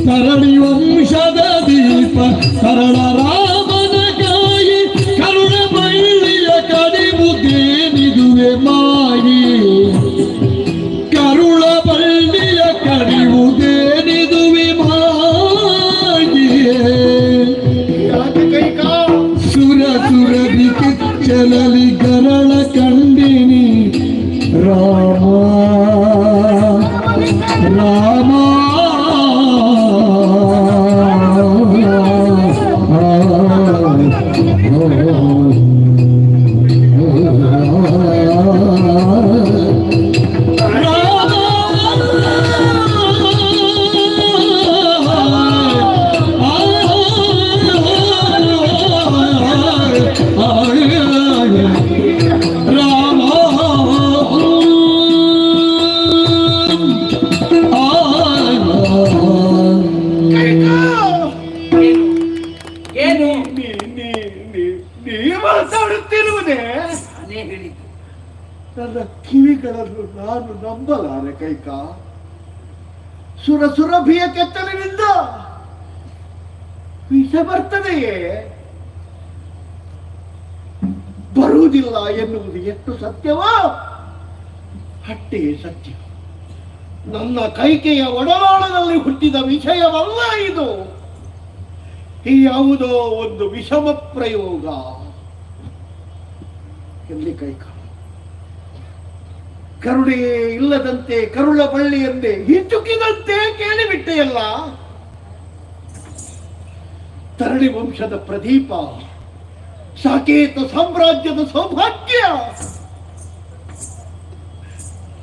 ತರಣಿ ವಂಶದ ದೀಪ ತರಳ ರಾಮನ ಕಾಯಿ ಕರುಣ ಬಳ್ಳಿಯ ಕಡಿಬುದೇನಿದುವೆ ಮಾಯಿ ಕರುಳ ಬಳ್ಳಿಯ ಕಡಿಬುದೇನಿದುವೆ ಮಾಯಿಯೇ ಸುರ ಸುರದಿ ಕಿಚ್ಚಲಲಿ ಗರಳ ಕಂಡಿನಿ ರಾಮ ರಾಮ ಏನು ನೀ ಮಾತಾಡುತ್ತಿರುವುದೇ ಅದೇ ಹೇಳಿದ್ದು. ನನ್ನ ಕಿವಿಗಳನ್ನು ನಾನು ನಂಬಲಾರೆ ಕೈಕ. ಸುರ ಸುರಭಿಯ ಕೆತ್ತಲಿನಿಂದ ವಿಷ ಬರ್ತದೆಯೇ ಬರುವುದಿಲ್ಲ ಎನ್ನುವುದು ಎಷ್ಟು ಸತ್ಯವೋ ಅಷ್ಟೇ ಸತ್ಯ. ನನ್ನ ಕೈಕೆಯ ಒಡಲಾಳದಲ್ಲಿ ಹುಟ್ಟಿದ ವಿಷಯವಲ್ಲ ಇದು. ಈ ಯಾವುದೋ ಒಂದು ವಿಷಮ ಪ್ರಯೋಗ. ಎಲ್ಲಿ ಕೈಕ ಕರುಣೆಯೇ ಇಲ್ಲದಂತೆ ಕರುಳ ಬಳ್ಳಿಯಂತೆ ಹಿಚುಕಿದಂತೆ ಕೇಳಿಬಿಟ್ಟೆಯಲ್ಲ. ತರಣಿ ವಂಶದ ಪ್ರದೀಪ, ಸಾಕೇತ ಸಾಮ್ರಾಜ್ಯದ ಸೌಭಾಗ್ಯ.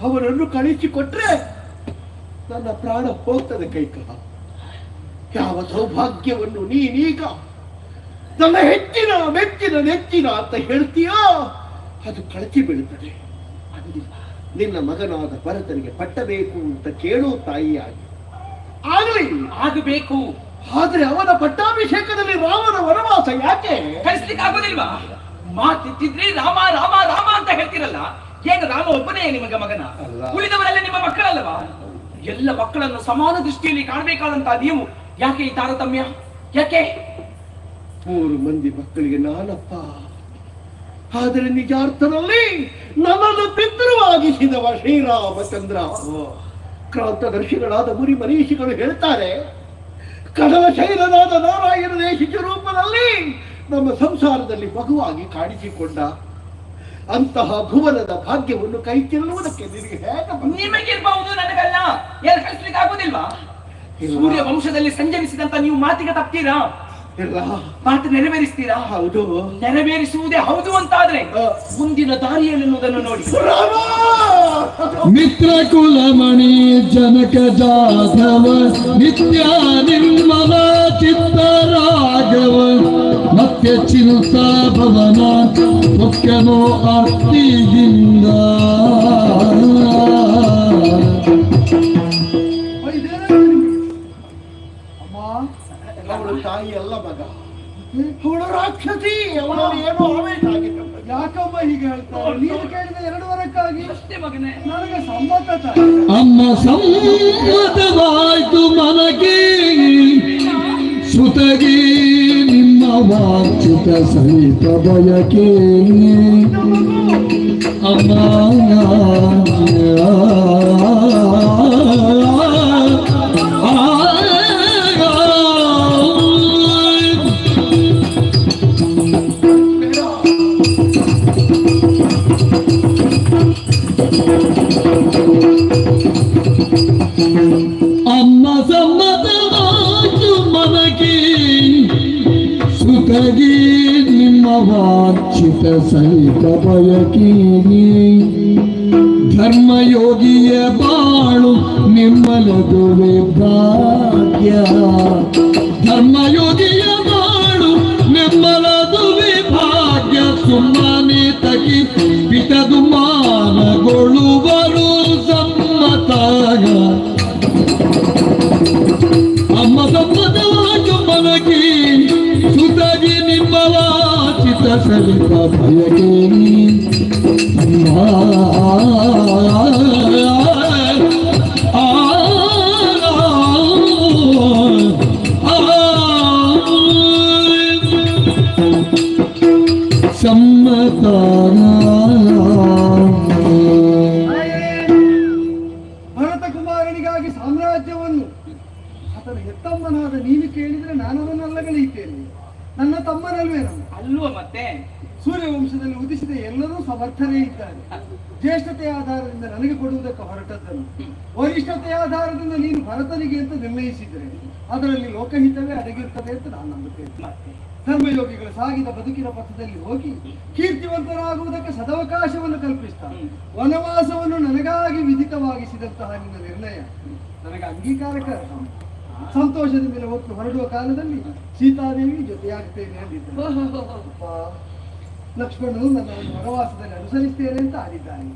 ಅವರನ್ನು ಕಳಿಸಿಕೊಟ್ರೆ ನನ್ನ ಪ್ರಾಣ ಹೋಗ್ತದೆ ಕೈಕ. ಯಾವ ಸೌಭಾಗ್ಯವನ್ನು ನೀನೀಗ ನನ್ನ ಹೆಚ್ಚಿನ ಮೆಚ್ಚಿನ ನೆಚ್ಚಿನ ಅಂತ ಹೇಳ್ತೀಯೋ ಅದು ಕಳಚಿ ಬೀಳುತ್ತದೆ. ನಿನ್ನ ಮಗನಾದ ಭರತನಿಗೆ ಪಟ್ಟಬೇಕು ಅಂತ ಕೇಳೋ ತಾಯಿಯಾಗಿ ಆಗಲಿ ಆಗಬೇಕು. ಆದ್ರೆ ಅವನ ಪಟ್ಟಾಭಿಷೇಕದಲ್ಲಿ ರಾಮನ ವನವಾಸ ಯಾಕೆ ಕಳಿಸ್ಲಿಕ್ಕೆ ಆಗೋದಿಲ್ವಾ? ಮಾತಿತ್ತಿದ್ರೆ ರಾಮ ರಾಮ ರಾಮ ಅಂತ ಹೇಳ್ತಿರಲ್ಲ, ಏನು ರಾಮ ಒಬ್ಬನೇ ನಿಮಗೆ ಮಗನ? ಉಳಿದವರೆಲ್ಲ ನಿಮ್ಮ ಮಕ್ಕಳಲ್ಲವಾ? ಎಲ್ಲ ಮಕ್ಕಳನ್ನು ಸಮಾನ ದೃಷ್ಟಿಯಲ್ಲಿ ಕಾಣಬೇಕಾದಂತ ನೀವು ಯಾಕೆ ಈ ತಾರತಮ್ಯ? ಯಾಕೆ? 3 ಮಂದಿ ಮಕ್ಕಳಿಗೆ ನಾನಪ್ಪ, ಆದರೆ ನಿಜಾರ್ಥದಲ್ಲಿ ನನ್ನನ್ನು ಪಿತೃವಾಗಿಸಿದವ ಶ್ರೀರಾಮಚಂದ್ರ. ಕ್ರಾಂತದರ್ಶಿಗಳಾದ ಮುನಿ ಮನೀಷಿಗಳು ಹೇಳ್ತಾರೆ, ಕಡಲ ಶೈಲನಾದ ನಾರಾಯಣ ದೇಶಿಕ ರೂಪದಲ್ಲಿ ನಮ್ಮ ಸಂಸಾರದಲ್ಲಿ ಮಗುವಾಗಿ ಕಾಣಿಸಿಕೊಂಡ ಅಂತಹ ಭುವನದ ಭಾಗ್ಯವನ್ನು ಕೈ ಚೆಲ್ಲುವುದಕ್ಕೆ ನಿನಗೆ ಹೇಗೆ ನಿಮಗಿರ್ಬಹುದು, ನನಗಲ್ಲ. ಏನು ಕಳಿಸ್ಲಿಕ್ಕೆ ಆಗುದಿಲ್ವಾ? ಸೂರ್ಯ ವಂಶದಲ್ಲಿ ಸಂಜನಿಸಿದಂತ ನೀವು ಮಾತಿಗೆ ತಪ್ತೀರಾ? ಇಲ್ಲ, ಮಾತು ನೆರವೇರಿಸ್ತೀರಾ? ಹೌದು, ನೆರವೇರಿಸುವುದೇ ಹೌದು ಅಂತಾದ್ರೆ ಮುಂದಿನ ದಾರಿಯನ್ನುವುದನ್ನು ನೋಡಿ. ಮಿತ್ರ ಕುಲಮಣಿ ಜನಕ ಜಾಧವ ನಿತ್ಯ ನಿರ್ಮಲ ಚಿತ್ತ ರಾಘವ ಮತ್ತೆ ಚಿಂತಾ ಭವನ ಮುಖ್ಯನೋ ಆರ್ತಿಯಿಂದ ಅವಳ ತಾಯಿ ಅಲ್ಲ ಮಗ, ಅವಳು ರಾಕ್ಷಸಿ. ಅವಳಲ್ಲಿ ಏನೋ ಆವೇಶ ಆಗಿದೆ. ಯಾಕಮ್ಮ ಹೀಗೆ ಹೇಳ್ತಾರೆ? ನೀನು ಕೇಳಿದ 2 ವಾರಕ್ಕಾಗಿ ಅಷ್ಟೇ ಮಗನೇ, ನನಗೆ ಸಮ್ಮತ. ಅಮ್ಮ ಸಮ್ಮತವಾಯ್ತು ಮನಗೆ ಸುತಗಿ ನಿಮ್ಮ ವಾಂಛಿತ ಸಹಿತ ಬಯಕೆ ಅಮ್ಮ ಅಮ್ಮ ಸಮ್ಮತವಾಯ್ತು ಮನಗೆ ಸುಖಗೆ ನಿಮ್ಮ ವಾಂಛಿತ ಸಹಿತ ಬಯಕೀನಿ ಧರ್ಮಯೋಗಿಯ ಬಾಳು ನಿಮ್ಮಲದುವೆ ಭಾಗ್ಯ ಧರ್ಮಯೋಗಿಯ ಬಾಳು ನಿಮ್ಮಲದುವೆ ಭಾಗ್ಯ ಸುಮ್ಮನೆ ತಗಿ ಬಿಟದು ಮಾನಗೊಳ್ಳುವರು ಸಮ್ಮತಾಗ ಅಮ್ಮ ಸಮ್ಮತವಾಜು ಮನಗಿ ಸುತಗಿ ನಿಮ್ಮವಾಚಿತ ಸಲಿತ ಭಯಗೆ ಭರತ ಕುಮಾರನಿಗಾಗಿ ಸಾಮ್ರಾಜ್ಯವನ್ನು ಆತನ ಹೆತ್ತಮ್ಮನಾದ ನೀನು ಕೇಳಿದ್ರೆ ನಾನು ಅದನ್ನು ಅಲ್ಲಗಳೆಯುತ್ತೇನೆ. ನನ್ನ ತಮ್ಮನಲ್ವೇ ನಾನು ಅಲ್ವ ಮತ್ತೆ ಸೂರ್ಯವಂಶದಲ್ಲಿ ಉದಿಸಿದ ಎಲ್ಲರೂ ಸಮರ್ಥರೇ ಇದ್ದಾರೆ. ಜ್ಯೇಷ್ಠತೆಯ ಆಧಾರದಿಂದ ನನಗೆ ಕೊಡುವುದಕ್ಕೆ ಹೊರಟದ್ದನ್ನು ವರಿಷ್ಠತೆಯ ಆಧಾರದಿಂದ ನೀನು ಭರತನಿಗೆ ಅಂತ ನಿರ್ಣಯಿಸಿದರೆ ಅದರಲ್ಲಿ ಲೋಕಹಿತವೇ ಅಡಗಿರ್ತದೆ ಅಂತ ನಾನು ನಂಬುತ್ತೇನೆ. ಧರ್ಮಯೋಗಿಗಳು ಸಾಗಿದ ಬದುಕಿನ ಪಥದಲ್ಲಿ ಹೋಗಿ ಕೀರ್ತಿವಂತರಾಗುವುದಕ್ಕೆ ಸದವಕಾಶವನ್ನು ಕಲ್ಪಿಸ್ತಾರೆ. ವನವಾಸವನ್ನು ನನಗಾಗಿ ವಿಧಿತವಾಗಿಸಿದಂತಹ ನಿನ್ನ ನಿರ್ಣಯ ನನಗೆ ಅಂಗೀಕಾರಕ. ಸಂತೋಷದ ಮೇಲೆ ಹೊತ್ತು ಹೊರಡುವ ಕಾಲದಲ್ಲಿ ಸೀತಾದೇವಿ ಜೊತೆಯಾಗ್ತೇನೆ ಅಂದಿದ್ದ. ಲಕ್ಷ್ಮಣನು ನನ್ನ ವನವಾಸದಲ್ಲಿ ಅನುಸರಿಸ್ತೇನೆ ಅಂತ ಆಡಿದ್ದಾನೆ.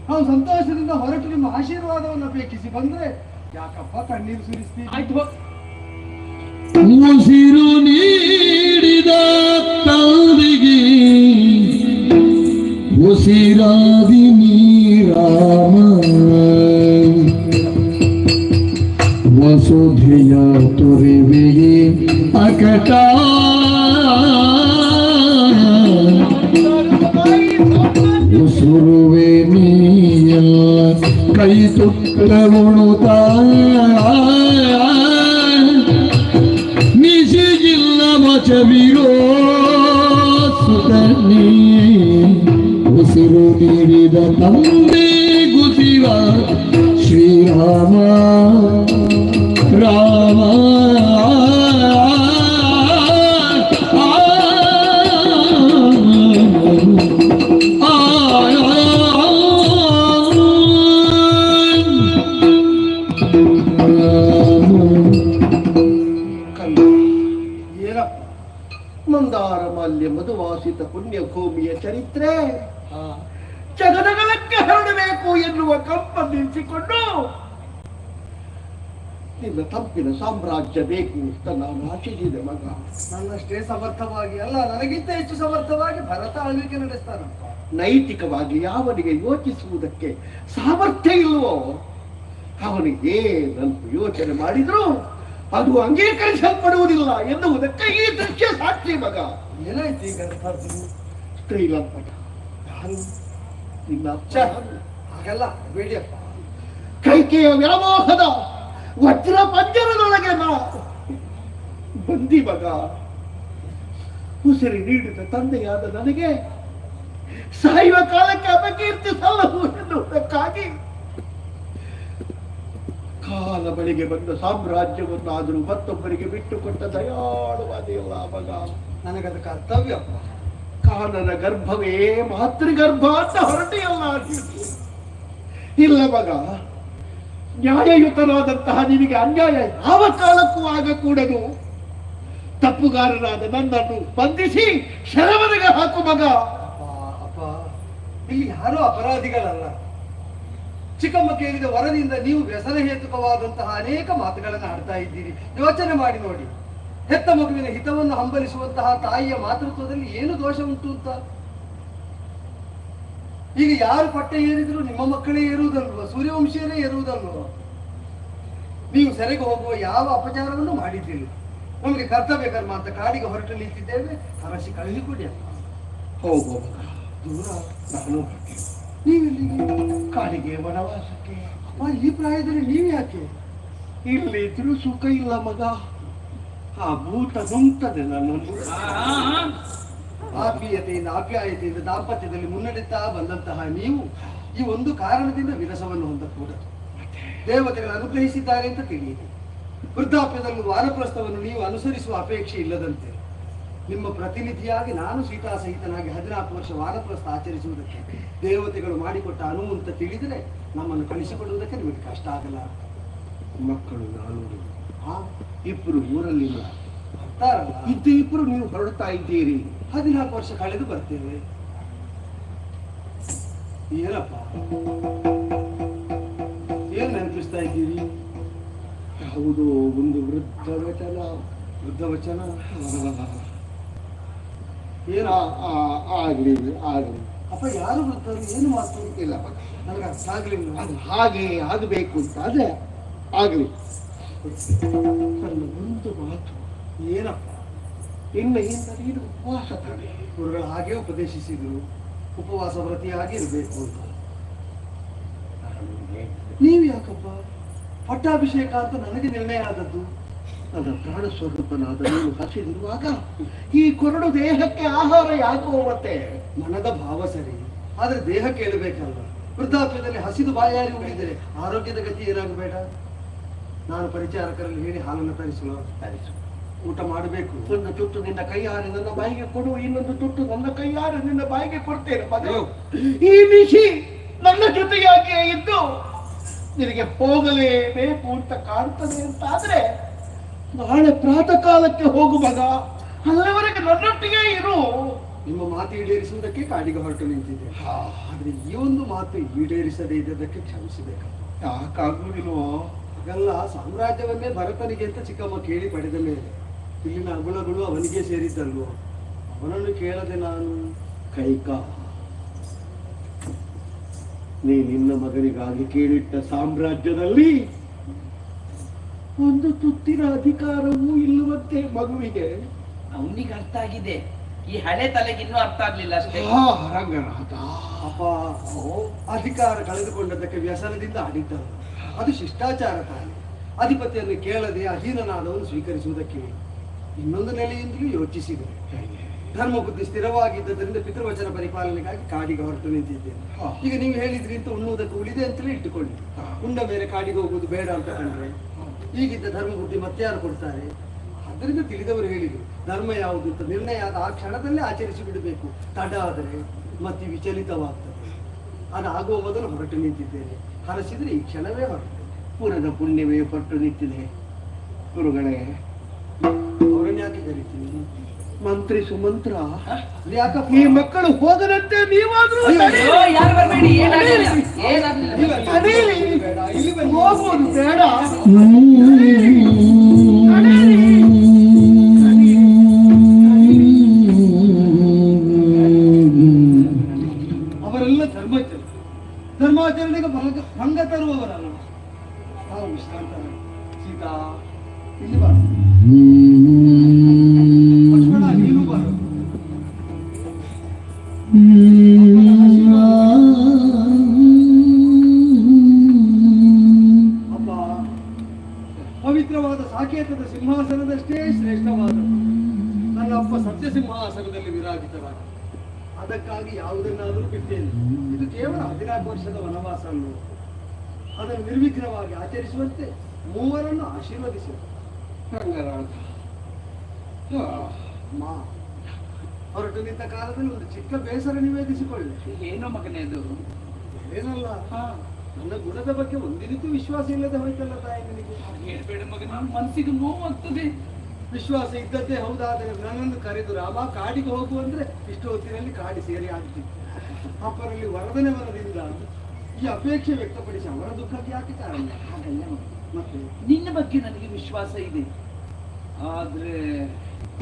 ನಾವು ಸಂತೋಷದಿಂದ ಹೊರಟು ನಿಮ್ಮ ಆಶೀರ್ವಾದವನ್ನು ಅಪೇಕ್ಷಿಸಿ ಬಂದ್ರೆ ಯಾಕಪ್ಪ ಕಣ್ಣೀರು ಸುರಿಸ್ತೀವಿ? ಉಸಿರು ನೀಡಿದ ತಂದೆಗೆ ಉಸಿರಾದಿ ನೀರಾಮ ವಸುಧೆಯ ತೊರೆವೆಯೇ ಅಕಟ ಉಸುರುವೆ ನೀಯಲ್ಲ ಕೈ ತುತ್ತ ಉಣುತ್ತ ನಿಶಿಗಿಲ್ಲ ವಚವಿರೋ ಸುತನ್ನೇ ಉಸಿರು ನೀಡಿದ ತಂದೆ ಗುಸಿರ ಶ್ರೀರಾಮ ರಾಮ ಮಂದಾರ ಮಾಲ್ಯ ಮಧುವಾಸಿತ ಪುಣ್ಯ ಭೂಮಿಯ ಚರಿತ್ರೆ ಜಗದಗಲಕ್ಕೆ ಹರಡಬೇಕು ಎನ್ನುವ ಕಂಪ ನಿಲ್ಲಿಸಿಕೊಂಡು ನಿನ್ನ ತಪ್ಪಿನ ಸಾಮ್ರಾಜ್ಯ ಬೇಕು ಅಂತ ನಾನು ಆಶಿಸಿದೆ ಮಗ. ನನ್ನಷ್ಟೇ ಸಮರ್ಥವಾಗಿ ಅಲ್ಲ, ನನಗಿಂತ ಹೆಚ್ಚು ಸಮರ್ಥವಾಗಿ ಭರತ ಆಳ್ವಿಕೆ ನಡೆಸ್ತಾನಪ್ಪ. ನೈತಿಕವಾಗಿ ಯಾವನಿಗೆ ಯೋಚಿಸುವುದಕ್ಕೆ ಸಾಮರ್ಥ್ಯ ಇಲ್ವೋ ಅವನಿಗೆ ಏನಂತ ಯೋಚನೆ ಮಾಡಿದ್ರು ಅದು ಅಂಗೀಕರಿಸಲ್ಪಡುವುದಿಲ್ಲ ಎನ್ನುವುದಕ್ಕೆ ಈ ದೃಶ್ಯ ಸಾಕ್ಷಿ ಮಗ. ಏನಾಯ್ತು ಈಗ? ಶ್ರೀಲಂಕಟ ನಿನ್ನ ಹಾಗೆಲ್ಲ ಬೇಡಿಯಪ್ಪ. ಕೈಕೆಯ ವ್ಯಾಮೋಹದ ವಜ್ರ ಪಂಜರದೊಳಗೆ ನಾ ಬಂದಿ ಮಗ. ಉಸಿರಿ ನೀಡಿದ ತಂದೆಯಾದ ನನಗೆ ಸಾಯುವ ಕಾಲಕ್ಕೆ ಅಪಕೀರ್ತಿ ಸಲ್ಲದು ಎನ್ನುವುದಕ್ಕಾಗಿ ಕಾಲ ಬಳಿಗೆ ಬಂದ ಸಾಮ್ರಾಜ್ಯವನ್ನಾದರೂ ಮತ್ತೊಬ್ಬರಿಗೆ ಬಿಟ್ಟುಕೊಟ್ಟ ದಯಾಳುವಾದಿಯಲ್ಲ ಮಗ. ನನಗದ ಕರ್ತವ್ಯಪ್ಪ. ಕಾನನ ಗರ್ಭವೇ ಮಾತೃಗರ್ಭ ಅಂತ ಹೊರಟಿಯಲ್ಲ. ಇಲ್ಲ ಮಗ, ನ್ಯಾಯಯುತನಾದಂತಹ ನಿನಗೆ ಅನ್ಯಾಯ ಯಾವ ಕಾಲಕ್ಕೂ ಆಗಕೂಡದು. ತಪ್ಪುಗಾರರಾದ ನನ್ನನ್ನು ಬಂಧಿಸಿ ಶರವನೆಗೆ ಹಾಕು ಮಗ. ಅಪ್ಪ, ಇಲ್ಲಿ ಯಾರೂ ಅಪರಾಧಿಗಳಲ್ಲ. ಚಿಕ್ಕಮ್ಮ ಕೇಳಿದ ವರದಿಂದ ನೀವು ವ್ಯಸನ ಹೇತುಕವಾದಂತಹ ಅನೇಕ ಮಾತುಗಳನ್ನು ಆಡ್ತಾ ಇದ್ದೀರಿ. ಯೋಚನೆ ಮಾಡಿ ನೋಡಿ, ಹೆತ್ತ ಮಗುವಿನ ಹಿತವನ್ನು ಹಂಬಲಿಸುವಂತಹ ತಾಯಿಯ ಮಾತೃತ್ವದಲ್ಲಿ ಏನು ದೋಷ ಉಂಟು ಅಂತ. ಈಗ ಯಾರು ಪಟ್ಟ ಏರಿದ್ರು ನಿಮ್ಮ ಮಕ್ಕಳೇ ಏರುವುದಲ್ವ, ಸೂರ್ಯವಂಶೀಯರೇ ಏರುವುದಲ್ವ. ನೀವು ಸೆರೆಗೆ ಹೋಗುವ ಯಾವ ಅಪಚಾರವನ್ನು ಮಾಡಿದ್ದೀರಿ. ನಮಗೆ ಕರ್ತವ್ಯ ಕರ್ಮ ಅಂತ ಕಾಡಿಗೆ ಹೊರಟು ನಿಂತಿದ್ದೇವೆ. ಹರಸಿ ಕಳಿಸಿಕೊಡಿ ಅಪ್ಪ. ಹೋಗುವ ಮಗ. ದೂರ ನಾನು ಬರ್ತೇನೆ. ನೀವೆಲ್ಲಿಗೆ? ಕಾಡಿಗೆ ವನವಾಸಕ್ಕೆ. ಅಪ್ಪ, ಈ ಪ್ರಾಯದಲ್ಲಿ ನೀವು ಯಾಕೆ? ಇಲ್ಲಿ ಇದ್ರೂ ಸುಖ ಇಲ್ಲ ಮಗ. ಆ ಭೂತ ನುಂಗ್ತದೆ ನನ್ನನ್ನು. ಆತ್ಮೀಯತೆಯಿಂದ ಆಪ್ಯಾಯತೆಯಿಂದ ದಾಂಪತ್ಯದಲ್ಲಿ ಮುನ್ನಡೆತಾ ಬಂದಂತಹ ನೀವು ಈ ಒಂದು ಕಾರಣದಿಂದ ವಿರಸವನ್ನು ಹೊಂದಕೂಡದು. ದೇವತೆಗಳು ಅನುಗ್ರಹಿಸಿದ್ದಾರೆ ಅಂತ ತಿಳಿಯಿರಿ. ವೃದ್ಧಾಪ್ಯದಲ್ಲಿ ವಾನಪ್ರಸ್ಥವನ್ನು ನೀವು ಅನುಸರಿಸುವ ಅಪೇಕ್ಷೆ ಇಲ್ಲದಂತೆ ನಿಮ್ಮ ಪ್ರತಿನಿಧಿಯಾಗಿ ನಾನು ಸೀತಾ ಸಹಿತನಾಗಿ 14 ವರ್ಷ ವಾನಪ್ರಸ್ಥ ಆಚರಿಸುವುದಕ್ಕೆ ದೇವತೆಗಳು ಮಾಡಿಕೊಟ್ಟ ಅನುವು ಅಂತ ತಿಳಿದರೆ ನಮ್ಮನ್ನು ಕಳಿಸಿಕೊಡುವುದಕ್ಕೆ ನಿಮಗೆ ಕಷ್ಟ ಆಗಲ್ಲ. ಮಕ್ಕಳು ನಾನು ಇಬ್ಬರು ಊರಲ್ಲಿಲ್ಲ. ಬರ್ತಾರಲ್ಲ, ಇಬ್ಬರು ನೀವು ಹೊರಡ್ತಾ ಇದ್ದೀರಿ. 14 ವರ್ಷ ಕಳೆದು ಬರ್ತೇವೆ. ಏನಪ್ಪ, ಏನ್ ನೆನಪಿಸ್ತಾ ಇದ್ದೀರಿ? ಯಾವುದೋ ಒಂದು ವೃದ್ಧ ವಚನ. ವೃದ್ಧ ವಚನ ಏನೋ ಆಗ್ಲಿ ಆಗ್ಲಿ. ಅಪ್ಪ, ಯಾರು ವೃದ್ಧರು? ಏನು ಮಾತು? ಇಲ್ಲ ಮಗ, ನನಗೆ ಅರ್ಥ ಆಗ್ಲಿಲ್ಲ. ಅದು ಹಾಗೆ ಆಗಬೇಕು ಅಂತ ಅದೇ ಆಗ್ಲಿ. ನನ್ನ ಒಂದು ಮಾತು. ಏನಪ್ಪ? ನಿನ್ನೆಯಿಂದ ನೀನು ಉಪವಾಸ ತಡೆ. ಗುರುಗಳು ಹಾಗೆ ಉಪದೇಶಿಸಿದ್ರು, ಉಪವಾಸ ವ್ರತಿಯಾಗಿ ಇರಬೇಕು ಅಂತ. ನೀವು ಯಾಕಪ್ಪ? ಪಟ್ಟಾಭಿಷೇಕ ಅಂತ ನನಗೆ ನಿರ್ಣಯ ಆದದ್ದು. ನನ್ನ ಪ್ರಾಣ ಸ್ವರೂಪನಾದ ನೀನು ಹಸಿದಿರುವಾಗ ಈ ಕೊರಡು ದೇಹಕ್ಕೆ ಆಹಾರ ಯಾಕೋ ಮತ್ತೆ? ಮನದ ಭಾವ ಸರಿ, ಆದ್ರೆ ದೇಹ ಕೇಳಬೇಕಲ್ಲ. ವೃದ್ಧಾಪ್ಯದಲ್ಲಿ ಹಸಿದು ಬಾಯಾರಿ ಉಳಿದರೆ ಆರೋಗ್ಯದ ಗತಿ ಏನಾಗಬೇಡ. ನಾನು ಪರಿಚಾರಕರಲ್ಲಿ ಹೇಳಿ ಹಾಲನ್ನು ತರಿಸಲು ಊಟ ಮಾಡಬೇಕು. ಒಂದು ತುತ್ತು ನಿನ್ನ ಕೈಯಾರೆ ನನ್ನ ಬಾಯಿಗೆ ಕೊಡು, ಇನ್ನೊಂದು ತುತ್ತು ನನ್ನ ಕೈಯಾರೆ ನಿನ್ನ ಬಾಯಿಗೆ ಕೊಡ್ತೇನೆ ಮಗ. ಈ ನಿಶಿ ನನ್ನ ಜೊತೆಯಾಗಿಯೇ ಇದ್ದು ನಿನಗೆ ಹೋಗಲೇಬೇಕು ಅಂತ ಕಾಣ್ತದೆ ಅಂತಾದ್ರೆ ನಾಳೆ ಪ್ರಾತಃ ಕಾಲಕ್ಕೆ ಹೋಗು ಮಗ. ಅಲ್ಲಿವರೆಗೆ ನನ್ನೊಟ್ಟಿಗೆ ಇರು. ನಿಮ್ಮ ಮಾತು ಈಡೇರಿಸುವುದಕ್ಕೆ ಕಾಡಿಗೆ ಹೊರಟು ನಿಂತಿದೆ. ಆದ್ರೆ ಈ ಒಂದು ಮಾತು ಈಡೇರಿಸದೇ ಇದ್ದದಕ್ಕೆ ಕ್ಷಮಿಸಬೇಕಪ್ಪ. ಯಾಕಾಗುವುದಿಲ್ವೋ? ಹಾಗಲ್ಲ, ಸಾಮ್ರಾಜ್ಯವನ್ನೇ ಭರತನಿಗೆ ಅಂತ ಚಿಕ್ಕಮ್ಮ ಕೇಳಿ ಪಡೆದ ಮೇಲೆ ಇಲ್ಲಿನ ಅಗುಳಗಳು ಅವನಿಗೆ ಸೇರಿದ್ದಲ್ವೋ. ಅವನನ್ನು ಕೇಳದೆ ನಾನು ಕೈಕ ನೀ ನಿನ್ನ ಮಗನಿಗಾಗಿ ಕೇಳಿಟ್ಟ ಸಾಮ್ರಾಜ್ಯದಲ್ಲಿ ಒಂದು ತುತ್ತಿನ ಅಧಿಕಾರವೂ ಇಲ್ಲವಂತೆ ಮಗುವಿಗೆ. ಅವನಿಗೆ ಅರ್ಥ ಆಗಿದೆ, ಈ ಹಳೆ ತಲೆಗೆ ಇನ್ನೂ ಅರ್ಥ ಆಗ್ಲಿಲ್ಲ ಅಷ್ಟೇ. ರಂಗನಾಥ, ಅಪ್ಪ, ಅಧಿಕಾರ ಕಳೆದುಕೊಂಡದ್ದಕ್ಕೆ ವ್ಯಸನದಿಂದ ಆಡಿದ್ದಲ್ಲ. ಅದು ಶಿಷ್ಟಾಚಾರ ತಾನೆ. ಅಧಿಪತಿಯನ್ನು ಕೇಳದೆ ಅಧೀನನಾದವನು ಸ್ವೀಕರಿಸುವುದಕ್ಕೆ ಇನ್ನೊಂದು ನೆಲೆಯಿಂದಲೂ ಯೋಚಿಸಿದೆ. ಧರ್ಮ ಬುದ್ಧಿ ಸ್ಥಿರವಾಗಿದ್ದರಿಂದ ಪಿತೃವಚನ ಪರಿಪಾಲನೆಗಾಗಿ ಕಾಡಿಗೆ ಹೊರಟು ನಿಂತಿದ್ದೇನೆ. ಈಗ ನೀವು ಹೇಳಿದ್ರಿ ಅಂತ ಉಣ್ಣುವುದಕ್ಕೆ ಉಳಿದೆ ಅಂತಲೇ ಇಟ್ಟುಕೊಳ್ಳಿ. ಉಂಡ ಮೇಲೆ ಕಾಡಿಗೆ ಹೋಗುವುದು ಬೇಡ ಅಂತ ಕಂಡ್ರೆ ಈಗಿದ್ದ ಧರ್ಮ ಬುದ್ಧಿ ಮತ್ತೆ ಯಾರು ಕೊಡ್ತಾರೆ? ಅದರಿಂದ ತಿಳಿದವರು ಹೇಳಿದರು, ಧರ್ಮ ಯಾವುದು ಅಂತ ನಿರ್ಣಯ ಆದ ಆ ಕ್ಷಣದಲ್ಲೇ ಆಚರಿಸಿ ಬಿಡಬೇಕು. ತಡ ಆದರೆ ಮತ್ತೆ ವಿಚಲಿತವಾಗ್ತದೆ. ಅದಾಗುವ ಮೊದಲು ಹೊರಟು ನಿಂತಿದ್ದೇನೆ. ಹರಸಿದ್ರೆ ಈ ಕ್ಷಣವೇ ಹೊರಟು. ಪುರದ ಪುಣ್ಯವೇ ಹೊರಟು ನಿಂತಿದೆ. ಗುರುಗಳೇ, ಅವರನ್ನು ಯಾಕೆ ಕರಿತೀನಿ? ಮಂತ್ರಿ ಸುಮಂತ್ರ, ಯಾಕಪ್ಪ ಈ ಮಕ್ಕಳು ಹೋಗದಂತೆ ನೀವಾದ್ರೂ ಅಯ್ಯೋ, ಯಾರು ಬರ್ಬೇಡಿ, ಏನಾಗ್ಲಿಲ್ಲ, ಏನಾಗ್ಲಿಲ್ಲ. ತಡೀರಿ. ಹೋಗುವುದು ಬೇಡ. ಅವರೆಲ್ಲ ಧರ್ಮಾಚರಣೆಗೆ ಭಂಗ ತರುವವರಲ್ಲ. ನಾವು ವಿಶ್ರಾಂತ. ಸೀತಾ, ಇಲ್ಲಿ ಬಾ. ಲಕ್ಷ್ಮಣ, ನೀನು ಬಾ. ಅಪ್ಪ, ಪವಿತ್ರವಾದ ಸಾಕೇತದ ಸಿಂಹಾಸನದಷ್ಟೇ ಶ್ರೇಷ್ಠವಾದ ನನ್ನ ಅಪ್ಪ ಸತ್ಯ ಸಿಂಹಾಸನದಲ್ಲಿ ವಿರಾಜಿತರಾದ. ಅದಕ್ಕಾಗಿ ಯಾವುದನ್ನಾದರೂ ಬಿಟ್ಟೇನೆ. ಇದು ಕೇವಲ 14 ವರ್ಷದ ವನವಾಸ ಅನ್ನು ಅದನ್ನು ನಿರ್ವಿಘ್ನವಾಗಿ ಆಚರಿಸುವಂತೆ ಮೂವರನ್ನು ಆಶೀರ್ವದಿಸಿ. ರಂಗನಾಥ, ಮಾ ಹೊರಟು ನಿಂತ ಕಾಲದಲ್ಲಿ ಒಂದು ಚಿಕ್ಕ ಬೇಸರ ನಿವೇದಿಸಿಕೊಳ್ಳಿ. ಏನೋ ಮಗನೇ ಅದು? ಏನಲ್ಲ, ನನ್ನ ಗುಣದ ಬಗ್ಗೆ ಒಂದಿನಿತೂ ವಿಶ್ವಾಸ ಇಲ್ಲದೆ ಹೋಯ್ತಲ್ಲ ತಾಯಿ ನಿನಗೆ. ಹೇಳ್ಬೇಡ ಮಗನ, ಮನಸ್ಸಿಗೆ ನೋವಾಗ್ತದೆ. ವಿಶ್ವಾಸ ಇದ್ದದ್ದೇ ಹೌದಾದರೆ ನನ್ನನ್ನು ಕರೆದು ರಾಮ ಕಾಡಿಗೆ ಹೋಗು ಅಂದ್ರೆ ಇಷ್ಟು ಹೊತ್ತಿನಲ್ಲಿ ಕಾಡಿ ಸೇರಿ ಆಗ್ತಿತ್ತು. ಅಪ್ಪರಲ್ಲಿ ವರದನೆ ಮನದಿಂದ ಈ ಅಪೇಕ್ಷೆ ವ್ಯಕ್ತಪಡಿಸಿ ಅವರ ದುಃಖಕ್ಕೆ ಯಾಕೆ ಕಾರಣ? ಹಾಗಲ್ಲ ಮಗ. ಮತ್ತೆ ನಿನ್ನ ಬಗ್ಗೆ ನನಗೆ ವಿಶ್ವಾಸ ಇದೆ, ಆದ್ರೆ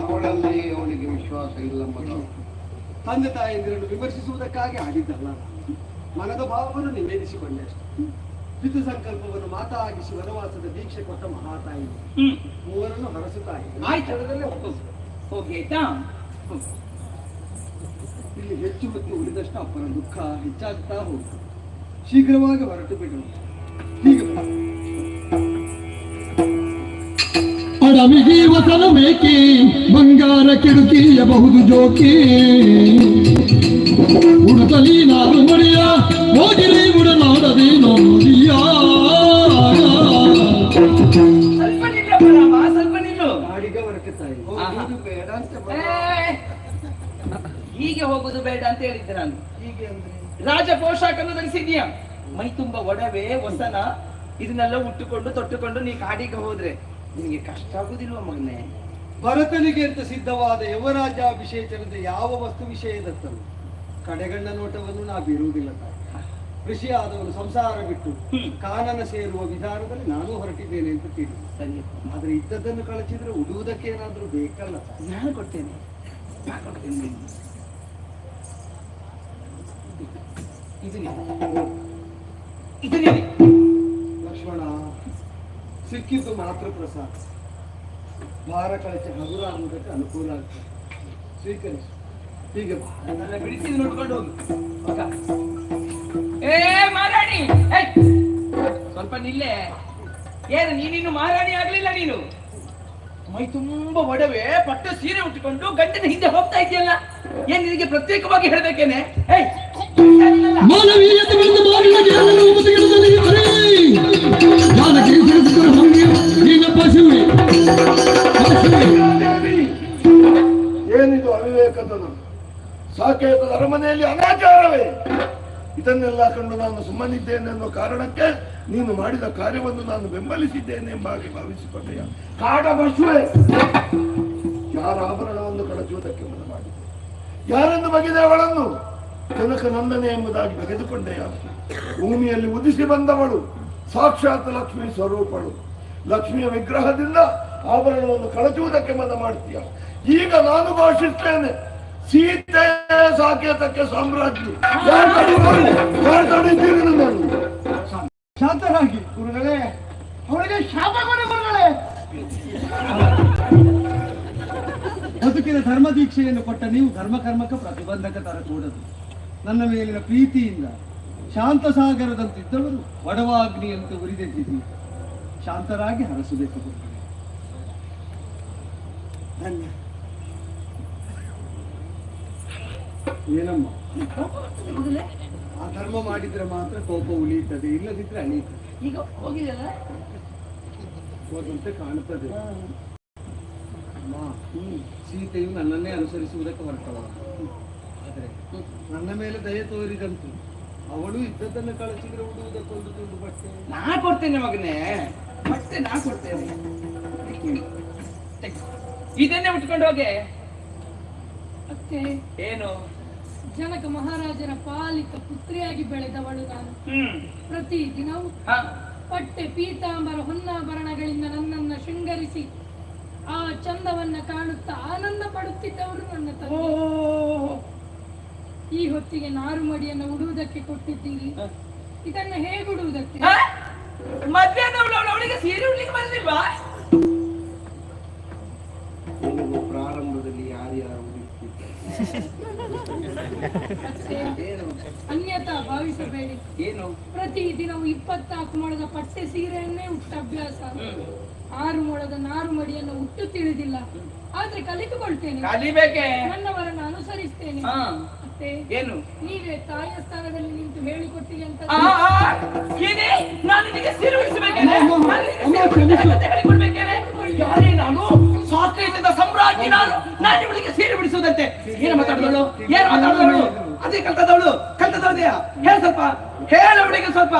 ಅವಳಲ್ಲಿ ಅವನಿಗೆ ವಿಶ್ವಾಸ ಇಲ್ಲ ಮಗ. ತಂದೆ ತಾಯಂದಿರನ್ನು ವಿಮರ್ಶಿಸುವುದಕ್ಕಾಗಿ ಆಡಿದ್ದಲ್ಲ, ಮನದ ಭಾವವನ್ನು ನಿವೇದಿಸಿಕೊಂಡೆ ಅಷ್ಟೇ. ಪಿತೃ ಸಂಕಲ್ಪವನ್ನು ಮಾತಾಗಿಸಿ ವನವಾಸದ ದೀಕ್ಷೆ ಕೊಟ್ಟ ಮಹಾತಾಯಿ ಮೂವರನ್ನು ಹರಸುತ್ತಾಯಿ. ಆಯ್ತು. ಹೋಗು. ಹೋಗಿ ಆಯ್ತಾ? ಇಲ್ಲಿ ಹೆಚ್ಚು ಹೊತ್ತು ಉಳಿದಷ್ಟು ಅಪ್ಪನ ದುಃಖ ಹೆಚ್ಚಾಗ್ತಾ ಹೋಗುದು. ಶೀಘ್ರವಾಗಿ ಹೊರಟು ಬಿಡು. ಹೀಗೆ ಅಡವಿಗೆ ವಸನ ಮೇಕಿ ಬಂಗಾರ ಕಿಡುಕಿಯಬಹುದು ಜೋಕಿ ಉಡುತಲಿ ನಾಡು ಮಡಿಯ ಹೋಗಿರಿ ಉಡನಾಡದೆ ನೋಡಿಯ. ಸ್ವಲ್ಪ ನಿಲ್ಲ ಬರಾಮ, ಸ್ವಲ್ಪ ನಿಲ್ಲು. ನಾಡಿಗೆ ಹೊರಟುತ್ತಾಯಿ. ಹೋಗುವುದು ಬೇಡ ಅಂತ ಹೀಗೆ ಹೋಗುದು ಬೇಡ ಅಂತ ಹೇಳಿದ್ದೆ ನಾನು. ಹೀಗೆ ಅಂದ್ರೆ ರಾಜ ಪೋಷಾಕನ್ನು ಧರಿಸಿದ್ಯಾ, ಮೈ ತುಂಬ ಒಡವೆ ವಸನ ಇದನ್ನೆಲ್ಲ ಉಟ್ಟುಕೊಂಡು ತೊಟ್ಟುಕೊಂಡು ನೀ ಕಾಡಿಗೆ ಹೋದ್ರೆ ನಿನಗೆ ಕಷ್ಟ ಆಗುದಿಲ್ವ ಮಗನೇ? ಭರತನಿಗೆ ಅಂತ ಸಿದ್ಧವಾದ ಯುವರಾಜ್ಯಾಭಿಷೇಚನದ ಯಾವ ವಸ್ತು ವಿಷಯದತ್ತನು ಕಡೆಗಣ್ಣ ನೋಟವನ್ನು ನಾ ಬೀರುವುದಿಲ್ಲ ತಾಯಿ. ಕೃಷಿ ಆದವನು ಸಂಸಾರ ಬಿಟ್ಟು ಕಾನನ ಸೇರುವ ವಿಧಾನದಲ್ಲಿ ನಾನು ಹೊರಟಿದ್ದೇನೆ ಅಂತ ತಿಳಿ. ಸರಿ, ಆದ್ರೆ ಇದ್ದದ್ದನ್ನು ಕಳಚಿದ್ರೆ ಉಡುವುದಕ್ಕೆ ಏನಾದ್ರೂ ಬೇಕಲ್ಲ ತಾಯಿ. ನಾನು ಕೊಡ್ತೇನೆ. ಇದು ಲಕ್ಷ್ಮಣ, ಸಿಕ್ಕಿದ್ದು ಮಾತ್ರ ಪ್ರಸಾದ. ಭಾರ ಕಳಚಿ ಹಗುರಾಗುವುದಕ್ಕೆ ಅನುಕೂಲ ಆಗ್ತದೆ. ಸ್ವೀಕರಿಸು. ಹೀಗೆ ಬಾ. ಬಿಡಿಸಿ ನೋಡ್ಕೊಂಡು ಹೋಗಿ. ಏ ಮಾರಾಣಿ, ಸ್ವಲ್ಪ ನಿಲ್ಲೆ. ಏನು ನೀನಿನ್ನು ಮಾರಾಣಿ ಆಗ್ಲಿಲ್ಲ ನೀನು? ಮೈ ತುಂಬಾ ಒಡವೆ ಪಟ್ಟು ಸೀರೆ ಉಟ್ಟುಕೊಂಡು ಗಂಡನ ಹಿಂದೆ ಹೋಗ್ತಾ ಇದೆಯಲ್ಲ, ಏನ್ ನಿನಗೆ ಪ್ರತ್ಯೇಕವಾಗಿ ಹೇಳ್ಬೇಕೇನೆ? ಮಾನವೀಯತೆ ಬೆಳೆದು ಮಾನವ ಜ್ಞಾನದ ಉಪತಿಗಿಡದಲ್ಲಿ ಇವರೇ ಜಾನಕಿ ತಿಳಿಸಿದರು ಹಂಗೆ ನೀನ ಪಶುವೆ. ಏನಿದು ಅವಿವೇಕತನ? ಸಾಕೇತದ ಅರಮನೆಯಲ್ಲಿ ಅನಾಚಾರವೇ? ಇದನ್ನೆಲ್ಲ ಕಂಡು ನಾನು ಸುಮ್ಮನಿದ್ದೇನೆ ಅನ್ನೋ ಕಾರಣಕ್ಕೆ ನೀನು ಮಾಡಿದ ಕಾರ್ಯವನ್ನು ನಾನು ಬೆಂಬಲಿಸಿದ್ದೇನೆ ಎಂಬಾಗಿ ಭಾವಿಸಿಕೊಂಡೆಯ ಕಾಡ ಪಶುವೆ. ಯಾರ ಆಭರಣವನ್ನು ಕಳಚುವುದಕ್ಕೆ ಮನ ಮಾಡಿದೆ? ಯಾರನ್ನು ಬಗೆದೆ ಅವಳನ್ನು? ಜನಕ ನಂದನೆ ಎಂಬುದಾಗಿ ಬಗೆದುಕೊಂಡೆಯ? ಭೂಮಿಯಲ್ಲಿ ಉದಿಸಿ ಬಂದವಳು ಸಾಕ್ಷಾತ್ ಲಕ್ಷ್ಮಿ ಸ್ವರೂಪಳು. ಲಕ್ಷ್ಮಿಯ ವಿಗ್ರಹದಿಂದ ಆಭರಣವನ್ನು ಕಳಚುವುದಕ್ಕೆ ಮನ ಮಾಡ್ತೀಯ. ಈಗ ನಾನು ಘೋಷಿಸ್ತೇನೆ, ಸೀತೆ ಸಾಕೇತಕ್ಕೆ ಸಾಮ್ರಾಜ್ಞಿ. ಶಾಂತರಾಗಿ ಗುರುಗಳೇ, ಅವಳಿಗೆ ಶಾಪ ಕೊಡಿ ಗುರುಗಳೇ. ಬದುಕಿನ ಧರ್ಮ ದೀಕ್ಷೆಯನ್ನು ಕೊಟ್ಟ ನೀವು ಧರ್ಮಕರ್ಮಕ್ಕೆ ಪ್ರತಿಬಂಧಕ ತರಕೂಡದು. ನನ್ನ ಮೇಲಿನ ಪ್ರೀತಿಯಿಂದ ಶಾಂತಸಾಗರದಂತಿದ್ದವರು ಒಡವಾಗ್ನಿಯಂತೆ ಉರಿದೆದ್ದಿದ್ದೀರಿ. ಶಾಂತರಾಗಿ ಹರಸಬೇಕು. ಧನ್ಯ. ಏನಮ್ಮ, ಆ ಧರ್ಮ ಮಾಡಿದ್ರೆ ಮಾತ್ರ ಕೋಪ ಉಳಿಯುತ್ತದೆ, ಇಲ್ಲದಿದ್ರೆ ಅಳಿಯುತ್ತದೆ. ಈಗ ಹೋಗಿದೆಯಲ್ಲ, ಹೋದಂತೆ ಕಾಣುತ್ತದೆ. ಅಮ್ಮ, ಸೀತೆಯು ನನ್ನನ್ನೇ ಅನುಸರಿಸುವುದಕ್ಕೆ ಹೊರಟವಳು. ಆದರೆ ನನ್ನ ಮೇಲೆ ದಯೆ ತೋರಿದಂತು ಅವಳು ಇದ್ದದ್ದನ್ನು ಕಳಿಸಿದ್ರೆ ಉಡುವುದಕ್ಕೊಂದು ತುಂಡು ಬಟ್ಟೆ ನಾ ಕೊಡ್ತೇನೆ ಮಗನೇ, ಬಟ್ಟೆ ನಾ ಕೊಡ್ತೇನೆ. ಇದನ್ನೇ ಉಟ್ಕೊಂಡು ಹೋಗೆ. ಅತ್ತೆ, ಏನು? ಜನಕ ಮಹಾರಾಜನ ಪಾಲಿತ ಪುತ್ರಿಯಾಗಿ ಬೆಳೆದವಳು ನಾನು. ಪ್ರತಿ ದಿನವೂ ಪಟ್ಟೆ ಪೀತಾಂಬರ ಹೊನ್ನಾಭರಣಗಳಿಂದ ನನ್ನನ್ನ ಶೃಂಗರಿಸಿ ಆ ಚಂದವನ್ನ ಕಾಣುತ್ತಾ ಆನಂದ ಪಡುತ್ತಿದ್ದವರು ನನ್ನ ತಂದೆ. ಈ ಹೊತ್ತಿಗೆ ನಾರು ಮಡಿಯನ್ನು ಉಡುವುದಕ್ಕೆ ಕೊಟ್ಟಿದ್ದೀರಿ, ಇದನ್ನ ಹೇಗುಡುವುದಕ್ಕೆ? ಅವಳಿಗೆ ಸೀರೆ ಉಡ್ಲಿಕ್ಕೆ ಬಂದಿಲ್ವಾ? ಪ್ರಾರಂಭದಲ್ಲಿ ಯಾರ್ಯಾರು ಅನ್ಯತಾ ಭಾವಿಸಬೇಡಿ. ಏನು? ಪ್ರತಿ ದಿನವೂ 24 ಮೊಳದ ಪಟ್ಟೆ ಸೀರೆಯನ್ನೇ ಉಟ್ಟ ಅಭ್ಯಾಸ. 6 ಮೊಳದ ನಾರು ಮಡಿಯನ್ನು ಉಟ್ಟು ತಿಳಿದಿಲ್ಲ, ಆದ್ರೆ ಕಲಿತುಕೊಳ್ತೇನೆ. ಕಲಿಬೇಕೆ? ನನ್ನವರನ್ನು ಅನುಸರಿಸ್ತೇನೆ. ಮತ್ತೆ ಏನು? ನೀವೇ ತಾಯಿಯ ಸ್ಥಾನದಲ್ಲಿ ನಿಂತು ಹೇಳಿಕೊಟ್ಟಿಗೆ ಅಂತ. ನಾನು ಸಾಕೇತದ ಸಾಮ್ರಾಜ್ಞಿ, ನಾನು ಇವಳಿಗೆ ಸೀರೆ ಬಿಡಿಸುವುದಂತೆ. ಏನು ಮಾತಾಡಿದವಳು? ಏನು ಮಾತಾಡಿದವಳು? ಅದೇ ಕಲ್ತದವಳು ಕಲ್ತದವಳೆಯಾ? ಹೇಳ ಸ್ವಲ್ಪ, ಹೇಳ ಅವಳಿಗೆ ಸ್ವಲ್ಪ.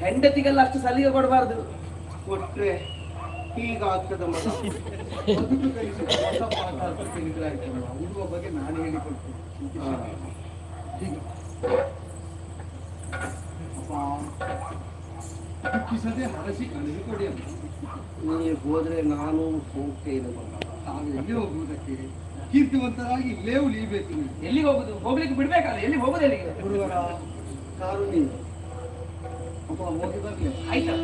ಹೆಂಡತಿಗೆಲ್ಲ ಅಷ್ಟು ಸಲಿಗೆ ಕೊಡಬಾರ್ದು, ಕೊಟ್ರೆ ಹೀಗಾಗ್ತದ ಮಗ. ಉಡುವ ಬಗ್ಗೆ ನಾನು ಹೇಳಿಕೊಡ್ತೇನೆ. ದುಃಖಿಸದೆ ಹರಸಿ ಕಳಿಸಿಕೊಡಿ ಅಂತ. ನೀ ಹೋದ್ರೆ ನಾನು ಹೋಗ್ತೇನೆ ಮಗ. ತಾವು ಎಲ್ಲಿ ಹೋಗುವುದಕ್ಕೆ? ಕೀರ್ತಿವಂತರಾಗಿ ಇಲ್ಲೇ ಉಳಿಯಬೇಕು ನೀವು. ಎಲ್ಲಿಗೆ ಹೋಗುದು? ಹೋಗ್ಲಿಕ್ಕೆ ಬಿಡ್ಬೇಕಲ್ಲ, ಎಲ್ಲಿ ಹೋಗುದು ಎಲ್ಲಿಗೆ? ಗುರುವರ ಕಾರುಣ್ಯ ಅಪ್ಪ ಹೋಗಿ ಬರ್ಲಿ. ಆಯ್ತಾ?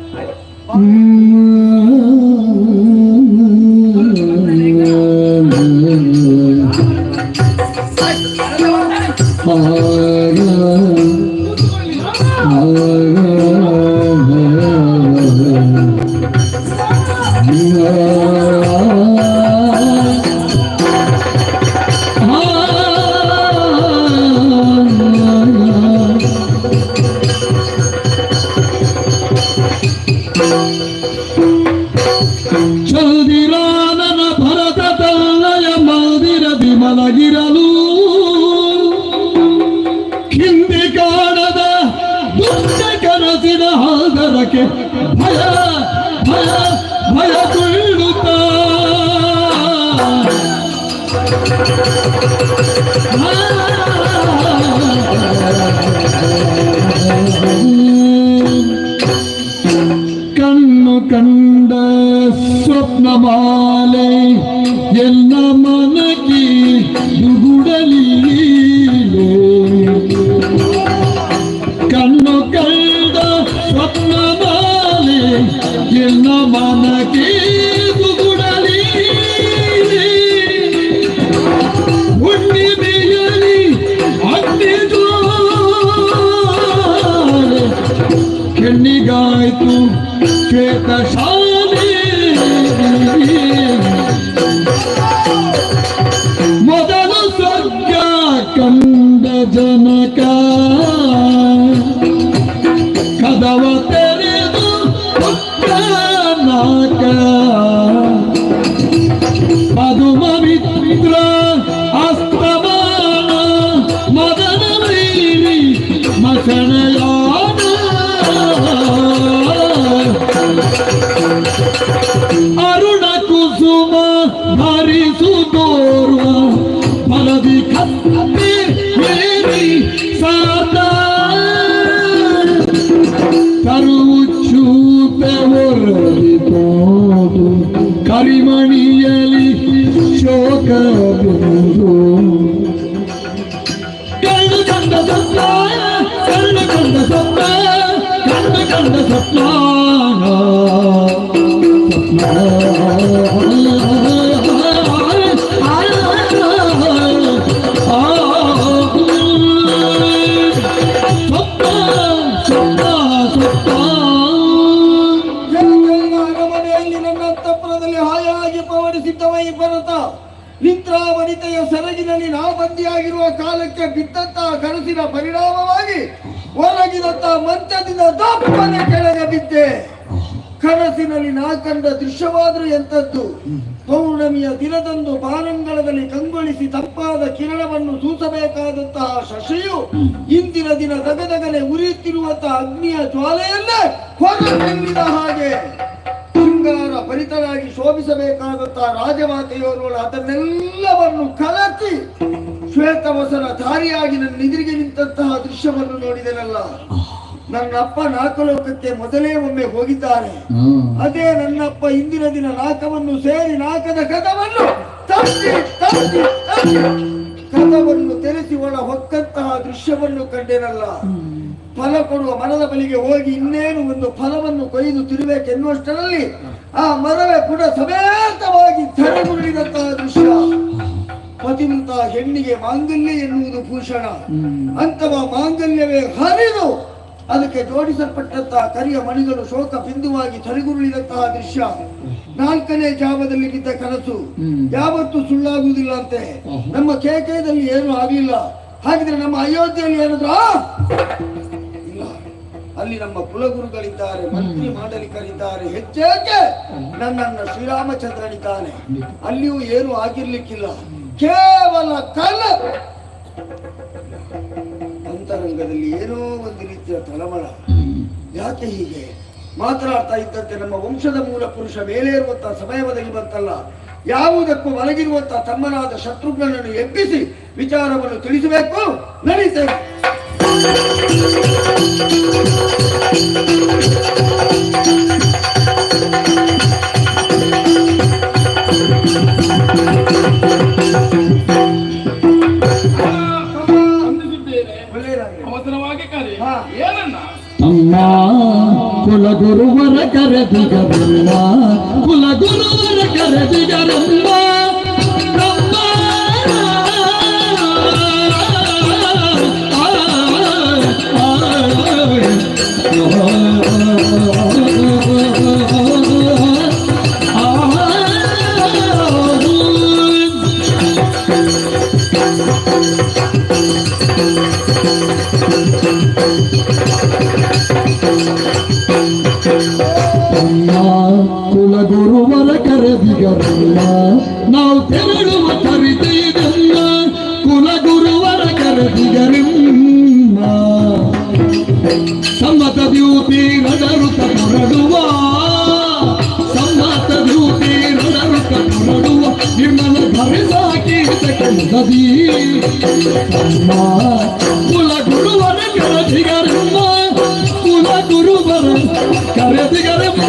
ಚಂದಿರಾನನ ಭರತ ತಲ್ಲಯ ಮಂದಿರದಿ ಮಲಗಿರಲು ಹಿಂದೆ ಕಾಣದ ದುಷ್ಟ ಕನಸಿನ ಹಾದರಕ್ಕೆ ಭಯ ಭಯ ಭಯ ತುಳ್ಳುತ್ತ ಕಣ್ಣು ಕಂಡ ಸ್ವಪ್ನ ಮಾಲೆ ಎಲ್ಲ ಮನಕ್ಕೆ ದುಗುಡಲಿ ಕಣ್ಣು ಕಂಡ ಸ್ವಪ್ನ ಮಾಲೆ ಎಲ್ಲ ಮನಕ್ಕೆ ದುಗುಡಲಿ ಹುಣ್ಣಿಮೆಯಲಿ ಅಗ್ನಿ ಜ್ವಾಲೆ ಕೆಣ್ಣಿಗಾಯ್ತು ಶ್ವೇತ ಶಾಲೆ ಮೊದಲು ಸ್ವರ್ಗ ಕಂಡ ಜನಕ ಕದವ ತೆರೆದು ನಾಕ ಪದುಮ ಮಿತ್ರ ಅಸ್ತಮಾನ ಮದನ ವೈರಿ ಮಸಣಯಾನ ಅರುಣ ಕುಸುಮ ಭರಿಸು ತೋರುವ ಫಲದಿ ಕತ್ತೆ ಮೇರಿ ಸಾತ ಕರುಚೂಪೆ ಒರಳಿತೋದು ಕರಿಮಣಿಯಲಿ ಶೋಕ ಬಿಂದು ಕಣ್ಣು ಕಂಡ ಸ್ವಪ್ನ ಕಣ್ಣು ಕಂಡ ಸ್ವಪ್ನ ಕಣ್ಣು ಕಂಡ ಸ್ವಪ್ನ ಅರಮನೆಯಲ್ಲಿ ನನ್ನ ಅಂತಃಪುರದಲ್ಲಿ ಹಾಯಾಗಿ ಪವಡಿಸಿದ್ದವೈ ಭರತ ನಿದ್ರಾವನಿತೆಯ ಸೆರಗಿನಲ್ಲಿ ನಾ ಬಂದಿಯಾಗಿರುವ ಕಾಲಕ್ಕೆ ಬಿದ್ದಂತಹ ಕನಸಿನ ಪರಿಣಾಮವಾಗಿ ಒರಗಿದಂತಹ ಮಂಚದಿಂದ ದಪ್ಪನೆ ಕೆಳಗೆ ಬಿದ್ದೆ. ಕನಸಿನಲ್ಲಿ ನಾ ಕಂಡ ದೃಶ್ಯವಾದರೂ ಎಂಥದ್ದು? ಪೌರ್ಣಮಿಯ ದಿನದಂದು ಬಾನಂಗಳದಲ್ಲಿ ಕಂಗೊಳಿಸಿ ತಂಪಾದ ಕಿರಣವನ್ನು ಸೂಸಬೇಕಾದಂತಹ ಶಶಿಯು ಇಂದಿನ ದಿನ ದಗದಗನೆ ಉರಿಯುತ್ತಿರುವಂತಹ ಅಗ್ನಿಯ ಜ್ವಾಲೆಯನ್ನೇ ಹೊರಗೆಲ್ಲಿದ ಹಾಗೆ ಶೃಂಗಾರ ಭರಿತನಾಗಿ ಶೋಭಿಸಬೇಕಾದಂತಹ ರಾಜಮಾತೆಯೋರ್ವಳು ಅದನ್ನೆಲ್ಲವನ್ನು ಕಲಕಿ ಶ್ವೇತವಸನ ಧಾರಿಯಾಗಿ ನನ್ನ ಎದುರಿಗೆ ನಿಂತಹ ದೃಶ್ಯವನ್ನು ನೋಡಿದೆನಲ್ಲ. ನನ್ನಪ್ಪ ನಾಕಲೋಕಕ್ಕೆ ಮೊದಲೇ ಒಮ್ಮೆ ಹೋಗಿದ್ದಾರೆ. ಅದೇ ನನ್ನಪ್ಪ ಇಂದಿನ ದಿನ ನಾಕವನ್ನು ಸೇರಿ ನಾಕದ ಕದವನ್ನು ತಟ್ಟಿ ತಟ್ಟಿ ತಟ್ಟಿ ಕದವನ್ನು ತೆರೆಸಿ ಒಳ ಹೊಕ್ಕಂತಹ ದೃಶ್ಯವನ್ನು ಕಂಡೆನಲ್ಲ. ಫಲ ಕೊಡುವ ಮರದ ಬಳಿಗೆ ಹೋಗಿ ಇನ್ನೇನು ಒಂದು ಫಲವನ್ನು ಕೊಯ್ದು ತಿರುಬೇಕೆನ್ನುವಷ್ಟರಲ್ಲಿ ಆ ಮರವೇ ಕೂಡ ಸಮೇತವಾಗಿ ಧರೆಗುರುಳಿದಂತಹ ದೃಶ್ಯ. ಪತಿಮೃತ ಹೆಣ್ಣಿಗೆ ಮಾಂಗಲ್ಯ ಎನ್ನುವುದು ಭೂಷಣ. ಅಂತವ ಮಾಂಗಲ್ಯವೇ ಹರಿದು ಅದಕ್ಕೆ ಜೋಡಿಸಲ್ಪಟ್ಟಂತಹ ಕರಿಯ ಮಣಿಗಳು ಶೋಕ ಬಿಂದುವಾಗಿ ಥರಿಗುರುಳಿದಂತಹ ದೃಶ್ಯ. ನಾಲ್ಕನೇ ಜಾವದಲ್ಲಿ ಬಿದ್ದ ಕನಸು ಯಾವತ್ತೂ ಸುಳ್ಳಾಗುವುದಿಲ್ಲ ಅಂತೆ. ನಮ್ಮ ಕೇಕಯದಲ್ಲಿ ಏನು ಆಗಲಿಲ್ಲ. ಹಾಗಿದ್ರೆ ನಮ್ಮ ಅಯೋಧ್ಯೆಯಲ್ಲಿ ಏನಾದ್ರು ಇಲ್ಲ. ಅಲ್ಲಿ ನಮ್ಮ ಕುಲಗುರುಗಳಿದ್ದಾರೆ, ಮಂತ್ರಿ ಮಾಡಲಿಕರಿದ್ದಾರೆ. ಹೆಚ್ಚೇಕೆ ನನ್ನನ್ನ ಶ್ರೀರಾಮಚಂದ್ರನಿದ್ದಾನೆ. ಅಲ್ಲಿಯೂ ಏನು ಆಗಿರ್ಲಿಕ್ಕಿಲ್ಲ. ಕೇವಲ ಕಲ ಅಂತರಂಗದಲ್ಲಿ ಏನೋ ಒಂದು ರೀತಿಯ ತಳಮಳ. ಯಾಕೆ ಹೀಗೆ ಮಾತನಾಡ್ತಾ ಇದ್ದಂತೆ ನಮ್ಮ ವಂಶದ ಮೂಲ ಪುರುಷ ಮೇಲೆ ಇರುವಂತಹ ಸಮಯ ಒದಗಿ ಬಂತಲ್ಲ. ಯಾವುದಕ್ಕೂ ಒಳಗಿರುವಂತಹ ತಮ್ಮನಾದ ಶತ್ರುಘ್ನನನ್ನು ಎಬ್ಬಿಸಿ ವಿಚಾರವನ್ನು ತಿಳಿಸಬೇಕು. ನಡೀತೇವೆ. ಕರೆದಿಗರಮ್ಮ ಕುಲಗುರುವರ ಕರೆದಿಗರಮ್ಮ ಬ್ರಹ್ಮ ಕುಲಗುರುವರ ಕರೆದಿಗರಲ್ಲ ನಾವು ತೆರಳುವ ಕರಿತೆಯದಲ್ಲ ಕುಲಗುರುವರ ಕರೆದಿಗರಲ್ಲ ಸಮ್ಮತ ದ್ಯೂತಿ ರಡರುತ ಹೊರಡುವ ಸಮ್ಮತ ದ್ಯೂತಿ ರಡರುತ ಹೊರಡುವ ನಿರ್ಮಲ ಧರಿಸಾಕೀರ್ತಕ್ಕೆ ಮುದದಿ ಕುಲಗುರುವರ ಕರೆದಿಗರಲ್ಲ ಕುಲಗುರುವರ ಕರೆದಿಗರಲ್ಲ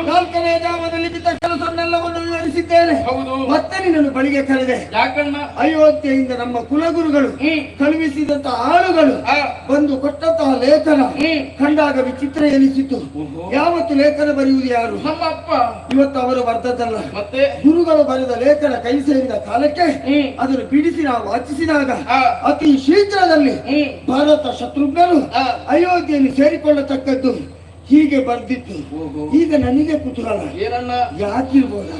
ನಾಲ್ಕನೇ ಜಾವದಲ್ಲಿ ಬಿದ್ದ ಕೆಲಸವನ್ನೆಲ್ಲವನ್ನು ವಿವರಿಸಿದ್ದೇನೆ. ಹೌದು. ಮತ್ತೆ ನಿನ್ನನ್ನು ಬಳಿಗೆ ಕರೆದೆ. ಯಾಕಣ್ಣ? ಅಯೋಧ್ಯೆಯಿಂದ ನಮ್ಮ ಕುಲಗುರುಗಳು ಕಳುಹಿಸಿದಂತಹ ಆಳುಗಳು ಬಂದು ಕೊಟ್ಟಂತಹ ಲೇಖನ ಕಂಡಾಗ ವಿಚಿತ್ರ ಎನಿಸಿತು. ಯಾವತ್ತು ಲೇಖನ ಬರೆಯುವುದು ಯಾರು? ನಮ್ಮ ಅಪ್ಪ. ಇವತ್ತು ಅವರು ಬರೆದದ್ದಲ್ಲ. ಮತ್ತೆ ಗುರುಗಳು ಬರೆದ ಲೇಖನ ಕೈ ಸೇರಿದ ಕಾಲಕ್ಕೆ ಅದನ್ನು ಬಿಡಿಸಿ ನಾವು ವಾಚಿಸಿದಾಗ ಅತಿ ಶೀಘ್ರದಲ್ಲಿ ಭಾರತ ಶತ್ರುಘ್ನರು ಅಯೋಧ್ಯೆಯನ್ನು ಸೇರಿಕೊಳ್ಳತಕ್ಕದ್ದು ಹೀಗೆ ಬರ್ದಿತ್ತು. ಈಗ ನನಗೆ ಕುತೂಹಲ, ಏನನ್ನ? ಯಾಕಿರ್ಬೋದು?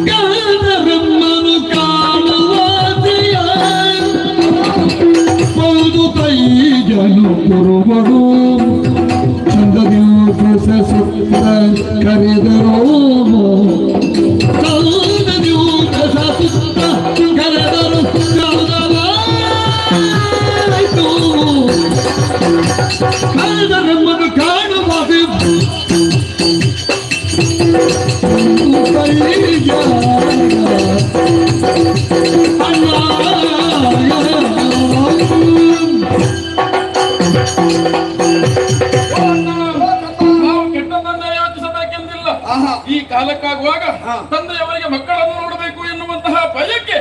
ಗುರುಗಳು ಬ್ರಹ್ಮನು ಕಾಣುವಾದೆಯ ಪೌದು ತೈಜನು ಗುರುಗಳು ಚಂದದ್ಯೂತ ಸುತ್ತ ಕರೆದರೋ ಚಂದದ್ಯೂತ ಸುತ್ತ ಕರೆದರು ಬ್ರಹ್ಮನು ಕಾಣುವಾದೆ ನಾವು ಕೆಟ್ಟದನ್ನ ಯೋಚಿಸಬೇಕೆಂದಿಲ್ಲ. ಈ ಕಾಲಕ್ಕಾಗುವಾಗ ತಂದೆಯವರಿಗೆ ಮಕ್ಕಳನ್ನು ನೋಡಬೇಕು ಎನ್ನುವಂತಹ ಬಯಕೆ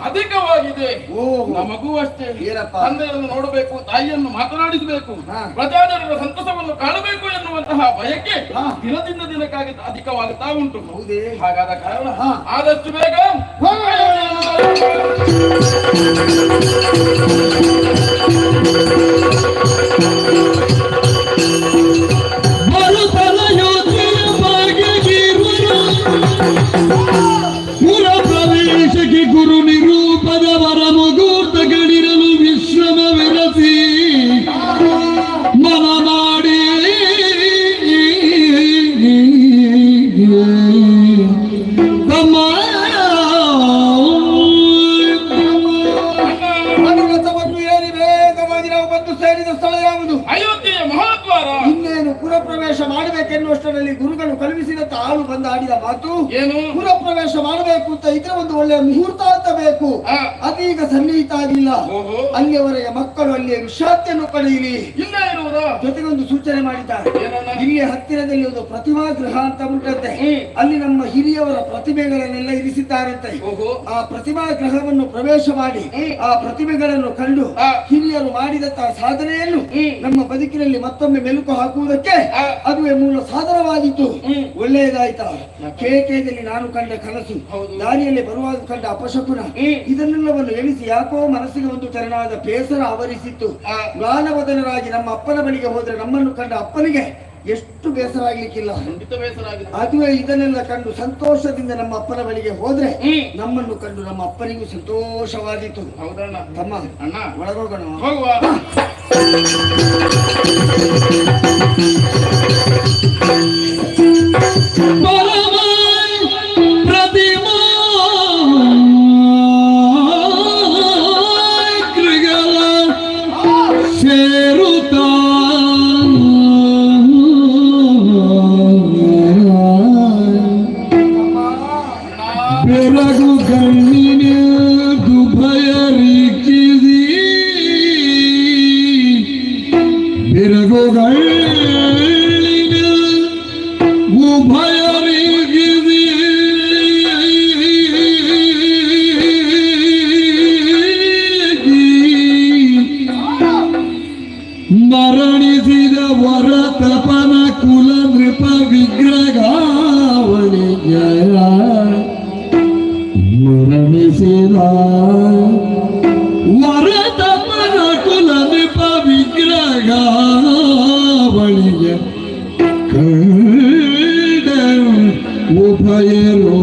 ಅಧಿಕವಾಗಿದೆ. ನಮಗೂ ಅಷ್ಟೇ. ತಂದೆಯನ್ನು ನೋಡಬೇಕು, ತಾಯಿಯನ್ನು ಮಾತನಾಡಿಸಬೇಕು, ಪ್ರಜಾಜನರ ಸಂತಸವನ್ನು ಕಾಣಬೇಕು ಎನ್ನುವಂತಹ ಬಯಕೆ ದಿನದಿಂದ ದಿನಕ್ಕಾಗಿ ಅಧಿಕವಾಗುತ್ತಾ ಉಂಟು. ಹಾಗಾದ ಕಾರಣ ಆದಷ್ಟು ಬೇಗ ಪ್ರವೇಶಕ್ಕೆ ಗುರು ನಿರೂಪದವರ ಮುಗೂರ್ತಗಳಿರಲು ವಿಶ್ರಮವಿರಸಿ ಮನ ಮಾಡಿ ತಮ್ಮ ಅನುರಥವನ್ನು ಏರಿ ವೇಗವಾಗಿ ನಾವು ಬಂದು ಸೇರಿದ ಸ್ಥಳ ಯಾವುದು? ಅಯೋಧ್ಯೆಯ ಮಹಾದ್ವಾರ. ಇನ್ನೇನು ಪುರ ಪ್ರವೇಶ ಮಾಡಬೇಕೆನ್ನುವಷ್ಟರಲ್ಲಿ ಗುರುಗಳು ಕಳುಹಿಸಿದಂತ ಆಳು ಬಂದು ಆಡಿದ ಮಾತು ಏನು? ಪುರ ಪ್ರವೇಶ ಮಾಡಬೇಕು ಅಂತ ಇದ್ರೆ ಒಂದು ಒಳ್ಳೆಯ ಮುಹೂರ್ತ ಅಂತ ಬೇಕು. ಅದೀಗ ಸನ್ನಿಹಿತ ಆಗಿಲ್ಲ. ಅಲ್ಲಿಯವರೆಗೆ ಮಕ್ಕಳು ಅಲ್ಲಿಯ ವಿಶ್ರಾಂತಿಯನ್ನು ಪಡೆಯಲಿ. ಇಲ್ಲ ಇರುವುದು. ಜೊತೆಗೊಂದು ಸೂಚನೆ ಮಾಡಿದ್ದಾರೆ. ಇಲ್ಲಿ ಹತ್ತಿರದಲ್ಲಿ ಒಂದು ಪ್ರತಿಮಾ ಗೃಹ ಅಂತ ಉಂಟಂತೆ. ಅಲ್ಲಿ ನಮ್ಮ ಹಿರಿಯವರ ಪ್ರತಿಮೆಗಳನ್ನೆಲ್ಲ ಇರಿಸಿದ್ದಾರಂತೆ. ಆ ಪ್ರತಿಮಾ ಗೃಹವನ್ನು ಪ್ರವೇಶ ಮಾಡಿ ಆ ಪ್ರತಿಮೆಗಳನ್ನು ಕಂಡು ಹಿರಿಯರು ಮಾಡಿದಂತಹ ಸಾಧನೆಯನ್ನು ನಮ್ಮ ಬದುಕಿನಲ್ಲಿ ಮತ್ತೊಮ್ಮೆ ಮೆಲುಕು ಹಾಕುವುದಕ್ಕೆ ಅದುವೇ ಮೂಲ ಸಾಧನವಾಗಿತ್ತು. ಒಳ್ಳೆಯದಾಯ್ತಾ? ಕೇಕೆಯಲ್ಲಿ ನಾನು ಕಂಡ ಕನಸು, ದಾರಿಯಲ್ಲಿ ಬರುವಾಗ ಕಂಡ ಅಪಶಕುನ, ಇದನ್ನೆಲ್ಲವನ್ನು ಎಣಿಸಿ ಯಾಕೋ ಮನಸ್ಸಿಗೆ ಒಂದು ತೆರನಾದ ಬೇಸರ ಆವರಿಸಿತ್ತು. ಜ್ಞಾನವದನರಾಗಿ ನಮ್ಮ ಅಪ್ಪನ ಬಳಿಗೆ ಹೋದ್ರೆ ನಮ್ಮನ್ನು ಕಂಡ ಅಪ್ಪನಿಗೆ ಎಷ್ಟು ಬೇಸರ ಆಗ್ಲಿಕ್ಕಿಲ್ಲ. ಅದುವೇ ಇದನ್ನೆಲ್ಲ ಕಂಡು ಸಂತೋಷದಿಂದ ನಮ್ಮ ಅಪ್ಪನ ಬಳಿಗೆ ಹೋದ್ರೆ ನಮ್ಮನ್ನು ಕಂಡು ನಮ್ಮ ಅಪ್ಪನಿಗೂ ಸಂತೋಷವಾದೀತು. ತಮ್ಮ ಅಣ್ಣ ಒಳಗೋಗೋಣ. ಹೋಗುವ. ಮರಣಿಸಿದ ವರತಪನ ಕುಲ ನೃಪ ವಿಗ್ರಹಾವಣಿಯ ಮರಣಿಸಿದ ವರತಪನ ಕುಲ ನೃಪ ವಿಗ್ರಹಾವಣಿಯ ಕಂಡ ಉಭಯರೋ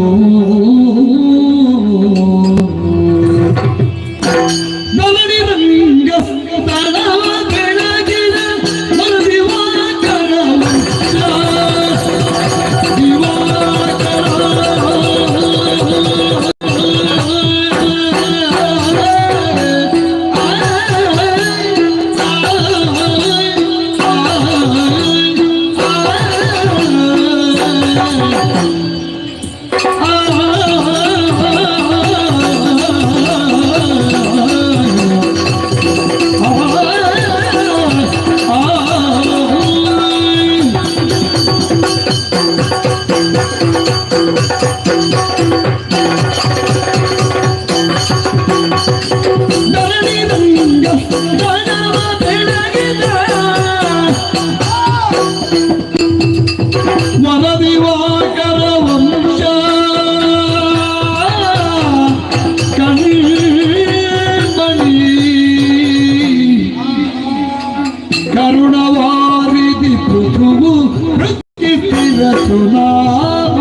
ವರದಿವಾಕರ ವಂಶ ಕಣ್ಮಣಿ ಕರುಣವಾರಿದಿ ಪೃಥುವು ರಚುನಾಮ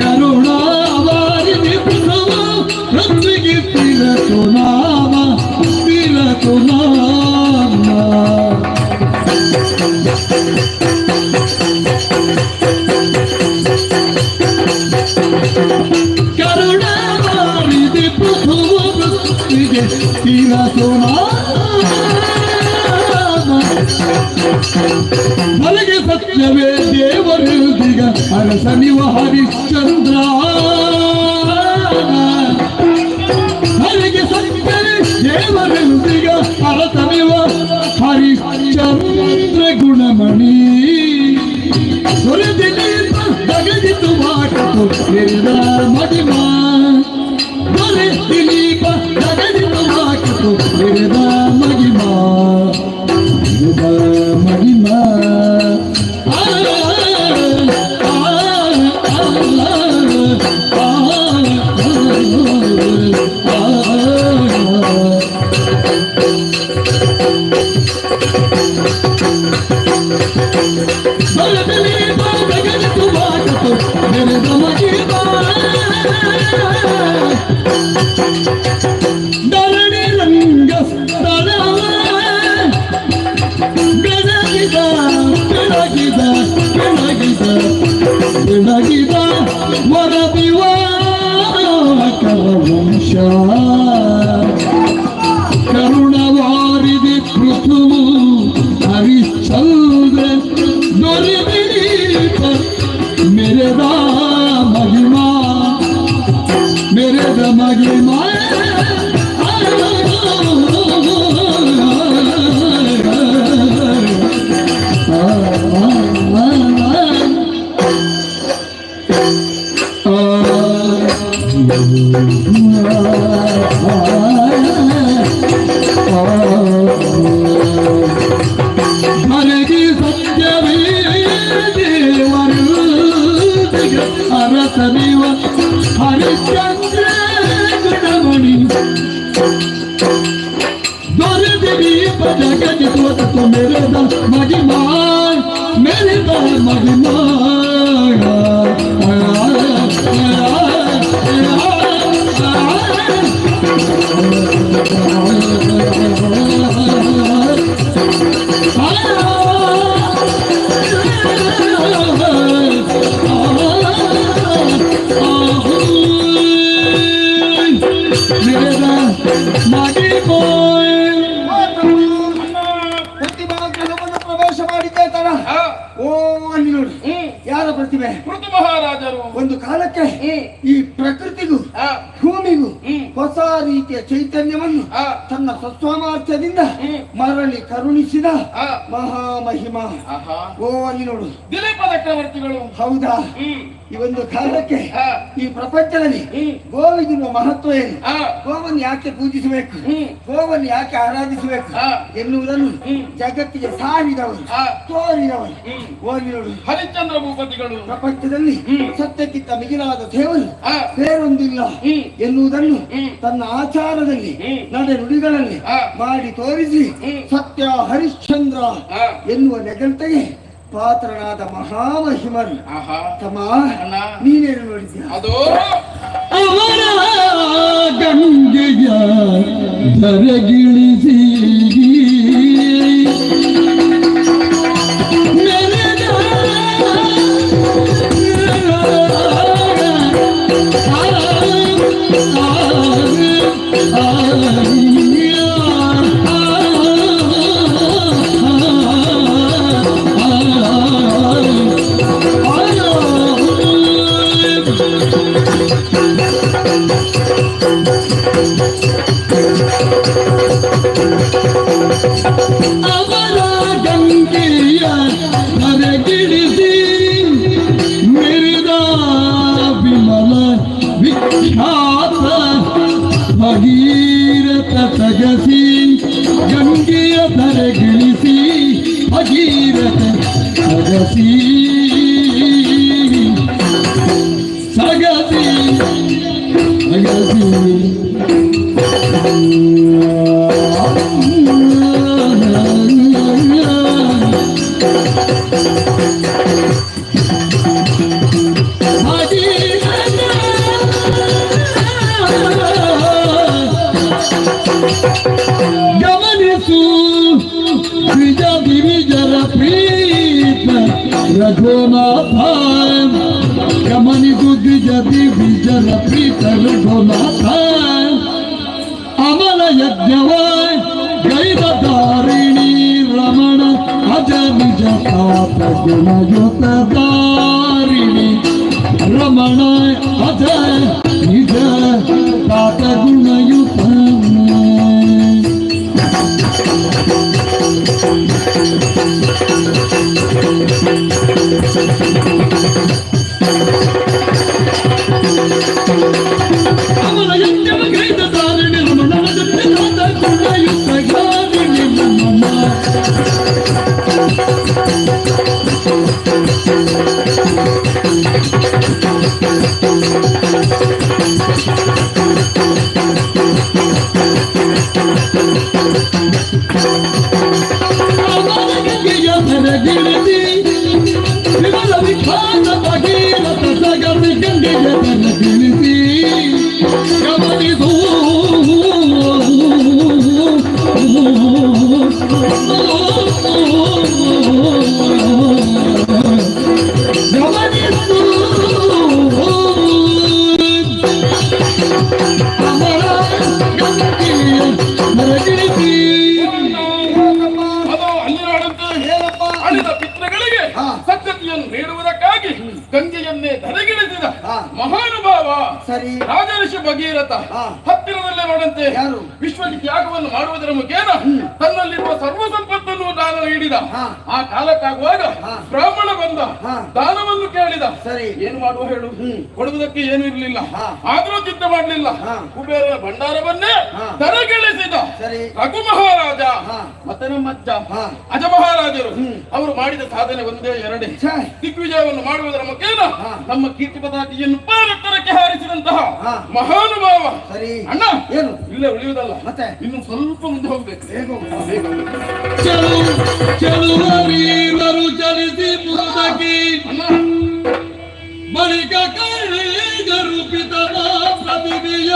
ಕರುಣವಾರಿದಿ ಪೃಥುವು ರಚುನಾಮ ಕರುಣಾವಾರಿದಿ ಪೃಥುವು ಮಲಗೆ ಸತ್ಯವೇ ದೇವರುದಿಗ ಅರಸನಿವ ಹರಿಶ್ಚಂದ್ರ ಮಲಗೆ ಸತ್ಯವೇ ದೇವರುದಿಗ ಅರಸನಿವ ಹರಿಶ್ಚಂದ್ರ ಗುಣಮಣಿ ದಗದಿತು ಮಾಟು ಎರಿದ ಮಡಿಮಾ ದಿಲೀಪ ದಗದಿತು ಮಾಟು ಎರಿದ ಮಡಿಮಾ ಮಡಿಮಾ ಧರಣಿ ರಂಗ ಸ್ಥಳ ಬೆಳಗಿದ ಬೆಳಗಿದ ಬೆಳಗಿದ ಬೆಳಗಿದ ವರದಿವಾಕರ ವಂಶ ಕರುಣವಾರಿದಿ ಪೃಥುವು ಹರಿಶ್ಚಂದ್ರ ದೊರೆದಿದೀಪ ಮೆರೆದ ಮಹಿಮಾ ಮೆರೆದ ಮಹಿಮಾ ಹರಗಿ ಸತ್ಯವೇ ದೇವರು ಅರಸನಿವ ಹರಿಶ್ಚಂದ್ರ ಗುಣಮಣಿ ದೊರೆದಿದೀಪ ಜಗದಿ ತೋತು ಮೆರೆದ ಮಹಿಮಾ ಮೆರೆದ ಮಹಿಮಾ ಮಗನೇ, ಋತು ಮಹಾರಾಜರು ಒಂದು ಕಾಲಕ್ಕೆ ಈ ಪ್ರಕೃತಿಗೂ ಭೂಮಿಗೂ ಹೊಸ ರೀತಿಯ ಚೈತನ್ಯವನ್ನು ತನ್ನ ಸತ್ಸಾಮರ್ಥ್ಯದಿಂದ ಮರಳಿ ಕರುಣಿಸಿದ ಮಹಾಮಹಿಮ. ಓ ಅಲ್ಲಿ ನೋಡು, ದಿಲೀಪ ಚಕ್ರವರ್ತಿಗಳು. ಹೌದಾ? ಈ ಒಂದು ಕಾಲಕ್ಕೆ ಈ ಪ್ರಪಂಚದಲ್ಲಿ ಗೋವಿನ ಮಹತ್ವ ಏನು, ಗೋವನ್ನು ಯಾಕೆ ಪೂಜಿಸಬೇಕು, ಗೋವನ್ನು ಯಾಕೆ ಆರಾಧಿಸಬೇಕು ಎನ್ನುವುದನ್ನು ಜಗತ್ತಿಗೆ ಸಾರಿದವರು, ತೋರಿದವರು. ಓದಿ ನೋಡು, ಹರಿಶ್ಚಂದ್ರ ಭೂಪತಿಗಳು. ಪ್ರಪಂಚದಲ್ಲಿ ಸತ್ಯಕ್ಕಿಂತ ಮಿಗಿಲಾದ ದೇವರು ಬೇರೊಂದಿಲ್ಲ ಎನ್ನುವುದನ್ನು ತನ್ನ ಆಚಾರದಲ್ಲಿ, ನಡೆ ನುಡಿಗಳಲ್ಲಿ ಮಾಡಿ ತೋರಿಸಿ ಸತ್ಯ ಹರಿಶ್ಚಂದ್ರ ಎನ್ನುವ ನೆಗಂತೆಗೆ ಪಾತ್ರನಾದ ಮಹಾಮಹಿಮರು. ತಮ್ಮ, ನೀನೇನು ನೋಡಿದ್ಯಾ? ಅದು ಅವರ ಗಂಗೆಯ ಧರೆಗಿಳಿಸಿ ಅವರ ಗಂಗೆಯ ಧರೆಗಿಳಿಸಿ ಮೆರೆದ ವಿಮಲ ವಿಖ್ಯಾತ ಭಗೀರಥ ಸಗಸಿ, ಗಂಗೆಯ ಧರೆಗಿಳಿಸಿ ಭಗೀರಥ ಸಗಸಿ ಸಗಸಿ ಸಗಸಿ ಗಮನಿಸು ದ್ವಿಜ ದಿವಿಜರ ಪ್ರೀತ ರಘುನಾಥ, ಗಮನಿಸು ದ್ವಿಜ ದಿವಿಜರ ಪ್ರೀತ ರಘುನಾಥ, ಅಮಲ ಯಜ್ಞವ ಗೈದ ಧಾರಿಣಿ ರಮಣ ಅಜ ನಿಜ ತಾತ ಗುಣಯುತ ಧಾರಿಣಿ ರಮಣ ಅಜ ನಿಜ ತಾತ ಗುಣಯುತ. ಅಮಲ ಯಜ್ಞವ ಗೈದ ಧಾರಿಣಿ ರಮಣ ಅಜ ನಿಜ ತಾತ ಗುಣಯುತ ಧಾರಿಣಿ ರಮಣ. ಅವರ ಗಂಗೆಯ ಧರೆಗಿಳಿಸಿ ವಿಮಲ ವಿಖ್ಯಾತ ಭಗೀರಥ ಸಗಸಿ, ಗಂಗೆಯ ಧರೆಗಿಳಿಸಿ ಗಮನಿಸು ಗಮನಿಸು ಅವರ ಗಂಗೆಯ ಧರೆಗಿಳಿಸಿ. ಅದು ಅಲ್ಲಿ ನೋಡುತ್ತೆ, ಅಳಿದ ಪಿತೃಗಳಿಗೆ ಸದ್ಗತಿಯನ್ನು ನೀಡುವುದಕ್ಕಾಗಿ ಗಂಗೆಯನ್ನೇ ಧರೆಗಿಳಿಸಿದ ಮಹಾನುಭಾವ ಸರಿ, ರಾಜಋಷಿ ಭಗೀರಥ ಹತ್ತಿರದಲ್ಲೇ ನೋಡಂತೆ ಯಾರು? ವಿಶ್ವಕ್ಕೆ ತ್ಯಾಗವನ್ನು ಮಾಡುವುದರ ಮುಖೇನ ತನ್ನಲ್ಲಿರುವ ಸರ್ವ ಸಂಪತ್ತನ್ನು ದಾನ ನೀಡಿದ. ಆ ಕಾಲಕ್ಕಾಗುವಾಗ ಬ್ರಾಹ್ಮಣ ಬಂದ, ದಾನವನ್ನು ಕೇಳಿದ. ಸರಿ, ಏನು ಮಾಡುವ ಹೇಳು? ಕೊಡುವುದಕ್ಕೆ ಏನು ಇರಲಿಲ್ಲ, ಆದರೂ ಚಿಂತೆ ಮಾಡಲಿಲ್ಲ. ಕುಬೇರನ ಭಂಡಾರವನ್ನೇ ಧರೆಗಿಳಿಸಿದ ರಘು ಮಹಾರಾಜ ಮತ್ತೆ ನಮ್ಮ ಅಜ್ಜ ಅಜ ಮಹಾರಾಜರು ಅವರು ಮಾಡಿದ ಸಾಧನೆ ಒಂದೇ ಎರಡೇ. ದಿಗ್ವಿಜಯವನ್ನು ಮಾಡುವುದರ ಮುಖೇನ ನಮ್ಮ ಕೀರ್ತಿ ಪತಾಕೆಯನ್ನು ಪಾರತ್ತರಕ್ಕೆ ಹಾರಿಸಿದಂತಹ ಮಹಾನುಭಾವ. ಅಣ್ಣ, ಏನು ಇಲ್ಲೇ ಉಳಿಯುವುದಲ್ಲ, ಮತ್ತೆ ಇನ್ನು ಸ್ವಲ್ಪ ಮುಂದೆ ಹೋಗ್ಬೇಕು. ಚಲುವರೀವರು ಚಲಿಸಿ ಮುರುದಕಿ ಬಳಿಕ ಕೈಗರು ಪಿತನ ಪ್ರತಿಭೆಯ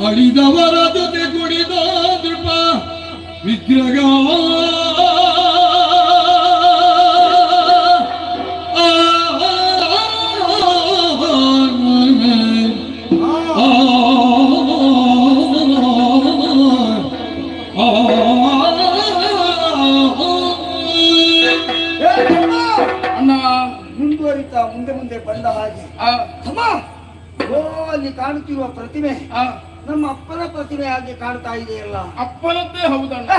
ಅಳಿದವರ ಜೊತೆ ಕುಡಿದ ದೃಪ ವಿಗ್ರಹ ಮುಂದುವರಿತಾ ಮುಂದೆ ಮುಂದೆ ಬಂದ ಹಾಗೆ ಅಮ್ಮ ಓ ಅಲ್ಲಿ ಕಾಣುತ್ತಿರುವ ಪ್ರತಿಮೆ ನಮ್ಮ ಅಪ್ಪನ ಪ್ರತಿಮೆ ಹಾಗೆ ಕಾಣ್ತಾ ಇದೆಯಲ್ಲ. ಅಪ್ಪನದ್ದೇ ಹೌದಲ್ಲ.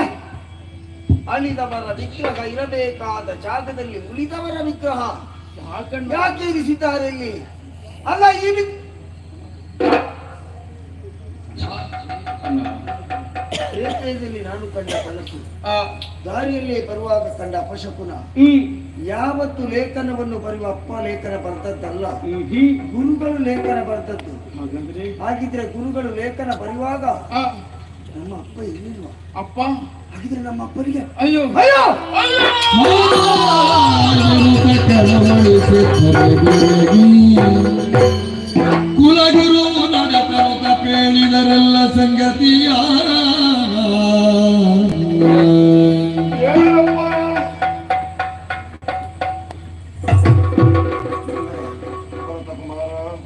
ಅಳಿದವರ ವಿಗ್ರಹ ಇರಬೇಕಾದ ಜಾಗದಲ್ಲಿ ಉಳಿದವರ ವಿಗ್ರಹ ಯಾಕೆ ಇರಿಸಿದ್ದಾರೆ ಇಲ್ಲಿ? ಅಲ್ಲ ಈ ರೇಖೆಯಲ್ಲಿ ನಾನು ಕಂಡ ಕನಸು, ದಾರಿಯಲ್ಲಿ ಬರುವಾಗ ಕಂಡ ಅಪಶಕುನ, ಯಾವತ್ತು ಲೇಖನವನ್ನು ಬರೆಯುವ ಅಪ್ಪ ಲೇಖನ ಬರ್ತದ್ದಲ್ಲ, ಗುರುಗಳು ಲೇಖನ ಬರ್ತದ್ದು. ಹಾಗಿದ್ರೆ ಗುರುಗಳು ಲೇಖನ ಬರೆಯುವಾಗ ನಮ್ಮ ಅಪ್ಪ ಇರಲಿಲ್ವಾ? ಅಪ್ಪ ಹಾಗಿದ್ರೆ ನಮ್ಮ ಅಪ್ಪನಿಗೆ ಅಯ್ಯೋ ಅಯ್ಯೋ ಕುಲಗುರು ನಡೆತ ಪೇಳಿದರೆಲ್ಲ ಸಂಗತಿಯ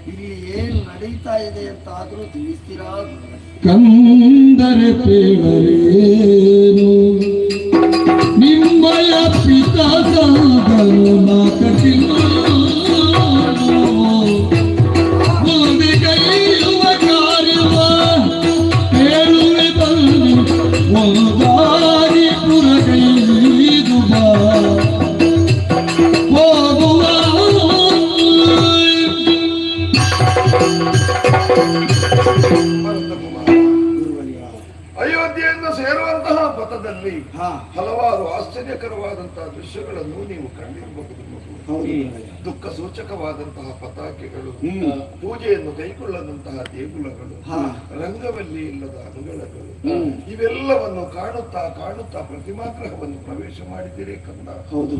ಇಲ್ಲಿ ಏನು ನಡೀತಾ ಇದೆ ಅಂತ ಆದ್ರೂ ತಿಳಿಸ್ತೀರಾ? ಕಂದರೆ ಪೇಳರೇನು ನಿಮ್ಮಯ ಪಿತಾಸಗಳು ನಾಕಟಿಲ್ಲ ಕೈಯುವ ಕಾರ್ಯವ ಹೇಳುವೆ ಬನ್ನಿ ಒಂದಾರಿ ಪುರಗೈದು ಬಾ ಹೋಗುವ ಅಯೋಧ್ಯೆಯಿಂದ ಸೇರುವಂತಹ ಪಥದಲ್ಲಿ ಹಲವಾರು ಆಶ್ಚರ್ಯಕರವಾದಂತಹ ದೃಶ್ಯಗಳನ್ನು ನೀವು ಕಂಡಿರಬಹುದು. ದುಃಖ ಸೂಚಕವಾದಂತಹ ಪತಾಕೆಗಳು, ಪೂಜೆಯನ್ನು ಕೈಗೊಳ್ಳದಂತಹ ದೇಗುಲಗಳು, ರಂಗವಲ್ಲಿ ಇಲ್ಲದ ಅಂಗಳಗಳು, ಇವೆಲ್ಲವನ್ನು ಕಾಣುತ್ತಾ ಕಾಣುತ್ತಾ ಪ್ರತಿಮಾಗ್ರಹವನ್ನು ಪ್ರವೇಶ ಮಾಡಿದಿರೇ ಕಂದ. ಹೌದು,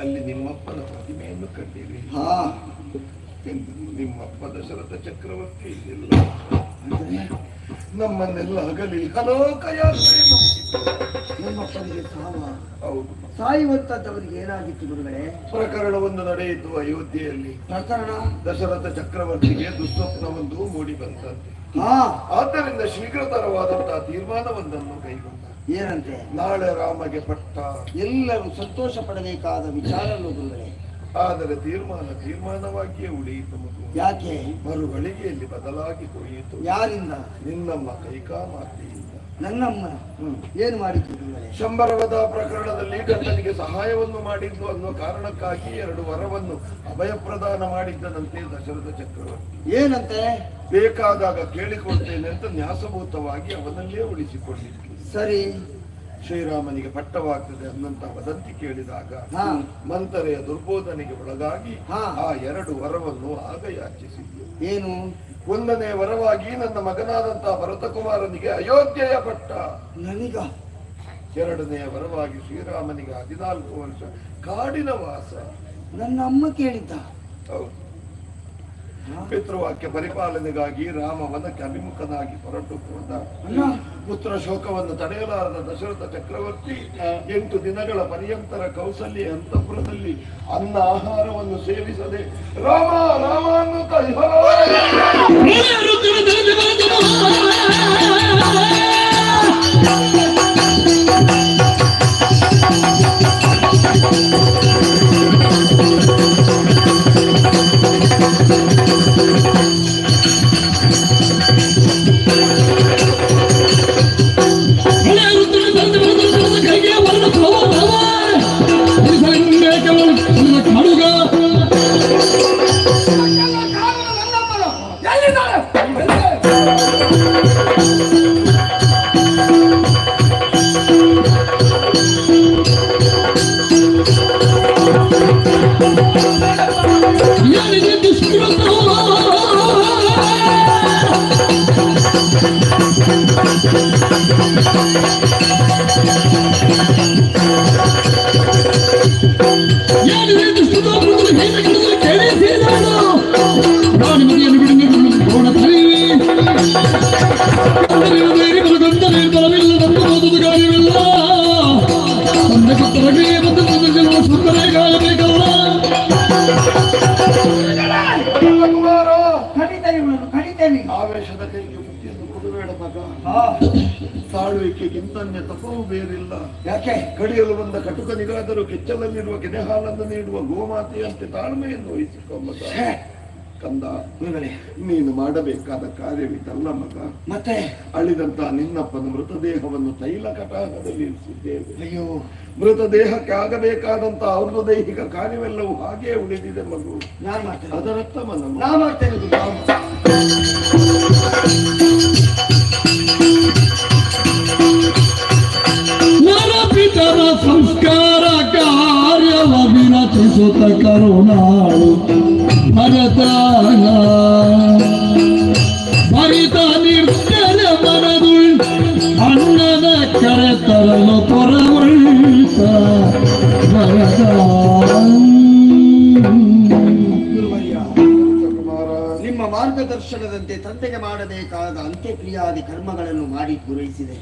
ಅಲ್ಲಿ ನಿಮ್ಮಪ್ಪನ ಪ್ರತಿಮೆಯನ್ನು ಕಂಡಿರಿ. ನಿಮ್ಮಪ್ಪ ದಶರಥ ಚಕ್ರವರ್ತಿ ಇದೆಲ್ಲ ನಮ್ಮನ್ನೆಲ್ಲ ಅಗಲಿ ಅಲೋಕ ಯಾತ್ರೆ ನಮ್ಮಪ್ಪನಿಗೆ ಸಾವ. ಹೌದು, ಸಾಯುವಂತದ್ದವರಿಗೆ ಏನಾಗಿತ್ತು ಗುರುಗಳೇ? ಪ್ರಕರಣವೊಂದು ನಡೆಯಿತು ಅಯೋಧ್ಯೆಯಲ್ಲಿ. ಪ್ರಕರಣ? ದಶರಥ ಚಕ್ರವರ್ತಿಗೆ ದುಸ್ವಪ್ನವೊಂದು ಮೂಡಿ ಬಂತಂತೆ. ಆದ್ದರಿಂದ ಶೀಘ್ರತರವಾದಂತಹ ತೀರ್ಮಾನವೊಂದನ್ನು ಕೈಗೊಂಡ. ಏನಂತೆ? ನಾಳೆ ರಾಮಗೆ ಪಟ್ಟ. ಎಲ್ಲರೂ ಸಂತೋಷ ಪಡಬೇಕಾದ ವಿಚಾರ ಗುರುಗಳೇ. ಆದರೆ ತೀರ್ಮಾನವಾಗಿಯೇ ಉಳಿಯಿತು. ಯಾಕೆ? ಮರುಗಳಿಗೆಯಲ್ಲಿ ಬದಲಾಗಿ ಹೋಯಿತು. ಯಾರಿಂದ? ನಿನ್ನಮ್ಮ ಕೈಕಾಮಾತೆಯಿಂದ. ನನ್ನಮ್ಮ ಏನು ಮಾಡಿದ್ದು? ಶಂಬರವದ ಪ್ರಕರಣದಲ್ಲಿ ಗಂಡನಿಗೆ ಸಹಾಯವನ್ನು ಮಾಡಿದ್ದು ಅನ್ನೋ ಕಾರಣಕ್ಕಾಗಿ 2 ವರವನ್ನು ಅಭಯ ಪ್ರದಾನ ಮಾಡಿದ್ದನಂತೆ ದಶರಥ ಚಕ್ರವರ್ತಿ. ಏನಂತೆ? ಬೇಕಾದಾಗ ಕೇಳಿಕೊಳ್ತೇನೆ ಅಂತ ನ್ಯಾಸಭೂತವಾಗಿ ಅವನಲ್ಲೇ ಉಳಿಸಿಕೊಂಡಿದ್ದು. ಸರಿ, ಶ್ರೀರಾಮನಿಗೆ ಪಟ್ಟವಾಗ್ತದೆ ಅನ್ನಂತ ವದಂತಿ ಕೇಳಿದಾಗ ಮಂತರೆಯ ದುರ್ಬೋಧನೆಗೆ ಒಳಗಾಗಿ ಆ 2 ವರವನ್ನು ಆಗ ಯಾಚಿಸಿದ್ದು. ಏನು? 1ನೇ ವರವಾಗಿ ನನ್ನ ಮಗನಾದಂತಹ ಭರತಕುಮಾರನಿಗೆ ಅಯೋಧ್ಯೆಯ ಪಟ್ಟ. ನನಗ? 2ನೇ ವರವಾಗಿ ಶ್ರೀರಾಮನಿಗೆ 14 ವರ್ಷ ಕಾಡಿನ ವಾಸ. ನನ್ನ ಅಮ್ಮ ಕೇಳಿದ್ದ. ಹೌದು, ಪಿತೃವಾಕ್ಯ ಪರಿಪಾಲನೆಗಾಗಿ ರಾಮ ವನಕ್ಕೆ ಅಭಿಮುಖನಾಗಿ ಹೊರಟು ಹೋದ. ಪುತ್ರ ಶೋಕವನ್ನು ತಡೆಯಲಾರದ ದಶರಥ ಚಕ್ರವರ್ತಿ 8 ದಿನಗಳ ಪರ್ಯಂತರ ಕೌಸಲ್ಯ ಅಂತಃಪುರದಲ್ಲಿ ಅನ್ನ ಆಹಾರವನ್ನು ಸೇವಿಸದೆ ರಾಮ ರಾಮ ಅನ್ನುತ್ತಾ ಆವೇಶದ ಕೈಗೆ ಬುದ್ಧಿಯನ್ನು ಕೊಡಬೇಡ ಮಗ. ತಾಳುವಿಕೆಗಿಂತನ್ಯ ತಪವೂ ಬೇರಿಲ್ಲ. ಯಾಕೆ? ಕಡಿಯಲು ಬಂದ ಕಟುಕನಿಗಾದರೂ ಕೆಚ್ಚಲಲ್ಲಿರುವ ಕೆನೆ ಹಾಲನ್ನು ನೀಡುವ ಗೋಮಾತೆಯಂತೆ ತಾಳ್ಮೆಯನ್ನು ವಹಿಸಿಕೊಂಬ ಕಂದ. ನೀನು ಮಾಡಬೇಕಾದ ಕಾರ್ಯವಿದಲ್ಲ ಮಗ. ಮತ್ತೆ ಅಳಿದಂತ ನಿನ್ನಪ್ಪನ ಮೃತದೇಹವನ್ನು ತೈಲ ಕಟಾಹದಲ್ಲಿ ಇರಿಸಿದ್ದೇವೆ. ಅಯ್ಯೋ, ಮೃತದೇಹಕ್ಕೆ ಆಗಬೇಕಾದಂತ ಅವ್ರದ್ದು ದೈಹಿಕ ಕಾರ್ಯವೆಲ್ಲವೂ ಹಾಗೇ ಉಳಿದಿದೆ ಮಗು. ನಾನ್ ಮಾಡ್ತೇನೆ, ಅದರತ್ತ ಮನ ನಾ ಮಾಡ್ತೇನೆ ಗುರು. ನರಪಿತರ ಸಂಸ್ಕಾರ ಕಾರ್ಯವ ವಿರಚಿಸುತ್ತ ಕರುಣಾಳು ಭರತಾನ ಭರಿತ ನಿರ್ಜನ ಮನದು ಅಣ್ಣನ ಕರೆತರಲು ಪೊರವಳ್ತ ಭರತ. ನಿಮ್ಮ ಮಾರ್ಗದರ್ಶನದಂತೆ ತಂದೆಗೆ ಮಾಡಬೇಕಾದ ಅಂತ್ಯಕ್ರಿಯಾದಿ ಕರ್ಮಗಳನ್ನು ಮಾಡಿ ಪೂರೈಸಿದೆ.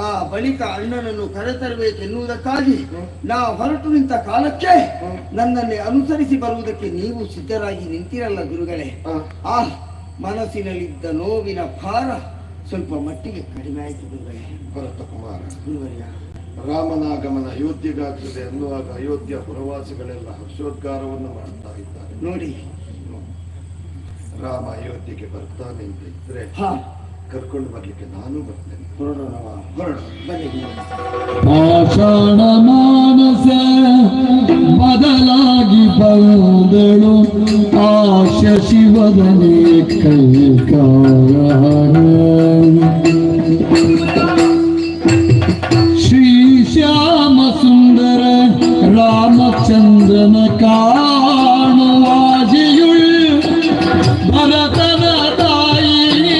ಆ ಬಳಿಕ ಅಣ್ಣನನ್ನು ಕರೆತರಬೇಕೆನ್ನುವುದಕ್ಕಾಗಿ ನಾ ಹೊರಟು ನಿಂತ ಕಾಲಕ್ಕೆ ನನ್ನನ್ನೇ ಅನುಸರಿಸಿ ಬರುವುದಕ್ಕೆ ನೀವು ಸಿದ್ಧರಾಗಿ ನಿಂತಿರಲ್ಲ ಗುರುಗಳೇ. ಆ ಮನಸ್ಸಿನಲ್ಲಿದ್ದ ನೋವಿನ ಭಾರ ಸ್ವಲ್ಪ ಮಟ್ಟಿಗೆ ಕಡಿಮೆ ಆಯಿತು ಗುರುಗಳೇ. ಭರತ ಕುಮಾರ, ಗುರುವರ್ಯ, ರಾಮನಾಗಮನ ಅಯೋಧ್ಯೆಗಾಗ್ತದೆ ಅನ್ನುವಾಗ ಅಯೋಧ್ಯ ಪುರವಾಸಿಗಳೆಲ್ಲ ಹರ್ಷೋದ್ಗಾರವನ್ನು ಮಾಡ್ತಾ ಇದ್ದಾರೆ. ನೋಡಿ, ರಾಮ ಅಯೋಧ್ಯೆಗೆ ಬರ್ತಾನೆ ಅಂತ ಇದ್ರೆ ಕರ್ಕೊಂಡು ಬರ್ಲಿಕ್ಕೆ ನಾನು ಬರ್ತೇನೆ. ಹೊರಡೋಣ. ಬನ್ನಿ. ಪಾಷಾಣ ಮಾನಸ ಬದಲಾಗಿ ಬಂದಳು ಆಶ ಶಿವದನೆ ಕೈಕಾರ. ಶ್ರೀ ಶ್ಯಾಮ ಸುಂದರ ರಾಮಚಂದ್ರನ ಕಾಣುವಾಜಿಯುಳ್ ಭರತನ ತಾಯಿಗಿ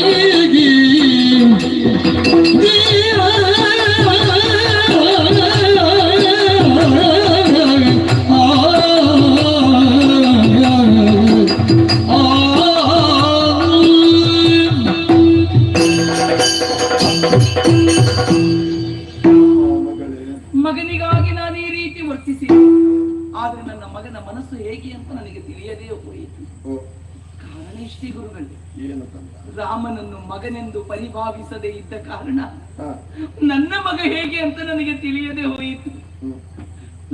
ಮಗನಿಗಾಗಿ ನಾನು ಈ ರೀತಿ ವರ್ತಿಸಿ, ಆದ್ರೆ ನನ್ನ ಮಗನ ಮನಸ್ಸು ಹೇಗೆ ಅಂತ ನನಗೆ ತಿಳಿಯದೇ ಹೋಯಿತು. ಕಾರಣ ಇಷ್ಟೇ ಗುರುಗಳೇ, ಏನು ತಂದ? ರಾಮನನ್ನು ಮಗನೆಂದು ಪರಿಭಾವಿಸದೇ ಇದ್ದ ಕಾರಣ ನನ್ನ ಮಗ ಹೇಗೆ ಅಂತ ನನಗೆ ತಿಳಿಯದೆ ಹೋಯಿತು.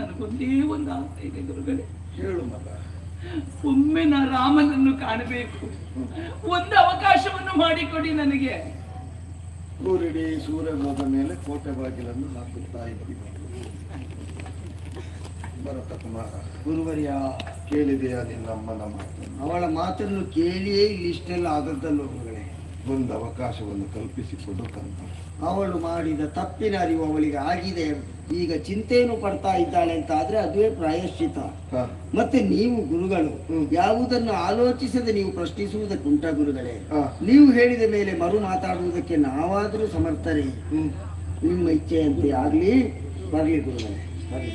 ನನಗೊಂದೇ ಒಂದು ಆಸೆ ಇದೆ ಗುರುಗಳೇ. ಹೇಳು ಮಗ. ಒಮ್ಮೆ ನಾ ರಾಮನನ್ನು ಕಾಣಬೇಕು. ಒಂದು ಅವಕಾಶವನ್ನು ಮಾಡಿಕೊಡಿ ನನಗೆ. ಊರಿಡೀ ಸೂರ್ಯ ಹೋದ ಮೇಲೆ ಕೋಟೆ ಬಾಗಿಲನ್ನು ಹಾಕುತ್ತಾ ಇದ್ದೀವಿ. ಭರತ ಕುಮಾರ, ಗುರುವರ್ಯ, ಕೇಳಿದೆಯಾ ನಿನ್ನಮ್ಮನ ಮಾತು? ಅವಳ ಮಾತನ್ನು ಕೇಳಿಯೇ ಇಲ್ಲಿ ಇಷ್ಟೆಲ್ಲ ಆದದ್ದಲ್ಲ ಗುರುಗಳೇ. ಒಂದು ಅವಕಾಶವನ್ನು ಕಲ್ಪಿಸಿಕೊಡು ಕಂದ. ಅವಳು ಮಾಡಿದ ತಪ್ಪಿನ ಅರಿವು ಅವಳಿಗೆ ಆಗಿದೆ. ಈಗ ಚಿಂತೆಯನ್ನು ಪಡ್ತಾ ಇದ್ದಾಳೆ ಅಂತ ಆದ್ರೆ ಅದುವೇ ಪ್ರಾಯಶ್ಚಿತ. ಮತ್ತೆ ನೀವು ಗುರುಗಳು ಯಾವುದನ್ನು ಆಲೋಚಿಸದೆ ನೀವು ಪ್ರಶ್ನಿಸುವುದಕ್ಕುಂಟ ಗುರುಗಳೇ. ನೀವು ಹೇಳಿದ ಮೇಲೆ ಮರು ಮಾತಾಡುವುದಕ್ಕೆ ನಾವಾದರೂ ಸಮರ್ಥರೇ. ನಿಮ್ಮ ಇಚ್ಛೆಯಂತೆ ಆಗ್ಲಿ, ಬರ್ಲಿ ಗುರುಗಳೇ, ಬರ್ಲಿ.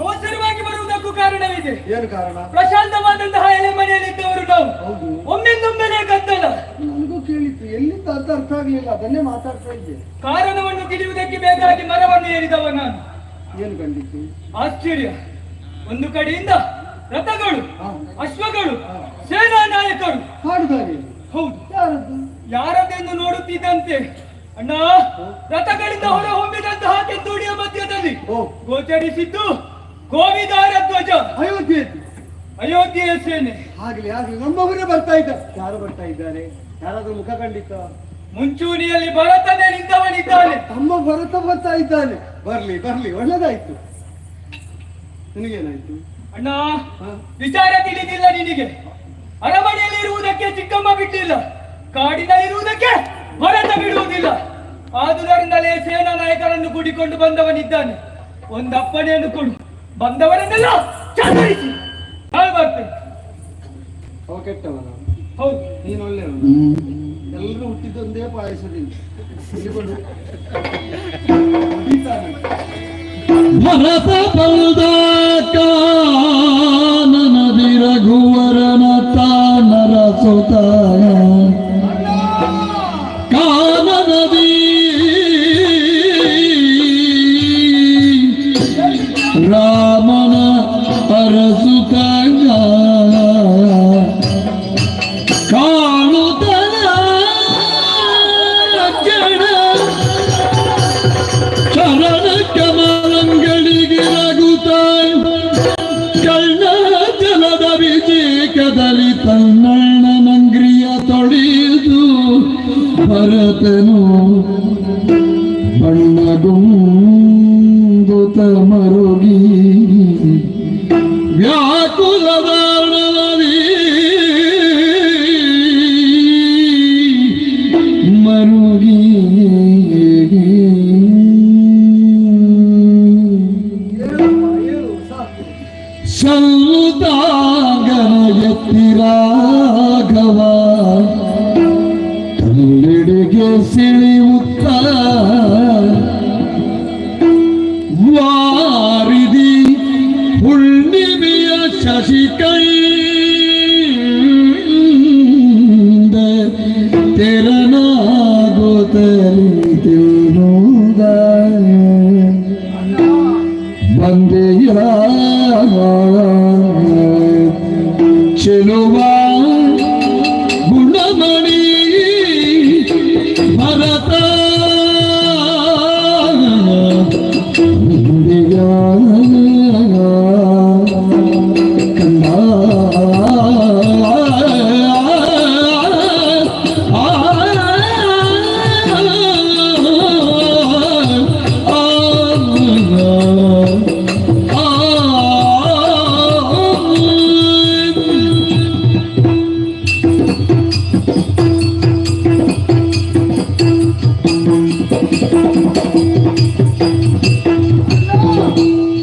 ಅವಸರವಾಗಿ ಬರುವುದಕ್ಕೂ ಕಾರಣವಿದೆ. ಏನು ಕಾರಣ? ಪ್ರಶಾಂತವಾದಂತಹ ಎಲೆ ಮನೆಯಲ್ಲಿದ್ದವರು ನಾವು ಒಮ್ಮೆಂದೊಮ್ಮೆಲೆ ಗದ್ದಲ. ನನಗೂ ಕೇಳಿತ್ತು, ಎಲ್ಲಿಂದ ಅಂತ ಅರ್ಥ ಆಗ್ಲಿಲ್ಲ, ಅದನ್ನೇ ಮಾತಾಡ್ತಾ ಇದ್ದೆ. ಕಾರಣವನ್ನು ತಿಳಿಯುವುದಕ್ಕೆ ಬೇಕಾಗಿ ಮರವನ್ನು ಏರಿದವ ನಾನು. ಏನು ಕಂಡಿತ್ತು? ಆಶ್ಚರ್ಯ. ಒಂದು ಕಡೆಯಿಂದ ರಥಗಳು, ಅಶ್ವಗಳು, ಸೇನಾ ನಾಯಕರು. ಹಾಡುದಾರಿ? ಹೌದು. ಯಾರದ್ದು? ಯಾರದೆಂದು ನೋಡುತ್ತಿದ್ದಂತೆ ಅಣ್ಣ ರಥಗಳಿಂದ ಹೊರ ಹೊಮ್ಮಿದಂತಹ ಕೆತ್ತೂಡಿಯ ಮಧ್ಯದಲ್ಲಿ ಗೋಚರಿಸಿದ್ದು ಗೋವಿದಾರ ಧ್ವಜ. ಅಯೋಧ್ಯೆಯ ಸೇನೆ. ಆಗ್ಲಿ ಆಗ್ಲಿ, ನಮ್ಮವರೇ ಬರ್ತಾ ಇದ್ದಾರೆ. ಯಾರು ಬರ್ತಾ ಇದ್ದಾರೆ? ಯಾರಾದ್ರೂ ಮುಖ ಕಂಡಿತ? ಮುಂಚೂಣಿಯಲ್ಲಿ ಭರತನೇ ನಿಂತವನಿದ್ದಾನೆ. ತಮ್ಮ ಭರತ ಬರ್ತಾ ಇದ್ದಾನೆ. ಬರ್ಲಿ ಬರ್ಲಿ, ಒಳ್ಳೆದಾಯ್ತು. ನಿನಗೇನಾಯ್ತು ಅಣ್ಣ? ವಿಚಾರ ತಿಳಿದಿಲ್ಲ ನಿನಗೆ. ಅರಮನೆಯಲ್ಲಿ ಇರುವುದಕ್ಕೆ ಚಿಕ್ಕಮ್ಮ ಬಿಟ್ಟಿಲ್ಲ, ಕಾಡಿನಲ್ಲಿರುವುದಕ್ಕೆ ಭರತ ಬಿಡುವುದಿಲ್ಲ. ಆದುದರಿಂದಲೇ ಸೇನಾ ನಾಯಕರನ್ನು ಕೂಡಿಕೊಂಡು ಬಂದವನಿದ್ದಾನೆ. ಒಂದಪ್ಪಣೆಯನ್ನು ಕೊಡು, ಬಂದವರನ್ನೆಲ್ಲ ಚಂದರಿಸಿ ನಾನು ಬರ್ತೇನೆ. ಅವ ಕೆಟ್ಟವನ? ಹೌದು. ನೀನು ಒಳ್ಳೆಯವನು. ಎಲ್ಲರೂ ಹುಟ್ಟಿದ್ದೊಂದೇ ಪಾಯಸದಿಂದ ಭರತ ಬಲ್ದ ಕಾನನದಿ ರಘುವರನ ತಾನರ ಸುತ ಕಾನನದಿ ರಾಮನ ಅರಸುತ ಕಾಣುತ್ತನ ಚರಣ ಕಮಲಂಗಳಿಗೆ ರಘುತ ಕಣ್ಣ ಜಲದ ವಿಜೇಕದಲ್ಲಿ ತನ್ನಣ್ಣ ನಂಗ್ರಿಯ ತೊಳೆದು ಭರತನು ಬಣ್ಣಗುಂದುತ ಮರುಗಿ ವ್ಯಾಕುಲದ ಮರುಗಿ ಸಲ್ಲುತ್ತಾಗನ ಎತ್ತಿರಾಘವ ಕಲ್ಲೆಡೆಗೆ ಸಿಳಿಯುತ್ತ ವಾರಿದಿ ಹುಣ್ಣಿಮೆಯ ಶಶಿಕೈಂದ ತೆರನಾಗುತ್ತಲಿರುವುದ ಬಂದೆಯ ಚೆಲುವ ಗುಣಮಣಿ ಭರತ ಕಂದ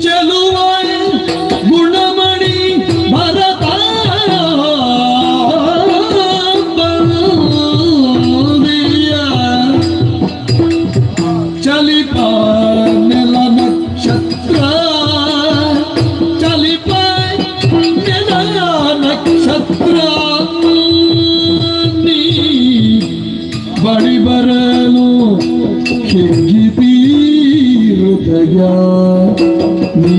ಚೆಲುವ ಗುಣಮಣಿ ಭರತ ಬಂದಿಯ ಚಲಿಪ ನೆಲ ನಕ್ಷತ್ರ ಚಲಿಪ ನೆಲ ನಕ್ಷತ್ರ ನೀ ಬಳಿ ಬರಲು ಹಿಗ್ಗಿತಿ ಹೃದಯ ನೀ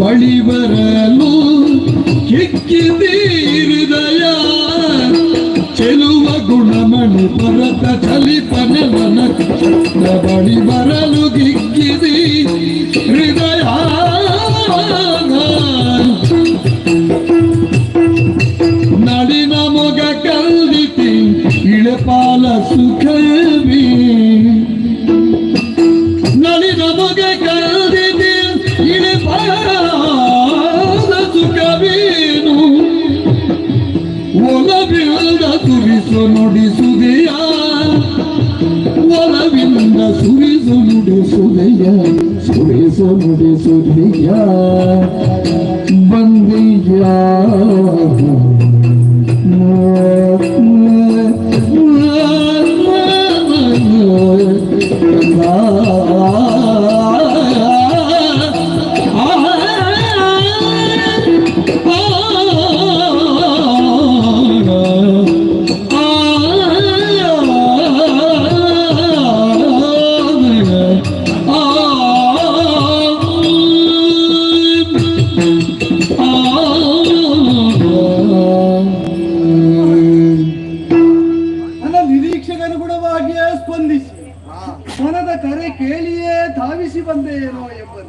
ಬಳಿ ಬರಲು ಹಿಗ್ಗಿತಿ ಹೃದಯ ಚೆಲುವ ಗುಣಮಣಿ ಭರತ ಚಲಿಪ ನೆಲ ನಕ್ಷತ್ರ ಬಳಿ ಬರಲು ಹಿಗ್ಗಿತಿ ಹೃದಯ ನಳಿನ ಮೊಗ ಕಲ್ದಿತಿ ಇಳಪಾಲ ಸುಖವೀ ನಳಿನ ಮೊಗ ಕಲ್ದಿತಿ ಇಳಪಾಲ ಸುಖವೀನು ಒಲವಿಲ್ಲದ ಸುರಿಸು ನುಡಿಸುದೆಯ ಒಲವಿಂದ ಸುರಿಸು ನುಡಿಸುದೆಯ ಸುರಿಸು ನುಡಿಸುದೆಯ ಬಂದೆಯ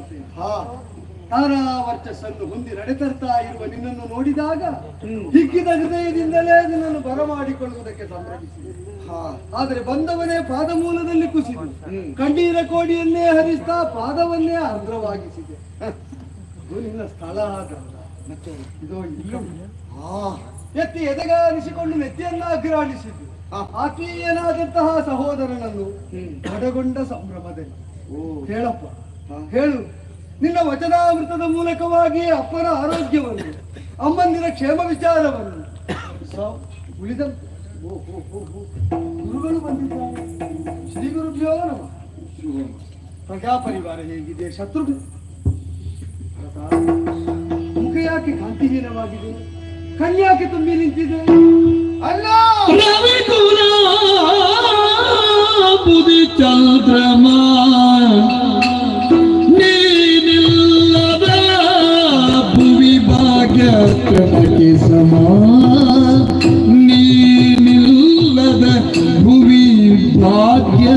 ಮಾಡುತ್ತೇನೆ. ತಾರಾ ವರ್ಚಸ್ಸನ್ನು ಹೊಂದಿ ನಡೆತರ್ತಾ ಇರುವ ನಿನ್ನನ್ನು ನೋಡಿದಾಗ ಹಿಗ್ಗಿದ ಹೃದಯದಿಂದಲೇ ನಿನ್ನನ್ನು ಬರಮಾಡಿಕೊಳ್ಳುವುದಕ್ಕೆ ಸಂಭ್ರಮಿಸಿದೆ. ಆದರೆ ಬಂದವನೇ ಪಾದ ಮೂಲದಲ್ಲಿ ಕುಸಿದು ಕಣ್ಣೀರ ಕೋಡಿಯನ್ನೇ ಹರಿಸ್ತಾ ಪಾದವನ್ನೇ ಆರ್ದ್ರವಾಗಿಸಿದೆ. ಇದು ನಿನ್ನ ಸ್ಥಳ ಆಗಲ್ಲ. ಇದೋ ಇಲ್ಲೂ ಎತ್ತಿ ಎದೆಗಾಲಿಸಿಕೊಂಡು ನೆತ್ತಿಯನ್ನ ಅಗ್ರಾಣಿಸಿದ್ದು ಆತ್ಮೀಯನಾದಂತಹ ಸಹೋದರನನ್ನು ಕಡಗೊಂಡ ಸಂಭ್ರಮದಲ್ಲಿ. ಹೇಳಪ್ಪ, ಹೇಳು, ನಿನ್ನ ವಚನಾಮೃತದ ಮೂಲಕವಾಗಿ ಅಪ್ಪನ ಆರೋಗ್ಯವನ್ನು, ಅಮ್ಮಂದಿರ ಕ್ಷೇಮ ವಿಚಾರವನ್ನು ಉಳಿದಂತೆ ಗುರುಗಳು ಬಂದಿದ್ದಾರೆ. ಶ್ರೀ ಗುರುಭ್ಯೋ ನಮಃ. ಪ್ರಜಾಪರಿವಾರ ಹೇಗಿದೆ? ಶತ್ರುಗಳು ಮುಖ ಯಾಕೆ ಕಾಂತಿಹೀನವಾಗಿದೆ? ಕಣ್ಯಾಕೆ ತುಂಬಿ ನಿಂತಿದೆ? ಅಲ್ಲ ರವಿಕುಲ ಬುದಿ ಚಂದ್ರಮ ನೀನಿಲ್ಲದ ಭುವಿ ಭಾಗ್ಯ ಕಣಕ್ಕೆ ಸಮ, ನೀನಿಲ್ಲದ ಭುವಿ ಭಾಗ್ಯ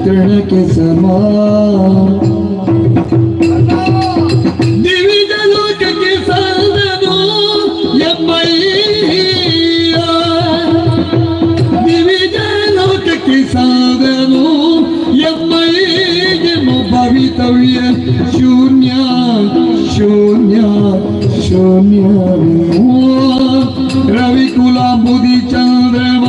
ಕಣಕ್ಕೆ ಸಮ. ದಿವಿಜಲೋಕಕ್ಕೆ ಸಾಧನು ಎಮ್ಮಯ್ಯ, ದಿವಿಜಲೋಕಕ್ಕೆ ಸಾಧನು ಎಮ್ಮಯ್ಯನು ಭವಿತವ್ಯ ಶೂನ್ಯ ಶೂನ್ಯ ಶೂನ್ಯ. ರವಿಕುಲ ಬುದಿ ಚಂದ್ರಮ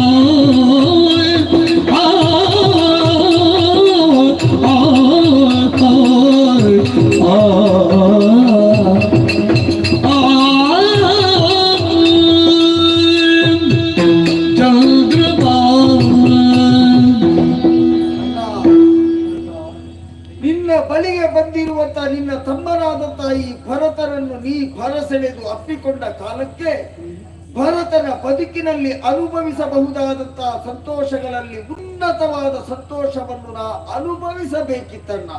ನಿನ್ನ ಬಳಿಗೆ ಬಂದಿರುವಂತ ನಿನ್ನ ತಮ್ಮನಾದಂತ ಈ ಭರತನನ್ನು ನೀ ಭರಸೆಳೆದು ಅಪ್ಪಿಕೊಂಡ ಕಾಲಕ್ಕೆ ಭರತನ ಬದುಕಿನಲ್ಲಿ ಅನುಭವಿಸಬಹುದಾದಂತಹ ಸಂತೋಷಗಳಲ್ಲಿ ಉನ್ನತವಾದ ಸಂತೋಷವನ್ನು ನಾ ಅನುಭವಿಸಬೇಕಿತ್ತಣ್ಣ.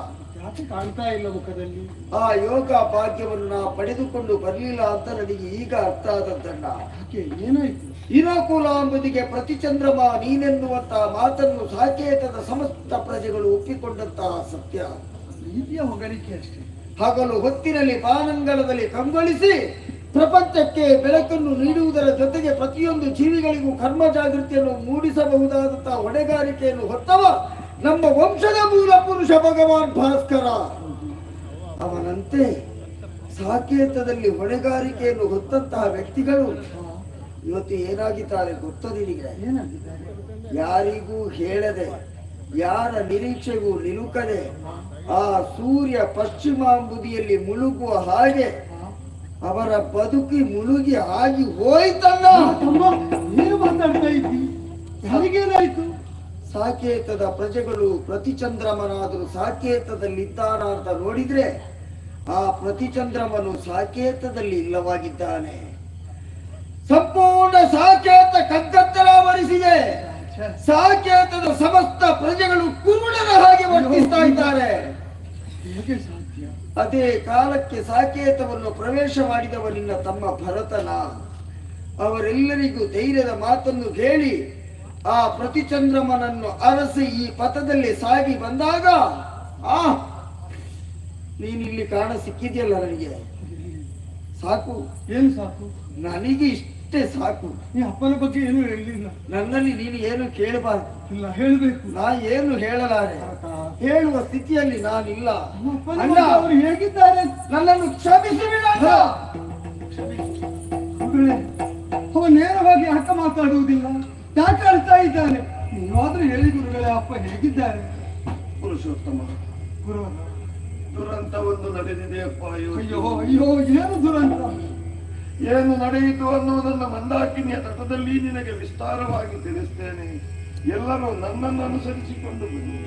ಯಾಕೆ ಕಾಣ್ತಾ ಇಲ್ಲ ಮುಖದಲ್ಲಿ? ಆ ಯೋಗ ಭಾಗ್ಯವನ್ನು ನಾ ಪಡೆದುಕೊಂಡು ಬರಲಿಲ್ಲ ಅಂತ ನನಗೆ ಈಗ ಅರ್ಥ ಆದದ್ದಣ್ಣ. ಯಾಕೆ, ಏನಾಯ್ತು? ಇರಕುಲಾಂಬುದಿಗೆ ಪ್ರತಿಚಂದ್ರಮ ನೀನೆನ್ನುವಂತ ಮಾತನ್ನು ಸಾಕೇತದ ಸಮಸ್ತ ಪ್ರಜೆಗಳು ಒಪ್ಪಿಕೊಂಡಂತಹ ಸತ್ಯ. ರೀತಿಯ ಹೊಗಳಿಕೆ ಅಷ್ಟೇ. ಹಗಲು ಹೊತ್ತಿನಲ್ಲಿ ಬಾನಂಗಳದಲ್ಲಿ ಕಂಗೊಳಿಸಿ ಪ್ರಪಂಚಕ್ಕೆ ಬೆಳಕನ್ನು ನೀಡುವುದರ ಜೊತೆಗೆ ಪ್ರತಿಯೊಂದು ಜೀವಿಗಳಿಗೂ ಕರ್ಮ ಜಾಗೃತಿಯನ್ನು ಮೂಡಿಸಬಹುದಾದಂತಹ ಹೊಣೆಗಾರಿಕೆಯನ್ನು ಹೊತ್ತವ ನಮ್ಮ ವಂಶದ ಮೂಲ ಪುರುಷ ಭಗವಾನ್ ಭಾಸ್ಕರ. ಅವನಂತೆ ಸಾಕೇತದಲ್ಲಿ ಹೊಣೆಗಾರಿಕೆಯನ್ನು ಹೊತ್ತಂತಹ ವ್ಯಕ್ತಿಗಳು ಇವತ್ತು ಏನಾಗಿದ್ದಾರೆ ಗೊತ್ತೋ ನಿನಗೆ? ಯಾರಿಗೂ ಹೇಳದೆ, ಯಾರ ನಿರೀಕ್ಷೆಗೂ ನಿಲುಕದೆ ಆ ಸೂರ್ಯ ಪಶ್ಚಿಮಾಂಬುದಿಯಲ್ಲಿ ಮುಳುಗುವ ಹಾಗೆ ಅವರ ಬದುಕಿ ಮುಳುಗಿ ಆಗಿ ಹೋಯ್ತಲ್ಲ. ಏನು ಮಾತಾಡ್ತಾ ಇದ್ದಿ? ಯಾರಿಗೇನಾಯ್ತು? ಸಾಕೇತದ ಪ್ರಜೆಗಳು ಪ್ರತಿಚಂದ್ರಮನಾದರೂ ಸಾಕೇತದಲ್ಲಿದ್ದಾನ ಅಂತ ನೋಡಿದ್ರೆ ಆ ಪ್ರತಿಚಂದ್ರಮನು ಸಾಕೇತದಲ್ಲಿ ಇಲ್ಲವಾಗಿದ್ದಾನೆ. ಸಂಪೂರ್ಣ ಸಾಕೇತ ಕಗ್ಗತ್ತಲಾವರಿಸಿದೆ. ಸಾಕೇತದ ಸಮಸ್ತ ಪ್ರಜೆಗಳು ಕುರುಡರ ಹಾಗೆ ವರ್ತಿಸ್ತಾ ಇದ್ದಾರೆ. ಹೇಗೆ ಸಾಧ್ಯ? ಅದೇ ಕಾಲಕ್ಕೆ ಸಾಕೇತವನ್ನು ಪ್ರವೇಶ ಮಾಡಿದವ ನಿನ್ನ ತಮ್ಮ ಭರತನ. ಅವರೆಲ್ಲರಿಗೂ ಧೈರ್ಯದ ಮಾತನ್ನು ಹೇಳಿ ಆ ಪ್ರತಿಚಂದ್ರಮನನ್ನು ಅರಸಿ ಈ ಪಥದಲ್ಲಿ ಸಾಗಿ ಬಂದಾಗ ನೀನಿಲ್ಲಿ ಕಾಣ ಸಿಕ್ಕಿದೆಯಲ್ಲ, ನನಗೆ ಸಾಕು. ಏನು ಸಾಕು? ನನಗೆ ಇಷ್ಟೇ ಸಾಕು. ಈ ಅಪ್ಪನ ಬಗ್ಗೆ ಏನು ಹೇಳಲಿಲ್ಲ. ನನ್ನಲ್ಲಿ ನೀನು ಏನು ಕೇಳಬಾರ್ದು. ಇಲ್ಲ, ಹೇಳಬೇಕು. ನಾ ಏನು ಹೇಳಲಾರೆ, ಹೇಳುವ ಸ್ಥಿತಿಯಲ್ಲಿ ನಾನಿಲ್ಲ. ಅಣ್ಣ, ಅವರು ಹೇಗಿದ್ದಾರೆ? ನನ್ನನ್ನು ಕ್ಷಮಿಸಿ ಬಿಡ. ಅವ ನೇರವಾಗಿ ಅಕ್ಕ ಮಾತಾಡುವುದಿಲ್ಲ, ಯಾಕೆ ಅಳ್ತಾ ಇದ್ದಾನೆ? ನೀವಾದ್ರೂ ಹೇಳಿ ಗುರುಗಳೇ, ಅಪ್ಪ ಹೇಗಿದ್ದಾರೆ? ಪುರುಷೋತ್ತಮ, ದುರಂತ ಒಂದು ನಡೆದಿದೆಯಪ್ಪ. ಅಯ್ಯೋ ಅಯ್ಯೋ, ಏನು ದುರಂತ? ಏನು ನಡೆಯಿತು ಅನ್ನುವುದನ್ನು ಮಂದಾಕಿನಿಯ ತಟದಲ್ಲಿ ನಿನಗೆ ವಿಸ್ತಾರವಾಗಿ ತಿಳಿಸ್ತೇನೆ. ಎಲ್ಲರೂ ನನ್ನನ್ನು ಅನುಸರಿಸಿಕೊಂಡು ಬನ್ನಿ.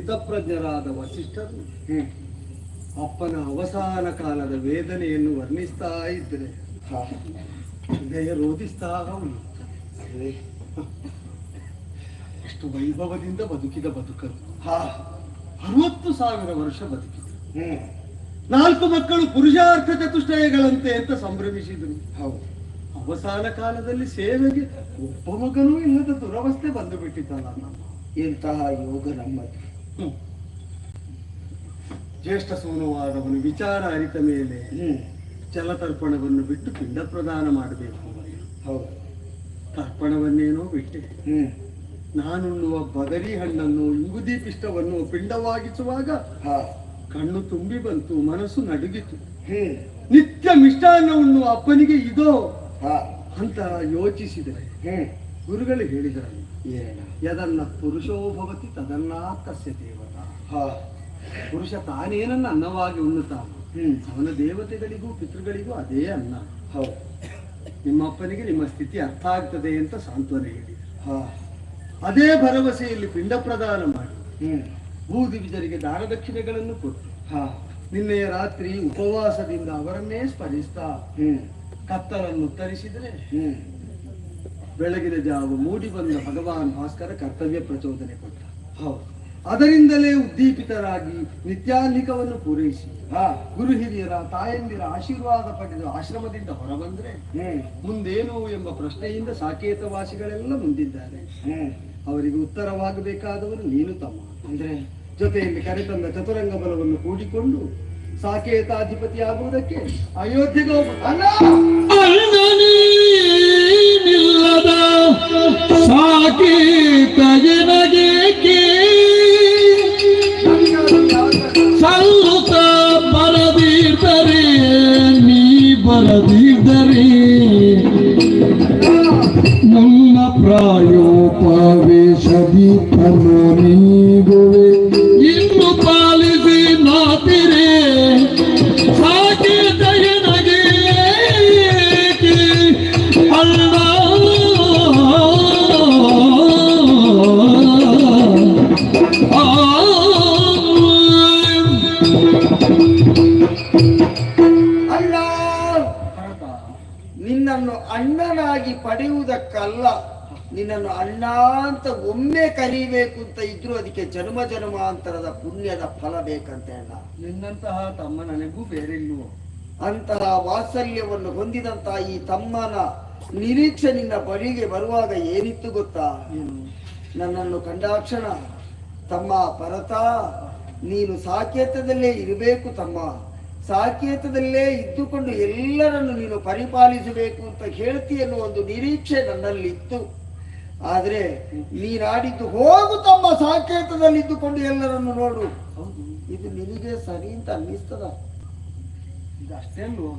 ಸ್ಥಿತಪ್ರಜ್ಞರಾದ ವಸಿಷ್ಠರು ಅಪ್ಪನ ಅವಸಾನ ಕಾಲದ ವೇದನೆಯನ್ನು ವರ್ಣಿಸ್ತಾ ಇದ್ರೆ ಹೃದಯ ರೋಧಿಸ್ತಾ ಉಂಟು. ಎಷ್ಟು ವೈಭವದಿಂದ ಬದುಕಿದ ಬದುಕಲು 60,000 ವರ್ಷ ಬದುಕಿದ್ರು. 4 ಮಕ್ಕಳು ಪುರುಷಾರ್ಥ ಚತುಷ್ಟಯಗಳಂತೆ ಅಂತ ಸಂಭ್ರಮಿಸಿದ್ರು. ಅವಸಾನ ಕಾಲದಲ್ಲಿ ಸೇವೆಗೆ ಒಬ್ಬ ಮಗನೂ ಇಲ್ಲದ ದುರವಸ್ಥೆ ಬಂದು ಬಿಟ್ಟಿದ್ದಲ್ಲ ನಮ್ಮ. ಎಂತಹ ಯೋಗ ನಮ್ಮದು. ಜ್ಯೇಷ್ಠ ಸೋಮವಾರವನ್ನು ವಿಚಾರ ಅರಿತ ಮೇಲೆ ಜಲತರ್ಪಣವನ್ನು ಬಿಟ್ಟು ಪಿಂಡ ಪ್ರದಾನ ಮಾಡಬೇಕು. ಹೌದು, ತರ್ಪಣವನ್ನೇನೋ ಬಿಟ್ಟೆ. ನಾನುಣ್ಣುವ ಬದರಿ ಹಣ್ಣನ್ನು ಇಂಗುದಿ ಪಿಷ್ಟವನ್ನು ಪಿಂಡವಾಗಿಸುವಾಗ ಕಣ್ಣು ತುಂಬಿ ಬಂತು, ಮನಸ್ಸು ನಡುಗಿತು. ನಿತ್ಯ ಮಿಷ್ಟಾನ್ನ ಉಣ್ಣುವ ಅಪ್ಪನಿಗೆ ಇದೋ ಅಂತ ಯೋಚಿಸಿದರೆ ಗುರುಗಳು ಹೇಳಿದರು, ಯದನ್ನ ಪುರುಷೋ ಭವತಿ ತದನ್ನ ತಸ್ಯ ದೇವತಾ. ಪುರುಷ ತಾನೇನನ್ನ ಅನ್ನವಾಗಿ ಉಣ್ಣುತ್ತಾನೆ, ಅವನ ದೇವತೆಗಳಿಗೂ ಪಿತೃಗಳಿಗೂ ಅದೇ ಅನ್ನ. ನಿಮ್ಮ ಅಪ್ಪನಿಗೆ ನಿಮ್ಮ ಸ್ಥಿತಿ ಅರ್ಥ ಆಗ್ತದೆ ಅಂತ ಸಾಂತ್ವನ ಹೇಳಿದರು. ಅದೇ ಭರವಸೆಯಲ್ಲಿ ಪಿಂಡ ಪ್ರದಾನ ಮಾಡಿ ಭೂದಿವಿಜರಿಗೆ ದಾನ ದಕ್ಷಿಣೆಗಳನ್ನು ಕೊಟ್ಟು ನಿನ್ನೆಯ ರಾತ್ರಿ ಉಪವಾಸದಿಂದ ಅವರನ್ನೇ ಸ್ಮರಿಸ್ತಾ ಕತ್ತಲನ್ನು ತರಿಸಿದರೆ ಬೆಳಗಿನ ಜಾವ ಮೂಡಿ ಬಂದ ಭಗವಾನ್ ಭಾಸ್ಕರ ಕರ್ತವ್ಯ ಪ್ರಚೋದನೆ ಕೊಟ್ಟ. ಅದರಿಂದಲೇ ಉದ್ದೀಪಿತರಾಗಿ ನಿತ್ಯಾನ್ನಿಕವನ್ನು ಪೂರೈಸಿ ಗುರು ಹಿರಿಯರ ತಾಯಂದಿರ ಆಶೀರ್ವಾದ ಪಡೆದು ಆಶ್ರಮದಿಂದ ಹೊರಬಂದ್ರೆ ಮುಂದೇನು ಎಂಬ ಪ್ರಶ್ನೆಯಿಂದ ಸಾಕೇತವಾಸಿಗಳೆಲ್ಲ ಮುಂದಿದ್ದಾರೆ. ಅವರಿಗೆ ಉತ್ತರವಾಗಬೇಕಾದವರು ನೀನು ತಮ್ಮ. ಅಂದ್ರೆ ಜೊತೆಯಲ್ಲಿ ಕರೆತಂದ ಚತುರಂಗ ಬಲವನ್ನು ಕೂಡಿಕೊಂಡು ಸಾಕೇತಾಧಿಪತಿ ಆಗುವುದಕ್ಕೆ ಅಯೋಧ್ಯೆಗೆ ಹೋಗುತ್ತಲ್ಲ. ಸಲ್ಲುತ್ತ ಬರದಿದ್ದರೆ ನೀ ಬರದಿದ್ದರೆ ನನ್ನ ಪ್ರಾಯೋಪವೇಶದಿ ನೀಗುವೆ ಇನ್ನು ಪಾಲಿಸಿ ನಾತಿರೇ ಸಾಕೇತ ಎನಗೆ ಅಲ್ಲ. ನಿನ್ನನ್ನು ಅಣ್ಣನಾಗಿ ಪಡೆಯುವುದಕ್ಕಲ್ಲ, ನಿನ್ನನ್ನು ಅಣ್ಣ ಅಂತ ಒಮ್ಮೆ ಕರೀಬೇಕು ಅಂತ ಇದ್ರು ಅದಕ್ಕೆ ಜನ್ಮ ಜನ್ಮಾಂತರದ ಪುಣ್ಯದ ಫಲ ಬೇಕಂತೆ ಅಣ್ಣ. ನಿನ್ನಂತಹ ತಮ್ಮ ನನಗೂ ಬೇರೆಲ್ಲವೋ. ಅಂತಹ ವಾತ್ಸಲ್ಯವನ್ನು ಹೊಂದಿದಂತಹ ಈ ತಮ್ಮನ ನಿರೀಕ್ಷೆ ನಿನ್ನ ಬಳಿಗೆ ಬರುವಾಗ ಏನಿತ್ತು ಗೊತ್ತಾ? ನನ್ನನ್ನು ಕಂಡಾಕ್ಷಣ ತಮ್ಮ ಪರತ ನೀನು ಸಾಕೇತದಲ್ಲೇ ಇರಬೇಕು ತಮ್ಮ, ಸಾಕೇತದಲ್ಲೇ ಇದ್ದುಕೊಂಡು ಎಲ್ಲರನ್ನು ನೀನು ಪರಿಪಾಲಿಸಬೇಕು ಅಂತ ಹೇಳ್ತಿ ಅನ್ನೋ ಒಂದು ನಿರೀಕ್ಷೆ ನನ್ನಲ್ಲಿತ್ತು. ಆದ್ರೆ ನೀನಾಡಿದ್ದು ಹೋಗು ತಮ್ಮ, ಸಾಕೇತದಲ್ಲಿ ಇದ್ದುಕೊಂಡು ಎಲ್ಲರನ್ನು ನೋಡು. ಇದು ನಿನಗೆ ಸರಿ ಅಂತ ಅನ್ನಿಸ್ತದ? ಇದಷ್ಟೇ ಅಲ್ವೋ?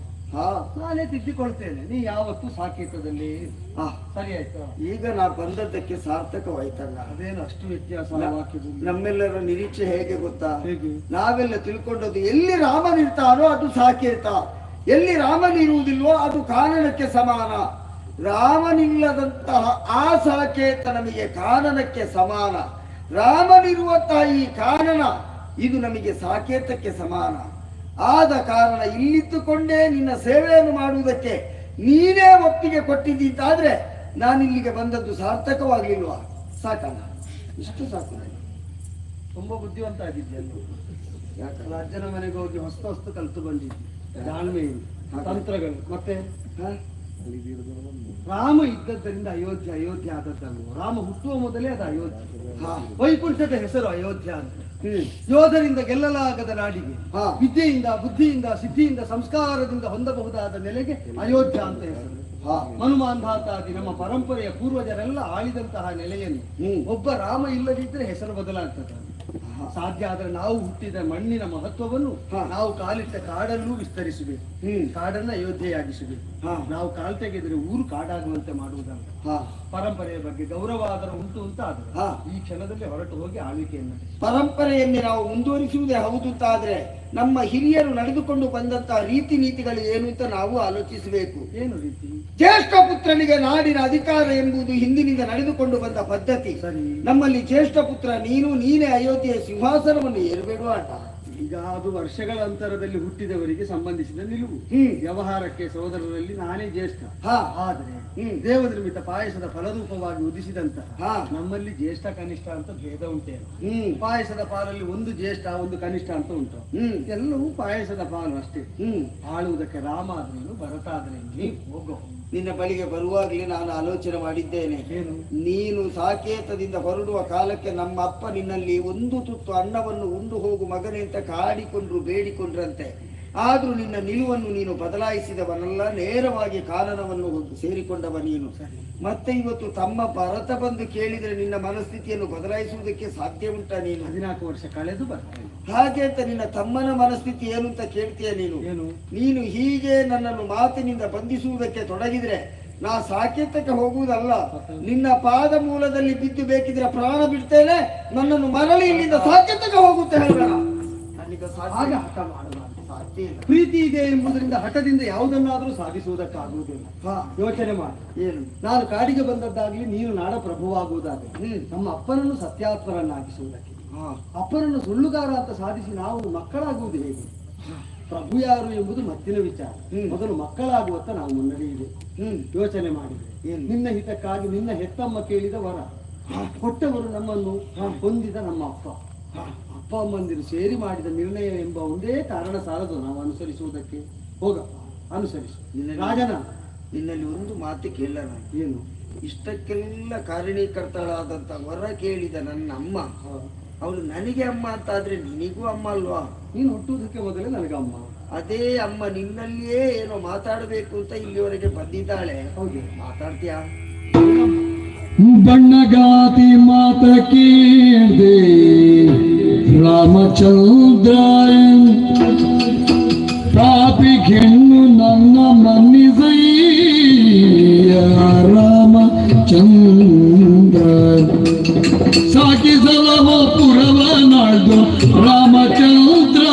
ನಾನೇ ತಿದ್ದಿಕೊಳ್ತೇನೆ, ನೀ ಯಾವತ್ತೂ ಸಾಕೇತದಲ್ಲಿ. ಸರಿ ಆಯ್ತಾ? ಈಗ ನಾ ಬಂದದ್ದಕ್ಕೆ ಸಾರ್ಥಕವಾಯ್ತಲ್ಲ. ಅದೇನು ಅಷ್ಟು ವ್ಯತ್ಯಾಸ? ನಮ್ಮೆಲ್ಲರ ನಿರೀಕ್ಷೆ ಹೇಗೆ ಗೊತ್ತಾ? ನಾವೆಲ್ಲ ತಿಳ್ಕೊಂಡದ್ದು ಎಲ್ಲಿ ರಾಮನಿರ್ತಾನೋ ಅದು ಸಾಕೇತ, ಎಲ್ಲಿ ರಾಮನಿರುವುದಿಲ್ವೋ ಅದು ಕಾನನಕ್ಕೆ ಸಮಾನ. ರಾಮನಿಲ್ಲದಂತಹ ಆ ಸಾಕೇತ ನಮಗೆ ಕಾನನಕ್ಕೆ ಸಮಾನ. ರಾಮನಿರುವಂತಹ ಈ ಕಾನನ ಇದು ನಮಗೆ ಸಾಕೇತಕ್ಕೆ ಸಮಾನ. ಆದ ಕಾರಣ ಇಲ್ಲಿದ್ದುಕೊಂಡೇ ನಿನ್ನ ಸೇವೆಯನ್ನು ಮಾಡುವುದಕ್ಕೆ ನೀನೇ ಒಪ್ಪಿಗೆ ಕೊಟ್ಟಿದ್ದಾದ್ರೆ ನಾನಿಲ್ಲಿಗೆ ಬಂದದ್ದು ಸಾರ್ಥಕವಾಗಲಿಲ್ವಾ? ಸಾಕಲ್ಲ, ಇಷ್ಟು ಸಾಕು. ತುಂಬಾ ಬುದ್ಧಿವಂತ ಆಗಿದ್ಯಲ್ಲ. ಯಾಕಂದ್ರೆ ಅಜ್ಜನ ಮನೆಗೆ ಹೋಗಿ ಹೊಸ್ತು ಕಲಿತು ಬಂದಿದ್ದೆ, ಜಾಣ್ಮೆ ತಂತ್ರಗಳು. ಮತ್ತೆ ರಾಮ ಇದ್ದದ್ದರಿಂದ ಅಯೋಧ್ಯೆ ಆದದ್ದಲ್ವ? ರಾಮ ಹುಟ್ಟುವ ಮೊದಲೇ ಅದು ಅಯೋಧ್ಯೆ. ವೈಕುಂಠದ ಹೆಸರು ಅಯೋಧ್ಯ ಅಂತ. ಯೋಧರಿಂದ ಗೆಲ್ಲಲಾಗದ ನಾಡಿಗೆ ವಿದ್ಯೆಯಿಂದ ಬುದ್ಧಿಯಿಂದ ಸಿದ್ಧಿಯಿಂದ ಸಂಸ್ಕಾರದಿಂದ ಹೊಂದಬಹುದಾದ ನೆಲೆಗೆ ಅಯೋಧ್ಯ ಅಂತ ಹೆಸರು. ಮನುಮಾಂಧಾತಾದಿ ನಮ್ಮ ಪರಂಪರೆಯ ಪೂರ್ವಜರೆಲ್ಲ ಆಳಿದಂತಹ ನೆಲೆಯನ್ನು ಒಬ್ಬ ರಾಮ ಇಲ್ಲದಿದ್ರೆ ಹೆಸರು ಬದಲಾಗ್ತದೆ. ಸಾಧ್ಯ ಆದ್ರೆ ನಾವು ಹುಟ್ಟಿದ ಮಣ್ಣಿನ ಮಹತ್ವವನ್ನು ನಾವು ಕಾಲಿಟ್ಟ ಕಾಡಲ್ಲೂ ವಿಸ್ತರಿಸಬೇಕು. ಕಾಡನ್ನ ಅಯೋಧ್ಯೆಯಾಗಿಸಬೇಕು. ನಾವು ಕಾಲ್ ತೆಗೆದರೆ ಊರು ಕಾಡಾಗುವಂತೆ ಮಾಡುವುದಲ್ಲ. ಪರಂಪರೆಯ ಬಗ್ಗೆ ಗೌರವ ಆದರೂ ಉಂಟು ಅಂತ ಆದ್ರೆ ಹಾ. ಈ ಕ್ಷಣದಲ್ಲಿ ಹೊರಟು ಹೋಗಿ ಆಳ್ವಿಕೆಯನ್ನು ನಡೆಸಿ. ಪರಂಪರೆಯನ್ನೇ ನಾವು ಮುಂದುವರಿಸುವುದೇ ಹೌದು ಅಂತಾದ್ರೆ ನಮ್ಮ ಹಿರಿಯರು ನಡೆದುಕೊಂಡು ಬಂದಂತಹ ರೀತಿ ನೀತಿಗಳು ಏನು ಅಂತ ನಾವು ಆಲೋಚಿಸಬೇಕು. ಏನು ರೀತಿ? ಜ್ಯೇಷ್ಠ ಪುತ್ರನಿಗೆ ನಾಡಿನ ಅಧಿಕಾರ ಎಂಬುದು ಹಿಂದಿನಿಂದ ನಡೆದುಕೊಂಡು ಬಂದ ಪದ್ಧತಿ. ಸರಿ. ನಮ್ಮಲ್ಲಿ ಜ್ಯೇಷ್ಠ ಪುತ್ರ ನೀನೇ ಅಯೋಧ್ಯೆಯ ಸಿಂಹಾಸನವನ್ನು ಏರಬೇಡುವ ಆಟ. ಈಗ ಅದು ವರ್ಷಗಳ ಅಂತರದಲ್ಲಿ ಹುಟ್ಟಿದವರಿಗೆ ಸಂಬಂಧಿಸಿದ ನಿಲುವು. ವ್ಯವಹಾರಕ್ಕೆ ಸೋದರರಲ್ಲಿ ನಾನೇ ಜ್ಯೇಷ್ಠ. ಆದ್ರೆ ದೇವನಿರ್ಮಿತ ಪಾಯಸದ ಫಲರೂಪವಾಗಿ ಉದಿಸಿದಂತಹ ನಮ್ಮಲ್ಲಿ ಜ್ಯೇಷ್ಠ ಕನಿಷ್ಠ ಅಂತ ಭೇದ ಉಂಟೇನು? ಪಾಯಸದ ಪಾಲಲ್ಲಿ ಒಂದು ಜ್ಯೇಷ್ಠ ಒಂದು ಕನಿಷ್ಠ ಅಂತ ಉಂಟು. ಎಲ್ಲವೂ ಪಾಯಸದ ಪಾಲು ಅಷ್ಟೇ. ಆಳುವುದಕ್ಕೆ ರಾಮ ಆದ್ರೇನು ಭರತ ಆದ್ರೇನು ಹೋಗೋ. ನಿನ್ನ ಬಳಿಗೆ ಬರುವಾಗಲೇ ನಾನು ಆಲೋಚನೆ ಮಾಡಿದ್ದೇನೆ. ನೀನು ಸಾಕೇತದಿಂದ ಹೊರಡುವ ಕಾಲಕ್ಕೆ ನಮ್ಮ ಅಪ್ಪ ನಿನ್ನಲ್ಲಿ ಒಂದು ತುತ್ತು ಅನ್ನವನ್ನು ಉಂಡು ಹೋಗು ಮಗನೇ ಅಂತ ಕಾಡಿಕೊಂಡ್ರು ಬೇಡಿಕೊಂಡ್ರಂತೆ. ಆದ್ರೂ ನಿನ್ನ ನಿಲುವನ್ನು ನೀನು ಬದಲಾಯಿಸಿದವನಲ್ಲ, ನೇರವಾಗಿ ಕಾನನವನ್ನು ಸೇರಿಕೊಂಡವ ನೀನು. ಮತ್ತೆ ಇವತ್ತು ತಮ್ಮ ಭರತ ಬಂದು ಕೇಳಿದರೆ ನಿನ್ನ ಮನಸ್ಥಿತಿಯನ್ನು ಬದಲಾಯಿಸುವುದಕ್ಕೆ ಸಾಧ್ಯ ಉಂಟಾ? ನೀನು 14 ವರ್ಷ ಕಳೆದು ಬರ್ತೇನೆ. ಹಾಗೆ ಅಂತ ನಿನ್ನ ತಮ್ಮನ ಮನಸ್ಥಿತಿ ಏನು ಅಂತ ಕೇಳ್ತೀಯ ನೀನು? ನೀನು ಹೀಗೆ ನನ್ನನ್ನು ಮಾತಿನಿಂದ ಬಂಧಿಸುವುದಕ್ಕೆ ತೊಡಗಿದ್ರೆ ನಾ ಸಾಕೇತಕ್ಕೆ ಹೋಗುವುದಲ್ಲ, ನಿನ್ನ ಪಾದ ಮೂಲದಲ್ಲಿ ಬಿದ್ದು ಬೇಕಿದ್ರೆ ಪ್ರಾಣ ಬಿಡ್ತೇನೆ, ನನ್ನನ್ನು ಮರಳಿ ಇಲ್ಲಿಂದ ಸಾಕೇತಕ್ಕೆ ಹೋಗುತ್ತೆ ಹೇಳೋಣ. ಹಾಗೆ ಹಠ ಮಾಡಬಾರದು. ಪ್ರೀತಿ ಇದೆ ಎಂಬುದರಿಂದ ಹಠದಿಂದ ಯಾವುದನ್ನಾದ್ರೂ ಸಾಧಿಸುವುದಕ್ಕಾಗುವುದಿಲ್ಲ. ಯೋಚನೆ ಮಾಡಿ. ಏನು? ನಾನು ಕಾಡಿಗೆ ಬಂದದ್ದಾಗ್ಲಿ, ನೀನು ನಾಡ ಪ್ರಭುವಾಗುವುದಾಗಲಿ, ನಮ್ಮ ಅಪ್ಪನನ್ನು ಸತ್ಯಾತ್ಮರನ್ನಾಗಿಸುವುದಕ್ಕೆ, ಅಪ್ಪನನ್ನು ಸುಳ್ಳುಗಾರ ಅಂತ ಸಾಧಿಸಿ ನಾವು ಮಕ್ಕಳಾಗುವುದು ಹೇಗೆ? ಪ್ರಭು ಯಾರು ಎಂಬುದು ಮತ್ತಿನ ವಿಚಾರ. ಮೊದಲು ಮಕ್ಕಳಾಗುವತ್ತ ನಾವು ಮುನ್ನಡೆಯಿದೆ. ಯೋಚನೆ ಮಾಡಿದೆ. ನಿನ್ನ ಹಿತಕ್ಕಾಗಿ ನಿನ್ನ ಹೆತ್ತಮ್ಮ ಕೇಳಿದ ವರ ಕೊಟ್ಟವರು ನಮ್ಮನ್ನು ಹೊಂದಿದ ನಮ್ಮ ಅಪ್ಪ ಅಮ್ಮಂದಿರು ಸೇರಿ ಮಾಡಿದ ನಿರ್ಣಯ ಎಂಬ ಒಂದೇ ಕಾರಣ ಸಾಲದು ನಾವು ಅನುಸರಿಸುವುದಕ್ಕೆ. ಹೋಗ ಅನುಸರಿಸು. ರಾಜನ ನಿನ್ನಲ್ಲಿ ಒಂದು ಮಾತು ಕೇಳಲ್ಲ. ಏನು? ಇಷ್ಟಕ್ಕೆಲ್ಲ ಕಾರಣೀಕರ್ತಳಾದಂತ ವರ ಕೇಳಿದ ನನ್ನ ಅಮ್ಮ, ಅವಳು ನನಗೆ ಅಮ್ಮ ಅಂತ ಆದ್ರೆ ನಿನಗೂ ಅಮ್ಮ ಅಲ್ವಾ? ನೀನು ಹುಟ್ಟುವುದಕ್ಕೆ ಮೊದಲೇ ನನಗಮ್ಮ. ಅದೇ ಅಮ್ಮ ನಿನ್ನಲ್ಲಿಯೇ ಏನೋ ಮಾತಾಡಬೇಕು ಅಂತ ಇಲ್ಲಿವರೆಗೆ ಬಂದಿದ್ದಾಳೆ. ಹೌದು, ಮಾತಾಡ್ತೀಯಾ? ಬಣ್ಣಗಾತಿ ಮಾತ ಕೇಳ್ದೆ ರಾಮಚಂದ್ರ, ಪಾಪಿ ಹೆಣ್ಣು ನನ್ನ ಮನ್ನಿಸಯ್ಯ ರಾಮಚಂದ್ರ, ಸಾಕಿ ಸಲವ ಪುರವ ನಾಳ್ದು ರಾಮಚಂದ್ರ,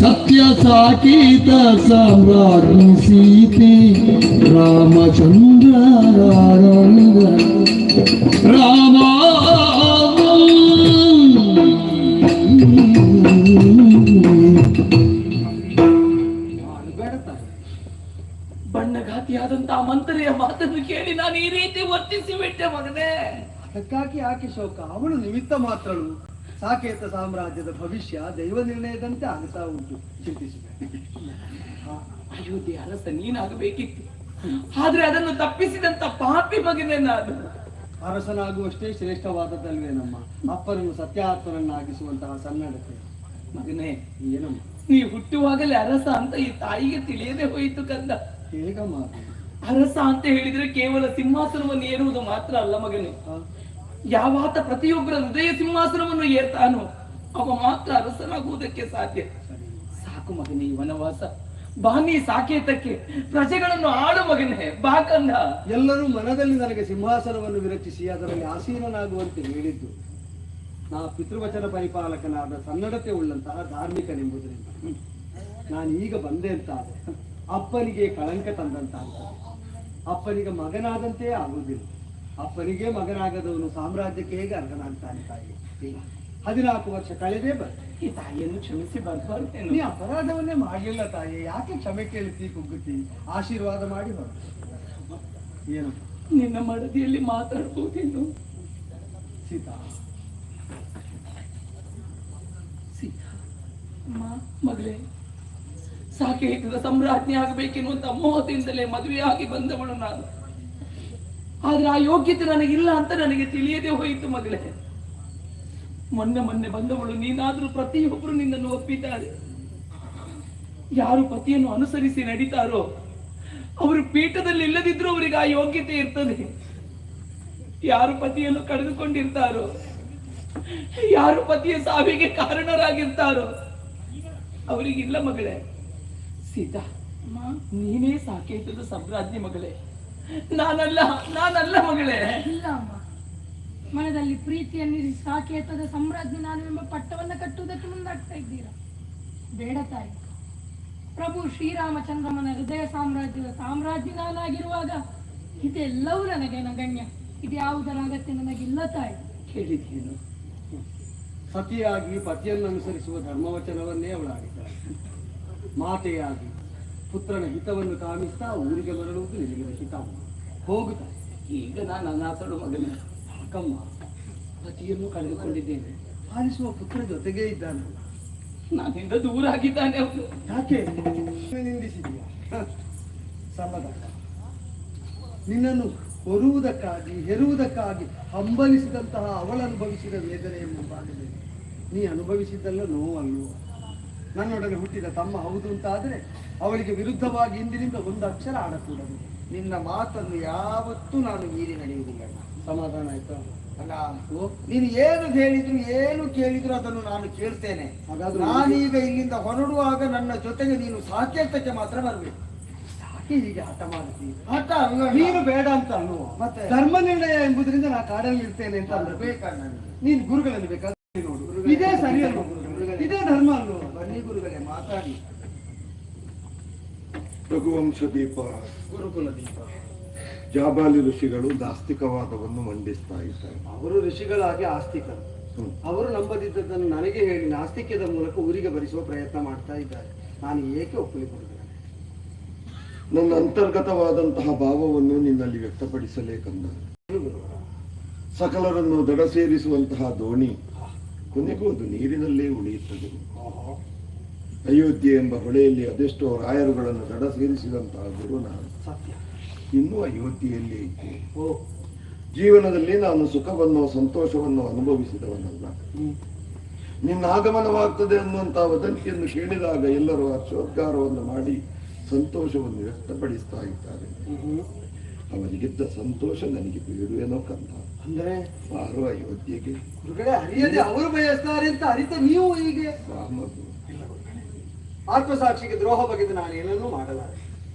ಸತ್ಯ ಸಾಕೀತ ಸಾಮ್ರಾಜ್ಞಿ ಸೀತೆ ರಾಮಚಂದ್ರ ರಾಮ. ಬಣ್ಣಘಾತಿಯಾದಂತಹ ಮಂತ್ರಿಯ ಮಾತನ್ನು ಕೇಳಿ ನಾನು ಈ ರೀತಿ ವರ್ತಿಸಿ ಬಿಟ್ಟೆ ಮಗನೇ. ಅದಕ್ಕಾಗಿ ಆಕೆ ಶೋಕ. ಅವಳು ನಿಮಿತ್ತ ಮಾತ್ರಳು. ಸಾಕೇತ ಸಾಮ್ರಾಜ್ಯದ ಭವಿಷ್ಯ ದೈವ ನಿರ್ಣಯದಂತೆ ಆಗ್ತಾ ಉಂಟು. ಚಿಂತಿಸಬೇಡ. ಅಯೋಧ್ಯೆ ಅರಸ ನೀನಾಗಬೇಕಿತ್ತು, ಆದ್ರೆ ಅದನ್ನು ತಪ್ಪಿಸಿದಂತ ಪಾಪಿ ಮಗನೇ ನಾನು. ಅರಸನಾಗುವಷ್ಟೇ ಶ್ರೇಷ್ಠವಾದದ್ದಲ್ವೇ ನಮ್ಮ ಅಪ್ಪನನ್ನು ಸತ್ಯಾತ್ಮರನ್ನಾಗಿಸುವಂತಹ ಸನ್ನಡತೆ. ಮಗನೇ, ಏನಮ್ಮ ನೀ ಹುಟ್ಟುವಾಗಲೇ ಅರಸ ಅಂತ ಈ ತಾಯಿಗೆ ತಿಳಿಯದೆ ಹೋಯಿತು ಕಂದ. ಹೇಗಮ್ಮ? ಅರಸ ಅಂತ ಹೇಳಿದ್ರೆ ಕೇವಲ ಸಿಂಹಾಸನವನ್ನು ಏರುವುದು ಮಾತ್ರ ಅಲ್ಲ ಮಗನೇ. ಯಾವಾತ ಪ್ರತಿಯೊಬ್ಬರ ಹೃದಯ ಸಿಂಹಾಸನವನ್ನು ಏರ್ತಾನೋ ಅವ ಮಾತ್ರ ಅರಸನಾಗುವುದಕ್ಕೆ ಸಾಧ್ಯ. ಸಾಕು ಮಗನೇ ಈ ವನವಾಸ. ಬಾನಿ ಸಾಕೇತಕ್ಕೆ ಪ್ರಜೆಗಳನ್ನು ಆಳು ಮಗನೇ, ಬಾಕಂದ. ಎಲ್ಲರೂ ಮನದಲ್ಲಿ ನನಗೆ ಸಿಂಹಾಸನವನ್ನು ವಿರಚಿಸಿ ಅದರಲ್ಲಿ ಆಸೀನನಾಗುವಂತೆ ಹೇಳಿದ್ದು ನಾ ಪಿತೃವಚನ ಪರಿಪಾಲಕನಾದ ಸನ್ನಡತೆ ಉಳ್ಳಂತಹ ಧಾರ್ಮಿಕನೆಂಬುದರಿಂದ. ನಾನು ಈಗ ಬಂದೆ ಅಂತ ಆದ್ರೆ ಅಪ್ಪನಿಗೆ ಕಳಂಕ ತಂದಂತಹ, ಅಪ್ಪನಿಗೆ ಮಗನಾದಂತೆ ಆಗುವುದಿಲ್ಲ. ಅಪ್ಪನಿಗೆ ಮಗನಾಗದವನು ಸಾಮ್ರಾಜ್ಯಕ್ಕೆ ಹೇಗೆ ಅರ್ಹನಾಗ್ತಾನೆ? ತಾಯಿ 14 ವರ್ಷ ಕಳೆದೇ ಬರ್ತದೆ. ಈ ತಾಯಿಯನ್ನು ಕ್ಷಮಿಸಿ ಬರಬಾರ್ದೇನು? ನೀ ಅಪರಾಧವನ್ನೇ ಮಾಡಲಿಲ್ಲ ತಾಯಿ, ಯಾಕೆ ಕ್ಷಮೆ ಕೇಳ್ತಿ ಕುಗ್ಗುತ್ತಿ? ಆಶೀರ್ವಾದ ಮಾಡಿ ಹೊರ. ಏನು ನಿನ್ನ ಮಡದಿಯಲ್ಲಿ ಮಾತಾಡ್ಬೋದೇನು? ಸೀತಾ, ಸೀತಾ ಮಗಳೇ, ಸಾಕೇತದ ಸಂರಾಜ್ಞಿ ಆಗಬೇಕೆನ್ನುವಂತ ಮೋಹದಿಂದಲೇ ಮದುವೆಯಾಗಿ ಬಂದವಳು ನಾನು. ಆದ್ರೆ ಆ ಯೋಗ್ಯತೆ ನನಗಿಲ್ಲ ಅಂತ ನನಗೆ ತಿಳಿಯದೆ ಹೋಯಿತು ಮಗಳೇ. ಮೊನ್ನೆ ಬಂದವಳು ನೀನಾದ್ರೂ ಪ್ರತಿಯೊಬ್ಬರು ನಿನ್ನನ್ನು ಒಪ್ಪಿದ್ದಾರೆ. ಯಾರು ಪತಿಯನ್ನು ಅನುಸರಿಸಿ ನಡೀತಾರೋ ಅವರು ಪೀಠದಲ್ಲಿ ಇಲ್ಲದಿದ್ರೂ ಅವರಿಗೆ ಆ ಯೋಗ್ಯತೆ ಇರ್ತದೆ. ಯಾರು ಪತಿಯನ್ನು ಕಳೆದುಕೊಂಡಿರ್ತಾರೋ, ಯಾರು ಪತಿಯ ಸಾವಿಗೆ ಕಾರಣರಾಗಿರ್ತಾರೋ ಅವರಿಗಿಲ್ಲ ಮಗಳೇ. ಸೀತಾ, ನೀನೇ ಸಾಕೇತದ ಸಂರಾಜ್ಞಿ ಮಗಳೇ. ನಾನಲ್ಲ ಮಗಳೇ. ಇಲ್ಲ ಅಮ್ಮ, ಮನದಲ್ಲಿ ಪ್ರೀತಿಯನ್ನಿರಿ ಸಾಕೇತದ ಸಾಮ್ರಾಜ್ಞಿ ನಾನು ಎಂಬ ಪಟ್ಟವನ್ನ ಕಟ್ಟುವುದಕ್ಕೆ ಮುಂದಾಗ್ತಾ ಇದ್ದೀರಾ? ಬೇಡ ತಾಯಿ. ಪ್ರಭು ಶ್ರೀರಾಮಚಂದ್ರಮನ ಹೃದಯ ಸಾಮ್ರಾಜ್ಯದ ಸಾಮ್ರಾಜ್ಞಿ ನಾನಾಗಿರುವಾಗ ಇದೆಲ್ಲವೂ ನನಗೆ ನಗಣ್ಯ. ಇದ್ಯಾವುದರ ಅಗತ್ಯ ನನಗಿಲ್ಲ ತಾಯಿ. ಕೇಳಿದ್ದೇನು? ಸತಿಯಾಗಿ ಪತಿಯನ್ನು ಅನುಸರಿಸುವ ಧರ್ಮವಚನವನ್ನೇ ಅವಳಾಡಿದ್ದಾಳೆ. ಮಾತೆಯಾಗಿ ಪುತ್ರನ ಹಿತವನ್ನು ಕಾಮಿಸ್ತಾ ಊರಿಗೆ ಮರಳುವುದು ನಿನಗೆ ಹಿತ. ಹೋಗುತ್ತಾರೆ. ಈಗ ನಾನು ಅನಾಥಳು ಮಗನೇ. ಅಕ್ಕಮ್ಮ, ಪತಿಯನ್ನು ಕಳೆದುಕೊಂಡಿದ್ದೇನೆ, ಪಾಲಿಸುವ ಪುತ್ರ ಜೊತೆಗೇ ಇದ್ದಾನೆ. ನಾನಿಂದ ದೂರ ಆಗಿದ್ದಾನೆ ಅವನು. ಯಾಕೆ ನಿಂದಿಸಿದೀಯಾ? ಸಮಾಧಾನ. ನಿನ್ನನ್ನು ಹೊರುವುದಕ್ಕಾಗಿ ಹೆರುವುದಕ್ಕಾಗಿ ಹಂಬಲಿಸಿದಂತಹ ಅವಳು ಅನುಭವಿಸಿದ ವೇದನೆಯ ಮುಂಭಾಗದಲ್ಲಿ ನೀ ಅನುಭವಿಸಿದ್ದಲ್ಲ ನೋವಲ್ವೋ? ನನ್ನೊಡನೆ ಹುಟ್ಟಿದ ತಮ್ಮ ಹೌದು ಅಂತಾದರೆ ಅವಳಿಗೆ ವಿರುದ್ಧವಾಗಿ ಇಂದಿನಿಂದ ಒಂದು ಅಕ್ಷರ ಆಡಕೂಡದು. ನಿನ್ನ ಮಾತನ್ನು ಯಾವತ್ತೂ ನಾನು ಮೀರಿ ನಡೆಯುವುದಿಲ್ಲ. ಸಮಾಧಾನ ಆಯ್ತಾ? ಅಲ್ಲ, ನೀನು ಏನು ಹೇಳಿದ್ರು ಏನು ಕೇಳಿದ್ರು ಅದನ್ನು ನಾನು ಕೇಳ್ತೇನೆ. ಹಾಗಾದ್ರೆ ನಾನೀಗ ಇಲ್ಲಿಂದ ಹೊರಡುವಾಗ ನನ್ನ ಜೊತೆಗೆ ನೀನು ಸಾಕೇತಕ್ಕೆ ಮಾತ್ರ ಬರಬೇಕು. ಸಾಕಿ ಹೀಗೆ ಹಠ ಮಾಡ್ತೀನಿ. ಹಠ ಅಲ್ಲ, ನೀನು ಬೇಡ ಅಂತ ಅನ್ನುವ ಮತ್ತೆ ಧರ್ಮ ನಿರ್ಣಯ ಎಂಬುದರಿಂದ ನಾ ಕಾಡಲ್ಲಿ ಇರ್ತೇನೆ ಅಂತ ಅಂದ್ರೆ ಬೇಕಾ ನನಗೆ? ನೀನು ಗುರುಗಳಲ್ಲಿ ಬೇಕಾದ್ರೆ ನೋಡು. ಇದೇ ಸರಿ ಅಲ್ವ? ಇದೇ ಧರ್ಮ ಅಲ್ವ? ಬನ್ನಿ ಗುರುಗಳೇ, ಮಾತಾಡಿ. ರಘುವಂಶ ದೀಪ, ಗುರುಕುಲ ದೀಪ. ಜಾಬಾಲಿ ಋಷಿಗಳು ನಾಸ್ತಿಕವಾದವನ್ನು ಮಂಡಿಸ್ತಾ ಇದ್ದಾರೆ. ಅವರು ಋಷಿಗಳಾಗಿ ಆಸ್ತಿಕರು. ಅವರು ನಂಬದಿದ್ದದನ್ನು ನನಗೆ ಹೇಳಿ ನಾಸ್ತಿಕ್ಯದ ಮೂಲಕ ಊರಿಗೆ ಭರಿಸುವ ಪ್ರಯತ್ನ ಮಾಡ್ತಾ ಇದ್ದಾರೆ. ನಾನು ಏಕೆ ಒಪ್ಪಲಿಕೊಡುತ್ತೇನೆ? ನನ್ನ ಅಂತರ್ಗತವಾದಂತಹ ಭಾವವನ್ನು ನಿನ್ನಲ್ಲಿ ವ್ಯಕ್ತಪಡಿಸಲೇಕಂದ. ಸಕಲರನ್ನು ದಡ ಸೇರಿಸುವಂತಹ ದೋಣಿ ಕೊನೆಗೂ ಅದು ನೀರಿನಲ್ಲೇ ಉಳಿಯುತ್ತದೆ. ಅಯೋಧ್ಯೆ ಎಂಬ ಹೊಳೆಯಲ್ಲಿ ಅದೆಷ್ಟೋ ರಾಯರುಗಳನ್ನು ದಡ ಸೇರಿಸಿದಂತಹ ಗುರು ನಾನು. ಸತ್ಯ. ಇನ್ನೂ ಅಯೋಧ್ಯೆಯಲ್ಲೇ ಇದ್ದೆ. ಜೀವನದಲ್ಲಿ ನಾನು ಸುಖವನ್ನು ಸಂತೋಷವನ್ನು ಅನುಭವಿಸಿದವನಲ್ಲ. ನಿನ್ನ ಆಗಮನವಾಗ್ತದೆ ಅನ್ನುವಂತಹ ವದಂತಿಯನ್ನು ಕೇಳಿದಾಗ ಎಲ್ಲರೂ ಹರ್ಷೋದ್ಗಾರವನ್ನು ಮಾಡಿ ಸಂತೋಷವನ್ನು ವ್ಯಕ್ತಪಡಿಸ್ತಾ ಇದ್ದಾರೆ. ಅವರಿಗಿದ್ದ ಸಂತೋಷ ನನಗೆ ಬೇಡುವೇನೋ ಕಂದ. ಅಂದ್ರೆ ಬಾರೋ ಅಯೋಧ್ಯೆಗೆ. ಗುರುಗಳೇ, ಅರಿಯದೆ ಅವರು ಬಯಸ್ತಾರೆ ಅಂತ ಅರಿತ ನೀವು ಹೀಗೆ ಆತ್ಮಸಾಕ್ಷಿಗೆ ದ್ರೋಹ ಬಗೆದು ನಾನು ಏನನ್ನೂ ಮಾಡಲಾರೆ.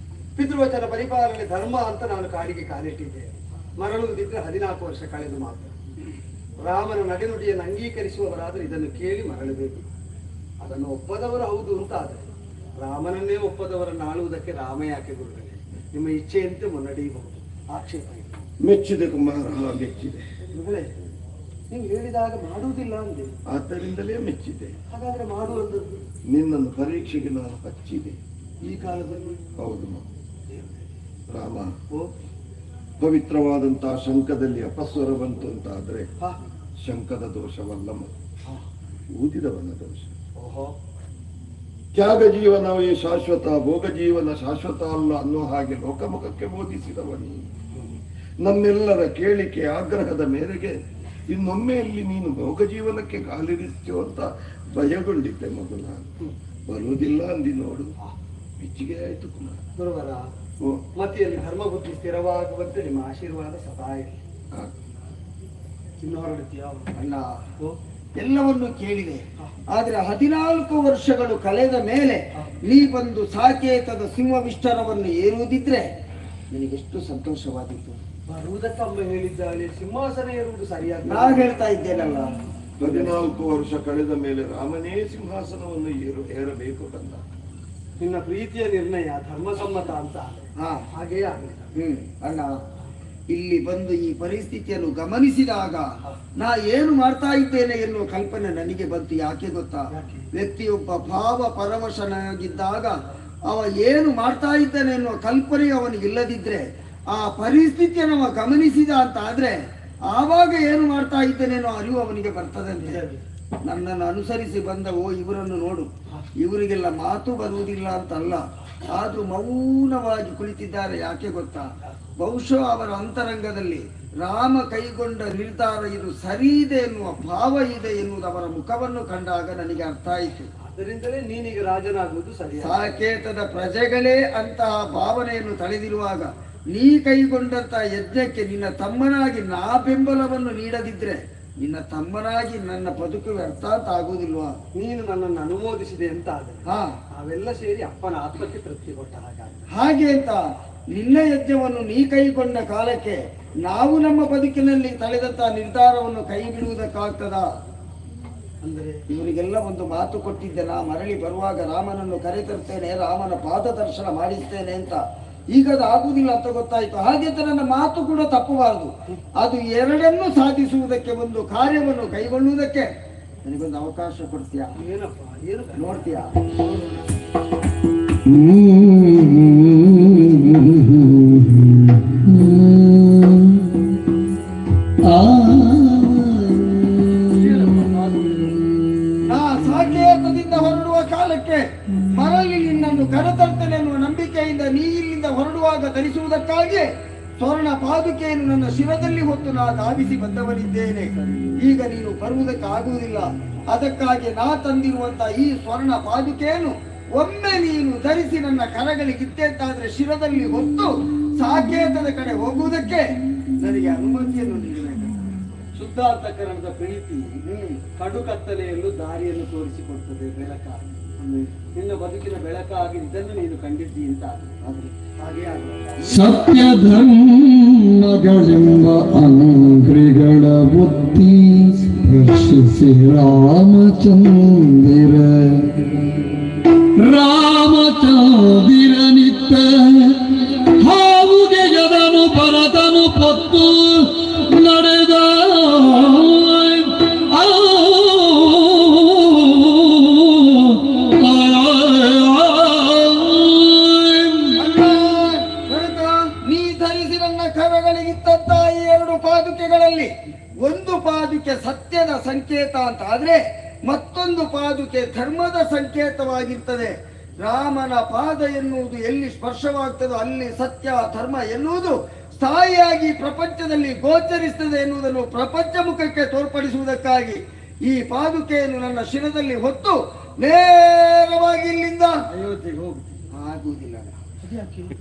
ಪಿತೃವಚನ ಪರಿಪಾಲನೆ ಧರ್ಮ ಅಂತ ನಾನು ಕಾಡಿಗೆ ಕಾಲಿಟ್ಟಿದ್ದೆ. ಮರಳುವುದಿದ್ರೆ 14 ವರ್ಷ ಕಳೆದು ಮಾತ್ರ. ರಾಮನ ನಡೆನುಡಿಯನ್ನು ಅಂಗೀಕರಿಸುವವರಾದರೆ ಇದನ್ನು ಕೇಳಿ ಮರಳಬೇಕು. ಅದನ್ನು ಒಪ್ಪದವರು ಹೌದು ಅಂತ ಆದರೆ ರಾಮನನ್ನೇ ಒಪ್ಪದವರನ್ನು ಆಳುವುದಕ್ಕೆ ರಾಮ ಯಾಕೆ ಗುರುಗಳೇ? ನಿಮ್ಮ ಇಚ್ಛೆಯಂತೆ ಮುನ್ನಡೆಯಬಹುದು, ಆಕ್ಷೇಪ ಇಲ್ಲ. ಮೆಚ್ಚಿದೆ ಕುಮಾರ, ಮೆಚ್ಚಿದೆ. ಗುರುಗಳೇ, ನೀವು ಹೇಳಿದಾಗ ಮಾಡುವುದಿಲ್ಲ ಅಂದೆ, ಆದ್ದರಿಂದಲೇ ಮೆಚ್ಚಿದೆ. ಹಾಗಾದ್ರೆ ಮಾಡುವಂಥದ್ದು ನಿನ್ನನ್ನು ಪರೀಕ್ಷೆಗೆ ನಾನು ಹಚ್ಚಿದೆ ಈ ಕಾಲದಲ್ಲಿ. ಹೌದು ರಾಮ. ಪವಿತ್ರವಾದಂತಹ ಶಂಖದಲ್ಲಿ ಅಪಸ್ವರ ಬಂತು ಅಂತ ಆದ್ರೆ ಶಂಖದ ದೋಷವಲ್ಲ, ಊದಿದವನ ದೋಷ. ತ್ಯಾಗ ಜೀವನವೇ ಶಾಶ್ವತ, ಭೋಗ ಜೀವನ ಶಾಶ್ವತ ಅಲ್ಲ ಅನ್ನೋ ಹಾಗೆ ಲೋಕಮುಖಕ್ಕೆ ಬೋಧಿಸಿದವನಿ. ನಮ್ಮೆಲ್ಲರ ಕೇಳಿಕೆ ಆಗ್ರಹದ ಮೇರೆಗೆ ಇನ್ನೊಮ್ಮೆಯಲ್ಲಿ ನೀನು ಭೋಗ ಜೀವನಕ್ಕೆ ಕಾಲಿರಿಸ್ತೇವ ಅಂತ ಭಯಗೊಂಡಿದ್ದೆ ಮಗು. ನಾನು ಬರುವುದಿಲ್ಲ ಅಂದಿ ನೋಡು, ಮೆಚ್ಚುಗೆ ಆಯ್ತು ಕುಮಾರ. ಗುರುವರ ಮತಿಯಲ್ಲಿ ಧರ್ಮ ಬುದ್ಧಿ ಸ್ಥಿರವಾಗುವಂತೆ ನಿಮ್ಮ ಆಶೀರ್ವಾದ ಸದಾ ಇರಲಿ. ಇನ್ನು ಹೊರಡುತ್ತೀಯ? ಅಲ್ಲ, ಎಲ್ಲವನ್ನು ಕೇಳಿದೆ. ಆದ್ರೆ 14 ವರ್ಷಗಳು ಕಳೆದ ಮೇಲೆ ನೀ ಬಂದು ಸಾಕೇತದ ಸಿಂಹವಿಷ್ಟರವನ್ನು ಏರುವುದಿದ್ರೆ ನಿನಗೆಷ್ಟು ಸಂತೋಷವಾಗಿತ್ತು. ಬರುವುದಕ್ಕಮ್ಮ ಹೇಳಿದ್ದಾಳೆ, ಸಿಂಹಾಸನ ಏರುವುದು ಸರಿಯಾಗಿ. ನಾ ಹೇಳ್ತಾ ಇದ್ದೇನಲ್ಲ, 14 ವರ್ಷ ಕಳೆದ ಮೇಲೆ ರಾಮನೇ ಸಿಂಹಾಸನವನ್ನು ಏರಬೇಕು ಕಂದ. ನಿನ್ನ ಪ್ರೀತಿಯ ನಿರ್ಣಯ ಧರ್ಮಸಮ್ಮತ ಅಂತ ಹಾಗೆಯೇ ಆಗಲಿಲ್ಲ. ಅಣ್ಣ, ಇಲ್ಲಿ ಬಂದು ಈ ಪರಿಸ್ಥಿತಿಯನ್ನು ಗಮನಿಸಿದಾಗ ನಾ ಏನು ಮಾಡ್ತಾ ಇದ್ದೇನೆ ಎನ್ನುವ ಕಲ್ಪನೆ ನನಗೆ ಬಂತು. ಯಾಕೆ ಗೊತ್ತಾ? ವ್ಯಕ್ತಿಯೊಬ್ಬ ಭಾವ ಪರವಶನಾಗಿದ್ದಾಗ ಅವ ಏನು ಮಾಡ್ತಾ ಇದ್ದಾನೆ ಎನ್ನುವ ಕಲ್ಪನೆ ಅವನಿಗೆ ಇಲ್ಲದಿದ್ರೆ ಆ ಪರಿಸ್ಥಿತಿಯನ್ನು ಅವ ಗಮನಿಸಿದ ಅಂತ ಆದ್ರೆ ಆವಾಗ ಏನು ಮಾಡ್ತಾ ಇದ್ದೇನೆ ಅನ್ನೋ ಅರಿವು ಅವನಿಗೆ ಬರ್ತದಂತೆ. ನನ್ನನ್ನು ಅನುಸರಿಸಿ ಬಂದವೋ ಇವರನ್ನು ನೋಡು, ಇವರಿಗೆಲ್ಲ ಮಾತು ಬರುವುದಿಲ್ಲ ಅಂತಲ್ಲ, ಆದ್ರೂ ಮೌನವಾಗಿ ಕುಳಿತಿದ್ದಾರೆ. ಯಾಕೆ ಗೊತ್ತಾ? ಬಹುಶಃ ಅವರ ಅಂತರಂಗದಲ್ಲಿ ರಾಮ ಕೈಗೊಂಡ ನಿರ್ಧಾರ ಇದು ಸರಿ ಇದೆ ಎನ್ನುವ ಭಾವ ಇದೆ ಎನ್ನುವುದು ಅವರ ಮುಖವನ್ನು ಕಂಡಾಗ ನನಗೆ ಅರ್ಥ ಆಯಿತು. ಅದರಿಂದಲೇ ನೀನೀಗ ರಾಜನಾಗುವುದು ಸರಿ. ಸಾಕೇತದ ಪ್ರಜೆಗಳೇ ಅಂತಹ ಭಾವನೆಯನ್ನು ತಳೆದಿರುವಾಗ ನೀ ಕೈಗೊಂಡಂತಹ ಯಜ್ಞಕ್ಕೆ ನಿನ್ನ ತಮ್ಮನಾಗಿ ನಾ ಬೆಂಬಲವನ್ನು ನೀಡದಿದ್ರೆ ನಿನ್ನ ತಮ್ಮನಾಗಿ ನನ್ನ ಬದುಕು ವ್ಯರ್ಥ ಅಂತ ಆಗುವುದಿಲ್ವಾ? ನೀನು ನನ್ನನ್ನು ಅನುಮೋದಿಸಿದೆ ಅಂತ ಆದರೆ ಅವೆಲ್ಲ ಸೇರಿ ಅಪ್ಪನ ಆತ್ಮಕ್ಕೆ ತೃಪ್ತಿ ಕೊಟ್ಟ ಹಾಗೆ ಅಂತ ನಿನ್ನ ಯಜ್ಞವನ್ನು ನೀ ಕೈಗೊಂಡ ಕಾಲಕ್ಕೆ ನಾವು ನಮ್ಮ ಬದುಕಿನಲ್ಲಿ ತಳೆದಂತಹ ನಿರ್ಧಾರವನ್ನು ಕೈ ಬಿಡುವುದಕ್ಕಾಗ್ತದಾ? ಅಂದರೆ ಇವರಿಗೆಲ್ಲ ಒಂದು ಮಾತು ಕೊಟ್ಟಿದ್ದೆ, ನಾ ಮರಳಿ ಬರುವಾಗ ರಾಮನನ್ನು ಕರೆತರ್ತೇನೆ, ರಾಮನ ಪಾದ ದರ್ಶನ ಮಾಡಿಸ್ತೇನೆ ಅಂತ. ಈಗ ಅದು ಆಗುವುದಿಲ್ಲ ಅಂತ ಗೊತ್ತಾಯ್ತು. ಹಾಗೆ ನನ್ನ ಮಾತು ಕೂಡ ತಪ್ಪಬಾರದು. ಅದು ಎರಡನ್ನೂ ಸಾಧಿಸುವುದಕ್ಕೆ, ಒಂದು ಕಾರ್ಯವನ್ನು ಕೈಗೊಳ್ಳುವುದಕ್ಕೆ ನನಗೊಂದು ಅವಕಾಶ ಕೊಡ್ತೀಯಾ? ಏನಪ್ಪ ಏನು ನೋಡ್ತೀಯಾ? ಸಾಕೇತದಿಂದ ಹೊರಡುವ ಕಾಲಕ್ಕೆ ಮರಳಿ ನಿನ್ನನ್ನು ಕರೆತರ್ತೇನೆ ಎನ್ನುವ ನಂಬಿಕೆಯಿಂದ ನೀ ಇಲ್ಲಿಂದ ಹೊರಡುವಾಗ ಧರಿಸುವುದಕ್ಕಾಗಿ ಸ್ವರ್ಣ ಪಾದುಕೆಯನ್ನು ನನ್ನ ಶಿರದಲ್ಲಿ ಹೊತ್ತು ನಾ ಧಾವಿಸಿ ಬಂದವನಿದ್ದೇನೆ. ಈಗ ನೀನು ಬರುವುದಕ್ಕೆ ಆಗುವುದಿಲ್ಲ. ಅದಕ್ಕಾಗಿ ನಾ ತಂದಿರುವಂತಹ ಈ ಸ್ವರ್ಣ ಪಾದುಕೆಯನ್ನು ಒಮ್ಮೆ ನೀನು ಧರಿಸಿ ನನ್ನ ಕರಗಳಿಗಿತ್ತೇಂತಾದ್ರೆ ಶಿರದಲ್ಲಿ ಹೊತ್ತು ಸಾಕೇತದ ಕಡೆ ಹೋಗುವುದಕ್ಕೆ ನನಗೆ ಅನುಮತಿಯನ್ನು ನೀಡಬೇಕು. ಶುದ್ಧಾರ್ಥಕರಣದ ಪ್ರೀತಿ ಕಡು ಕತ್ತಲೆಯಲ್ಲೂ ದಾರಿಯನ್ನು ತೋರಿಸಿಕೊಡ್ತದೆ, ಬೆಳಕಾಗಿ. ನಿನ್ನ ಬದುಕಿನ ಬೆಳಕಾಗಿ ಇದನ್ನು ನೀನು ಕಂಡಿದ್ದಿ ಅಂತ ಹಾಗೆ ಸತ್ಯ ಧರ್ಮಗಳೆಂಬ ಅಂಗ್ರಿಗಳ ಬುದ್ಧಿ ಸ್ಪರ್ಶಿಸಿ ರಾಮಚಂದಿರನಿತ್ತ ಹಾವುಗೆ ಜದನು ಭರತನು ಪೊತ್ತು ನಡೆದ ನೀ ಧರಿಸಿ ನನ್ನ ಕರಗಳಿಗಿದ್ದಂತ ಈ ಎರಡು ಪಾದುಕೆಗಳಲ್ಲಿ ಒಂದು ಪಾದುಕೆ ಸತ್ಯದ ಸಂಕೇತ ಅಂತ ಆದ್ರೆ ಮತ್ತೊಂದು ಪಾದುಕೆ ಧರ್ಮದ ಸಂಕೇತವಾಗಿರ್ತದೆ. ರಾಮನ ಪಾದ ಎನ್ನುವುದು ಎಲ್ಲಿ ಸ್ಪರ್ಶವಾಗ್ತದೋ ಅಲ್ಲಿ ಸತ್ಯ ಧರ್ಮ ಎನ್ನುವುದು ಸ್ಥಾಯಿಯಾಗಿ ಪ್ರಪಂಚದಲ್ಲಿ ಗೋಚರಿಸ್ತದೆ ಎನ್ನುವುದನ್ನು ಪ್ರಪಂಚ ಮುಖಕ್ಕೆ ತೋರ್ಪಡಿಸುವುದಕ್ಕಾಗಿ ಈ ಪಾದುಕೆಯನ್ನು ನನ್ನ ಶಿರದಲ್ಲಿ ಹೊತ್ತು ನೇರವಾಗಿ ಇಲ್ಲಿಂದ ಅಯೋಧ್ಯೆಗೆ ಹೋಗಿ ಆಗುವುದಿಲ್ಲ.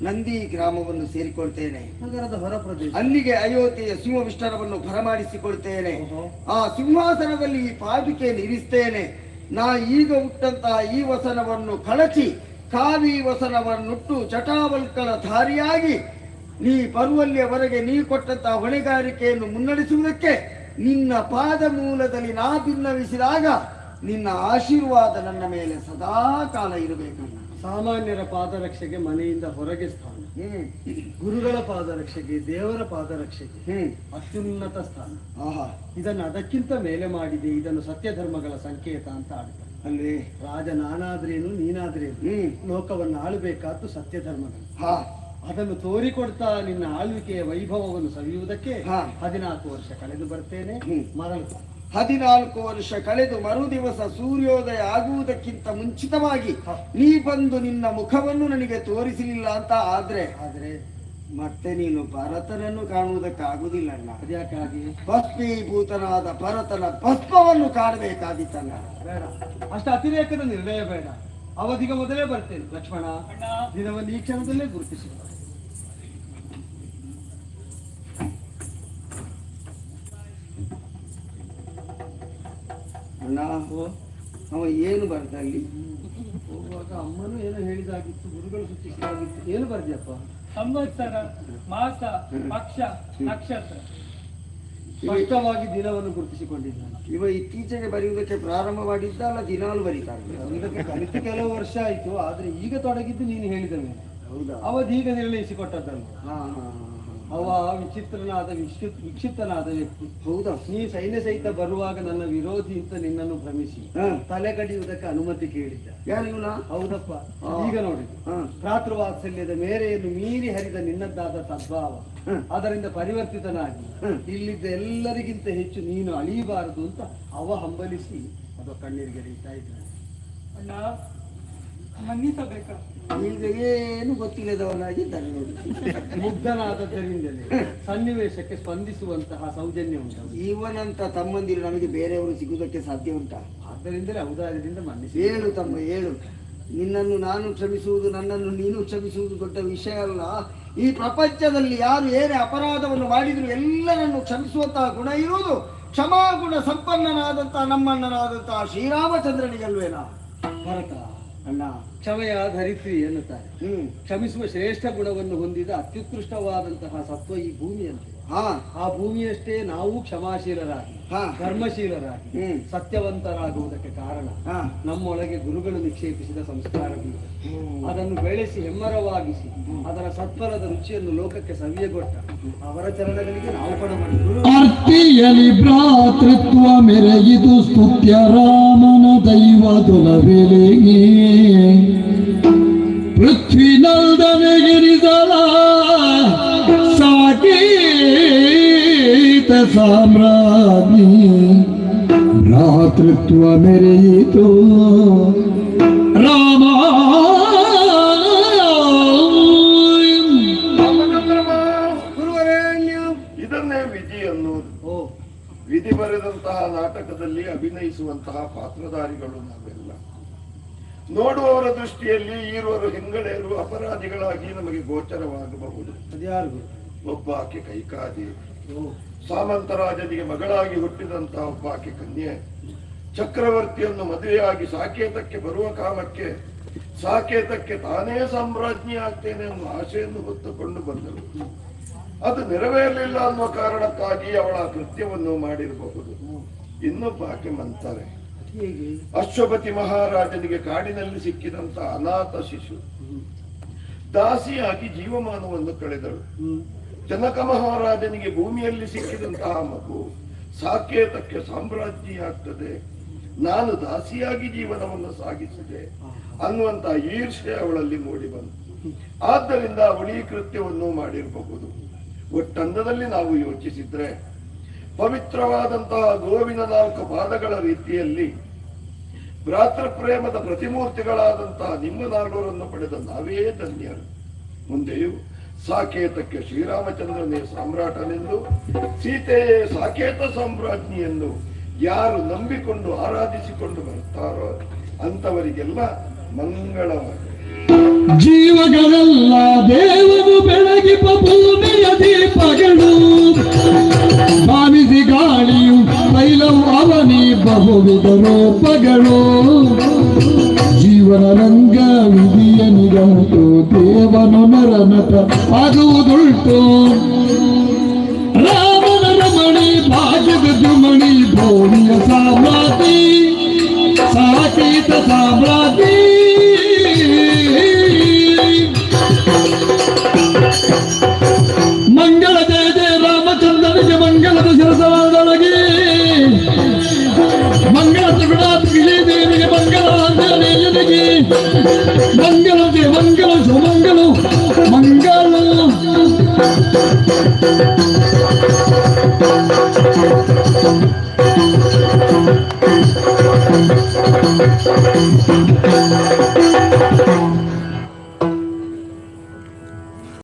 ನಂದಿ ಗ್ರಾಮವನ್ನು ಸೇರಿಕೊಳ್ತೇನೆ, ನಗರದ ಹೊರ ಪ್ರದೇಶ. ಅಲ್ಲಿಗೆ ಅಯೋಧ್ಯೆಯ ಸಿಂಹ ವಿಷ್ಟಾರವನ್ನು ಭರಮಾಡಿಸಿಕೊಳ್ತೇನೆ. ಆ ಸಿಂಹಾಸನದಲ್ಲಿ ಈ ಪಾದುಕೆಯನ್ನು ಇರಿಸ್ತೇನೆ. ನಾ ಈಗ ಹುಟ್ಟಂತಹ ಈ ವಸನವನ್ನು ಕಳಚಿ ಕಾವಿ ವಸನವನ್ನುಟ್ಟು ಜಟಾವಲ್ಕಳ ಧಾರಿಯಾಗಿ ನೀ ಬರುವಲ್ಲಿಯವರೆಗೆ ನೀ ಕೊಟ್ಟಂತಹ ಹೊಣೆಗಾರಿಕೆಯನ್ನು ಮುನ್ನಡೆಸುವುದಕ್ಕೆ ನಿನ್ನ ಪಾದ ಮೂಲದಲ್ಲಿ ನಾ ಭಿನ್ನವಿಸಿದಾಗ ನಿನ್ನ ಆಶೀರ್ವಾದ ನನ್ನ ಮೇಲೆ ಸದಾ ಕಾಲ ಇರಬೇಕಲ್ಲ. ಸಾಮಾನ್ಯರ ಪಾದರಕ್ಷೆಗೆ ಮನೆಯಿಂದ ಹೊರಗೆ ಸ್ಥಾನ, ಗುರುಗಳ ಪಾದರಕ್ಷೆಗೆ, ದೇವರ ಪಾದರಕ್ಷೆಗೆ ಅತ್ಯುನ್ನತ ಸ್ಥಾನ. ಆಹಾ, ಇದನ್ನು ಅದಕ್ಕಿಂತ ಮೇಲೆ ಮಾಡಿದೆ. ಇದನ್ನು ಸತ್ಯ ಧರ್ಮಗಳ ಸಂಕೇತ ಅಂತ ಆಡ್ತಾರೆ. ಅಲ್ವೇ? ರಾಜ ನಾನಾದ್ರೇನು ನೀನಾದ್ರೇನು ಲೋಕವನ್ನು ಆಳಬೇಕಾದ್ದು ಸತ್ಯ ಧರ್ಮಗಳು. ಅದನ್ನು ತೋರಿಕೊಡ್ತಾ ನಿನ್ನ ಆಳ್ವಿಕೆಯ ವೈಭವವನ್ನು ಸವಿಯುವುದಕ್ಕೆ 14 ವರ್ಷ ಕಳೆದು ಬರ್ತೇನೆ. ಮರಳು 14 ವರ್ಷ ಕಳೆದು ಮರು ದಿವಸ ಸೂರ್ಯೋದಯ ಆಗುವುದಕ್ಕಿಂತ ಮುಂಚಿತವಾಗಿ ನೀ ಬಂದು ನಿನ್ನ ಮುಖವನ್ನು ನನಗೆ ತೋರಿಸಲಿಲ್ಲ ಅಂತ ಆದ್ರೆ ಮತ್ತೆ ನೀನು ಭರತನನ್ನು ಕಾಣುವುದಕ್ಕಾಗುವುದಿಲ್ಲ. ಅದ್ಯಾಕಾಗಿ? ಭಸ್ಮೀಭೂತನಾದ ಭರತನ ಭಸ್ಮವನ್ನು ಕಾಣಬೇಕಾದಿತ್ತಲ್ಲ. ಬೇಡ, ಅಷ್ಟು ಅತಿರೇಕದ ನಿರ್ಣಯ ಬೇಡ. ಅವಧಿಗೆ ಮೊದಲೇ ಬರ್ತೇನೆ. ಲಕ್ಷ್ಮಣ, ದಿನವನ್ನು ಈ ಕ್ಷಣದಲ್ಲೇ ಗುರುತಿಸಿ. ಅಣ್ಣ, ಅವ ಏನು ಬರ್ದ ಅಲ್ಲಿ ಹೋಗುವಾಗ ಅಮ್ಮನು ಏನೋ ಹೇಳಿದಾಗಿತ್ತು, ಗುರುಗಳು ಸೂಚಿಸಿದಾಗಿತ್ತು. ಏನು ಬರ್ದಿಯಪ್ಪ? ಸಂವತ್ಸರ, ಮಾಸ, ಪಕ್ಷ, ನಕ್ಷತ್ರ ಸ್ಪಷ್ಟವಾಗಿ ದಿನವನ್ನು ಗುರುತಿಸಿಕೊಂಡಿದ್ದಾನೆ. ಇವ ಇತ್ತೀಚೆಗೆ ಬರೆಯುವುದಕ್ಕೆ ಪ್ರಾರಂಭ ಮಾಡಿದ್ದ ಅಲ್ಲ ದಿನಾಲು ಬರೀತಾರೆ? ಇದಕ್ಕೆ ಕಲಿತು ಕೆಲವು ವರ್ಷ ಆಯ್ತು, ಆದ್ರೆ ಈಗ ತೊಡಗಿದ್ದು ನೀನು ಹೇಳಿದ ಮೇಲೆ. ಹೌದಾ? ಅವಧಿ ಈಗ ನಿರ್ಣಯಿಸಿಕೊಟ್ಟದ್ದಲ್ಲ. ಅವ ವಿಚಿತ್ರನಾದ ವಿಕ್ಷಿಪ್ತನಾದ ವ್ಯಕ್ತಿ. ಹೌದಾ? ನೀ ಸೈನ್ಯ ಸಹಿತ ಬರುವಾಗ ನನ್ನ ವಿರೋಧಿ ಅಂತ ನಿನ್ನನ್ನು ಭ್ರಮಿಸಿ ತಲೆ ಕಡಿಯುವುದಕ್ಕೆ ಅನುಮತಿ ಕೇಳಿದ್ದ. ಯಾರು? ಹೌದಪ್ಪ. ಈಗ ನೋಡಿ, ಭ್ರಾತೃವಾತ್ಸಲ್ಯದ ಮೇರೆಯನ್ನು ಮೀರಿ ಹರಿದ ನಿನ್ನದ್ದಾದ ಸದ್ಭಾವ, ಅದರಿಂದ ಪರಿವರ್ತಿತನಾಗಿ ಇಲ್ಲಿದ್ದ ಎಲ್ಲರಿಗಿಂತ ಹೆಚ್ಚು ನೀನು ಅಳಿಯಬಾರದು ಅಂತ ಅವ ಹಂಬಲಿಸಿ ಅದು ಕಣ್ಣೀರಿಗೆ ಹರಿತಾ ಇದ್ದಾನೆ. ಅಣ್ಣ, ಮನ್ನಿಸಬೇಕಾ? ಈಗ ಏನು ಗೊತ್ತಿಲ್ಲದವನಾಗಿದ್ದಾನೆ ನೋಡಿ. ಮುಗ್ಧನಾದದ್ದರಿಂದಲೇ ಸನ್ನಿವೇಶಕ್ಕೆ ಸ್ಪಂದಿಸುವಂತಹ ಸೌಜನ್ಯ ಉಂಟು. ಇವನಂತ ತಮ್ಮಂದಿರು ನಮಗೆ ಬೇರೆಯವರು ಸಿಗುವುದಕ್ಕೆ ಸಾಧ್ಯ ಉಂಟಾ? ಆದ್ದರಿಂದಲೇ ಔದಾರ್ಯದಿಂದ ಮನ್ನಿಸಿ. ಹೇಳು ತಮ್ಮ, ಹೇಳು. ನಿನ್ನನ್ನು ನಾನು ಕ್ಷಮಿಸುವುದು, ನನ್ನನ್ನು ನೀನು ಕ್ಷಮಿಸುವುದು ದೊಡ್ಡ ವಿಷಯ ಅಲ್ಲ. ಈ ಪ್ರಪಂಚದಲ್ಲಿ ಯಾರು ಏನೇ ಅಪರಾಧವನ್ನು ಮಾಡಿದ್ರು ಎಲ್ಲರನ್ನು ಕ್ಷಮಿಸುವಂತಹ ಗುಣ ಇರುವುದು ಕ್ಷಮಾಗುಣ ಸಂಪನ್ನನಾದಂತಹ ನಮ್ಮಣ್ಣನಾದಂತಹ ಶ್ರೀರಾಮಚಂದ್ರನಿಗಲ್ವೇನಾ? ಭರತ, ಅಣ್ಣ ಕ್ಷಮೆಯ ಧರಿತ್ರಿ ಎನ್ನುತ್ತಾರೆ. ಕ್ಷಮಿಸುವ ಶ್ರೇಷ್ಠ ಗುಣವನ್ನು ಹೊಂದಿದ ಅತ್ಯುತ್ಕೃಷ್ಟವಾದಂತಹ ಸತ್ವ ಈ ಭೂಮಿಯಂತೆ. ಆ ಭೂಮಿಯಷ್ಟೇ ನಾವು ಕ್ಷಮಾಶೀಲರಾಗಿ ಧರ್ಮಶೀಲರಾಗಿ ಸತ್ಯವಂತರಾಗುವುದಕ್ಕೆ ಕಾರಣ ನಮ್ಮೊಳಗೆ ಗುರುಗಳು ನಿಕ್ಷೇಪಿಸಿದ ಸಂಸ್ಕಾರ ಬೀಜ. ಅದನ್ನು ಬೆಳೆಸಿ ಹೆಮ್ಮರವಾಗಿಸಿ ಅದರ ಸತ್ಫಲದ ರುಚಿಯನ್ನು ಲೋಕಕ್ಕೆ ಸವಿಯಗೊಟ್ಟ ಅವರ ಚರಣಗಳಿಗೆ ನಾವು ಪಡ ಮಾಡಿದ್ರು. ಅರ್ತಿಯಲಿ ಭ್ರಾತೃತ್ವ ಮೆರೆಯಿತು ಸ್ತುತ್ಯ ರಾಮನ ದೈವದುಲವೆಲೆಗೆ ಪೃಥ್ವಿ ನಲ್ದನೆಗಿರಿಸಲ ಸಾಕೀತ ಸಾಮ್ರಾಜ್ಞಿ ಭ್ರಾತೃತ್ವ ಮೆರೆಯಿತು ರಾಮ. ಇದನ್ನೇ ವಿಧಿ ಅನ್ನೋದು. ವಿಧಿ ಬರೆದಂತಹ ನಾಟಕದಲ್ಲಿ ಅಭಿನಯಿಸುವಂತಹ ಪಾತ್ರಧಾರಿಗಳು ನಾವೆಲ್ಲ. ನೋಡುವವರ ದೃಷ್ಟಿಯಲ್ಲಿ ಈರುವರು ಹೆಂಗಳೆಯರು ಅಪರಾಧಿಗಳಾಗಿ ನಮಗೆ ಗೋಚರವಾಗಬಹುದು. ಒಬ್ಬಾಕೆ ಕೈಕಾದಿ, ಸಾಮಂತರಾಜನಿಗೆ ಮಗಳಾಗಿ ಹುಟ್ಟಿದಂತಹ ಒಬ್ಬಾಕೆ ಕನ್ಯೆ ಚಕ್ರವರ್ತಿಯನ್ನು ಮದುವೆಯಾಗಿ ಸಾಕೇತಕ್ಕೆ ಬರುವ ಕಾಲಕ್ಕೆ ಸಾಕೇತಕ್ಕೆ ತಾನೇ ಸಾಮ್ರಾಜ್ಞಿ ಆಗ್ತೇನೆ ಅನ್ನೋ ಆಶೆಯನ್ನು ಹೊತ್ತುಕೊಂಡು ಬಂದಳು. ಅದು ನೆರವೇರಲಿಲ್ಲ ಅನ್ನುವ ಕಾರಣಕ್ಕಾಗಿ ಅವಳ ಕೃತ್ಯವನ್ನು ಮಾಡಿರಬಹುದು. ಇನ್ನೊಬ್ಬಾಕೆ ಮಂತಾರೆ, ಅಶ್ವಪತಿ ಮಹಾರಾಜನಿಗೆ ಕಾಡಿನಲ್ಲಿ ಸಿಕ್ಕಿದಂತ ಅನಾಥ ಶಿಶು, ದಾಸಿಯಾಗಿ ಜೀವಮಾನವನ್ನು ಕಳೆದಳು. ಜನಕ ಮಹಾರಾಜನಿಗೆ ಭೂಮಿಯಲ್ಲಿ ಸಿಕ್ಕಿದಂತಹ ಮಗು ಸಾಕೇತಕ್ಕೆ ಸಾಮ್ರಾಜ್ಞಿಯಾಗ್ತದೆ, ನಾನು ದಾಸಿಯಾಗಿ ಜೀವನವನ್ನು ಸಾಗಿಸಿದೆ ಅನ್ನುವಂತ ಈರ್ಷೆ ಅವಳಲ್ಲಿ ಮೂಡಿ ಬಂತು. ಆದ್ದರಿಂದ ಅವಳು ಈ ಕೃತ್ಯವನ್ನು ಮಾಡಿರಬಹುದು. ಒಟ್ಟಂದದಲ್ಲಿ ನಾವು ಯೋಚಿಸಿದ್ರೆ ಪವಿತ್ರವಾದಂತಹ ಗೋವಿನ 4 ಪಾದಗಳ ರೀತಿಯಲ್ಲಿ ಭ್ರಾತೃಪ್ರೇಮದ ಪ್ರತಿಮೂರ್ತಿಗಳಾದಂತಹ ನಿಮ್ಮ ನಾಲ್ವರನ್ನು ಪಡೆದ ನಾವೇ ಧನ್ಯರು. ಮುಂದೆಯೂ ಸಾಕೇತಕ್ಕೆ ಶ್ರೀರಾಮಚಂದ್ರನೇ ಸಾಮ್ರಾಟನೆಂದು, ಸೀತೆಯೇ ಸಾಕೇತ ಸಾಮ್ರಾಜ್ಞಿ ಎಂದು ಯಾರು ನಂಬಿಕೊಂಡು ಆರಾಧಿಸಿಕೊಂಡು ಬರ್ತಾರೋ ಅಂತವರಿಗೆಲ್ಲ ಮಂಗಳವಾಗಲಿ. ಜೀವಗಳೆಲ್ಲ ದೇವರು ಬೆಳಗಿಪ ಭೂಮಿಯ ದೀಪಗಳು, ಭಾವಿಸಿ ಗಾಳಿಯು ತೈಲವು ಅವನಿ ಬಹುವಿಧ ರೂಪಗಳು. ಜೀವನ ರಂಗ ವಿಧಿಯ ನಿಗಂಟು, ದೇವನು ನರನಟ ಆಗುವುದುಂಟು. ರಾಮನ ರಮಣಿ ಭಾಗ್ಯದ ದುಮಣಿ ಭೂಮಿಯ ಸಾಮ್ರಾಜ್ಞಿ ಸಾಕೇತ ಸಾಮ್ರಾಜ್ಞಿ. ಮಂಗಳ ಜಯ ಜಯ ರಾಮಚಂದ್ರನಿಗೆ ಮಂಗಳದ ಶಿರಸವಾದೊಳಗೆ, ಮಂಗಳ ತ್ರಿಗುಣಾತ್ಮಕ ದೇವಿಗೆ ಮಂಗಳ ಆಂಜನೇಯನಿಗೆ ಮಂಗಳ ಜಯ ಮಂಗಳ ಸುಮಂಗಲ ಮಂಗಳ.